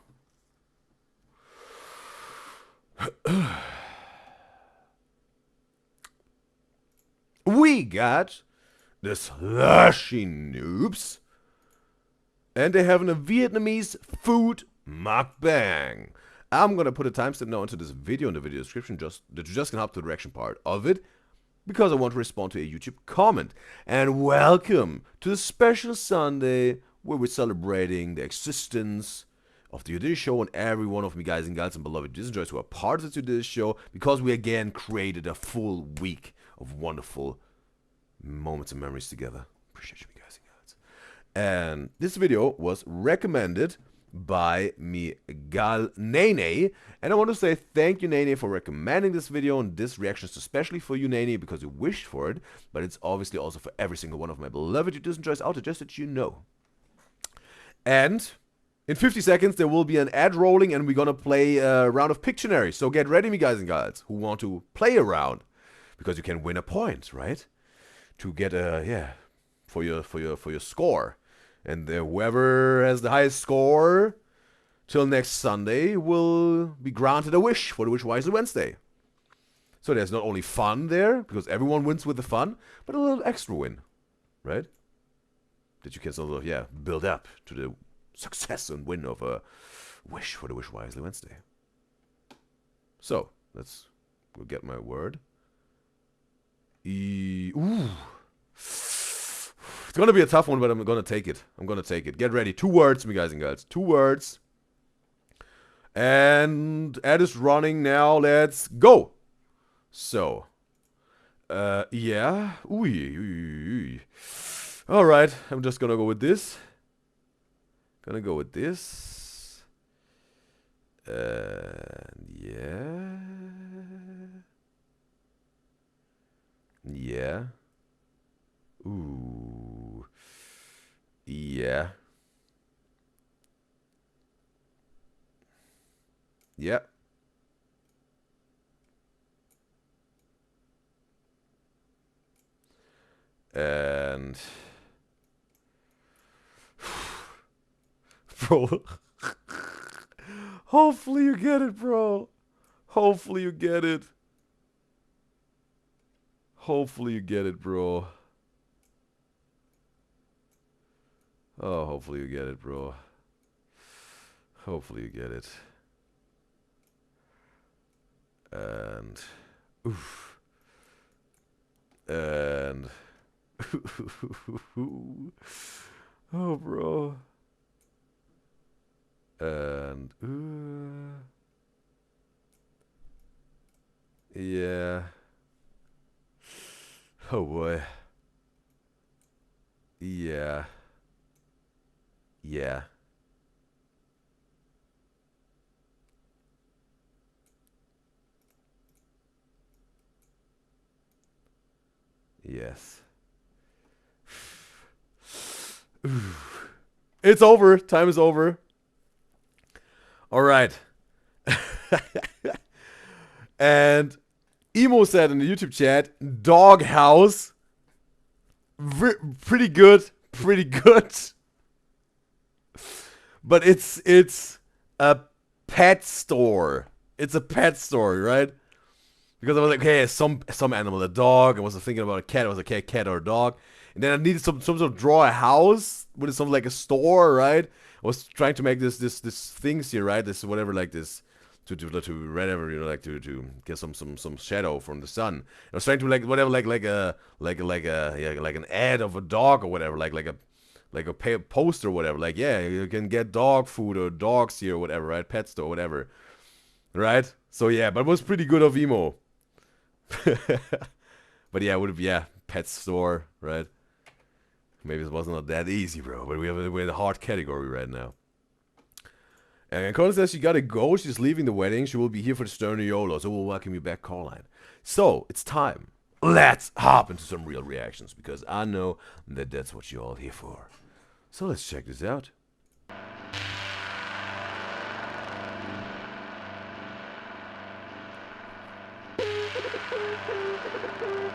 We got the Slushy Noobs, and they're having a Vietnamese food mukbang. I'm gonna put a timestamp now into this video in the video description, just that you just can help the direction part of it, because I want to respond to a YouTube comment. And welcome to the special Sunday where we're celebrating the existence of the Udyzyz show and every one of me guys and gals and beloved Udyzyz who are part of the Udyzyz show, because we again created a full week of wonderful moments and memories together. Appreciate you guys and gals. And this video was recommended by me gal Nene, and I want to say thank you, Nene, for recommending this video, and this reaction is especially for you, Nene, because you wished for it, but it's obviously also for every single one of my beloved Udyzyz out there, just that you know. And in 50 seconds there will be an ad rolling, and we're gonna play a round of Pictionary. So get ready, me guys and gals who want to play around, because you can win a point, right? To get a for your score. And whoever has the highest score till next Sunday will be granted a wish for the Wish Wisely Wednesday. So there's not only fun there, because everyone wins with the fun, but a little extra win, right? That you can sort of, build up to the success and win of a wish for the Wish Wisely Wednesday. So, we'll get my word. Ooh. It's gonna be a tough one, but I'm gonna take it. I'm gonna take it. Get ready. 2 words, me guys and girls. 2 words. And ad is running now. Let's go. So, yeah. Alright, I'm just gonna go with this. Gonna go with this. Yeah. Yeah. Ooh. Yeah. Yep. And bro, hopefully you get it, bro. Hopefully you get it. Hopefully you get it, bro. Oh, hopefully you get it, bro. Hopefully you get it. And oof. And oh, bro. And yeah. Oh boy. Yeah. Yeah. Yes. It's over. Time is over. All right. And Emo said in the YouTube chat, doghouse. Pretty good. Pretty good. But it's a pet store. It's a pet store, right? Because I was like, okay, some animal, a dog. I wasn't thinking about a cat. I was like, okay, cat or a dog. And then I needed some sort of draw a house with something like a store, right? I was trying to make this things here, right? This whatever, like this to whatever, you know, like to get some shadow from the sun. I was trying to like whatever, like an ad of a dog or whatever, like a poster or whatever. Like, yeah, you can get dog food or dogs here or whatever, right? Pet store, whatever, right? So yeah, but it was pretty good of Emo. But yeah, would have pet store, right? Maybe it wasn't that easy, bro. But we're in a hard category right now. And Conan says she gotta go. She's leaving the wedding. She will be here for the Sterno YOLO. So we'll welcome you back, Caroline. So it's time. Let's hop into some real reactions because I know that that's what you're all here for. So let's check this out.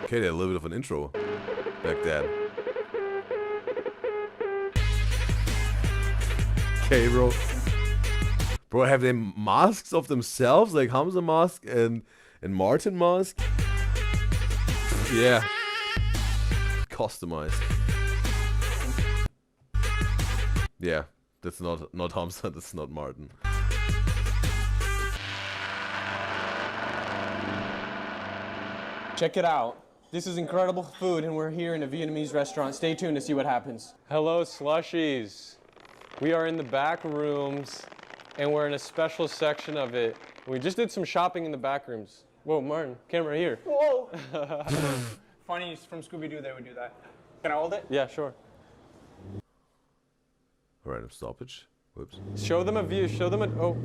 Okay, they had a little bit of an intro back then. Okay, bro. Bro, have they masks of themselves? Like Hamza mask and Martin mask? Yeah. Customized. Yeah, that's not Hamza, that's not Martin. Check it out. This is incredible food and we're here in a Vietnamese restaurant. Stay tuned to see what happens. Hello, Slushies. We are in the back rooms and we're in a special section of it. We just did some shopping in the back rooms. Whoa, Martin, camera here. Whoa! Funny from Scooby-Doo, they would do that. Can I hold it? Yeah, sure. Random stoppage. Whoops. Show them a view, show them a, oh.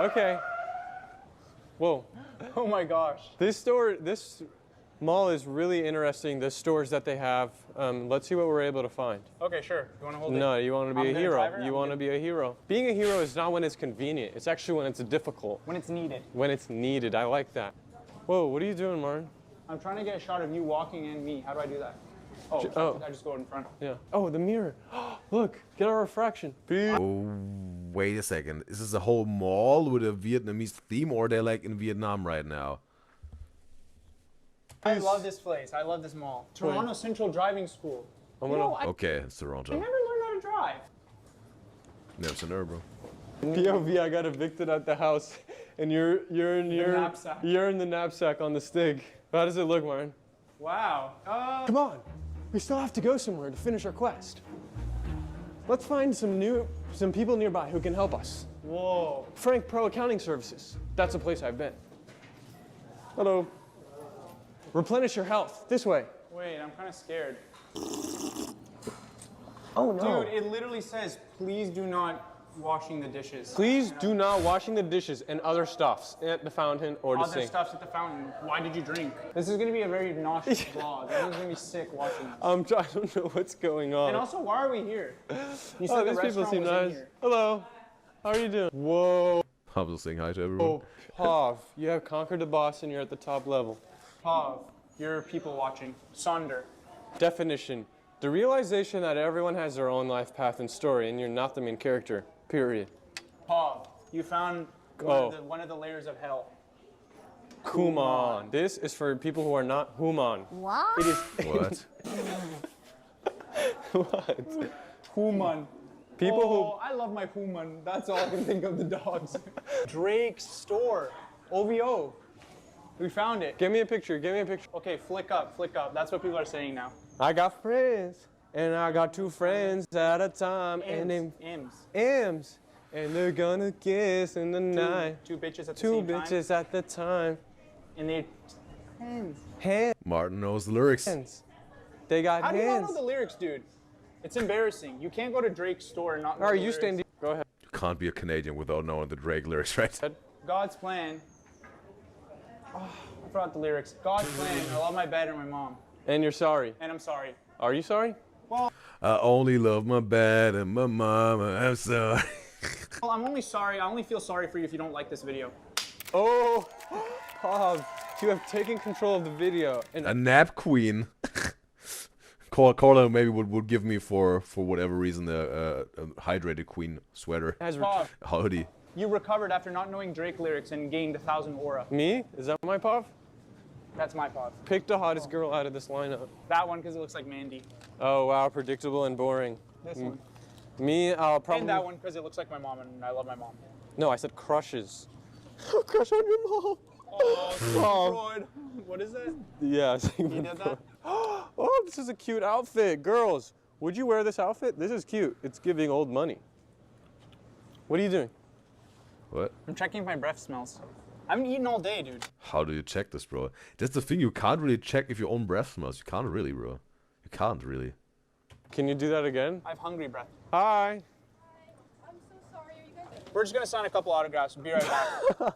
Okay. Whoa. Oh my gosh. This mall is really interesting, the stores that they have. Let's see what we're able to find. Okay, sure. You want to hold it? No, you want to be a hero. Driver? You want to be a hero. Being a hero is not when it's convenient. It's actually when it's difficult. When it's needed. When it's needed. I like that. Whoa, what are you doing, Martin? I'm trying to get a shot of you walking and me. How do I do that? Oh, I just go in front. Yeah. Oh, the mirror. Look, get our refraction. Oh, wait a second. Is this a whole mall with a Vietnamese theme, or are they like in Vietnam right now? I love this place. I love this mall. Toronto Central Driving School. Okay, it's Toronto. I never learned how to drive. Never seen her, bro. POV, I got evicted at the house, and you're in the knapsack on the stick. How does it look, Martin? Wow. Come on. We still have to go somewhere to finish our quest. Let's find some people nearby who can help us. Whoa. Frank Pro Accounting Services. That's a place I've been. Hello. Replenish your health. This way. Wait, I'm kind of scared. Oh no. Dude, it literally says, please do not washing the dishes. Please do not washing the dishes and other stuffs at the fountain or the Other sink. stuff's at the fountain. Why did you drink? This is gonna be a very nauseous vlog. Everyone's gonna be sick watching this. I don't know what's going on. And also, why are we here? You said Oh, the these people restaurant seem was in nice. here. Hello. How are you doing? Whoa. I'm just saying hi to everyone. Oh, Pav, you have conquered the boss and you're at the top level. Pav, you're people watching. Sonder. Definition. The realization that everyone has their own life path and story and you're not the main character. Period. Pav, you found one of the layers of hell. Human. This is for people who are not human. What? It is. What? What? Human. People I love my human. That's all I can think of the dogs. Drake's store. OVO. We found it. Give me a picture. Give me a picture. Okay, flick up, flick up. That's what people are saying now. I got friends, and I got two friends at a time, and they M's, and they're gonna kiss in the night. Two bitches at the Two same time. bitches at the time. And they hands. Hands. Martin knows the lyrics. They got How do you not hands. know the lyrics, dude? It's embarrassing. You can't go to Drake's store and not know All right, the you lyrics. stand. Go ahead. You can't be a Canadian without knowing the Drake lyrics, right? God's plan. Oh, I forgot the lyrics. God's plan. I love my bed and my mom. And you're sorry. And I'm sorry. Are you sorry? Well, I only love my bed and my mama. I'm sorry. well, I'm only sorry. I only feel sorry for you if you don't like this video. Oh, Pav, you have taken control of the video. And A nap queen. Carla maybe would give me for whatever reason a hydrated queen sweater. Pav, Hoodie. you recovered after not knowing Drake lyrics and gained 1,000 aura. Me? Is that my Pav? That's my Pav. Pick the hottest girl out of this lineup. That one because it looks like Mandy. Oh wow, predictable and boring. This one. Me, I'll probably. And that one because it looks like my mom and I love my mom. No, I said crushes. Crush on your mom. Oh, Freud. What is that? Yeah, You did that? Oh, this is a cute outfit. Girls, would you wear this outfit? This is cute. It's giving old money. What are you doing? What? I'm checking if my breath smells. I haven't eaten all day, dude. How do you check this, bro? That's the thing. You can't really check if your own breath smells. You can't really, bro. You can't really. Can you do that again? I have hungry breath. Hi. We're just gonna sign a couple autographs. Be right back.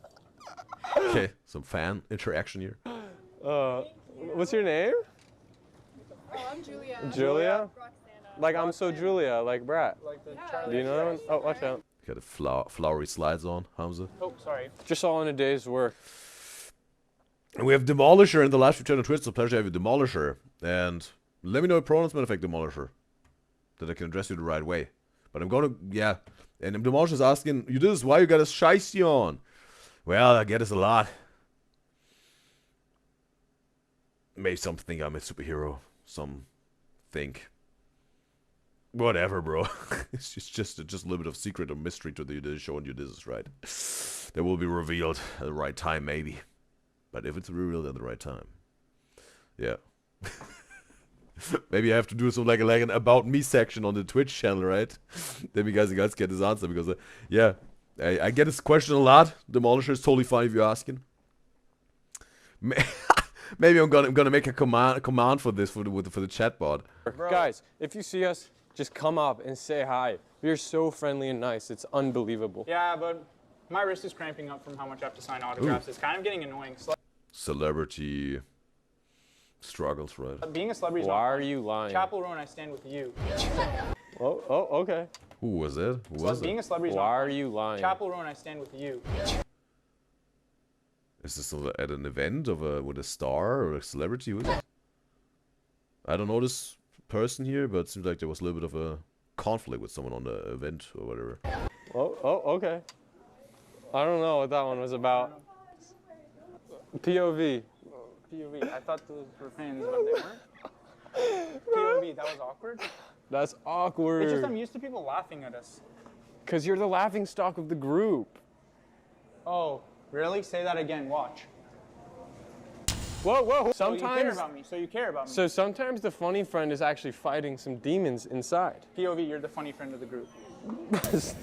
Okay, some fan interaction here. What's your name? Oh, I'm Julia. Julia? Like I'm so Julia, like Brat. Like the Do you know that one? Oh, watch out. Got the flowery slides on, Hamza. Oh, sorry. Just all in a day's work. And we have Demolisher in the live stream on Twitch. It's a pleasure to have you, Demolisher. And let me know your pronouns, matter of fact, Demolisher. That I can address you the right way. But I'm gonna, yeah. And Demolisher's asking, Udyzyz, why you got a shiesty on? Well, I get this a lot. Maybe some think I'm a superhero. Some think. Whatever, bro. It's just a little bit of secret or mystery to the show and Udyzyz, right? That will be revealed at the right time, maybe. But if it's revealed at the right time, yeah. Maybe I have to do some like an about me section on the Twitch channel, right? Then you guys get this answer because yeah, I get this question a lot. Demolisher is totally fine if you're asking. Maybe I'm gonna make a command for this for the chatbot. Guys, if you see us, just come up and say hi. We're so friendly and nice. It's unbelievable. Yeah, but my wrist is cramping up from how much I have to sign autographs. Ooh. It's kind of getting annoying. Celebrity struggles, right? Being a celebrity is not Why are fun. you lying? Chapel Row and I stand with you. Oh, okay. Who was it? Who was Being it? a celebrity is Why not are fun. you lying? Chapel Row and I stand with you. Is this at an event with a star or a celebrity? Who is it? I don't know this person here, but it seems like there was a little bit of a conflict with someone on the event or whatever. Oh, okay. I don't know what that one was about. POV. POV. I thought those were fans, but they weren't. POV. That was awkward. That's awkward. It's just I'm used to people laughing at us. Because you're the laughing stock of the group. Oh, really? Say that again. Watch. Whoa, whoa. So you care Sometimes. about me. So you care about me. So sometimes the funny friend is actually fighting some demons inside. POV, you're the funny friend of the group.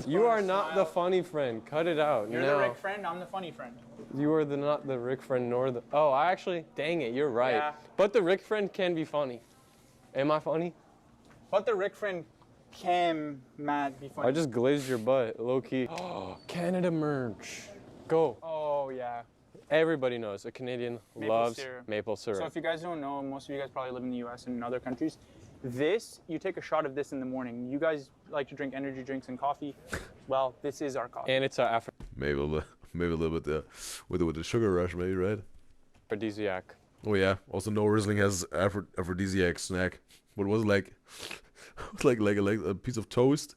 You are not the funny friend. Cut it out. You're no. the Rick friend, I'm the funny friend. You are not the Rick friend nor the. Oh, I actually. Dang it, you're right. Yeah. But the Rick friend can be funny. Am I funny? But the Rick friend can Matt be funny. I just glazed your butt, low key. Canada merch. Go. Oh yeah. Everybody knows a Canadian loves maple syrup. So if you guys don't know, most of you guys probably live in the US and in other countries. This, you take a shot of this in the morning. You guys like to drink energy drinks and coffee. Well, this is our coffee. And it's a Maybe a little bit with the sugar rush, maybe, right? aphrodisiac. Oh yeah. Also, no Riesling has aphrodisiac snack. What was it like? It was like a piece of toast.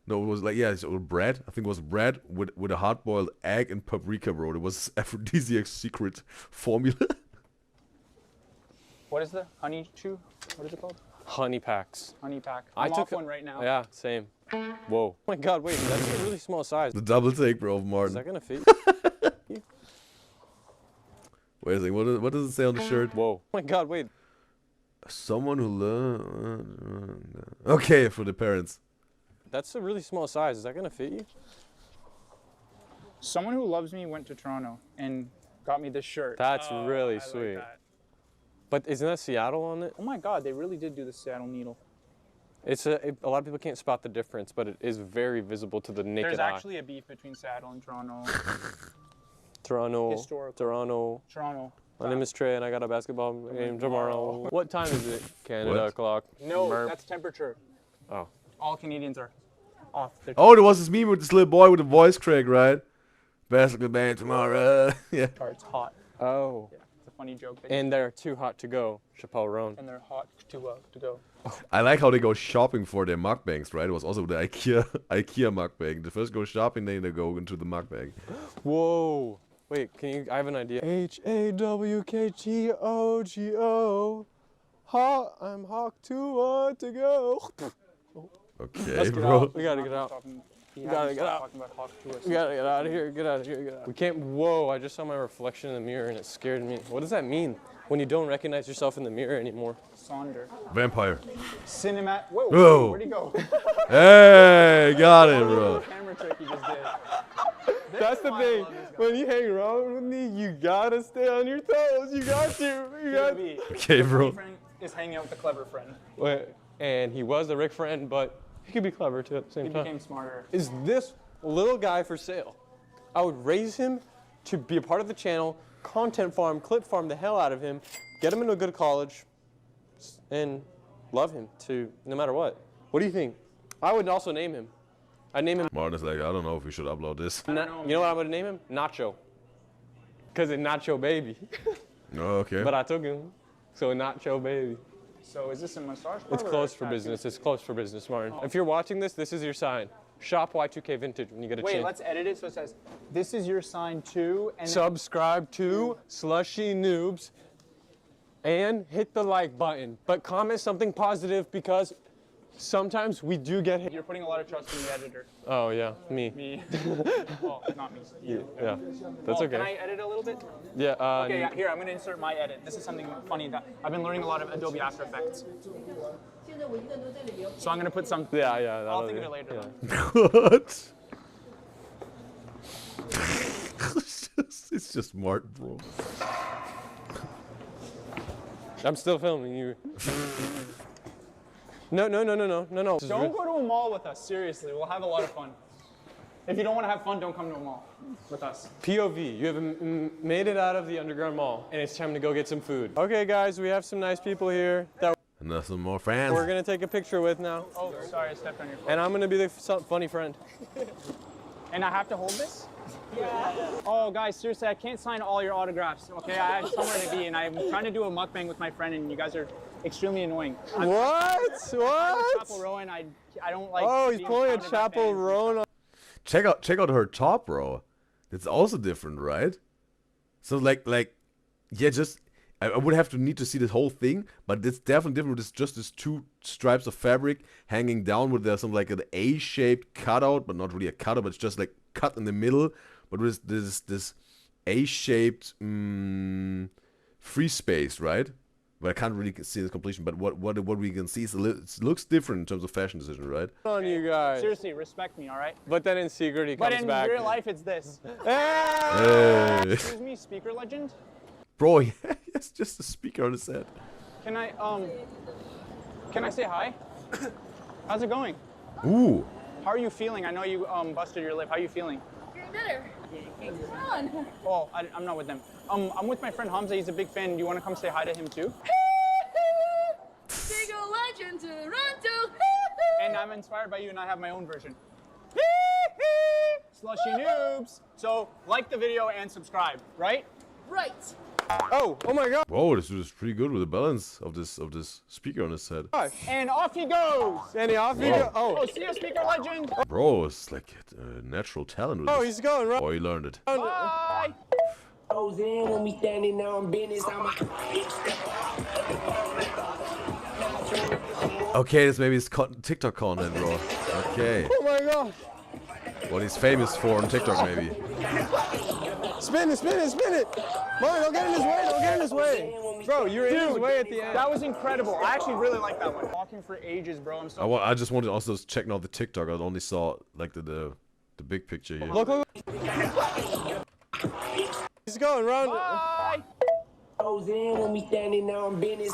No, it was like, yeah, so bread. I think it was bread with a hard-boiled egg and paprika, bro. It was aphrodisiac's secret formula. What is the honey chew? What is it called? Honey packs. Honey pack. I I'm took off one right now. Yeah, same. Whoa. Oh my god, wait, that's a really small size. The double take, bro, of Is Martin. that gonna fit you? Wait a second, what does it say on the shirt? Whoa. Oh my god, wait. Someone who learned. Okay, for the parents. That's a really small size. Is that gonna fit you? Someone who loves me went to Toronto and got me this shirt. That's really I like sweet. that. But isn't that Seattle on it? Oh my god, they really did do the Seattle needle. It's a lot of people can't spot the difference, but it is very visible to the naked There's eye. actually a beef between Seattle and Toronto. Toronto. Historical. Toronto. Toronto. My name is Trey, and I got a basketball game tomorrow. What time is it? Canada What? clock. No, Merp. that's temperature. Oh. All Canadians are off. Oh, there was this meme with this little boy with a voice crack, right? Basketball game tomorrow. Yeah. It's hot. Oh. Yeah, it's a funny joke. And they're too hot to go. Chappelle Roan. And they're hot to go. I like how they go shopping for their mukbangs, right? It was also the IKEA mukbang. They first go shopping, then they go into the mukbang. Whoa. Wait, I have an idea. HAWKTOGO. Hot, I'm hawk too hot to go. Okay, Let's get bro. out. We gotta get out. We gotta get out. We gotta get out of here. Get out of here. Get out. We can't. Whoa! I just saw my reflection in the mirror and it scared me. What does that mean when you don't recognize yourself in the mirror anymore? Sonder. Vampire. Cinema. Whoa. Whoa. Where'd he go? Hey, got it, bro. Camera trick he just did. That's the thing. When you hang around with me, you gotta stay on your toes. You got to. You got to. Okay, bro. Friend is hanging out with the clever friend. Wait, and he was the Rick friend, but he could be clever too at the same He time. became smarter. Is this little guy for sale? I would raise him to be a part of the channel, content farm, clip farm the hell out of him, get him into a good college, and love him to no matter what. What do you think? I would also name him. I'd name him. Martin's like, I don't know if we should upload this. You know what I'm gonna name him? Nacho. Cause it's Nacho Baby. Oh, okay. But I took him, so Nacho Baby. So is this a massage parlor? It's closed for business. It's closed for business, Martin. If you're watching this, this is your sign. Shop Y2K Vintage when you get a Wait, chance. let's edit it so it says, this is your sign too. And Subscribe to Slushy Noobs and hit the like button. But comment something positive because sometimes we do get hit. You're putting a lot of trust in the editor. Oh, yeah, me. Me. Well, not me. You. Yeah, that's okay. Can I edit a little bit? Yeah. Okay, yeah, here, I'm going to insert my edit. This is something funny that I've been learning a lot of Adobe After Effects. So I'm going to put some. Yeah. I'll think of it later. What? It's just Martin, bro. I'm still filming you. No. Don't go to a mall with us, seriously. We'll have a lot of fun. If you don't want to have fun, don't come to a mall with us. POV, you have made it out of the underground mall, and it's time to go get some food. Okay, guys, we have some nice people here that And there's some more fans. we're gonna take a picture with now. Oh, sorry, I stepped on your foot. And I'm gonna be the funny friend. And I have to hold this? Yeah. Oh, guys, seriously, I can't sign all your autographs, okay? I have somewhere to be, and I'm trying to do a mukbang with my friend, and you guys are extremely annoying. What? Chapel Rowan, I don't like. Oh, he's being pulling a surrounded by Chapel fans. Roan. Check out her top, bro. It's also different, right? So like, yeah, just I would have to need to see this whole thing, but it's definitely different. It's just these two stripes of fabric hanging down with there's some like an A-shaped cutout, but not really a cutout, but it's just like cut in the middle. But with this A-shaped free space, right? But I can't really see the completion. But what we can see is it looks different in terms of fashion decision, right? On you guys. Seriously, respect me, all right? But then in secret he comes back. But in real life, it's this. Hey. Excuse me, speaker legend. Bro, it's just a speaker on his head. Can I say hi? How's it going? Ooh. How are you feeling? I know you busted your lip. How are you feeling? Getting better. Come on. Oh, I'm not with them. I'm with my friend Hamza. He's a big fan. Do you want to come say hi to him too? Big ol' legend, Toronto. And I'm inspired by you, and I have my own version. Slushy Noobs. So like the video and subscribe, right? Right. Oh my God. Whoa, this dude is pretty good with the balance of this speaker on his head. And off he goes. And off he goes. Oh, see you, speaker legend. Bro, it's like natural talent with this. He's going right. Oh, he learned it. Bye. When we standing on business, Okay, this maybe is TikTok content, bro. Okay. Oh my God. What he's famous for on TikTok, maybe. Spin it, spin it, spin it. Mario, don't get in his way, don't get in his way. Bro, you're in his way at the end. That was incredible. I actually really like that one. Walking for ages, bro. I'm so. I just wanted to also check out the TikTok. I only saw like the big picture here. Look. He's going round. Bye. when we standing on business,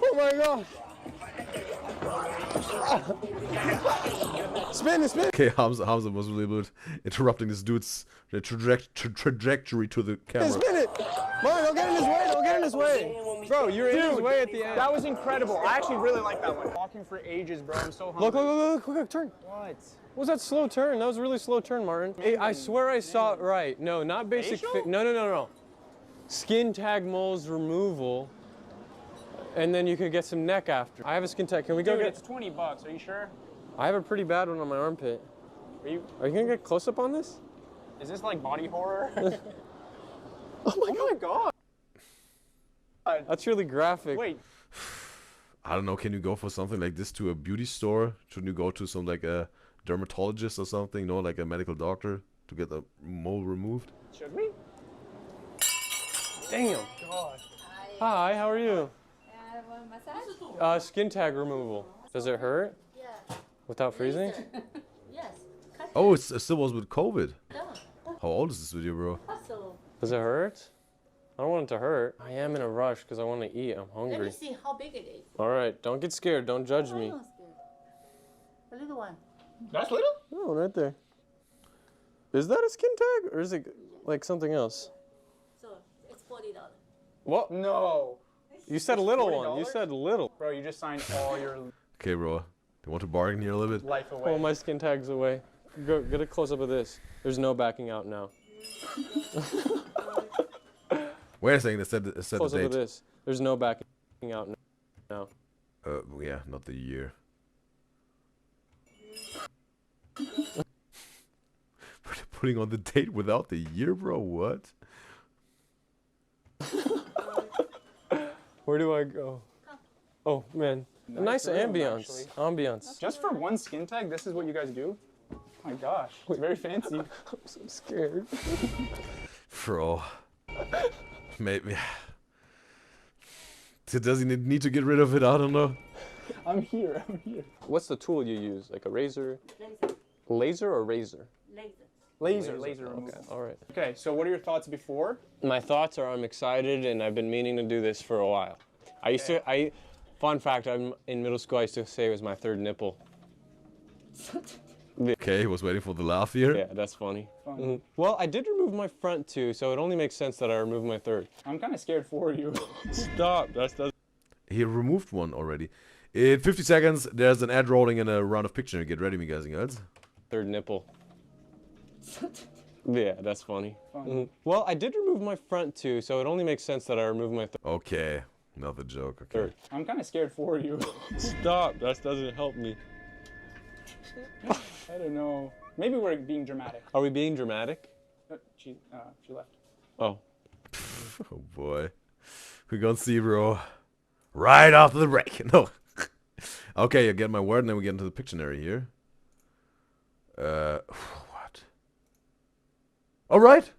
Oh my God. Spin it. Okay, Hamza was really good interrupting this dude's trajectory to the camera. Spin it. Mario, don't get in his way, don't get in his way. Bro, you're in his way at the end. That was incredible. I actually really like that one. Walking for ages, bro. I'm so hungry. Look, quick, turn. What? What was that slow turn? That was a really slow turn, Martin. Hey, I swear I saw it right. No, not basic. No. Skin tag moles removal. And then you could get some neck after. I have a skin tag. Can we go Dude, get? it's $20. Are you sure? I have a pretty bad one on my armpit. Are you gonna get close up on this? Is this like body horror? Oh my God. That's really graphic. Wait. I don't know. Can you go for something like this to a beauty store? Shouldn't you go to some like a dermatologist or something? No, like a medical doctor to get the mole removed. Should we? Damn. God. Hi, how are you? Massage? Skin tag removal. Does it hurt? Yeah. Without freezing? Yes. Oh, it still was with COVID. How old is this video, bro? Does it hurt? I don't want it to hurt. I am in a rush because I want to eat. I'm hungry. Let me see how big it is. All right, don't get scared. Don't judge me. A little one. That's little? Oh, right there. Is that a skin tag or is it like something else? So it's $40. What? No. You said a little one. You said little. Bro, you just signed all your Okay, bro. Do you want to bargain here a little bit? life away. Pull my skin tags away. Go get a close up of this. There's no backing out now. Wait a second. It said the Close up of date. this. There's no backing out now. Yeah, not the year. Putting on the date without the year, bro. What? Where do I go? Oh man, a nice room, ambience. Ambience. Just for one skin tag, this is what you guys do? Oh my gosh, it's very fancy. I'm so scared. Bro. Maybe. Does he need to get rid of it? I don't know. I'm here. What's the tool you use? Like a razor? Laser or razor? Laser removal. Okay, all right. Okay, so what are your thoughts before? My thoughts are I'm excited and I've been meaning to do this for a while. Fun fact, I'm in middle school, I used to say it was my third nipple. Okay, he was waiting for the laugh here. Yeah, that's funny. Well, I did remove my front two, so it only makes sense that I removed my third. I'm kind of scared for you. Stop, that's He removed one already. In 50 seconds, there's an ad rolling in a round of Pictionary. Get ready, me guys and girls. third nipple. Yeah, that's funny. Well, I did remove my front two, so it only makes sense that I removed my third. Okay, another joke. Okay. I'm kind of scared for you. Stop, that doesn't help me. I don't know. Maybe we're being dramatic. Are we being dramatic? She left. Oh. Oh boy. We're gonna see, bro. Right after the break. No. Okay, I get my word, and then we get into the Pictionary here. What? Alright.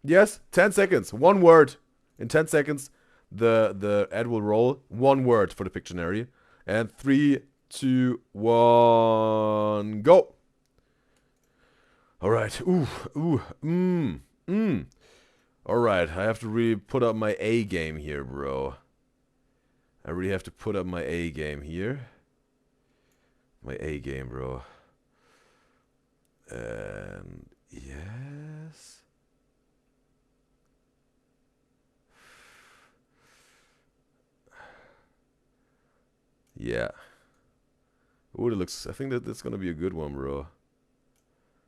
Yes, 10 seconds. One word. In 10 seconds, the ad will roll. One word for the Pictionary. And 3, 2, 1, go. Alright. Alright, I have to really put up my A game here, bro. I really have to put up my A game here. My A game, bro. And yes. Yeah. Ooh, it looks. I think that's gonna be a good one, bro.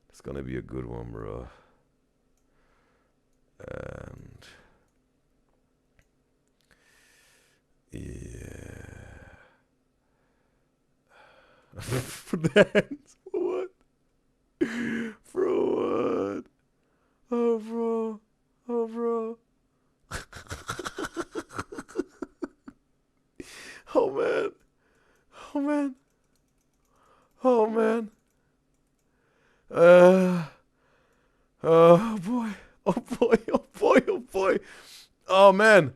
It's gonna be a good one, bro. And yeah. For that. What? Bro, what? Oh, bro. Oh, bro. Oh, man. Oh, man. Oh, man. Oh, boy. Oh, boy. Oh, boy. Oh, boy. Oh, man.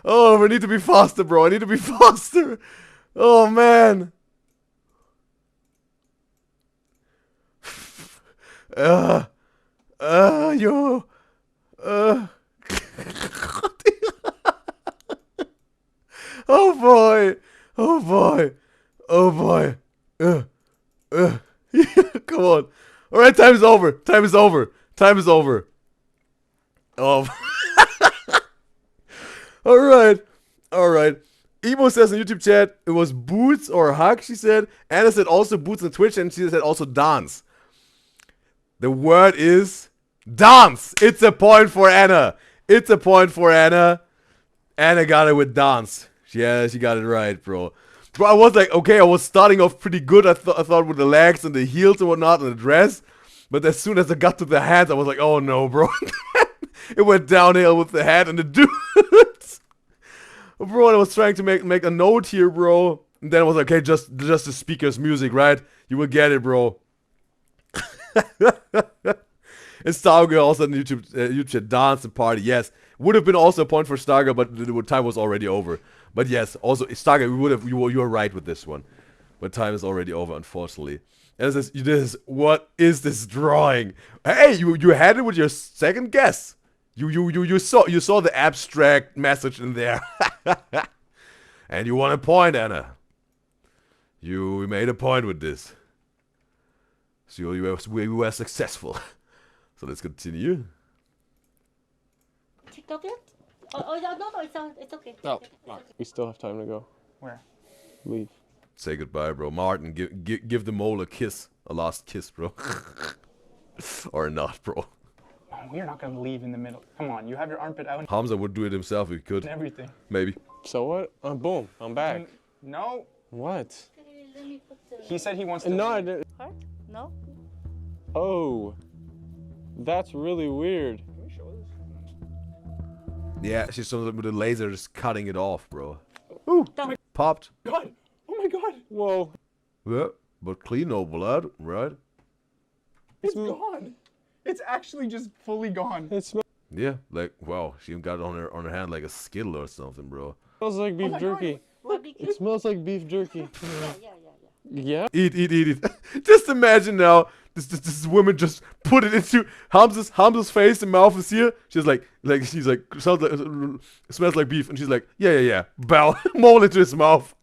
Oh, I need to be faster, bro. I need to be faster. Oh, man. Yo. Oh, boy. Oh, boy. Oh, boy. Come on. All right, time is over. Time is over. Time is over. Oh. All right. All right. Emo says in YouTube chat, it was boots or hug, she said. Anna said also boots on Twitch, and she said also dance. The word is dance. It's a point for Anna. It's a point for Anna. Anna got it with dance. Yeah, she got it right, bro. Bro, I was like, okay, I was starting off pretty good. I thought with the legs and the heels and whatnot and the dress. But as soon as I got to the hands, I was like, oh no, bro. It went downhill with the hat and the dudes. Bro, I was trying to make a note here, bro. And then I was like, okay, just the speaker's music, right? You will get it, bro. And Stargirl also in YouTube chat, dance and party. Yes, would have been also a point for Stargirl, but the time was already over. But yes, also Stargirl, you were right with this one, but time is already over, unfortunately. And it says, what is this drawing? Hey, you had it with your second guess. You saw the abstract message in there, and you won a point, Anna. You made a point with this. So we were successful. So let's continue. TikTok yet? Oh no, it's okay. No, it's okay. we still have time to go. Where? Leave. Say goodbye, bro. Martin, give the mole a kiss. A last kiss, bro. Or not, bro. Oh, we're not gonna leave in the middle. Come on, you have your armpit out. Hamza would do it himself if he could. And everything. Maybe. So what? Boom, I'm back. No. What? Let me put the... He said he wants to. No, I didn't. Heart? No? Oh. That's really weird. Can we show this? Yeah, she's with the laser just cutting it off, bro. Ooh, popped. God. Oh my god. Whoa. Yeah, but clean, no blood, right? It's gone. It's actually just fully gone. It smells. Yeah, like wow, she got it on her hand like a skittle or something, bro. Smells like beef jerky. It smells like beef jerky. Yeah. Eat it. Just imagine now, this woman just put it into Hamza's face and mouth is here. She's like smells like beef, and she's like, yeah. Bow, mole into his mouth.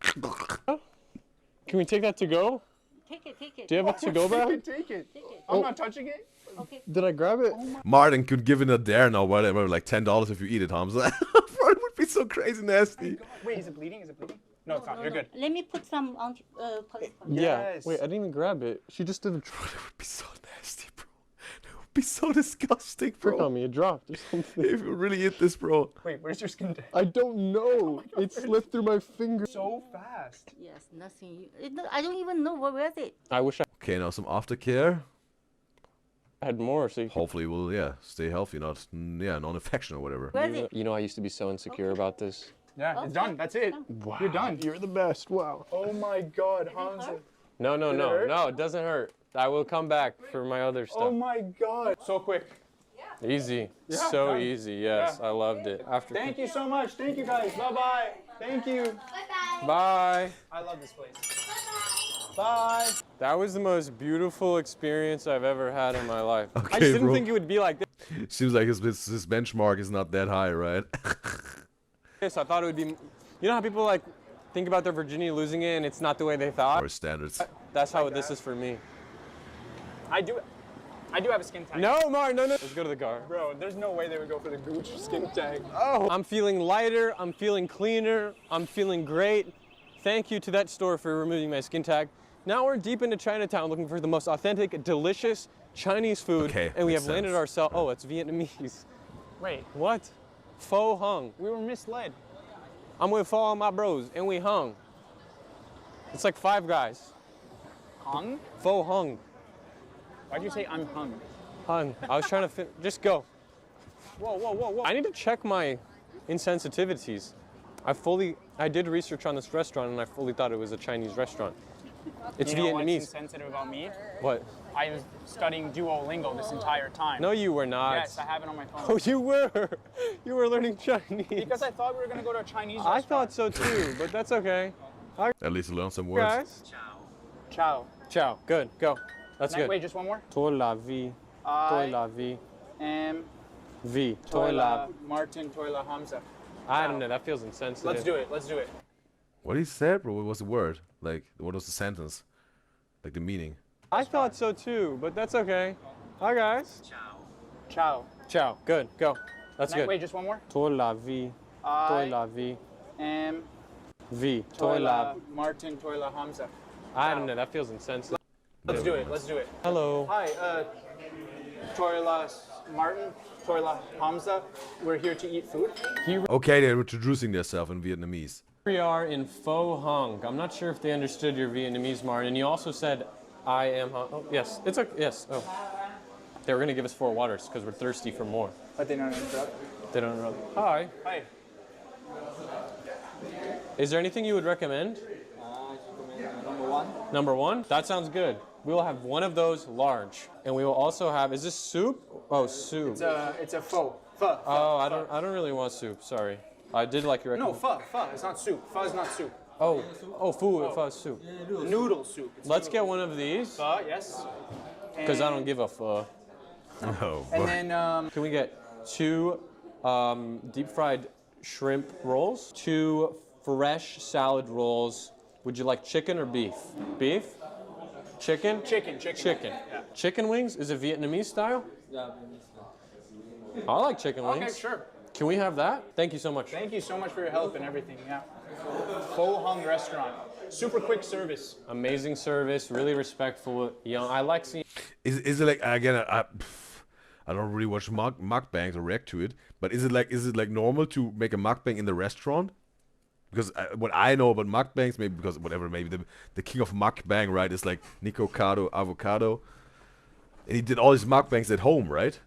Can we take that to go? Take it. Do you have a to go bag? Take it. I'm not touching it. Okay. Did I grab it? Martin could give it a dare now, whatever, like $10 if you eat it, Hamza. Bro, it would be so crazy nasty. Wait, is it bleeding? No, it's not. You're good. Let me put some on. Yeah. Wait, I didn't even grab it. She just did a. It would be so nasty, bro. It would be so disgusting, bro. Frick on me, it dropped or something. If you really eat this, bro. Wait, where's your skin? I don't know. God, it slipped through my finger. So fast. Yes, nothing. I don't even know where is it. I wish I. Okay, now some aftercare. I had more, so you hopefully we'll stay healthy, not non-infection or whatever. Where is it? You know, I used to be so insecure about this. Yeah, it's done. That's it. Wow. You're done. You're the best. Wow. Oh my God, Hamza. No, no, Did it no, hurt? no. It doesn't hurt. I will come back for my other stuff. Oh my God. So quick. Easy. Yeah, So done. easy. Yes, Yeah. I loved it. After. Thank you so much. Thank you guys. Bye-bye. Thank you. Bye-bye. Bye. I love this place. Bye. That was the most beautiful experience I've ever had in my life. I Okay, just didn't bro. think it would be like this. Seems like his benchmark is not that high, right? I thought it would be. You know how people like think about their virginity losing it and it's not the way they thought? Or standards. That's how this is for me. I do have a skin tag. No, Martin, no, no. Let's go to the car. Bro, there's no way they would go for the Gooch skin tag. Oh, I'm feeling lighter. I'm feeling cleaner. I'm feeling great. Thank you to that store for removing my skin tag. Now we're deep into Chinatown looking for the most authentic, delicious Chinese food. Okay, and we makes have landed sense. ourselves. Oh, it's Vietnamese. Wait, What? Pho hung. we were misled. I'm with all my bros and we hung. It's like Five Guys. Hung? Pho hung. Why'd you say I'm hung? Hung. I was trying to just go. Whoa, whoa, whoa, whoa. I need to check my insensitivities. I did research on this restaurant and I fully thought it was a Chinese restaurant. It's you know what's Vietnamese. insensitive about me? What? I was studying Duolingo this entire time. No, you were not. Yes, I have it on my phone. Oh, you were. You were learning Chinese. Because I thought we were gonna go to a Chinese I restaurant. thought so too, but that's okay. At least learn some words. Guys. Ciao. Ciao. Good. Go. That's good. Wait, just one more. Toi la vie. Toi la vie. Am Vie. Toi la. Martin Toila Hamza. I don't know. That feels insensitive. Let's do it. Let's do it. What he said, bro? What was the word? Like, what was the sentence? Like the meaning? I thought so too, but that's okay. Hi guys. Ciao. Ciao. Good. Go. That's good. Wait, just one more. Toi la vie. Toi la vie. Am Vie. Toi la. Martin Toila Hamza. I don't know. That feels insensitive. Let's do it. Let's do it. Hello. Hi, Toila Martin, Toila Hamza. We're here to eat food. Okay, they're introducing themselves in Vietnamese. We are in Pho Hung. I'm not sure if they understood your Vietnamese, Martin. And you also said, I am Hung. Oh, yes. It's okay. Yes. Oh. They were going to give us 4 waters because we're thirsty for more. But they don't interrupt. They don't interrupt. Hi. Hi. Is there anything you would recommend? Number one. Number 1? That sounds good. We will have one of those large. And we will also have, is this soup? Oh, soup. It's a pho. Pho. Oh, I don't really want soup. Sorry. I did like your No, recommendation. pho. It's not soup. Pho is not soup. Oh, pho soup. Noodle soup. Let's get one of these. Pho, yes. Because I don't give a pho. Oh, And then Can we get 2 deep fried shrimp rolls? 2 fresh salad rolls. Would you like chicken or beef? Beef? Chicken? Chicken. Yeah. Chicken wings? Is it Vietnamese style? Yeah. I like chicken wings. Okay, sure. Can we have that? Thank you so much. Thank you so much for your help and everything. Yeah. Pho Hung restaurant. Super quick service. Amazing service, really respectful. Young. I like seeing. Is it like, again? I don't really watch mukbangs or react to it, but is it like normal to make a mukbang in the restaurant? Because what I know about mukbangs, maybe because whatever, maybe the king of mukbang, right, is like Nico Cado Avocado, and he did all his mukbangs at home, right?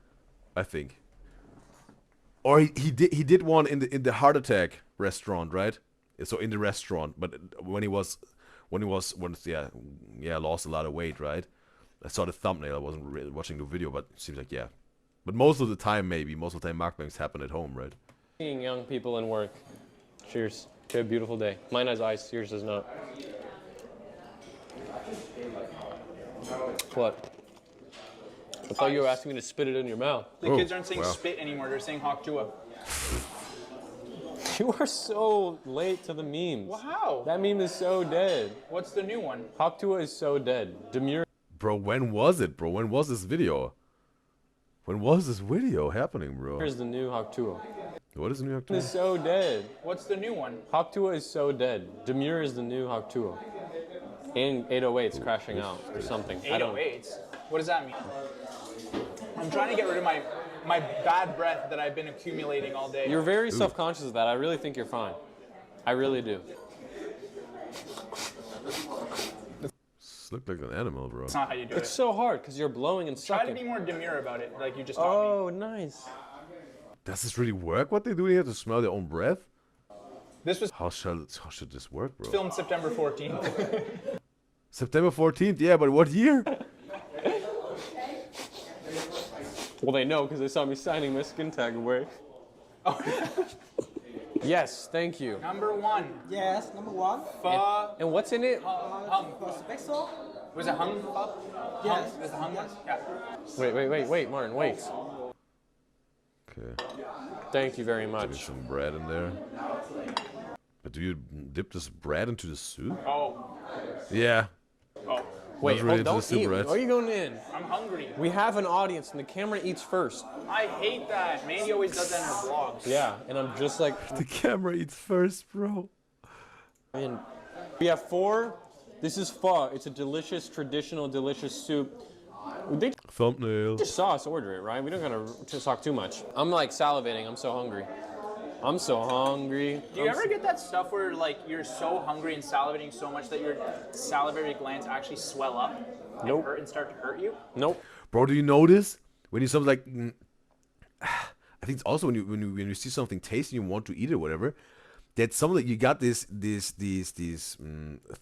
I think. Or he did one in the Heart Attack restaurant, right? So in the restaurant, but when he lost a lot of weight, right? I saw the thumbnail. I wasn't really watching the video, but it seems like yeah. But most of the time, mukbangs happen at home, right? Seeing young people in work. Cheers. To a beautiful day. Mine has ice. Yours does not. What? I thought you were asking me to spit it in your mouth. The kids aren't saying spit anymore. They're saying Hok Tua. You are so late to the memes. Wow. That meme is so dead. What's the new one? Hok Tua is so dead. Demure. Bro, when was it, bro? When was this video? When was this video happening, bro? Here's the new Hok Tua. What is the new Hok Tua? Is so dead. What's the new one? Hok Tua is so dead. Demure is the new Hok Tua. And 808's crashing out or something. 808s? What does that mean? I'm trying to get rid of my bad breath that I've been accumulating all day. You're very self-conscious of that. I really think you're fine. I really do. Look like an animal, bro. That's not how you do it. It's so hard because you're blowing and Try sucking. to be more demure about it, like you just taught me. Oh, nice. Does this really work? What they do here to smell their own breath? This was How should this work, bro? filmed September 14th. September 14th, yeah, but what year? Well, they know because they saw me signing my skin tag away. Yes, thank you. Number 1. Yes, number 1. And what's in it? Hung. Special? Was it hung? Yes. Was it hung one? Yeah. Wait, Martin, wait. Okay. Thank you very Maybe much. some bread in there. But do you dip this bread into the soup? Oh. Yeah. Oh. Wait, Not really into the don't soup, eat. right? Are you going in? I'm hungry. We have an audience, and the camera eats first. I hate that. Mandy always does that in her vlogs. Yeah, and I'm just like... The camera eats first, bro. And we have 4. This is pho. It's a delicious, traditional, delicious soup. They Thumbnail. just saw us order it, right? We don't gotta talk too much. I'm like salivating. I'm so hungry. I'm so hungry. Do you ever get that stuff where like you're so hungry and salivating so much that your salivary glands actually swell up and Nope. hurt and start to hurt you? Nope. Bro, do you notice when you something like I think it's also when you see something tasty and you want to eat it or whatever, that some that you got these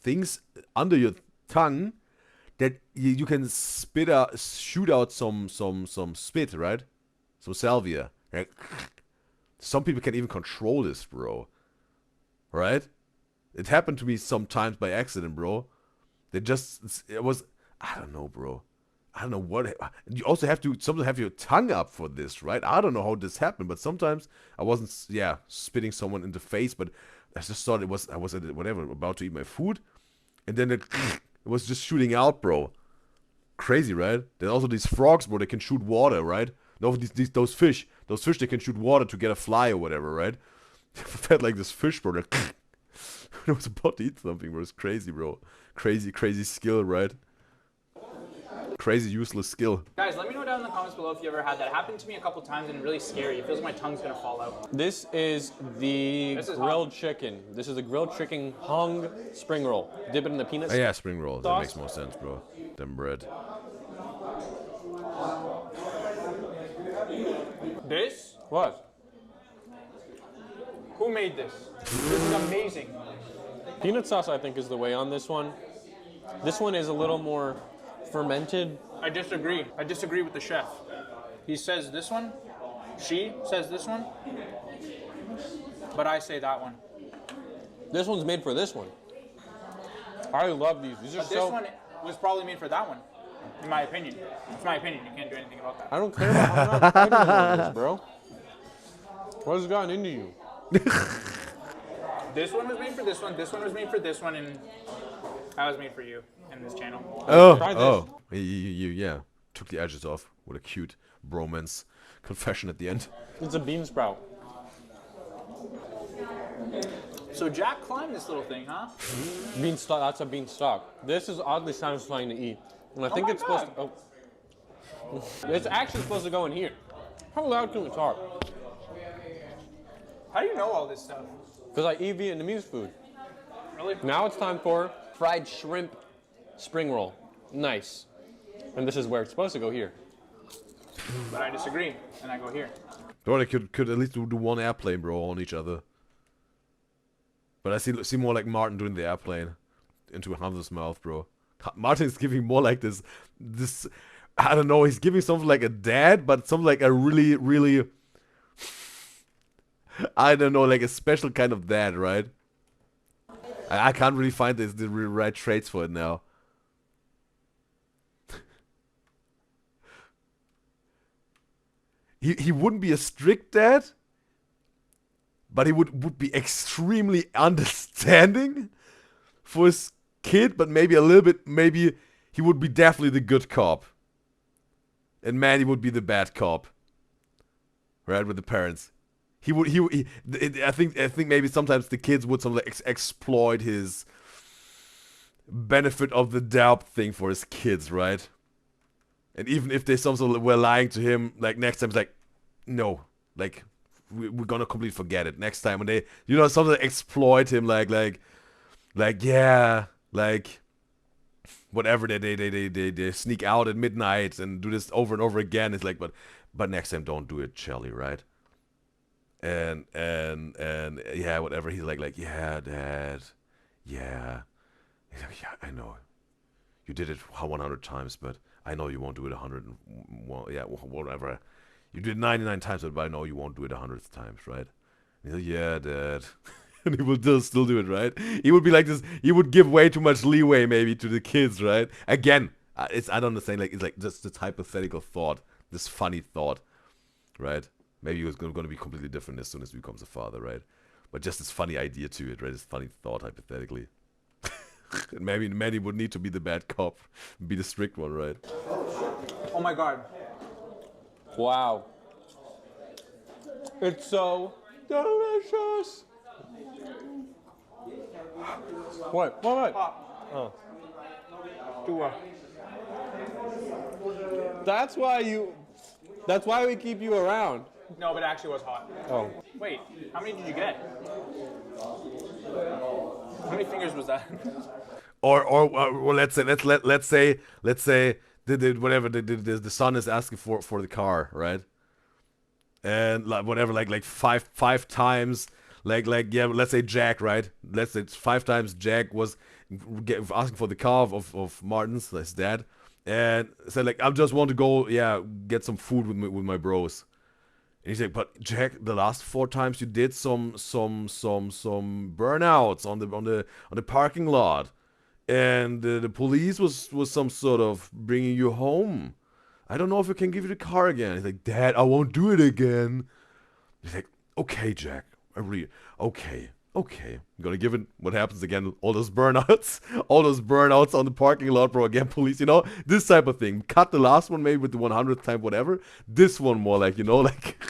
things under your tongue that you can shoot out some spit, right? Some salvia. Like, some people can even control this, bro. Right? It happened to me sometimes by accident, bro. I don't know, bro. I don't know what. You also have to sometimes have your tongue up for this, right? I don't know how this happened, but sometimes I wasn't, spitting someone in the face, but I just thought I was about to eat my food, and then it was just shooting out, bro. Crazy, right? There's also these frogs, bro. They can shoot water, right? No, those fish, they can shoot water to get a fly or whatever, right? I felt like this fish, bro. That I was about to eat something, bro. It's crazy, bro. Crazy skill, right? Crazy useless skill. Guys, let me know down in the comments below if you ever had that. It happened to me a couple times and it's really scary. It feels like my tongue's gonna fall out. This is the grilled chicken. This is the grilled chicken hung spring roll. Dip it in the peanuts. Oh, yeah, spring roll. That sauce. makes more sense, bro. Than bread. This? What? Who made this? This is amazing. Peanut sauce, I think, is the way on this one. This one is a little more fermented. I disagree. I disagree with the chef. He says this one. She says this one. But I say that one. This one's made for this one. I love these. These are But this one was probably made for that one. In my opinion. It's my opinion. You can't do anything about that. I don't care about. I'm not fighting about this, bro. What has gotten into you? This one was made for this one. This one was made for this one, and that was made for you in this channel. Yeah. Took the edges off. What a cute bromance confession at the end. It's a bean sprout. So Jack climbed this little thing, huh? Bean stock. That's a bean stock. This is oddly satisfying to eat, and I think it's supposed to. Oh. It's actually supposed to go in here. How loud can we talk? How do you know all this stuff? Because I eat Vietnamese food. Really? Now it's time for fried shrimp spring roll. Nice. And this is where it's supposed to go here. But I disagree, and I go here. Bro, they could at least do one airplane, bro, on each other. But I see more like Martin doing the airplane into Hamza's mouth, bro. Martin is giving more like this. I don't know. He's giving something like a dad, but something like a really. I don't know, like a special kind of dad, right? I can't really find the right traits for it now. He wouldn't be a strict dad, but he would be extremely understanding for his kid, but maybe a little bit, maybe he would be definitely the good cop. And Manny would be the bad cop. Right, with the parents. I think maybe sometimes the kids would exploit his benefit of the doubt thing for his kids, right? And even if they sometimes were lying to him, like next time it's like, no, like we're gonna completely forget it. Next time when they, sometimes exploit him, like whatever they sneak out at midnight and do this over and over again. It's like, but next time don't do it, Shelly, right? and yeah, whatever. He's like, yeah, Dad, yeah. He's like, yeah, I know. You did it 100 times, but I know you won't do it 101. Yeah, whatever. You did 99 times, but I know you won't do it 100th times, right? And he's like, yeah, Dad. And he will still do it, right? He would be like this. He would give way too much leeway, maybe, to the kids, right? Again, I don't understand. Like, it's like just this hypothetical thought, this funny thought, right? Maybe it's going to be completely different as soon as he becomes a father, right? But just this funny idea to it, right? This funny thought, hypothetically. Maybe Manny would need to be the bad cop, be the strict one, right? Oh my god. Wow. It's so delicious. What? Oh. That's why we keep you around. No, but it actually was hot. Oh. Wait, how many did you get? How many fingers was that? Or let's say the son is asking for the car, right? And like whatever, like five times, like yeah, let's say Jack, right? Let's say 5 times Jack was asking for the car of Martin's, his dad, and said like, I just want to go, yeah, get some food with my bros. And he's like, but Jack, the last 4 times you did some burnouts on the parking lot, and the police was some sort of bringing you home. I don't know if I can give you the car again. He's like, Dad, I won't do it again. He's like, okay, Jack, okay. I'm gonna give it. What happens again? All those burnouts on the parking lot, bro. Again, police, this type of thing. Cut the last one maybe with the 100th time, whatever. This one more like, like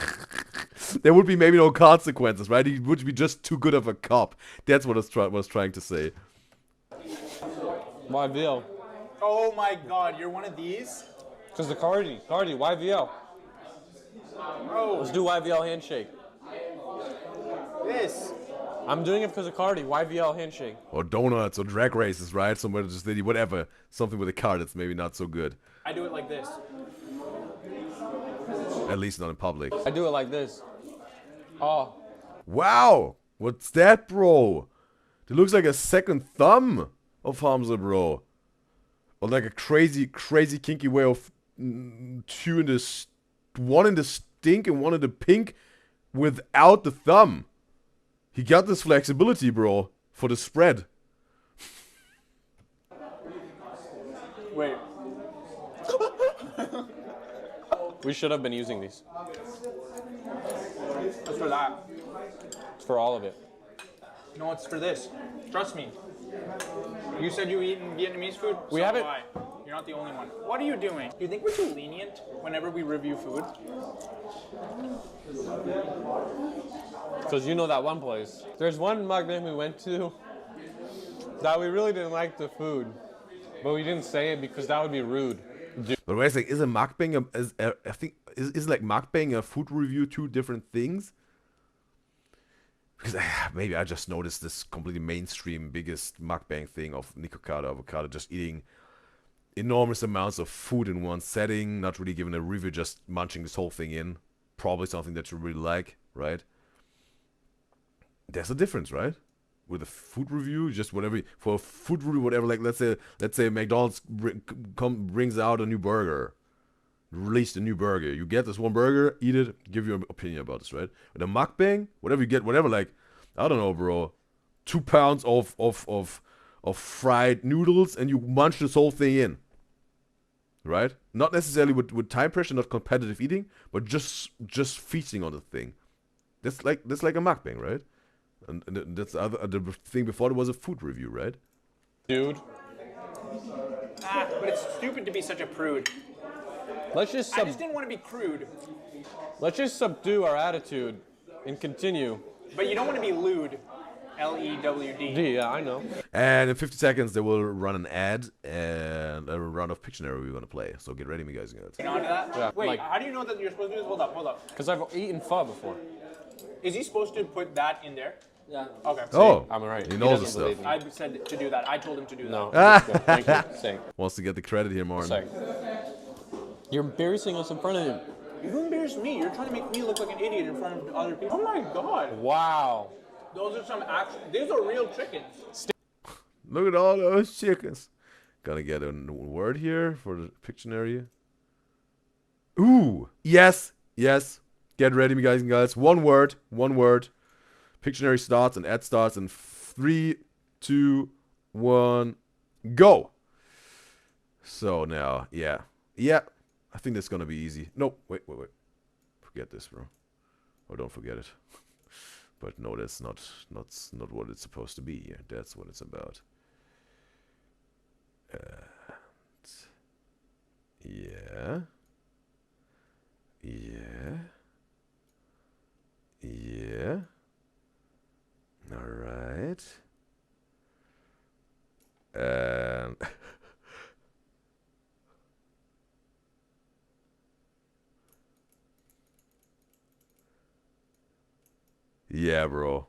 there would be maybe no consequences, right? He would be just too good of a cop. That's what I was trying to say. YVL. Oh my god, you're one of these? Because the Cardi, YVL. Bro. Let's do YVL handshake. This. I'm doing it because of Cardi, YVL handshake. Or donuts, or drag races, right? Somewhere just whatever. Something with a car that's maybe not so good. I do it like this. At least not in public. I do it like this. Oh. Wow! What's that, bro? It looks like a second thumb of Hamza, bro. Or like a crazy kinky way of two in the... One in the stink and one in the pink without the thumb. He got this flexibility, bro, for the spread. Wait. We should have been using these. It's for that. It's for all of it. No, it's for this. Trust me. You said you eat Vietnamese food? We So haven't. do I. You're not the only one. What are you doing? Do you think we're too lenient whenever we review food? Because you know that one place. There's one mukbang we went to that we really didn't like the food. But we didn't say it because that would be rude. But wait a second, is a mukbang I think is like mukbang a food review 2 different things? Because maybe I just noticed this completely mainstream biggest mukbang thing of Nikocado Avocado just eating enormous amounts of food in one setting, not really giving a review, just munching this whole thing in. Probably something that you really like, right? There's a difference, right? With a food review, just whatever, for a food review, whatever, like let's say McDonald's brings out a new burger, released a new burger. You get this one burger, eat it, give your opinion about this, right? With a mukbang, whatever you get, whatever, like, I don't know, bro, 2 pounds of fried noodles, and you munch this whole thing in, right? Not necessarily with time pressure, not competitive eating, but just feasting on the thing. That's like a mukbang, right? And that's the thing before it was a food review, right? Dude. But it's stupid to be such a prude. I just didn't want to be crude. Let's just subdue our attitude and continue. But you don't want to be lewd. L-E-W-D. Yeah, I know. And in 50 seconds, they will run an ad and a round of Pictionary we're going to play. So get ready, you guys. You know that? Yeah, Wait, like- how do you know that you're supposed to do this? Hold up. Because I've eaten pho before. Is he supposed to put that in there? Yeah. Okay. Oh, I'm right. He knows his stuff. I said to do that. I told him to do that. No. Thank you. Say. Wants to get the credit here, Martin. You're embarrassing us in front of him. You embarrass me. You're trying to make me look like an idiot in front of other people. Oh my god. Wow. Those are some actual. These are real chickens. Look at all those chickens. Gonna get a word here for the Pictionary. Ooh, yes, yes. Get ready, guys and girls. One word, one word. Pictionary starts and ad starts in 3, 2, 1, go. So now, yeah. I think that's gonna be easy. No, wait. Forget this, bro. Or don't forget it. But no, that's not what it's supposed to be here. That's what it's about. Yeah. All right. Yeah, bro.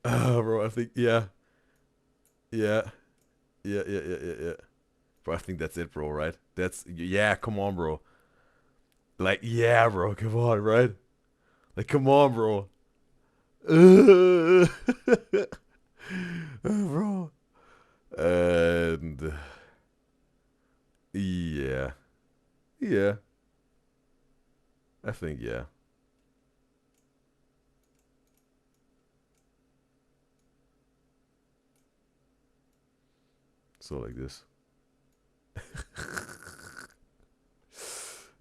Bro, I think, yeah. Bro, I think that's it, bro, right? Yeah, come on, bro. Like, yeah, bro, come on, right? Like, come on, bro. Bro. And, yeah. I think, yeah. So like this.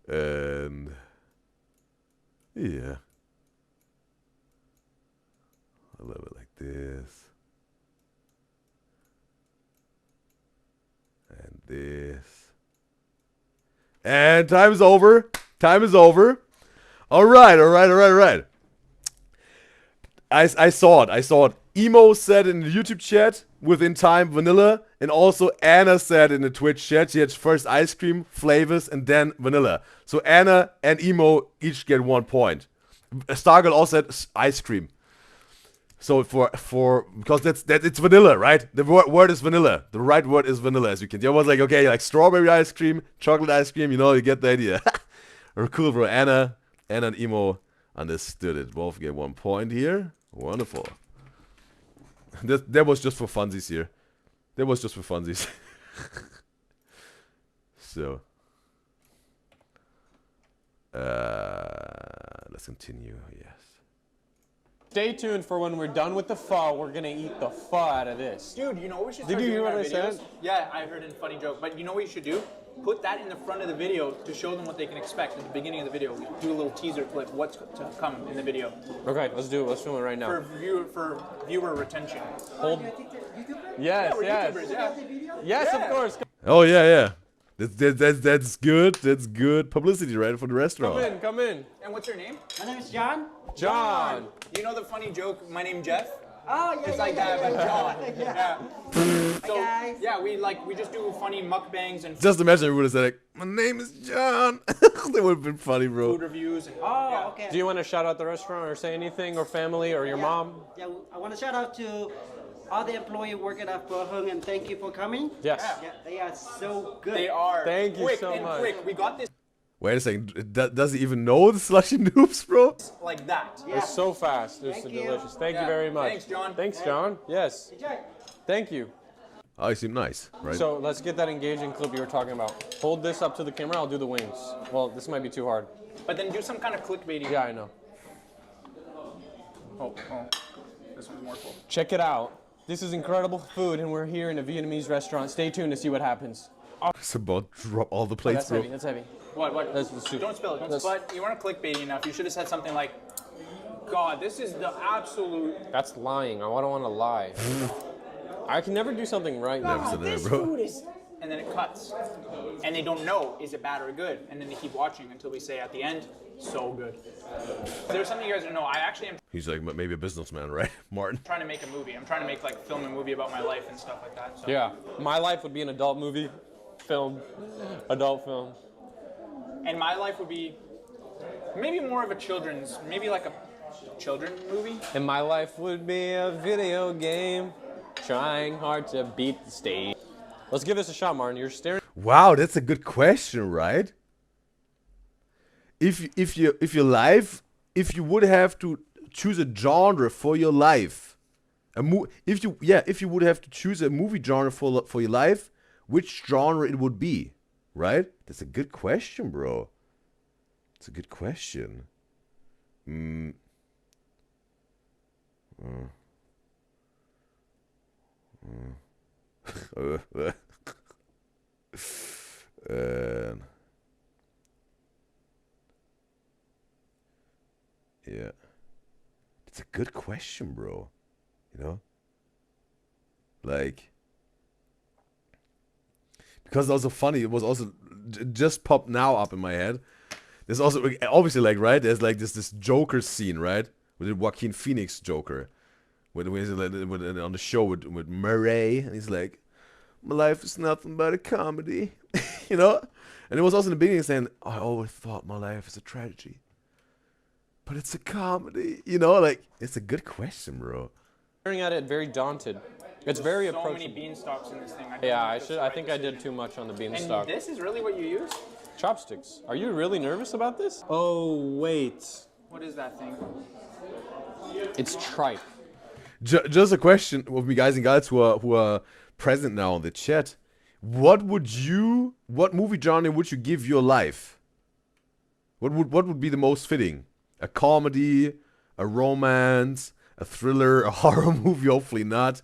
And yeah. A little bit like this. And this. And time is over. Time is over. All right. I saw it. Emo said in the YouTube chat, within time, vanilla. And also Anna said in the Twitch chat, she had first ice cream, flavors, and then vanilla. So Anna and Emo each get 1 point. Stargirl also said ice cream. So because it's vanilla, right? The word is vanilla. The right word is vanilla, as you can see. I was like, okay, like strawberry ice cream, chocolate ice cream, you know, you get the idea. Cool, bro. Anna and Emo understood it. Both get 1 point here. Wonderful. That was just for funsies here. So. Let's continue, yes. Stay tuned for when we're done with the pho. We're gonna eat the pho out of this. Dude, you know what we should Did start you doing hear in what our I videos? said? Yeah, I heard a funny joke. But you know what you should do? Put that in the front of the video to show them what they can expect at the beginning of the video. We do a little teaser clip, what's to come in the video. Okay, let's do it. Let's film it right now. For viewer retention. Hold. Yes, we're yes. YouTubers, yeah. Yes, of course. Oh yeah. That's good. That's good publicity, right, for the restaurant. Come in. And what's your name? My name is John. John. You know the funny joke, my name Jeff? Oh, yeah, It's like that, but John. Yeah. So, Hi, guys. yeah, we just do funny mukbangs and Just imagine we would have said, like, my name is John. That would have been funny, bro. food reviews. And, Okay. Do you want to shout out the restaurant or say anything, or family, or your mom? Yeah, I want to shout out to all the employees working at Bohung, and thank you for coming. Yes. Yeah, they are so good. They are. Thank you quick so and much. Quick. We got this Wait a second. Does he even know the Slushy Noobs, bro? like that. Yeah. It's so fast. It's Thank you. delicious. Thank you Yeah. very much. Thanks, John. Thanks, John. Yes. Enjoy. Thank you. Oh, he seemed nice, right? So let's get that engaging clip you were talking about. Hold this up to the camera. I'll do the wings. Well, this might be too hard. But then do some kind of clickbaity. Yeah, I know. Oh. This one's more full. Check it out. This is incredible food, and we're here in a Vietnamese restaurant. Stay tuned to see what happens. It's about to drop all the Oh, plates, that's bro. heavy. That's heavy. What? That's the soup. Don't spill it. But you weren't clickbaity enough. You should have said something like, God, this is the absolute... That's lying. I don't want to lie. I can never do something right. Never said that, bro. And then it cuts. And they don't know, is it bad or good? And then they keep watching until we say at the end, so good. There's something you guys don't know. I actually am He's like maybe a businessman, right, Martin? trying to make a movie. I'm trying to make film a movie about my life and stuff like that. So. Yeah. My life would be an adult movie, adult film. And my life would be maybe more of a children's, maybe like a children movie. And my life would be a video game, trying hard to beat the stage. Let's give this a shot, Martin. You're staring. Wow, that's a good question, right? if your life, if you would have to choose a genre for your life, if you would have to choose a movie genre for your life, which genre it would be, right? That's a good question, bro. It's a good question. Yeah, it's a good question, bro. You know, like, because it's also funny. It was also just popped now up in my head. There's also obviously like, right, there's like this Joker scene, right, with the Joaquin Phoenix Joker, when he's on the show with Murray, and he's like, my life is nothing but a comedy. You know. And it was also in the beginning saying, I always thought my life is a tragedy, but it's a comedy. You know, like, it's a good question, bro. Staring at it, very daunted. It's very so approachable. many beanstalks in this thing. I think I did too much on the beanstalk. And this is really what you use? Chopsticks. Are you really nervous about this? Oh, wait. What is that thing? It's tripe. Just a question of me, guys and gals who are present now in the chat. What movie genre would you give your life? What would be the most fitting? A comedy, a romance, a thriller, a horror movie? Hopefully not.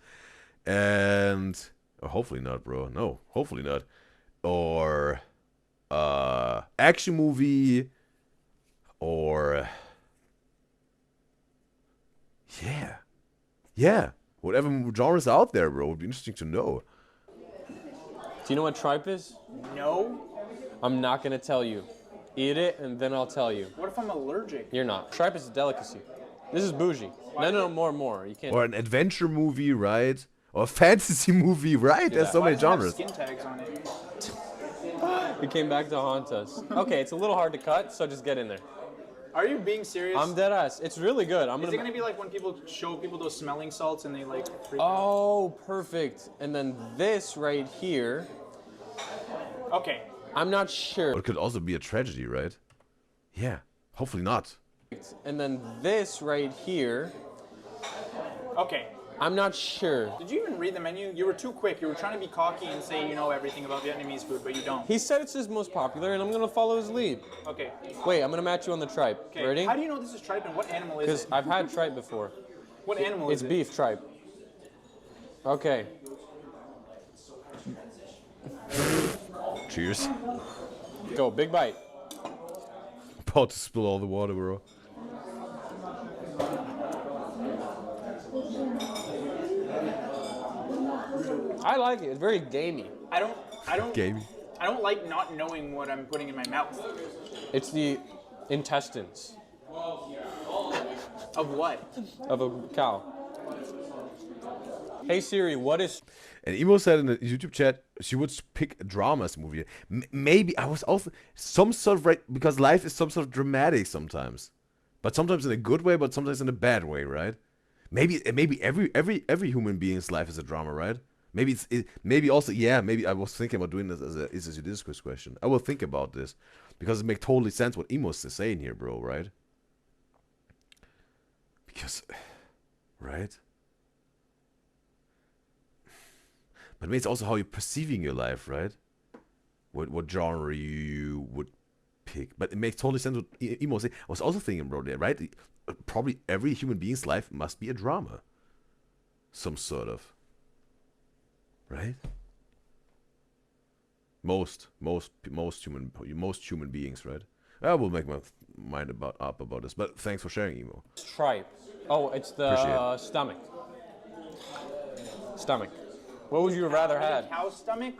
And hopefully not, bro. No, hopefully not. Or action movie, or yeah, whatever genres out there, bro. Would be interesting to know. Do you know what tripe is? No. I'm not gonna tell you. Eat it and then I'll tell you. What if I'm allergic? You're not. Tripe is a delicacy. This is bougie. No, more. You can't. Or an adventure movie, right? Or a fantasy movie, right? There's so many genres. Skin tags on it. It came back to haunt us. Okay, it's a little hard to cut, so just get in there. Are you being serious? I'm dead ass. It's really good. Is it gonna be like when people show people those smelling salts and they like freak out? Perfect. And then this right here. Okay. I'm not sure. Or it could also be a tragedy, right? Yeah. Hopefully not. And then this right here. Okay. I'm not sure. Did you even read the menu? You were too quick. You were trying to be cocky and say you know everything about Vietnamese food, but you don't. He said it's his most popular, and I'm gonna follow his lead. Okay. Wait, I'm gonna match you on the tripe. Okay. Ready? How do you know this is tripe and what animal is it? Because I've had tripe before. What animal is it? It's beef tripe. Okay. Cheers. Go, big bite. About to spill all the water, bro. I like it. It's very gamey. I don't. Gamey. I don't like not knowing what I'm putting in my mouth. It's the intestines. Of what? Of a cow. Hey Siri, what is... And Emo said in the YouTube chat she would pick a drama as a movie. Maybe I was also some sort of, right, because life is some sort of dramatic sometimes, but sometimes in a good way, but sometimes in a bad way, right? Maybe every human being's life is a drama, right? Maybe maybe also, yeah, maybe I was thinking about doing this as a Is This Your Discourse question. I will think about this because it makes totally sense what Emo's saying here, bro, right? Because, right? But maybe it's also how you're perceiving your life, right? What genre you would pick. But it makes totally sense what Emo saying. I was also thinking, bro, right? Probably every human being's life must be a drama. Some sort of. Right? Most human beings, right? I will make my mind up about this, but thanks for sharing, Emo. Tripe. Oh, it's the stomach. Stomach. What would you rather have? Cow's stomach?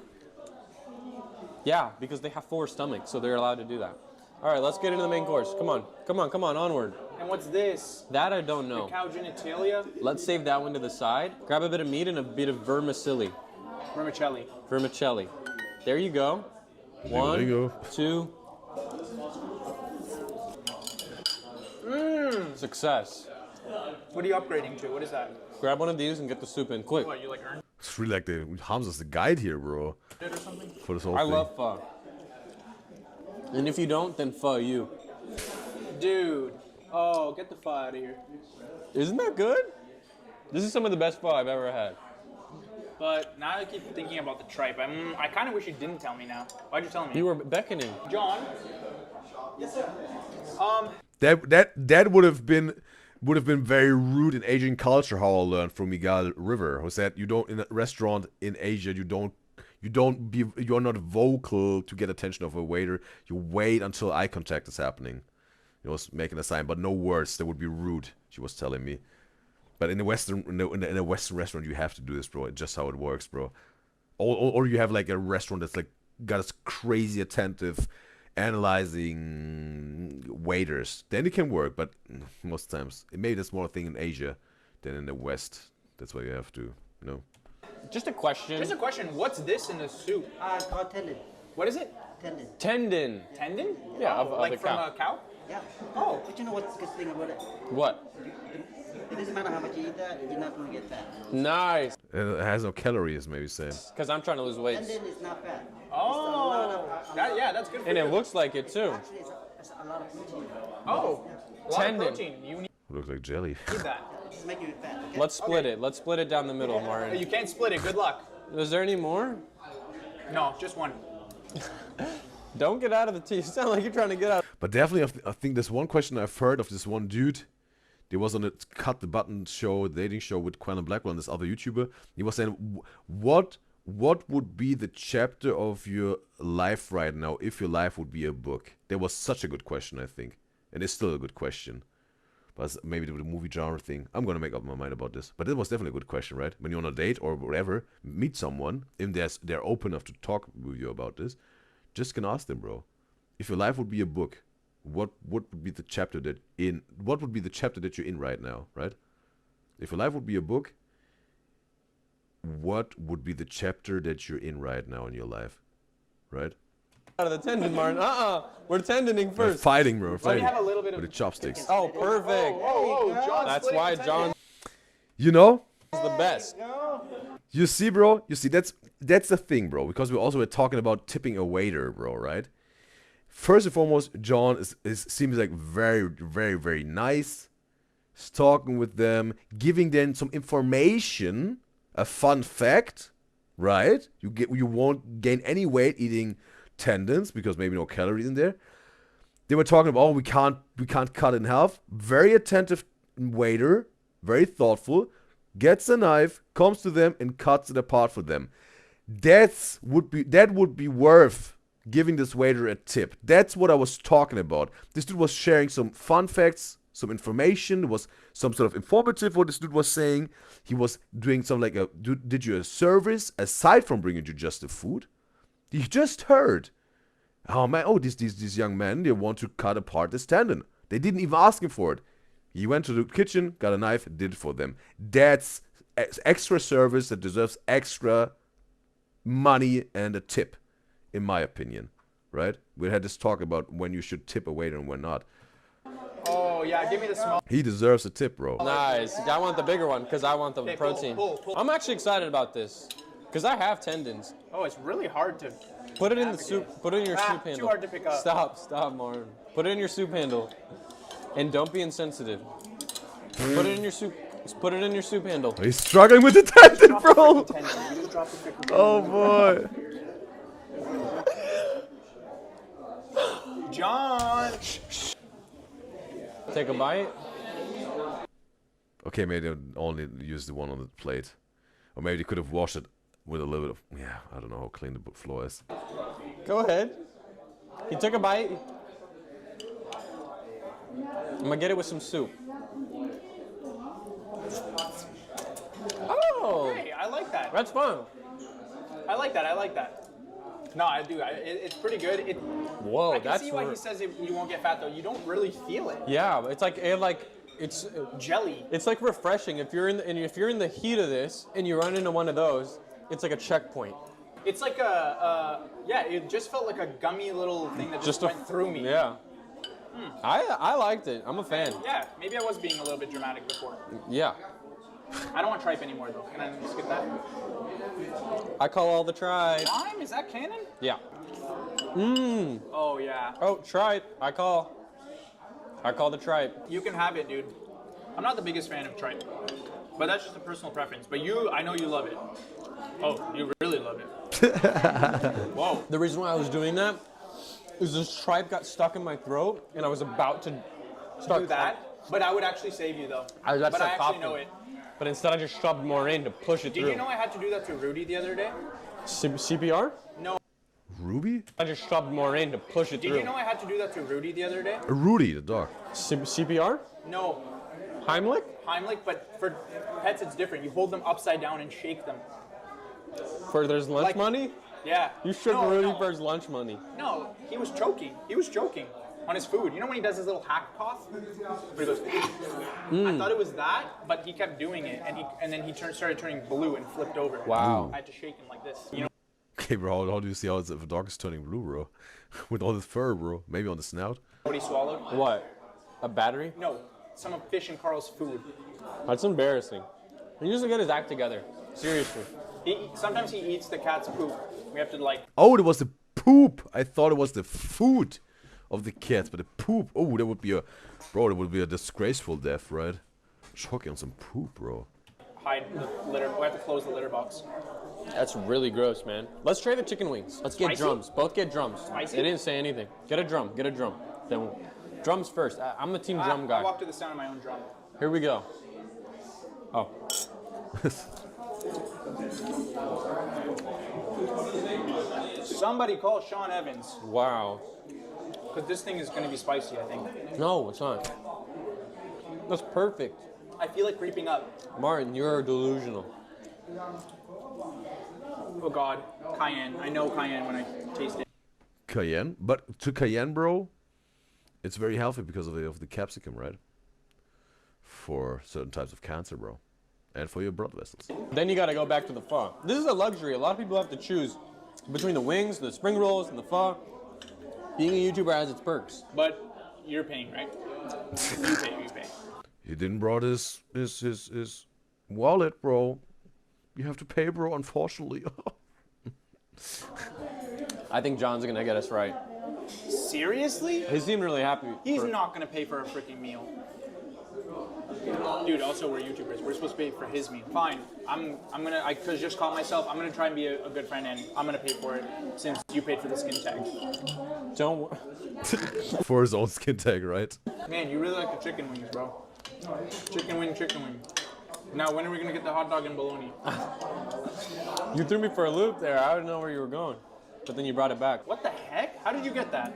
Yeah, because they have 4 stomachs, so they're allowed to do that. All right, let's get into the main course. Come on, onward. And what's this? That I don't know. The cow genitalia? Let's save that one to the side. Grab a bit of meat and a bit of vermicelli. Vermicelli. Vermicelli. There you go. One, there you go. 2. Success. What are you upgrading to? What is that? Grab one of these and get the soup in quick. What, you like earn It's really like Hamza's the guide here, bro. it or something? For this whole I thing. love pho. And if you don't, then pho you. Dude. Oh, get the pho out of here. Isn't that good? This is some of the best pho I've ever had. But now I keep thinking about the tripe. I kind of wish you didn't tell me now. Why'd you tell me? You were beckoning. John. Yes, sir. That would have been very rude in Asian culture. How I learned from Miguel River, who said you don't in a restaurant in Asia you're not vocal to get attention of a waiter. You wait until eye contact is happening. He was making a sign, but no words. That would be rude. She was telling me. But in a Western restaurant, you have to do this, bro. It's just how it works, bro. Or you have like a restaurant that's like got this crazy attentive, analyzing waiters. Then it can work, but most times maybe that's more a thing in Asia than in the West. That's why you have to, Just a question. Just a question. What's this in the soup? It's called tendon. What is it? Tendon. Tendon. Tendon? Yeah, oh, of like a from cow. a cow? Yeah. Oh. But you know what's the good thing about it? What? It doesn't matter how much you eat that, you're not going to get fat. Nice. It has no calories, maybe saying. Because I'm trying to lose weight. Tendon is not fat. Oh. That's good for And you. it looks like it too. Actually, it's a lot of protein. Oh. A lot Tendon. of protein. You need Looks like jelly. that. It's making you fat. Okay? Let's split it. Let's split it down the middle, Martin. You can't split it. Good luck. Is there any more? No, just one. Don't get out of the tea. You sound like you're trying to get out. But definitely, I think there's one question I've heard of this one dude. There was on a Cut the Button show, dating show with Quantum Blackwell and this other YouTuber. He was saying, what would be the chapter of your life right now if your life would be a book? That was such a good question, I think. And it's still a good question. But maybe the movie genre thing. I'm going to make up my mind about this. But it was definitely a good question, right? When you're on a date or whatever, meet someone, if they're open enough to talk with you about this, just can ask them, bro. If your life would be a book, what would be the chapter that you're in right now, right? If your life would be a book, what would be the chapter that you're in right now in your life, right? Out of the tendon, Martin. We're tendoning We're first. fighting, bro. We're Let me fighting have a little bit with of the chopsticks. Oh, perfect. John That's split why it. John You know? is the best. You see, bro? You see, that's the thing, bro. Because we also were talking about tipping a waiter, bro, right? First and foremost, John seems like very, very, very nice. He's talking with them, giving them some information, a fun fact, right? You won't gain any weight eating tendons because maybe no calories in there. They were talking about, we can't cut in half. Very attentive waiter, very thoughtful. Gets a knife, comes to them and cuts it apart for them. That would be worth giving this waiter a tip. That's what I was talking about. This dude was sharing some fun facts, some information. It was some sort of informative what this dude was saying. He was doing some did you a service aside from bringing you just the food. You just heard. Oh man, these young men, they want to cut apart this tendon. They didn't even ask him for it. He went to the kitchen, got a knife, did it for them. That's extra service that deserves extra money and a tip, in my opinion, right? We had this talk about when you should tip a waiter and when not. Oh, yeah, give me the small. He deserves a tip, bro. Nice. I want the bigger one because I want the protein. Pull. I'm actually excited about this because I have tendons. Oh, it's really hard to... Put it in the soup. Put it in your soup handle. Too hard to pick up. Stop, Martin. Put it in your soup handle. And don't be insensitive. Put it in your soup. Put it in your soup handle. He's struggling with the tendon, bro. Oh boy. John. Take a bite. Okay, maybe they only use the one on the plate, or maybe they could have washed it with a little bit of. Yeah, I don't know how clean the floor is. Go ahead. He took a bite. I'm gonna get it with some soup. Oh! Hey, I like that. That's fun. I like that. No, I do. It's pretty good. Whoa, I can that's see why he says you won't get fat though. You don't really feel it. Yeah, it's it's jelly. It's like refreshing. If you're in the heat of this and you run into one of those, it's like a checkpoint. It's like it just felt like a gummy little thing that just went through me. Yeah. I liked it. I'm a fan. Yeah, maybe I was being a little bit dramatic before. Yeah. I don't want tripe anymore though. Can I skip that? I call all the tribe. Lime? Is that canon? Yeah. Oh yeah. Oh, tripe. I call. I call the tripe. You can have it, dude. I'm not the biggest fan of tripe, but that's just a personal preference. But I know you love it. Oh, you really love it. Whoa. The reason why I was doing that is this tripe got stuck in my throat, and I was about to start do that. But I would actually save you though. I was about to but I start actually coughing. know it. But instead, I just shoved more in to push it through. Did you know I had to do that to Rudy the other day? CPR? No. Ruby? I just shoved more in to push it through. Did you know I had to do that to Rudy the other day? Rudy, the dog. CPR? No. Heimlich? Heimlich, but for pets it's different. You hold them upside down and shake them. For there's lunch money? Yeah. You shook Rudy for his lunch money. No, he was choking. He was choking on his food. You know when he does his little hack cough? Where he goes, I thought it was that, but he kept doing it, and then he started turning blue and flipped over. Wow. I had to shake him like this. You know. Okay, bro, how do you see how if a dog is turning blue, bro? With all this fur, bro. Maybe on the snout? What he swallowed? What? A battery? No, some of Fish and Carl's food. That's embarrassing. He needs to get his act together. Seriously. Sometimes he eats the cat's poop. We have to like... Oh, it was the poop. I thought it was the food of the cats, but the poop. Oh, that would be a... Bro, that would be a disgraceful death, right? Choking on some poop, bro. Hide the litter. We have to close the litter box. That's really gross, man. Let's try the chicken wings. Let's get Spicy? drums. Both get drums. Spicy? They didn't say anything. Get a drum. Get a drum. Then drums first. I'm the team drum guy. I walk to the sound of my own drum. Here we go. Oh. Somebody call Sean Evans. Wow. Because this thing is going to be spicy, I think. No, it's not. That's perfect. I feel it creeping up. Martin, you're delusional. Oh God, cayenne. I know cayenne when I taste it. Cayenne? But to cayenne, bro, it's very healthy because of the capsicum, right? For certain types of cancer, bro. And for your blood vessels. Then you gotta go back to the pho. This is a luxury. A lot of people have to choose between the wings, the spring rolls, and the pho. Being a YouTuber has its perks. But you're paying, right? You pay. He didn't brought his wallet, bro. You have to pay, bro, unfortunately. I think John's gonna get us right. Seriously? He seemed really happy. He's not gonna pay for a freaking meal. Dude, also we're YouTubers. We're supposed to pay for his meal. Fine. I could just call myself. I'm gonna try and be a good friend, and I'm gonna pay for it since you paid for the skin tag. Don't. For his own skin tag, right? Man, you really like the chicken wings, bro. Chicken wing. Now, when are we gonna get the hot dog and bologna? You threw me for a loop there. I didn't know where you were going. But then you brought it back. What the heck? How did you get that?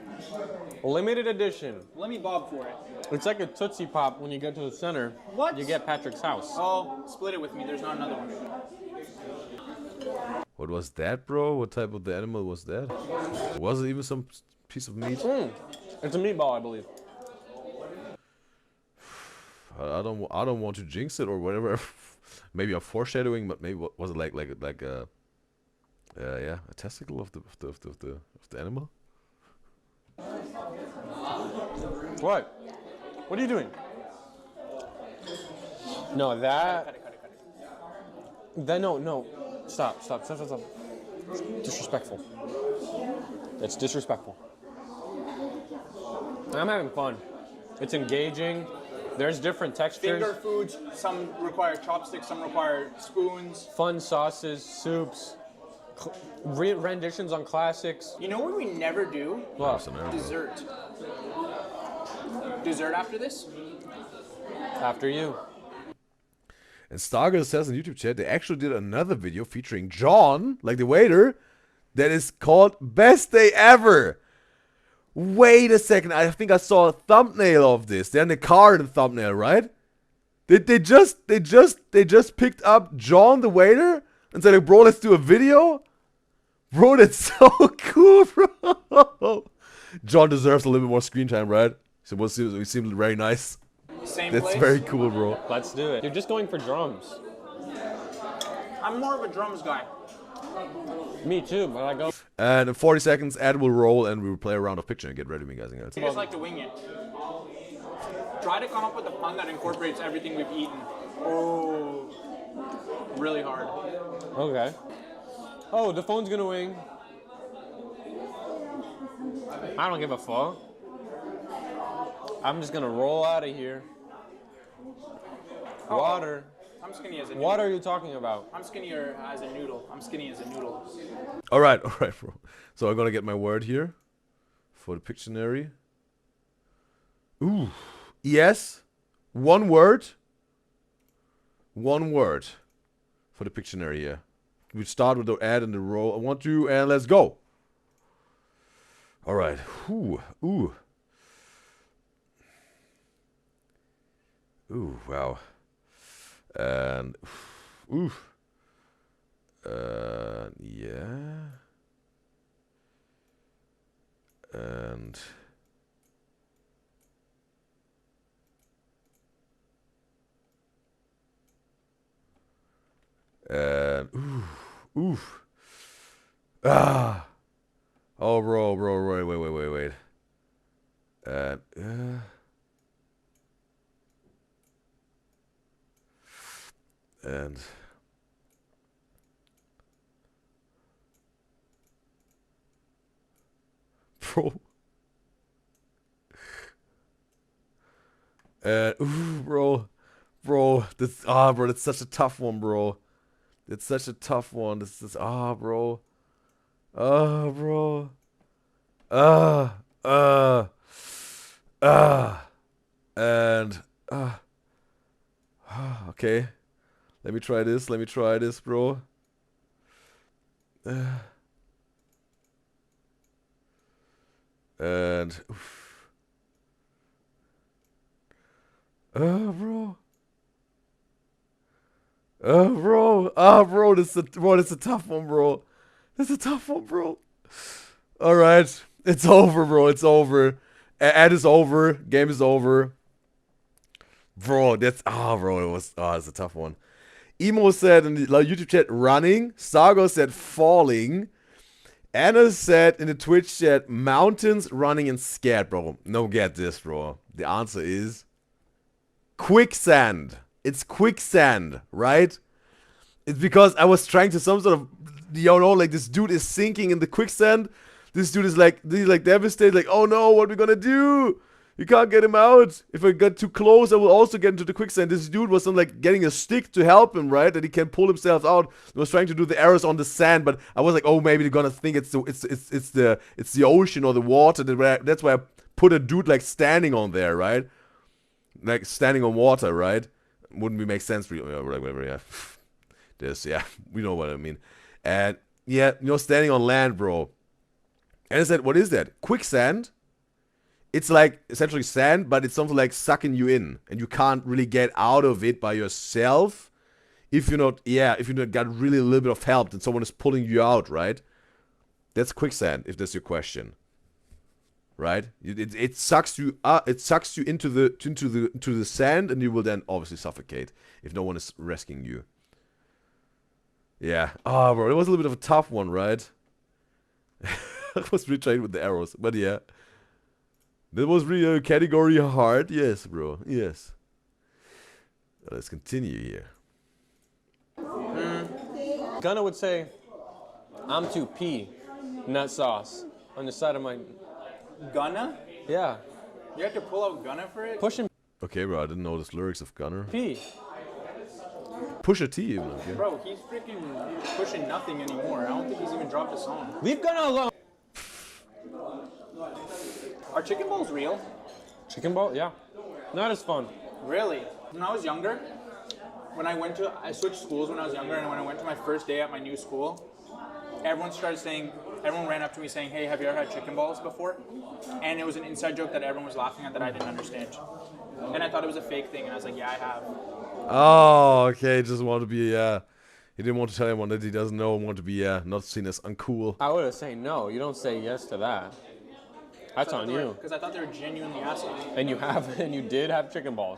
Limited edition. Let me bob for it. It's like a Tootsie Pop. When you get to the center, What? you get Patrick's house. Oh, split it with me. There's not another one. What was that, bro? What type of the animal was that? Was it even some piece of meat? It's a meatball, I believe. I don't want to jinx it or whatever. Maybe a foreshadowing, but maybe was it like a testicle of the animal? What? What are you doing? No, that. Cut it. That no. Stop. Disrespectful. That's disrespectful. I'm having fun. It's engaging. There's different textures. Finger foods. Some require chopsticks. Some require spoons. Fun sauces, soups, renditions on classics. You know what we never do? What? Dessert. Dessert after this? After you. And Stargirl says in YouTube chat, they actually did another video featuring John, like the waiter, that is called Best Day Ever. Wait a second, I think I saw a thumbnail of this. They're in the car in the thumbnail, right? They just picked up John the waiter and said, like, bro, let's do a video? Bro, that's so cool, bro. John deserves a little bit more screen time, right? So we seem very nice. Same That's place? very cool, bro. Let's do it. You're just going for drums. I'm more of a drums guy. Me too, but I go. And in 40 seconds, ad will roll and we will play a round of Pictionary. Get ready, me guys and girls. I just like to wing it. Try to come up with a pun that incorporates everything we've eaten. Oh, really hard. Okay. Oh, the phone's gonna ring. I don't give a fuck. I'm just gonna roll out of here. Oh, Water. I'm skinny as a noodle. What are you talking about? I'm skinnier as a noodle. I'm skinny as a noodle. All right, bro. So I'm gonna get my word here for the Pictionary. Ooh, yes, one word. One word for the Pictionary here. We start with the add and the roll. I want to, and let's go. All right. Ooh, ooh, ooh. Wow. And ooh. Yeah. And ooh. Ah. Oh, bro, wait. And bro. Ooh, bro, this bro, that's such a tough one, bro. It's such a tough one. This is bro. Bro. And okay. Let me try this, bro. And bro. Bro, this is a tough one, bro. This is a tough one, bro. All right, it's over, bro. It's over. Ad is over. Game is over. Bro, that's bro. It's a tough one. Emo said in the YouTube chat running. Sargo said falling. Anna said in the Twitch chat mountains, running, and scared, bro. No, get this, bro. The answer is quicksand. It's quicksand, right? It's because I was trying to some sort of, like this dude is sinking in the quicksand. This dude is like, devastated, like, oh no, what are we gonna do? You can't get him out. If I get too close, I will also get into the quicksand. This dude was like getting a stick to help him, right? That he can pull himself out. I was trying to do the arrows on the sand, but I was like, oh, maybe they're gonna think it's the ocean or the water. That's why I put a dude like standing on there, right? Like standing on water, right? Wouldn't make sense for you? Whatever, yeah. Yeah, we know what I mean. And yeah, standing on land, bro. And I said, what is that? Quicksand? It's like essentially sand, but it's something like sucking you in, and you can't really get out of it by yourself. If you're not got really a little bit of help, and someone is pulling you out, right? That's quicksand, if that's your question. Right? It sucks you into the sand, and you will then obviously suffocate if no one is rescuing you. Yeah. Oh, bro, it was a little bit of a tough one, right? I was retrained with the arrows, but yeah. That was really a category hard. Yes, bro. Yes. Let's continue here. Gunna would say, I'm too pee, nut sauce, on the side of my... Gunna? Yeah. You have to pull out Gunna for it? Push him. Okay, bro, I didn't know the lyrics of Gunner. P. Push a T even, okay? Bro, he's freaking pushing nothing anymore. I don't think he's even dropped a song. Leave Gunna alone. Are chicken balls real? Chicken ball? Yeah. Not as fun. Really? When I was younger, I switched schools when I was younger, and when I went to my first day at my new school, everyone ran up to me saying, hey, have you ever had chicken balls before? And it was an inside joke that everyone was laughing at that I didn't understand. And I thought it was a fake thing, and I was like, yeah, I have. Oh, okay, just want to be, he didn't want to tell anyone that he doesn't know and want to be, not seen as uncool. I would have said no. You don't say yes to that. That's on you. Because I thought they were genuinely assholes. And you did have chicken balls.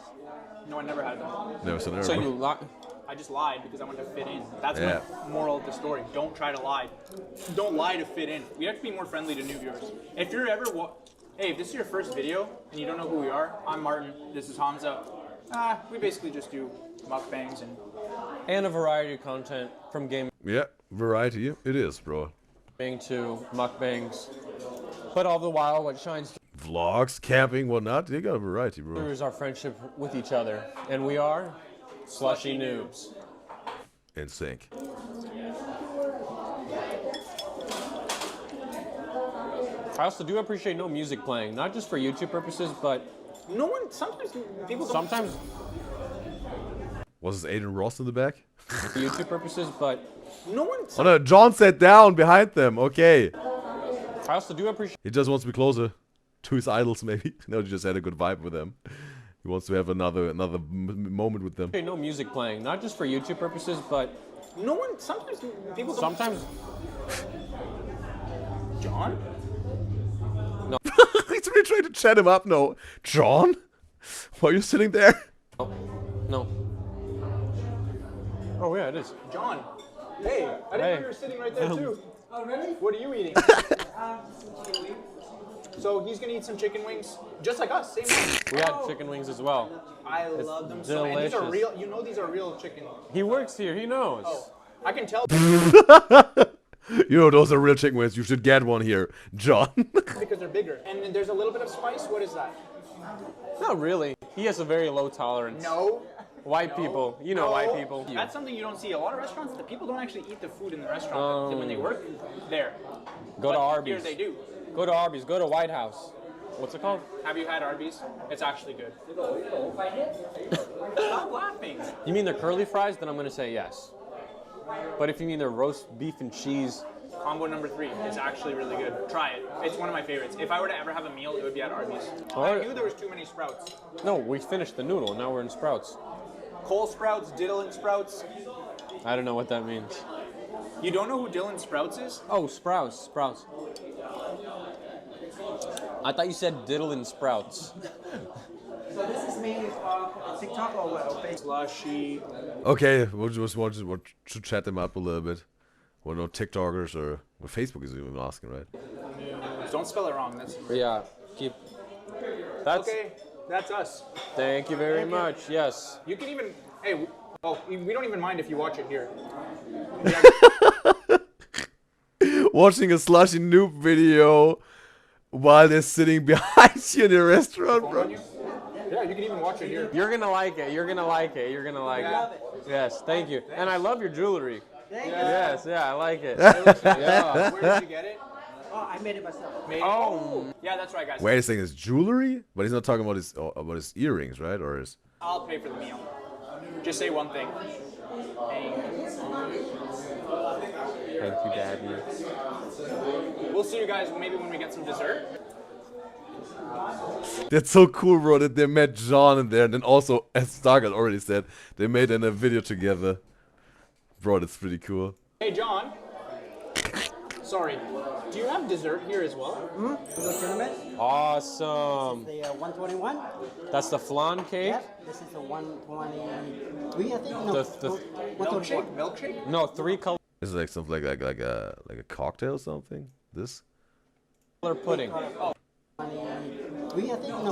No, I never had them. Never said never. So you lied. I just lied because I wanted to fit in. That's my moral of the story. Don't try to lie. Don't lie to fit in. We have to be more friendly to new viewers. If you're ever, hey, if this is your first video and you don't know who we are, I'm Martin. This is Hamza. We basically just do mukbangs and a variety of content from game. Yeah, variety. It is, bro. To mukbangs, but all the while what shines. vlogs, camping, whatnot. They got a variety, bro. Here's our friendship with each other, and we are Slushy Noobs. In sync. I also do appreciate no music playing, not just for YouTube purposes, but No one. Sometimes people. Don't sometimes Was it Aiden Ross in the back? for YouTube purposes, but No one. Oh no, John sat down behind them. Okay. I also do appreciate. He just wants to be closer to his idols, maybe. No, he just had a good vibe with them. He wants to have another moment with them. No music playing, not just for YouTube purposes, but No one. Sometimes people. Don't. sometimes. John. No. He's really trying to chat him up. No, John, why are you sitting there? No. Oh yeah, it is. John. Hey, I didn't know you were sitting right there too. Oh really? What are you eating? So he's gonna eat some chicken wings, just like us, same one. We had chicken wings as well. I love them so much. And these are real. You know these are real chicken. He works here. He knows. Oh, I can tell. You know, those are real chicken wings. You should get one here, John. Because they're bigger. And then there's a little bit of spice. What is that? Not really. He has a very low tolerance. No. White people. You know white people. That's something you don't see. A lot of restaurants, the people don't actually eat the food in the restaurant when they work there. Go to But Arby's. Here they do. Go to Arby's. Go to White House. What's it called? Have you had Arby's? It's actually good. Stop laughing. You mean their curly fries? Then I'm going to say yes. But if you mean their roast beef and cheese. Combo number 3 is actually really good. Try it. It's one of my favorites. If I were to ever have a meal, it would be at Arby's. I knew there was too many sprouts. No, we finished the noodle. Now we're in sprouts. Cole Sprouts, diddling Sprouts. I don't know what that means. You don't know who Dylan Sprouts is? Oh, Sprouts. Sprouts. I thought you said diddling sprouts. So this is mainly TikTok or what? Facebook? Slushy. Okay, we'll just want to chat them up a little bit. Well, no TikTokers or well, Facebook is even asking, right? Don't spell it wrong. That's Yeah, keep. That's okay. That's us. Thank you very much. Yes. You can even. Hey. We don't even mind if you watch it here. Watching a Slushy Noob video while they're sitting behind you in a restaurant, bro. Yeah, you can even watch it here. You're gonna like it. You're gonna like it. You're gonna like it. Yes, thank you. And I love your jewelry. Yes, yeah, I like it. Yeah. Where did you get it? Oh, I made it myself. Oh. Yeah, that's right, guys. Wait a second, it's jewelry? But he's not talking about his earrings, right? Or his... I'll pay for the meal. Just say one thing. Thank you, Daddy. We'll see you guys maybe when we get some dessert. That's so cool, bro, that they met John in there. And then also, as Stargate already said, they made a video together. Bro, that's pretty cool. Hey, John. Sorry. Do you have dessert here as well? For the tournament? Awesome. The 121? That's the flan cake? Yep. This is the 123, I think. No, Milkshake? No, 3 color. This is like something like a cocktail or something. This color pudding. Oh. 23, I think. No,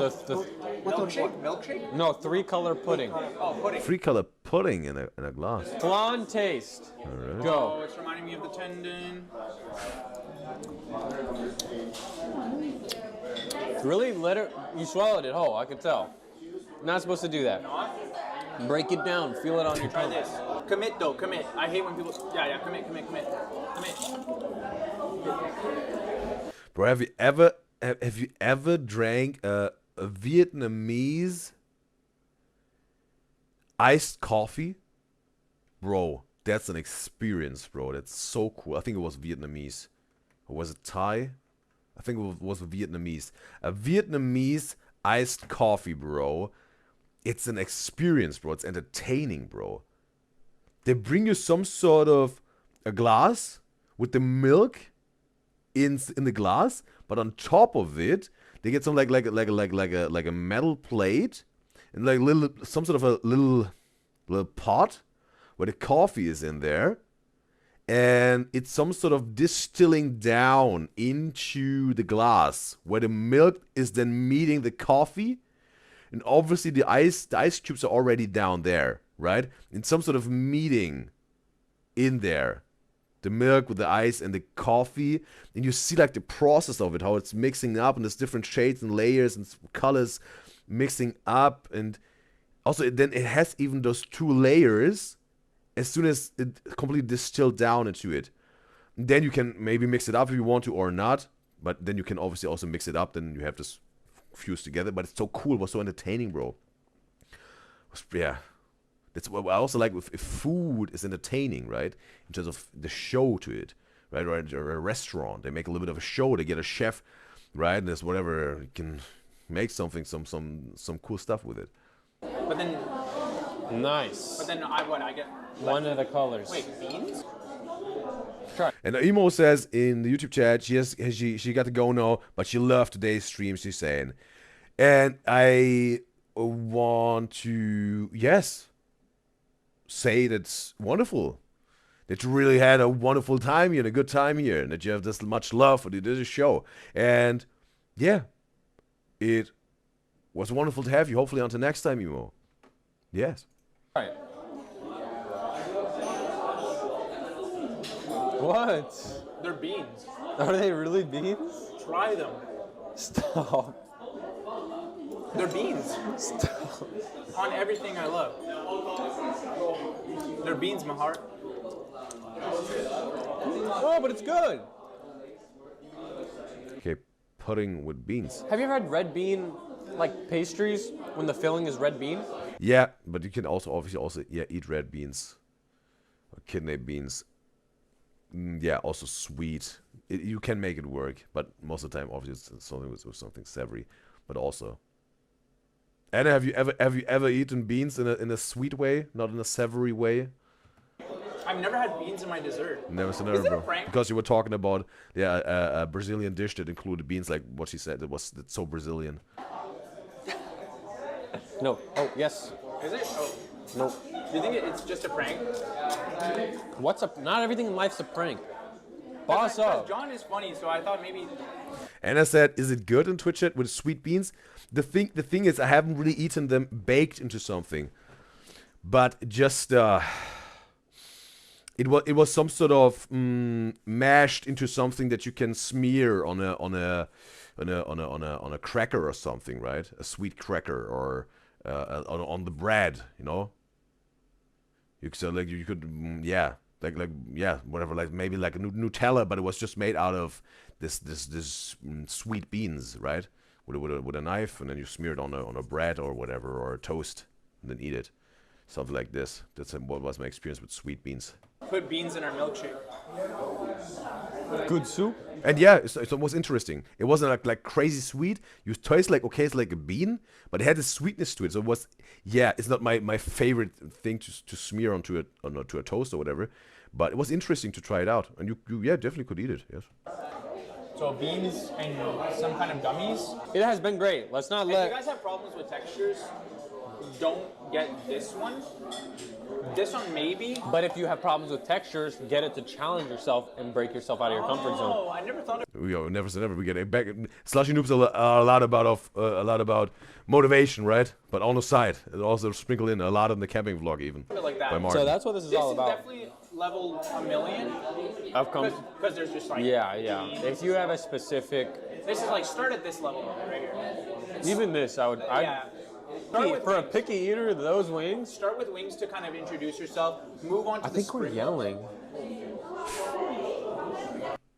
Milkshake? No, 3 color pudding. Oh, pudding. 3 color pudding in a glass. Flan taste. All right. Go. Oh, it's reminding me of the tendon. Really? Let it. You swallowed it whole. I could tell. Not supposed to do that. Break it down. Feel it on your Try tongue. this. Commit though. Commit. I hate when people. Yeah. Commit. Bro, have you ever drank a Vietnamese iced coffee? Bro, that's an experience, bro. That's so cool. I think it was Vietnamese. Or was it Thai? I think it was Vietnamese. A Vietnamese iced coffee, bro. It's an experience, bro. It's entertaining, bro. They bring you some sort of a glass with the milk in the glass, but on top of it, they get some like a metal plate and like some sort of a little pot where the coffee is in there. And it's some sort of distilling down into the glass where the milk is then meeting the coffee. And obviously the ice cubes are already down there, right? In some sort of meeting in there. the milk with the ice and the coffee, and you see like the process of it, how it's mixing up, and there's different shades and layers and colors mixing up, and also then it has even those 2 layers as soon as it completely distilled down into it. And then you can maybe mix it up if you want to or not, but then you can obviously also mix it up, then you have this fused together. But it's so cool, it was so entertaining, bro. Yeah. That's what I also like if food is entertaining, right? In terms of the show to it, right? Or a restaurant, they make a little bit of a show. They get a chef, right? And there's whatever, you can make something, some cool stuff with it. But then, nice. But then I get one of the colors. Wait, beans? Try. And Emo says in the YouTube chat she got to go now, but she loved today's stream. She's saying, and I want to say that's wonderful. That you really had a wonderful time here and a good time here, and that you have this much love for this show. And yeah, it was wonderful to have you. Hopefully until next time, Emo. Yes. All right. What? They're beans. Are they really beans? Try them. Stop. They're beans. Stop. On everything I love. They're beans, my heart. Oh, but it's good. Okay, pudding with beans. Have you ever had red bean like pastries when the filling is red bean? Yeah, but you can also obviously eat red beans or kidney beans. Yeah, also sweet. You can make it work, but most of the time, obviously, it's something with something savory. But also, Anna, have you ever eaten beans in a sweet way, not in a savory way? I've never had beans in my dessert. Never, Is it a bro. prank? Because you were talking about a Brazilian dish that included beans, like what she said. That's so Brazilian. No. Oh, yes. Is it? Oh. No. Do you think it's just a prank? What's up? Not everything in life's a prank. Boss up. John is funny, so I thought maybe. Anna said, "Is it good in Twitch chat with sweet beans?" The thing is, I haven't really eaten them baked into something, but just it was some sort of mashed into something that you can smear on a cracker or something, right? A sweet cracker or on the bread, you know. You could whatever, like maybe like a Nutella, but it was just made out of this sweet beans, right? With a knife, and then you smear it on a bread or whatever, or a toast, and then eat it. Something like this. That's what was my experience with sweet beans. Put beans in our milkshake. Good soup. And yeah, it was interesting. It wasn't like crazy sweet. You taste like, okay, it's like a bean, but it had a sweetness to it. So it was, it's not my favorite thing to smear onto a toast or whatever. But it was interesting to try it out, and you definitely could eat it. Yes. So beans and some kind of gummies. It has been great. Let's not let. If you guys have problems with textures, don't get this one. This one maybe. But if you have problems with textures, get it to challenge yourself and break yourself out of your comfort zone. Oh, I never thought of. Never say never. We get it back. Slushy Noobs are a lot about motivation, right? But on the side, it also sprinkle in a lot in the camping vlog even. Like that. By Martin. So that's what this is all about. This is definitely level 1,000,000. Because there's just like. Yeah. If you have a specific. This is like start at this level right here. Even this, I would. Yeah. For a picky eater, those wings. Start with wings to kind of introduce yourself. Move on to I think we're yelling.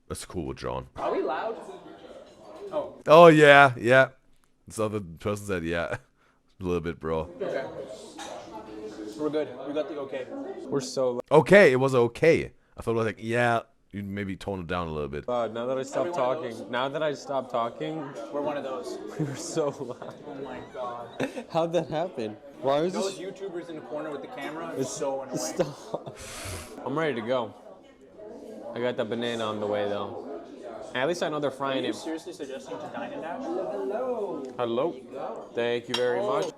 That's cool with John. Are we loud? Oh. Oh yeah. This other person said yeah. A little bit, bro. Okay. We're good. We got the okay. We're so loud. Okay, it was okay. I thought it was like, yeah, you'd maybe tone it down a little bit. Now that I stopped talking. We're one of those. We were so loud. Oh my god. How'd that happen? Why was Those this? YouTubers in the corner with the camera is so annoying. Stop. I'm ready to go. I got the banana on the way though. At least I know they're frying Are you it. seriously suggesting to dine and dash? Hello. Thank you very much.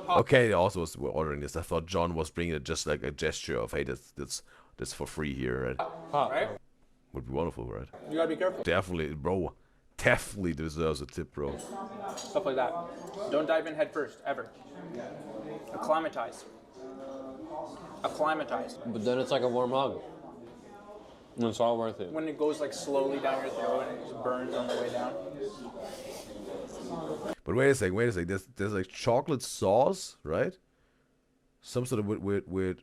Okay, also was ordering this. I thought John was bringing it just like a gesture of, hey, that's for free here, right? Right? Would be wonderful, right? You gotta be careful. Definitely, bro. Definitely deserves a tip, bro. Stuff like that. Don't dive in head first, ever. Acclimatize. But then it's like a warm hug. It's all worth it. When it goes like slowly down your throat and it just burns on the way down. But wait a second. There's like chocolate sauce, right? Some sort of with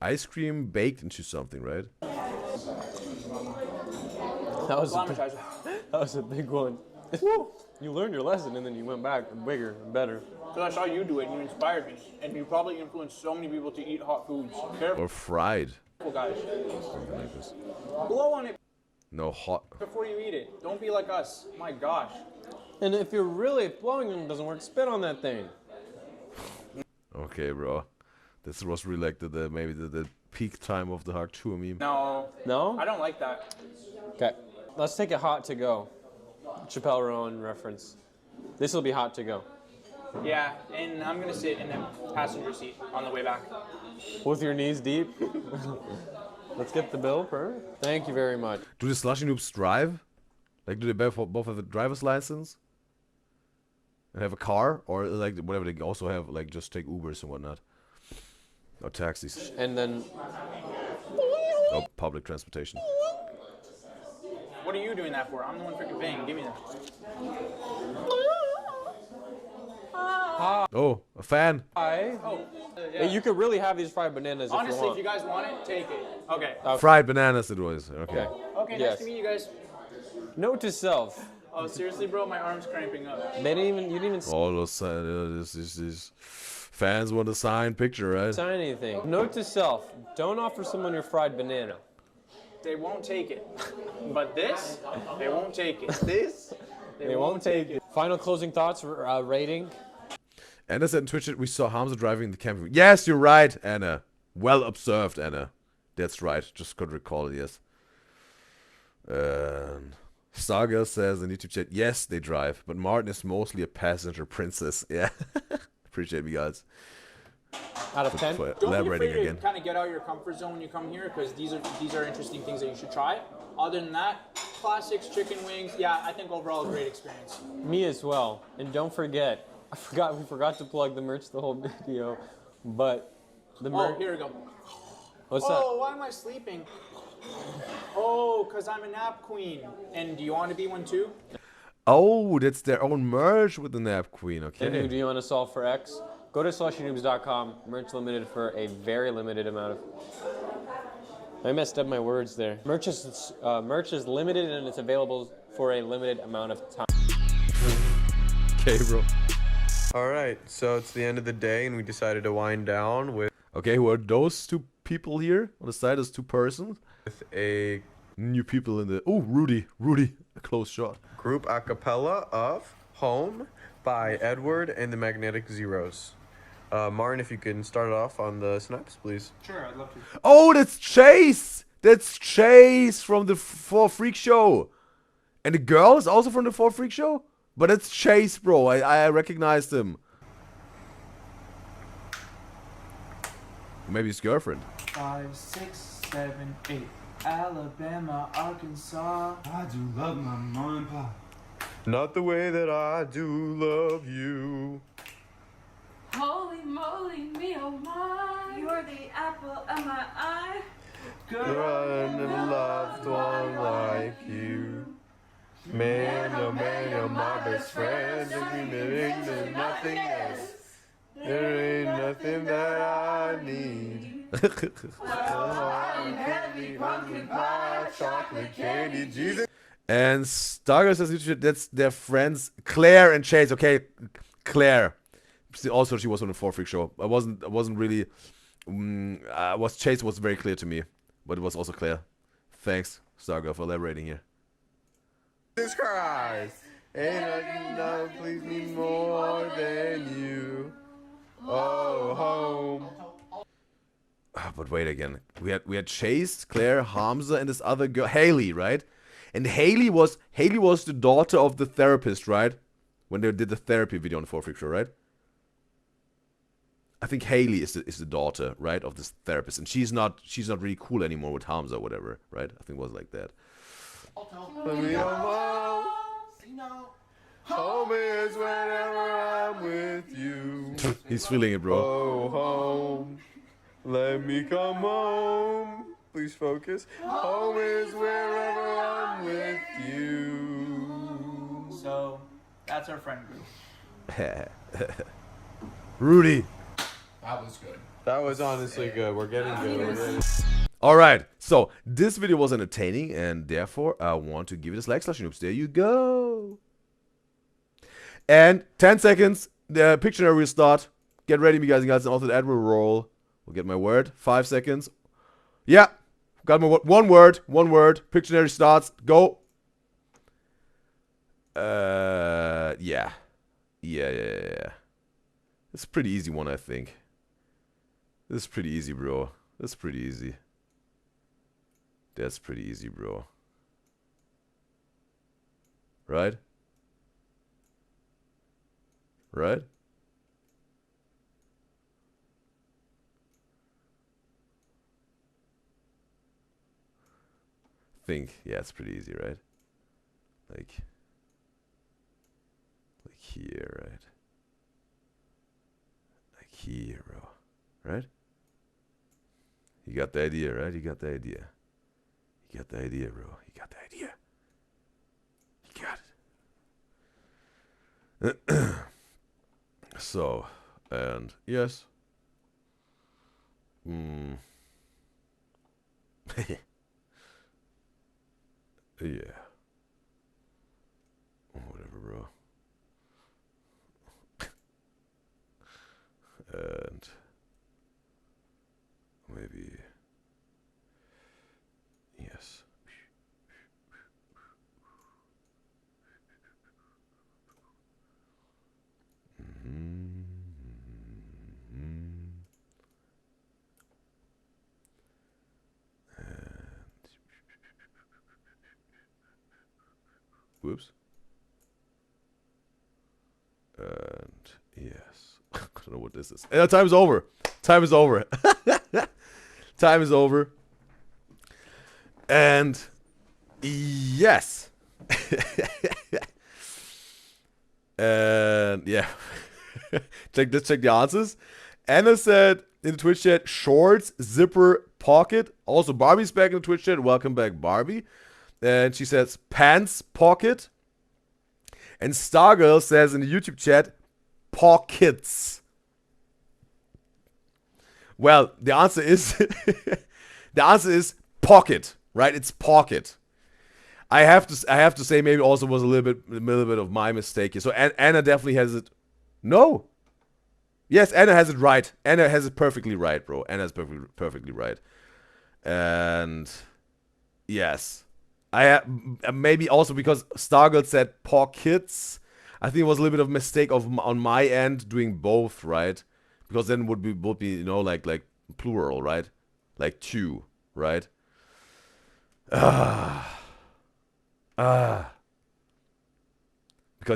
ice cream baked into something, right? That was a big one. You learned your lesson and then you went back bigger and better. Because I saw you do it and you inspired me. And you probably influenced so many people to eat hot foods. Careful, Or fried. guys. Blow on it No, hot. before you eat it. Don't be like us. My gosh. And if blowing them doesn't work, spit on that thing. Okay, bro. This was really like maybe the peak time of the Hard 2 meme. No. No? I don't like that. Okay. Let's take it hot to go. Chappelle Rowan reference. This will be hot to go. Yeah, and I'm going to sit in the passenger seat on the way back. With your knees deep. Let's get the bill, perfect. Thank you very much. Do the Slushy Noobs drive? Like, do they both have a driver's license? And have a car? Or, like, whatever, they also have, like, just take Ubers and whatnot. Or taxis. And then... Or public transportation. What are you doing that for? I'm the one freaking paying. Give me that. Oh, a fan. Hi. Oh, yeah. Hey, you could really have these fried bananas honestly, if you want. if you guys want it, take it. Okay. Fried bananas it was. Okay. Okay, Yes. nice to meet you guys. Note to self. Oh, seriously, bro? My arm's cramping up. You didn't even All those these fans want a signed picture, right? sign anything. Note to self. Don't offer someone your fried banana. They won't take it. But this, they won't take it. This? They won't take it. Final closing thoughts, rating. Anna said in Twitch that we saw Hamza driving the camping. Yes, you're right, Anna. Well observed, Anna. That's right. Just could recall it, yes. Saga says in YouTube chat, yes, they drive, but Martin is mostly a passenger princess. Yeah. Appreciate you guys. Out of 10? For Don't be elaborating afraid again. to kind of get out of your comfort zone when you come here, because these are interesting things that you should try. Other than that, classics, chicken wings. Yeah, I think overall a great experience. Me as well. And don't forget, we forgot to plug the merch the whole video, but the merch. Oh, here we go. What's that? Oh, why am I sleeping? Oh, because I'm a nap queen. And do you want to be one too? Oh, that's their own merch with the Nap Queen. Okay. And who do you want to solve for X? Go to slushynoobs.com. Merch limited for a very limited amount of... I messed up my words there. Merch is limited and it's available for a limited amount of time. Okay, bro. All right, so it's the end of the day, and we decided to wind down with Okay, who are those two people here? On the side, there's two persons. a New people in the... Oh, Rudy, a close shot. group a cappella of Home by Edward and the Magnetic Zeros. Martin, if you can start it off on the snaps, please. Sure, I'd love to. Oh, that's Chase! That's Chase from the 4 Freak Show. And the girl is also from the 4 Freak Show? But it's Chase, bro. I recognized him. Maybe his girlfriend. 5, 6, 7, 8. Alabama, Arkansas. I do love my mom and pop. Not the way that I do love you. Holy moly, me oh my. You're the apple of my eye. Girl, and a loved one like you. Man, oh man, you're my best friend. There's nothing else. There ain't nothing that I need. Pumpkin pie, chocolate candy, Jesus. And Stargirl says that's their friends Claire and Chase. Okay, Claire. Also, she was on the 4 Freak Show. I wasn't really. Chase was very clear to me, but it was also Claire. Thanks, Stargirl, for elaborating here. Jesus Christ, ain't nothing that please me more than you. Oh, home. But wait again. We had Chase, Claire, Hamza, and this other girl, Haley, right? And Haley was the daughter of the therapist, right? When they did the therapy video on the 4 Freak Show, right? I think Haley is the daughter, right, of this therapist, and she's not really cool anymore with Hamza or whatever, right? I think it was like that. Home is whenever I'm with you. He's feeling it, bro. Oh, home. Let me come home. Please focus. Home is wherever I'm with you. So, that's our friend group. Rudy. That was good. That was honestly good. We're getting good. Alright, so this video was entertaining and therefore I want to give it a like, Slushy Noobs. There you go. And 10 seconds, the Pictionary will start. Get ready, you guys and guys, and also the ad will roll. We'll get my word. 5 seconds. Yeah, got my one word. Pictionary starts. Go. Yeah. It's a pretty easy one, I think. This is pretty easy, bro. That's pretty easy. That's pretty easy, bro. Right? Right? Think. Yeah, it's pretty easy, right? Like here, right? Like here, bro. Right? You got the idea, right? You got the idea. You got the idea, bro. You got the idea. You got it. So, and yes. Yeah. Whatever, bro. And maybe yes. Whoops. And yes. I don't know what this is. And time is over. Time is over. Time is over. And yes. And yeah. Let's check the answers. Anna said in the Twitch chat, shorts, zipper, pocket. Also, Barbie's back in the Twitch chat. Welcome back, Barbie. And she says pants, pocket. And Stargirl says in the YouTube chat, pockets. Well, the answer is the answer is pocket, right? It's pocket. I have to say maybe also was a little bit of my mistake here. So Anna definitely has it. No. Yes, Anna has it right. Anna has it perfectly right, bro. Anna's perfectly right. And yes. Maybe also because Stargirl said pockets. I think it was a little bit of a mistake on my end doing both, right? Because then would be you know like plural, right? Like two, right? Because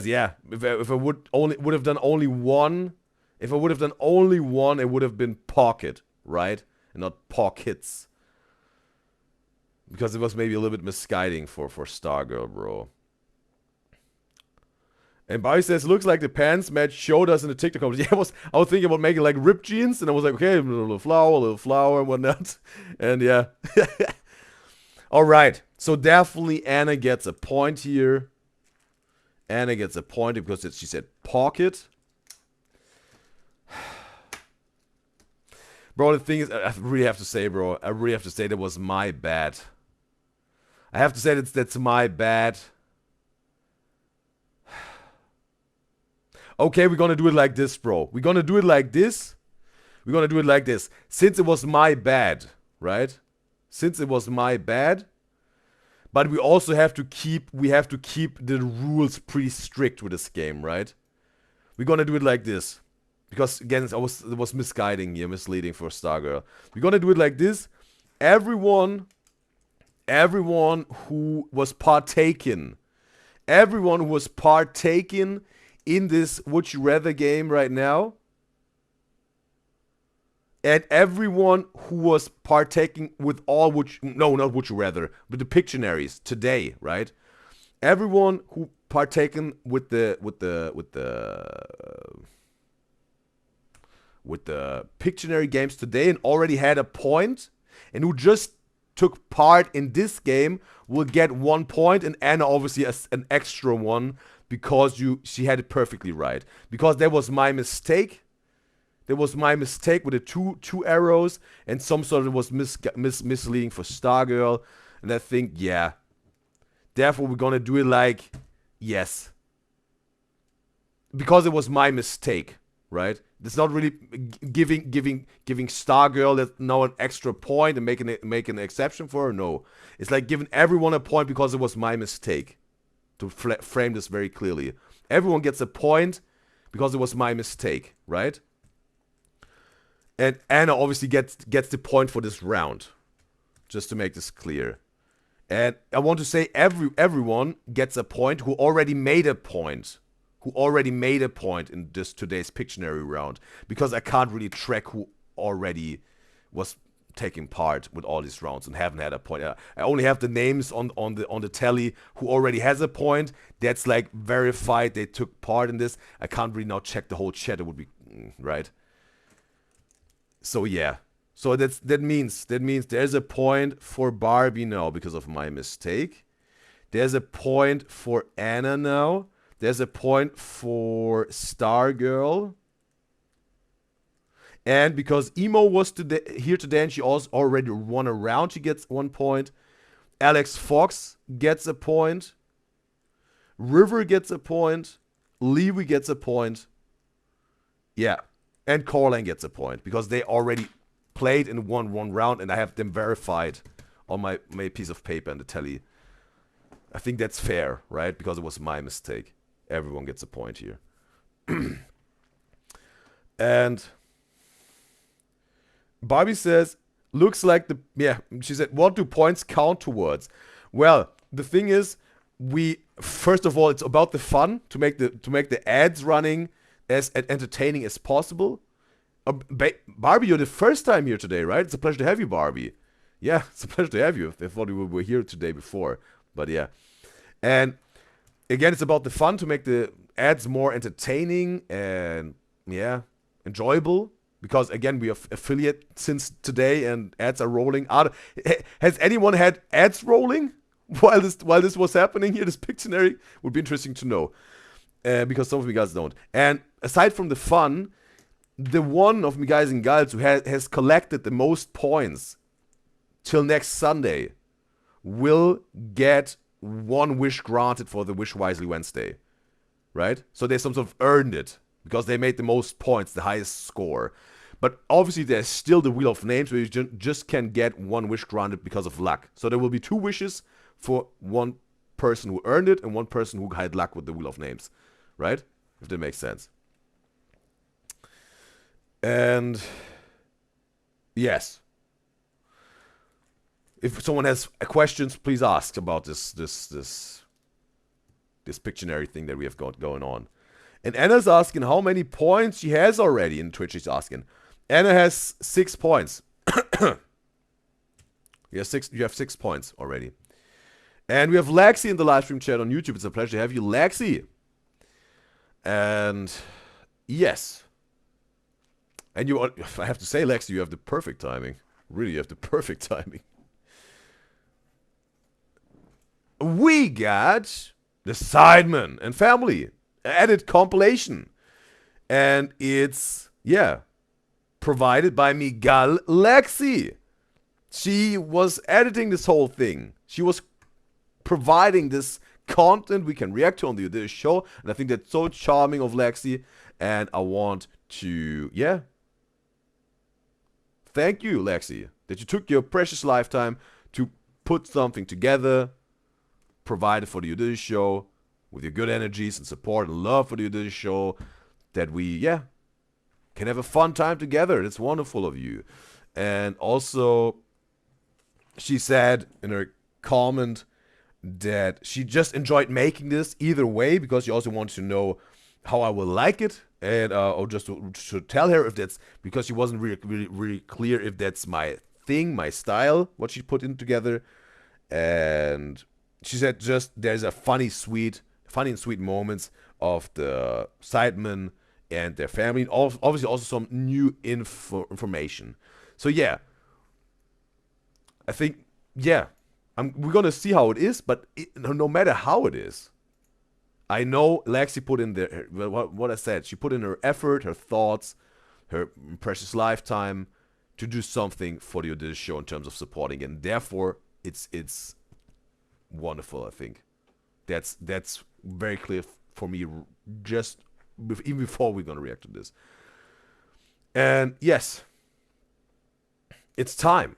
yeah, if I would have done only one, if I would have done only one, it would have been pocket, right? And not pockets. Because it was maybe a little bit misguiding for Stargirl, bro. And Bobby says, looks like the pants match showed us in the TikTok comments. Yeah, I was thinking about making like ripped jeans, and I was like, okay, a little flower, and whatnot. And yeah. Alright, so definitely Anna gets a point here. Anna gets a point because she said pocket. Bro, the thing is, I really have to say, bro, that was my bad. I have to say that's my bad. Okay, we're gonna do it like this, bro. We're gonna do it like this. We're gonna do it like this. Since it was my bad, right? Since it was my bad. But we also have to keep the rules pretty strict with this game, right? We're gonna do it like this. Because again, it was misguiding here, misleading for Stargirl. We're gonna do it like this. Everyone who was partaking in this Would You Rather game right now, and everyone who was partaking with all not Would You Rather, but the Pictionaries today, right? Everyone who partaken with the Pictionary games today and already had a point, and who just took part in this game will get 1 point, and Anna obviously an extra one because she had it perfectly right. Because that was my mistake. That was my mistake with the two arrows, and some sort of was misleading for Stargirl. And I think, yeah. Therefore, we're gonna do it like, yes. Because it was my mistake, right? It's not really giving Stargirl that now an extra point and making an exception for her. No, it's like giving everyone a point because it was my mistake. To frame this very clearly, everyone gets a point because it was my mistake, right? And Anna obviously gets the point for this round, just to make this clear. And I want to say everyone gets a point who already made a point. Who already made a point in today's Pictionary round. Because I can't really track who already was taking part with all these rounds and haven't had a point. I only have the names on the tally who already has a point. That's like verified they took part in this. I can't really now check the whole chat. It would be right. So yeah. So that means there's a point for Barbie now because of my mistake. There's a point for Anna now. There's a point for Stargirl. And because Emo was here today and she also already won a round, she gets 1 point. Alex Fox gets a point. River gets a point. Lewy gets a point. Yeah. And Coraline gets a point because they already played and won 1 round, and I have them verified on my piece of paper and the tally. I think that's fair, right? Because it was my mistake. Everyone gets a point here. And Barbie says, looks like she said, what do points count towards? Well, the thing is, first of all, it's about the fun to make the ads running as entertaining as possible. Barbie, you're the first time here today, right? It's a pleasure to have you, Barbie. Yeah, it's a pleasure to have you. I thought we were here today before, but yeah. And again, it's about the fun to make the ads more entertaining and, yeah, enjoyable. Because, again, we are affiliate since today and ads are rolling out. Has anyone had ads rolling while this was happening here? This Pictionary would be interesting to know. Because some of you guys don't. And aside from the fun, the one of me guys and gals who has collected the most points till next Sunday will get 1 wish granted for the Wish Wisely Wednesday, right? So they some sort of earned it because they made the most points, the highest score. But obviously there's still the Wheel of Names where you just can get 1 wish granted because of luck. So there will be 2 wishes for 1 person who earned it and 1 person who had luck with the Wheel of Names, right? If that makes sense. And yes. If someone has questions, please ask about this Pictionary thing that we have got going on. And Anna's asking how many points she has already in Twitch. She's asking. Anna has 6 points. You have 6 points already. And we have Lexi in the live stream chat on YouTube. It's a pleasure to have you, Lexi. And yes. And I have to say, Lexi, you have the perfect timing. Really, you have the perfect timing. We got the Sidemen and Family added compilation. And it's, yeah, provided by Miguel Lexi. She was editing this whole thing. She was providing this content we can react to on the Udyzyz show. And I think that's so charming of Lexi. And I want to, yeah, thank you, Lexi, that you took your precious lifetime to put something together, provided for the Udyzyz show, with your good energies and support and love for the Udyzyz show, that we, yeah, can have a fun time together. It's wonderful of you. And also, she said in her comment that she just enjoyed making this either way, because she also wanted to know how I will like it, and or just to tell her if that's, because she wasn't really clear if that's my thing, my style, what she put in together. And she said just there's a funny and sweet moments of the Sidemen and their family, and obviously also some new information. So yeah, I think yeah, we're gonna see how it is, but no matter how it is, I know Lexi put in there what I said. She put in her effort, her thoughts, her precious lifetime to do something for the Udyzyz show in terms of supporting it. And therefore, it's wonderful, I think. That's very clear for me, just even before we're going to react to this. And yes, it's time.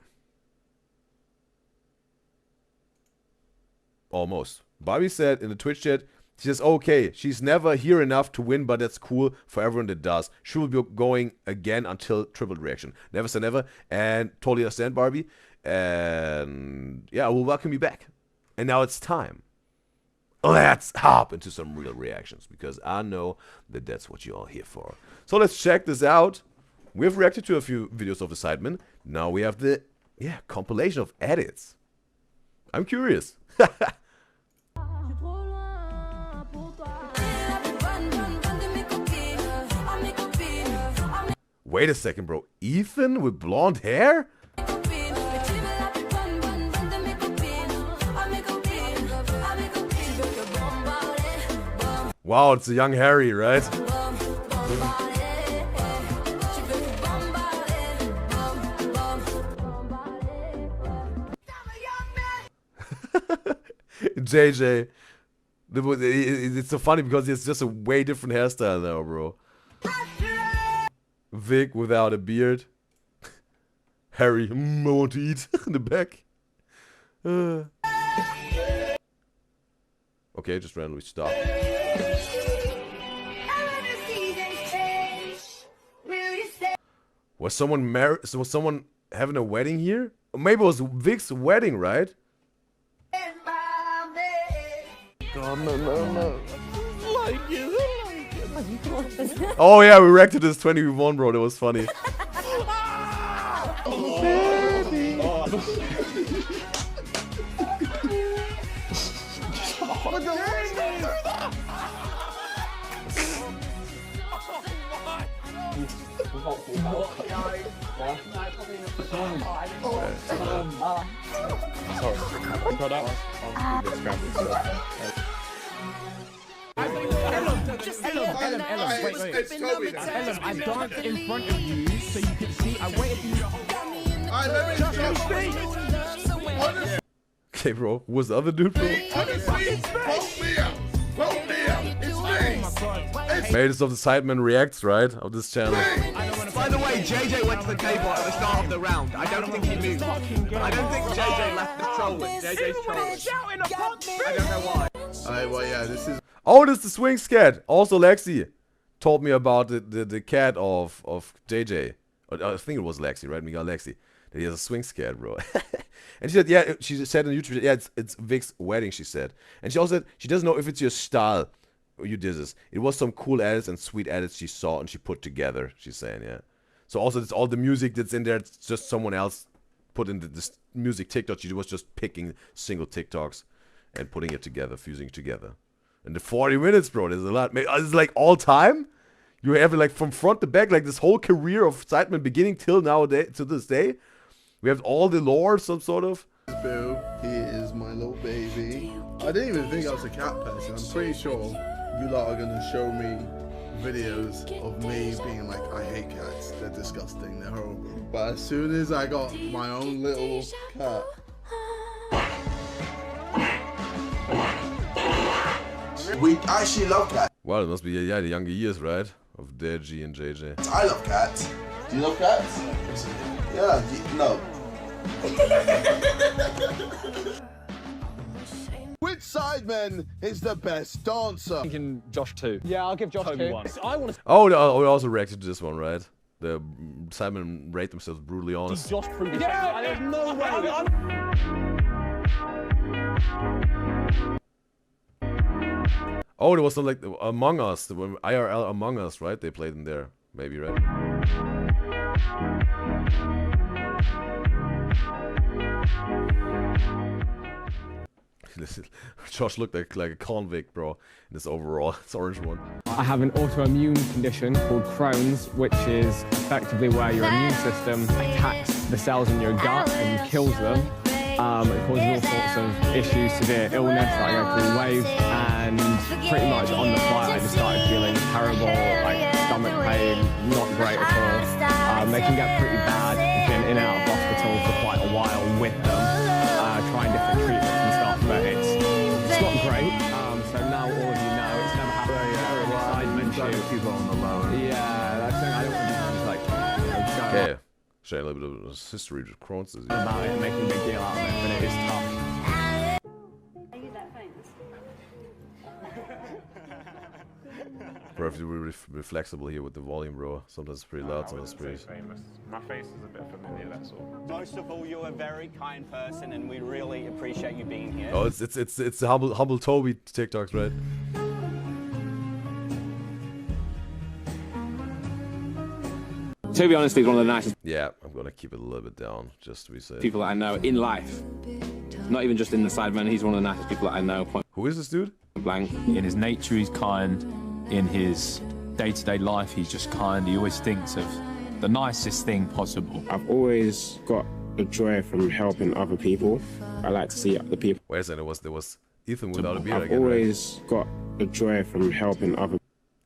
Almost. Bobby said in the Twitch chat, she says, okay, she's never here enough to win, but that's cool for everyone that does. She will be going again until triple reaction. Never say never. And totally understand, Barbie. And yeah, I will welcome you back. And now it's time. Let's hop into some real reactions, because I know that that's what you're all here for. So let's check this out. We've reacted to a few videos of the Sidemen. Now we have the compilation of edits. I'm curious. Wait a second, bro. Ethan with blonde hair? Wow, it's a young Harry, right? JJ. It's so funny because it's just a way different hairstyle now, bro. Vic without a beard. Harry, I want to eat in the back. Okay, just randomly stop. Was someone married? Was someone having a wedding here? Or maybe it was Vic's wedding, right? God, no. Oh yeah, we reacted this 20v1, bro. That was funny. Ellen, I danced in front of you so you could see. I waited for you to Okay, bro. Who was the other dude, bro? Latest of the Sidemen reacts, right? Of this channel. By the way, JJ went to the table at the start of the round. I don't think he moved. I don't think JJ left the trolling. JJ's trolling. I don't know why. Alright, well, yeah, this is. Oh, this is the Swings cat. Also, Lexi told me about the cat of JJ. I think it was Lexi, right? Miguel Lexi. That he has a Swings cat, bro. And she said, yeah, she said on YouTube, yeah, it's Vic's wedding, she said. And she also said she doesn't know if it's your style. Udyzyz. It was some cool edits and sweet edits she saw and she put together, she's saying, yeah. So also it's all the music that's in there, it's just someone else put in this music TikTok. She was just picking single TikToks and putting it together, fusing it together. And the 40 minutes, bro, there's a lot. It's like all time. You have it like from front to back, like this whole career of Sidemen beginning till nowadays, to this day. We have all the lore, some sort of. Bill, he is my little baby. I didn't even think I was a cat person. I'm pretty sure you lot are gonna show me videos of me being like, I hate cats. They're disgusting. They're horrible. But as soon as I got my own little cat. We actually love cats. Wow, it must be, yeah, the younger years, right? Of Deji and JJ. I love cats. Do you love cats? Yeah, no. Which Sidemen is the best dancer? I'm thinking Josh 2. Yeah, I'll give Josh 2. I want to. Oh, we also reacted to this one, right? The Sidemen rate themselves brutally honest. Josh proved yeah, there's no way. Oh, there was some like Among Us, the IRL Among Us, right? They played in there, maybe, right? Josh looked like a convict, bro, in this overall. It's orange one. I have an autoimmune condition called Crohn's, which is effectively where your immune system attacks the cells in your gut and kills them. It causes all sorts of issues, severe illness, like I go through waves, and pretty much on the flight I just started feeling terrible, like stomach pain, not great at all. They can get pretty bad. Been in and out of hospital for quite a while with them, trying different treatments and stuff, but it's not great. So now all of you know it's never happened. Keep on the low. Yeah, that's something I don't want to be like. Okay, sharing a little bit of his history with Crohn's disease. About it, making a big deal out of it, but it is tough. I use that phone. Bro, if you were be flexible here with the volume, bro. Sometimes it's pretty loud, sometimes it's pretty... Famous. My face is a bit familiar, that's all. Most of all, you're a very kind person, and we really appreciate you being here. Oh, it's the humble Toby TikToks, right? To be honest, he's one of the nicest Yeah, I'm gonna keep it a little bit down, just to be safe. people that I know in life. Not even just in the Sidemen, he's one of the nicest people that I know. Who is this dude? Blank. In his nature, he's kind. In his day-to-day life, he's just kind. He always thinks of the nicest thing possible. I've always got a joy from helping other people. I like to see other people. Wait a second, there was Ethan without a beard I've again, always got a joy from helping other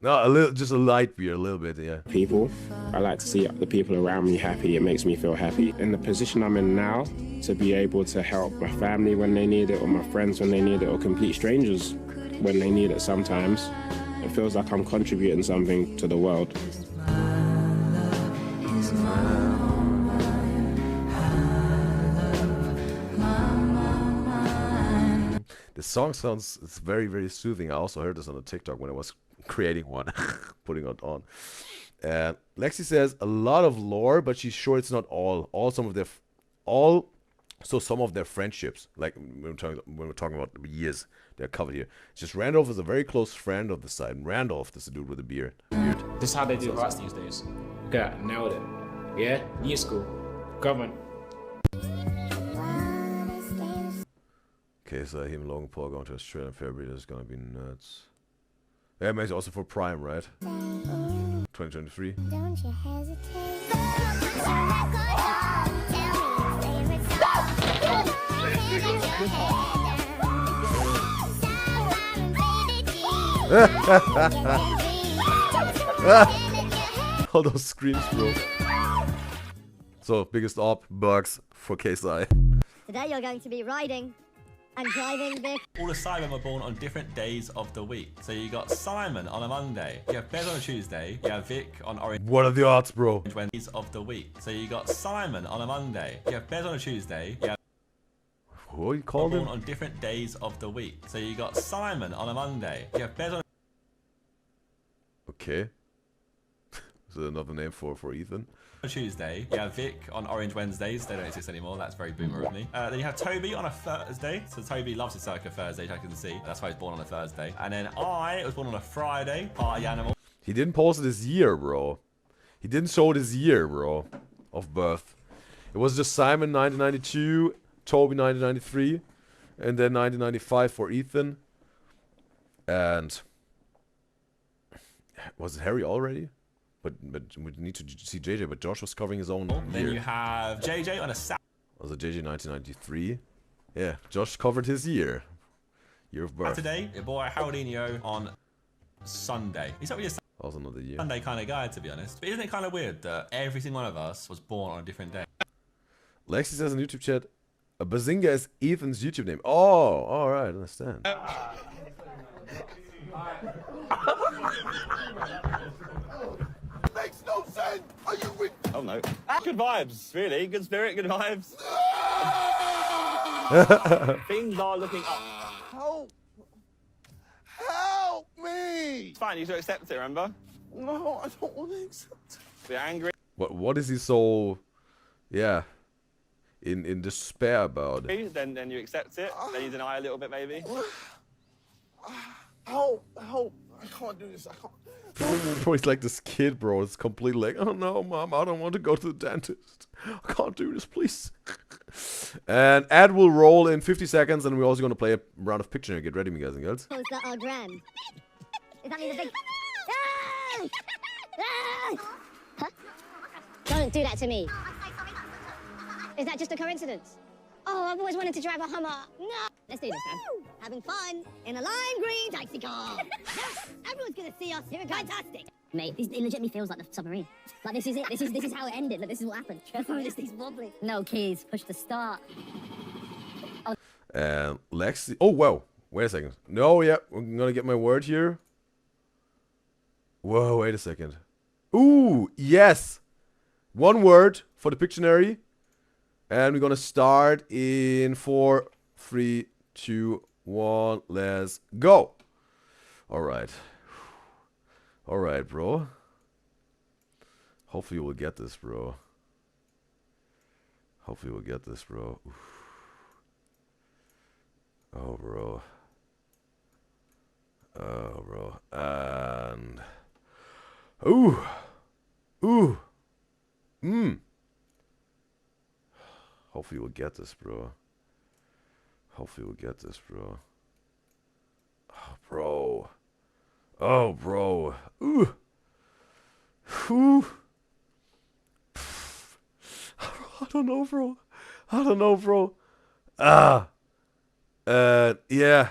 No, just a light beer, a little bit, yeah. people. I like to see the people around me happy. It makes me feel happy. In the position I'm in now, to be able to help my family when they need it, or my friends when they need it, or complete strangers when they need it sometimes, it feels like I'm contributing something to the world. The song sounds, it's very, very soothing. I also heard this on a TikTok when I was creating one, putting it on. And Lexi says a lot of lore, but she's sure it's not all. Some of their friendships, like when we're talking about years, they're covered here. It's just Randolph is a very close friend of the side. And Randolph, this is the dude with the beard. This is how they do hearts these days. Okay, nailed it. Yeah, new school, government. Okay, so him and Logan Paul going to Australia in February, that's gonna be nuts. Yeah, maybe also for Prime, right? 2023. Don't you hesitate. All those screams, bro. So, biggest op, bugs for KSI. Today you're going to be riding and driving this. All the Simon were born on different days of the week. So you got Simon on a Monday, you have Bez on a Tuesday, you have Vic on Orange. What are the odds, bro? Days of the week. So you got Simon on a Monday, you have Bez on a Tuesday, you have what you called him? Born on different days of the week. So you got Simon on a Monday, you have Bez on. Okay. Is that another name for Ethan? On Tuesday, you have Vic on Orange Wednesdays. They don't exist anymore. That's very boomer of me. Then you have Toby on a Thursday. So Toby loves his Circa Thursday, which I can see. That's why he's born on a Thursday. And then I was born on a Friday. Party animal. He didn't post his year, bro. He didn't show his year, bro, of birth. It was just Simon 1992, Toby 1993, and then 1995 for Ethan. And was it Harry already? But we need to see JJ, but Josh was covering his own Then year. you have JJ on a Saturday. Was it JJ 1993? Yeah, Josh covered his year. Year of birth. Saturday, your boy Howardinho on Sunday. He's not really a Also another year. Sunday kind of guy, to be honest. But isn't it kind of weird that every single one of us was born on a different day? Lexi says in YouTube chat, Bazinga is Ethan's YouTube name. Oh, alright, I understand. Makes no sense. Are you with? Oh no. Good vibes, really. Good spirit, good vibes. Things are looking up. Help! Help me! It's fine, you should accept it, remember? No, I don't want to accept it. We're angry. What is he so, yeah, in despair about? Then you accept it. Then you deny a little bit, maybe. Help! Help! I can't do this. I can't. Bro, he's like this kid, bro. It's completely like, oh no, mom, I don't want to go to the dentist. I can't do this, please. And ad will roll in 50 seconds, and we're also going to play a round of Pictionary. Get ready, guys and girls. That are grand. Does that mean the big? Huh? Don't do that to me. Is that just a coincidence? Oh, I've always wanted to drive a Hummer. No. Let's do this, man. Having fun in a lime green taxi car. Yes, everyone's gonna see us. Here, fantastic. Mate, it legitimately feels like the submarine. Like this is it. This is how it ended. Like this is what happened. He's wobbly. No keys. Push the start. And Lexi. Oh wow. Wait a second. No, yeah, I'm gonna get my word here. Whoa, wait a second. Ooh, yes. One word for the Pictionary. And we're gonna start in 4, 3, 2, 1. Let's go. Alright. Alright, bro. Hopefully we'll get this, bro. Hopefully we'll get this, bro. Oof. Oh, bro. Oh, bro. And... Ooh. Ooh. Mmm. Hopefully we'll get this, bro. Hopefully we'll get this, bro. Oh, bro. Oh, bro. Ooh. Ooh. I don't know, bro. I don't know, bro. Ah. Yeah.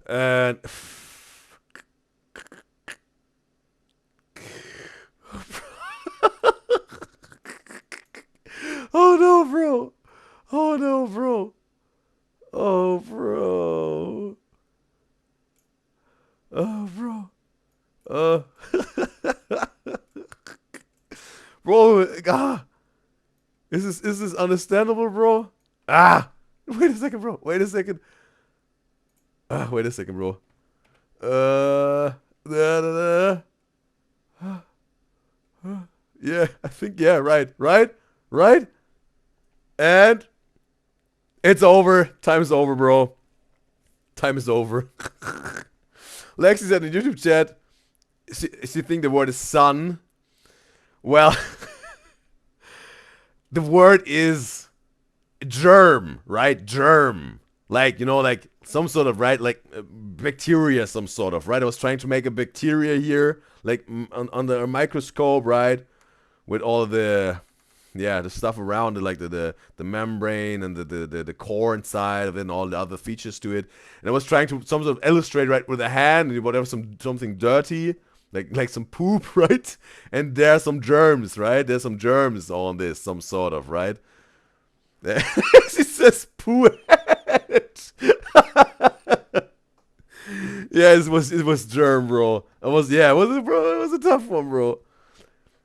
And... Oh no, bro. Oh no, bro. Oh, bro. Oh, bro. Bro, is this understandable, bro? Ah, wait a second, bro. Wait a second. Wait a second, bro. Yeah, I think right. And it's over. Time's over, bro. Time is over. Lexi said in the YouTube chat, she think the word is sun. Well, the word is germ, right? Germ. Like, you know, like some sort of, right? Like bacteria, some sort of, right? I was trying to make a bacteria here, like under a microscope, right? With all the... Yeah, the stuff around it, like the membrane and the core inside of it and all the other features to it. And I was trying to some sort of illustrate, right, with a hand and whatever, something dirty, like some poop, right? And there are some germs, right? There's some germs on this, some sort of, right? She says poo head. Yeah, it was germ, bro. It was a tough one, bro.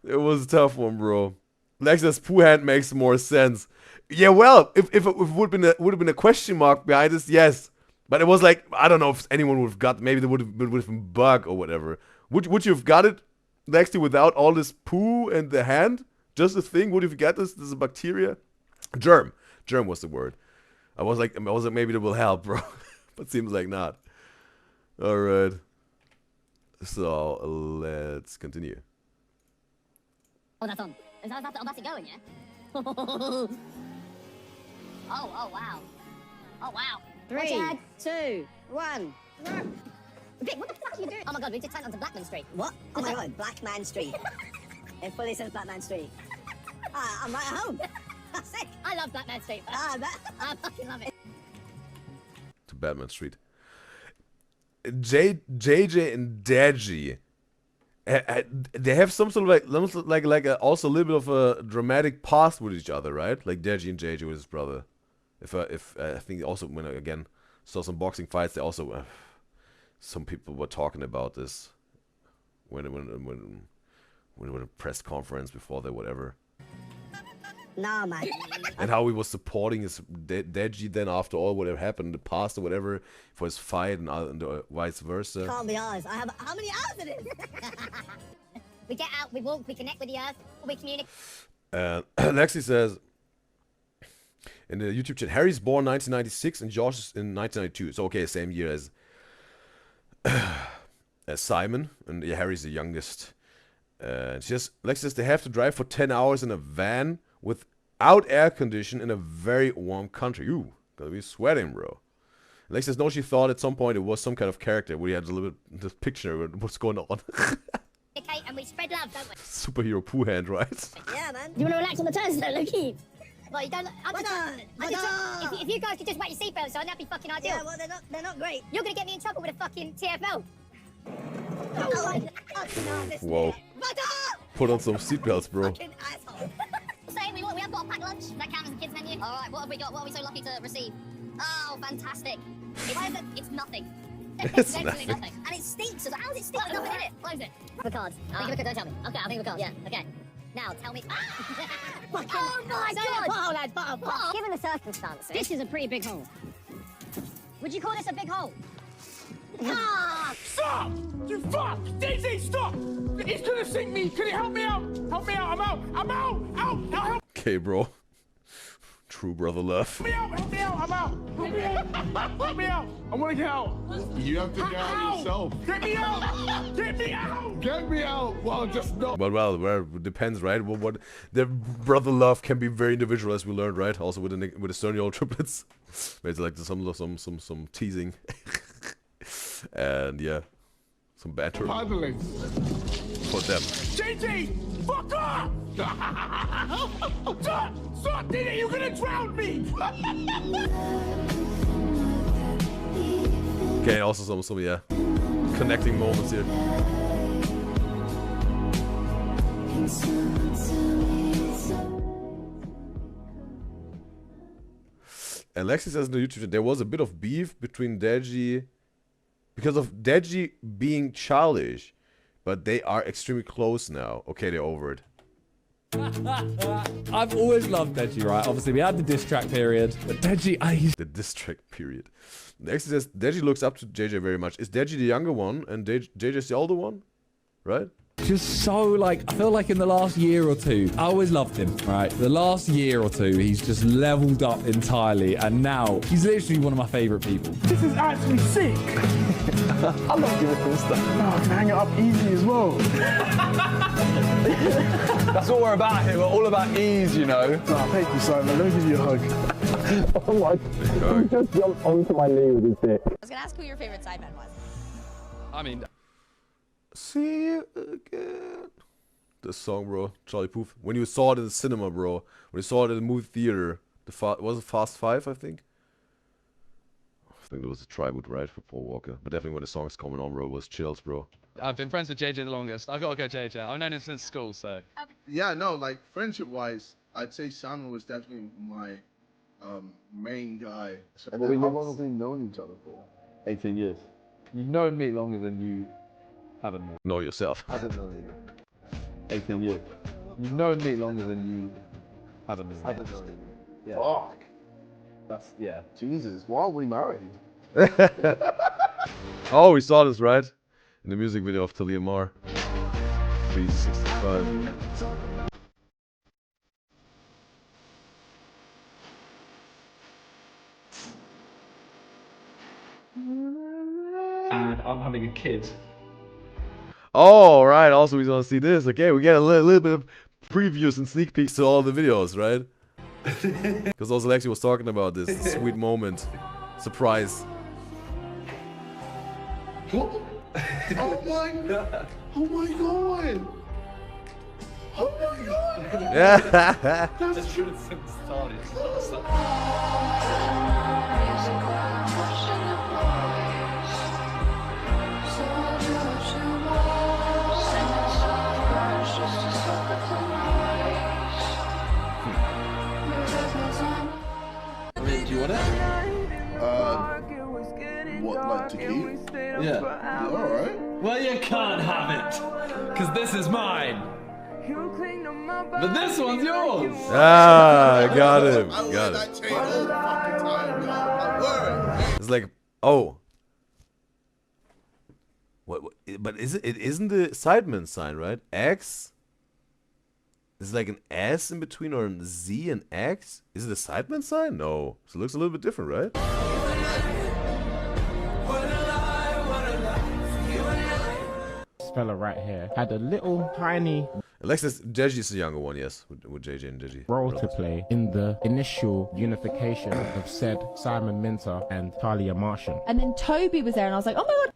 It was a tough one, bro. Lexus poo hand makes more sense. Yeah, well, if it would have been a question mark behind this, yes. But it was like, I don't know if anyone would have got, maybe there would have been bug or whatever. Would you have got it, Lexi, without all this poo and the hand? Just a thing? Would you have got this? This is a bacteria? Germ. Germ was the word. I was like maybe that will help, bro. But seems like not. Alright. So, let's continue. Oh, that's on. That's it going, yeah? Oh, wow. Oh, wow. 3, 2, 1. Vic, what the fuck are you doing? Oh my god, we just turned onto Blackman Street. What? Oh my god, Blackman Street. It fully says Blackman Street. I'm right at home. Sick. I love Blackman Street. I fucking love it. To Batman Street. JJ and Deji. They have some sort of like also a little bit of a dramatic past with each other, right? Like Deji and JJ with his brother. If I think also when I again saw some boxing fights, they also some people were talking about this when a press conference before the whatever. No, man. And how he was supporting his Deji then after all whatever happened in the past or whatever for his fight and vice versa. Can't be ours. I have how many hours it is? We get out, we walk, we connect with the earth, we communicate. Lexi says in the YouTube chat, Harry's born 1996 and Josh is in 1992. So okay, same year as Simon, and yeah, Harry's the youngest. She says, Lexi says they have to drive for 10 hours in a van without air condition in a very warm country. Ooh, gonna be sweating, bro. Lexi says, no, she thought at some point it was some kind of character where he had a little bit this picture of what's going on. And we spread love, don't we? Superhero poo hand, right? Yeah, man. You wanna relax on the turnstile, Loki? Well, you don't. If you guys could just wet your seatbelts on, that'd be fucking ideal. Yeah, well, they're not great. You're gonna get me in trouble with a fucking TFL. Whoa. Put on some seatbelts, bro. Say we have got a packed lunch. That counts as a kids menu. All right, what have we got? What are we so lucky to receive? Oh, fantastic. It's nothing. It's literally nothing. And it stinks. So how does it stink? There's nothing in it. Close it. The cards. Think of a card. Don't tell me. Okay, I'll think of a card. Yeah. Okay. Now tell me. Oh my god! Bottle. Given the circumstances, this is a pretty big hole. Would you call this a big hole? Ah! Stop! You fuck! Daisy, stop! He's gonna sink me! Can you help me out? Help me out! I'm out! I'm out! Out! Help! Okay, bro. True brother love. Help me out! Help me out! I'm out! Help me out! Help me out! I wanna get out! You have to get out yourself. Get me out! Get me out! Get me out! Well, just no. But well, it depends, right? What the brother love can be very individual, as we learned, right? Also with the Stony triplets, it's like some teasing, and yeah, some banter for them. JJ, fuck off! Stop, Diddy, you're gonna drown me! Okay, also some yeah, connecting moments here. Alexis says in the YouTube chat, there was a bit of beef between Deji because of Deji being childish, but they are extremely close now. Okay, they're over it. I've always loved Deji, right? Obviously, we had the diss track period, but Deji, the diss track period. Alexis says Deji looks up to JJ very much. Is Deji the younger one and JJ's the older one? Right? just so like, I feel like in the last year or two, I always loved him, right? The last year or two, he's just leveled up entirely, and now he's literally one of my favorite people. This is actually sick. I love giving cool stuff. No, I can hang it up easy as well. That's what we're about here. We're all about ease, you know. Oh, thank you, Simon. Let me give you a hug. Oh my God. He just jumped onto my knee with his dick. I was gonna ask who your favorite sideman was. I mean, see you again. This song, bro, Charlie Puth. When you saw it in the cinema, bro. When you saw it in the movie theater, was it Fast 5, I think? I think there was a tribute, right, for Paul Walker. But definitely when the song's coming on, bro, it was chills, bro. I've been friends with JJ the longest. I've got to go JJ. I've known him since school, so. Yeah, no, like friendship-wise, I'd say Simon was definitely my main guy. So But how long have we known each other for? 18 years. You've known me longer than you haven't known. Know yourself. I don't know you. 18 years. You've known me longer than you haven't known. I don't know you. Yeah. Fuck. That's, yeah. Jesus, why are we married? Oh, we saw this, right? In the music video of Talia Mar. 365. And I'm having a kid. Oh, right. Also, we want to see this. Okay, we get a little bit of previews and sneak peeks to all the videos, right? Because also Lexi was talking about this sweet moment. Surprise. Oh my God! Oh my God! Oh my God! Yeah. Just should have started. Do you want it? What, like to keep? Yeah. Alright. Well, you can't have it, because this is mine. But this one's yours. Ah, got him. Got it. It's like, oh. What? But is it? It isn't the Sideman sign, right? X. Is it like an S in between or a Z and X? Is it a Sideman sign? No. So it looks a little bit different, right? This fella right here had a little tiny Alexis, Deji is the younger one, yes, with JJ and Deji. role to play in the initial unification of said Simon Minter and Talia Martian. And then Toby was there, and I was like, oh my God.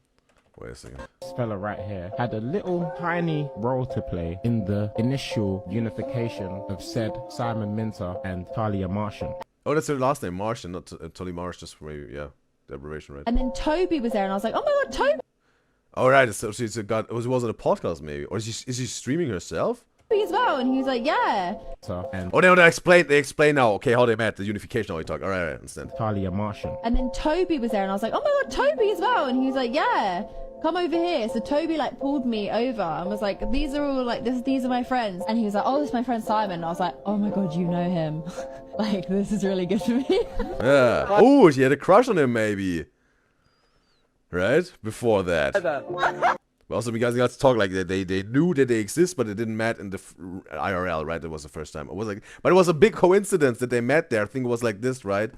Wait a second. This fella right here had a little tiny role to play in the initial unification of said Simon Minter and Talia Martian. Oh, that's her last name, Martian, not Tully Marsh, just maybe, yeah, the abbreviation, right? And then Toby was there, and I was like, oh my god, Toby All right, so she's got, it wasn't a podcast maybe, or is she streaming herself? as well. And he was like, yeah. So, and Oh, they explain now, okay, how they met, the unification, how we talk. All right, understand. Talia Martian. And then Toby was there, and I was like, oh my god, Toby as well. And he was like, yeah, come over here. So Toby like pulled me over and was like, these are all like, these are my friends. And he was like, oh, this is my friend Simon. And I was like, oh my god, you know him. Like, this is really good for me. Yeah. Oh, she had a crush on him maybe. Right? Before that. But also, because they got to talk like they knew that they exist, but they didn't met in the IRL, right? That was the first time. It was like, but it was a big coincidence that they met there. I think it was like this, right?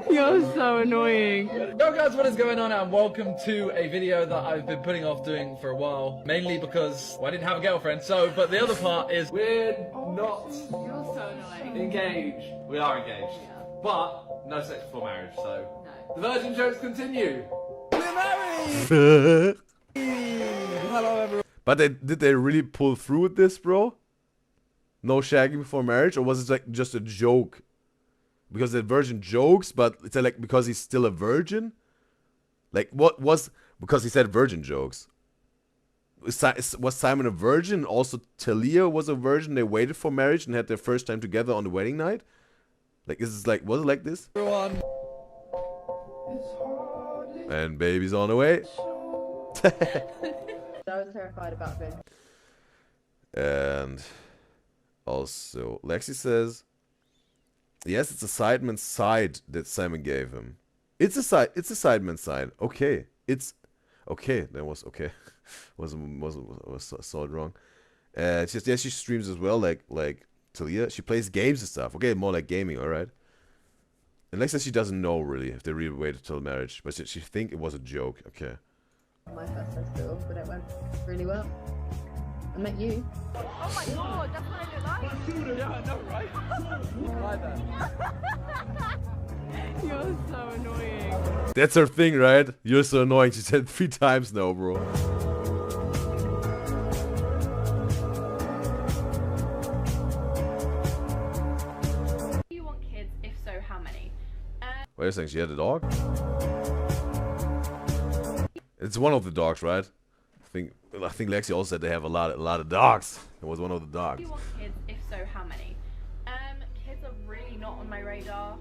You're so annoying. Yo guys, what is going on, and welcome to a video that I've been putting off doing for a while, mainly because I didn't have a girlfriend. But the other part is we're not engaged. We are engaged, but no sex before marriage. So the virgin jokes continue. We're married. Hello everyone. But did they really pull through with this, bro? No shagging before marriage, or was it like just a joke? Because the virgin jokes, but it's like because he's still a virgin? Like, what was... Because he said virgin jokes. Was Simon a virgin? Also, Talia was a virgin. They waited for marriage and had their first time together on the wedding night? Like, is this like... Was it like this? Everyone. And baby's on the way. I was terrified about this. And... Also, Lexi says... Yes, it's a sideman's side that Simon gave him. It's a sideman's side. Okay. It's okay. That was okay. was so wrong. It's just, yeah, she streams as well, like Talia. She plays games and stuff. Okay, more like gaming, alright. And Lex says she doesn't know really if they really waited till marriage, but she think it was a joke. Okay. My first festival, but it went really well. I met you. Oh my god, that's what I look like. Yeah, I know, right? Hi there. You're so annoying. That's her thing, right? You're so annoying. She said 3 times now, bro. Do you want kids? If so, how many? Wait a second, she had a dog? It's one of the dogs, right? I think Lexi also said they have a lot of dogs. It was one of the dogs. Do you want kids? If so, how many? Kids are really not on my radar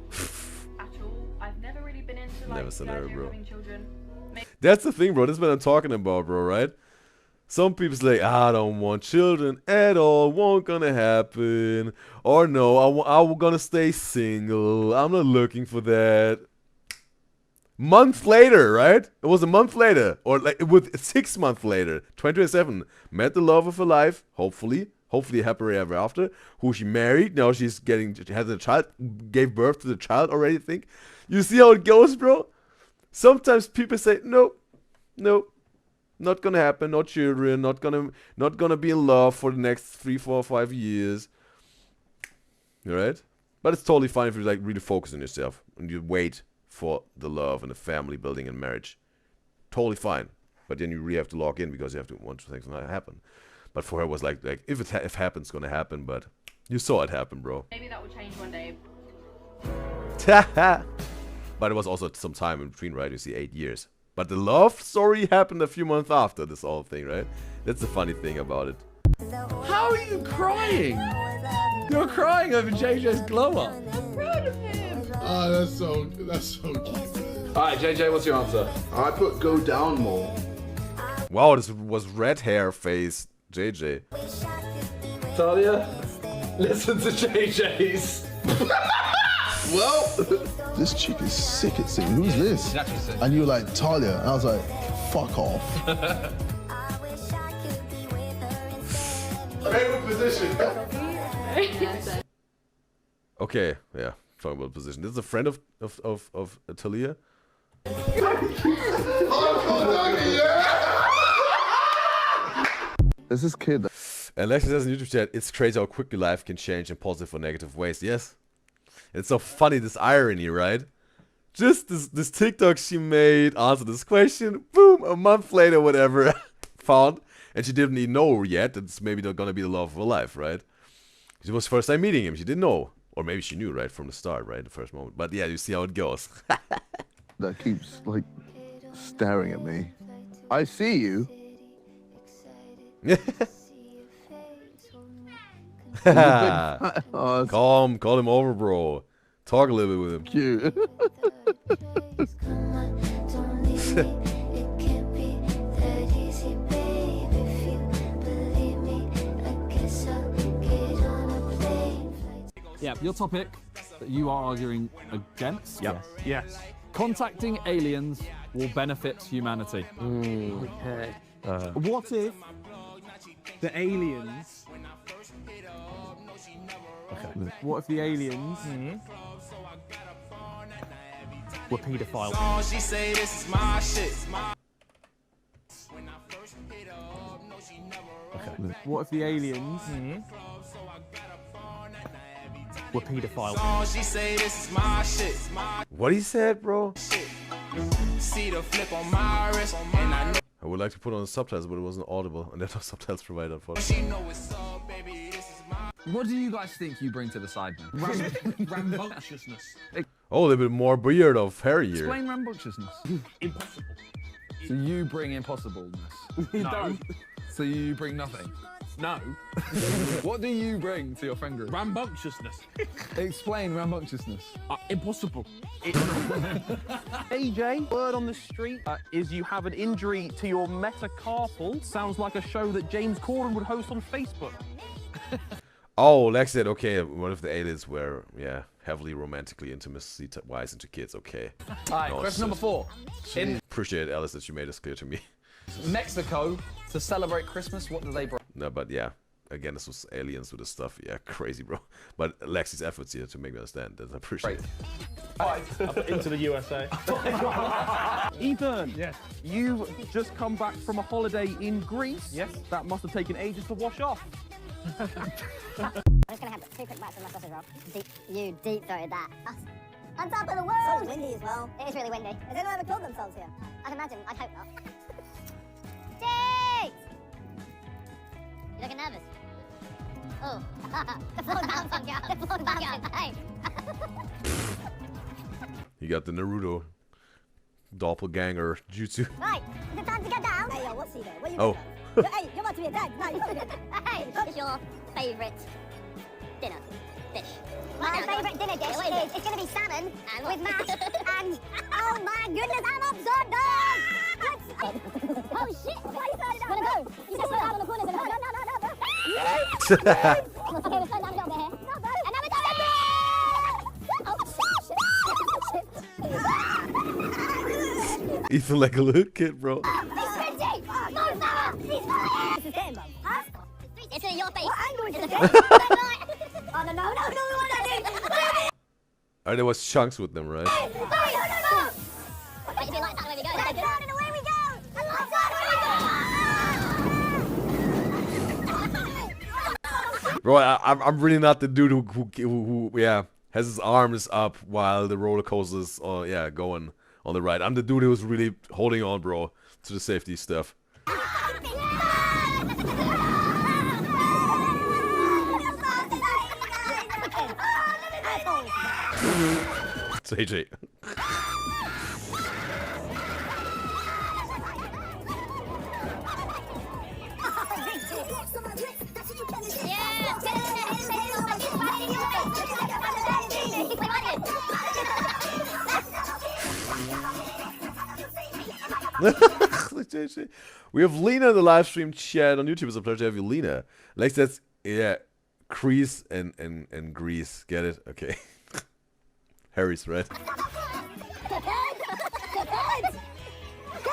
at all. I've never really been into like the idea of having children. That's the thing, bro. This is what I'm talking about, bro, right? Some people's like, I don't want children at all. Won't gonna happen. Or no, I'm gonna stay single. I'm not looking for that. Month later, right? It was a month later, or like with 6 months later, 2027, met the love of her life, hopefully happily ever after, who she married. Now she has a child, gave birth to the child already, I think. You see how it goes, bro? Sometimes people say, nope, not gonna happen, no children, not gonna be in love for the next 3, 4, 5 years. Right? But it's totally fine if you like really focus on yourself and you wait for the love and the family building and marriage. Totally fine. But then you really have to log in because you have to want things to happen. But for her it was like if it happens, gonna happen. But you saw it happen, bro. Maybe that will change one day. But it was also some time in between, right? You see 8 years. But the love story happened a few months after this whole thing, right? That's the funny thing about it. How are you crying? You're crying over JJ's glow up. I'm proud of him. Ah, that's so cute. Alright, JJ, what's your answer? I put go down more. Wow, this was red hair face JJ. Talia, listen to JJ's. Well, this chick is sick at singing. Who's this? And you're like, Talia. And I was like, fuck off. Favorite position. Okay, yeah. Talking about position. This is a friend of Talia. There's this kid. And Lexi says in YouTube chat, it's crazy how quickly life can change in positive or negative ways. Yes. It's so funny, this irony, right? Just this TikTok she made, answered this question, boom, a month later, whatever, found, and she didn't even know yet that it's maybe not gonna be the love of her life, right? It was first time meeting him, she didn't know. Or maybe she knew right from the start, right? The first moment. But yeah, you see how it goes. That keeps, like, staring at me. I see you. Call him over, bro. Talk a little bit with him. Cute. Yeah, your topic that you are arguing against. Yep. Yes. Contacting aliens will benefit humanity. Okay. What if the aliens? Okay. What if the aliens were paedophiles? She say this is my shit. Okay. What if the aliens were paedophiles? She say this is my shit. What he said, bro? See the flip on my wrist, and I know I would like to put on the subtitles, but it wasn't audible, and there's no subtitles provided, unfortunately. she know what's up, baby. This is my. What do you guys think you bring to the side, then? Rambunctiousness. Oh, a little bit more beard of hair here. Explain rambunctiousness. Impossible. So you bring impossibleness. No. So you bring nothing. No. What do you bring to your friend group? Rambunctiousness. Explain rambunctiousness. Impossible. AJ, word on the street is you have an injury to your metacarpal. Sounds like a show that James Corden would host on Facebook. Oh, Lex said, okay, what if the aliens were, yeah, heavily romantically intimacy-wise into kids? Okay. Alright, question number 4. In Appreciate, Alice, that you made this clear to me. Mexico, to celebrate Christmas, what do they bring? No, but yeah, again, this was aliens with this stuff. Yeah, crazy, bro. But Lexi's efforts here to make me understand that I appreciate it. Into the USA. Ethan, Yes. you've just come back from a holiday in Greece. Yes. That must have taken ages to wash off. I'm just gonna have 2 quick bites of my sausage roll. You deep-throated that. On top of the world! So windy as well. It is really windy. Has anyone ever killed themselves here? I'd imagine. I'd hope not. Jake! You looking nervous? Oh. The floor's bouncing, girl. The floor's bouncing. Hey. You got the Naruto doppelganger jutsu. Right. Is it time to get down? Hey, yo, what's he there? Where you Oh. going? Hey, you're about to be attacked. No, hey, what's your favourite dinner dish? My favourite dinner dish is it's going to be salmon with mash and oh my goodness, I'm absorbed, dog! Oh shit! Why you started out? Wanna go? You just went out on the corners and no. Okay, we're slowing down a little bit here. No, bro. And now we're done. Oh shit! Ethan like a little kid, bro. It's in your face. What angle is it? Oh, no. Oh, there was chunks with them, right? Wait, if you like that, away we go. Let's go, and away we go. I love that. Bro, I'm really not the dude who yeah, has his arms up while the roller coaster's going on the ride. I'm the dude who's really holding on, bro, to the safety stuff. It's AJ. We have Lena in the live stream chat on YouTube. It's a pleasure to have you, Lena. Like that's Crease and Grease. Get it? Okay. Harry's right.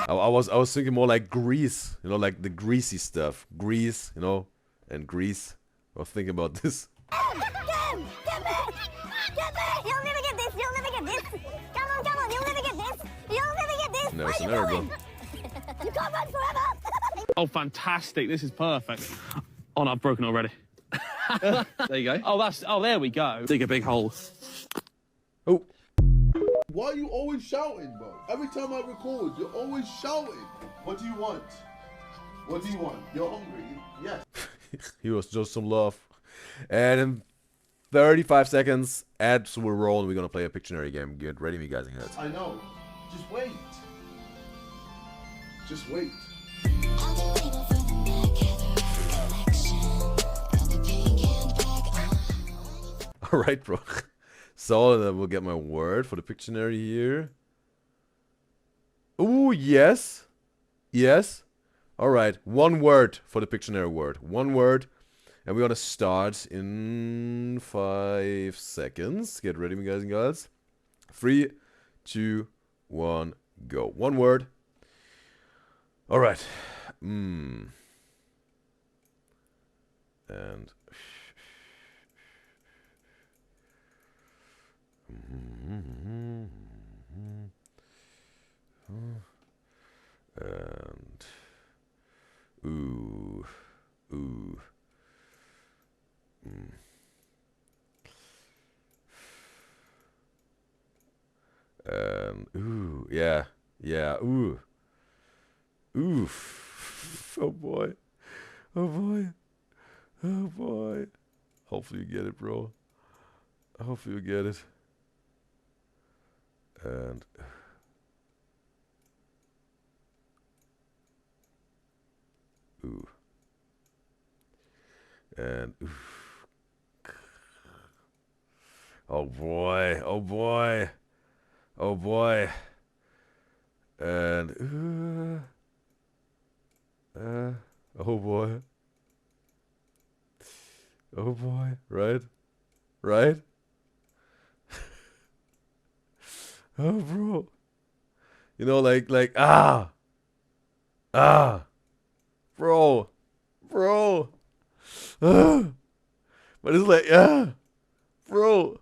I was thinking more like Grease, you know, like the greasy stuff. Grease, you know, and Grease. I was thinking about this. Get me! You'll never get this! You'll never get this! Come on! You'll never get this! You'll never get this! No, it's never, bro. You can't run forever! Oh, fantastic. This is perfect. Oh, no, I've broken already. There you go. Oh, there we go. Dig a big hole. Oh. Why are you always shouting, bro? Every time I record, you're always shouting. What do you want? What do you want? You're hungry? Yes. He was just some love. And in 35 seconds, ads will roll and we're gonna play a Pictionary game. Get ready, me guys and heads. I know. Just wait. Just wait. Alright, bro. So then we'll get my word for the Pictionary here. Ooh, yes. Yes. Alright, one word for the Pictionary word. One word. And we're gonna start in 5 seconds. Get ready, me guys and girls. 3, 2, 1, go. One word. Alright. And ooh. Ooh, yeah, ooh. Oof. Oh boy. Oh boy. Oh boy. Hopefully you get it, bro. Hopefully you get it. And ooh. And oof. Oh boy. Oh boy. Oh boy. And oh boy. Oh boy. Right? Right? Oh bro. You know, like bro. But it's like bro,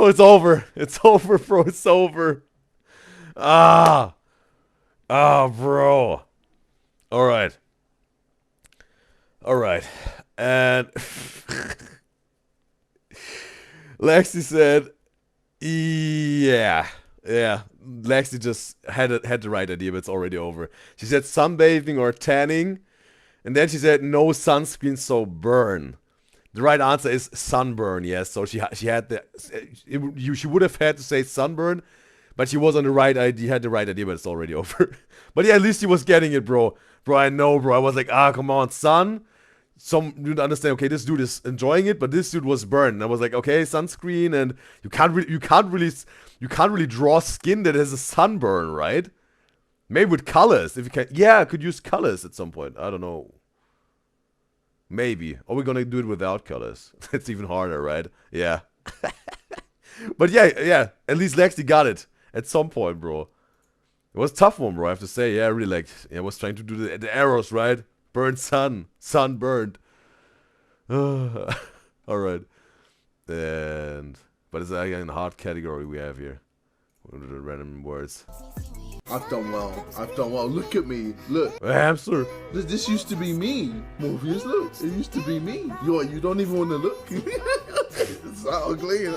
it's over. It's over, bro. It's over. Bro. All right. And Lexi said, yeah. Lexi just had the right idea, but it's already over. She said sunbathing or tanning, and then she said no sunscreen, so burn. The right answer is sunburn. Yes, so she had the she would have had to say sunburn, but she was on the right idea. Had the right idea, but it's already over. But yeah, at least she was getting it, bro. Bro, I know, bro. I was like, come on, sun. Some you'd understand. Okay, this dude is enjoying it, but this dude was burned. And I was like, okay, sunscreen, and you can't really draw skin that has a sunburn, right? Maybe with colors, if you can. Yeah, I could use colors at some point. I don't know. Maybe. Or we're gonna do it without colors. It's even harder, right? Yeah. But yeah. At least Lexi got it at some point, bro. It was a tough one, bro. I have to say. Yeah, I really I was trying to do the arrows, right? Burn sun burned. All right. But it's again a hard category we have here. What are the random words? I've done well. Look at me. Look. A hamster. This used to be me. Morpheus, look. It used to be me. You don't even want to look. It's that ugly.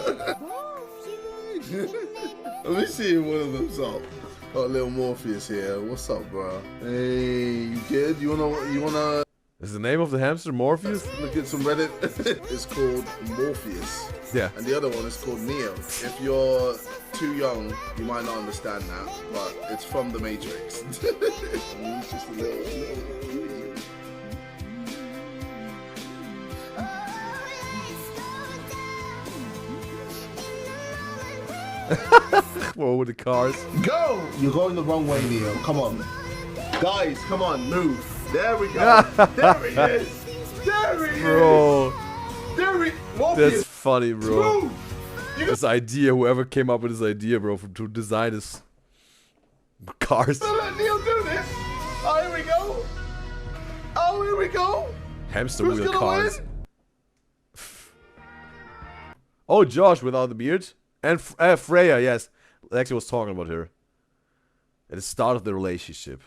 Let me see if one of them's up. Got a little Morpheus here. What's up, bro? Hey, you good? You wanna? Is the name of the hamster Morpheus? Look at some Reddit. It's called Morpheus. Yeah. And the other one is called Neo. If you're too young, you might not understand that, but it's from the Matrix. It's just a little. Whoa, with the cars. Go! You're going the wrong way, Neo. Come on. Guys, come on, move. There we go. There he is. There he Bro. is. There he Morpheus. That's funny, bro. This idea, whoever came up with this idea, bro, to design this cars. Let Neo do this. Oh, here we go. Oh, here we go. Hamster Who's wheel gonna cars. win? Oh, Josh without the beard. And Freya, yes. Lexi was talking about her. At the start of the relationship.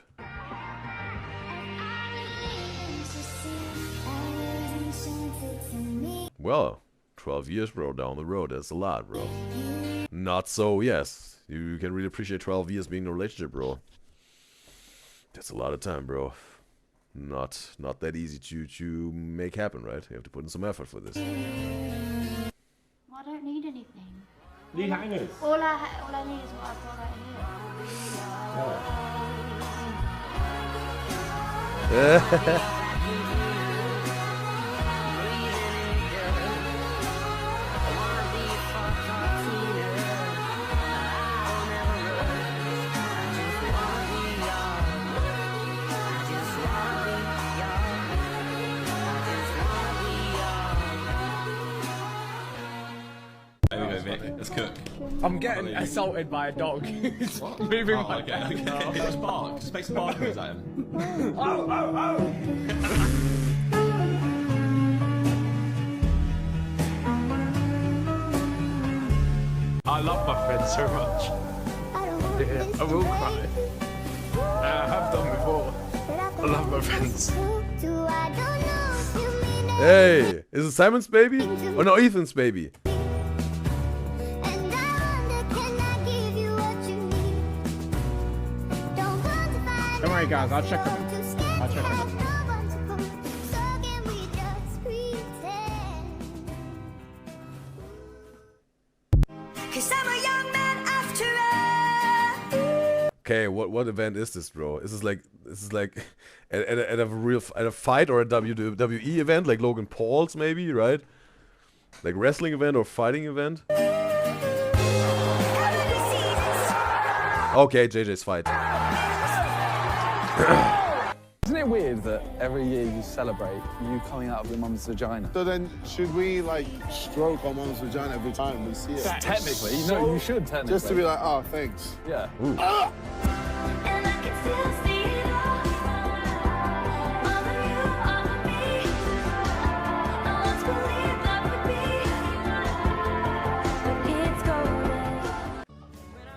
Well, 12 years, bro, down the road. That's a lot, bro. Not so, yes. You can really appreciate 12 years being in a relationship, bro. That's a lot of time, bro. Not that easy to make happen, right? You have to put in some effort for this. Well, I don't need anything. Need hangers. All I need is what I've got right here. There we go, Vic. Let's cook. I'm getting assaulted by a dog. It's moving my okay. Just bark. Just make some bark moves at him. I love my friends so much. Yeah, I will cry. I have done before. I love my friends. Hey, is it Simon's baby? Oh no, Ethan's baby. Don't worry, guys. I'll check them. I'll check them. Okay, what event is this, bro? Is this like at a fight or a WWE event, like Logan Paul's maybe, right? Like wrestling event or fighting event? Okay, JJ's fight. Isn't it weird that every year you celebrate you coming out of your mum's vagina? So then, should we like stroke our mom's vagina every time we see it? Technically, no, you should technically. Just to be like, oh, thanks. Yeah.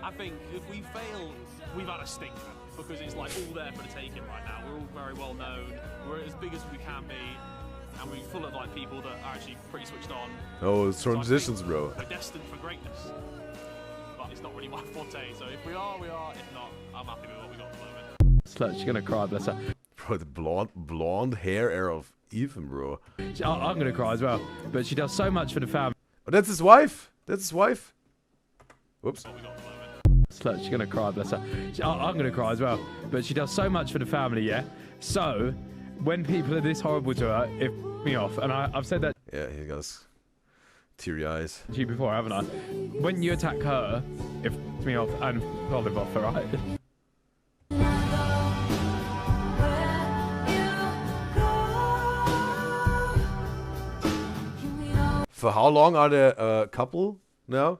I think if we fail, we've had a stinker because it's like all there for the taking right now. We're all very well known. We're as big as we can be, and we're full of like people that are actually pretty switched on. Oh, it's transitions, bro. We're destined for greatness, but it's not really my forte. So if we are, we are. If not, I'm happy with what we got at the moment. Slut, she's gonna cry, bless her. Bro, the blonde hair era of Ethan, bro. I'm gonna cry as well, but she does so much for the family. Oh, that's his wife. That's his wife. Whoops. Slut, she's gonna cry, bless her. I'm gonna cry as well, but she does so much for the family, yeah? So, when people are this horrible to her, it f***s me off, and I've said that Yeah, he got teary eyes. to you before, haven't I? When you attack her, it f***s me off, and Olive off, alright? For how long are they a couple now?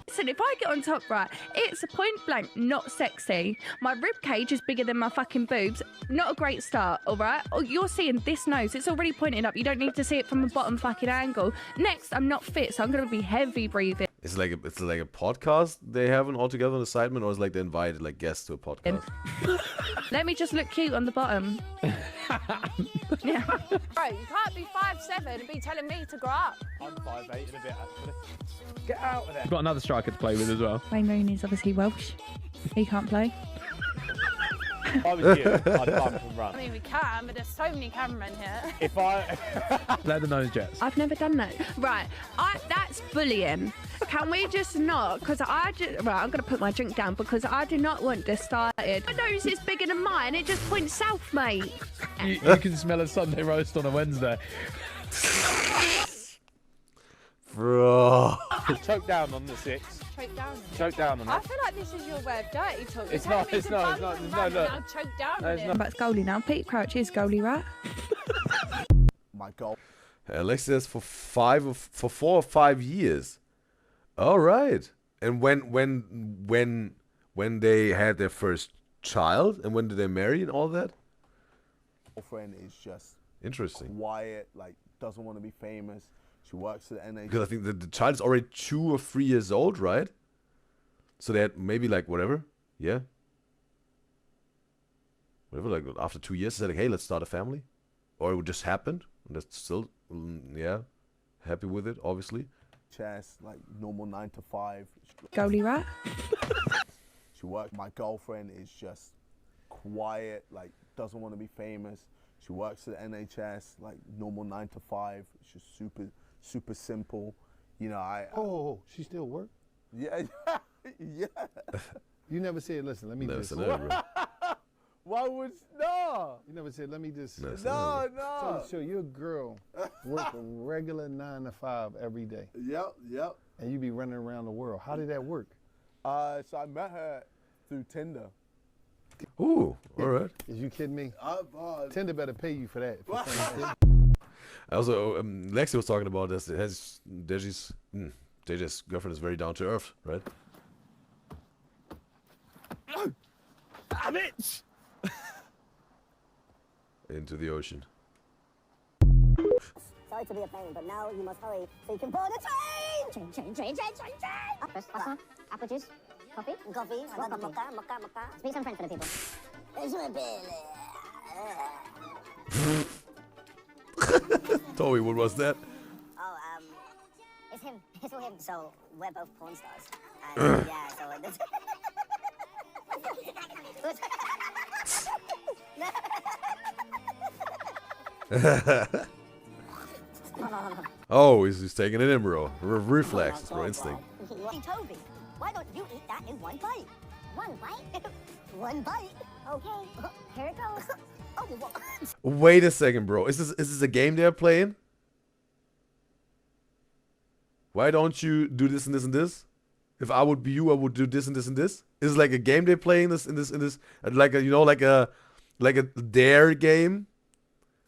Listen, if I get on top right, it's a point blank, not sexy. My rib cage is bigger than my fucking boobs. Not a great start, all right? Oh, you're seeing this nose. It's already pointing up. You don't need to see it from a bottom fucking angle. Next, I'm not fit, so I'm going to be heavy breathing. It's like a podcast they haven't all together on the assignment, or is it like they invited like guests to a podcast? Let me just look cute on the bottom. Yeah. Bro, you can't be 5'7" and be telling me to grow up. I'm 5'8" and a bit actually. Get out of there. I've got another striker to play with as well. Wayne Rooney is obviously Welsh. He can't play. If I was you, I'd bump and run. I mean, we can, but there's so many cameramen here. If I... Let the nose jets. I've never done that. Right, that's bullying. Can we just not? Because right, I'm going to put my drink down because I do not want this started. My nose is bigger than mine. It just points south, mate. You can smell a Sunday roast on a Wednesday. Bro. Choke down on the 6. Choke down. Choke down on it. I feel like this is your way of dirty talk. It's not, it's not, it's not. There's no look. I'll choke down No, on it's it. not. That's goalie now. Peter Crouch is goalie, right? My God. Alex says for 4 or 5 years. All right. And when they had their first child, and when did they marry and all that? Girlfriend is just Interesting. quiet, like doesn't want to be famous. She works at the NHS. Because I think the child is already 2 or 3 years old, right? So they had maybe like whatever, yeah. Whatever, like after 2 years, they said like, hey, let's start a family. or it just happened. That's still, yeah, happy with it, obviously. Chess, like normal 9 to 5. Goalie rat. She works. My girlfriend is just quiet, like doesn't want to be famous. She works at the NHS, like normal 9 to 5. She's super simple. You know, Oh, she still work? Yeah, yeah. You never said, listen, let me Never just. said that, bro. Why would no? You never said, let me just. No, No. So you're a girl, work a regular 9 to 5 every day. Yep. And you be running around the world. How did that work? So I met her through Tinder. Ooh, all right. Is you kidding me? Tinder better pay you for that. Also, Lexi was talking about this. It has JJ's girlfriend is very down to earth, right? Damn it! Into the ocean. Sorry to be a pain, but now you must hurry so you can board the train! Train! Apple juice? Coffee? Coffee. Mocha. Speak some French for the people. Toby, what was that? Oh, it's him. It's all him. So we're both porn stars. And yeah, so that's... Oh, he's taking it in, bro. Reflexes, bro. Instinct. Toby, why don't you eat that in one bite? One bite? One bite? Okay, here it goes. Oh, Wait a second, bro. Is this a game they're playing? Why don't you do this and this and this? If I would be you, I would do this and this and this. Is it like a game they're playing in this like a, you know, like a dare game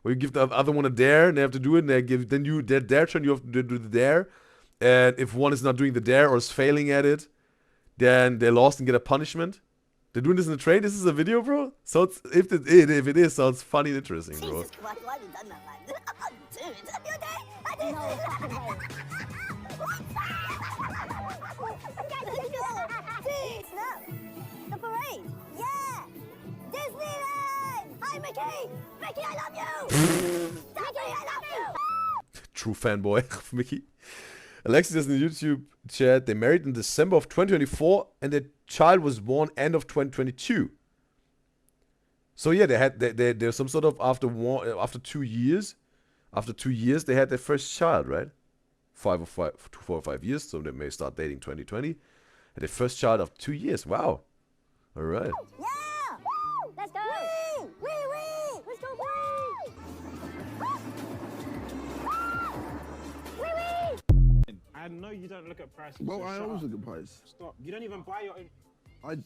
where you give the other one a dare and they have to do it, and they give their turn, you have to do the dare, and if one is not doing the dare or is failing at it, then they lost and get a punishment. They're doing this in the train. This is a video, bro. So it's, if it is, sounds funny and interesting, bro. Jesus Christ, why have you done that, man? Dude, you okay? I didn't know. The parade! Yeah! Disneyland! Hi, Mickey! Mickey, I love you! Mickey, I love you! True fanboy of Mickey. Alexis says in the YouTube chat, they married in December of 2024 and their child was born end of 2022. So yeah, there's some sort of after 2 years they had their first child, right? 4 or 5 years, so they may start dating 2020. And their first child of 2 years. Wow. All right. Yeah! Woo! Let's go! Wee! Wee! Let's go! Wee! Wee! I know you don't look at prices. Well, so I shut always up. look at price. Stop. You don't even buy your own.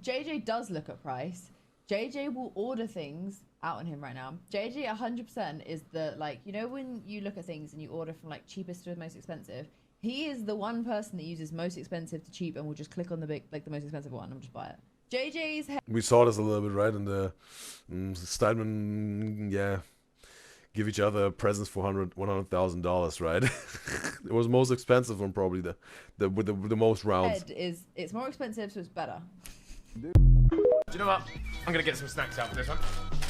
JJ does look at price. JJ will order things out on him right now. JJ 100% is the, like, you know when you look at things and you order from like cheapest to the most expensive? He is the one person that uses most expensive to cheap and will just click on the big, like the most expensive one and just buy it. JJ's We saw this a little bit, right? In the Steinman, yeah, give each other presents for $100,000, right? It was most expensive one, probably with the most rounds. it's more expensive, so it's better. Do you know what? I'm gonna get some snacks out for this one.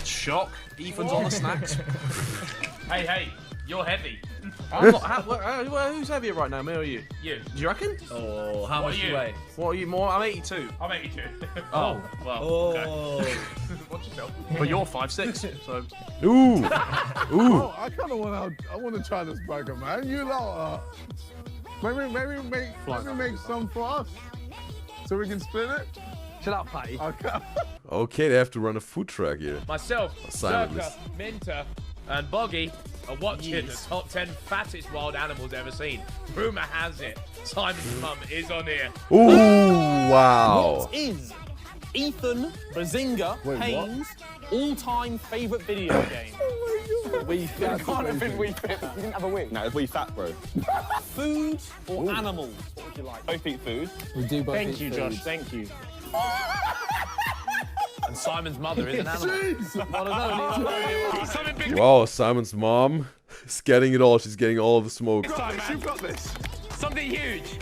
Shock. Ethan's on the snacks. Hey, you're heavy. I'm not. Who's heavier right now, me or you? You. Do you reckon? Oh, how much do you weigh? What are you more? I'm 82. I'm 82. Oh, well. Oh. Okay. Watch yourself. But you're 5'6", so. Ooh. Oh, I kind of want to try this burger, man. You lot, maybe make some for us, so we can split it. Shut up, Patty. Okay. Okay, they have to run a food truck here. Myself, Simon Circa, Minter, and Boggy are watching the top 10 fattest wild animals ever seen. Rumour has it, Simon's mum is on here. Ooh, wow. What is Ethan Bazinga Payne's all-time favourite video game? We Fit. It can't have been We Fit. You didn't have a wig. No, it's We Fat, bro. Food or animals? What would you like? Both eat food. We do both Thank you, Josh. Thank you. And Simon's mother is an animal. Wow, Simon's mom is getting it all. She's getting all the smoke. Something huge.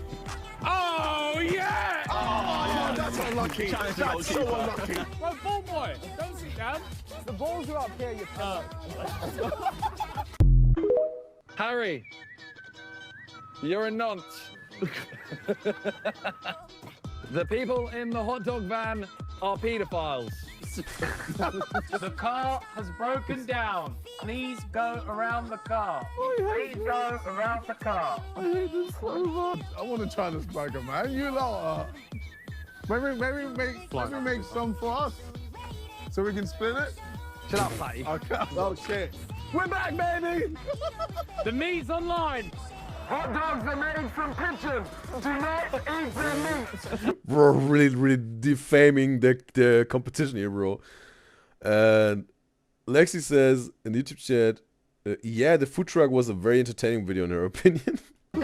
Oh, yeah! Oh, that's a unlucky. That's so unlucky. Well, ball boy, don't sit down. The balls are up here, you Harry, you're a nonce. The people in the hot dog van are paedophiles. The car has broken down. Please go around the car. Please go around the car. I hate this so much. I want to try this burger, man. You lot maybe make some for us so we can split it. Shut up, Patty. Okay. Oh shit. We're back, baby. The meat's online. Hot dogs are made from pigeon. Do not eat the meat. Bro, really defaming the competition here, bro. And Lexi says in the YouTube chat, yeah, the food truck was a very entertaining video in her opinion. Fuck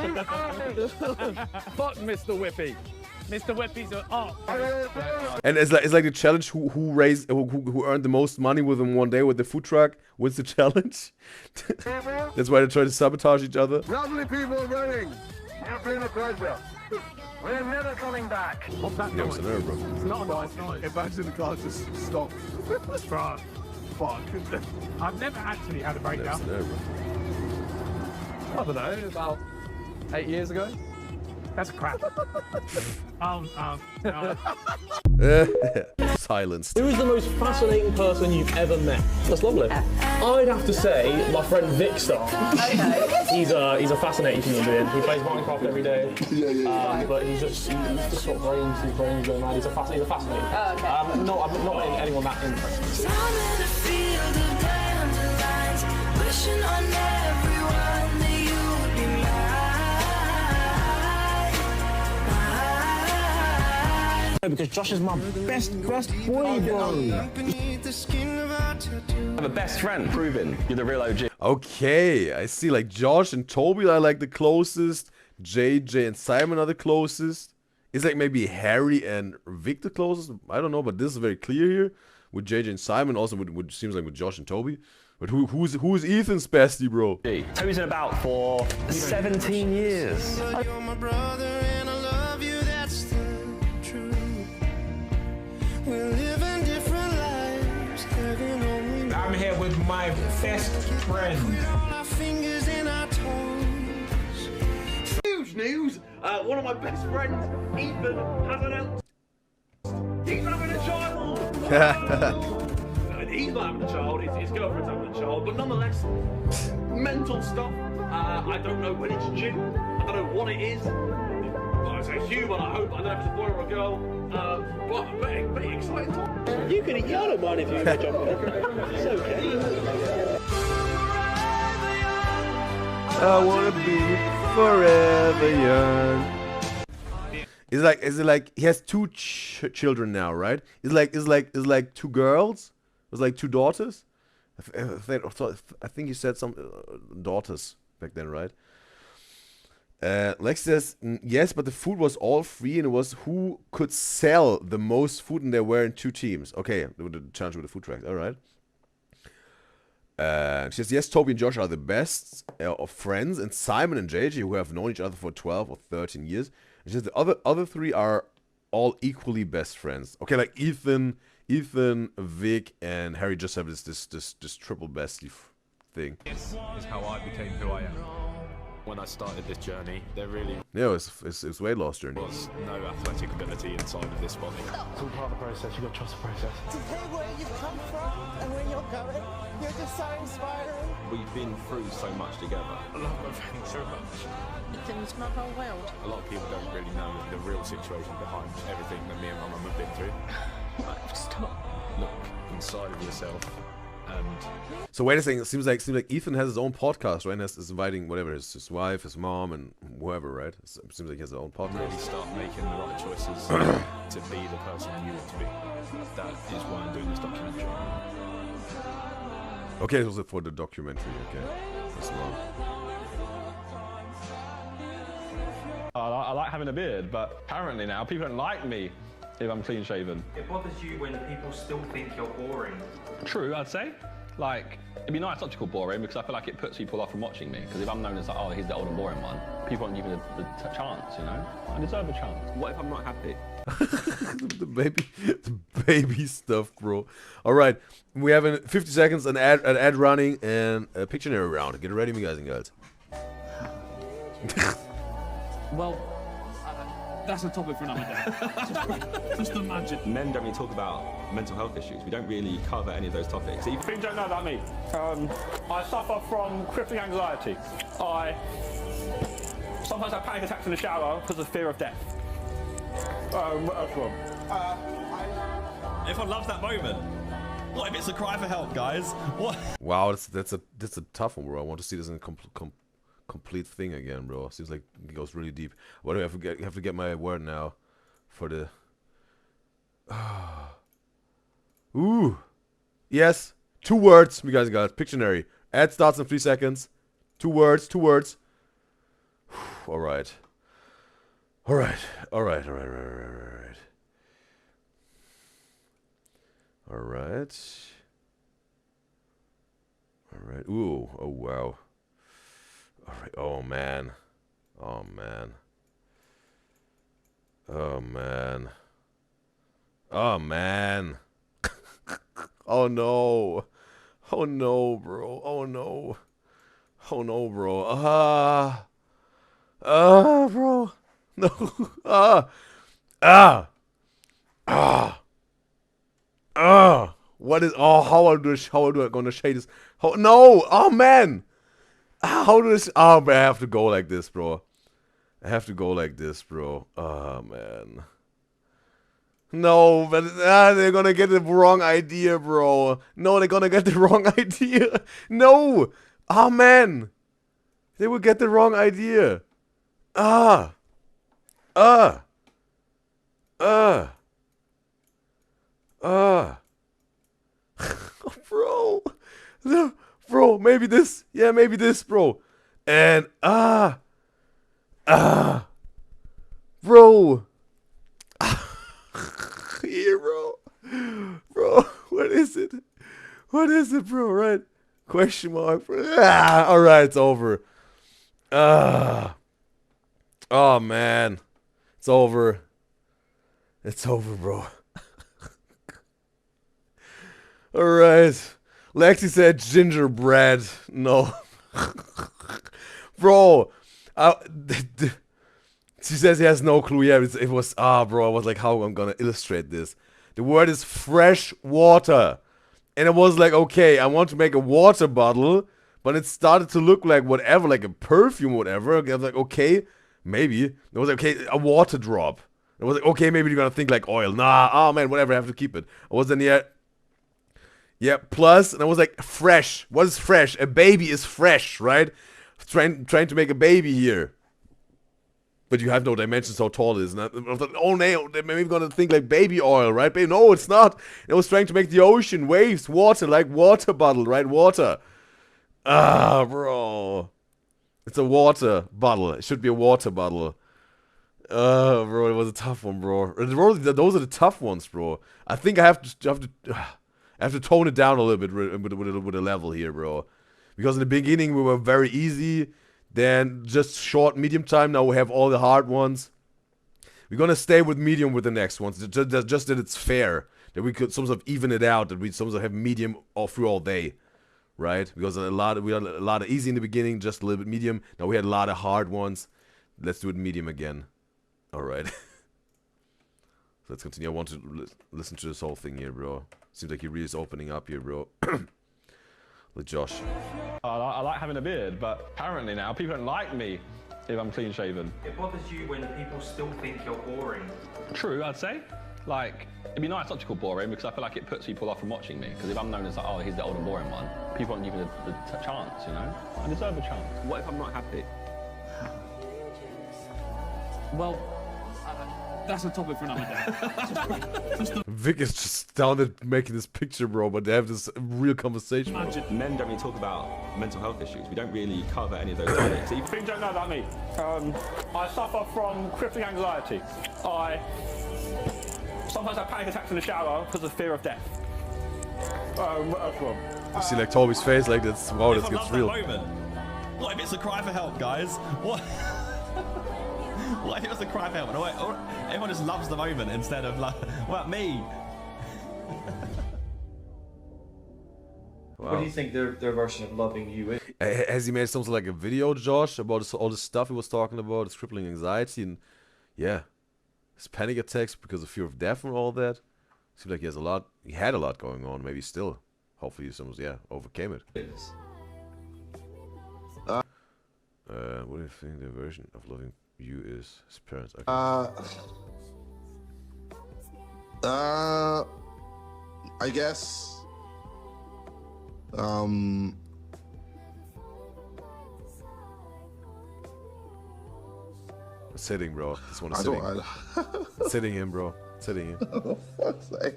Mr. Whippy. Mr. Whippy's up. And it's like the challenge who earned the most money within one day with the food truck wins the challenge. That's why they try to sabotage each other. Lovely people running. You've been a pleasure. We're never coming back. What's that No, it's an error, bro. It's not a nice noise. Imagine the car just stopped. Bro. Fuck. I've never actually had a breakdown. It's an error, bro. I don't know, about 8 years ago. That's crap. Silenced. Who is the most fascinating person you've ever met? That's lovely. I'd have to say my friend Vicstar. Okay. He's a fascinating human being. He plays Minecraft every day. But he's just sort of his brain's going mad. He's a fascinating. Oh, okay. I'm not anyone that interesting. Because Josh is my best boy, bro. I have a best friend. Proven. You're the real OG. Okay, I see. Like Josh and Toby are like the closest. JJ and Simon are the closest. Is like maybe Harry and Vic the closest? I don't know, but this is very clear here with JJ and Simon. Also, which seems like with Josh and Toby. But who's Ethan's bestie, bro? Toby's been about for 17 years. You're my brother and I love you, that's the truth. We're living different lives, heaven only knows. I'm here with my best friend. All our fingers and our toes. Huge news! One of my best friends, Ethan, has announced he's having a child! He's not having a child, his girlfriend's having a child, but nonetheless, mental stuff. I don't know when it's due, I don't know what it is. Well, I say human, I hope. I don't know if it's a boy or a girl. But very exciting time. You can eat. I don't mind if you jump on it. It's okay. I wanna be forever young. Is it like he has two children now, right? It's like two girls. It's like two daughters. I think you said some daughters back then, right? Lex says yes, but the food was all free, and it was who could sell the most food, and there were in two teams. Okay, the challenge with the food truck. All right. She says yes, Toby and Josh are the best of friends, and Simon and JJ, who have known each other for 12 or 13 years. And she says the other three are all equally best friends. Okay, like Ethan, Vic, and Harry just have this triple bestie thing. This is how I became who I am. When I started this journey, there really it's weight loss journey. was no athletic ability inside of this body. It's all part of the process. You got to trust the process. To hear where you've come from and where you're going, you're just so inspiring. We've been through so much together. I love my family so much. Ethan's my whole world. A lot of people don't really know the real situation behind everything that me and my mum have been through. Stop. Look inside of yourself. And so wait a second. It seems like Ethan has his own podcast, right? And is inviting whatever his wife, his mom, and whoever, right? It seems like he has his own podcast. really start making the right choices to be the person you want to be. That is why I'm doing this documentary. Okay, it was for the documentary. Okay, that's long. I like having a beard, but apparently now people don't like me if I'm clean shaven. It bothers you when people still think you're boring. True, I'd say. Like, it'd be nice not to call boring because I feel like it puts people off from watching me. Because if I'm known as like, oh, he's the old and boring one, people won't give me the chance, you know? I deserve a chance. What if I'm not happy? the baby stuff, bro. All right, we have 50 seconds, an ad running, and a Pictionary round. Get ready, me guys and girls. Well, that's a topic for another day. Just imagine. Men don't really talk about mental health issues. We don't really cover any of those topics. If you don't know about me, I suffer from crippling anxiety. I sometimes have panic attacks in the shower because of fear of death. What else wrong? Everyone loves that moment. What if it's a cry for help, guys? What? Wow, that's a tough one, bro. I want to see this in a complete thing again, bro. Seems like it goes really deep. What do I forget? You have to get my word now for the. Ooh, yes, 2 words. You guys got it. Pictionary. Ad starts in 3 seconds. 2 words. 2 words. All right. All right. All right. All right. All right. All right. All right. Ooh. Oh wow. All right. Oh man. Oh man. Oh man. Oh man. Oh no. Oh no, bro. Oh no. Oh no, bro. Bro. No. What is? Oh, how do I gonna shade this? How, no. Oh man. How do this? Oh, man, I have to go like this, bro. I have to go like this, bro. Oh man. No, but they're gonna get the wrong idea, bro. No, they're gonna get the wrong idea. No. Oh man. They will get the wrong idea. Bro. No, bro, maybe this. Yeah, maybe this, bro. And bro. Here, bro. Bro, what is it? What is it, bro? Right? Question mark. All right, it's over. Oh man. It's over. It's over, bro. All right. Lexi said gingerbread. No. Bro. She says he has no clue. Yeah, it was, bro. I was like, how I'm gonna illustrate this. The word is fresh water. And it was like, okay, I want to make a water bottle, but it started to look like whatever, like a perfume, whatever. I was like, okay, maybe. It was like, okay, a water drop. It was like, okay, maybe you're gonna think like oil. Nah, oh man, whatever, I have to keep it. I wasn't yet. Yeah, plus, and I was like, fresh. What is fresh? A baby is fresh, right? Trying to make a baby here. But you have no dimensions how tall it is. And I was like, oh no, they're maybe gonna think like baby oil, right? But no, it's not. It was trying to make the ocean, waves, water, like water bottle, right? Water. Bro. It's a water bottle. It should be a water bottle. Bro, it was a tough one, bro. Those are the tough ones, bro. I think I have to tone it down a little bit with a level here, bro. Because in the beginning we were very easy. Then just short, medium time. Now we have all the hard ones. We're gonna stay with medium with the next ones. Just that it's fair. That we could sort of even it out. That we sort of have medium all through all day, right? Because we had a lot of easy in the beginning, just a little bit medium. Now we had a lot of hard ones. Let's do it medium again. All right. So let's continue. I want to listen to this whole thing here, bro. Seems like he really is opening up here, bro. With Josh. I like having a beard, but apparently now people don't like me if I'm clean shaven. It bothers you when people still think you're boring. True, I'd say. Like, it'd be nice not to call boring because I feel like it puts people off from watching me. Because if I'm known as like, oh, he's the old and boring one, people won't give me the chance, you know? I deserve a chance. What if I'm not happy? Well, that's a topic for another day. Vic is just down at making this picture, bro, but they have this real conversation. Men don't really talk about mental health issues. We don't really cover any of those topics. If you don't know about me, I suffer from crippling anxiety. I sometimes have panic attacks in the shower because of fear of death. What else wrong? You see like Toby's face like this. Wow, this gets real. What if it's a cry for help, guys? What? What if it was the cry moment? Or everyone just loves the moment instead of like, what, me? What do you think their version of loving you is? Has he made something like a video, Josh, about all the stuff he was talking about, his crippling anxiety and, yeah, his panic attacks because of fear of death and all that? Seems like he had a lot going on, maybe still. Hopefully he overcame it. What do you think the version of loving you is his parents? Okay. I guess. It's hitting, bro. This one is hitting. It's hitting him, bro. It's hitting him. Oh, fuck's sake.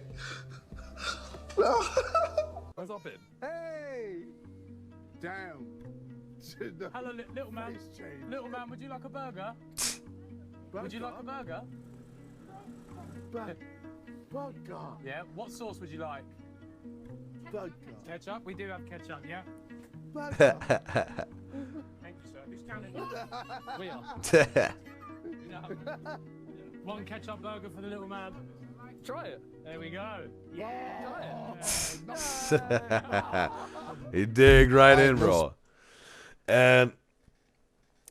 Where's up in? Hey! Damn. Hello, little man. Little man, would you like a burger? Would you like a burger? Burger. Yeah. What sauce would you like? Burger. Ketchup. We do have ketchup. Yeah. Burger. Thank you, sir. Who's counting? We are. One ketchup burger for the little man. Try it. There we go. Yeah. He digged right in, bro. And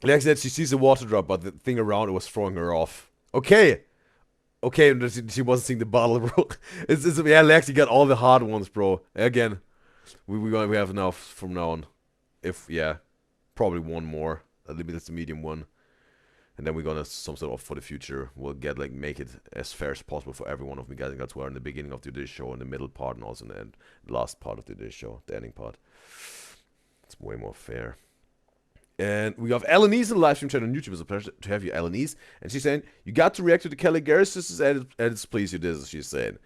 Lex said she sees the water drop, but the thing around it was throwing her off. Okay, she wasn't seeing the bottle, bro. Yeah, Lex, you got all the hard ones, bro. Again, we have enough from now on. Probably one more. That's the medium one. And then we're gonna some sort of for the future. We'll make it as fair as possible for every one of you guys. That's where in the beginning of today's show, in the middle part, and also in the last part of today's show, the ending part. It's way more fair. And we have Elenise in the live stream chat on YouTube. It's a pleasure to have you, Elenise. And she's saying, you got to react to the Kelly Garris's edits, please. You did, she's saying.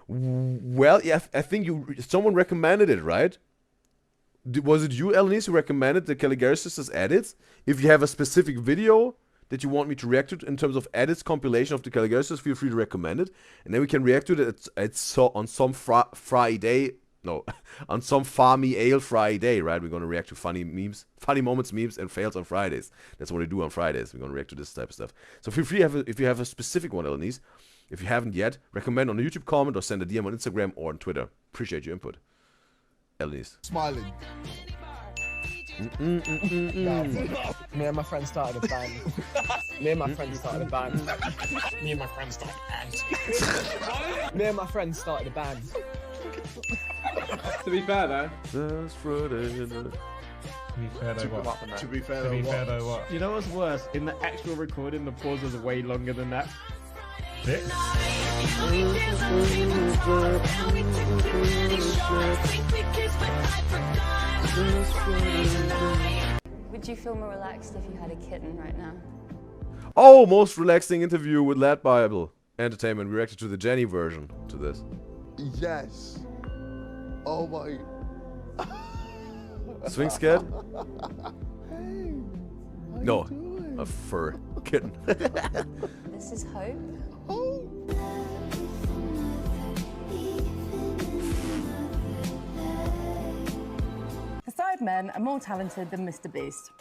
Well, yeah, I think someone recommended it, right? Was it you, Elenise, who recommended the Kelly Garris's edits? If you have a specific video that you want me to react to in terms of edits compilation of the Kelly Garris's, feel free to recommend it. And then we can react to it on some Friday. No, on some Farmy Ale Friday, right? We're going to react to funny memes, funny moments, memes, and fails on Fridays. That's what we do on Fridays. We're going to react to this type of stuff. So feel free, if you have a specific one, Elenise, if you haven't yet, recommend on a YouTube comment or send a DM on Instagram or on Twitter. Appreciate your input. Elenise. Smiling. Me and my friend started a band. Me and my friend started a band. Me and my friend started a band. Me and my friend started a band. To be fair though. To be fair though, what? You know what's worse? In the actual recording, the pause was way longer than that. Would you feel more relaxed if you had a kitten right now? Oh, most relaxing interview with Lad Bible Entertainment. We reacted to the Jenny version to this. Yes. Oh my. Swing scared? Hey, No, a fur kitten. This is Hope. The Sidemen are more talented than Mr. Beast.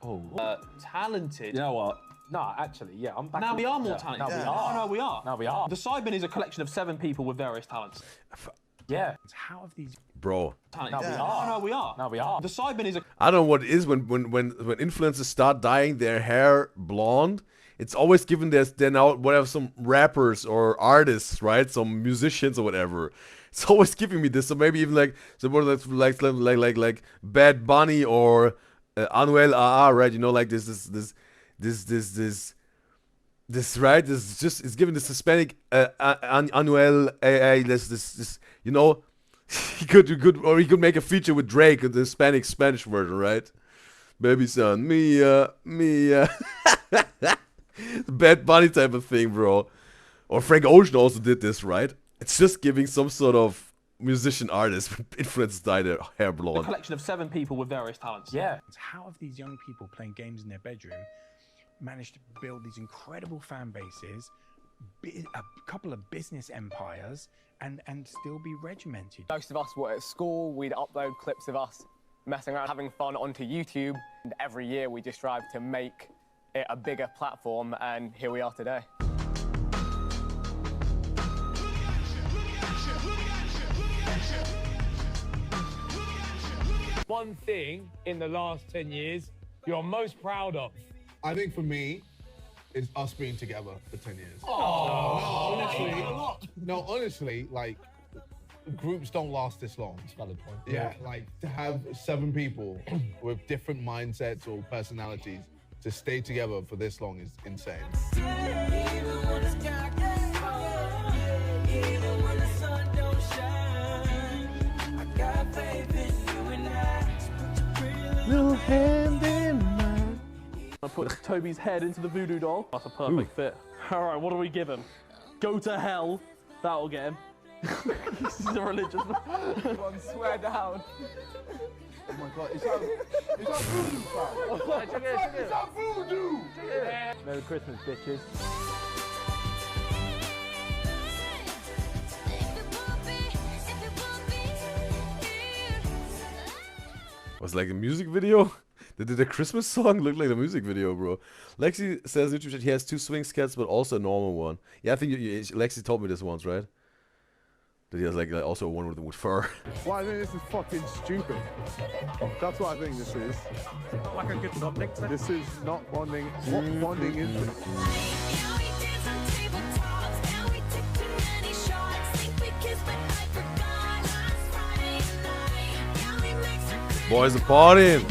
Oh. Talented? You know what? No, actually, yeah, I'm back. Now we are more Yeah, talented. now we are. No, we are. Now we are. The Sidemen is a collection of 7 people with various talents. Yeah. How have these... Bro. Now we are. No, we are. Now we are. The Sidemen is a... I don't know what it is when influencers start dyeing their hair blonde. It's always given they're now whatever, some rappers or artists, right? Some musicians or whatever. It's always giving me this. So maybe even like Bad Bunny or Anuel AA, right? You know, like this right? This just it's giving this Hispanic Anuel AA. This you know. He could make a feature with Drake, the Hispanic Spanish version, right? Baby son, Mia. Bad Bunny type of thing, bro. Or Frank Ocean also did this, right? It's just giving some sort of musician artist influenced dye their hair blonde. A collection of 7 people with various talents. Yeah. How have these young people playing games in their bedroom managed to build these incredible fan bases, a couple of business empires, and still be regimented? Most of us were at school, we'd upload clips of us messing around, having fun onto YouTube. And every year we just strive to make it a bigger platform, and here we are today. One thing in the last 10 years you're most proud of? I think for me, it's us being together for 10 years. Honestly, like, groups don't last this long. That's a valid point. Yeah, like, to have 7 people with different mindsets or personalities to stay together for this long is insane. Little hand in mine. I put Toby's head into the voodoo doll. That's a perfect fit. All right, what do we give him? Go to hell. That'll get him. This is a religious man. Swear down. Oh my god, is that voodoo, fam? Check it. Is that voodoo? Merry Christmas, bitches. Was it like a music video? Did the Christmas song look like a music video, bro? Lexi says in YouTube chat he has 2 swing cats, but also a normal one. Yeah, I think Lexi told me this once, right? That he has like also one with fur. Well, I think this is fucking stupid. That's what I think this is. Like a good bonding. This is not bonding. What bonding is this? Boys are partying.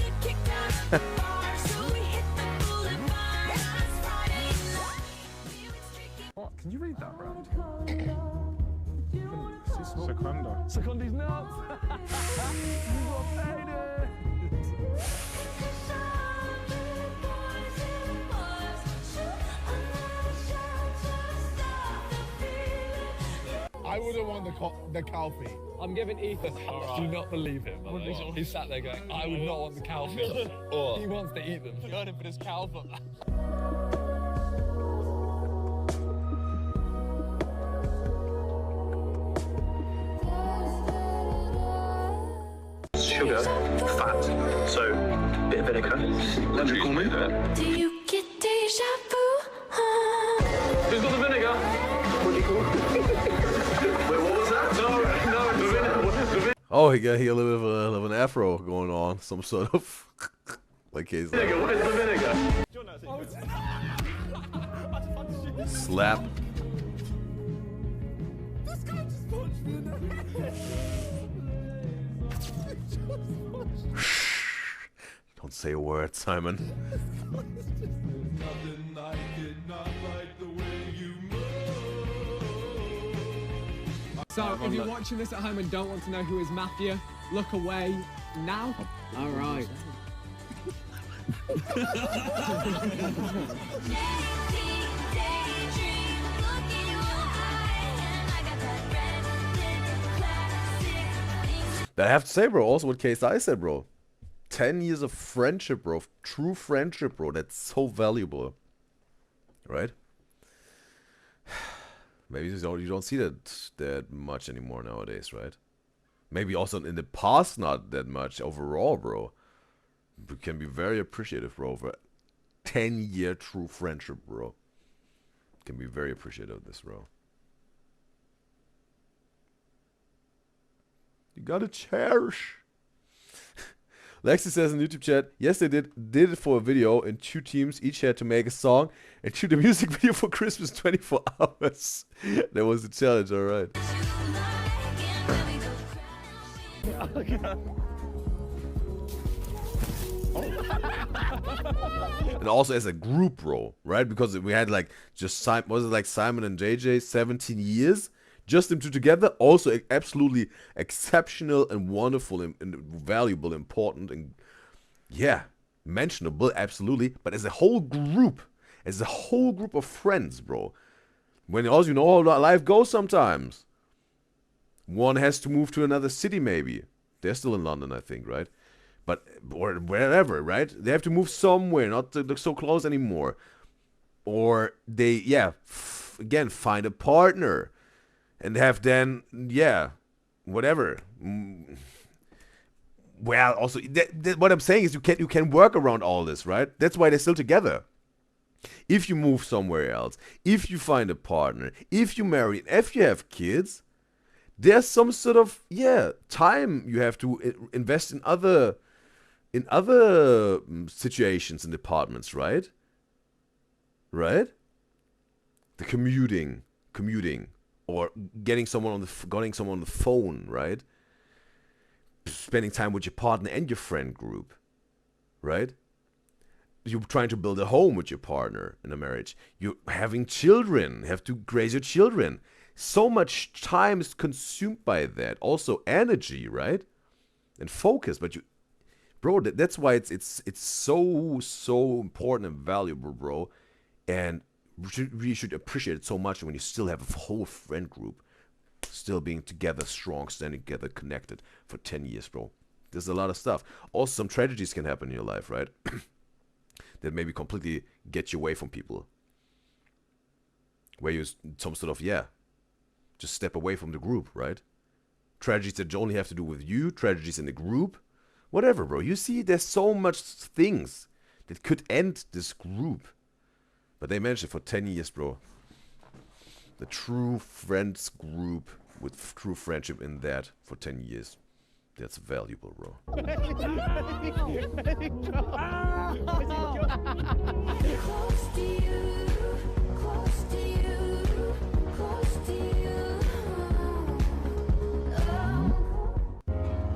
What? Can you read that, bro? Secondo. Secondi's nuts. You got paid it. I wouldn't want the cow feet. I'm giving Ethan. Do not believe him. He sat there going, I would not want the cow feet. He wants to eat them. Got him for his cow foot. Sugar, fat, so bit of vinegar. Lemon cool move it. Do you get deja vu? Who's got the vinegar? What do you call it? Wait, what was that? No, the vinegar. Oh, he got a little bit of an afro going on, some sort of like he's like, Vinegar, where's the vinegar? slap. This guy just punched me in the head. Don't say a word, Simon. So, if you're watching this at home and don't want to know who is Mafia, look away now. All right. But I have to say, bro, also what KSI said, bro. 10 years of friendship, bro. True friendship, bro. That's so valuable. Right? Maybe you don't see that much anymore nowadays, right? Maybe also in the past not that much overall, bro. You can be very appreciative, bro, for 10-year true friendship, bro. Can be very appreciative of this, bro. You gotta cherish. Lexi says in YouTube chat, yes, they did it for a video, and 2 teams each had to make a song and shoot a music video for Christmas 24 hours. That was the challenge, alright. And also as a group, bro, right? Because we had like just Simon and JJ, 17 years. Just them 2 together, also absolutely exceptional and wonderful and valuable, important, and yeah, mentionable, absolutely. But as a whole group of friends, bro, when also you know how life goes sometimes. One has to move to another city, maybe. They're still in London, I think, right? But or wherever, right? They have to move somewhere, not to look so close anymore. Or they, yeah, again, find a partner. And have then, yeah, whatever. Well, also, what I'm saying is you can work around all this, right? That's why they're still together. if you move somewhere else, if you find a partner, if you marry, if you have kids, there's some sort of, time you have to invest in other situations and departments, right? Right? The commuting, or getting someone on the phone, right? Spending time with your partner and your friend group, right? You're trying to build a home with your partner in a marriage. You're having children, have to raise your children. So much time is consumed by that. Also energy, right? And focus. But bro, that's why it's so important and valuable, bro. And we should appreciate it so much when you still have a whole friend group, still being together, strong, standing together, connected for 10 years, bro. There's a lot of stuff. Also, some tragedies can happen in your life, right? That maybe completely get you away from people. Where you some sort of, just step away from the group, right? Tragedies that only have to do with you, tragedies in the group, whatever, bro. You see, there's so much things that could end this group. But they managed it for 10 years, bro. The true friends group with true friendship in that for 10 years. That's valuable, bro.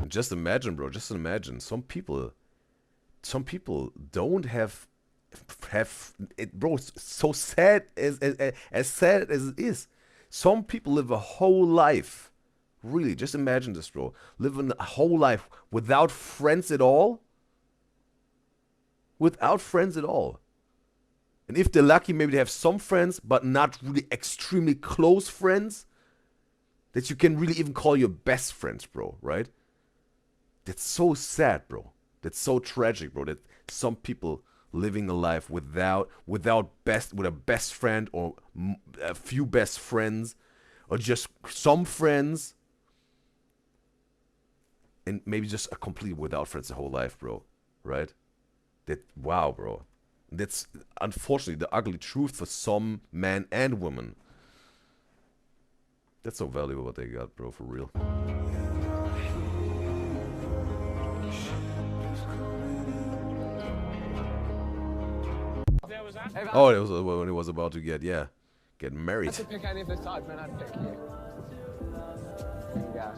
Just imagine, bro. Just imagine. Some people don't have it, bro. It's so sad as sad as it is. Some people live a whole life. Really, just imagine this, bro. Living a whole life without friends at all. Without friends at all. And if they're lucky, maybe they have some friends, but not really extremely close friends that you can really even call your best friends, bro, right? That's so sad, bro. That's so tragic, bro, that some people living a life with a best friend or a few best friends or just some friends and maybe just a completely without friends the whole life, bro, right? Wow, bro. That's unfortunately the ugly truth for some men and women. That's so valuable what they got, bro, for real. Oh, it was when he was about to get married. I had to pick any of the sides, man. I'd pick you. Yeah.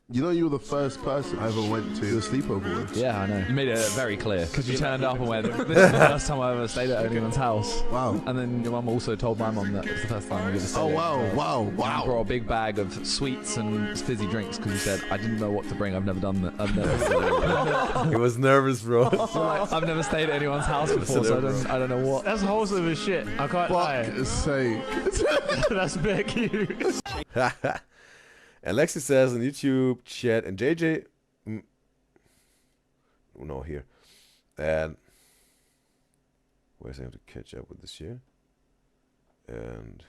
You know, you were the first person I ever went to a sleepover with. Yeah, I know. You made it very clear because you turned up and went, "This is the first time I ever stayed at anyone's house." Wow. And then your mum also told my mum that it was the first time we ever stayed. Oh wow, wow. You brought a big bag of sweets and fizzy drinks because you said, "I didn't know what to bring. I've never done that. I've never." He was nervous, bro. I've never stayed at anyone's house before, so I don't know what. That's wholesome as shit. I can't lie. Fuck's sake. That's bit cute. Alexis says in YouTube chat, and JJ, no, here, and where's I have to catch up with this here, and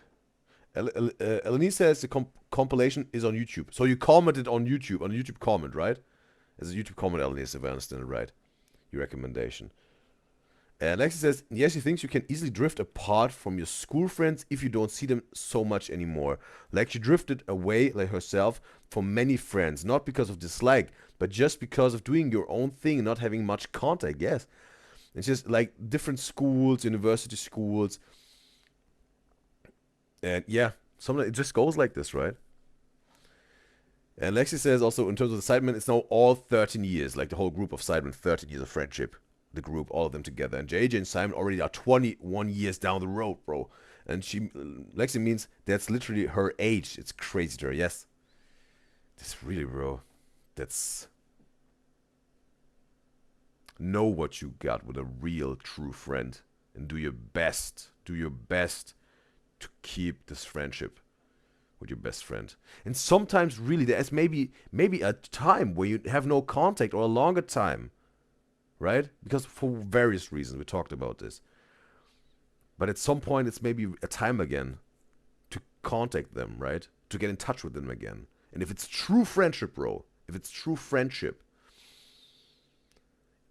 Eleni says the compilation is on YouTube, so you commented on YouTube, on a YouTube comment, right? As a YouTube comment, Eleni, if I understand it right, your recommendation. And Alexis says, yes, she thinks you can easily drift apart from your school friends if you don't see them so much anymore. Like she drifted away, like herself, from many friends. Not because of dislike, but just because of doing your own thing and not having much contact, yes. It's just like different schools, university schools. And yeah, it just goes like this, right? And Lexi says also, in terms of the Sidemen, it's now all 13 years. Like the whole group of Sidemen, 13 years of friendship. The group, all of them together. And JJ and Simon already are 21 years down the road, bro. And Lexi means that's literally her age. It's crazy to her, yes. That's really, bro. That's Know what you got with a real, true friend. And do your best. Do your best to keep this friendship with your best friend. And sometimes really there's maybe a time where you have no contact, or a longer time. Right? Because for various reasons, we talked about this. But at some point it's maybe a time again to contact them, right? To get in touch with them again. And if it's true friendship, bro, if it's true friendship,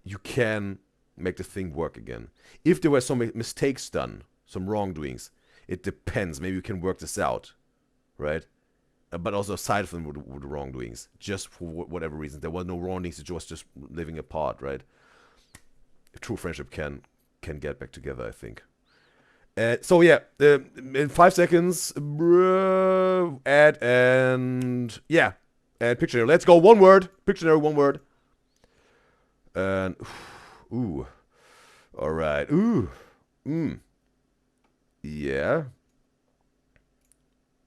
you can make the thing work again. If there were some mistakes done, some wrongdoings, it depends. Maybe you can work this out, right? But also aside from the wrongdoings, just for whatever reason, there was no wrongdoings, it was just living apart, right? A true friendship can get back together, I think. So yeah, in 5 seconds, add and yeah, and Pictionary. Let's go. One word. Pictionary. One word. And ooh, all right. Ooh, yeah.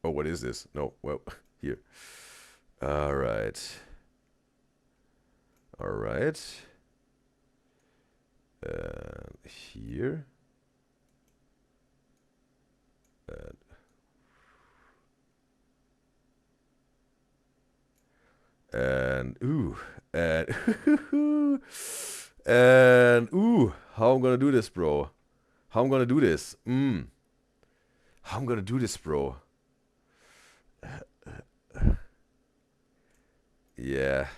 Oh, what is this? No, well, here. All right. All right. Here. And ooh, and and ooh, how I'm gonna do this, bro? How I'm gonna do this? How I'm gonna do this, bro? Yeah.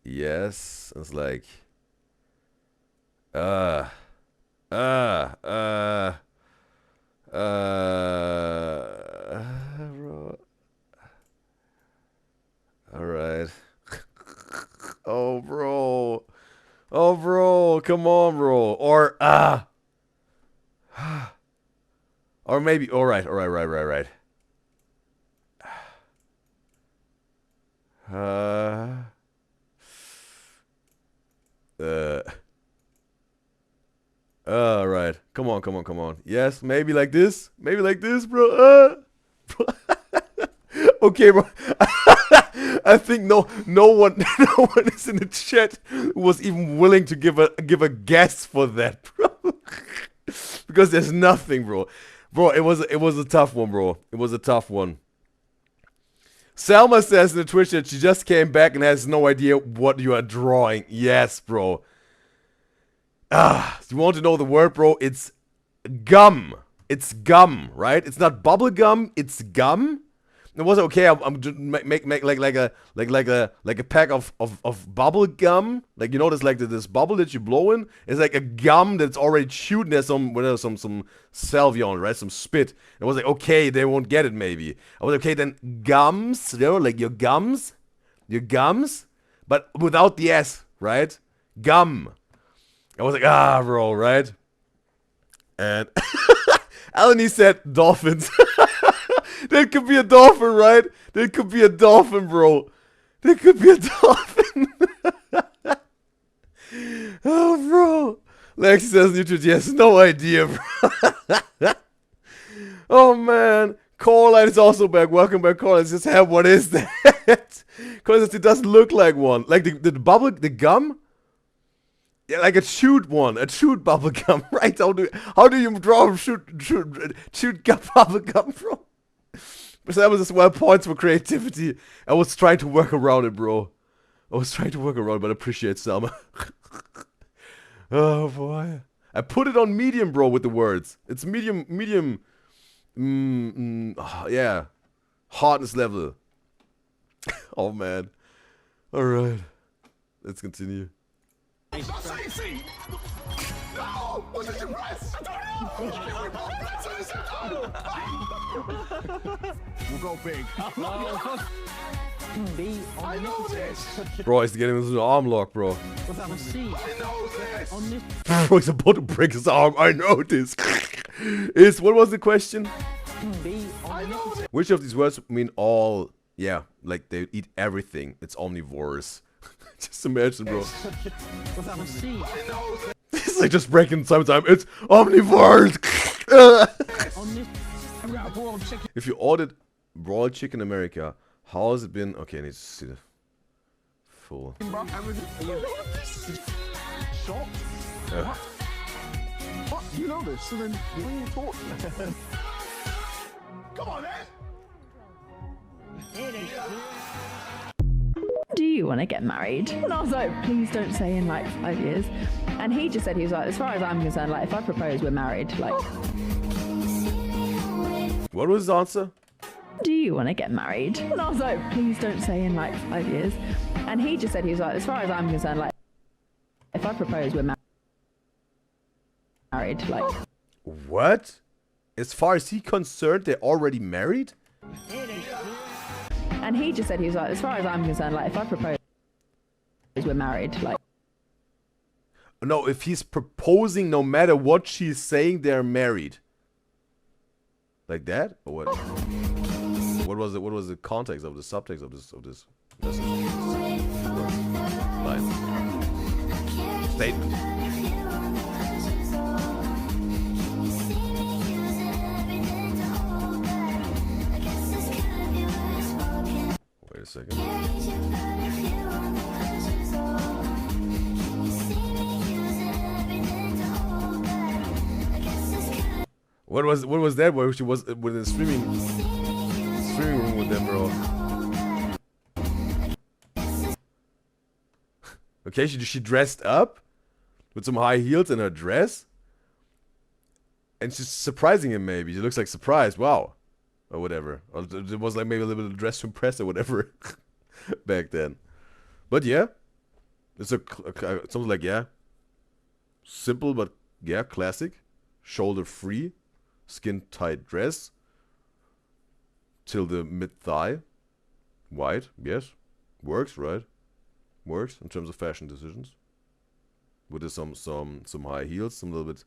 Yes. It's like. Bro. All right. Oh, bro. Oh, bro. Come on, bro. Or or maybe. All right. Right. All right. Come on. Yes, maybe like this. Maybe like this, bro. Okay, bro. I think no one is in the chat who was even willing to give a guess for that, bro. Because there's nothing, bro. Bro, it was a tough one, bro. It was a tough one. Selma says in the Twitch that she just came back and has no idea what you are drawing. Yes, bro. You want to know the word, bro? It's gum. It's gum, right? It's not bubble gum. It's gum. It wasn't okay. I'm just make like a pack of bubble gum. Like, you know, there's like this bubble that you blow in. It's like a gum that's already chewed. And there's some salvia on it, right? Some spit. And I was like, okay, they won't get it. Maybe I was like, okay, then gums. You know, like your gums, but without the S, right? Gum. I was like, bro, right? And Eleni said dolphins. That could be a dolphin, right? That could be a dolphin, bro. That could be a dolphin. Oh, bro. Lexi says Nutrient, yes, no idea, bro. Oh, man. Coraline is also back. Welcome back, Coraline. Just have, what is that? Because it doesn't look like one. Like the bubble, the gum? Yeah, like a chewed one, a chewed bubble gum, right? How do you draw chewed bubble gum, bro? So that was as well points for creativity. I was trying to work around it, bro. But I appreciate Selma. Oh boy, I put it on medium, bro, with the words. It's medium. Yeah, hardness level. Oh man. All right, let's continue. No, was it your breast? We'll go big. I know this. Bro, he's getting into an arm lock, bro. I know this. Bro, he's about to break his arm. I know this. What was the question? I know this. Which of these words mean all? Yeah, like they eat everything. It's omnivores. Just imagine, bro. It's like just breaking sometime. It's omnivores. If you ordered broiled chicken in America, how has it been? Okay, I need to see the Fool. Shot? Yeah. What? You know this, so then when you talk. Come on, then! Do you want to get married? And I was like, please don't say in like 5 years. And he just said, he was like, as far as I'm concerned, like if I propose, we're married. Like, What was his answer? do you want to get married? And I was like, please don't say in like 5 years. And he just said, he was like, as far as I'm concerned, like if I propose, we're married. Like, What? As far as he concerned, they're already married? and he just said, he was like, as far as I'm concerned, like if I propose, we're married. Like, No, if he's proposing, no matter what she's saying, they're married. Like that? Or what? What was it? What was the context of the subtext of this message? Line. Statement. Wait a second. What was that? Where she was with the streaming room with them, bro? Okay, she dressed up with some high heels and her dress, and she's surprising him. Maybe she looks like surprised. Wow, or whatever. Or it was like maybe a little bit of dress to impress or whatever back then. But yeah, it's something like simple but classic, shoulder free. Skin tight dress till the mid thigh, white, yes, works, right? Works in terms of fashion decisions. With some high heels, some little bit.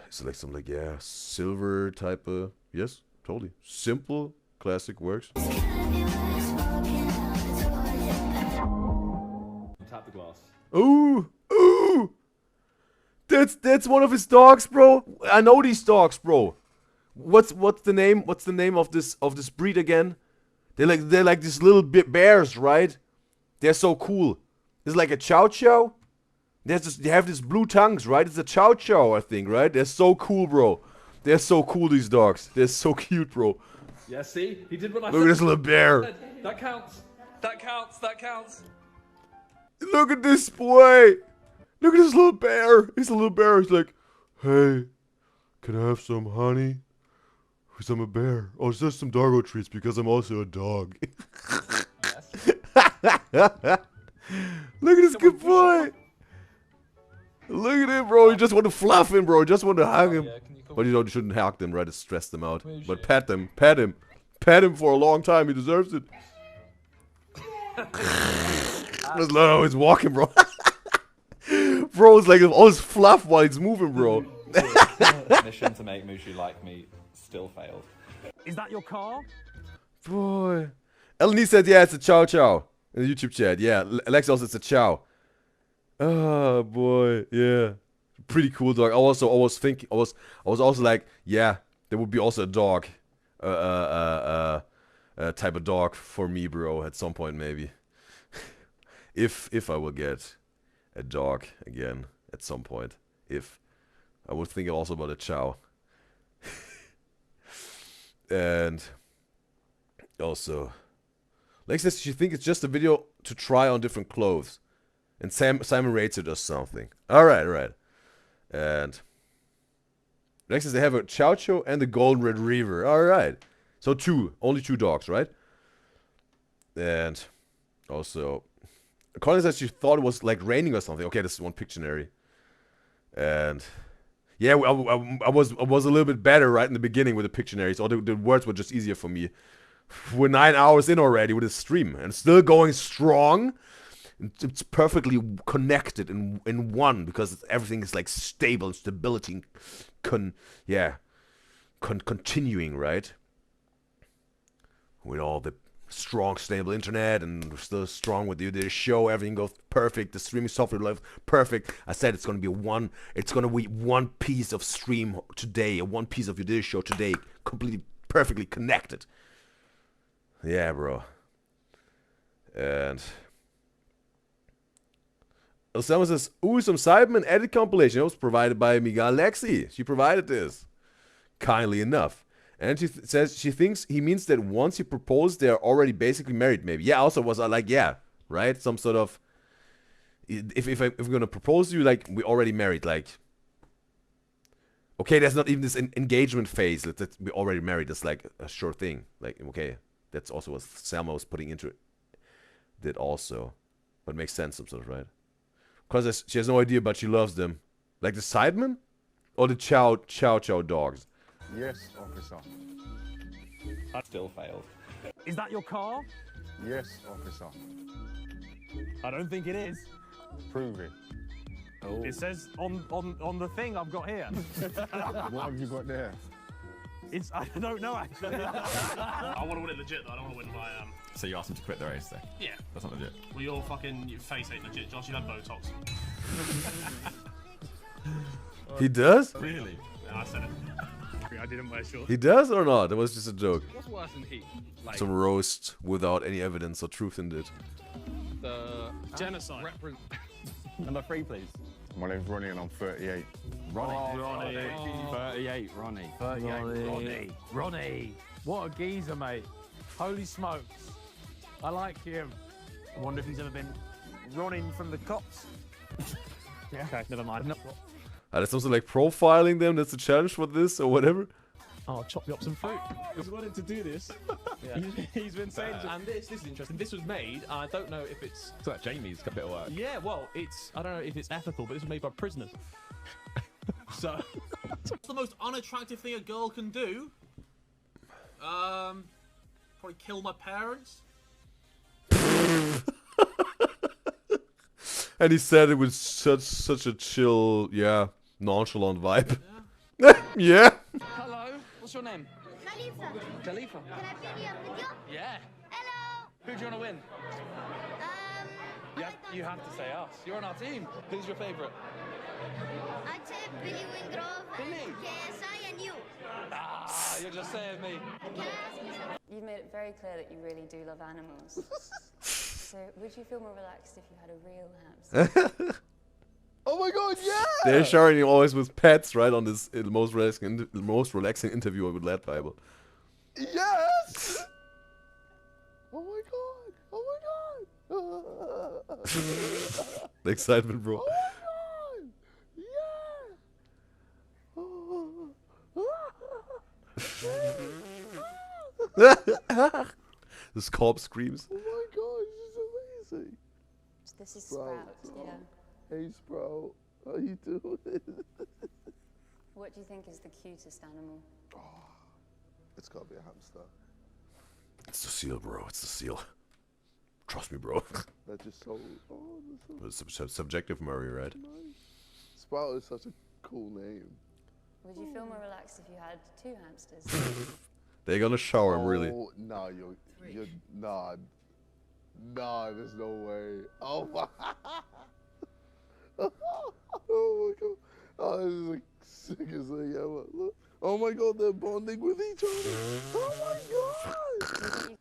It's like some silver type of, yes, totally simple, classic, works. Tap the glass. Ooh, ooh. That's one of his dogs, bro. I know these dogs, bro. What's the name? What's the name of this breed again? They're like these little bears, right? They're so cool. It's like a chow chow. They have these blue tongues, right? It's a chow chow, I think, right? They're so cool, bro. They're so cool, these dogs. They're so cute, bro. Yeah, see? He did what I said. Look at this little bear. That counts. That counts. That counts. Look at this boy. Look at this little bear. He's a little bear. He's like, hey, can I have some honey? Because I'm a bear. Oh, it's just some doggo treats because I'm also a dog. Look at this good boy. Look at him, bro. You just want to fluff him, bro. You just want to hug him. But you shouldn't hug them, right? It stress them out. But pet them. Pet him. Pet him for a long time. He deserves it. Just look how he's walking, bro. Bro, it's like all this fluff while he's moving, bro. Mission to make Mushu like me still failed. Is that your car? Boy. Eleni said, yeah, it's a chow chow. In the YouTube chat, yeah. Alex also, it's a chow. Oh, boy, yeah. Pretty cool dog. I was also like, yeah, there would be also a dog. Type of dog for me, bro, at some point, maybe. If I will get a dog again at some point. If I would think also about a chow. And also, Lex says she thinks it's just a video to try on different clothes. And Simon rates it or something. Alright. And Lex says they have a Chow Chow and a Golden Retriever. Alright. So only two dogs, right? And also, Colin says she thought it was like raining or something. Okay, this is one Pictionary. And yeah, I was a little bit better right in the beginning with the Pictionary. So the words were just easier for me. We're 9 hours in already with this stream. And still going strong. It's perfectly connected in one. Because everything is like stable. Stability. Continuing, right? With all the strong, stable internet, and we're still strong with the show. Everything goes perfect. The streaming software lives perfect. I said it's gonna be one piece of stream today, one piece of your show today, completely perfectly connected. Yeah, bro. And Someone says, ooh, some Cyberman edit compilation. It was provided by Miguel Lexi. She provided this. Kindly enough. And she says she thinks he means that once he proposed, they're already basically married, maybe. Yeah, also was like, yeah, right? Some sort of, if we're going to propose to you, like, we're already married, like, okay, there's not even this engagement phase that we're already married. It's like a sure thing. Like, okay, that's also what Selma was putting into it. Did also. But it makes sense, some sort of, right? Because she has no idea, but she loves them. Like the Sidemen? Or the Chow dogs? Yes, officer. I still failed. Is that your car? Yes, officer. I don't think it is. Prove it. Oh. It says on the thing I've got here. What have you got there? It's I don't know actually. I want to win it legit though. I don't want to win by So you asked him to quit the race then? Yeah. That's not legit. Well, your face ain't legit, Josh. You've had Botox. He does? Really? Yeah, I said it. I didn't wear shorts. He does or not? That was just a joke. What's worse than he? Like, Some roast without any evidence or truth in it. the genocide. Number 3, please. My name's Ronnie and I'm 38. Ronnie. 38, Ronnie. 38, Ronnie. What a geezer, mate. Holy smokes. I like him. I wonder if he's ever been running from the cops. Yeah. Okay, never mind. No. That's also like profiling them. That's a challenge for this or whatever. Oh, chop you up some fruit. He's wanted to do this. Yeah. He's been saying. And this is interesting. This was made. I don't know if it's. So that Jamie's got a bit of work. Yeah, well, it's. I don't know if it's ethical, but this was made by prisoners. So. What's the most unattractive thing a girl can do? Probably kill my parents. And he said it with such a chill, yeah, nonchalant vibe. Yeah. Yeah. Hello, what's your name? Khalifa. Khalifa. Can I be here with you? Yeah. Hello. Who do you want to win? You have to say us. You're on our team. Who's your favourite? I'd say Billy Wingrove. Billy? KSI and you. Ah, you're just saying me. Can I ask you something? You've made it very clear that you really do love animals. So, would you feel more relaxed if you had a real hamster? Oh my god, yeah! They're sharing always with pets, right? On this most relaxing interview with Lad Bible. Yes! Oh my god! Oh my god! The excitement, bro. The corpse screams. Oh my god, this is amazing. This is Sprout, yeah. Hey Sprout, how you doing? What do you think is the cutest animal? Oh, it's gotta be a hamster. It's the seal, bro. It's the seal. Trust me, bro. They're just so... Oh, It's subjective, Murray, right? nice. Sprout is such a cool name. Would you feel more relaxed if you had 2 hamsters? They're gonna shower him, really. Oh, nah, you're... Nah. Nah, there's no way. Oh my... Oh my god. Oh, this is the sickest thing ever. Look. Oh my god, they're bonding with each other. Oh my god.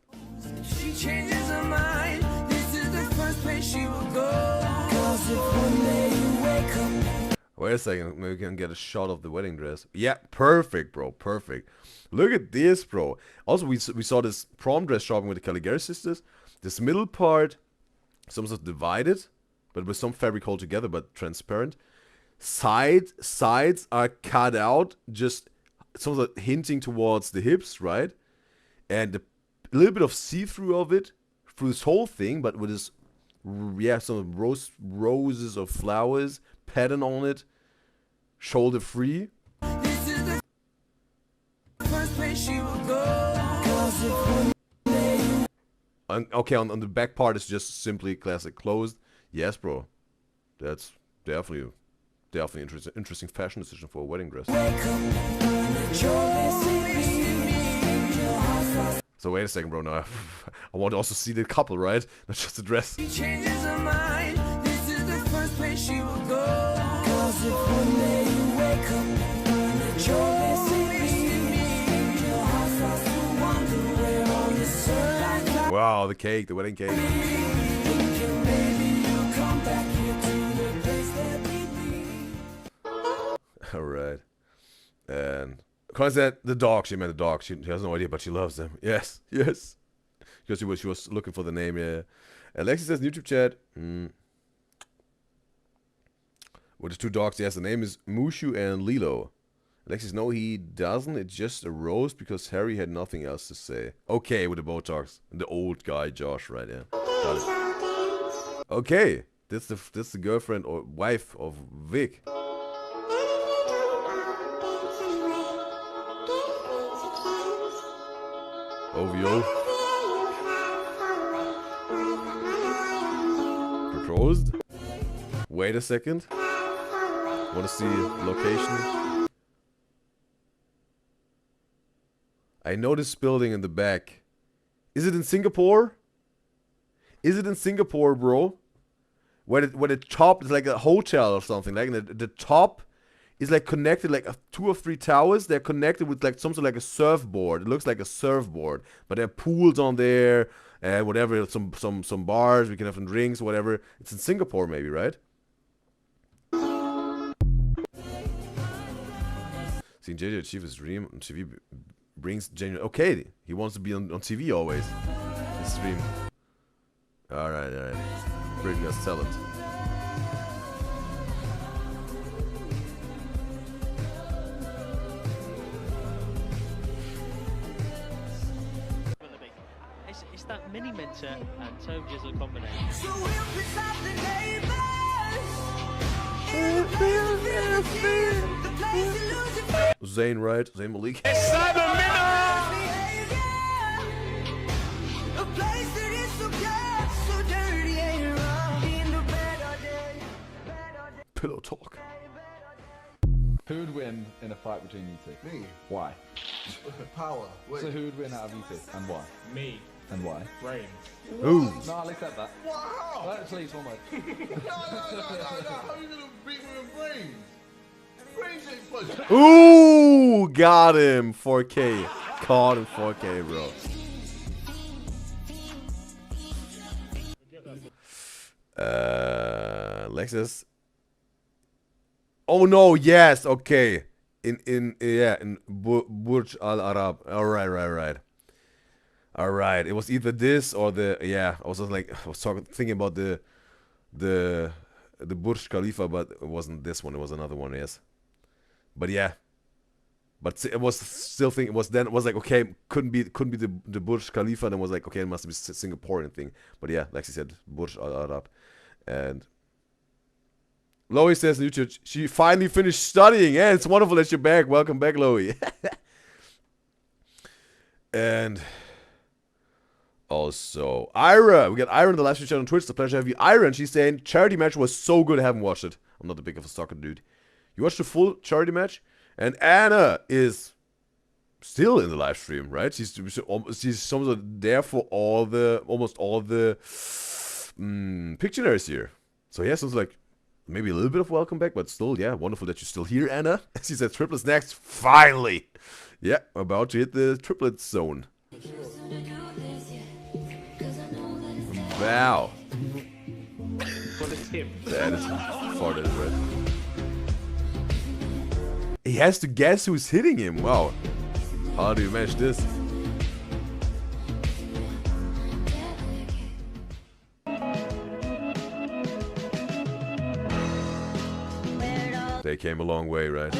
She changes her mind. This is the first place she will go. 'Cause if one day you wake up. Wait a second, maybe we can get a shot of the wedding dress. Yeah, perfect, bro, perfect. Look at this, bro. Also, we saw this prom dress shopping with the Caligari sisters. This middle part, some sort of divided, but with some fabric hold together, but transparent. Sides are cut out, just some sort of hinting towards the hips, right? And a little bit of see-through of it through this whole thing, but with this, yeah, some roses or flowers pattern on it, shoulder free. This is the first place she will go. 'Cause if one day you Okay, on the back part it's just simply classic closed. Yes, bro, that's definitely interesting fashion decision for a wedding dress. So wait a second, bro. Now I want to also see the couple, right? Not just the dress. She changes her mind. This is the first place she will go. 'Cause if one day you wake up and you're missing me, your heart starts to wonder where all this sunlight. Wow, the cake, the wedding cake. Maybe you'll come back here to the And Colin said the dog. She meant the dog. She has no idea, but she loves them. Yes, yes. Because she was looking for the name. Yeah. Alexi says in YouTube chat. With the two dogs, yes, the name is Mushu and Lilo. Alexis, no, he doesn't. It's just a roast because Harry had nothing else to say. Okay, with the Botox. The old guy, Josh, right? Yeah. Got it. Okay, that's the girlfriend or wife of Vic. OVO. Proposed. Wait a second. Want to see location? I know this building in the back. Is it in Singapore? Is it in Singapore, bro? Where the top is like a hotel or something. Like the top is like connected, like 2 or 3 towers. They're connected with like something like a surfboard. It looks like a surfboard, but there are pools on there and whatever. Some bars. We can have some drinks, whatever. It's in Singapore, maybe, right? Seeing JJ achieve his dream on TV brings genuine. Okay, he wants to be on TV always. His stream. Alright, alright. Bring us talent. It's that mini mentor and Tome Jizzle combination. So we'll piss off the neighbors. Zayn, right? Zayn Malik. Pillow talk. Who would win in a fight between you two? Me. Why? Power. Wait. So who would win out of you two? And why? Me. And why? Rain. Who? No, I'll accept that. Wow. Let's leave one way. No. How are you gonna beat me with brains? Brains ain't fun. Ooh, got him. 4K. Caught him 4K, bro. Lexus. Oh no, yes, okay. In Burj Al Arab. Alright. Alright. It was either this or the I was just like thinking about the Burj Khalifa, but it wasn't this one, it was another one, yes. But yeah. But it was still thinking it was like okay, couldn't be the Burj Khalifa, and it was like okay, it must be a Singaporean thing. But yeah, like she said, Burj Al Arab. And Loey says on YouTube, she finally finished studying. Yeah, it's wonderful that you're back. Welcome back, Loey. And also, Ira. We got Ira in the live stream chat on Twitch. It's a pleasure to have you. Ira, and she's saying, charity match was so good, I haven't watched it. I'm not a big of a soccer dude. You watched the full charity match? And Anna is still in the live stream, right? She's there for almost all the Pictionaries here. So yeah, sounds like maybe a little bit of welcome back, but still, yeah, wonderful that you're still here, Anna. She said triplets next. Finally! Yeah, about to hit the triplet zone. Wow. What a tip. That is farted, right? He has to guess who's hitting him. Wow. How do you manage this? They came a long way, right?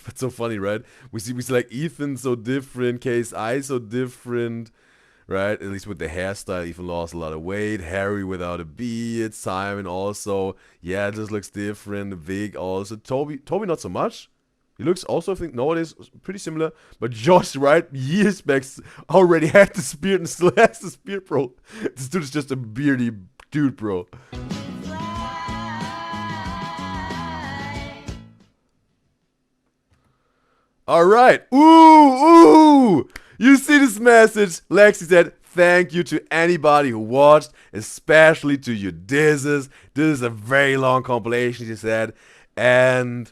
That's so funny, right? We see like Ethan so different, KSI so different, right? At least with the hairstyle, Ethan lost a lot of weight. Harry without a beard. Simon also, yeah, it just looks different. Vic also. Toby not so much. He looks also, I think, nowadays pretty similar. But Josh, right, years back already had the beard and still has the beard, bro. This dude is just a beardy dude, bro. All right. Ooh. You see this message? Lexi said, thank you to anybody who watched, especially to Udyzyz. This is a very long compilation, she said. And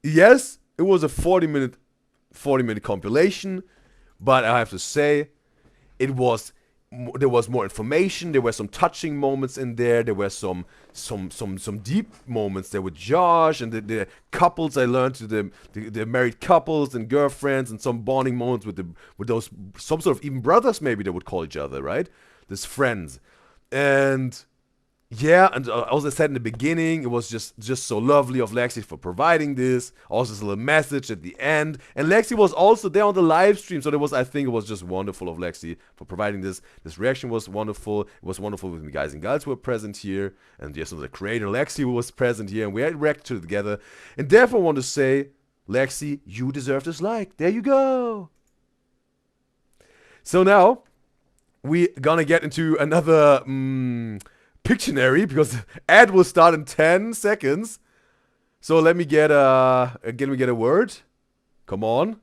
yes, it was a 40-minute compilation, but I have to say, it was there was more information. There were some touching moments in there. There were some deep moments there with Josh and the couples. I learned to the married couples and girlfriends, and some bonding moments with those some sort of even brothers maybe they would call each other, right? These friends. And yeah, and as I said in the beginning, it was just so lovely of Lexi for providing this. Also, this little message at the end, and Lexi was also there on the live stream, so I think it was just wonderful of Lexi for providing this. This reaction was wonderful. It was wonderful with the guys and girls who were present here, and yes, the creator Lexi was present here, and we had reacted together. And therefore, I want to say, Lexi, you deserve this like. There you go. So now we're gonna get into another. Pictionary, because ad will start in 10 seconds. So let me get a word. Come on,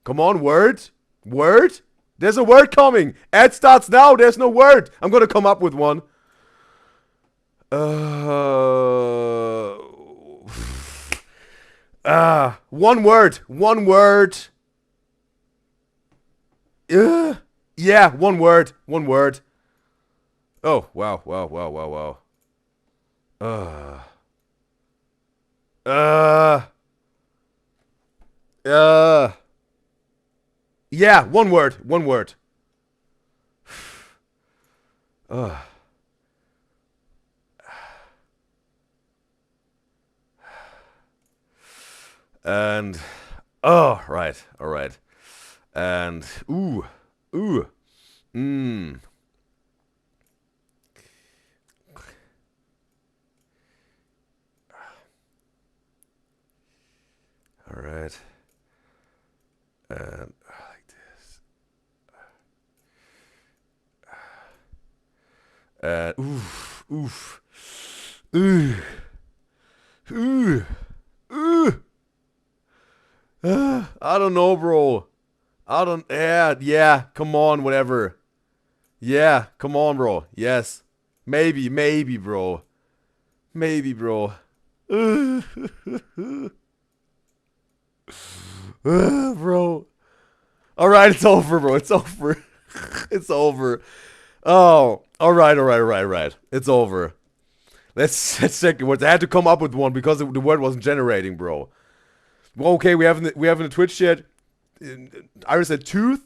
word. There's a word coming. Ad starts now. There's no word. I'm gonna come up with one. One word. Yeah, one word. Oh, wow. Yeah, one word. And, all right. And, all right. And like this. And oof. I don't know, bro. Yeah, come on, whatever. Yeah, come on, bro. Yes. Maybe, bro. Bro. Alright, it's over, bro. It's over. It's over. Oh, alright. It's over. Let's check the words. I had to come up with one because the word wasn't generating, bro. Well, okay, we have in the Twitch chat. Iris said tooth.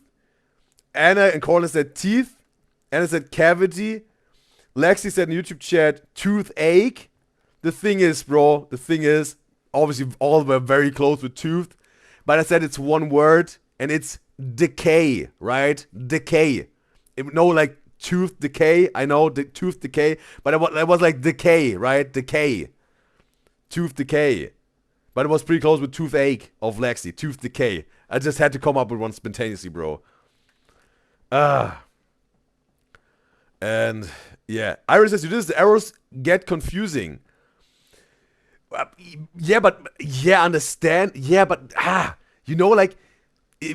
Anna and Corlin said teeth. Anna said cavity. Lexi said in the YouTube chat toothache. The thing is, bro, obviously all were very close with tooth. But I said it's one word, and it's decay, right? Decay. No, like tooth decay. I know, tooth decay. But it was like decay, right? Decay. Tooth decay. But it was pretty close with toothache of Lexi. Tooth decay. I just had to come up with one spontaneously, bro. And yeah, Iris says, the arrows get confusing. Understand. Yeah, but like,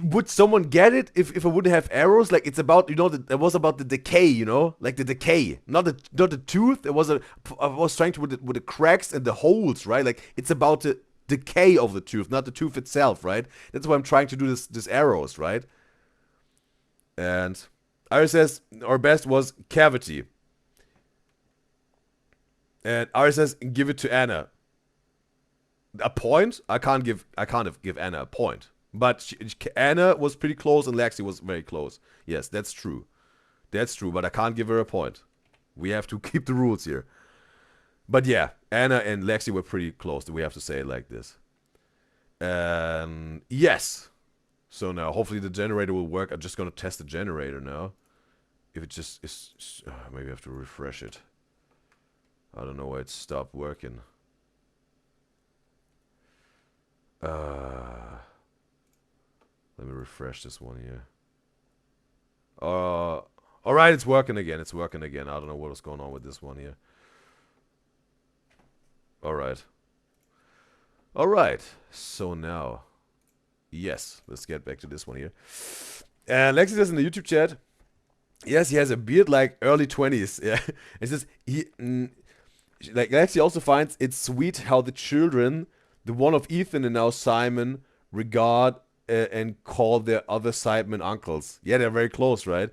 would someone get it if I wouldn't have arrows? Like, it's about, it was about the decay, like the decay, not the tooth. I was trying to with the cracks and the holes, right? Like, it's about the decay of the tooth, not the tooth itself, right? That's why I'm trying to do this arrows, right? And Iris says our best was cavity. And Iris says give it to Anna. A point? I can't give Anna a point. But Anna was pretty close and Lexi was very close. Yes, that's true. But I can't give her a point. We have to keep the rules here. But yeah, Anna and Lexi were pretty close. We have to say it like this. Yes. So now, hopefully the generator will work. I'm just going to test the generator now. If it just is... maybe I have to refresh it. I don't know why it stopped working. Let me refresh this one here. Alright, it's working again. I don't know what is going on with this one here. Alright. So now, yes, let's get back to this one here. And Lexi says in the YouTube chat, yes, he has a beard like early 20s. Yeah, it says like Lexi also finds it sweet how the children, the one of Ethan and now Simon, regard and call their other sidemen uncles. Yeah, they're very close, right?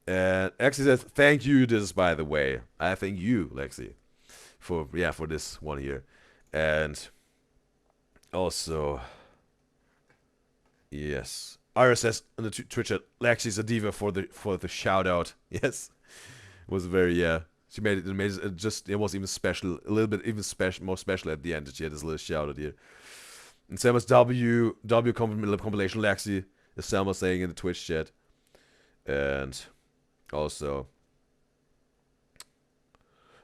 And Lexi says, thank you, this by the way. I thank you, Lexi, for this one here. And also, yes. Ira says on the Twitch chat, Lexi's a diva for the shout out. Yes. It was very, she made it amazing. It was even special, a little bit even more special at the end. She had this little shout out here. And Selma's W compilation Lexi, is Selma saying in the Twitch chat. And also,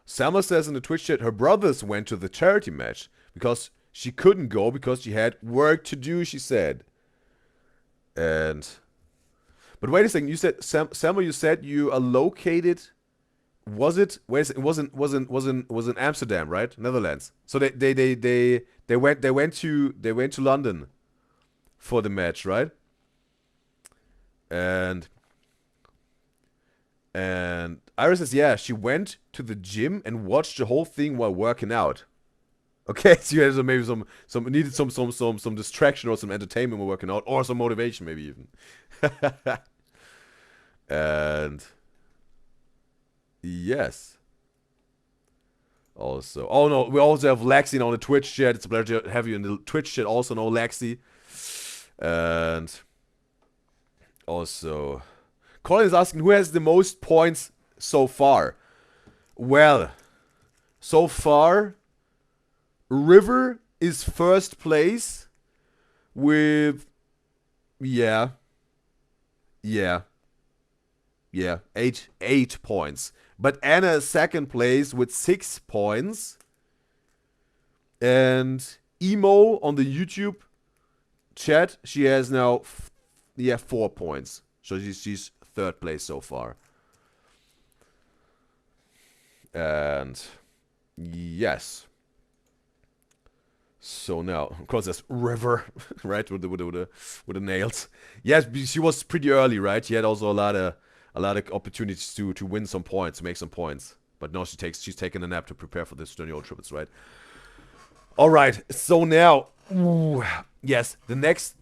Selma says in the Twitch chat her brothers went to the charity match because she couldn't go because she had work to do, she said. And but wait a second, you said Selma, you said you are located. Was it? Wait a second, it was in Amsterdam, right? Netherlands. So they went to London for the match, right? And Iris says, yeah, she went to the gym and watched the whole thing while working out. Okay, so you had maybe needed some distraction or some entertainment while working out, or some motivation maybe even. And yes. Also, oh no, we also have Lexi on the Twitch chat. It's a pleasure to have you in the Twitch chat. Also, no Lexi. And also, Colin is asking who has the most points so far. Well, so far, River is first place with 8 points. But Anna is second place with 6 points. And Emo on the YouTube chat, she has now 4 points. So she's third place so far. And yes. So now, of course, there's River, right, with the nails. Yes, she was pretty early, right? She had also a lot of opportunities to win some points, to make some points. But no, she's taking a nap to prepare for this Stony Old Triples, right? All right. So now, yes, the next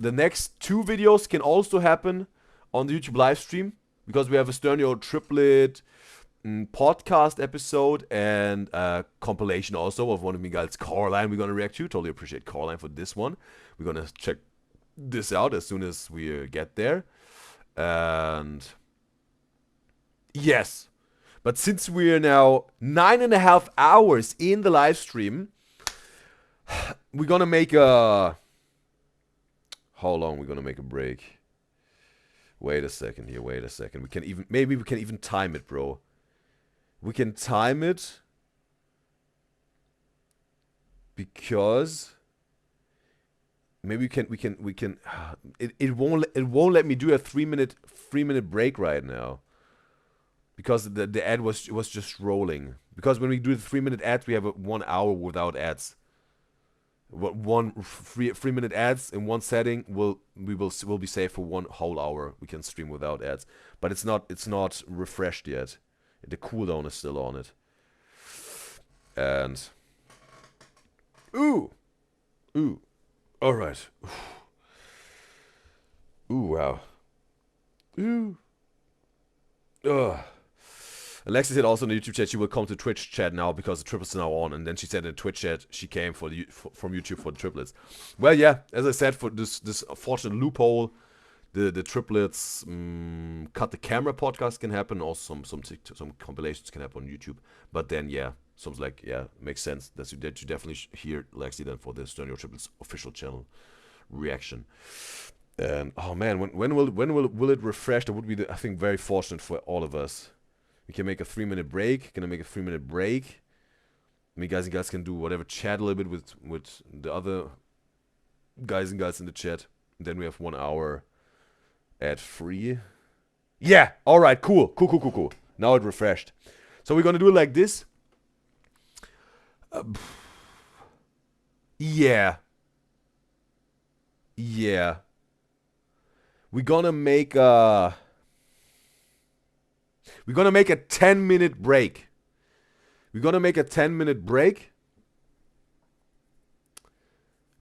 2 videos can also happen on the YouTube live stream because we have a Stony Old Triplet podcast episode and a compilation also of one of Miguel's Coraline we're gonna react to. Totally appreciate Coraline for this one. We're gonna check this out as soon as we get there. And yes, but since we're now 9.5 hours in the live stream, we're gonna make a... How long we're gonna make a break? Wait a second here, wait a second. Maybe we can even time it, bro. We can time it because maybe we can it won't let me do a 3-minute break right now because the ad was just rolling. Because when we do the 3-minute ads, we have a 1 hour without ads. One 3-minute ads in one setting will be safe for 1 whole hour. We can stream without ads, but it's not refreshed yet. The cooldown is still on it. And ooh, all right. Ooh, wow. Ooh. Ugh. Alexis said also in the YouTube chat she will come to Twitch chat now because the triplets are now on, and then she said in the Twitch chat she came from YouTube for the triplets. Well, yeah, as I said, for this unfortunate loophole, the triplets cut the camera podcast can happen. Also some compilations can happen on YouTube. But then yeah, sounds like makes sense that you definitely hear Lexi then for the Stony Old Triplets official channel reaction. And oh man, when will it refresh? That would be I think very fortunate for all of us. We can make a 3-minute break. Can I make a 3-minute break? I mean, guys and girls can do whatever, chat a little bit with the other guys and girls in the chat. And then we have 1 hour ad free. Yeah, alright, cool. Now it refreshed. So we're gonna do it like this. Yeah. We're gonna make a 10-minute break. We're gonna make a 10-minute break.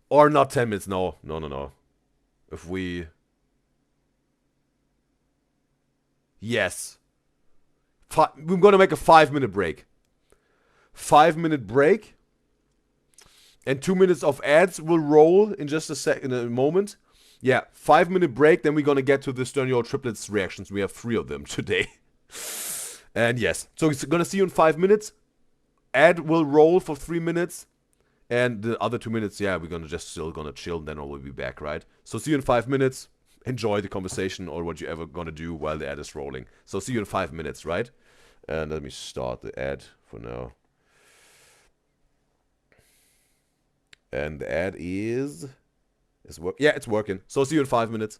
Or not 10 minutes, no. If we... Yes. We're gonna make a 5-minute break. 5-minute break. And 2 minutes of ads will roll in just in a moment. Yeah, 5-minute break, then we're gonna get to the Sternio triplets reactions. We have 3 of them today. And yes, so it's gonna see you in 5 minutes. Ad will roll for 3 minutes. And the other 2 minutes, yeah, we're gonna just still gonna chill, and then we'll be back, right? So see you in 5 minutes. Enjoy the conversation or what you're ever gonna do while the ad is rolling. So see you in 5 minutes, right? And let me start the ad for now. And the ad is yeah, it's working. So see you in 5 minutes.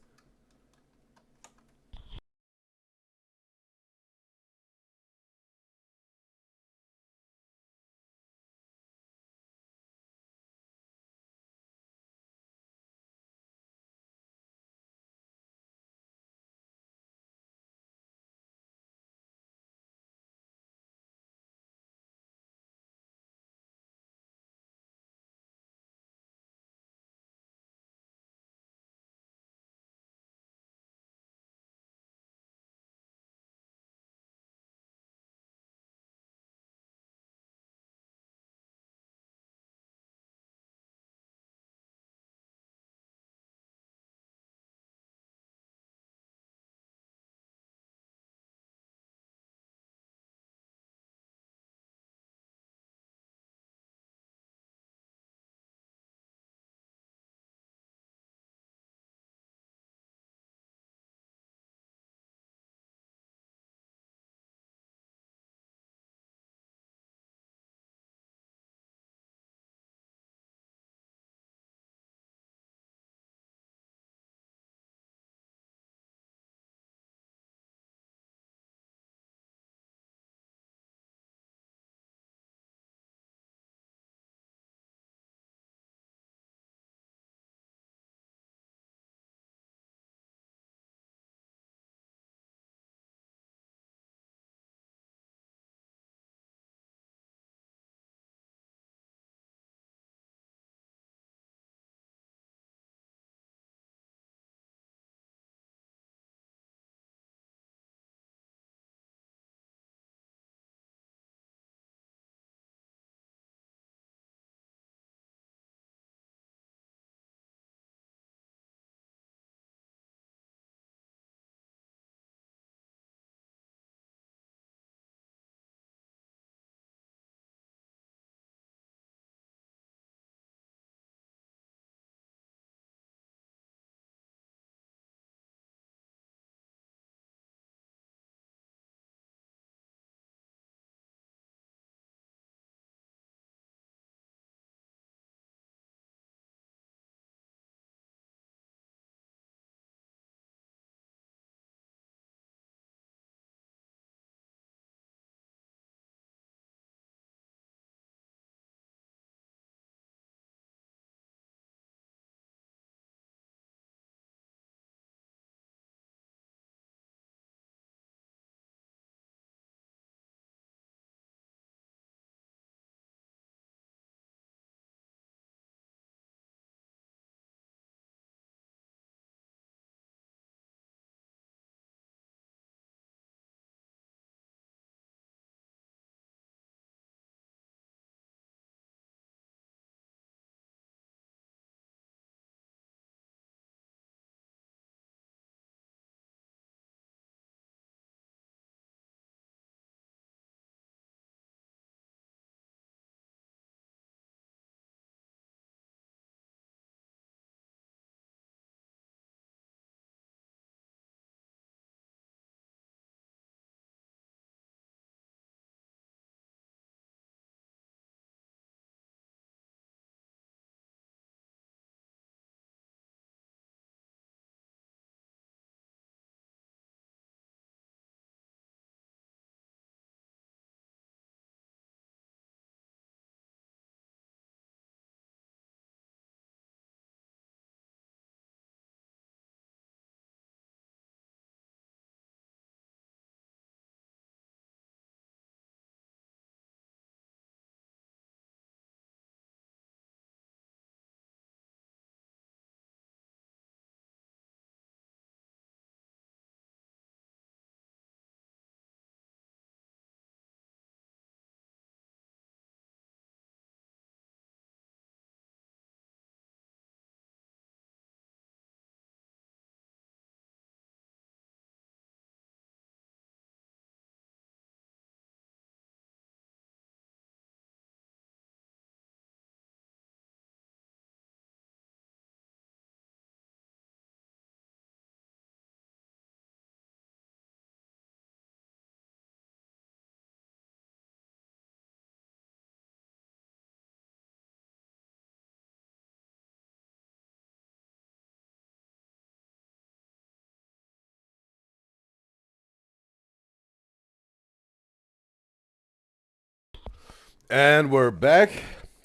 And we're back.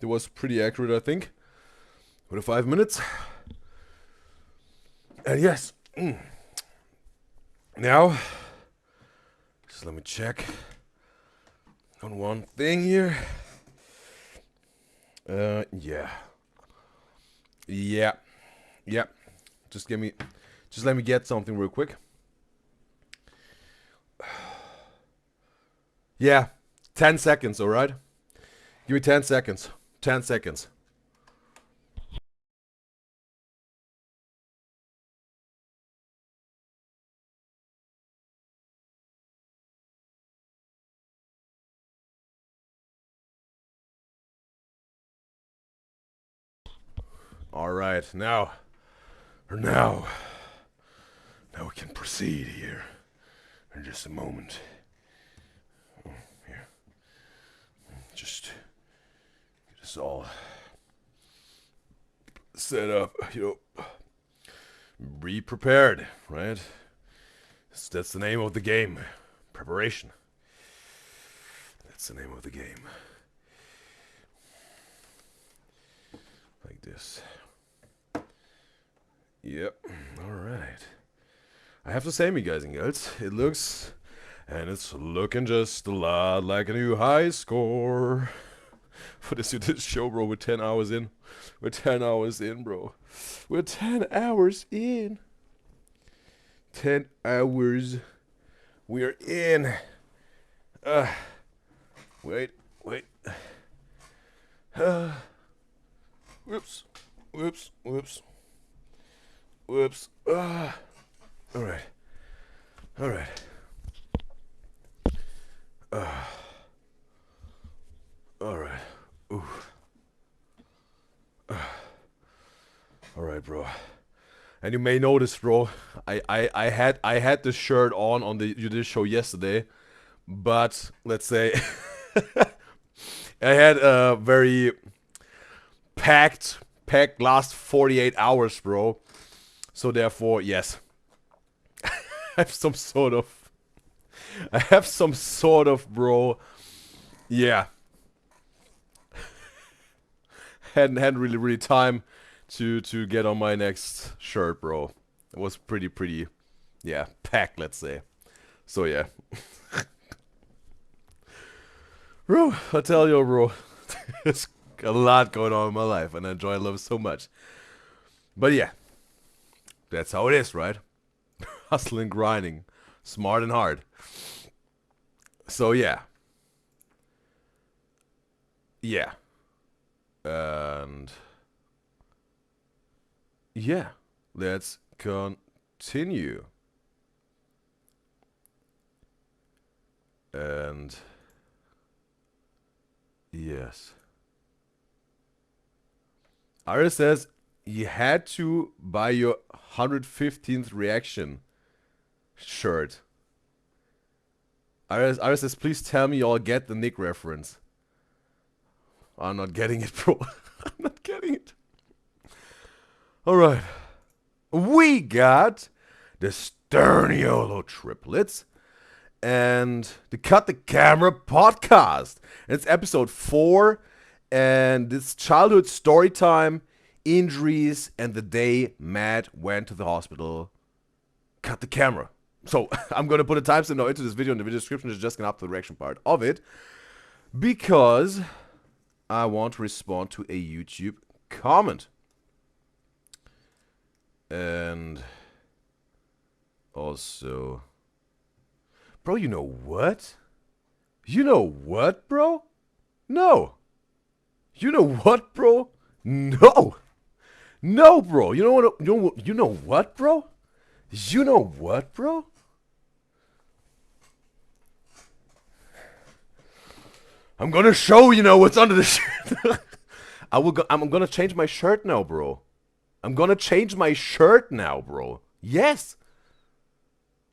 It was pretty accurate, I think. With the 5 minutes. And yes. Now, just let me check on one thing here. Yeah. Just let me get something real quick. Yeah, 10 seconds, all right? Give me 10 seconds. 10 seconds. All right, now we can proceed here in just a moment. Here, just get us all set up. Be prepared, right? That's the name of the game. Preparation. That's the name of the game. Like this. Yep. Alright. I have to say, me guys and girls, it's looking just a lot like a new high score. For this show, bro, we're 10 hours in. We're 10 hours in, bro. We're 10 hours in. 10 hours. We're in. Wait. Whoops. Alright. Alright. Ooh. Alright, bro. And you may notice, bro, I had this shirt on the Udyzyz show yesterday, but let's say I had a very packed last 48 hours, bro. So therefore, yes. I have some sort of, bro. Yeah. hadn't really time to get on my next shirt, bro. It was pretty, yeah, packed, let's say. So yeah. Bro, I tell you, bro, there's a lot going on in my life, and I enjoy love so much. But yeah, that's how it is, right? Hustling, grinding, smart and hard. So yeah. And yeah, let's continue. And yes. Iris says you had to buy your 115th reaction shirt. Iris says, please tell me y'all get the Nick reference. I'm not getting it, bro. I'm not getting it. Alright. We got the Sterniolo triplets and the Cut the Camera podcast. And it's episode 4. And it's childhood story time, injuries, and the day Matt went to the hospital. Cut the camera. So I'm going to put a timestamp now into this video in the video description. It's just going to up to the reaction part of it. Because I want to respond to a YouTube comment. And also, bro, you know what? You know what, bro? No. You know what, bro? No. No, bro. You know what, you know what, bro? You know what, bro? I'm gonna show you know what's under the shirt. I'm gonna change my shirt now, bro. I'm gonna change my shirt now, bro. Yes.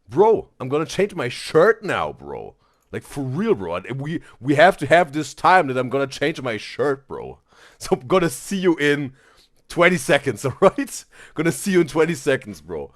Bro, I'm gonna change my shirt now, bro. Like, for real, bro. We have to have this time that I'm gonna change my shirt, bro. So I'm gonna see you in 20 seconds, alright? Gonna see you in 20 seconds, bro.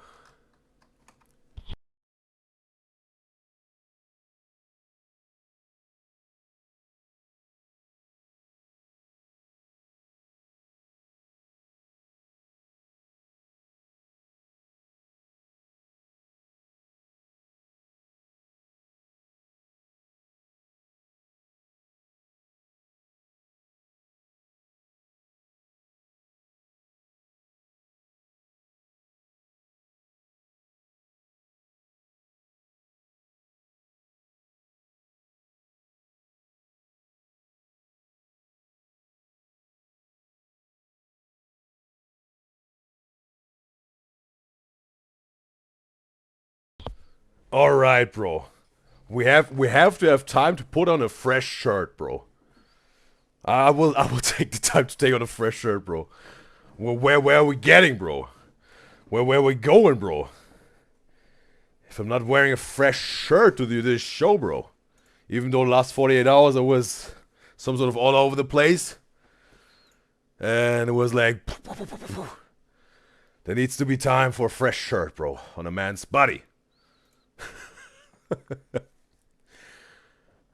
All right, bro. We have to have time to put on a fresh shirt, bro. I will take the time to take on a fresh shirt, bro. Where are we getting, bro? Where are we going, bro? If I'm not wearing a fresh shirt to do this show, bro. Even though the last 48 hours I was some sort of all over the place. And it was like... There needs to be time for a fresh shirt, bro. On a man's body.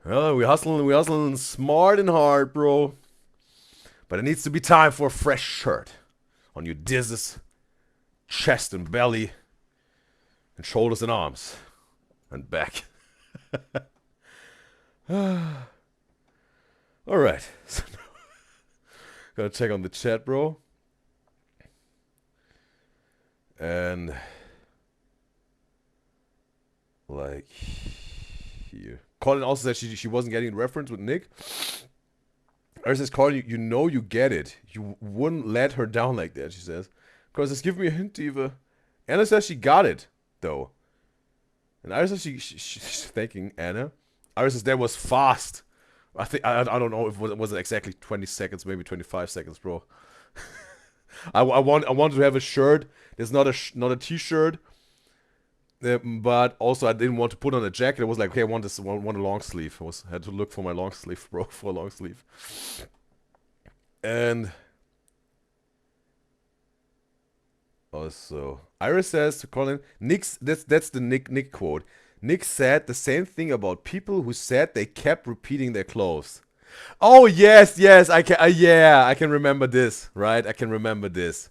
Well, we hustling smart and hard, bro. But it needs to be time for a fresh shirt. On your Udyzyz, chest and belly, and shoulders and arms, and back. Alright. So gotta check on the chat, bro. And like here. Colin also said she wasn't getting a reference with Nick. Or says, Colin, you know you get it. You wouldn't let her down like that, she says. Because it's giving me a hint, Eva. Anna says she got it, though. And Iris says she's thanking Anna. Iris says that was fast. I think I don't know if it was exactly 20 seconds, maybe 25 seconds, bro. I wanted to have a shirt. There's not a t-shirt. But also I didn't want to put on a jacket. I was like, okay, I want a long sleeve. Had to look for my long sleeve, bro, for a long sleeve. And also, Iris says to Colin, that's the Nick quote. Nick said the same thing about people who said they kept repeating their clothes. Oh yes, I can remember this, right? I can remember this.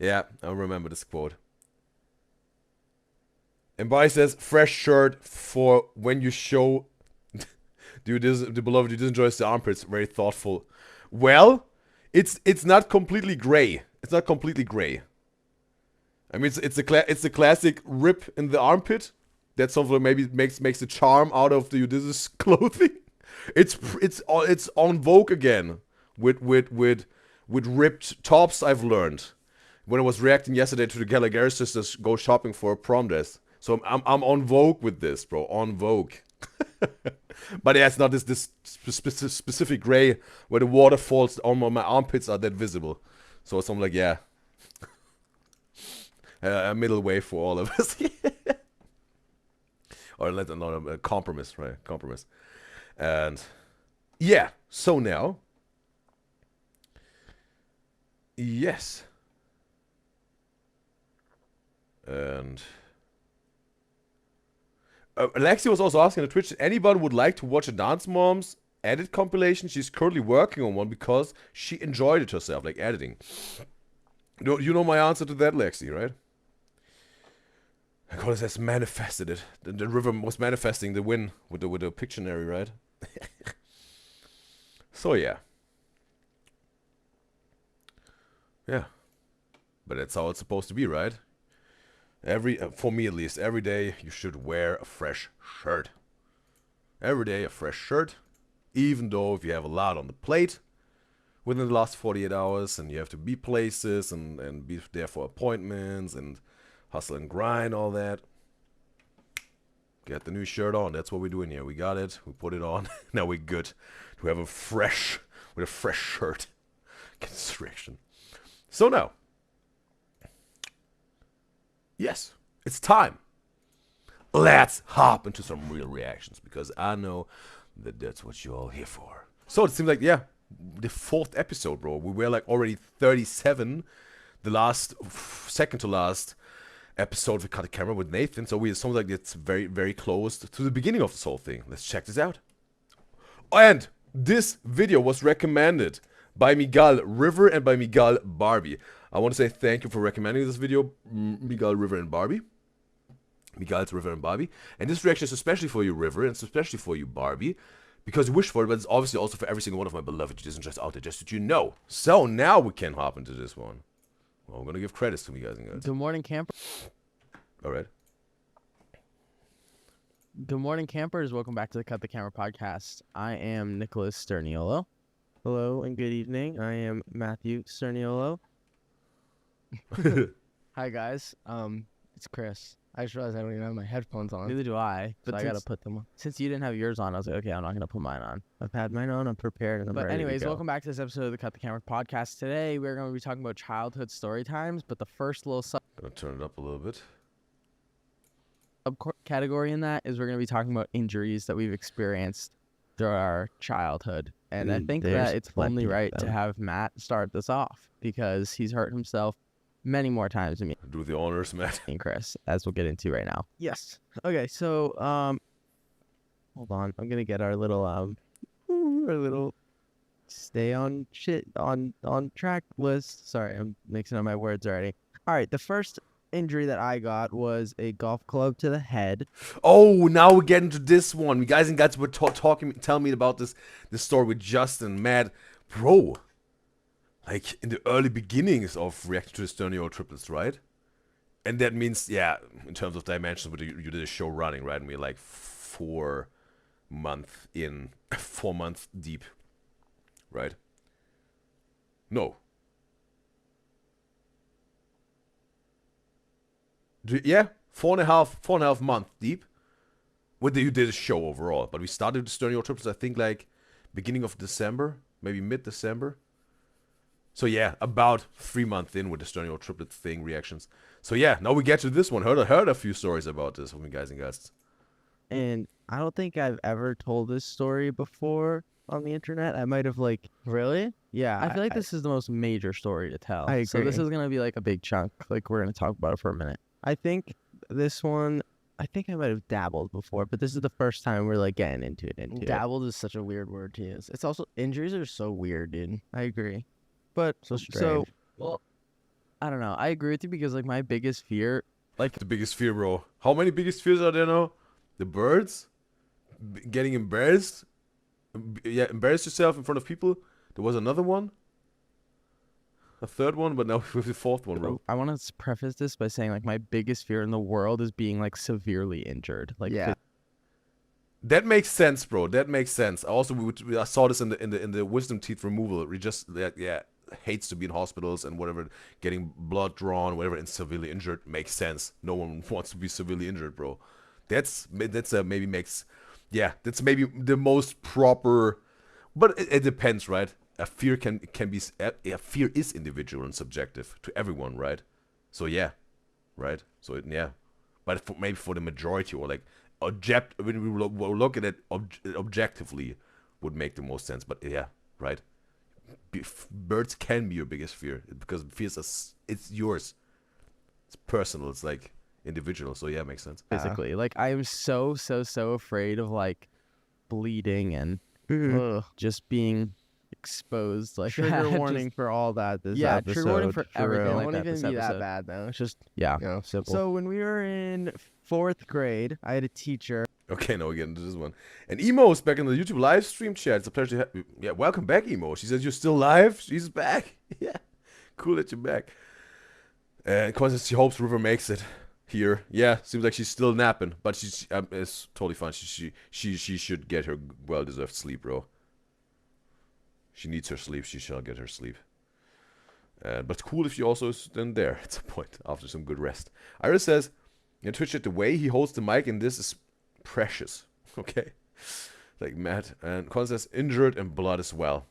Yeah, I remember this quote. And Bai says, fresh shirt for when you show the beloved Udyzyz enjoys the armpits. Very thoughtful. Well, it's not completely gray. It's not completely gray. I mean, it's the classic rip in the armpit. That something maybe makes the charm out of the Udyzyz clothing. It's on Vogue again with ripped tops. I've learned when I was reacting yesterday to the Gallagher sisters go shopping for a prom dress. So I'm on Vogue with this, bro. On Vogue. But yeah, it's not this specific gray where the waterfalls on my armpits are that visible. So I'm like, yeah. A middle way for all of us. Or not a compromise, right? Compromise. And yeah, so now. Yes. And Alexia was also asking on Twitch, anybody would like to watch a Dance Moms edit compilation? She's currently working on one because she enjoyed it herself, like editing. You know my answer to that, Lexi, right? Colin says manifested it. The river was manifesting the win with the Pictionary, right? So yeah. Yeah. But that's how it's supposed to be, right? For me at least, every day you should wear a fresh shirt. Every day a fresh shirt, even though if you have a lot on the plate within the last 48 hours and you have to be places and be there for appointments and hustle and grind, all that. Get the new shirt on. That's what we're doing here. We got it. We put it on. Now we're good to have a fresh shirt. Construction. So now. Yes, it's time. Let's hop into some real reactions because I know that that's what you're all here for. So it seems like, yeah, the 4th episode, bro. We were like already 37. The last, second to last episode we cut the camera with Nathan. So it sounds like it's very, very close to the beginning of this whole thing. Let's check this out. And this video was recommended by Miguel River and by Miguel Barbie. I want to say thank you for recommending this video, Miguel River and Barbie. Miguel's River and Barbie. And this reaction is especially for you, River, and especially for you, Barbie, because you wish for it, but it's obviously also for every single one of my beloved Udyzyz just out there, just that you know. So now we can hop into this one. Well, I'm going to give credits to me, guys and girls. Good morning, camper. All right. Good morning, campers. Welcome back to the Cut the Camera podcast. I am Nicholas Sterniolo. Hello and good evening. I am Matthew Sterniolo. Hi, guys. It's Chris. I just realized I don't even have my headphones on. Neither do I, But so I gotta since- put them on. Since you didn't have yours on, I was like, okay, I'm not gonna put mine on. I've had mine on, I'm prepared, and I'm But ready anyways, to go. welcome back to this episode of the Cut the Camera podcast. Today we're going to be talking about childhood story times, but the first little Gonna turn it up a little bit. subcategory in that is we're going to be talking about injuries that we've experienced through our childhood. And I think There's that it's plenty only of uh, right to them. have Matt start this off because he's hurt himself many more times than me. Do the honors, Matt. And Chris, as we'll get into right now. Yes. Okay, so hold on. I'm gonna get our little stay on track list. Sorry, I'm mixing up my words already. All right, the first injury that I got was a golf club to the head. Oh, now we're getting to this one. You guys and guys were telling me about this story with Justin, Matt, bro. Like in the early beginnings of reacting to the sternio triplets, right? And that means, yeah, in terms of dimensions, but you did a show running, right? And we're like 4 months in, 4 months deep, right? No. Yeah, 4.5 months deep. You did a show overall, but we started the sternio triplets, I think, like beginning of December, maybe mid-December. So yeah, about 3 months in with the sternio triplets thing reactions. So yeah, now we get to this one. Heard a few stories about this from you guys and guests. And I don't think I've ever told this story before on the internet. I might have really? Yeah. I feel like this is the most major story to tell. I So this agree. is gonna be like a big chunk. Like we're gonna talk about it for a minute. I think this one. I think I might have dabbled before, but this is the first time we're like getting into it. Dabbled is such a weird word to use. It's also, injuries are so weird, dude. I agree. But So strange. well, I don't know. I agree with you because like my biggest fear, like The biggest fear, bro. How many biggest fears are there now? The birds? Getting embarrassed? Yeah, embarrass yourself in front of people. There was another one. A third one, but now with the fourth one, bro. I want to preface this by saying like my biggest fear in the world is being like severely injured. Like Yeah. That makes sense, bro. That makes sense. I saw this in the wisdom teeth removal. We just hates to be in hospitals and whatever, getting blood drawn, whatever, and severely injured makes sense. No one wants to be severely injured, bro. That's maybe makes, that's maybe the most proper, but it depends, right? A fear can be a fear is individual and subjective to everyone, right? So yeah, right. So but maybe for the majority or like when we look at it objectively, would make the most sense. But yeah, right. Birds can be your biggest fear because fears it's yours. It's personal. It's like individual. So yeah, it makes sense. physically. Like I am so afraid of like bleeding and just being exposed. Like Trigger that. warning for all that this Yeah, episode. trigger warning for everything. It like won't that even this be that episode. bad though. It's just Yeah. you know, simple. So when we were in 4th grade, I had a teacher. Okay, now we get into this one. And Emo's back in the YouTube live stream chat. It's a pleasure to have you. Yeah, welcome back, Emo. She says you're still live. She's back. Yeah, cool that you're back. And of course, she hopes River makes it here. Yeah, seems like she's still napping, but she's it's totally fine. She should get her well-deserved sleep, bro. She needs her sleep. She shall get her sleep. But cool if she also is then there at some point after some good rest. Iris says, in Twitch chat, the way he holds the mic in this is precious. Okay. Like Matt. And Con says, injured and blood as well.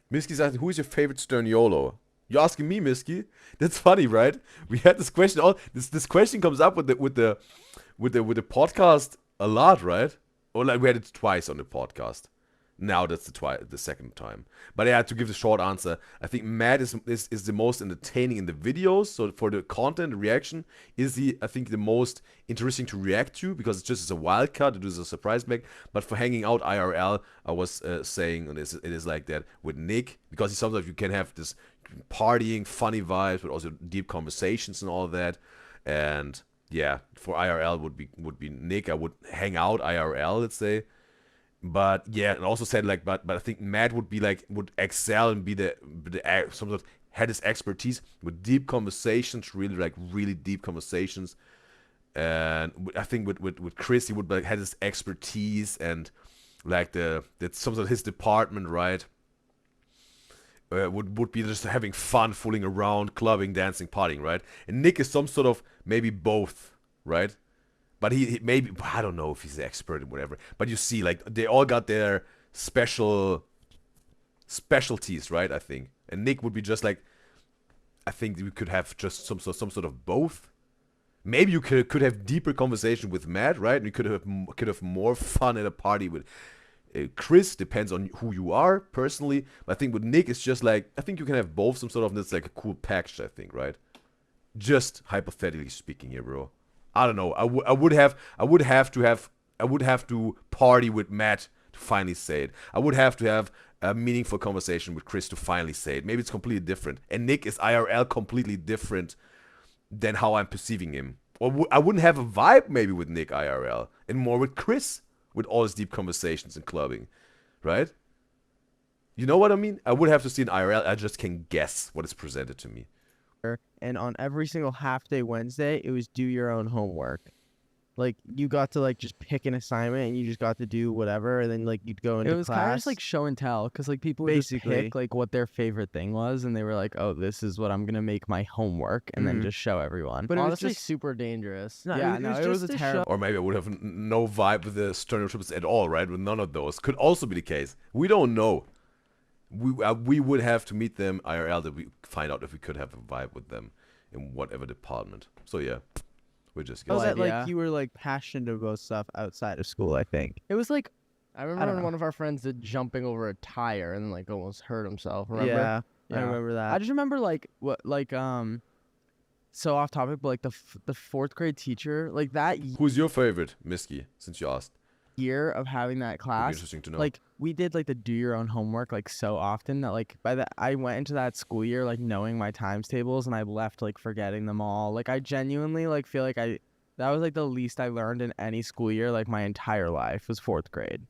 Misky says, who is your favorite Sterniolo? You're asking me, Misky? That's funny, right? We had this question. This question comes up with the podcast a lot, right? Or like we had it twice on the podcast. Now that's the second time. But yeah, to give the short answer, I think Matt is the most entertaining in the videos. So for the content reaction, is he, I think, the most interesting to react to because it's just a wild card. It is a surprise back. But for hanging out IRL, I was saying it is like that with Nick because sometimes you can have this partying, funny vibes, but also deep conversations and all that. And yeah, for IRL would be Nick. I would hang out IRL, let's say. But yeah, and also said like, but I think Matt would excel and be the sometimes had his expertise with deep conversations, really deep conversations. And I think with Chris, he would had his expertise and like that sometimes his department, right? Would be just having fun, fooling around, clubbing, dancing, partying, right? And Nick is some sort of maybe both right? But he maybe, I don't know if he's an expert or whatever. But you see, like, they all got their specialties, right? I think. And Nick would be just like, I think we could have just some sort of both. Maybe you could have deeper conversation with Matt, right? And you could have more fun at a party with Chris. Depends on who you are personally. But I think with Nick, it's just like, I think you can have both, some sort of, that's like a cool package, I think, right? Just hypothetically speaking here, bro. I don't know. I would have to party with Matt to finally say it. I would have to have a meaningful conversation with Chris to finally say it. Maybe it's completely different. And Nick is IRL completely different than how I'm perceiving him. Or I wouldn't have a vibe maybe with Nick IRL, and more with Chris with all his deep conversations and clubbing, right? You know what I mean? I would have to see an IRL. I just can guess what is presented to me. And on every single half-day Wednesday, it was do your own homework. Like, you got to, like, just pick an assignment, and you just got to do whatever, and then, like, you'd go into class. It was kind of just, like, show and tell, because, like, people would just pick, like, what their favorite thing was, and they were like, oh, this is what I'm going to make my homework, and then just show everyone. But honestly, it was just super dangerous. No, Yeah, it was a terrible... Or maybe I would have no vibe with the stereotypes at all, right? With none of those. Could also be the case. We don't know. We would have to meet them IRL that we find out if we could have a vibe with them in whatever department. So yeah, we're just guessing. That, like, you were, like, passionate about stuff outside of school, I think. It was like, I remember when one of our friends did jumping over a tire and, like, almost hurt himself. Remember? Yeah, I remember that. I just remember, like, so off topic, but, like, the fourth grade teacher, like, that. Who's your favorite, Miski? Since you asked. Year of having that class, interesting to know. Like, we did, like, the do your own homework, like, so often that, like, I went into that school year, like, knowing my times tables, and I left, like, forgetting them all. Like, I genuinely, like, feel like that was, like, the least I learned in any school year, like, my entire life was fourth grade.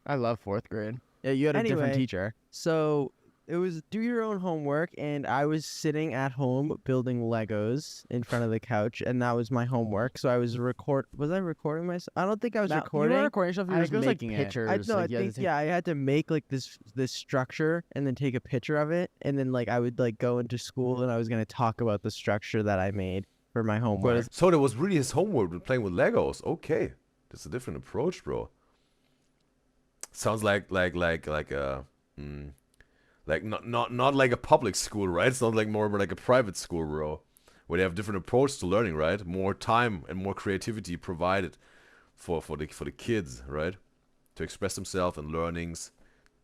I love fourth grade. Yeah, you had a different teacher. So it was do your own homework, and I was sitting at home building Legos in front of the couch, and that was my homework. So I was Was I recording myself? I don't think I was recording. You were recording stuff. You were just making like pictures. I think I had to make, like, this structure and then take a picture of it, and then, like, I would, like, go into school and I was gonna talk about the structure that I made for my homework. So that was really his homework with playing with Legos. Okay, that's a different approach, bro. Sounds like not like a public school, right? It's not like more like a private school, bro, where they have different approach to learning, right? More time and more creativity provided for the kids, right? To express themselves and learnings.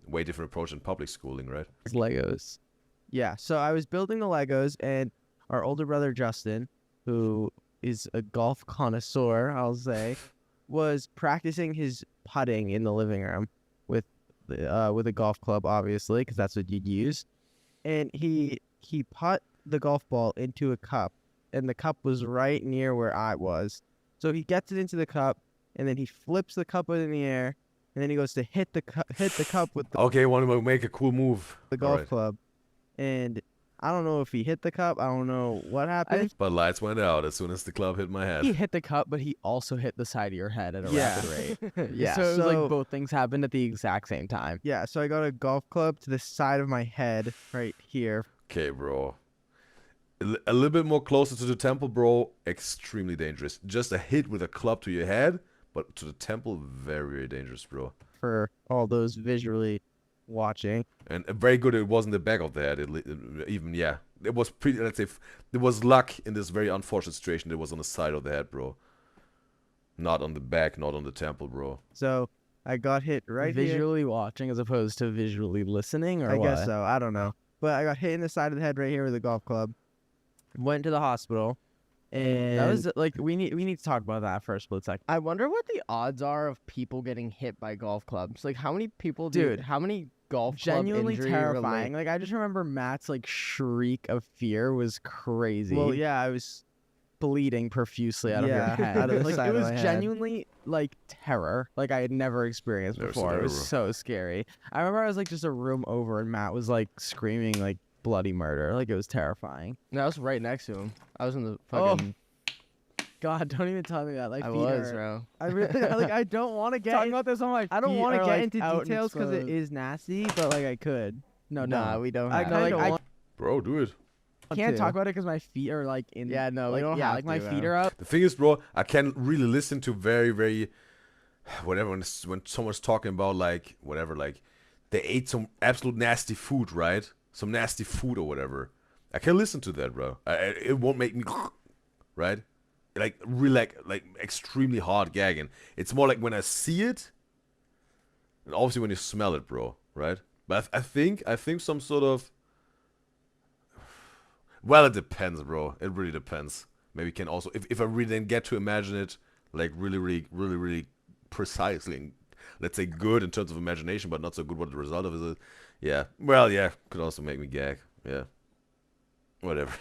Way different approach than public schooling, right? Legos. Yeah, so I was building the Legos, and our older brother Justin, who is a golf connoisseur, I'll say, was practicing his putting in the living room with a golf club, obviously, because that's what you'd use. And he put the golf ball into a cup, and the cup was right near where I was. So he gets it into the cup, and then he flips the cup in the air, and then he goes to hit the cup with the okay, want to make a cool move. The golf club, and I don't know if he hit the cup. I don't know what happened. But lights went out as soon as the club hit my head. He hit the cup, but he also hit the side of your head at a rapid rate. Yeah. So it was like both things happened at the exact same time. Yeah. So I got a golf club to the side of my head right here. Okay, bro. A little bit more closer to the temple, bro. Extremely dangerous. Just a hit with a club to your head, but to the temple, very, very dangerous, bro. For all those visually watching. And very good it wasn't the back of the head. It was pretty, let's say, there was luck in this very unfortunate situation. It was on the side of the head, bro. Not on the back, not on the temple, bro. So I got hit right visually watching as opposed to visually listening, or I what? guess so. I don't know. But I got hit in the side of the head right here with a golf club. Went to the hospital. And that was like we need to talk about that for a split second. I wonder what the odds are of people getting hit by golf clubs. Like, how many people how many golf club genuinely injury terrifying. Like, I just remember Matt's like shriek of fear was crazy. Well, yeah, I was bleeding profusely out of your head. Out of the like, side it was of my head. Genuinely like terror. Like, I had never experienced before. It was so scary. I remember I was like just a room over, and Matt was like screaming like bloody murder. Like, it was terrifying. No, I was right next to him. I was in the fucking. God, don't even tell me that. Like, I was, bro. I really like. I don't want to get talking about this on my. I don't want to get like into details because it is nasty, but like I could. No, nah, we don't. I have. kind of want. Bro, do it. Can't talk about it because my feet are like in. Yeah, no, we like, don't yeah, have like my to, feet man. are up. The thing is, bro, I can really listen to very whatever when someone's talking about like whatever, like they ate some absolute nasty food, right? Some nasty food or whatever. I can listen to that, bro. It won't make me right, like really like extremely hard gagging. It's more like when I see it, and obviously when you smell it, bro, right? But I think some sort of, well, it depends, bro. It really depends. Maybe can also, if I really then get to imagine it like really precisely, and let's say good in terms of imagination, but not so good what the result of it is. Yeah, well, yeah, could also make me gag. Yeah, whatever.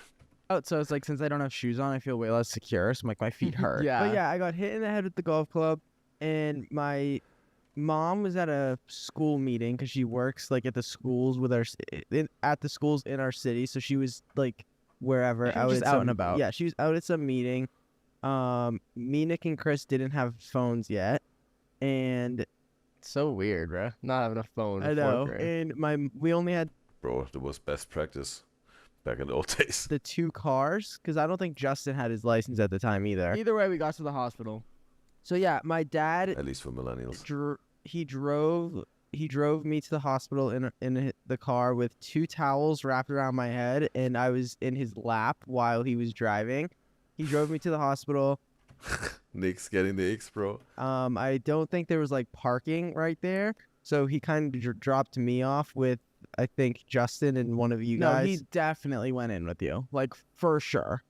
So it's like, since I don't have shoes on, I feel way less secure. So like my feet hurt. Yeah. But yeah, I got hit in the head with the golf club, and my mom was at a school meeting because she works like at the schools with our at the schools in our city. So she was like wherever. She was just out and about. Yeah, she was out at some meeting. Me, Nick, and Chris didn't have phones yet, and So weird, bro. Not having a phone. I in know. fourth grade. And we only had Bro, that was best practice back in the old days. the 2 cars because I don't think Justin had his license at the time either. Either way, we got to the hospital. So yeah, my dad At least for millennials. he drove me to the hospital in the car with 2 towels wrapped around my head, and I was in his lap while he was driving. He drove me to the hospital. Nick's getting the X, bro. I don't think there was like parking right there, so he kind of dropped me off with, I think, Justin and one of you guys. No, he definitely went in with you, like for sure.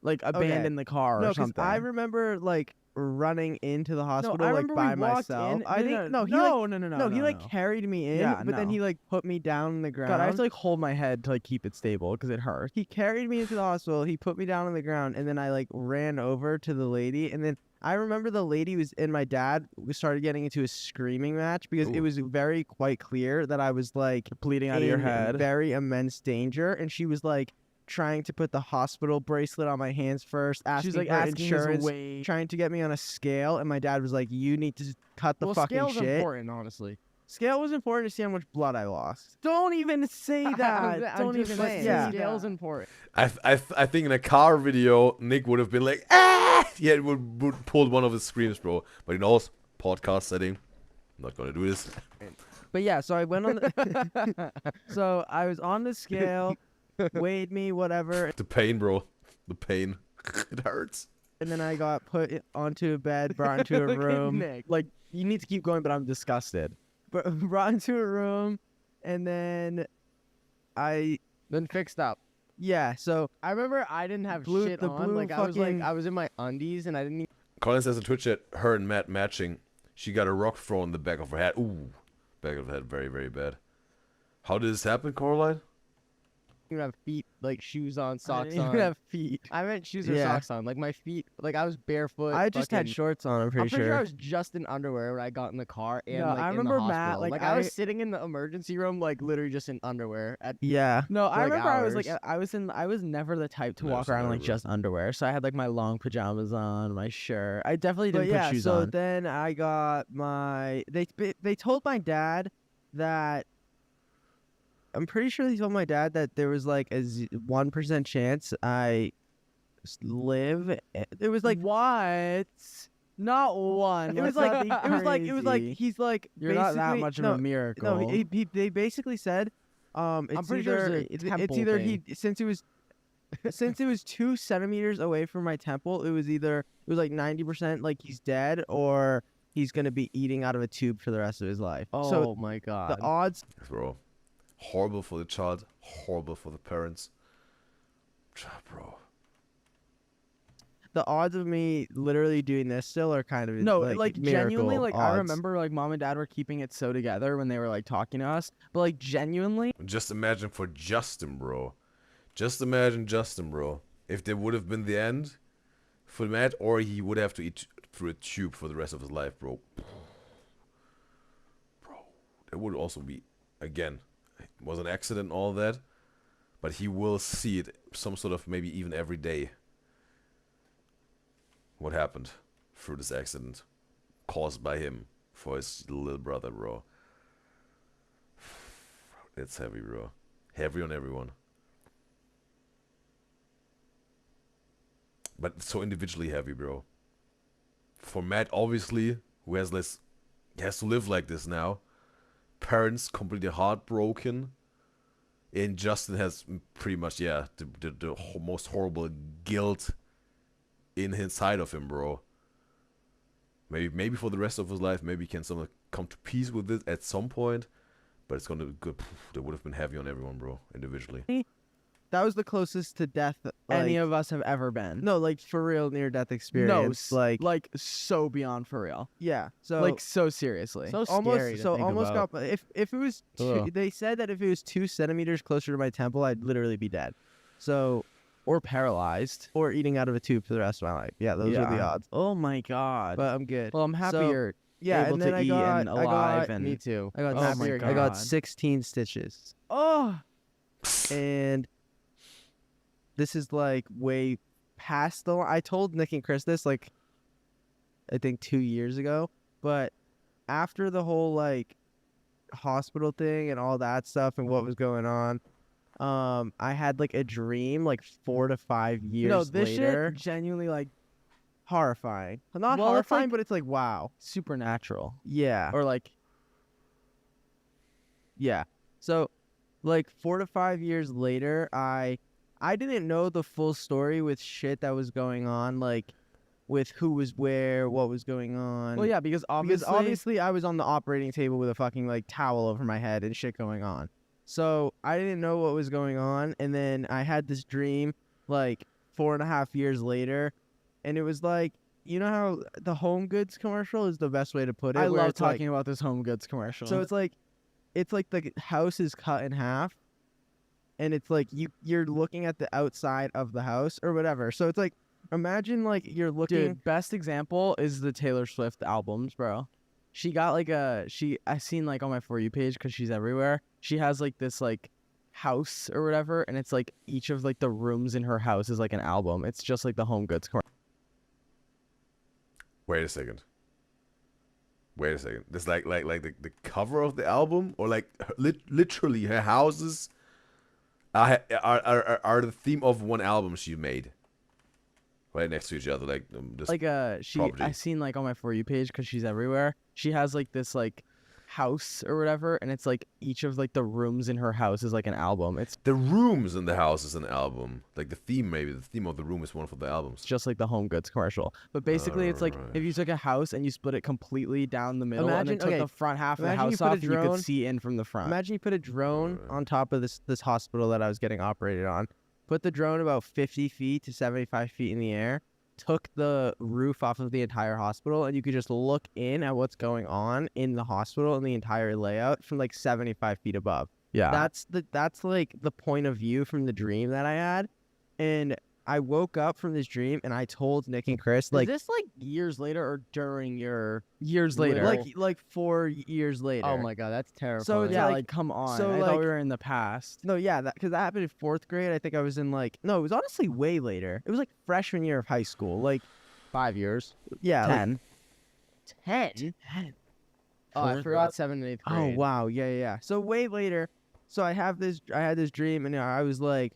Like abandoned the car or No, 'cause something. I remember like running into the hospital I like remember by we walked myself. in- I no, think no, he no, like, no, no, no, no, he no, like no. carried me in, Yeah, but then no. he like put me down on the ground. God, I have to like hold my head to like keep it stable because it hurt. He carried me into the hospital. He put me down on the ground, and then I like ran over to the lady, and then I remember the lady and my dad started getting into a screaming match because it was very quite clear that I was like Bleeding out of your in head. very immense danger, and she was like trying to put the hospital bracelet on my hands first, asking like for asking his insurance, weight. trying to get me on a scale, and my dad was like, "You need to cut the Well, fucking scale's shit." important, honestly. Scale was important to see how much blood I lost. Don't even say that. I'm Don't just even saying. say Yeah. scale's important. I think in a car video, Nick would have been like, ah! Yeah, it would pull one of his screams, bro. But he knows, podcast setting, I'm not gonna do this. But yeah, so I went on the so I was on the scale, weighed me, whatever, The pain, bro. The pain. It hurts. and then I got put onto a bed, brought into a Look at room. Nick. Like, you need to keep going, but I'm disgusted. But brought into a room, and then Then fixed up. yeah, so I remember I didn't have Blue- shit the on. blue Like I was like fucking- I was in my undies and I didn't even Colin says in Twitch that her and Matt matching. She got a rock thrown in the back of her head. Ooh. Back of her head, very, very bad. How did this happen, Coraline? even have feet, like shoes on, I socks didn't on. even have feet. I meant shoes or Yeah. socks on. Like my feet, like I was barefoot. I just had fucking- shorts on, I'm I'm pretty pretty sure I sure. was just in underwear when I got in the car and No, like I in remember the Matt, hospital. like, I was I- sitting in the emergency room, like literally just in underwear. At Yeah. No, I like, remember I was like hours. I was never the type to Never walk seen around in, like underwear. just underwear. So I had like my long pajamas on, my shirt. I definitely didn't But yeah, put shoes so on. Then I got my they told my dad that I'm pretty sure they told my dad that there was like a 1% chance I live. It was like what? Not one. it was like he's like You're not that basically- much of no, a miracle. No, they basically said it's pretty sure either it's a it's temple either thing. he since it was 2 centimeters away from my temple, it was like 90% like he's dead or he's gonna be eating out of a tube for the rest of his life. Oh So my god. the odds Bro. Horrible for the child. Horrible for the parents. Bro. the odds of me literally doing this still are kind of No, like genuinely, miracle like I odds. remember like mom and dad were keeping it so together when they were like talking to us, but like genuinely, Just imagine for Justin, bro. Just imagine Justin, bro. If there would have been the end for Matt, or he would have to eat through a tube for the rest of his life, bro. Bro, that would also be, again, it was an accident and all that, but he will see it some sort of maybe even every day. What happened through this accident caused by him for his little brother, bro. It's heavy, bro. Heavy on everyone. but it's so individually heavy, bro. For Matt, obviously, who has less, he has to live like this now. Parents completely heartbroken. And Justin has pretty much, yeah, the most horrible guilt inside of him, bro. Maybe for the rest of his life, maybe he can come to peace with it at some point. But it's gonna go. That would have been heavy on everyone, bro, individually. That was the closest to death Any of us have ever been. No, like for real near-death experience. No, like so beyond for real. Yeah. So like so seriously. So scary to think about. Got if it was they said that if it was 2 centimeters closer to my temple, I'd literally be dead. So or paralyzed or eating out of a tube for the rest of my life. Yeah, those are the odds. Oh my god. But I'm good. Well, I'm happy you're and able then to I eat got, and alive and me too. I got oh my god. I got 16 stitches. Oh. And this is like way past the. I told Nick and Chris this like, I think 2 years ago. But after the whole like hospital thing and all that stuff and what was going on, I had like a dream like 4 to 5 years no, this later. shit genuinely like Horrifying. Not well, horrifying, like, but it's like wow, supernatural. Yeah. Or like. Yeah. So, like 4 to 5 years later, I didn't know the full story with shit that was going on, like with who was where, what was going on. Well, yeah, because obviously I was on the operating table with a fucking like towel over my head and shit going on. So I didn't know what was going on, and then I had this dream like 4.5 years later, and it was like, you know how the Home Goods commercial is the best way to put it. I where love it's like, talking about this Home Goods commercial. so it's like the house is cut in half, and it's like you're looking at the outside of the house or whatever. So it's like, imagine like you're looking. Dude, best example is the Taylor Swift albums, bro. She got like I seen like on my For You page because she's everywhere. She has like this like house or whatever, and it's like each of like the rooms in her house is like an album. It's just like the Home Goods commercial. Wait a second. This like the cover of the album, or like literally her houses are the theme of one album she made, right next to each other, like this like I seen like on my For You page because she's everywhere. She has like this like house or whatever, and it's like each of like the rooms in her house is like an album. It's the rooms in the house is an album, like the theme, maybe the theme of the room is one of the albums, just like the Home Goods commercial. But basically it's like if you took a house and you split it completely down the middle, and then took the front half of the house off, and you could see in from the front. Imagine you put a drone on top of this hospital that I was getting operated on, put the drone about 50 feet to 75 feet in the air, took the roof off of the entire hospital, and you could just look in at what's going on in the hospital and the entire layout from like 75 feet above. Yeah. That's like the point of view from the dream that I had. And I woke up from this dream and I told Nick and Chris, like, is this like years later or during your years later? Like 4 years later. Oh my god, that's terrible. So yeah, like come on. So I like, thought we were in the past. No, yeah, because that happened in 4th grade. I think I was in like, no, it was honestly way later. It was like freshman year of high school, like 5 years. Yeah, 10. Like, 10. Oh, I forgot 7th and 8th grade. Oh wow, yeah. So way later. So I had this dream, and I was like,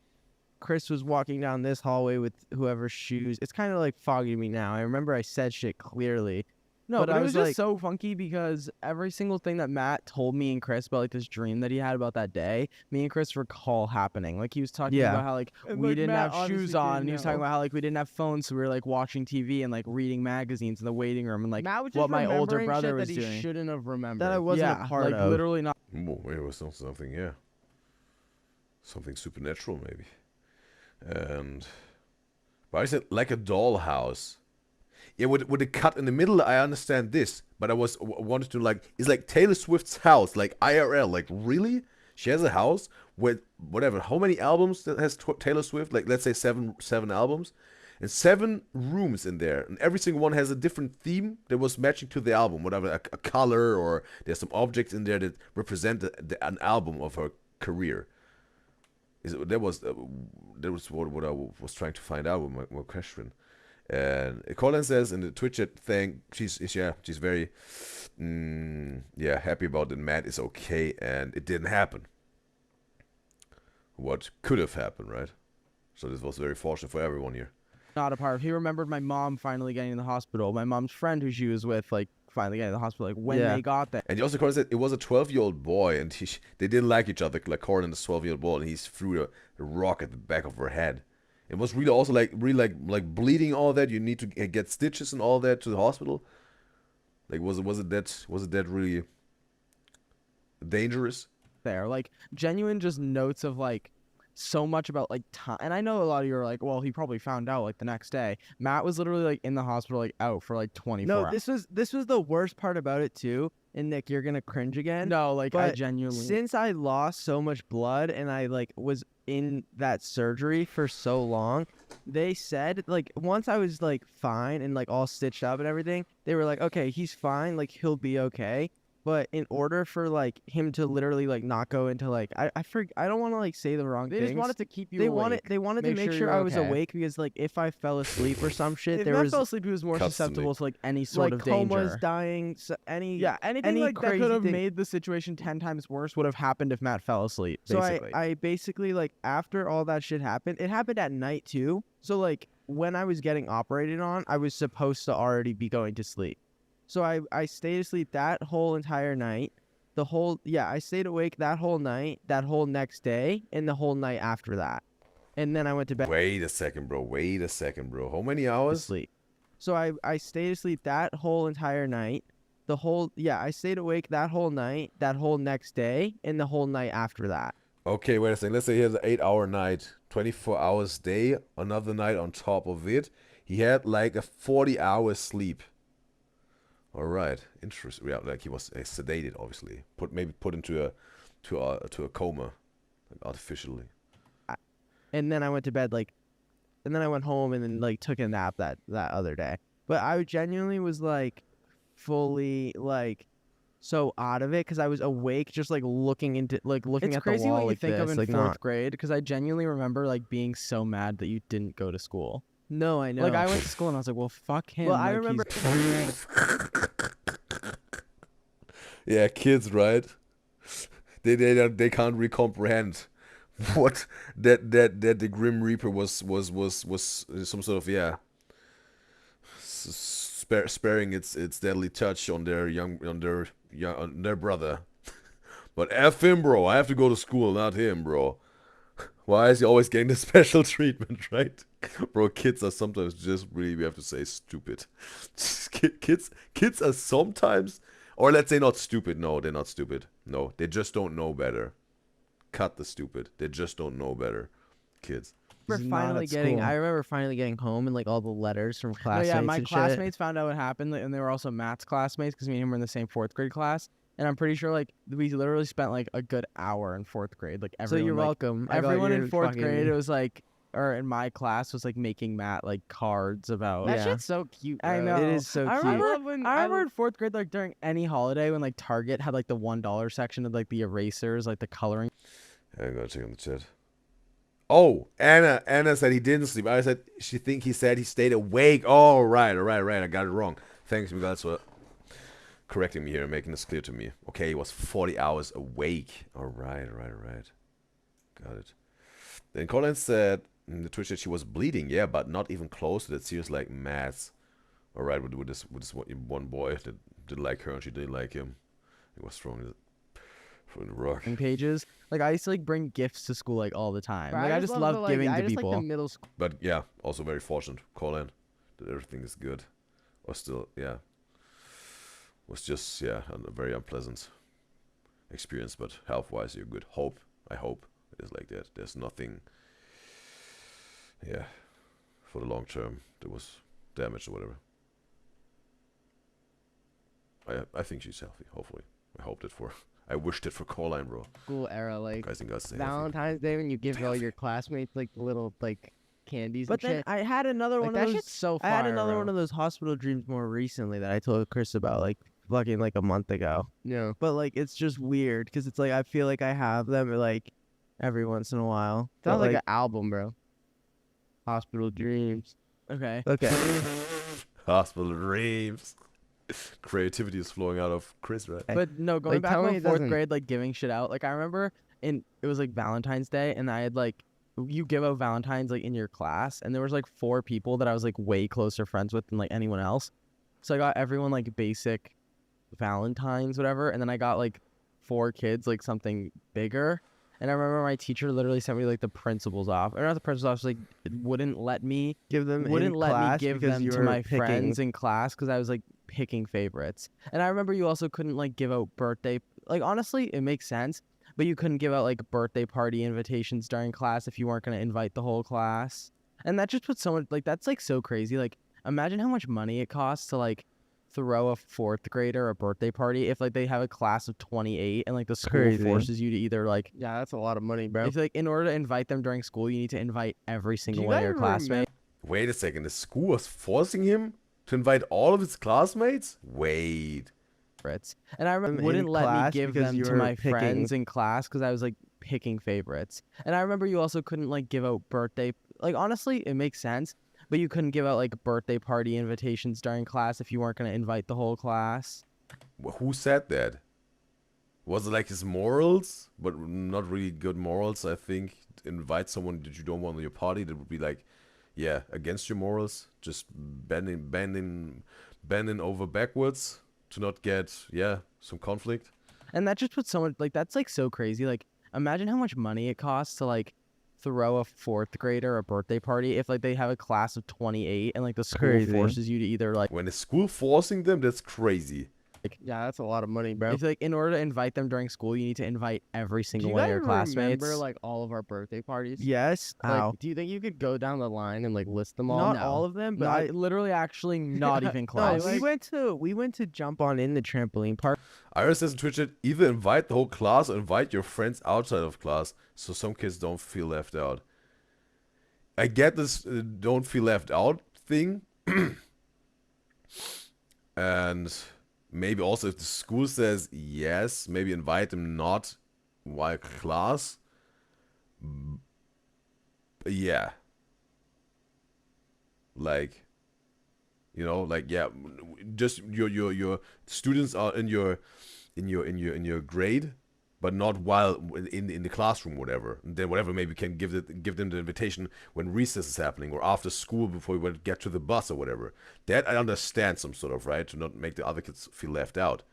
Chris was walking down this hallway with whoever's shoes. It's kind of like foggy to me now. I remember I said shit clearly. No, but I it was like, just so funky because every single thing that Matt told me and Chris about like this dream that he had about that day, me and Chris recall happening. Like he was talking about how like we didn't have shoes on, and he was talking about how like we didn't have phones, so we were like watching TV and like reading magazines in the waiting room, and like what my older brother was doing. He shouldn't have remembered. That I wasn't a part of. Literally not. Well, it was something, yeah. Something supernatural, maybe. But I said like a dollhouse. Yeah, with the cut in the middle, I understand this. But I wanted to like, it's like Taylor Swift's house, like IRL. Like really, she has a house with whatever. How many albums that has Taylor Swift? Like let's say seven albums, and 7 rooms in there, and every single one has a different theme that was matching to the album. Whatever, a color, or there's some objects in there that represent an album of her career. That was what I was trying to find out with my question. And Colin says in the Twitch chat thing, she's very happy about it. Matt is okay, and it didn't happen. What could have happened, right? So this was very fortunate for everyone here. not a part of. He remembered my mom finally getting in the hospital. My mom's friend who she was with, like, finally getting in the hospital, like, when they got there. And he also said it was a 12-year-old boy, and they didn't like each other, like Corin and the 12-year-old boy, and he threw a rock at the back of her head. It was really also like bleeding, all that. You need to get stitches and all that to the hospital. Like, was it that really dangerous? There, like, genuine just notes of, like, so much about, like, time. And I know a lot of you are like, well, he probably found out, like, the next day. Matt was literally, like, in the hospital, like, out for, like, 24 hours. No, this was the worst part about it too. And Nick, you're gonna cringe again. No, like, I but genuinely, since I lost so much blood and I like was in that surgery for so long, they said, like, once I was like fine and like all stitched up and everything, they were like, okay, he's fine, like he'll be okay. But in order for like him to literally like not go into like I don't want to like say the wrong they things. just wanted to keep you They awake. wanted to make sure you're I was okay. awake, because like if I fell asleep or some shit, If there Matt was fell asleep, he was more susceptible to like any sort like of danger. comas, dying, anything Anything like that crazy could have thing. made the situation 10 times worse would have happened if Matt fell asleep. So Basically. I basically, like, after all that shit happened, it happened at night too. So like when I was getting operated on, I was supposed to already be going to sleep. So I stayed asleep that whole entire night. I stayed awake that whole night, that whole next day, and the whole night after that. And then I went to bed. Wait a second, bro. How many hours? Sleep. So I stayed asleep that whole entire night. I stayed awake that whole night, that whole next day, and the whole night after that. Okay, wait a second. Let's say he has an 8-hour night, 24 hours day, another night on top of it. He had like a 40-hour sleep. All right, interesting. Yeah, like he was sedated, obviously. Maybe put into a coma, like artificially. And then I went to bed and then I went home and then like took a nap that other day. But I genuinely was like fully like so out of it because I was awake, just like looking at the wall. It's crazy what you like think this, of in like, fourth not- grade, because I genuinely remember like being so mad that you didn't go to school. No, I know. Like I went to school and I was like, well, fuck him. Well, I like, remember. Yeah, kids, right? They can't really comprehend what that the Grim Reaper was some sort of sparing its deadly touch on their brother. But F him, bro. I have to go to school, not him, bro. Why is he always getting the special treatment, right? Bro, kids are sometimes just really, we have to say, stupid. Kids are sometimes, or let's say not stupid. No, they're not stupid. No, they just don't know better. Cut the stupid. They just don't know better. Kids. I remember finally getting home and like all the letters from classmates. My and classmates found out what happened, and they were also Matt's classmates because me and him were in the same fourth grade class. And I'm pretty sure like we literally spent like a good hour in fourth grade. Like everyone, So you're like, welcome. Everyone in fourth grade, it was like, or in my class was like making Matt like cards about. That shit's so cute. I know. It is so I cute. remember in fourth grade, like during any holiday when like Target had like the $1 section of like the erasers, like the coloring. I'm gonna check on the chat. Oh, Anna said he didn't sleep. I said he said he stayed awake. Oh, right. I got it wrong. Thanks, you guys, for correcting me here and making this clear to me. Okay, he was 40 hours awake. All right. Got it. Then Colin said in the Twitch that she was bleeding. Yeah, but not even close to that serious like mass. All right, with this one boy that didn't like her and she didn't like him. He was thrown in the rock. Pages. Like I used to like bring gifts to school like all the time. Like I just love giving to people. Like the middle school. But yeah, also very fortunate, Colin, that everything is good. Or still, yeah. Was just, a very unpleasant experience, but health-wise, you're good. I hope it is like that. There's nothing, for the long term that was damaged or whatever. I think she's healthy, hopefully. I wished it for Coraline, bro. School era, like Guys and guys stay Valentine's Day when you give all your classmates like little like candies. But and then shit. I had another Like, one that of those. shit's so I had fire, another bro. one of those hospital dreams more recently that I told Chris about, like fucking like a month ago. Yeah. But like it's just weird because it's like I feel like I have them like every once in a while. Sounds But, like an album, bro. Hospital Dreams. Okay. Hospital dreams. Creativity is flowing out of Chris, right? But no, going Like, back tell to me it fourth doesn't- grade, like giving shit out. Like I remember it was like Valentine's Day, and I had like you give out Valentine's like in your class, and there was like 4 people that I was like way closer friends with than like anyone else. So I got everyone like basic Valentine's, whatever, and then I got like 4 kids like something bigger. And I remember my teacher literally sent me like the principal's off, or not the principal's office, like wouldn't let me give them give them to my friends in class because I was like picking favorites. And I remember you also couldn't like give out birthday, like honestly it makes sense, but you couldn't give out like birthday party invitations during class if you weren't going to invite the whole class. And that just puts so much, like that's like so crazy. Like imagine how much money it costs to like throw a 4th grader a birthday party if like they have a class of 28 and like the school forces you to either like, yeah, that's a lot of money, bro. if like in order to invite them during school you need to invite every single one of your classmates. Wait a second, the school was forcing him to invite all of his classmates? Wait. And I remember wouldn't let me give them to my friends in class because I was like picking favorites. And I remember you also couldn't like give out birthday, like honestly it makes sense, but you couldn't give out like birthday party invitations during class if you weren't going to invite the whole class. Who said that? Was it like his morals? But not really good morals, I think. Invite someone that you don't want on your party, that would be like, yeah, against your morals. Just bending over backwards to not get, yeah, some conflict. And that just puts so much, like that's like so crazy. Like imagine how much money it costs to like throw a 4th grader a birthday party if like they have a class of 28 and like the school forces you to either like, when the school forcing them, that's crazy. Like, yeah, that's a lot of money, bro. If like in order to invite them during school you need to invite every single one of your classmates. Remember like all of our birthday parties? Yes. Like, do you think you could go down the line and like list them all? Not all of them, but I literally actually not even close. No, we went to jump on in the trampoline park. Iris says in Twitch chat, either invite the whole class or invite your friends outside of class so some kids don't feel left out. I get this don't feel left out thing. And maybe also if the school says yes, maybe invite them not while class. Yeah. Like, you know, like, yeah, just your students are in your grade, but not while in the classroom, whatever. And then whatever, maybe can give them the invitation when recess is happening or after school before we get to the bus or whatever. That I understand some sort of, right, to not make the other kids feel left out.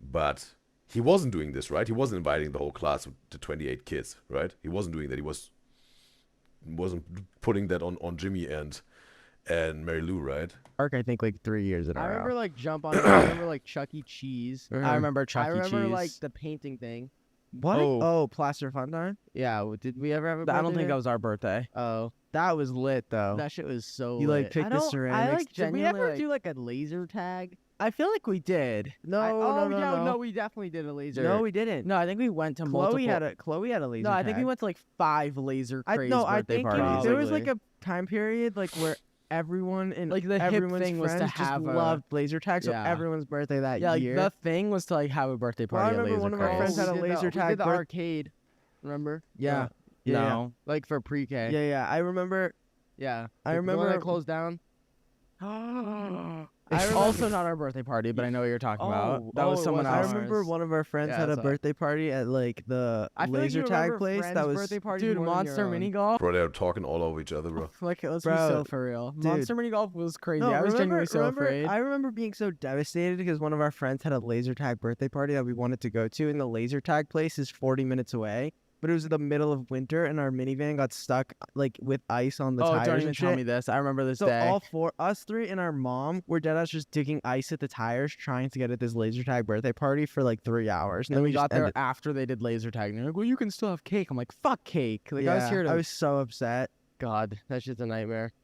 But he wasn't doing this, right? He wasn't inviting the whole class of the 28 kids, right? He wasn't doing that. He wasn't putting that on Jimmy and Mary Lou, right? I think like 3 years in a row. I remember like jump on. I remember like Chuck E. Cheese. I remember Chuck E. Cheese. I remember like the painting thing. What? Oh, Plaster Fun. Yeah. Did we ever have a birthday? I don't think that was our birthday. Oh, that was lit though. That shit was so. You lit. like picked the ceramics. Did we ever do like a laser tag? I feel like we did. No, we definitely did a laser. No, we didn't. No, I think we went to Chloe multiple. had a laser. No, I think tag. we went to like 5 laser craze birthday think parties. there was like a time period like where everyone in like the hip thing was to have loved laser tag, so everyone's birthday that year. Like the thing was to like have a birthday party. I remember one of our friends had a laser tag. We did the arcade. Remember? Yeah. No. Like for pre-K. Yeah. I remember. Yeah. I remember it closed down. It's also not our birthday party, but I know what you're talking about. That was someone else. I remember one of our friends had a birthday party at like the laser tag place. That was birthday party, dude. Monster Mini Golf. Bro, they were talking all over each other, bro. Like, let's be so for real. Dude. Monster Mini Golf was crazy. I was genuinely so afraid. I remember being so devastated because one of our friends had a laser tag birthday party that we wanted to go to, and the laser tag place is 40 minutes away. But it was in the middle of winter, and our minivan got stuck like with ice on the tires. Don't even and tell shit. me this. I remember this So day. all 4, us 3 and our mom, were deadass just digging ice at the tires, trying to get at this laser tag birthday party for like 3 hours. And then we got there after they did laser tag, and they're like, "Well, you can still have cake." I'm like, "Fuck cake!" Like, I was here to. I was so upset. God, that's just a nightmare.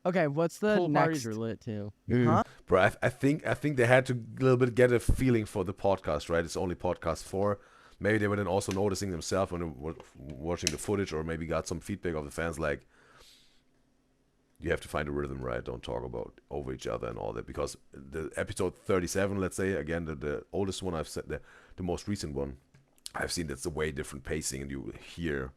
Okay, what's the Pool next? parties are lit too. Huh? Bro, I think they had to a little bit get a feeling for the podcast, right? It's only podcast 4. Maybe they were then also noticing themselves when they were watching the footage, or maybe got some feedback of the fans like, you have to find a rhythm, right? Don't talk about over each other and all that. Because the episode 37, let's say, again, the oldest one I've said, the most recent one, I've seen that's a way different pacing, and you hear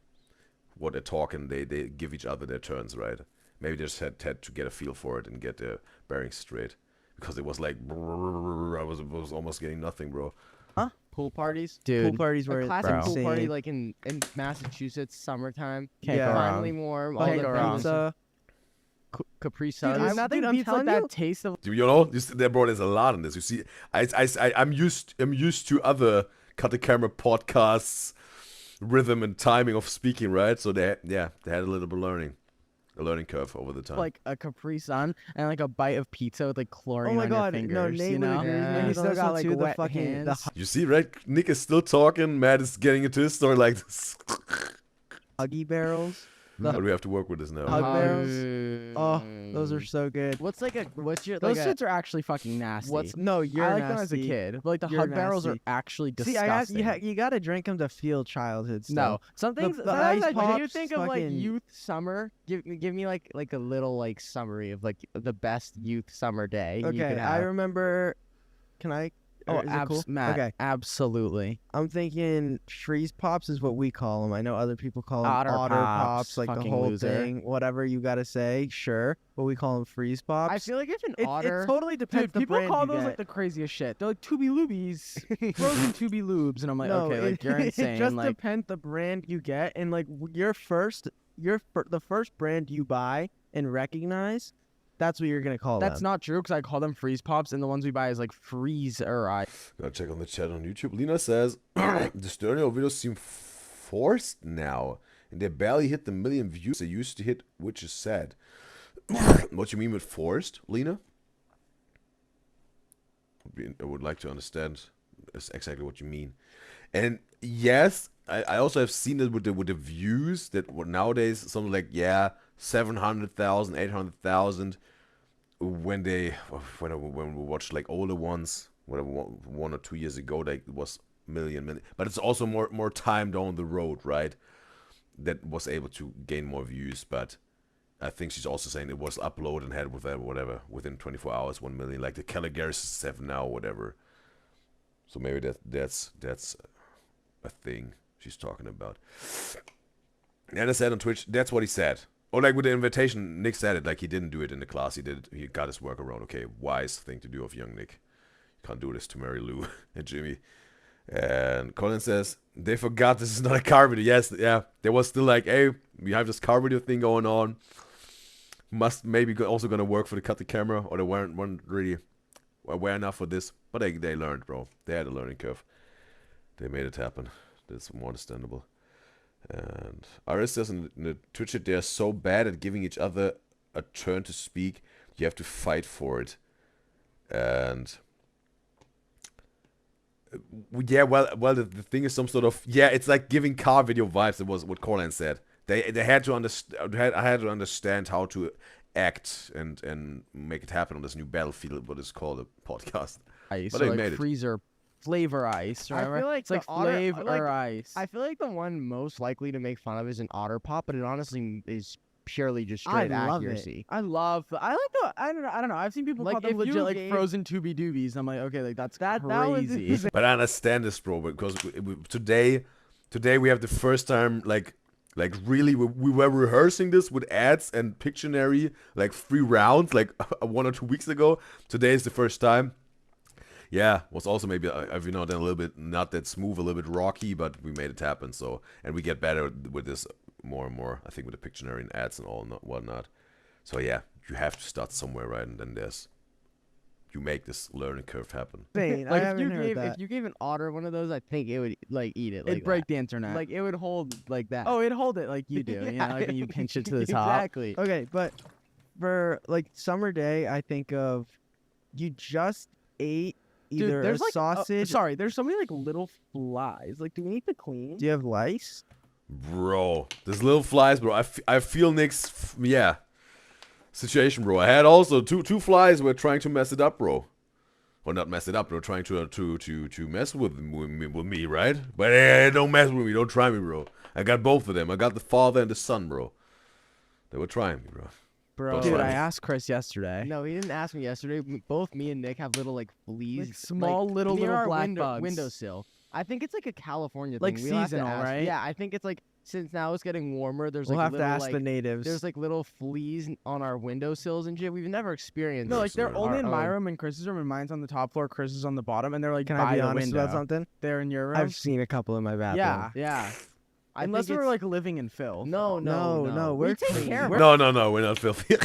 what they're talking, they give each other their turns, right? Maybe they just had to get a feel for it and get their bearings straight. Because it was like, I was almost getting nothing, bro. Huh? pool parties. Dude, pool parties were a classic bro. pool party Insane. like in Massachusetts summertime. Can't go finally wrong. warm. Can't all the go wrong. pizza, Capri Sun. Dude, Nothing I'm beats like telling that you. taste of. Do you know? Bro, there's a lot in this. You see, I'm used to other cut the camera podcasts, rhythm and timing of speaking, right? So they had a little bit a learning curve over the time. Like a Capri Sun and like a bite of pizza with like chlorine Oh my on God, your no, fingers. Nate You would know, agree with me and you on still this got one like too, the wet fucking- hands. You see, right? Nick is still talking. Matt is getting into his story like this. Huggy barrels. But we have to work with this now. Hug barrels. Oh, those are so good. What's your Those those shits are actually fucking nasty. No, you're I like them as a nasty. kid. But like the You're hug barrels are nasty. actually See, disgusting. you gotta drink them to feel childhood stuff. No, some things. The Sometimes ice when you pops, think of like fucking- youth summer, give me like a little like summary of like the best youth summer day. you Okay, could I have. remember. Can I? Oh, is it cool? Matt, Okay, absolutely. I'm thinking freeze pops is what we call them. I know other people call them Otter otter Pops, pops, like the fucking whole loser. thing. Whatever you gotta say, sure. But we call them freeze pops. I feel like if an It otter, totally depends dude, the people brand call you those get. like the craziest shit. They're like Tubby Loobies, frozen Tubby Lubes, and I'm like, No, okay, like you're insane. It just like, depends the brand you get, and like the first brand you buy and recognize, that's what you're gonna call that's them. not true because I call them freeze pops, and the ones we buy is like freeze or I. Gotta check on the chat on YouTube. Lena says the stereo videos seem forced now, and they barely hit the 1 million views they used to hit, which is sad. What you mean with forced, Lena? I would like to understand exactly what you mean. And yes, I also have seen it with the views that nowadays something like 700,000, 800,000 when we watched like older ones, whatever 1 or 2 years ago, like it was million. But it's also more time down the road, right? That was able to gain more views, but I think she's also saying it was uploaded and had whatever within 24 hours 1 million, like the Caligari's 7 now, or whatever. So maybe that's a thing she's talking about. And I said on Twitch, that's what he said. Or like with the invitation, Nick said it, like he didn't do it in the class. He got his work around. Okay, wise thing to do of young Nick. You can't do this to Mary Lou and Jimmy. And Colin says, they forgot this is not a car video. Yes, yeah. There was still like, hey, we have this car video thing going on. Must maybe also gonna work for the cut the camera, or they weren't really aware enough for this. But they learned, bro. They had a learning curve. They made it happen. That's more understandable. And Iris says in the Twitch chat, they are so bad at giving each other a turn to speak. You have to fight for it. And yeah, well, the thing is some sort of it's like giving car video vibes. It was what Corlan said. They had to understand. I had to understand how to act and make it happen on this new battlefield. What is called a podcast. Ice, But or they like made it. freezer flavor ice. Remember? I feel like it's like the otter, flavor ice. I feel like the one most likely to make fun of is an otter pop, but it honestly is purely just straight accuracy. I like the. I don't know. I've seen people Like, call them if legit you like gave- frozen Tubby Doobies. I'm like, okay, like that's That was crazy. But I understand this, bro, because today we have the first time like really we were rehearsing this with ads and Pictionary like 3 rounds like 1 or 2 weeks ago. Today is the first time. Yeah, was also maybe every now and then a little bit not that smooth, a little bit rocky, but we made it happen. So, and we get better with this more and more. I think with the Pictionary and ads and all and whatnot. So yeah, you have to start somewhere, right? And then you make this learning curve happen. Insane. Like I if haven't heard that. if you gave an otter one of those, I think it would like eat it. It'd Like break that. the internet. Like it would hold like that. Oh, it'd hold it like you do. You know, like when you pinch it to the top. Exactly. Okay, but for like summer day, I think of you just ate either Dude, there's a like sausage. sorry, there's so many like little flies. Like, do we need to clean? Do you have lice? Bro, there's little flies, bro. I feel Nick's situation, bro. I had also two flies were trying to mess it up, bro. Well, not mess it up. They were trying to mess with me, right? But hey, don't mess with me. Don't try me, bro. I got both of them. I got the father and the son, bro. They were trying me, bro. Bro, dude, I asked Chris yesterday. No, he didn't ask me yesterday. Both me and Nick have little like fleas, Like, small little near our black bugs. windowsill. I think it's like a California Like thing. We'll have to seasonal, ask. right? Yeah, I think it's like since now it's getting warmer, there's We'll like have to little, ask like, the natives. There's like little fleas on our windowsills and shit. We've never experienced. No, like they're our only in my own. room and Chris's room, and mine's on the top floor. Chris is on the bottom, and they're like Can by I be the honest window. about something? They're in your room. I've seen a couple in my bathroom. Yeah, yeah. I Unless think we're it's- like living in filth. No, we take care of it. No, we're not filthy.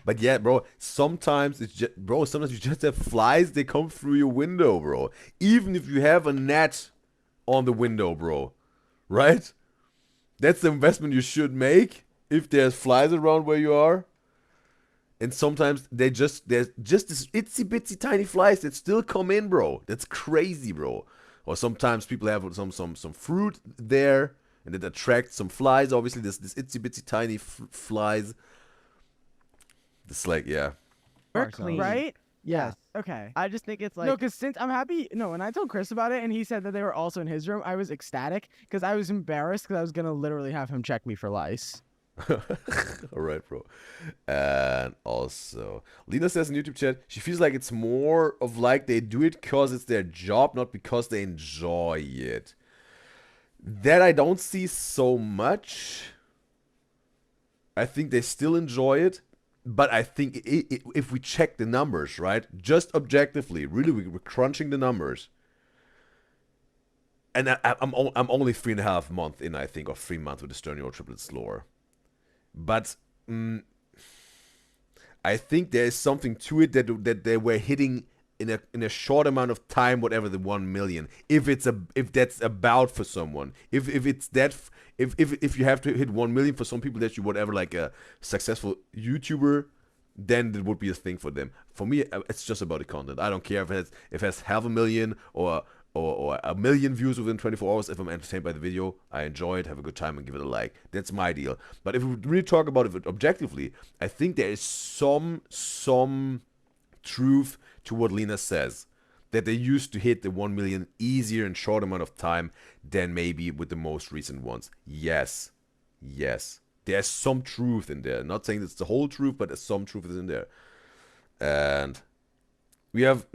But yeah, bro, sometimes it's just, bro, sometimes you just have flies, they come through your window, bro. Even if you have a net on the window, bro. Right? That's the investment you should make if there's flies around where you are. And sometimes there's just this itsy bitsy tiny flies that still come in, bro. That's crazy, bro. Or sometimes people have some fruit there and it attracts some flies. Obviously, this itsy bitsy tiny flies. It's like, yeah. We're clean, right? Yes. Okay. I just think it's like No, because since I'm happy, no, when I told Chris about it and he said that they were also in his room, I was ecstatic because I was embarrassed because I was gonna literally have him check me for lice. All right, bro. And also, Lena says in YouTube chat, she feels like it's more of like they do it because it's their job, not because they enjoy it. That I don't see so much. I think they still enjoy it. But I think if we check the numbers, right, just objectively, really, we're crunching the numbers. And I'm only 3.5 months in, I think, or 3 months with the Sternio Triplets lore. But I think there is something to it that they were hitting in a short amount of time, whatever the 1 million. If that's about for someone, if you have to hit 1 million for some people that you whatever like a successful YouTuber, then it would be a thing for them. For me, it's just about the content. I don't care if it has 500,000 or 1 million views within 24 hours. If I'm entertained by the video, I enjoy it, have a good time, and give it a like. That's my deal. But if we really talk about it objectively, I think there is some truth to what Lena says, that they used to hit the 1 million easier in short amount of time than maybe with the most recent ones. Yes. There's some truth in there. Not saying it's the whole truth, but there's some truth is in there. And we have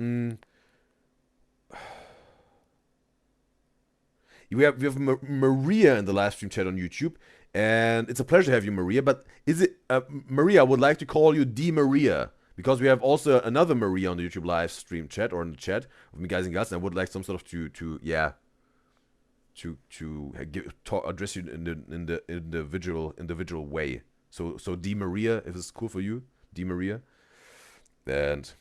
Maria in the live stream chat on YouTube, and it's a pleasure to have you, Maria. But is it Maria? I would like to call you D Maria because we have also another Maria on the YouTube live stream chat or in the chat of me guys and gals. And I would like some sort of to address you in the individual way. So D Maria, if it's cool for you, D Maria. And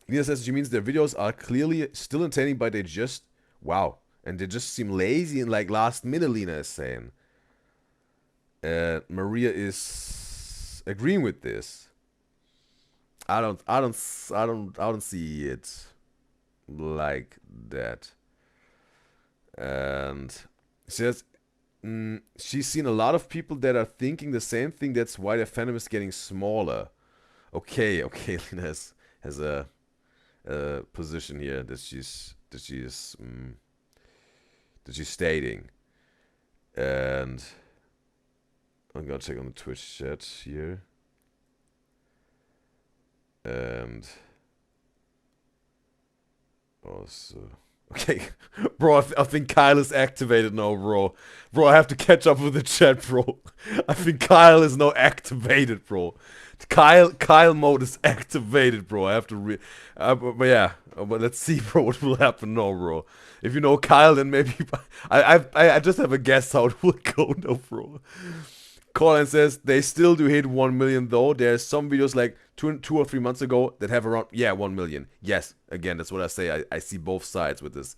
Lena says she means their videos are clearly still entertaining, but they just and they just seem lazy and like last minute. Lena is saying. Maria is agreeing with this. I don't see it like that. And she says she's seen a lot of people that are thinking the same thing. That's why their fandom is getting smaller. Okay, Lena has a position here that she's stating, and I'm gonna check on the Twitch chat here, and also. Okay, bro, I think Kyle is activated now, bro. Bro, I have to catch up with the chat, bro. I think Kyle is now activated, bro. Kyle mode is activated, bro. I have to but let's see, bro, what will happen now, bro. If you know Kyle, then maybe I just have a guess how it will go now, bro. Colin says they still do hit 1 million though. There's some videos like two or 3 months ago that have around 1 million. Yes, again, that's what I say. I see both sides with this.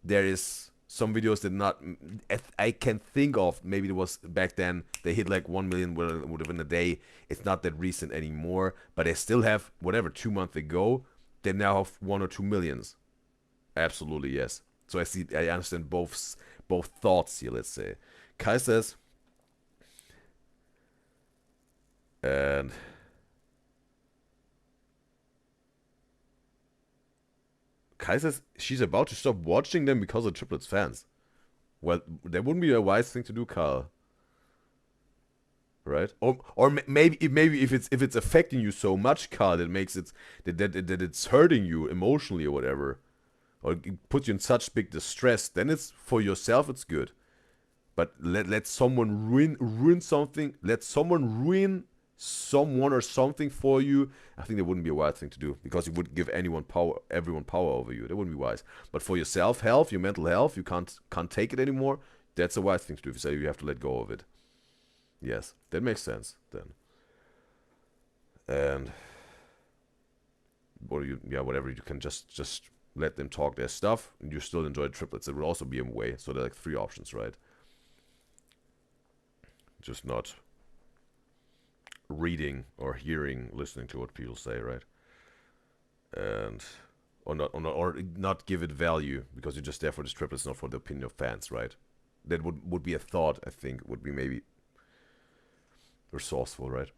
There is some videos that not I can think of. Maybe it was back then they hit like 1 million within a day. It's not that recent anymore, but they still have whatever 2 months ago. They now have 1 or 2 millions. Absolutely yes. So I understand both thoughts here. Let's say. Kai says, and Kai says she's about to stop watching them because of Triplets fans. Well, that wouldn't be a wise thing to do, Carl. Right? Or maybe if it's affecting you so much, Carl, that makes it that it's hurting you emotionally or whatever. or it puts you in such big distress, then it's for yourself, it's good. But let someone ruin something, let someone ruin someone or something for you, I think that wouldn't be a wise thing to do, because you wouldn't give everyone power over you. That wouldn't be wise. But for your self-health, your mental health, you can't take it anymore, that's a wise thing to do. If you say you have to let go of it. Yes, that makes sense then. And whatever, you can just let them talk their stuff, and you still enjoy triplets. It will also be a way. So there are like 3 options, right? Just not reading or hearing, listening to what people say, right? And or not give it value, because you're just there for the triplets, not for the opinion of fans, right? That would be a thought, I think, would be maybe resourceful, right?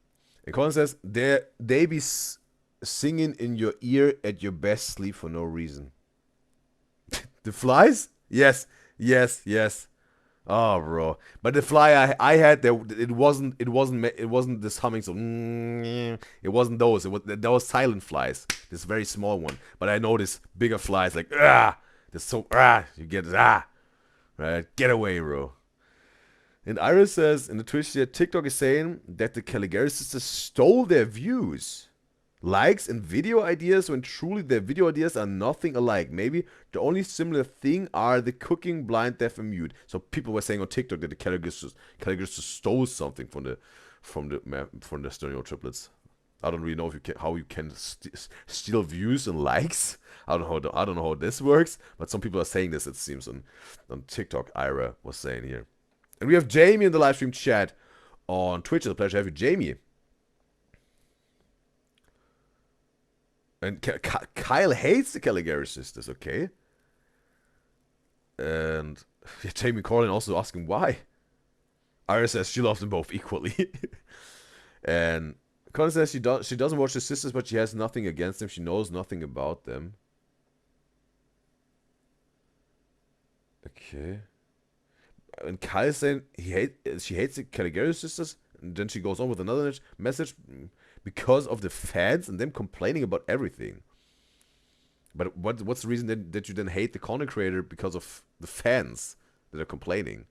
And Colin says, they be singing in your ear at your best sleep for no reason. The flies? Yes. Oh, bro. But the fly I had, it wasn't this humming, so it wasn't those. There was silent flies. This very small one. But I know this bigger flies, like this so you get right. Get away, bro. And Iris says in the Twitch chat, TikTok is saying that the Caligari sisters stole their views, likes, and video ideas, when truly their video ideas are nothing alike. Maybe the only similar thing are the cooking, blind, deaf, and mute. So people were saying on TikTok that the Caligari sisters stole something from the stereo triplets. I don't really know how you can steal views and likes. I don't know how this works, but some people are saying this. It seems on TikTok. Ira was saying here. And we have Jamie in the live stream chat on Twitch. It's a pleasure to have you, Jamie. And Kyle hates the Caligari sisters, okay? And Jamie Corlin also asking why. Ira says she loves them both equally. And Colin says she doesn't watch the sisters, but she has nothing against them. She knows nothing about them. Okay. And Kyle is saying she hates the Caligari sisters, and then she goes on with another message because of the fans and them complaining about everything. But what's the reason that you then hate the content creator because of the fans that are complaining?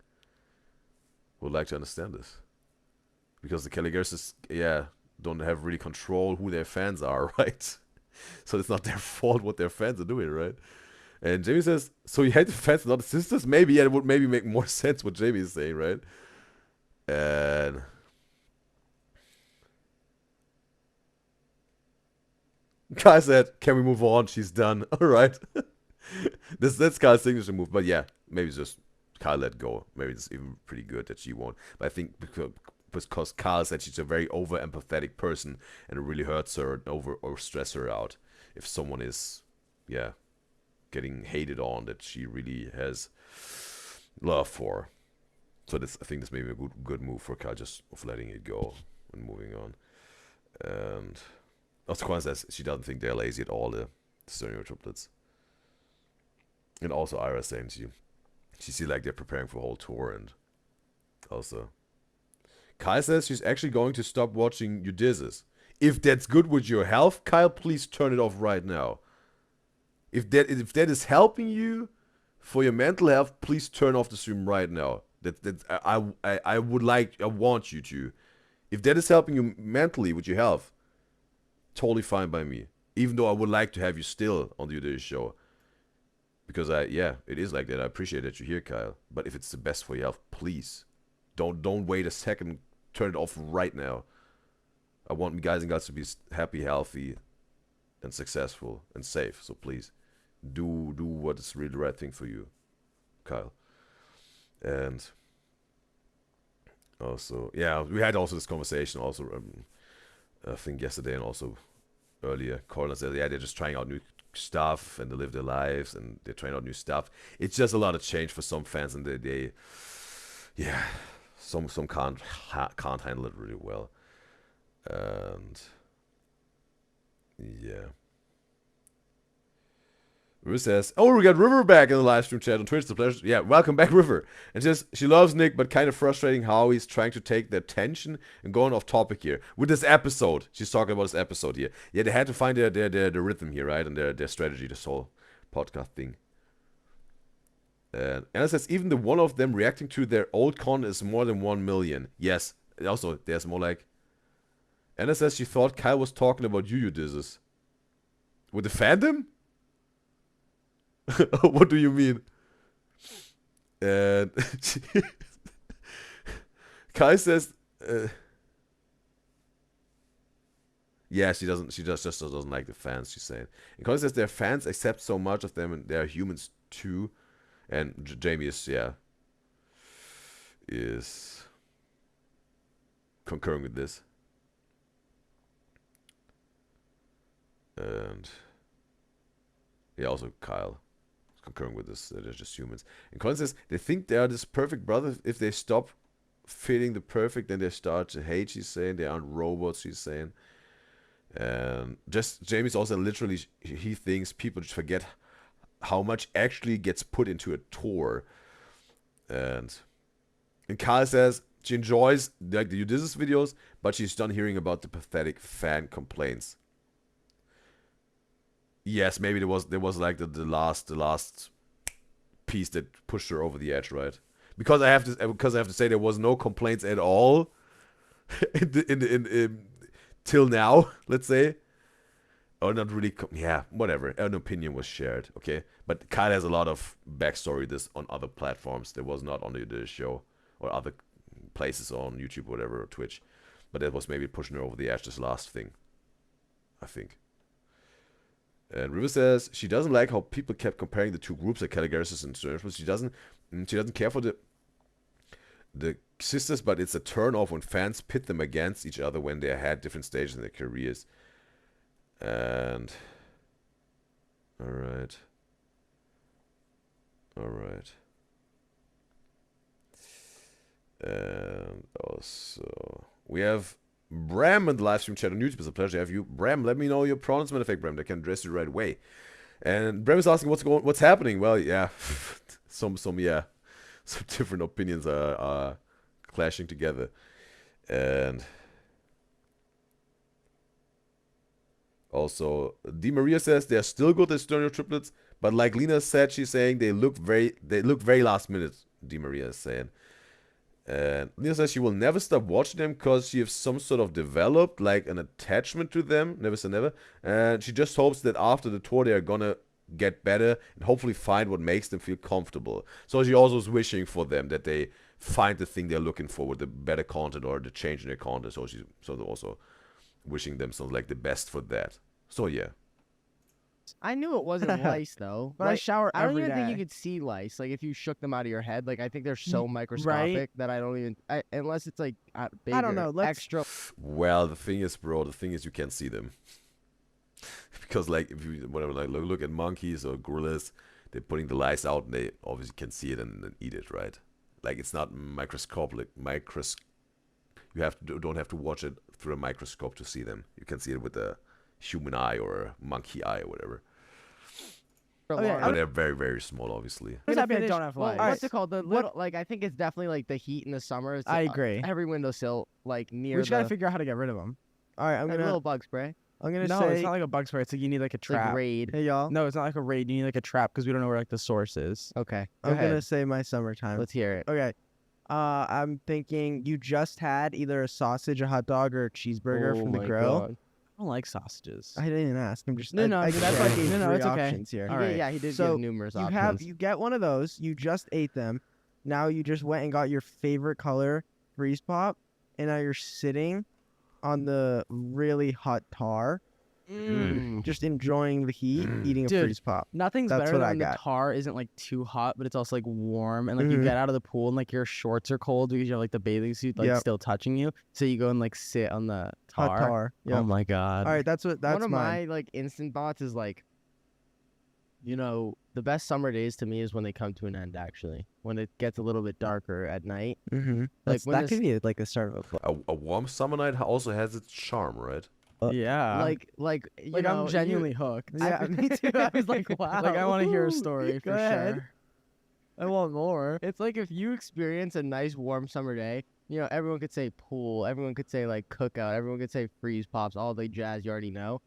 Would like to understand this, because the Caligari sisters, don't have really control who their fans are, right? So it's not their fault what their fans are doing, right? And Jamie says, so you hate the fans, not the sisters? Maybe, it would maybe make more sense what Jamie is saying, right? And Kai said, can we move on? She's done. All right. That's Kai's signature move. But yeah, maybe just Kai let go. Maybe it's even pretty good that she won't. But I think because Kyle said she's a very over-empathetic person, and it really hurts her or stress her out if someone is, getting hated on that she really has love for. So I think this may be a good move for Kyle, just of letting it go and moving on. And also Kwan says she doesn't think they're lazy at all, the stereo triplets. And also Ira saying she sees like they're preparing for a whole tour. And also Kyle says she's actually going to stop watching Udyzyz. If that's good with your health, Kyle, please turn it off right now. If that is helping you for your mental health, please turn off the stream right now. I want you to. If that is helping you mentally with your health, totally fine by me. Even though I would like to have you still on the Udyzyz show. Because it is like that. I appreciate that you're here, Kyle. But if it's the best for your health, please don't wait a second. Turn it off right now. I want guys and girls to be happy, healthy, and successful and safe. So please do what is really the right thing for you, Kyle. And also, we had also this conversation also, I think yesterday and also earlier. Corlin said, they're just trying out new stuff and they live their lives and they're trying out new stuff. It's just a lot of change for some fans, and some can't handle it really well. And River says, oh, we got River back in the live stream chat on Twitch. It's a pleasure. Yeah, welcome back, River. And she loves Nick, but kind of frustrating how he's trying to take the attention and going off topic here. With this episode, she's talking about this episode here. Yeah, they had to find their rhythm here, right? And their strategy, this whole podcast thing. And Anna says, even the one of them reacting to their old content is more than 1 million. Yes. Also, there's more like... Anna says she thought Kyle was talking about you, Udyzyz. With the fandom? What do you mean? And Kai says, yeah, she just doesn't like the fans, she's saying. And Kai says their fans accept so much of them and they're humans too. And Jamie is concurring with this. And yeah, also Kyle is concurring with this. They're just humans. And Colin says they think they are this perfect brother. If they stop fitting the perfect, then they start to hate. She's saying they aren't robots. She's saying, and just Jamie's also literally he thinks people just forget how much actually gets put into a tour. And Kyle says she enjoys like the Udyzyz videos, but she's done hearing about the pathetic fan complaints. Yes, maybe there was like the last piece that pushed her over the edge, right? Because I have to say there was no complaints at all in till now, let's say. Or not really, yeah, whatever. An opinion was shared, okay? But Kyle has a lot of backstory this on other platforms. There was not on the show or other places on YouTube, whatever, or Twitch. But that was maybe pushing her over the edge, this last thing, I think. And River says she doesn't like how people kept comparing the two groups, like Caligaris and Sturms. She doesn't care for the sisters, but it's a turn off when fans pit them against each other when they had different stages in their careers. And alright. And also we have Bram in the live stream chat on YouTube. It's a pleasure to have you. Bram, let me know your pronouns. Matter of fact, Bram, they can address you right away. And Bram is asking what's happening. Well, yeah, some different opinions are clashing together. And also, Di Maria says they're still good as Stereo triplets, but like Lena said, she's saying they look very last minute. Di Maria is saying. And Lena says she will never stop watching them because she has some sort of developed like an attachment to them. Never say never. And she just hopes that after the tour they are gonna get better and hopefully find what makes them feel comfortable. So she also is wishing for them that they find the thing they're looking for with the better content or the change in their content. So she's also wishing them something like the best for that. So yeah. I knew it wasn't lice though. But I shower I don't every even think day. you could see lice. Like if you shook them out of your head, like I think they're so microscopic that I don't even. Unless it's like bigger, I don't know. Extra. Well, the thing is, bro, you can't see them. Because like if you look at monkeys or gorillas, they're putting the lice out and they obviously can see it and eat it, right? Like it's not microscopic. You don't have to watch it through a microscope to see them. You can see it with a human eye or a monkey eye or whatever. But they're very, very small, obviously. Don't have lice. What's it called? The little, like I think it's definitely like the heat in the summer. It's, I agree. Every windowsill, like near. We just gotta figure out how to get rid of them. All right, I'm a gonna little bug spray. I'm gonna No, say it's not like a bug spray. It's like you need like a trap. Like raid. Hey y'all. No, it's not like a raid. You need like a trap because we don't know where like the source is. Okay. I'm gonna say my summertime. Let's hear it. Okay. I'm thinking you just had either a sausage, a hot dog, or a cheeseburger from the grill. God. I don't like sausages. I didn't even ask. I'm just No, that's why I gave no, it's three okay. options here. All right. Yeah, he did so give numerous you options. you get one of those. You just ate them. Now you just went and got your favorite color freeze pop, and now you're sitting on the really hot tar, just enjoying the heat, eating a Dude, freeze pop. Nothing's That's better what I than the got. tar isn't like too hot, but it's also like warm, and like you get out of the pool and like your shorts are cold because you have like the bathing suit like still touching you. So you go and like sit on the tar. Hot tar. Oh Yep. my god. All right, that's One of mine. my like instant thoughts is like, you know, the best summer days to me is when they come to an end. Actually, when it gets a little bit darker at night. Mm-hmm. Like when that could be like the start of A warm summer night also has its charm, right? yeah. like you know, I'm genuinely hooked. Yeah, me too. I was like, wow. Like I want to hear a story Go for ahead. sure. I want more. It's like if you experience a nice warm summer day, you know, everyone could say pool, everyone could say like cookout, everyone could say freeze pops, all the jazz you already know.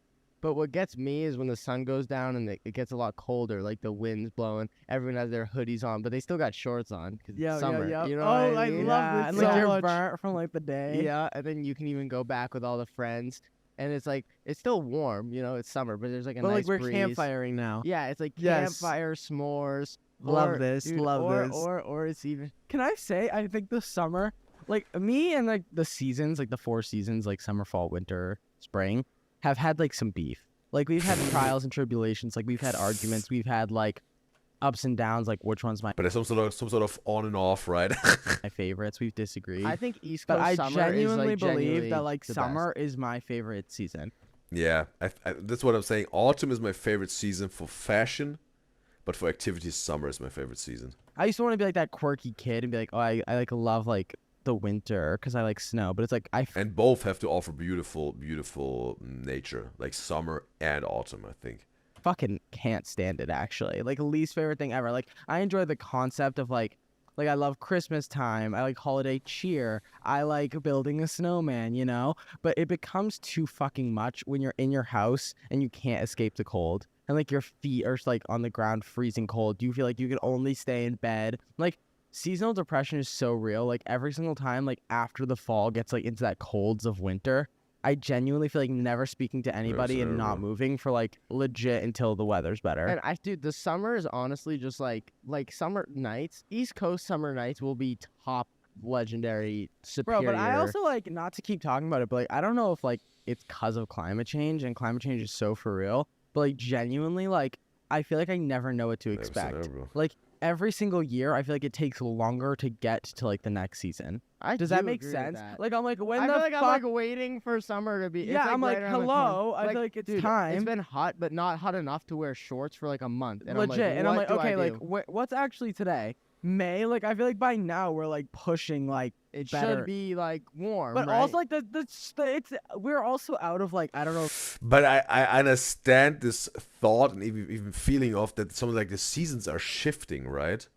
But what gets me is when the sun goes down and it gets a lot colder, like the wind's blowing. Everyone has their hoodies on, but they still got shorts on because it's summer. You know Oh, what I I mean? love this and so like you're much. burnt from like the day. Yeah, and then you can even go back with all the friends. And it's like it's still warm, you know, it's summer, but there's like a But nice like we're breeze. campfiring now. Yeah, it's like Yes. campfire, s'mores. Love or- this, dude, love or, this. Or it's even. Can I say I think the summer, like me and like the seasons, like the 4 seasons, like summer, fall, winter, spring, have had like some beef. Like we've had trials and tribulations, like we've had arguments, we've had like ups and downs, like which one's my But there's some sort of on and off, right? my favorites. We've disagreed. I think East but Coast I summer genuinely is, like, believe genuinely that like the summer is my favorite season. Yeah, that's what I'm saying. Autumn is my favorite season for fashion, but for activities, summer is my favorite season. I used to want to be like that quirky kid and be like, oh, I like love like the winter because I like snow. But it's like And both have to offer beautiful, beautiful nature, like summer and autumn, I think. fucking can't stand it actually. Like least favorite thing ever. Like I enjoy the concept of like I love Christmas time. I like holiday cheer. I like building a snowman, you know? But it becomes too fucking much when you're in your house and you can't escape the cold. And like your feet are like on the ground freezing cold. You feel like you can only stay in bed. Like seasonal depression is so real. Like every single time like after the fall gets like into that colds of winter, I genuinely feel like never speaking to anybody and not moving for like legit until the weather's better. And dude, the summer is honestly just like summer nights. East Coast summer nights will be top legendary superior. Bro, but I also like not to keep talking about it, but like I don't know if like it's because of climate change and climate change is so for real. But like genuinely, like I feel like I never know what to expect. Like every single year, I feel like it takes longer to get to like the next season. Does that make sense? Like I'm like when I the feel like fuck... I'm like waiting for summer to be. Yeah, it's, I'm like, right around the hello. corner. I feel like it's dude, time. It's been hot, but not hot enough to wear shorts for like a month. And Legit, I'm like, what do I okay, do? like what's actually today? May. Like I feel like by now we're like pushing like it better. should be like warm, But right? also like it's we're also out of like I don't know. But I understand this thought and even feeling of that some like the seasons are shifting, right?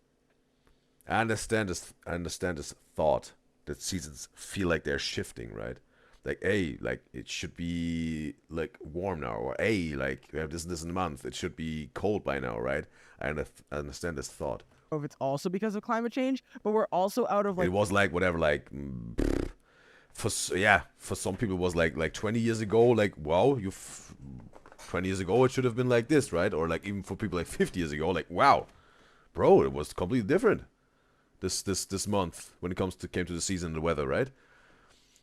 I understand this thought that seasons feel like they're shifting, right? Like, hey, like it should be like warm now, or hey, like we have this month, it should be cold by now, right? I understand this thought. If it's also because of climate change, but we're also out of like it was like whatever, like for some people it was like 20 years ago, like wow, 20 years ago it should have been like this, right? Or like even for people like 50 years ago, like wow, bro, it was completely different. This month when it came to the season and the weather, right?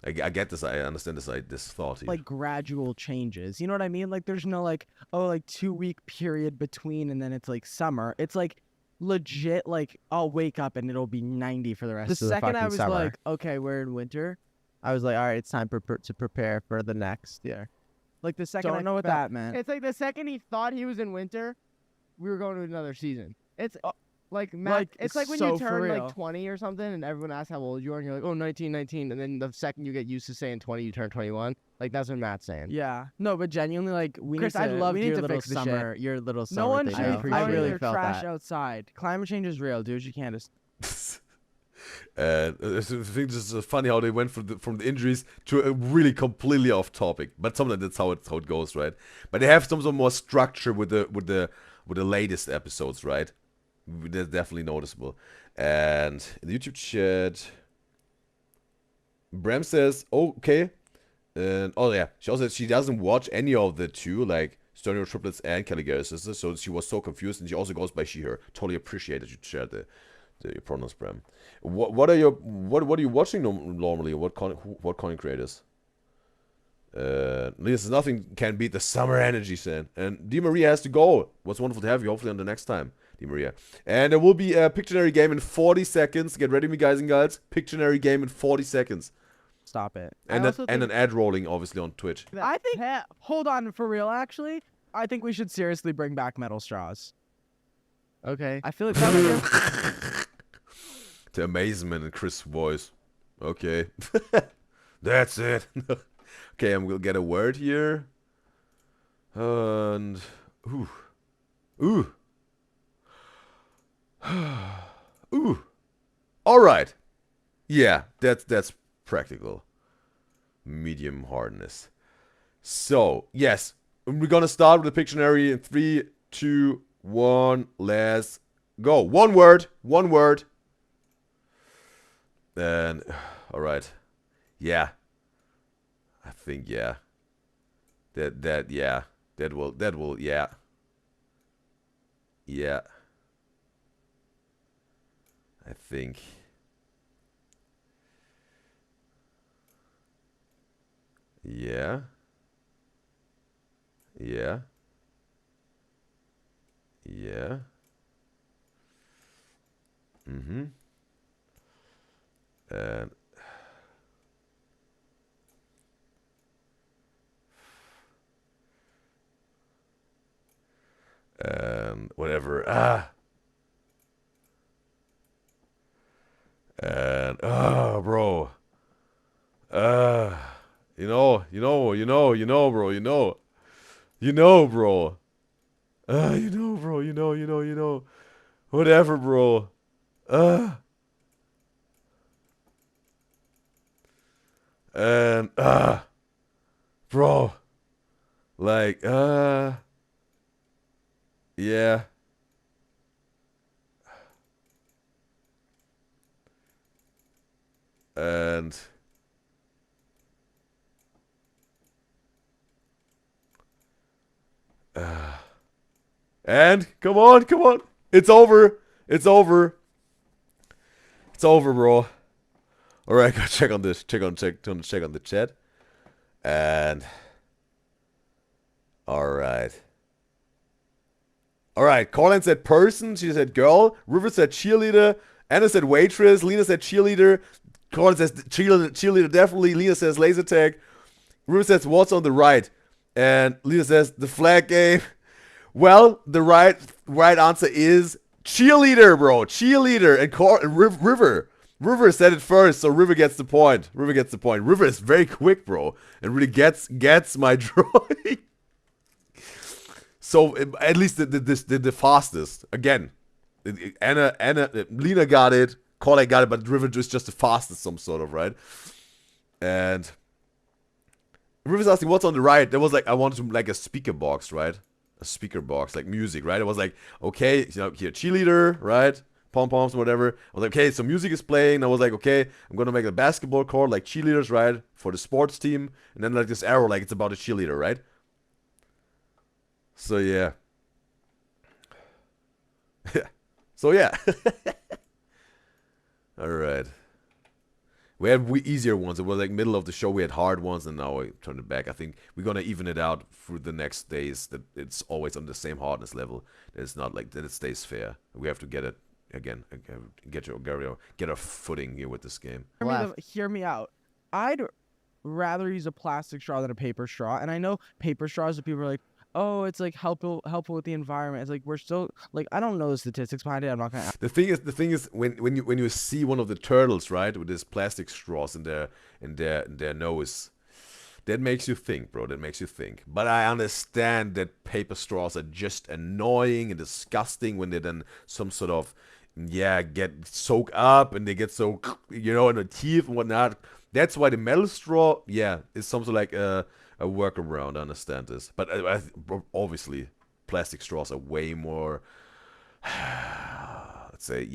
I get this. I understand this thought here. Like gradual changes. You know what I mean? Like there's no like 2-week period between and then it's like summer. It's like legit. Like I'll wake up and it'll be 90 for the rest of the fucking summer. The second I was like, okay, we're in winter, I was like, all right, it's time to prepare for the next year. Like the second Don't know what that meant. It's like the second he thought he was in winter, we were going to another season. It's like it's like when you turn like 20 or something and everyone asks how old you are and you're like, oh, 19, and then the second you get used to saying 20, you turn 21. Like that's what Matt's saying. Yeah. No, but genuinely, like Chris, I love your your little little summer. summer. Your little summer. No one thing. should I really felt trash that. outside. Climate change is real. Do what you can to. I think this is funny how they went from the injuries to a really completely off topic. But sometimes that's how it goes, right? But they have some sort of more structure with the latest episodes, right? That's definitely noticeable. And in the YouTube chat, Bram says, oh, okay. And oh yeah, she also said she doesn't watch any of the two, like Stereo Triplets and Caligari Sisters, so she was so confused, and she also goes by she her. Totally appreciate that you shared your pronouns, Bram. What are you watching normally? What content creators? This nothing can beat the summer energy, San. And Di Maria has to go. Was wonderful to have you. Hopefully on the next time, Di Maria. And there will be a Pictionary game in 40 seconds. Get ready, me guys and girls. Pictionary game in 40 seconds. Stop it. And an ad rolling, obviously, on Twitch. I think. Hold on, for real. Actually, I think we should seriously bring back metal straws. Okay. I feel like that would The amazement in Chris' voice. Okay. That's it. Okay, I'm gonna get a word here. And ooh. Ooh. Alright. Yeah, that's practical. Medium hardness. So, yes, And we're gonna start with the Pictionary in 3, 2, 1. Let's go. One word. One word. And all right. Yeah. I think yeah. Yeah. That will yeah. Yeah. I think. Yeah. Yeah. Yeah. Mm-hmm. And whatever. And bro. You know, bro. You know, bro. You know, bro. You know. Whatever, bro. And bro. Like, yeah. And come on. It's over. It's over, bro. All right, go check on this. Check on the chat. And all right. Colin said person. She said girl. River said cheerleader. Anna said waitress. Lena said cheerleader. Colin says cheerleader definitely. Lena says laser tag. River says what's on the right. And Lena says the flag game. Well, the right answer is cheerleader, bro. Cheerleader. And River said it first, so River gets the point. River is very quick, bro, and really gets my drawing. So at least the fastest. Again, Lena got it, Colin got it, but River is just the fastest, some sort of, right? And River's asking what's on the right. There was like I wanted to like a speaker box, right? A speaker box, like music, right? It was like, okay, you know, here, cheerleader, right? Pom-poms or whatever. I was like, okay, so music is playing. I was like, okay, I'm gonna make a basketball court, like cheerleaders, right? For the sports team. And then like this arrow, like it's about a cheerleader, right? So yeah. So yeah. Alright. We had easier ones. It was like middle of the show we had hard ones, and now we turned it back. I think we're gonna even it out through the next days, that it's always on the same hardness level. That it's not like that it stays fair. We have to get it again, get a footing here with this game. Hear me out. I'd rather use a plastic straw than a paper straw, and I know paper straws that people are like, oh, it's like helpful with the environment. It's like we're still like I don't know the statistics behind it. I'm not gonna. The thing is when you see one of the turtles, right, with this plastic straws in their nose, that makes you think, bro. That makes you think. But I understand that paper straws are just annoying and disgusting when they then some sort of get soaked up and they get so in the teeth and whatnot. That's why the metal straw is something like a workaround. I understand this, but obviously plastic straws are way more let's say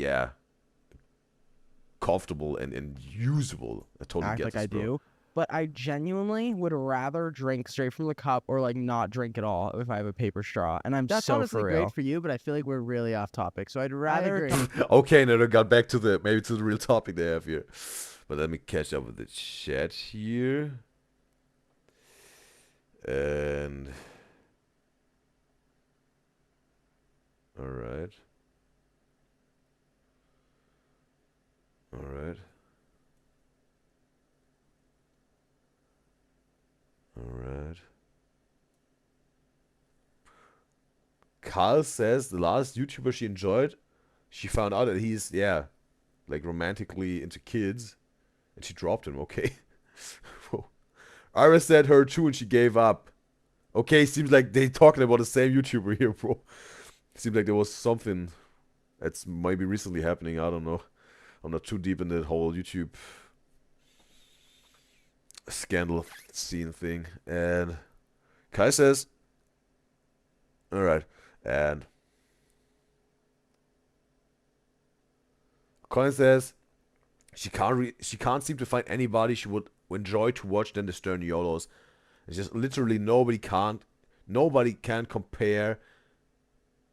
comfortable and usable. I totally get like this, I bro. do, but I genuinely would rather drink straight from the cup or like not drink at all if I have a paper straw. And That's so honestly for real. great for you, but I feel like we're really off topic. So I'd rather. Okay, now I got back to the real topic they have here. But let me catch up with the chat here. And all right. Carl says the last YouTuber she enjoyed, she found out that he's like romantically into kids, and she dropped him. Okay. Iris said her too, and she gave up. Okay, seems like they talking about the same YouTuber here, bro. Seems like there was something that's maybe recently happening. I don't know. I'm not too deep in the whole YouTube scandal scene thing. And Kai says, All right, and Colin says she can't seem to find anybody she would enjoy to watch than the Stern YOLOs. It's just literally nobody can compare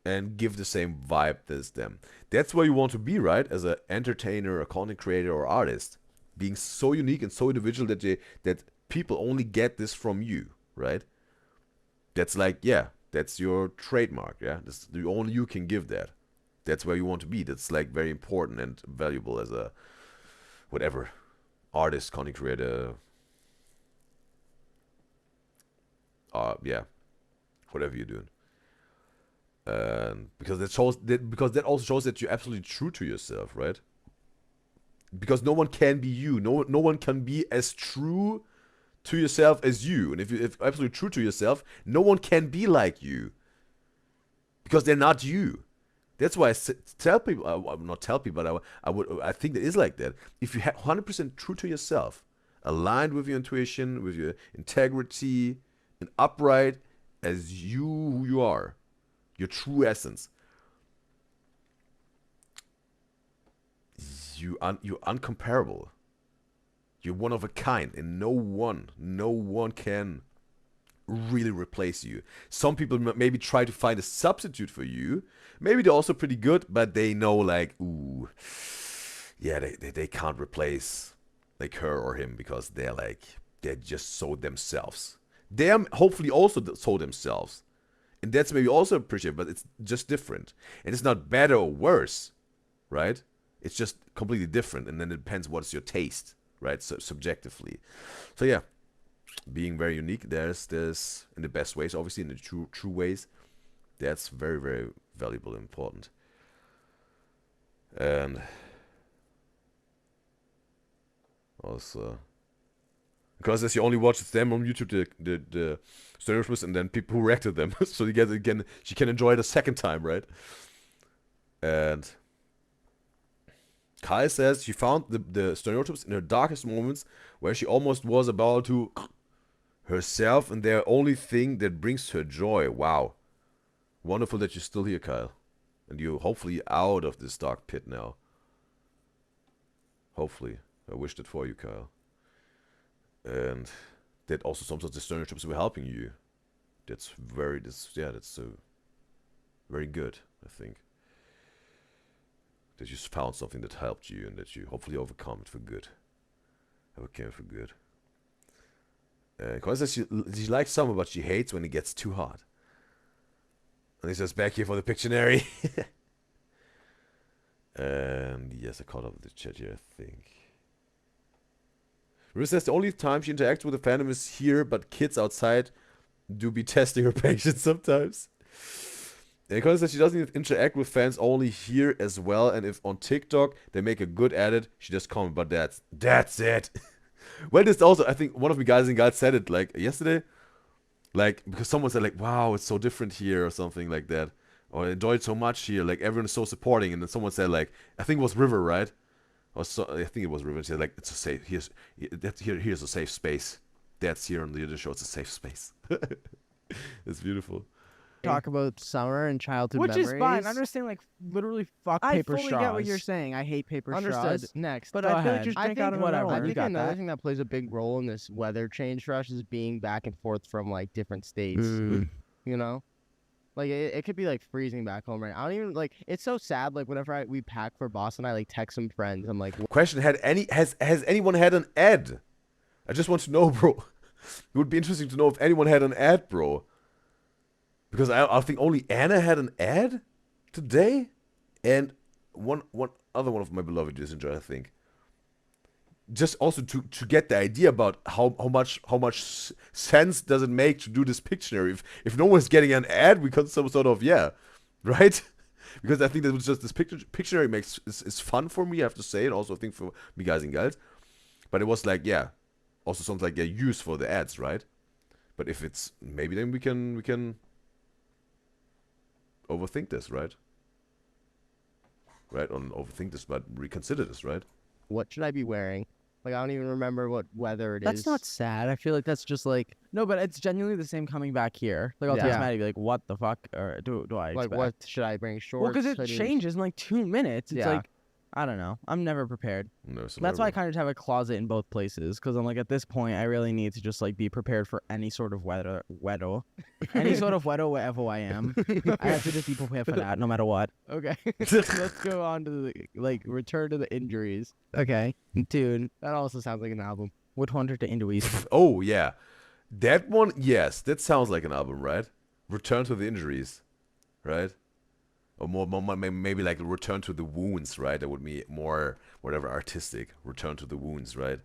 and give the same vibe as them. That's where you want to be, right? As an entertainer, a content creator, or artist, being so unique and so individual that people only get this from you, right? That's like, yeah, that's your trademark, yeah. That's the only you can give that. That's where you want to be. That's like very important and valuable as a whatever artist, content creator. Yeah, whatever you're doing. Because that also shows that you're absolutely true to yourself, right? Because no one can be you. No one can be as true to yourself as you. And if you're absolutely true to yourself, no one can be like you. Because they're not you. That's why I tell people, not tell people, but I think that is like that. If you're 100% true to yourself, aligned with your intuition, with your integrity, and upright as who you are, your true essence, you're uncomparable. You're one of a kind, and no one can really replace you. Some people maybe try to find a substitute for you. Maybe they're also pretty good, but they know like, ooh, yeah, they can't replace like her or him because they're just so themselves. They're hopefully also so themselves. And that's maybe also appreciated, but it's just different. And it's not better or worse, right? It's just completely different. And then it depends what's your taste, right? So subjectively. So yeah, being very unique, there's in the best ways, obviously in the true ways. That's very, very valuable and important. And also, because as you only watch them on YouTube, the stereotypes, and then people who reacted them, so you get again, she can enjoy it a second time, right? And Kai says she found the stereotypes in her darkest moments, where she almost was about to herself, and they're only thing that brings her joy. Wow, wonderful that you're still here, Kyle, and you're hopefully out of this dark pit now. Hopefully, I wished it for you, Kyle. And that also sometimes the stereotypes were helping you. That's very good, I think. That you found something that helped you and that you hopefully overcome it for good. Overcame it for good. Because she likes summer, but she hates when it gets too hot. And he says, back here for the Pictionary. And yes, I caught up with the chat here, I think. Ruth says the only time she interacts with the fandom is here, but kids outside do be testing her patience sometimes. And Colin says she doesn't interact with fans, only here as well, and if on TikTok they make a good edit, she just comment, but that's it. Well, this also, I think one of the guys in guys said it like yesterday, like because someone said like, wow, it's so different here or something like that, or I enjoyed so much here, like everyone is so supporting, and then someone said like, I think it was River, right? Or so, I think it was River. She said like, it's a safe, here's a safe space. That's here on the other show, it's a safe space. It's beautiful. Talk about summer and childhood Which memories. is fine. I understand, like, literally fuck paper straws. I fully get what you're saying. I hate paper Understood. straws. Next. But I feel like just drink out of whatever. whatever. I think another thing that plays a big role in this weather change rush is being back and forth from, like, different states. You know? Like, it could be, like, freezing back home right now. I don't even, like, it's so sad. Like, whenever we pack for Boston, I, like, text some friends. I'm like... Question, has anyone had an ad? I just want to know, bro. It would be interesting to know if anyone had an ad, bro. Because I think only Anna had an ad today, and one other one of my beloved just enjoyed, I think. Just also to get the idea about how much sense does it make to do this Pictionary. If no one's getting an ad, we got some sort of right? Because I think that was just this Pictionary is fun for me, I have to say, and also I think for me guys and girls. But it was like also something like use for the ads, right? But if it's maybe then we can overthink this, right? Right, on overthink this, but reconsider this, right? What should I be wearing Like I don't even remember what weather it is. That's not sad. I feel like that's just like no, but it's genuinely the same coming back here. Like I'll text Maddie, be like, "What the fuck?" Or do I like expect? what should I bring? Shorts? Well, because it hoodies? changes in like 2 minutes. It's Yeah. like I don't know. I'm never prepared. No, so That's why I kind of have a closet in both places because I'm like at this point I really need to just like be prepared for any sort of weather, any sort of weather wherever I am. I have to just be prepared for that no matter what. Okay, let's go on to the return to the injuries. Okay, dude, that also sounds like an album. Which one are the injuries? Oh yeah, that one. Yes, that sounds like an album, right? Return to the injuries, right? Or more maybe like return to the wounds, right? That would be more whatever artistic. Return to the wounds, right?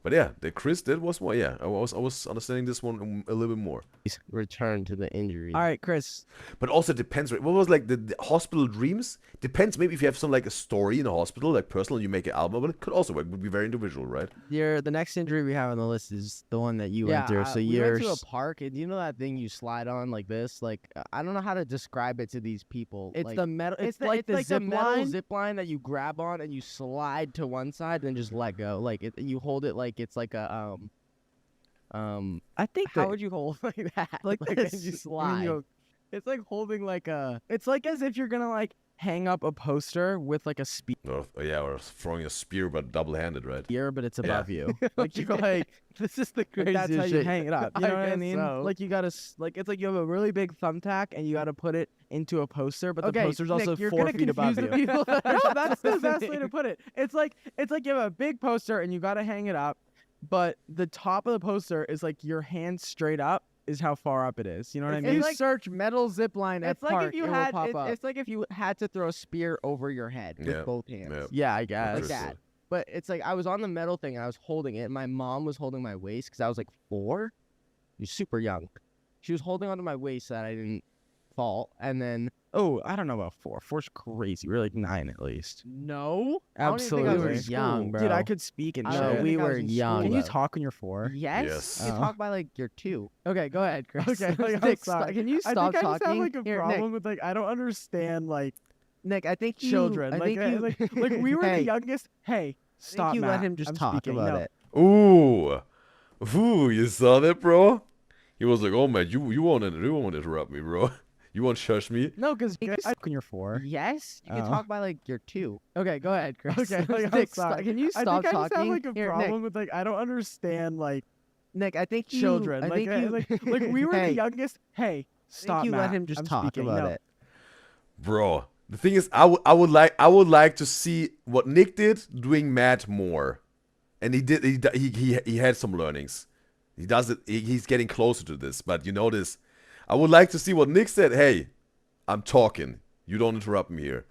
But yeah, Chris, that was more. Yeah, I was understanding this one a little bit more. Return to the injury. All right, Chris. But also it depends, right? What was like the hospital dreams? Depends. Maybe if you have some like a story in a hospital, like personal, you make an album, but it could also work. Would be very individual, right? The next injury we have on the list is the one that you went through. So we went to a park, and you know that thing you slide on like this? Like I don't know how to describe it to these people. It's like, the metal. It's like the zip line that you grab on and you slide to one side and then just let go. Like you hold it like it's like a I think how would you hold like that? Like this, and you slide. It's like holding like a. It's like as if you're gonna like hang up a poster with like a spear. Or throwing a spear, but double-handed, right? Spear, but it's above you. Like you're like, this is the craziest shit. That's how you hang it up. You know what I mean? So. Like you gotta like it's like you have a really big thumbtack and you gotta put it into a poster, but the poster's also 4 feet above you. No, that's the best way to put it. It's like you have a big poster and you gotta hang it up, but the top of the poster is like your hand straight up. Is how far up it is. You know what I mean? You search metal zip line at park, like if you had, pop up. It's like if you had to throw a spear over your head with both hands. Yeah, I guess. Like that. But it's like I was on the metal thing and I was holding it. My mom was holding my waist because I was like 4. You're super young. She was holding onto my waist so that I didn't fall. And then I don't know about 4. 4's crazy. We're like 9 at least. No, absolutely. I was young, bro. Dude, I could speak and shit. We were young. Can you talk when you're 4? Yes. You talk by like you're 2. Okay, go ahead, Chris. Okay, like, Nick, can you stop I talking? just have like a problem Nick. with like I don't understand like Nick. I think children. I like, think like we were the youngest. Hey, stop. You Matt. let him just I'm talk speaking. about it. Ooh, you saw that, bro? He was like, "Oh man, you won't interrupt me, bro. You won't shush me." No, because when you're 4. Yes, you can talk by like you're 2. Okay, go ahead, Chris. Okay, like, Nick, sorry. can you stop I talking? just have like a problem with like I don't understand like Nick. I think children. I think like we were the youngest. Hey, stop. You Matt. let him just I'm talk speaking. about No. it, Bro. The thing is, I would like to see what Nick did doing Matt more, and he did. He had some learnings. He does it. He's getting closer to this. But you know this. I would like to see what Nick said. Hey, I'm talking. You don't interrupt me here.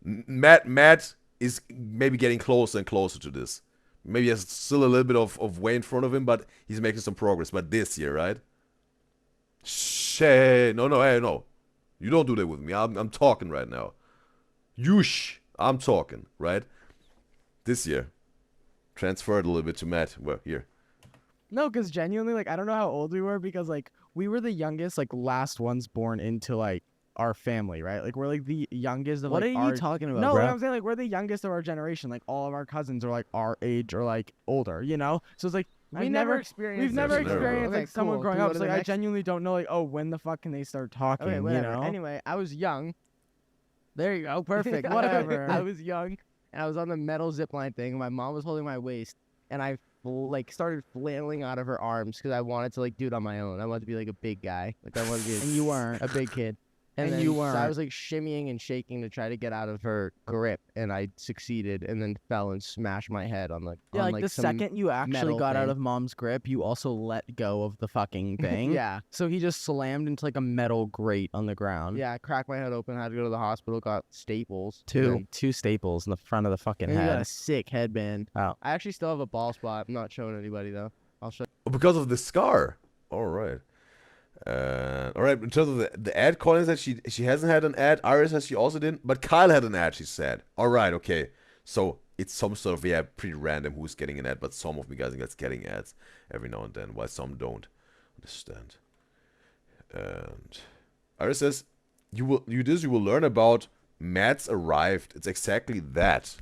Matt is maybe getting closer and closer to this. Maybe he has still a little bit of way in front of him, but he's making some progress. But this year, right? No. You don't do that with me. I'm talking right now. I'm talking, right? This year. Transferred a little bit to Matt. Well, here. No, because genuinely, like, I don't know how old we were because, like, we were the youngest, like, last ones born into, like, our family, right? Like, we're, like, the youngest of, What like, are you talking about, No, bro? like, I'm saying, like, we're the youngest of our generation. Like, all of our cousins are, like, our age or, like, older, you know? So it's, like, we've never experienced like, someone cool. growing Can we up. go to So, the like, I next? genuinely don't know, like, oh, when the fuck can they start talking, Okay, whatever. you know? Anyway, I was young. There you go. Perfect. Whatever. I was young, and I was on the metal zipline thing. My mom was holding my waist, and I like started flailing out of her arms because I wanted to like do it on my own. I wanted to be like a big guy. Like I wanted to be And you weren't. a big kid. And And then, you so I weren't. was like shimmying and shaking to try to get out of her grip, and I succeeded, and then fell and smashed my head on the Yeah, on, like the some second you actually metal got out thing. of mom's grip, you also let go of the fucking thing. Yeah. So he just slammed into like a metal grate on the ground. Yeah, I cracked my head open. Had to go to the hospital. Got staples. Two staples in the front of the fucking And you got a head. sick headband. Oh. I actually still have a ball spot. I'm not showing anybody though. I'll show. Because of the scar. All right. All right. In terms of the ad, Colin said she hasn't had an ad. Iris says she also didn't, but Kyle had an ad. She said. All right. Okay. So it's some sort of pretty random who's getting an ad, but some of me guys are getting ads every now and then, while some don't understand. And Iris says you will learn about Matt's arrived. It's exactly that.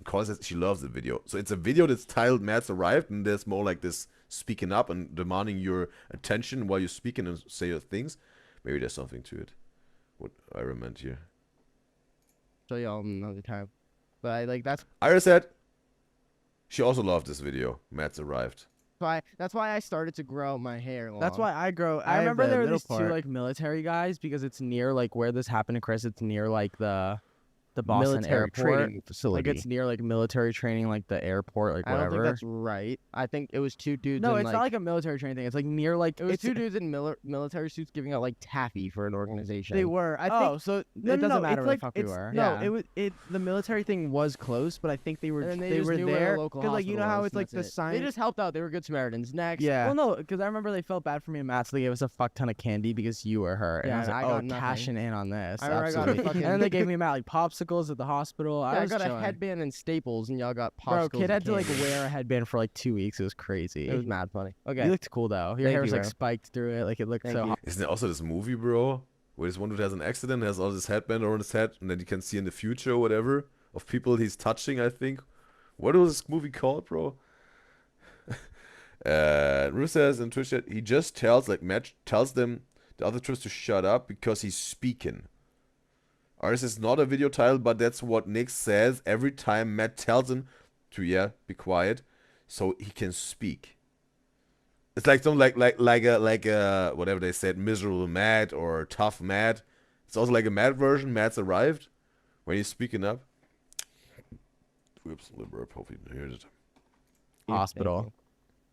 Colin says she loves the video. So it's a video that's titled Matt's Arrived, and there's more like this speaking up and demanding your attention while you're speaking and say your things. Maybe there's something to it. What I meant here. Show y'all another time. But I like that's Ira said she also loved this video. Matt's Arrived. that's why I started to grow my hair long. That's why I grow. I remember there were these two like military guys because it's near like where this happened to Chris. It's near like the Boston military airport training facility. Like it's near like military training, like the airport, like whatever. I don't think that's right. I think it was two dudes. No, in, it's like, not like a military training thing. It's like near like it was two dudes in military suits giving out like taffy for an organization. They were. I think. Oh, so it doesn't matter where the fuck we it's, were. No, Yeah. the military thing was close, but I think they were And they just were knew where the there local because like you know hospital how was, it's like and the that's it. sign. They just helped out. They were good Samaritans. Next. Yeah. Well, no, because I remember they felt bad for me and Matt, so they gave us a fuck ton of candy because you were her. And Yeah, I was and like, I got oh, nothing. cashing in on this. I got Absolutely. fucking- And then they gave me Matt like popsicles at the hospital. Yeah, I was got chilling. a headband and staples, and y'all got Bro, popsicles. kid had to and like candy. wear a headband for like 2 weeks. It was crazy. It was mad funny. Okay. You looked cool though. Your Thank hair was you, like bro. spiked through it. Like it looked so hot. Isn't there also this movie, bro, where this one dude has an accident, has all this headband around his head, and then you can see in the future or whatever of people he's touching, I think. What was this movie called, bro? Ruth says in Twitch chat, he just tells, like, Matt tells them, the other troops to shut up because he's speaking. Ours is not a video title, but that's what Nick says every time Matt tells him to, yeah, be quiet, so he can speak. It's like some like a whatever they said, miserable Matt or tough Matt. It's also like a Matt version. Matt's arrived when he's speaking up. Whoops, little burp. Hope you heard it. Hospital.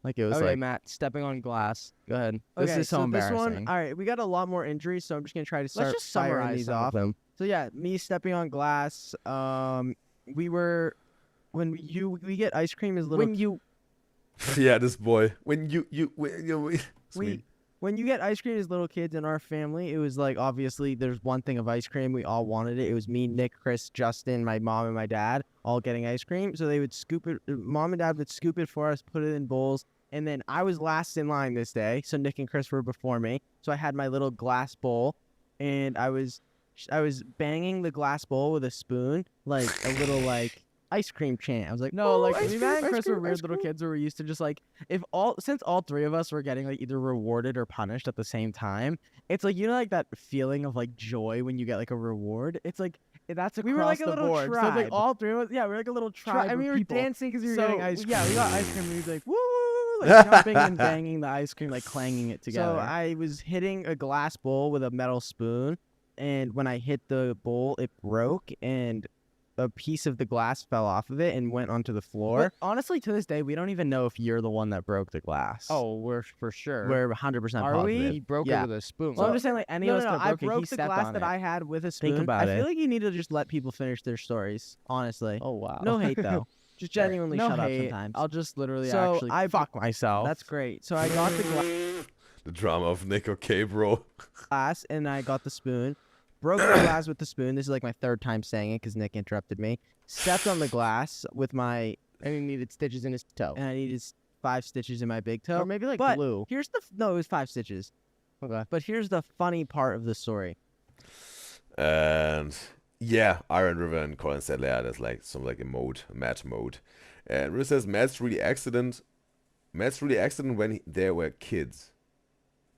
Like it was Okay, like Matt, stepping on glass. Go ahead. This Okay, is so this embarrassing. one, all right, we got a lot more injuries, so I'm just gonna try to start just firing summarize these some of off. them. So yeah, me stepping on glass. We were when we get ice cream as little. When you Yeah, this boy. When you when you get ice cream as little kids in our family, it was like obviously there's one thing of ice cream. We all wanted it. It was me, Nick, Chris, Justin, my mom, and my dad all getting ice cream. So they would scoop it. Mom and dad would scoop it for us, put it in bowls. And then I was last in line this day. So Nick and Chris were before me. So I had my little glass bowl, and I was banging the glass bowl with a spoon, like a little like ice cream chant. I was like, No, "Oh, like ice me cream, and ice Chris cream, were weird ice little cream." kids where we used to just like since all three of us were getting like either rewarded or punished at the same time. It's like you know like that feeling of like joy when you get like a reward. It's like that's across We were like a the little board. So tribe. like all three of us, yeah, we were like a little tribe. And we of were people. dancing because we were So, getting ice cream. Yeah, we got ice cream. And we was like woo, like jumping and banging the ice cream, like clanging it together. So I was hitting a glass bowl with a metal spoon, and when I hit the bowl, it broke, and a piece of the glass fell off of it and went onto the floor. But honestly, to this day, we don't even know if you're the one that broke the glass. Oh, we're for sure. We're 100% Are positive. we? He broke Yeah. it with a spoon. So I'm just saying, like any no, of us no, no, that I broke it, he broke the stepped glass on that it. I had with a spoon. Think about I it. feel like you need to just let people finish their stories. Honestly. Oh wow. No hate though. Just genuinely no shut hate. up sometimes. I'll just literally So actually I fuck myself. That's great. So I got the The drama of Nick, okay, bro. glass and I got the spoon. Broke the glass with the spoon. This is like my third time saying it because Nick interrupted me. Stepped on the glass with my. And he needed stitches in his toe. And I needed 5 stitches in my big toe. Or maybe like but glue. Here's the no, it was 5 stitches. Okay. But here's the funny part of the story. And yeah, Iron River and Colin said, yeah, there's like some like a mode, Matt mode. And River says Matt's really accident when they were kids.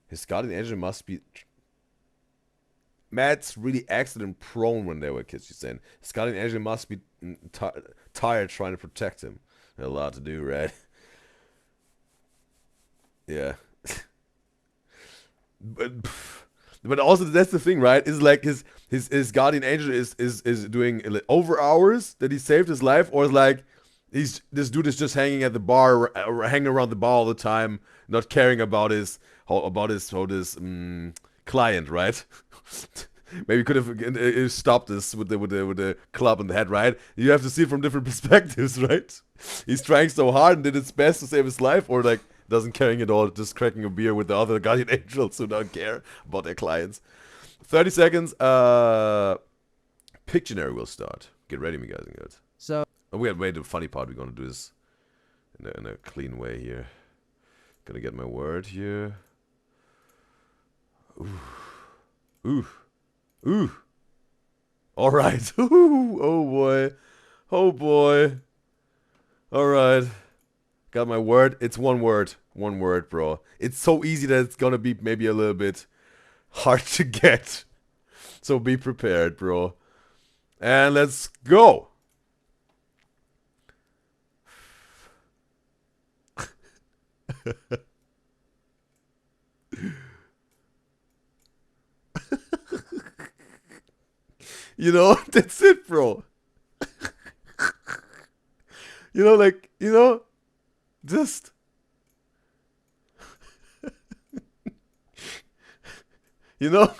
His guardian angel must be Matt's really accident prone when they were kids, she's saying. His guardian angel must be tired trying to protect him. A lot to do, right? Yeah. But also that's the thing, right? Is like his guardian angel is doing like, over hours that he saved his life, or is like this dude is just hanging at the bar, hanging around the bar all the time, not caring about his client, right? Maybe could have stopped this with the club in the head, right? You have to see it from different perspectives, right? He's trying so hard and did his best to save his life, or like doesn't caring at all, just cracking a beer with the other guardian angels who don't care about their clients. 30 seconds. Pictionary will start. Get ready, me guys and girls. So we have wait. The funny part. We're gonna do this in a clean way here. Gonna get my word here. Ooh. All right. Oh boy. Oh boy. Alright. Got my word. It's one word. One word, bro. It's so easy that it's gonna be maybe a little bit hard to get. So be prepared, bro. And let's go. You know, that's it, bro. You know, like, you know, just... you know?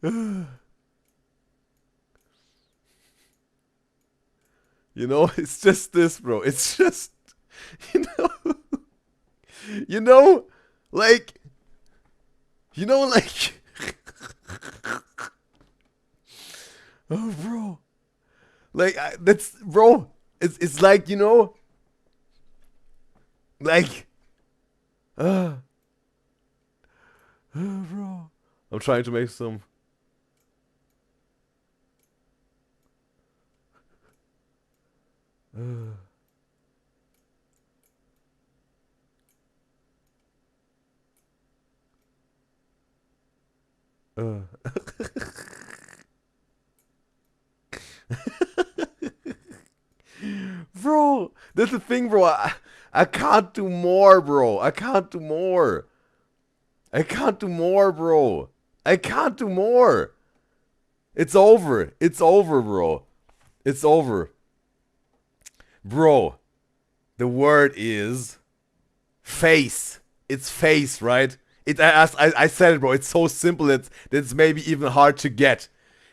You know, it's just this, bro. It's just, you know, you know, like, oh, bro, like, that's, bro, it's like, you know, like, bro, I'm trying to make some. Bro, that's the thing, bro. I can't do more, bro. I can't do more. I can't do more, bro. I can't do more. It's over. It's over, bro. It's over. Bro, the word is face. It's face, right? I said it, bro. It's so simple that it's maybe even hard to get.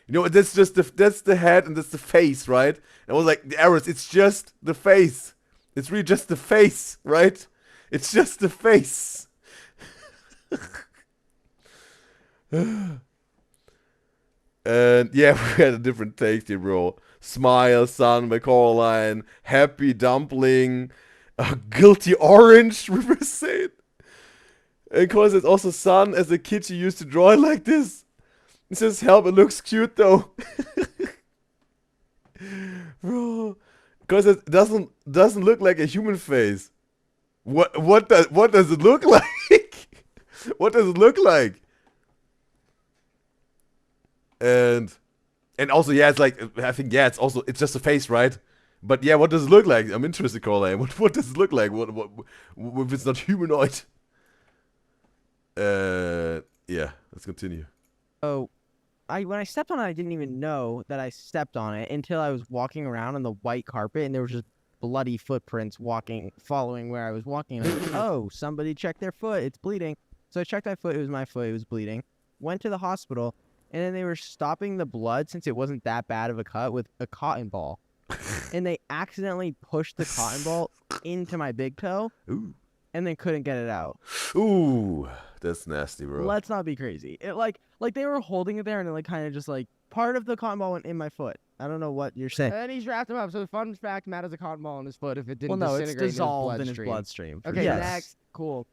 You know, that's just that's the head and that's the face, right? And I was like, the errors. It's just the face. It's really just the face, right? It's just the face. And yeah, we had a different taste here, bro. Smile, Sun by Coraline, Happy Dumpling, Guilty Orange, River Saint. And of course, it's also Sun. As a kid, she used to draw it like this. It says, help, it looks cute though. Bro, because it doesn't look like a human face. What does it look like? What does it look like? And also, yeah, it's like, I think, yeah, it's just a face, right? But yeah, what does it look like? I'm interested, Coraline. What does it look like? What if it's not humanoid? Yeah, let's continue. Oh, when I stepped on it, I didn't even know that I stepped on it until I was walking around on the white carpet and there was just bloody footprints following where I was walking. Like, oh, somebody checked their foot. It's bleeding. So I checked my foot. It was my foot. It was bleeding. Went to the hospital, and then they were stopping the blood since it wasn't that bad of a cut with a cotton ball. And they accidentally pushed the cotton ball into my big toe. Ooh. And then couldn't get it out. Ooh, that's nasty, bro. Let's not be crazy. It like they were holding it there and then like kind of just like part of the cotton ball went in my foot. I don't know what you're saying. And then he's wrapped him up. So the fun fact, Matt has a cotton ball in his foot if it didn't Well, no, disintegrate it's dissolved in his bloodstream. bloodstream. Okay, Yes. next. Cool.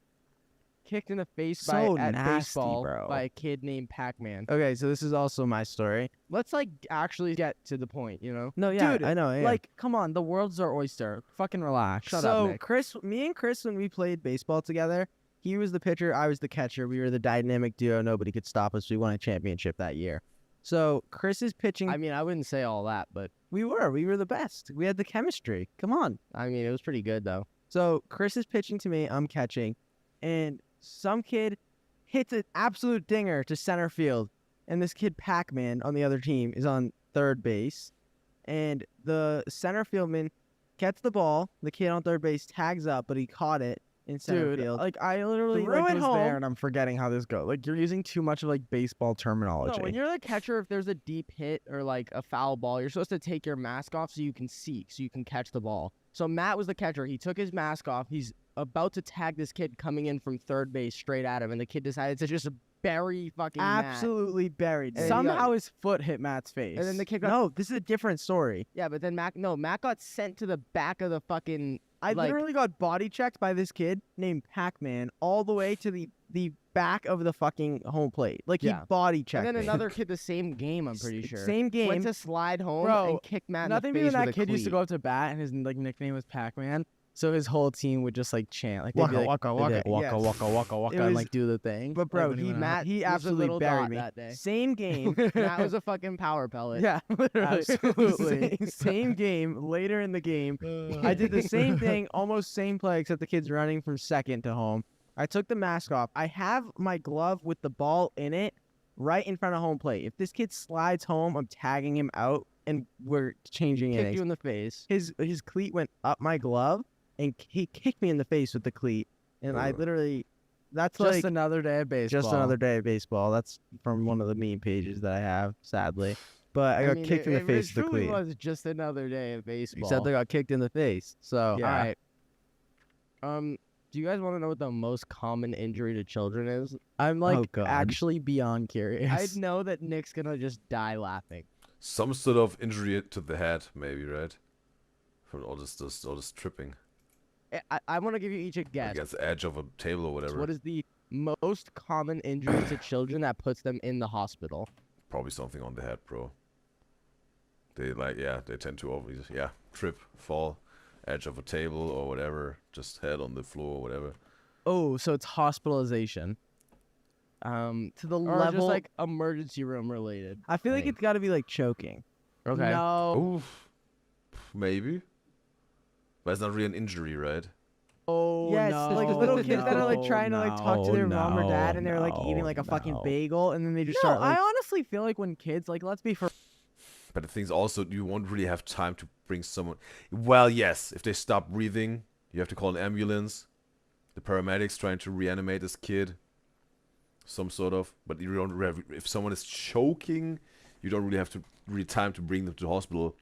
Kicked in the face So at nasty, baseball bro. by a kid named Pac-Man. Okay, so this is also my story. Let's like actually get to the point, you know? No, yeah, Dude, I know. Yeah. like, come on, the world's our oyster. Fucking relax. Shut so up, Nick. me and Chris, when we played baseball together, he was the pitcher, I was the catcher. We were the dynamic duo. Nobody could stop us. We won a championship that year. So Chris is pitching. I mean, I wouldn't say all that, but we were the best. We had the chemistry. Come on. I mean, it was pretty good though. So Chris is pitching to me. I'm catching, and some kid hits an absolute dinger to center field, and this kid Pac-Man on the other team is on third base, and the center fieldman gets the ball. The kid on third base tags up, but he caught it in center field. Like I literally Threw like, it was home. there and I'm forgetting how this goes. Like you're using too much of like baseball terminology. No, when you're the catcher, if there's a deep hit or like a foul ball, you're supposed to take your mask off so you can see, so you can catch the ball. So Matt was the catcher. He took his mask off. He's about to tag this kid coming in from third base straight at him, and the kid decided to just bury fucking Absolutely buried. And Somehow his foot hit Matt's face. And then the kid got... No, this is a different story. Yeah, but then Matt got sent to the back of the fucking... I literally got body checked by this kid named Pac-Man all the way to the back of the fucking home plate. Like he body checked And then me. another kid, the same game, I'm pretty sure. Same game. Went to slide home Bro, and kick Matt in nothing the even face that with a kid used to cleat. go up to bat, and his like nickname was Pac-Man. So his whole team would just like chant, like they'd Waka, be like, waka, they'd be waka, like, yes. waka, waka, waka, It and was- like do the thing. But bro, Like, when he he went out. he He was a absolutely little buried dot me. that day. Same game. That was a fucking power pellet. Yeah, literally. Absolutely. Same game. Later in the game, I did the same thing, almost same play, except the kid's running from second to home. I took the mask off. I have my glove with the ball in it right in front of home plate. If this kid slides home, I'm tagging him out, and we're changing Kicked innings. you in the face. His cleat went up my glove, and he kicked me in the face with the cleat. And I literally, that's Just like another day of baseball. just another day of baseball. That's from one of the meme pages that I have, sadly. But I got mean, kicked in the it face with the truly cleat. was just another day of baseball. Except I got kicked in the face. So All right. Do you guys want to know what the most common injury to children is? I'm like Oh, God. actually beyond curious. I know that Nick's gonna just die laughing. Some sort of injury to the head, maybe, right? From all this tripping I want to give you each a guess. against the edge of a table or whatever. What is the most common injury to children that puts them in the hospital? Probably something on the head, bro. They they tend to always trip, fall, edge of a table or whatever, just head on the floor or whatever. Oh, so it's hospitalization. To the Or level, just like emergency room related. I feel like it's got to be like choking. Okay. No. Oof, maybe. But it's not really an injury, right? Oh Yes, no. like little kids that are like trying to like talk to their mom or dad, and they're like no, eating like a fucking no. bagel, and then they just No, start. Like, I honestly feel like when kids, like, let's be for. But the thing's also, you won't really have time to bring someone. Well, yes, if they stop breathing, you have to call an ambulance. The paramedics trying to reanimate this kid. Some sort of. But you don't have, if someone is choking, you don't really have to time to bring them to the hospital.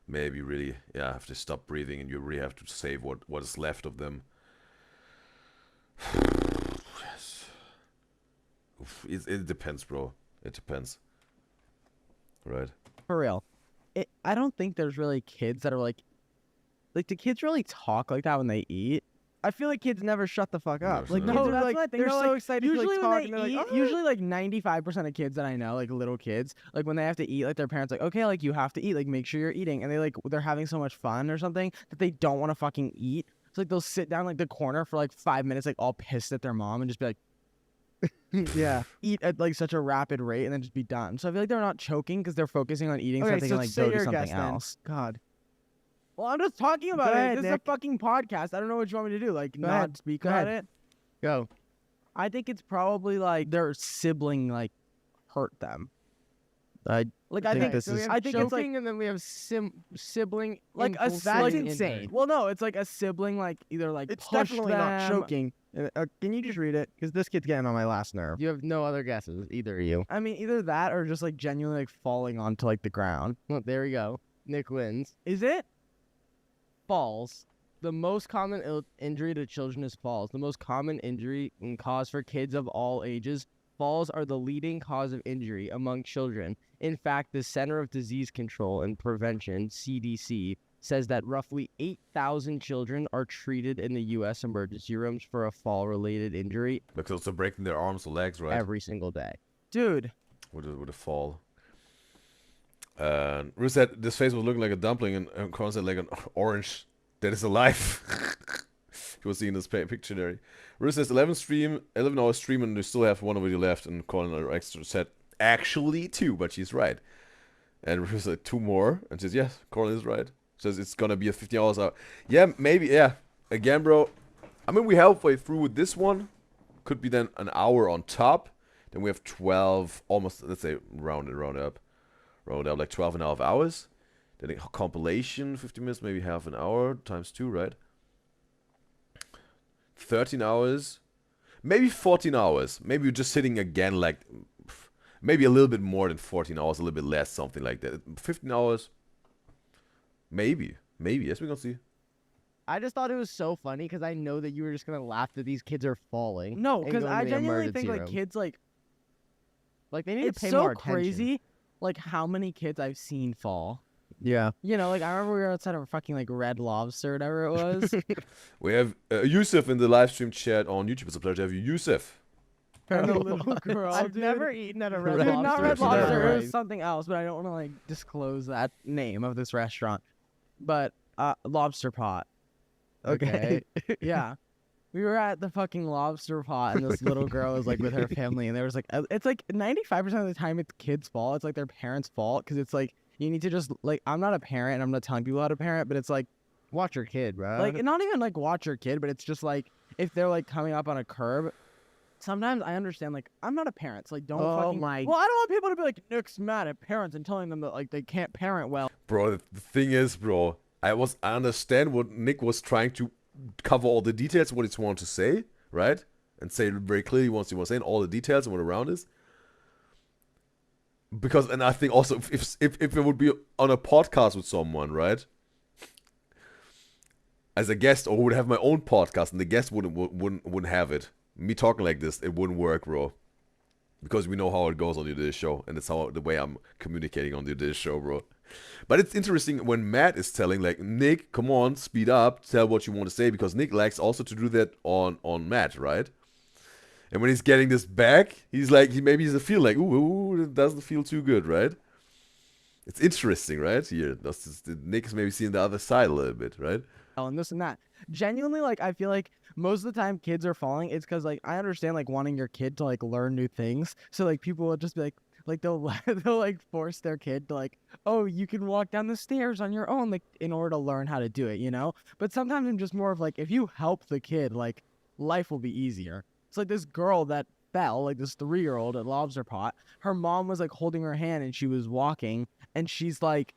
Maybe really, if they stop breathing and you really have to save what is left of them. Yes. Oof, it depends, bro. It depends. Right. For real. I don't think there's really kids that are like do kids really talk like that when they eat? I feel like kids never shut the fuck up. Like, No, kids are that's like, what I think. they're No, so like, excited usually to when like, talk, they and they're eat, like, usually like 95% of kids that I know, like little kids, like when they have to eat, like their parents like, okay, like you have to eat, like make sure you're eating, and they're having so much fun or something that they don't want to fucking eat. So like they'll sit down like the corner for like 5 minutes, like all pissed at their mom, and just be like, yeah, eat at like such a rapid rate, and then just be done. So I feel like they're not choking because they're focusing on eating, so Okay, they so can like say go to your something guess, then. else. God. Well, I'm just talking about Go it. ahead, This Nick. is a fucking podcast. I don't know what you want me to do. Like, Go not ahead. speak Go about ahead. it. Go. I think it's probably like their sibling like hurt them. I think this so we is. have I think it's like choking, and then we have sibling. like a inflicting that's injury. insane. Well, no, it's like a sibling like either like It's pushed definitely not them- choking. Can you just read it? Because this kid's getting on my last nerve. You have no other guesses, either of you. I mean, either that or just like genuinely like falling onto like the ground. Well, there we go. Nick wins. Is it? Falls. The most common injury to children is falls. The most common injury and cause for kids of all ages, falls are the leading cause of injury among children. In fact, the Center of Disease Control and Prevention, CDC, says that roughly 8,000 children are treated in the U.S. emergency rooms for a fall-related injury Because they're breaking their arms or legs, right? every single day. Dude. With a fall. Ruth said this face was looking like a dumpling, and Corin said like an orange that is alive. He was seeing this Pictionary. Ruth says 11-hour stream, and they still have one video left. And Colin extra said actually 2, but she's right. And Ruth said 2 more, and says yes, Colin is right. Says it's gonna be a 15 hours out. Yeah, maybe. Yeah, again, bro. I mean, we're halfway through with this one. Could be then an hour on top. Then we have 12, almost. Let's say round up, like 12.5 hours. Then a compilation, 50 minutes, maybe half an hour times 2, right? 13 hours, maybe 14 hours. Maybe you're just sitting again, like maybe a little bit more than 14 hours, a little bit less, something like that. 15 hours, maybe. Yes, we're gonna see. I just thought it was so funny because I know that you were just gonna laugh that these kids are falling. No, and because going to I the genuinely think emergency like room. kids like Like they need it's to pay so more attention. crazy, like how many kids I've seen fall. Yeah. You know, like I remember we were outside of a fucking like Red Lobster, whatever it was. We have Yusuf in the live stream chat on YouTube. It's a pleasure to have you, Yusuf. And a little girl. I've dude. never eaten at a Red Red Lobster. Not Red Lobster. Lobster. It Right. was something else, but I don't want to like disclose that name of this restaurant. But Lobster Pot. Okay. Yeah. We were at the fucking Lobster Pot, and this little girl was like with her family, and there was like, it's like 95% of the time it's kids' fault. It's like their parents' fault, because it's like you need to just like, I'm not a parent, and I'm not telling people how to parent, but it's like Watch your kid, bro. like not even like watch your kid, but it's just like if they're like coming up on a curb. Sometimes I understand, like, I'm not a parent, so like, don't fucking... Well, I don't want people to be like, Nick's mad at parents and telling them that, like, they can't parent well. Bro, the thing is, bro, I understand what Nick was trying to cover all the details, what he wanted to say, right? And say very clearly what he was saying, all the details and what around is. Because, and I think also, if it would be on a podcast with someone, right? As a guest, or would have my own podcast, and the guest wouldn't have it. Me talking like this, it wouldn't work, bro. Because we know how it goes on the Udyzyz show, and it's the way I'm communicating on the Udyzyz show, bro. But it's interesting when Matt is telling, like, Nick, come on, speed up, tell what you want to say, because Nick likes also to do that on Matt, right? And when he's getting this back, he's like, maybe he's feel like, ooh, it doesn't feel too good, right? It's interesting, right? Here, Nick is maybe seeing the other side a little bit, right? And this and that. Genuinely, like, I feel like most of the time kids are falling, it's because, like, I understand, like, wanting your kid to, like, learn new things. So, like, people will just be like they'll like force their kid to, like, oh, you can walk down the stairs on your own, like, in order to learn how to do it, you know? But sometimes I'm just more of, like, if you help the kid, like, life will be easier. It's like this girl that fell, like, this 3-year-old at Lobster Pot. Her mom was, like, holding her hand, and she was walking, and she's, like,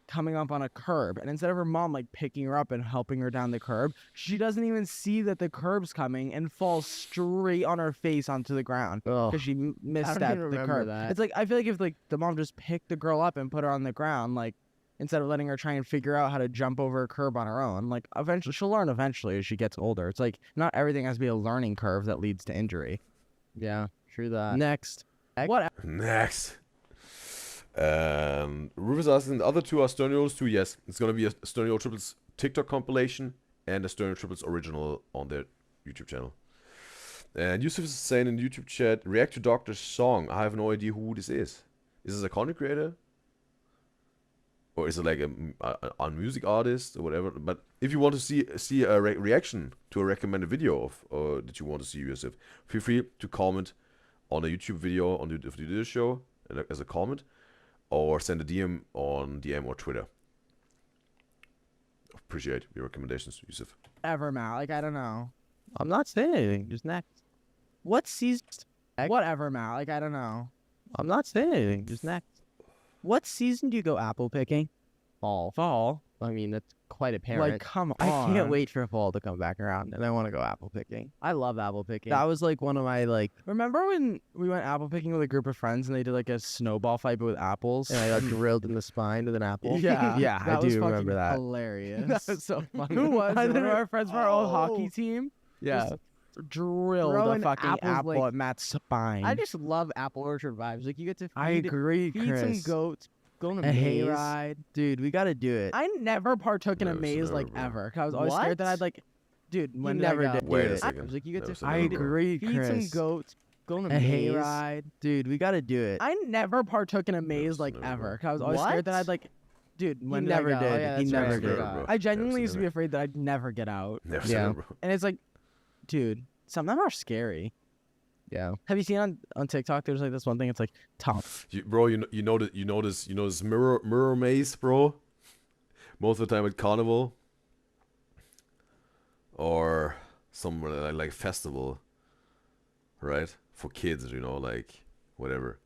coming up on a curb, and instead of her mom like picking her up and helping her down the curb, she doesn't even see that the curb's coming and falls straight on her face onto the ground because she misstepped the curb. It's like, I feel like if like the mom just picked the girl up and put her on the ground, like instead of letting her try and figure out how to jump over a curb on her own, like eventually she'll learn eventually as she gets older. It's like not everything has to be a learning curve that leads to injury. Yeah, true that. Next. What? Next. Rufus asking, the other two are Sternio's 2. Yes, it's gonna be a Sternio Triples TikTok compilation and a Sternio Triples original on their YouTube channel. And Yusuf is saying in the YouTube chat, react to Doctor's song. I have no idea who this is. Is this a content creator? Or is it like a music artist or whatever? But if you want to see a reaction to a recommended video of that you want to see, Yusuf, feel free to comment on a YouTube video on the show as a comment. Or send a DM on DM or Twitter. Appreciate your recommendations, Yusuf. Ever, Matt. Like, I don't know. I'm not saying anything. Just next. What season? Whatever, Matt. Like, I don't know. I'm not saying anything. Just next. What season do you go apple picking? Fall. Fall? I mean, that's quite apparent. Like, come on. I can't wait for fall to come back around, and I want to go apple picking. I love apple picking. That was like one of my like. Remember when we went apple picking with a group of friends and they did like a snowball fight but with apples? And I got drilled in the spine with an apple. Yeah, yeah, I do remember that. Hilarious. That was so funny. Who was one it? of our friends from our old hockey team? Yeah. Just drilled a fucking apple like, at Matt's spine. I just love apple orchard vibes. Like you get to feed, I agree, feed Chris. some goats, go on a maze. hayride. Dude, we gotta do it. I never partook in a maze like ever. Cause I was always scared that I'd like, dude, when never did. Wait a I second. was like, you get to I agree, feed Chris. some goats, go on a maze. hayride. Dude, we gotta do it. I never partook in a maze like ever. Cause I was always scared that I'd like, dude, when He did I never go? did. Oh, yeah, He that's never right. did. I genuinely used to be afraid that I'd never get out. Never Yeah. And it's like, dude, some of them are scary. Yeah. Have you seen on TikTok? There's like this one thing. It's like Tom. Bro, you know this mirror maze, bro. Most of the time at carnival or somewhere like festival, right? For kids, you know, like whatever.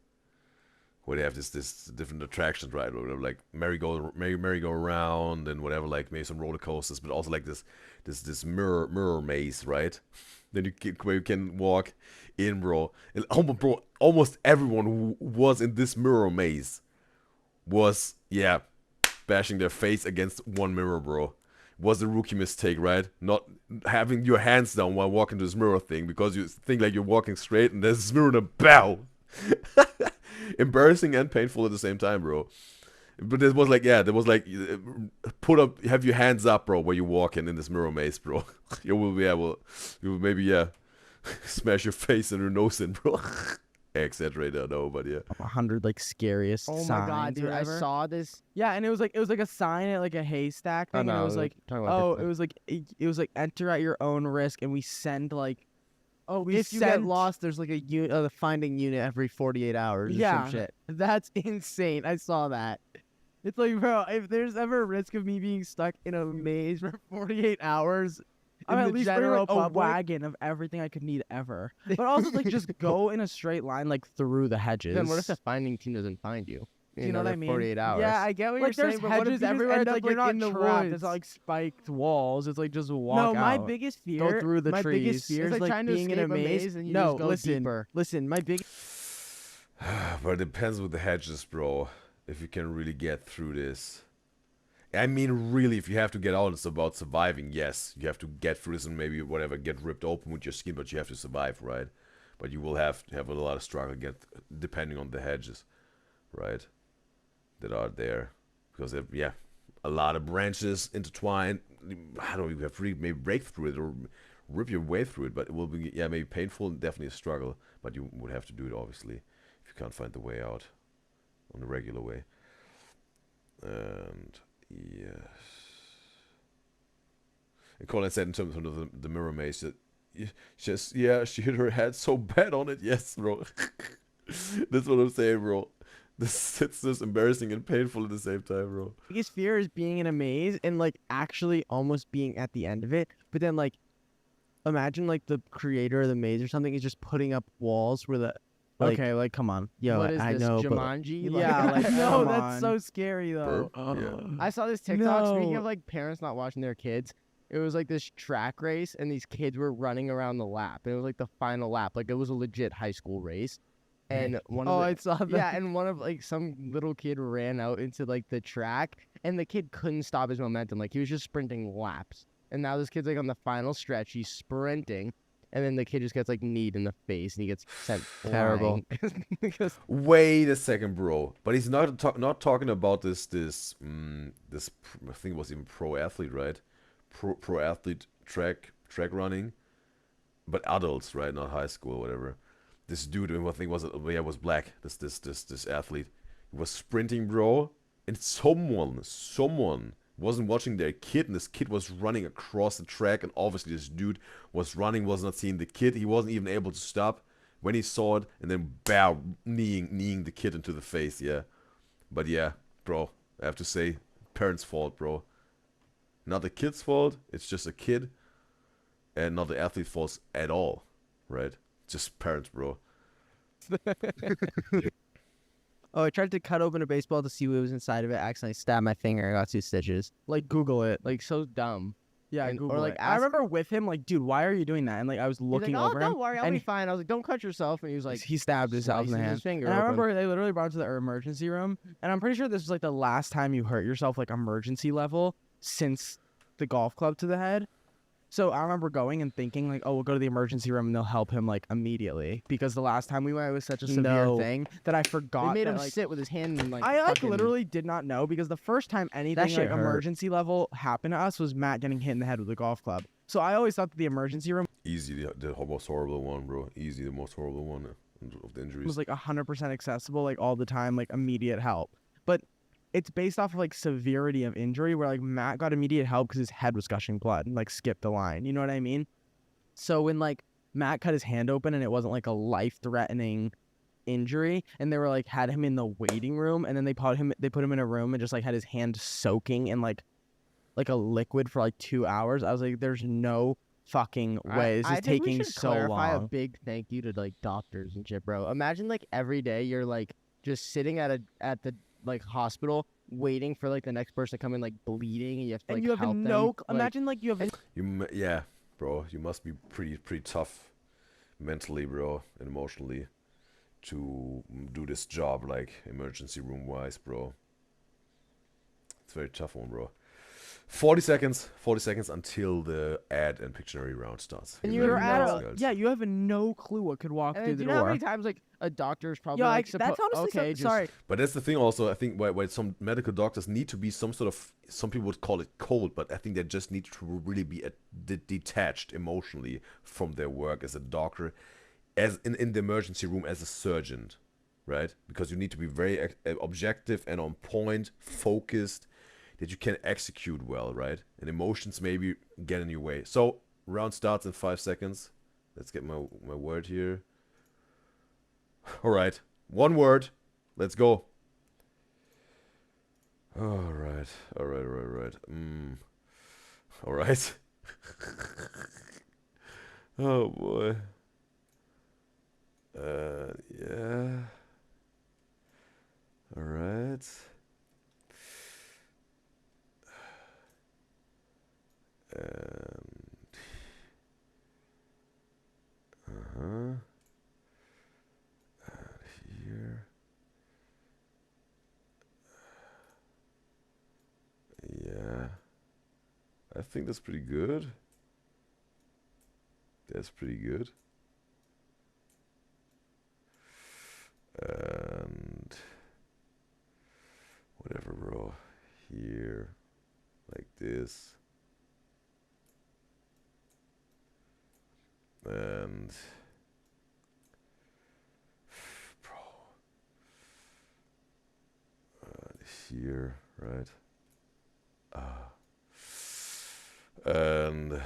Where they have this different attractions, right? Or whatever, like merry-go-round and whatever, like maybe some roller coasters, but also like this mirror maze, right? Then where you can walk in, bro. And almost everyone who was in this mirror maze was, yeah, bashing their face against one mirror, bro. Was a rookie mistake, right? Not having your hands down while walking to this mirror thing because you think like you're walking straight and there's this mirror in a bow. Embarrassing and painful at the same time, bro. But there was like, yeah, there was like, have your hands up, bro, where you walk in this mirror maze, bro. You will be able, you will maybe, yeah, smash your face and your nose in, bro. Exaggerated, I know, but yeah. 100 like scariest Oh signs. my god, or dude! I whatever. saw this. Yeah, and it was like a sign at like a haystack thing, and it was like, oh, it was like enter at your own risk, and we send like, If you get lost, there's like a finding unit every 48 hours. Or some shit. That's insane. I saw that. It's like, bro, if there's ever a risk of me being stuck in a maze for 48 hours, I'm at least bring like a wagon of everything I could need ever. But also, like, just go in a straight line, like, through the hedges. Then what if the finding team doesn't find you? Do you know what I mean? 48 hours. Yeah, I get what Like, you're there's saying, but what if hedges you just everywhere, end it's up, like you're like, not in the trapped. woods? It's like spiked walls. It's like just walk No, out. my biggest fear. Go through the my trees. biggest fear is like trying to being in a maze and you no, just go listen, deeper. listen. My big. But it depends with the hedges, bro. If you can really get through this. I mean, really, if you have to get out, it's about surviving. Yes, you have to get through this and maybe whatever, get ripped open with your skin, but you have to survive, right? But you will have to have a lot of struggle depending on the hedges, right? That are there, because yeah, a lot of branches intertwined. I don't know, you have to maybe break through it or rip your way through it, but it will be, yeah, maybe painful and definitely a struggle. But you would have to do it, obviously, if you can't find the way out on the regular way. And yes, and Colin said in terms of the mirror maze that she hit her head so bad on it. Yes, bro. That's what I'm saying, bro. It's just embarrassing and painful at the same time, bro. Biggest fear is being in a maze and like actually almost being at the end of it, but then like imagine like the creator of the maze or something is just putting up walls where the okay, like come on, yo, What is I this, know, Jumanji? but yeah, like no, come that's on. so scary though. I saw this TikTok. Speaking No. of like parents not watching their kids, it was like this track race, and these kids were running around the lap. And it was like the final lap, like it was a legit high school race. And one of I saw that. yeah, and one of like some little kid ran out into like the track, and the kid couldn't stop his momentum. Like he was just sprinting laps. And now this kid's like on the final stretch. He's sprinting, and then the kid just gets like kneed in the face, and he gets sent Terrible. flying. Because Wait a second, bro. But he's not talking about this I think it was even pro athlete, right? Pro athlete track running, but adults, right? Not high school or whatever. This dude, I think was black. This athlete, he was sprinting, bro, and someone wasn't watching their kid, and this kid was running across the track, and obviously this dude was not seeing the kid. He wasn't even able to stop when he saw it, and then bam, kneeing the kid into the face. Yeah, but yeah, bro, I have to say, parents' fault, bro. Not the kid's fault. It's just a kid, and not the athlete's fault at all, right? Just parents, bro. Oh, I tried to cut open a baseball to see what was inside of it. Accidentally stabbed my finger. I got 2 stitches. Like, Google it. like so dumb. Yeah, And- Google or, like, it. I ask- remember with him, like, dude, why are you doing that? And like, I was He's looking like, oh, over him. don't worry, I'll and be fine. I was like, don't cut yourself, and he was like, he stabbed himself in the slices hand. his finger And I open. remember they literally brought him to the emergency room, and I'm pretty sure this was like the last time you hurt yourself, like emergency level, since the golf club to the head. So I remember going and thinking like, oh, we'll go to the emergency room and they'll help him like immediately, because the last time we went, it was such a severe thing that I forgot. They made that, him like, sit with his hand in like. I like fucking- literally did not know, because the first time anything shit like hurt. emergency level happened to us was Matt getting hit in the head with a golf club. So I always thought that the emergency room Easy, the most horrible one, bro. Easy, the most horrible one of the injuries. was like 100% accessible, like all the time, like immediate help. But it's based off of like severity of injury, where like Matt got immediate help because his head was gushing blood and like skipped the line. You know what I mean? So when like Matt cut his hand open and it wasn't like a life-threatening injury, and they were like had him in the waiting room, and then they put him in a room and just like had his hand soaking in like a liquid for like 2 hours. I was like, there's no fucking way. This is think we taking should so clarify long. a big thank you to like doctors and shit, bro. Imagine like every day you're like just sitting at the like hospital waiting for like the next person to come in like bleeding, and you have to like And you have help no. them. Imagine like you have. Yeah, bro. You must be pretty tough mentally, bro, and emotionally to do this job, like emergency room wise, bro. It's a very tough one, bro. 40 seconds. 40 seconds until the ad and Pictionary round starts. And You you're ready, at girls? yeah, you have no clue what could walk And through do the you know how door. many times like a doctor's probably Yo, like that's honestly okay, sorry. But that's the thing also, I think why some medical doctors need to be some sort of, some people would call it cold, but I think they just need to really be detached emotionally from their work as a doctor, as in the emergency room as a surgeon, right? Because you need to be very objective and on point, focused, that you can execute well, right? And emotions maybe get in your way. So, round starts in 5 seconds. Let's get my word here. All right. One word. Let's go. All right. All right. All right. Oh, boy. Yeah. All right. And here. Yeah. I think that's pretty good. That's pretty good. And whatever, bro. Here. Like this. And here, right? And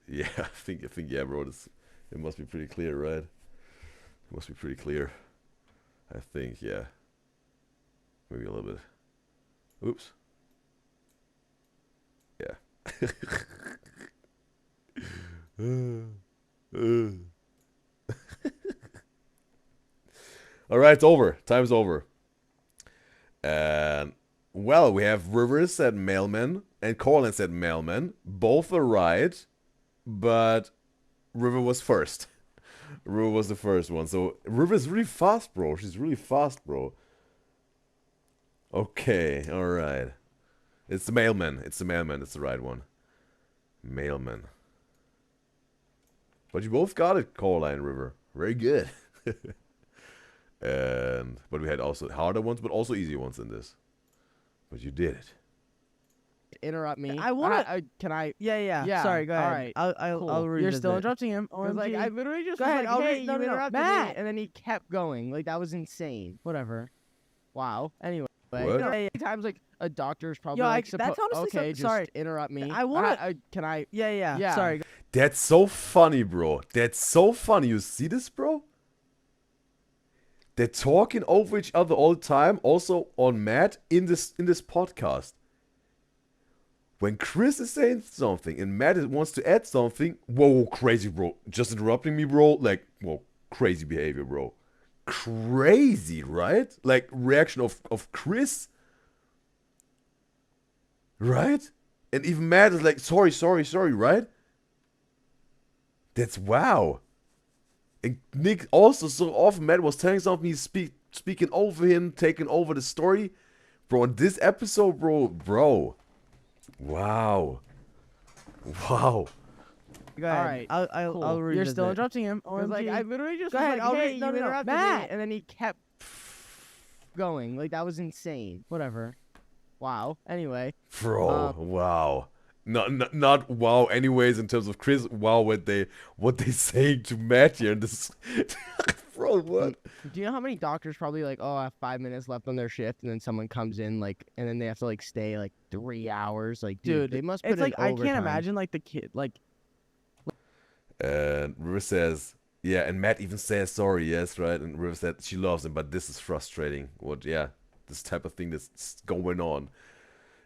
yeah, I think yeah, bro. It must be pretty clear, right? It must be pretty clear. I think, yeah. Maybe a little bit. Oops. Yeah. All right, it's over. Time's over. And well, we have Rivers said mailman and Colin said mailman. Both are right, but River was first. River was the first one. So River's really fast, bro. She's really fast, bro. Okay, all right. It's the mailman. It's the mailman. It's the right one. Mailman. But you both got it, Colin and River. Very good. But we had also harder ones, but also easy ones in this. But you did it. Interrupt me. I want to. Can I? Yeah. Sorry, go ahead. All right. I'll read. You're still interrupting him. Like I literally just go was ahead. like, I'll hey, read. you interrupted Matt. me, and then he kept going. Like that was insane. Whatever. Wow. Anyway. What? You know, times like a doctor's probably Yo, like that's honestly okay, just sorry. Interrupt me. I want to. Can I? Yeah. Sorry. That's so funny, bro. That's so funny. You see this, bro? They're talking over each other all the time. Also on Matt in this podcast. When Chris is saying something and Matt wants to add something, whoa, crazy, bro. Just interrupting me, bro. Like, whoa, crazy behavior, bro. Crazy, right? Like, reaction of Chris. Right? And even Matt is like, sorry, right? That's wow. And Nick also, so often Matt was telling something, he's speaking over him, taking over the story. Bro, in this episode, bro. Wow. Go ahead. All right. I'll read. You're still interrupting him. Like I literally just go was ahead. like, I'll hey, read. you No, interrupted me, Matt. and then he kept going. Like that was insane. Whatever. Wow. Anyway. Bro, wow. Not wow anyways in terms of Chris. Wow what they saying to Matt here in this. Bro, what? Do you know how many doctors probably like, oh, I have 5 minutes left on their shift, and then someone comes in like, and then they have to like stay like 3 hours. Like, dude, they must put it's like in I can't overtime. imagine like the kid like. And River says, yeah, and Matt even says sorry, yes, right? And River said she loves him, but this is frustrating. This type of thing that's going on.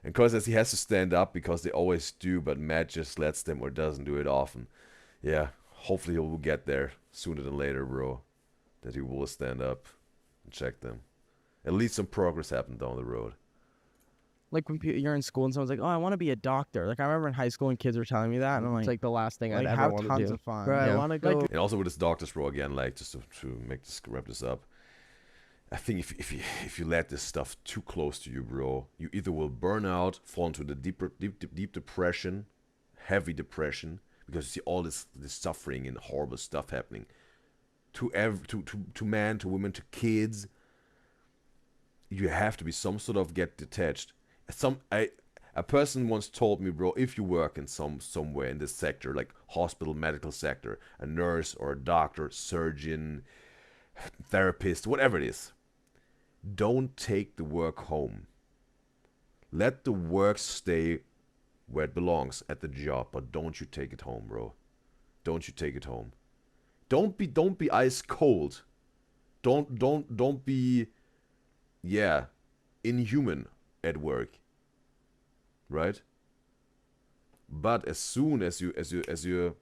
And Cole says he has to stand up because they always do, but Matt just lets them or doesn't do it often. Yeah, hopefully he will get there sooner than later, bro. That he will stand up and check them. At least some progress happened down the road. Like when you're in school and someone's like, "Oh, I want to be a doctor." Like I remember in high school when kids were telling me that, and I'm like, It's like the last thing I'd like, ever have want to tons do. of fun. Bro, Yeah. I want to go. And also with his doctors, bro, again, like just to wrap this up. I think if you let this stuff too close to you, bro, you either will burn out, fall into the deep depression, heavy depression, because you see all this suffering and horrible stuff happening to men, to women, to kids. You have to be some sort of get detached. A person once told me, bro, if you work in somewhere in this sector, like hospital, medical sector, a nurse or a doctor, surgeon, therapist, whatever it is, don't take the work home. Let the work stay where it belongs, at the job, but don't you take it home, bro. Don't you take it home. Don't be ice cold. Don't be, yeah, inhuman at work. Right? But as soon as you're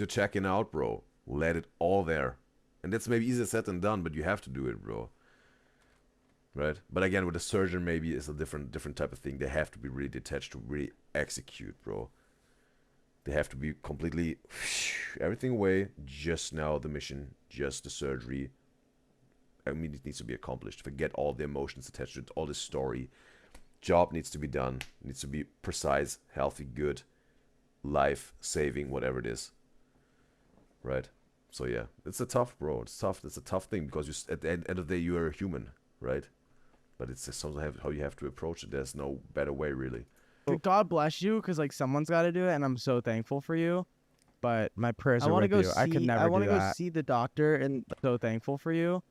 checking out, bro, let it all there. And that's maybe easier said than done, but you have to do it, bro. Right? But again, with a surgeon, maybe it's a different type of thing. They have to be really detached to really execute, bro. They have to be completely everything away. Just now the mission, just the surgery. I mean, it needs to be accomplished. Forget all the emotions attached to it, all the story. Job needs to be done. It needs to be precise, healthy, good, life-saving, whatever it is. Right? So yeah, it's a tough, bro. It's tough. It's a tough thing because at the end of the day, you are a human, right? But it's just something how you have to approach it. There's no better way, really. God bless you, because like someone's got to do it, and I'm so thankful for you. But my prayers are with you. I could never do that. I want to go see the doctor, and so thankful for you.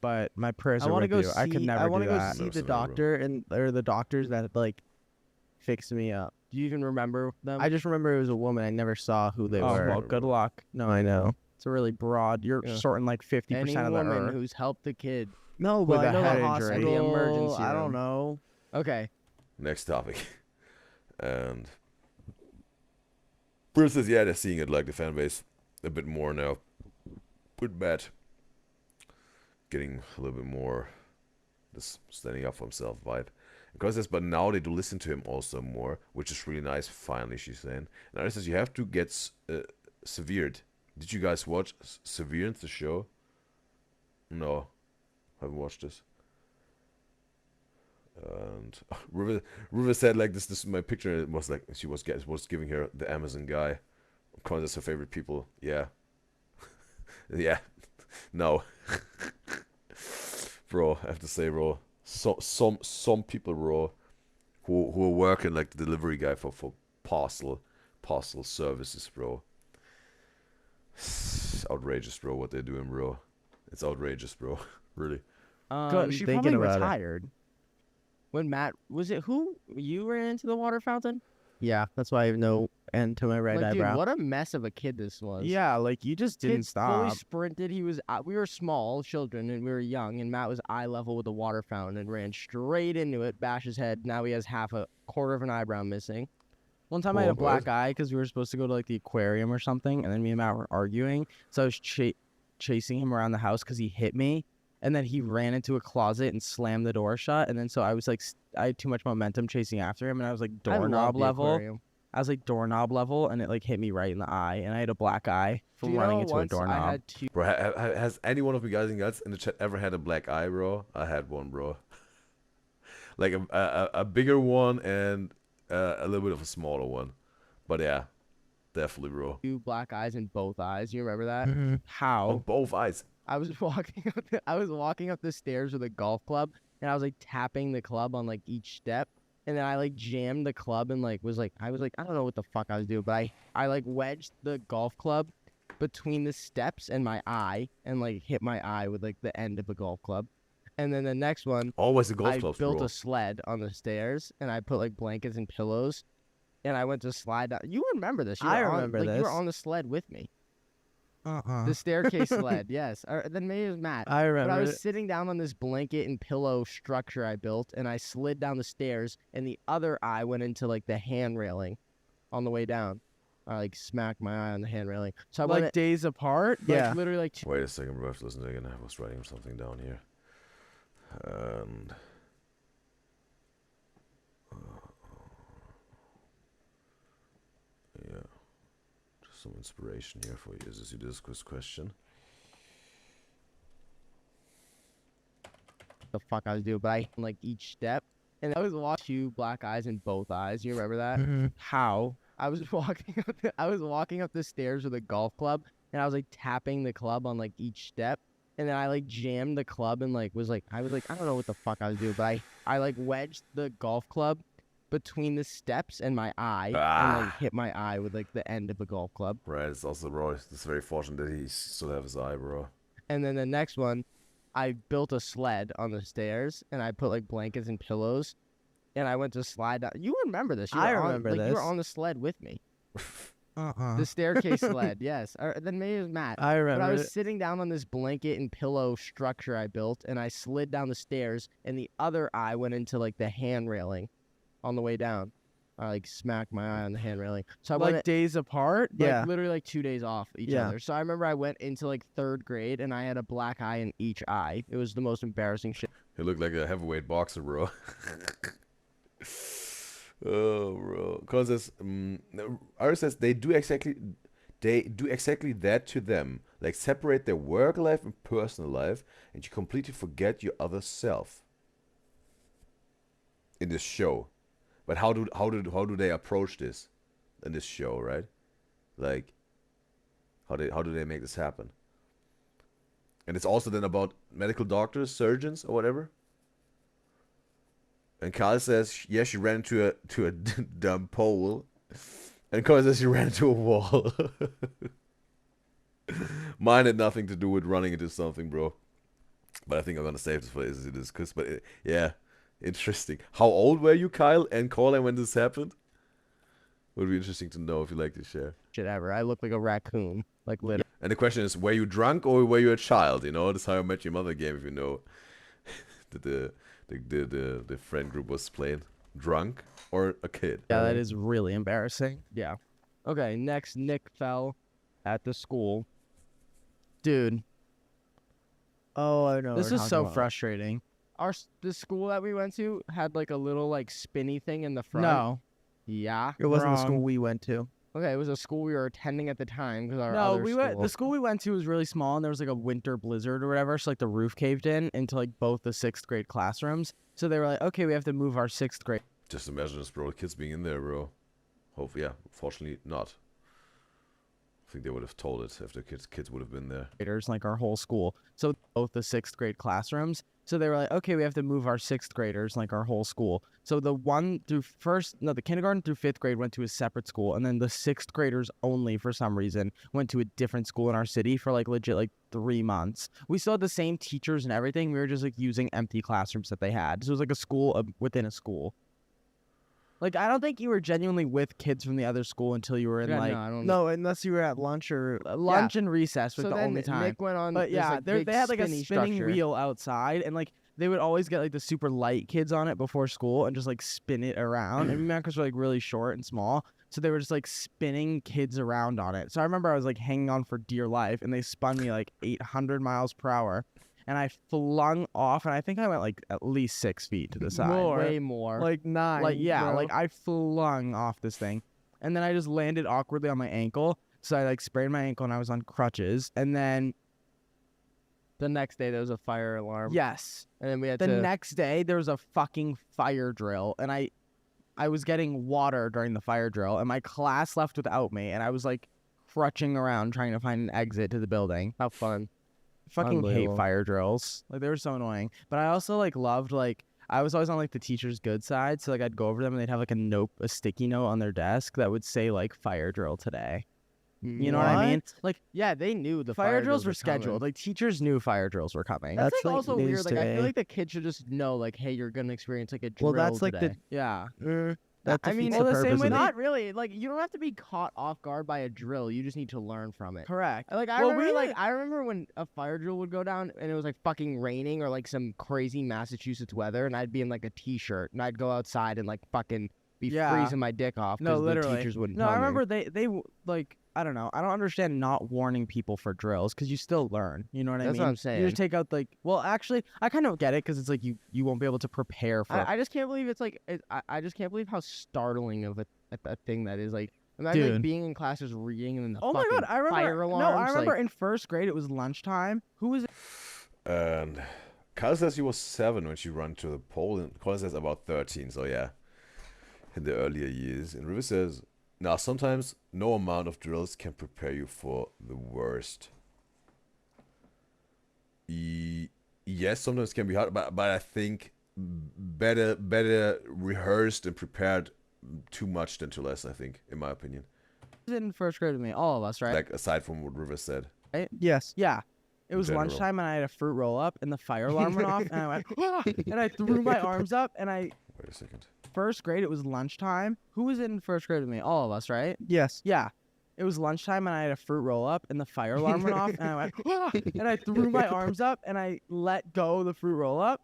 But my prayers are with you. I could never do that. I want to go see the doctor or the doctors that like fixed me up. Do you even remember them? I just remember it was a woman. I never saw who they were. Well, good luck. No, I know. It's a really broad. You're sorting like 50% of the woman earth. who's helped the kid. No, but I know the hospital. The emergency I room. don't know. Okay. Next topic. And Bruce says, yeah, they're seeing it like the fan base a bit more now. With Matt getting a little bit more this standing up for himself vibe. Because says, but now they do listen to him also more, which is really nice. Finally, she's saying. And Ari says, you have to get severed. Did you guys watch Severance, the show? No, haven't watched this. And River said like this is my picture. It was like she was giving her the Amazon guy. Because that's her favorite people. Yeah. Yeah. No. Bro, I have to say, bro. Some people, bro, who are working like the delivery guy for parcel services, bro. It's outrageous, bro, what they're doing, bro. It's outrageous, bro. Really. She probably retired. When Matt, was it who? You ran into the water fountain? Yeah, that's why I have no end to my right eyebrow. Dude, what a mess of a kid this was. Yeah, like you just didn't stop. Fully sprinted. He was. We were small children and we were young, and Matt was eye level with the water fountain and ran straight into it, bashed his head. Now he has a quarter of an eyebrow missing. One time I had a black eye because we were supposed to go to like the aquarium or something, and then me and Matt were arguing. So I was chasing him around the house because he hit me. And then he ran into a closet and slammed the door shut. And then so I was like, I had too much momentum chasing after him. And I was like doorknob level. I was like doorknob level. And it like hit me right in the eye. And I had a black eye from running into a doorknob. Bro, has any one of you guys in the chat ever had a black eye, bro? I had one, bro. Like a bigger one and a little bit of a smaller one. But yeah, definitely, bro. 2 black eyes in both eyes. You remember that? Mm-hmm. How? On both eyes. I was walking up the stairs with a golf club, and I was like tapping the club on like each step, and then I like jammed the club and I was like I don't know what the fuck I was doing, but I like wedged the golf club between the steps and my eye, and like hit my eye with like the end of a golf club. And then the next one, always a golf club. I built a sled on the stairs, and I put like blankets and pillows, and I went to slide down. You remember this? I remember this. You were on the sled with me. The staircase sled, yes. Or then maybe it was Matt. I remember. But I was sitting down on this blanket and pillow structure I built, and I slid down the stairs, and the other eye went into like the hand railing on the way down. I like smacked my eye on the hand railing. So I like days apart. Like, yeah, literally like. Wait a second, bro. I have to listen again. I was writing something down here. And yeah. Some inspiration here for you. Is this quiz question? the fuck I was doing, but I like each step, and I was watching 2 black eyes in both eyes. You remember that? Mhm. How? I was walking up the stairs with a golf club, and I was like tapping the club on like each step, and then I like jammed the club and I was like I don't know what the fuck I was doing, but I like wedged the golf club between the steps and my eye, and like hit my eye with like the end of a golf club. Right, it's also, bro, it's very fortunate that he still have his eye, bro. And then the next one, I built a sled on the stairs, and I put like blankets and pillows, and I went to slide down. You remember this? I remember this. You were this. on the sled with me. Uh-uh. The staircase sled, yes. Or then maybe it was Matt. I remember But I was it. sitting down on this blanket and pillow structure I built, and I slid down the stairs, and the other eye went into like the hand railing on the way down. I like smacked my eye on the hand railing. So I Like went days apart? like, Yeah. literally like 2 days off each Yeah. other. So I remember I went into like 3rd grade, and I had a black eye in each eye. It was the most embarrassing shit. He looked like a heavyweight boxer, bro. Oh, bro. Cause says, Ari says they do exactly that to them. Like separate their work life and personal life, and you completely forget your other self. In this show, but how do they approach this in this show, right? Like, how do they make this happen? And it's also then about medical doctors, surgeons, or whatever. And Kyle says, yeah, she ran into a dumb pole. And Kyle says she ran into a wall. Mine had nothing to do with running into something, bro. But I think I'm gonna save this for this, but yeah, interesting. How old were you, Kyle and Colin, when this happened? Would be interesting to know if you like to share. Shit ever. I look like a raccoon, like literally. And the question is, were you drunk or were you a child? You know, this How I Met Your Mother game, if you know. The friend group was playing. Drunk or a kid? Yeah, that is really embarrassing. Yeah. Okay, next, Nick fell at the school. Dude. Oh, I know. This what you're is so talking about. frustrating. The school that we went to had like a little like spinny thing in the front. No. Yeah. It wasn't the Wrong. school we went to. Okay, it was a school we were attending at the time because our No, other we went. The school we went to was really small, and there was like a winter blizzard or whatever. So like the roof caved in into like both the 6th grade classrooms. So they were like, okay, we have to move our 6th grade. Just imagine this, bro. Kids being in there, bro. Hopefully, yeah. Fortunately, not. I think they would have told it if the kids would have been there. Graders, like our whole school. So both the 6th grade classrooms. So they were like, okay, we have to move our 6th graders, like our whole school. So the kindergarten through 5th grade went to a separate school, and then the 6th graders only, for some reason, went to a different school in our city for like legit like 3 months. We still had the same teachers and everything. We were just like using empty classrooms that they had. So it was like a school within a school. Like, I don't think you were genuinely with kids from the other school until you were in no, unless you were at lunch or lunch and recess was So the then only time. Nick went on But this, yeah, like, they big had like a spinny spinning structure. wheel outside, and like they would always get like the super light kids on it before school and just like spin it around. And me and Marcus were like really short and small, so they were just like spinning kids around on it. So I remember I was like hanging on for dear life, and they spun me like 800 miles per hour. And I flung off, and I think I went like at least 6 feet to the side. Way more. Like 9. Like, yeah, bro. like, I flung off this thing. And then I just landed awkwardly on my ankle. So I like sprained my ankle, and I was on crutches. And then the next day there was a fire alarm. yes. And then we had The to next day there was a fucking fire drill, and I was getting water during the fire drill, and my class left without me, and I was like crutching around trying to find an exit to the building. How fun. Fucking hate Unbelievable. fire drills. Like, they were so annoying. But I also like loved like I was always on like the teacher's good side, so like I'd go over them and they'd have like a sticky note on their desk that would say like fire drill today. You know what I mean? Like, yeah, they knew the fire drills were coming. scheduled. Like, teachers knew fire drills were coming. That's like also weird. Like, I feel like the kids should just know, like, hey, you're gonna experience like a drill. Well, that's like today. yeah. I mean, defeats the the same purpose way. of it. Not really. Like, you don't have to be caught off guard by a drill. You just need to learn from it. Correct. Like, I Well, remember, we I remember when a fire drill would go down and it was like fucking raining or like some crazy Massachusetts weather, and I'd be in like a t-shirt and I'd go outside and like fucking be freezing my dick off because No, the literally. teachers wouldn't. No, tell I me. remember they like I don't know. I don't understand not warning people for drills because you still learn. You know what I mean? That's what I'm You saying. just take out like. Well, actually, I kind of get it because it's like you won't be able to prepare for. I just can't believe it's like I just can't believe how startling of a thing that is. Like, imagine like, Dude. being in classes reading and then the Oh my fucking god! I remember. fire alarms. No, I remember like, in first grade it was lunchtime. Who was it? And Kyle says she was 7 when she ran to the pole, and Colin says about 13, so yeah. In the earlier years. And River says, now sometimes no amount of drills can prepare you for the worst. Yes, sometimes it can be hard, but I think better rehearsed and prepared too much than too less, I think, in my opinion. In first grade with me, all of us, right? Like, aside from what River said. Right? Yes. Yeah. It was general. lunchtime and I had a fruit roll up and the fire alarm went off and I went, "Ah!" and I threw my arms up and I. Wait a second. First grade, it was lunchtime. Who was in first grade with me? All of us, right? Yes. Yeah. It was lunchtime and I had a fruit roll up and the fire alarm went off and I went, "Ah!" and I threw my arms up and I let go of the fruit roll up.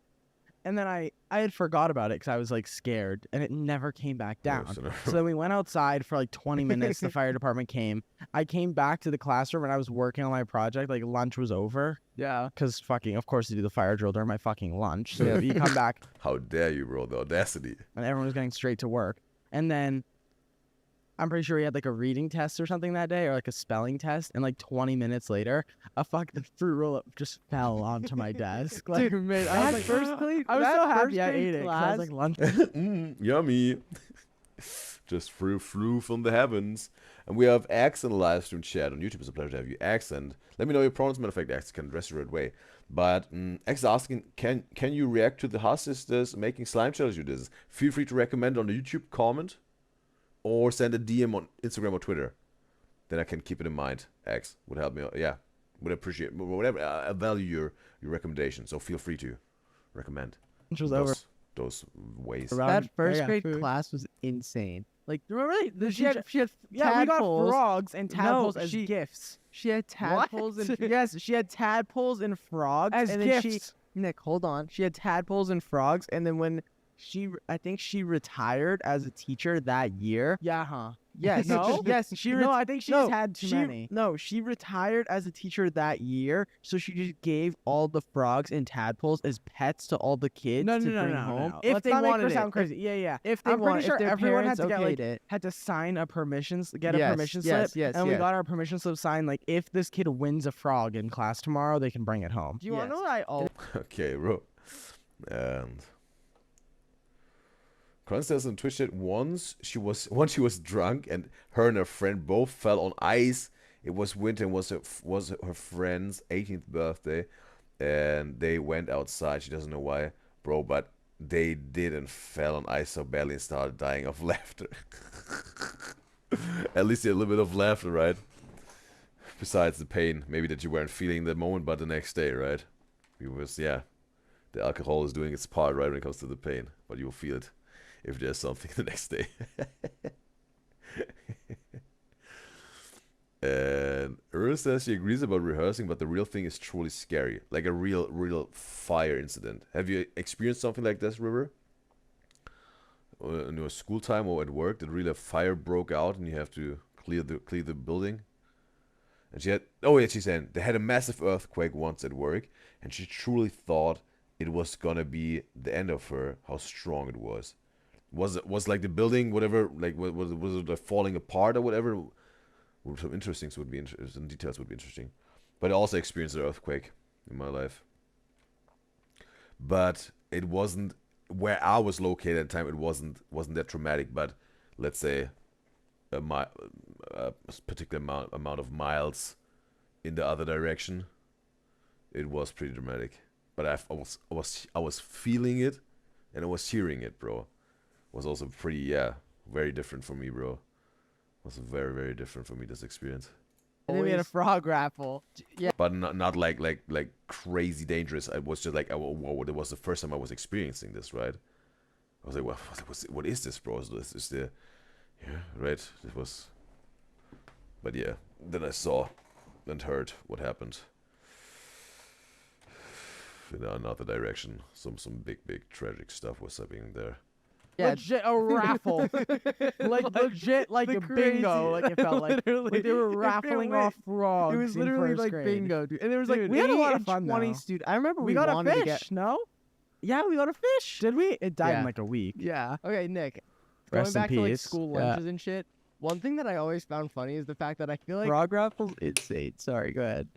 And then I had forgot about it because I was like scared and it never came back down. So then we went outside for like 20 minutes. The fire department came. I came back to the classroom and I was working on my project. Like lunch was over. Yeah. Because fucking, of course, you do the fire drill during my fucking lunch. So you come back. How dare you, bro? The audacity. And everyone was getting straight to work. And then I'm pretty sure we had like a reading test or something that day or like a spelling test. And like 20 minutes later, a fucking fruit roll up just fell onto my desk. Like, Dude, man, I was like, I was so happy I ate it. 'Cause I was like, lunch. Yummy. Just flew from the heavens. And we have X in the live stream chat on YouTube. It's a pleasure to have you, X. And let me know your pronouns. Matter of fact, X can address you right away. But X is asking, can you react to the Huss sisters making slime challenge Udyzyz? Feel free to recommend on the YouTube comment or send a DM on Instagram or Twitter. Then I can keep it in mind. X would help me. Yeah, would appreciate whatever. I value your recommendation. So feel free to recommend. Lunch was over. Those ways. That first grade class was insane. Like, remember, she had yeah, we got frogs and tadpoles as gifts. She had tadpoles and yes, she had tadpoles and frogs As and gifts. then Nick, hold on. She had tadpoles and frogs, and then when I think she retired as a teacher that year. Yeah, huh? Yes. No? Yes. No, I think she's had too many. No, she retired as a teacher that year, so she just gave all the frogs and tadpoles as pets to all the kids to bring home. If Let's they not make wanted her it. sound crazy. Yeah. If they I'm pretty sure if their everyone parents had to okayed get it. had to sign a permission slip, Yes, and we got our permission slip signed. Like, if this kid wins a frog in class tomorrow, they can bring it home. Do you want to know what I always Okay, bro. And Kron says on Twitch that once she was drunk and her and her friend both fell on ice. It was winter and was her friend's 18th birthday, and they went outside. She doesn't know why, bro, but they did and fell on ice so badly and started dying of laughter. At least a little bit of laughter, right? Besides the pain, maybe that you weren't feeling that moment, but the next day, right? Because yeah, the alcohol is doing its part, right, when it comes to the pain, but you will feel it if there's something the next day. And Earl says she agrees about rehearsing, but the real thing is truly scary, like a real fire incident. Have you experienced something like this, River? In your school time or at work, that really a fire broke out and you have to clear the building? And she had, she said they had a massive earthquake once at work, and she truly thought it was gonna be the end of her. How strong it was. Was like the building, whatever, like was it like falling apart or whatever? Some interesting would be some details would be interesting. But I also experienced an earthquake in my life. But it wasn't where I was located at the time. It wasn't that traumatic. But let's say a particular amount of miles in the other direction, it was pretty dramatic. But I was feeling it, and I was hearing it, bro. It was also pretty very different for me, bro. It was very, very different for me, this experience. And then we had a frog raffle. Yeah. But not like crazy dangerous. I was just like, whoa, it was the first time I was experiencing this, right? I was like, what is this, bro? So this is the, right? It was, but yeah. Then I saw and heard what happened in another direction. Some big tragic stuff was happening there. Yeah, legit a raffle, like legit, like a bingo. Like it felt like they were raffling off frogs. It was literally like grade. bingo, dude. And there was like we had a lot of fun. 20 students. I remember we got a wanted fish. to get. No. Yeah, we got a fish. Did we? It died Yeah. in like a week. Yeah. Okay, Nick. Rest Going in back to like peace. school Yeah. lunches and shit. One thing that I always found funny is the fact that I feel like Frog raffles insane. Sorry, go ahead.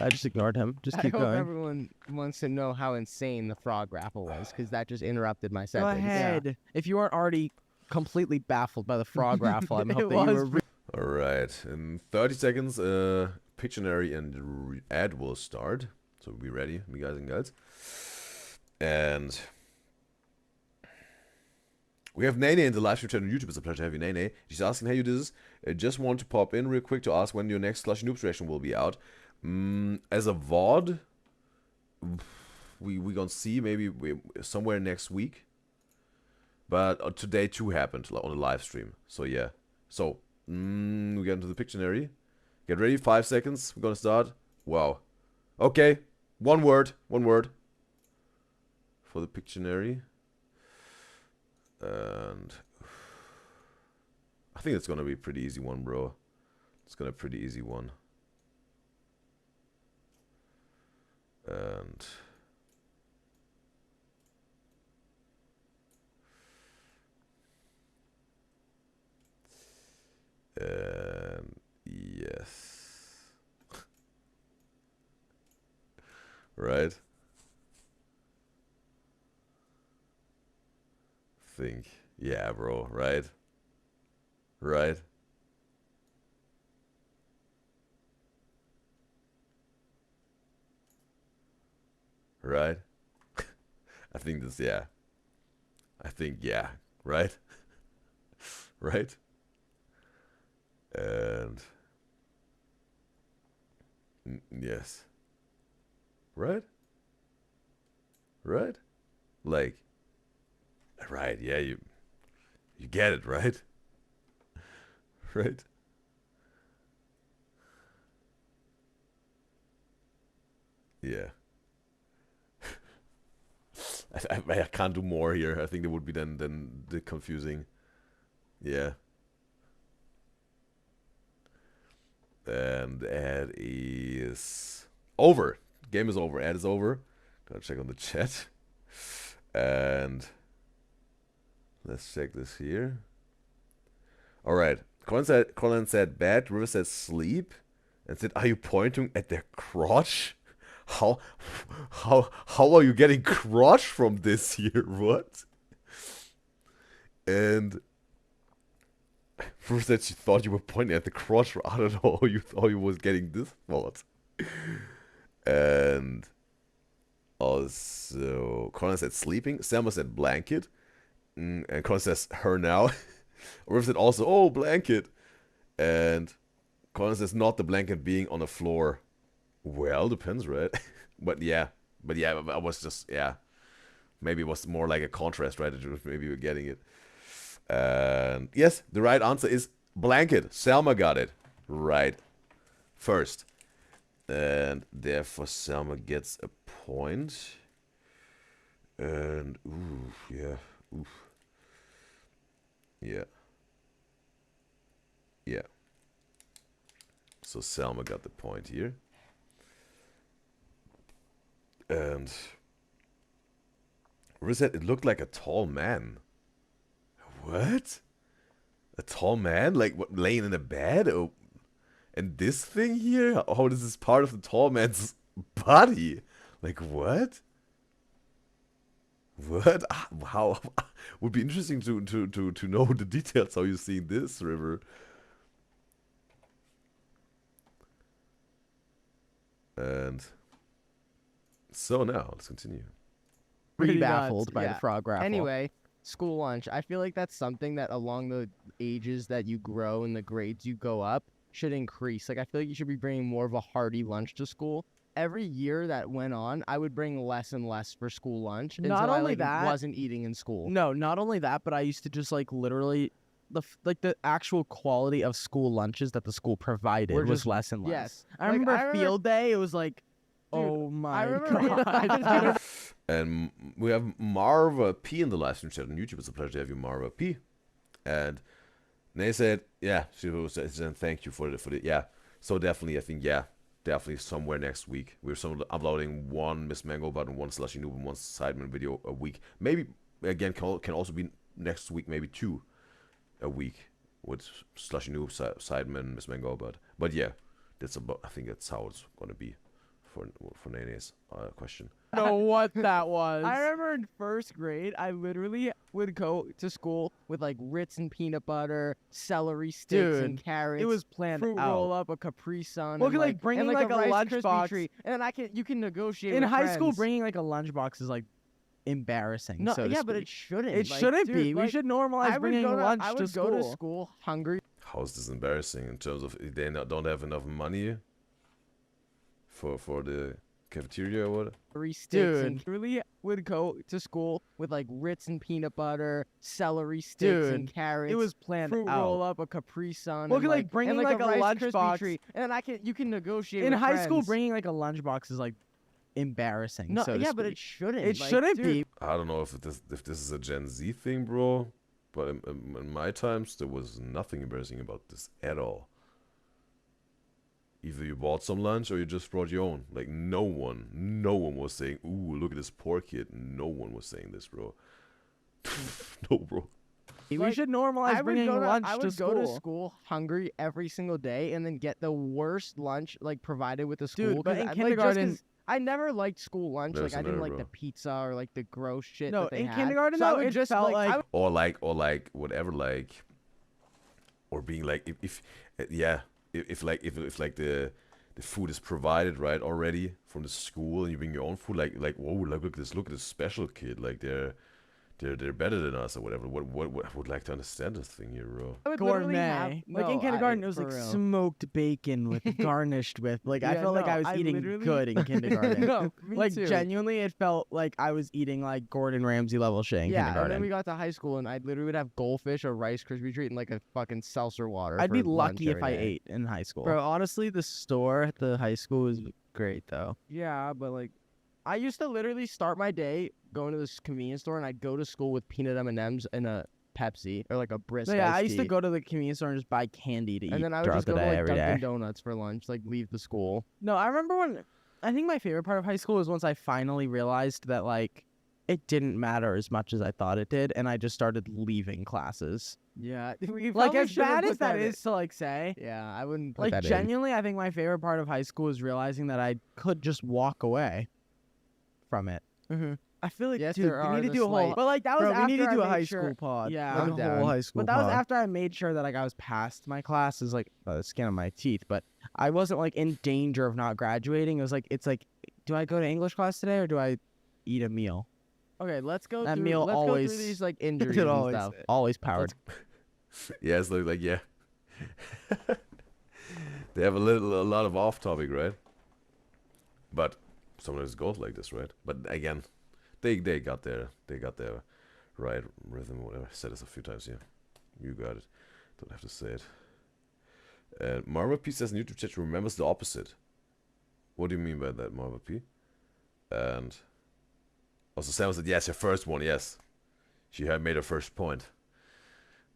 I just ignored him. Just I keep hope going. everyone wants to know how insane the frog raffle was, because that just interrupted my Go sentence. ahead. If you aren't already completely baffled by the frog raffle, I'm hoping It that you was were. All right, in 30 seconds, Pictionary and ad will start. So be ready, you guys and girls. And we have Nene in the live stream chat on YouTube. It's a pleasure to have you, Nene. She's asking, hey, Udyzyz, I just want to pop in real quick to ask when your next Slushy Noobs reaction will be out. As a VOD, we gonna see maybe somewhere next week. But today too happened on the live stream. So yeah. So we get into the Pictionary. Get ready, 5 seconds. We're gonna start. Wow. Okay. One word for the Pictionary. And I think it's gonna be a pretty easy one, bro. It's gonna be a pretty easy one. And yes. Right? Think. Yeah, bro, right? Right? Right? I think this, yeah. I think, yeah. Right? Right? And yes. Right? Right? Like, right, yeah, you get it, right? Right? Yeah. I can't do more here. I think it would be then the confusing. Yeah. And the ad is over. Game is over. Ad is over. Gotta check on the chat. And let's check this here. Alright. Colin said bad. River said sleep. And said, are you pointing at their crotch? How are you getting crotch from this here? What? And River said she thought you were pointing at the crotch. I don't know how you thought you was getting this thought. And also Colin said sleeping. Selma said blanket. And Colin says her now. River said also, oh, blanket. And Colin says not the blanket being on the floor. Well, depends, right? but yeah, I was just, yeah. Maybe it was more like a contrast, right? Maybe you're getting it. And yes, the right answer is blanket. Selma got it right first. And therefore Selma gets a point. And, oof, yeah, oof. Yeah. Yeah. So Selma got the point here. And River said it looked like a tall man. What? A tall man? Like what, laying in a bed? Oh, and this thing here? How is this part of the tall man's body? Like what? What? How? Would be interesting to know the details how you see this, River. And so now let's continue. Pretty baffled by the frog raffle. Anyway, school lunch. I feel like that's something that along the ages that you grow and the grades you go up should increase. Like I feel like you should be bringing more of a hearty lunch to school. Every year that went on, I would bring less and less for school lunch until Not I only like that- wasn't eating in school. No, not only that, but I used to just like literally the actual quality of school lunches that the school provided We're was just- less and less. yes. I Like, remember field day. It was like, oh my god. And we have Marva P in the live stream chat on YouTube. It's a pleasure to have you, Marva P. And they said, yeah, she was saying thank you for the yeah. So definitely, I think, yeah, definitely somewhere next week. We're uploading one Miss Mango Button, one Slushy Noob, and one Sideman video a week. Maybe again can also be next week, maybe 2 a week with Slushy Noob, Sideman, Miss Mango But yeah, that's about. I think that's how it's gonna be. for Nene's question. Know what that was. I remember in first grade, I literally would go to school with like Ritz and peanut butter, celery sticks and Dude, carrots. it was planned fruit out. roll up, a Capri Sun. Well, and, like, bringing, and, like, a Rice lunch Krispie box- treat, and then you can negotiate In with high school, friends. bringing like a lunchbox is like embarrassing. No, so to yeah, but speak. it shouldn't. It Like, shouldn't dude, be. We like, should normalize I would bringing go to, lunch I would to go school. to school hungry. How is this embarrassing in terms of they don't have enough money for the cafeteria or what? Three sticks and really would go to school with like Ritz and peanut butter, celery sticks and Dude, carrots. it was planned fruit out. roll up, a Capri Sun. Well, and, like, bringing, and, like, a Rice lunch Krispie box- treat, and then you can negotiate In with high school, friends. bringing like a lunchbox is like embarrassing. No, so to yeah, but speak. it shouldn't. It Like, shouldn't dude, be. I don't know if this is a Gen Z thing, bro. But in my times, there was nothing embarrassing about this at all. Either you bought some lunch or you just brought your own. Like no one was saying, "Ooh, look at this poor kid." No one was saying this, bro. No, bro. We should normalize bringing lunch I to would school. go to school hungry every single day, and then get the worst lunch like provided with the school. Dude, but 'cause in I- like, just kindergarten- 'cause I never liked school lunch. Never Like I seen didn't that, like bro. the pizza or like the gross shit. No, that they in had. kindergarten, so I though, would it just felt I like- would- Or like whatever, like, or being like if the food is provided right already from the school and you bring your own food, like whoa, look at this special kid, like they're better than us or whatever. What I would like to understand this thing here, bro. I would literally Gourmet. have- Like no, in kindergarten, I- it was for like real. smoked bacon with garnished with. Like I Yeah, felt like no, I was I eating literally- good in kindergarten. No, me like too. genuinely, it felt like I was eating like Gordon Ramsay level shit in Yeah, and kindergarten. then we got to high school, and I literally would have goldfish, a Rice Krispie treat, and like a fucking seltzer water. I'd be for lunch lucky if every I day. ate in high school. Bro, honestly, the store at the high school was great though. Yeah, but like, I used to literally start my day going to this convenience store, and I'd go to school with peanut M&Ms and a Pepsi or like a brisk. So yeah, I iced used to tea. go to the convenience store and just buy candy to eat and then I would throughout just the go to day like every Dunkin' day. Donuts for lunch, like leave the school. No, I remember when. I think my favorite part of high school was once I finally realized that like it didn't matter as much as I thought it did, and I just started leaving classes. Yeah, Like as bad as that is to like say. Yeah, I wouldn't put Like that in. genuinely, I think my favorite part of high school is realizing that I could just walk away from it. Mm-hmm. I feel like, Yes, dude, there we are need to the do a whole. slight- But like that was Bro, after we need to I do a made high sure- school pod. Yeah, like I'm a whole down. high school But that was pod. after I made sure that like I was past my classes, like by the skin of my teeth. But I wasn't like in danger of not graduating. It was like it's like, do I go to English class today or do I eat a meal? Okay, let's go That through. meal let's always go through these like injuries it and always stuff. always powered. Yeah, it's like yeah. They have a lot of off topic, right? But sometimes it goes like this, right? But again, they got their right rhythm, whatever. I said this a few times, yeah. You got it. Don't have to say it. Marva P says in YouTube chat she remembers the opposite. What do you mean by that, Marva P? And also Sam said yes, her first one, yes. She had made her first point.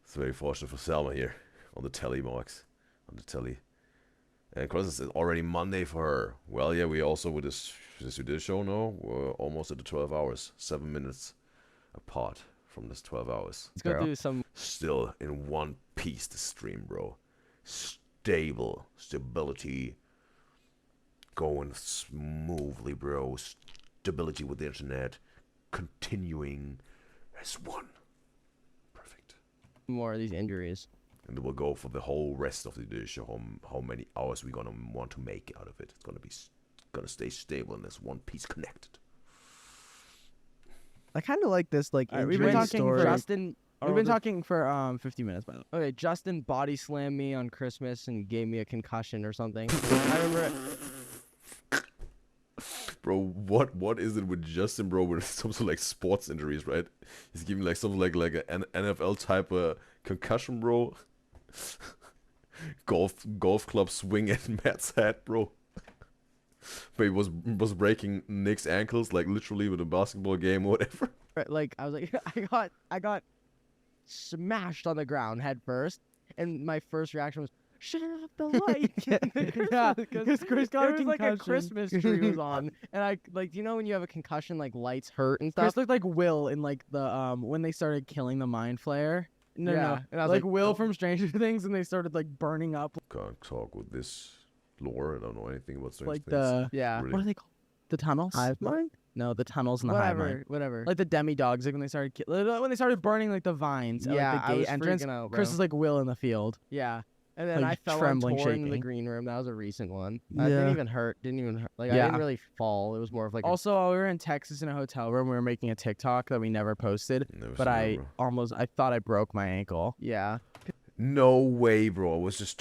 It's very fortunate for Selma here on the telly, Marks. On the telly. And Cross is already Monday for her. Well, yeah, we also with this we did show now, we're almost at the 12 hours. 7 minutes apart from this 12 hours. Let's go do some. Still in one piece the stream, bro. Stability. Going smoothly, bro. Stability with the internet. Continuing as one. More of these injuries. And we'll go for the whole rest of the day show. How many hours we're gonna want to make out of it. It's gonna stay stable and as one piece connected. I kind of like this like We've injury been talking story. for Justin. We've been talking for 50 minutes by the way. Okay, Justin body slammed me on Christmas and gave me a concussion or something. I remember it. Bro, what is it with Justin, bro, with some sort of like sports injuries, right? He's giving like something like an NFL type of concussion, bro. golf club swing at Matt's head, bro. But he was breaking Nick's ankles, like literally with a basketball game or whatever. Like I was like, I got smashed on the ground head first, and my first reaction was, shut off the light. Yeah, because Chris got there was like a concussion. Christmas tree was on, and I like, you know when you have a concussion, like lights hurt and stuff. Chris looked like Will in like the when they started killing the Mind Flayer. No, Yeah, no, and I was like like, Will oh. from Stranger Things, and they started like burning up. Can't talk with this lore. I don't know anything about Stranger Like Things. what are they called? The tunnels? Hive mind? No, the tunnels and the hive mind. Whatever. Like the demi-dogs, like when they started burning like the vines at, Yeah, like, the I gate was entrance. freaking out, Chris bro. is like Will in the field. Yeah. And then Like, I fell on trembling, Torn in the shaking. green room. That was a recent one. Yeah. It didn't even hurt. Like I Yeah. didn't really fall. It was more of like Also, while we were in Texas in a hotel room, we were making a TikTok that we never posted. But I thought I broke my ankle. Yeah. No way, bro. I was just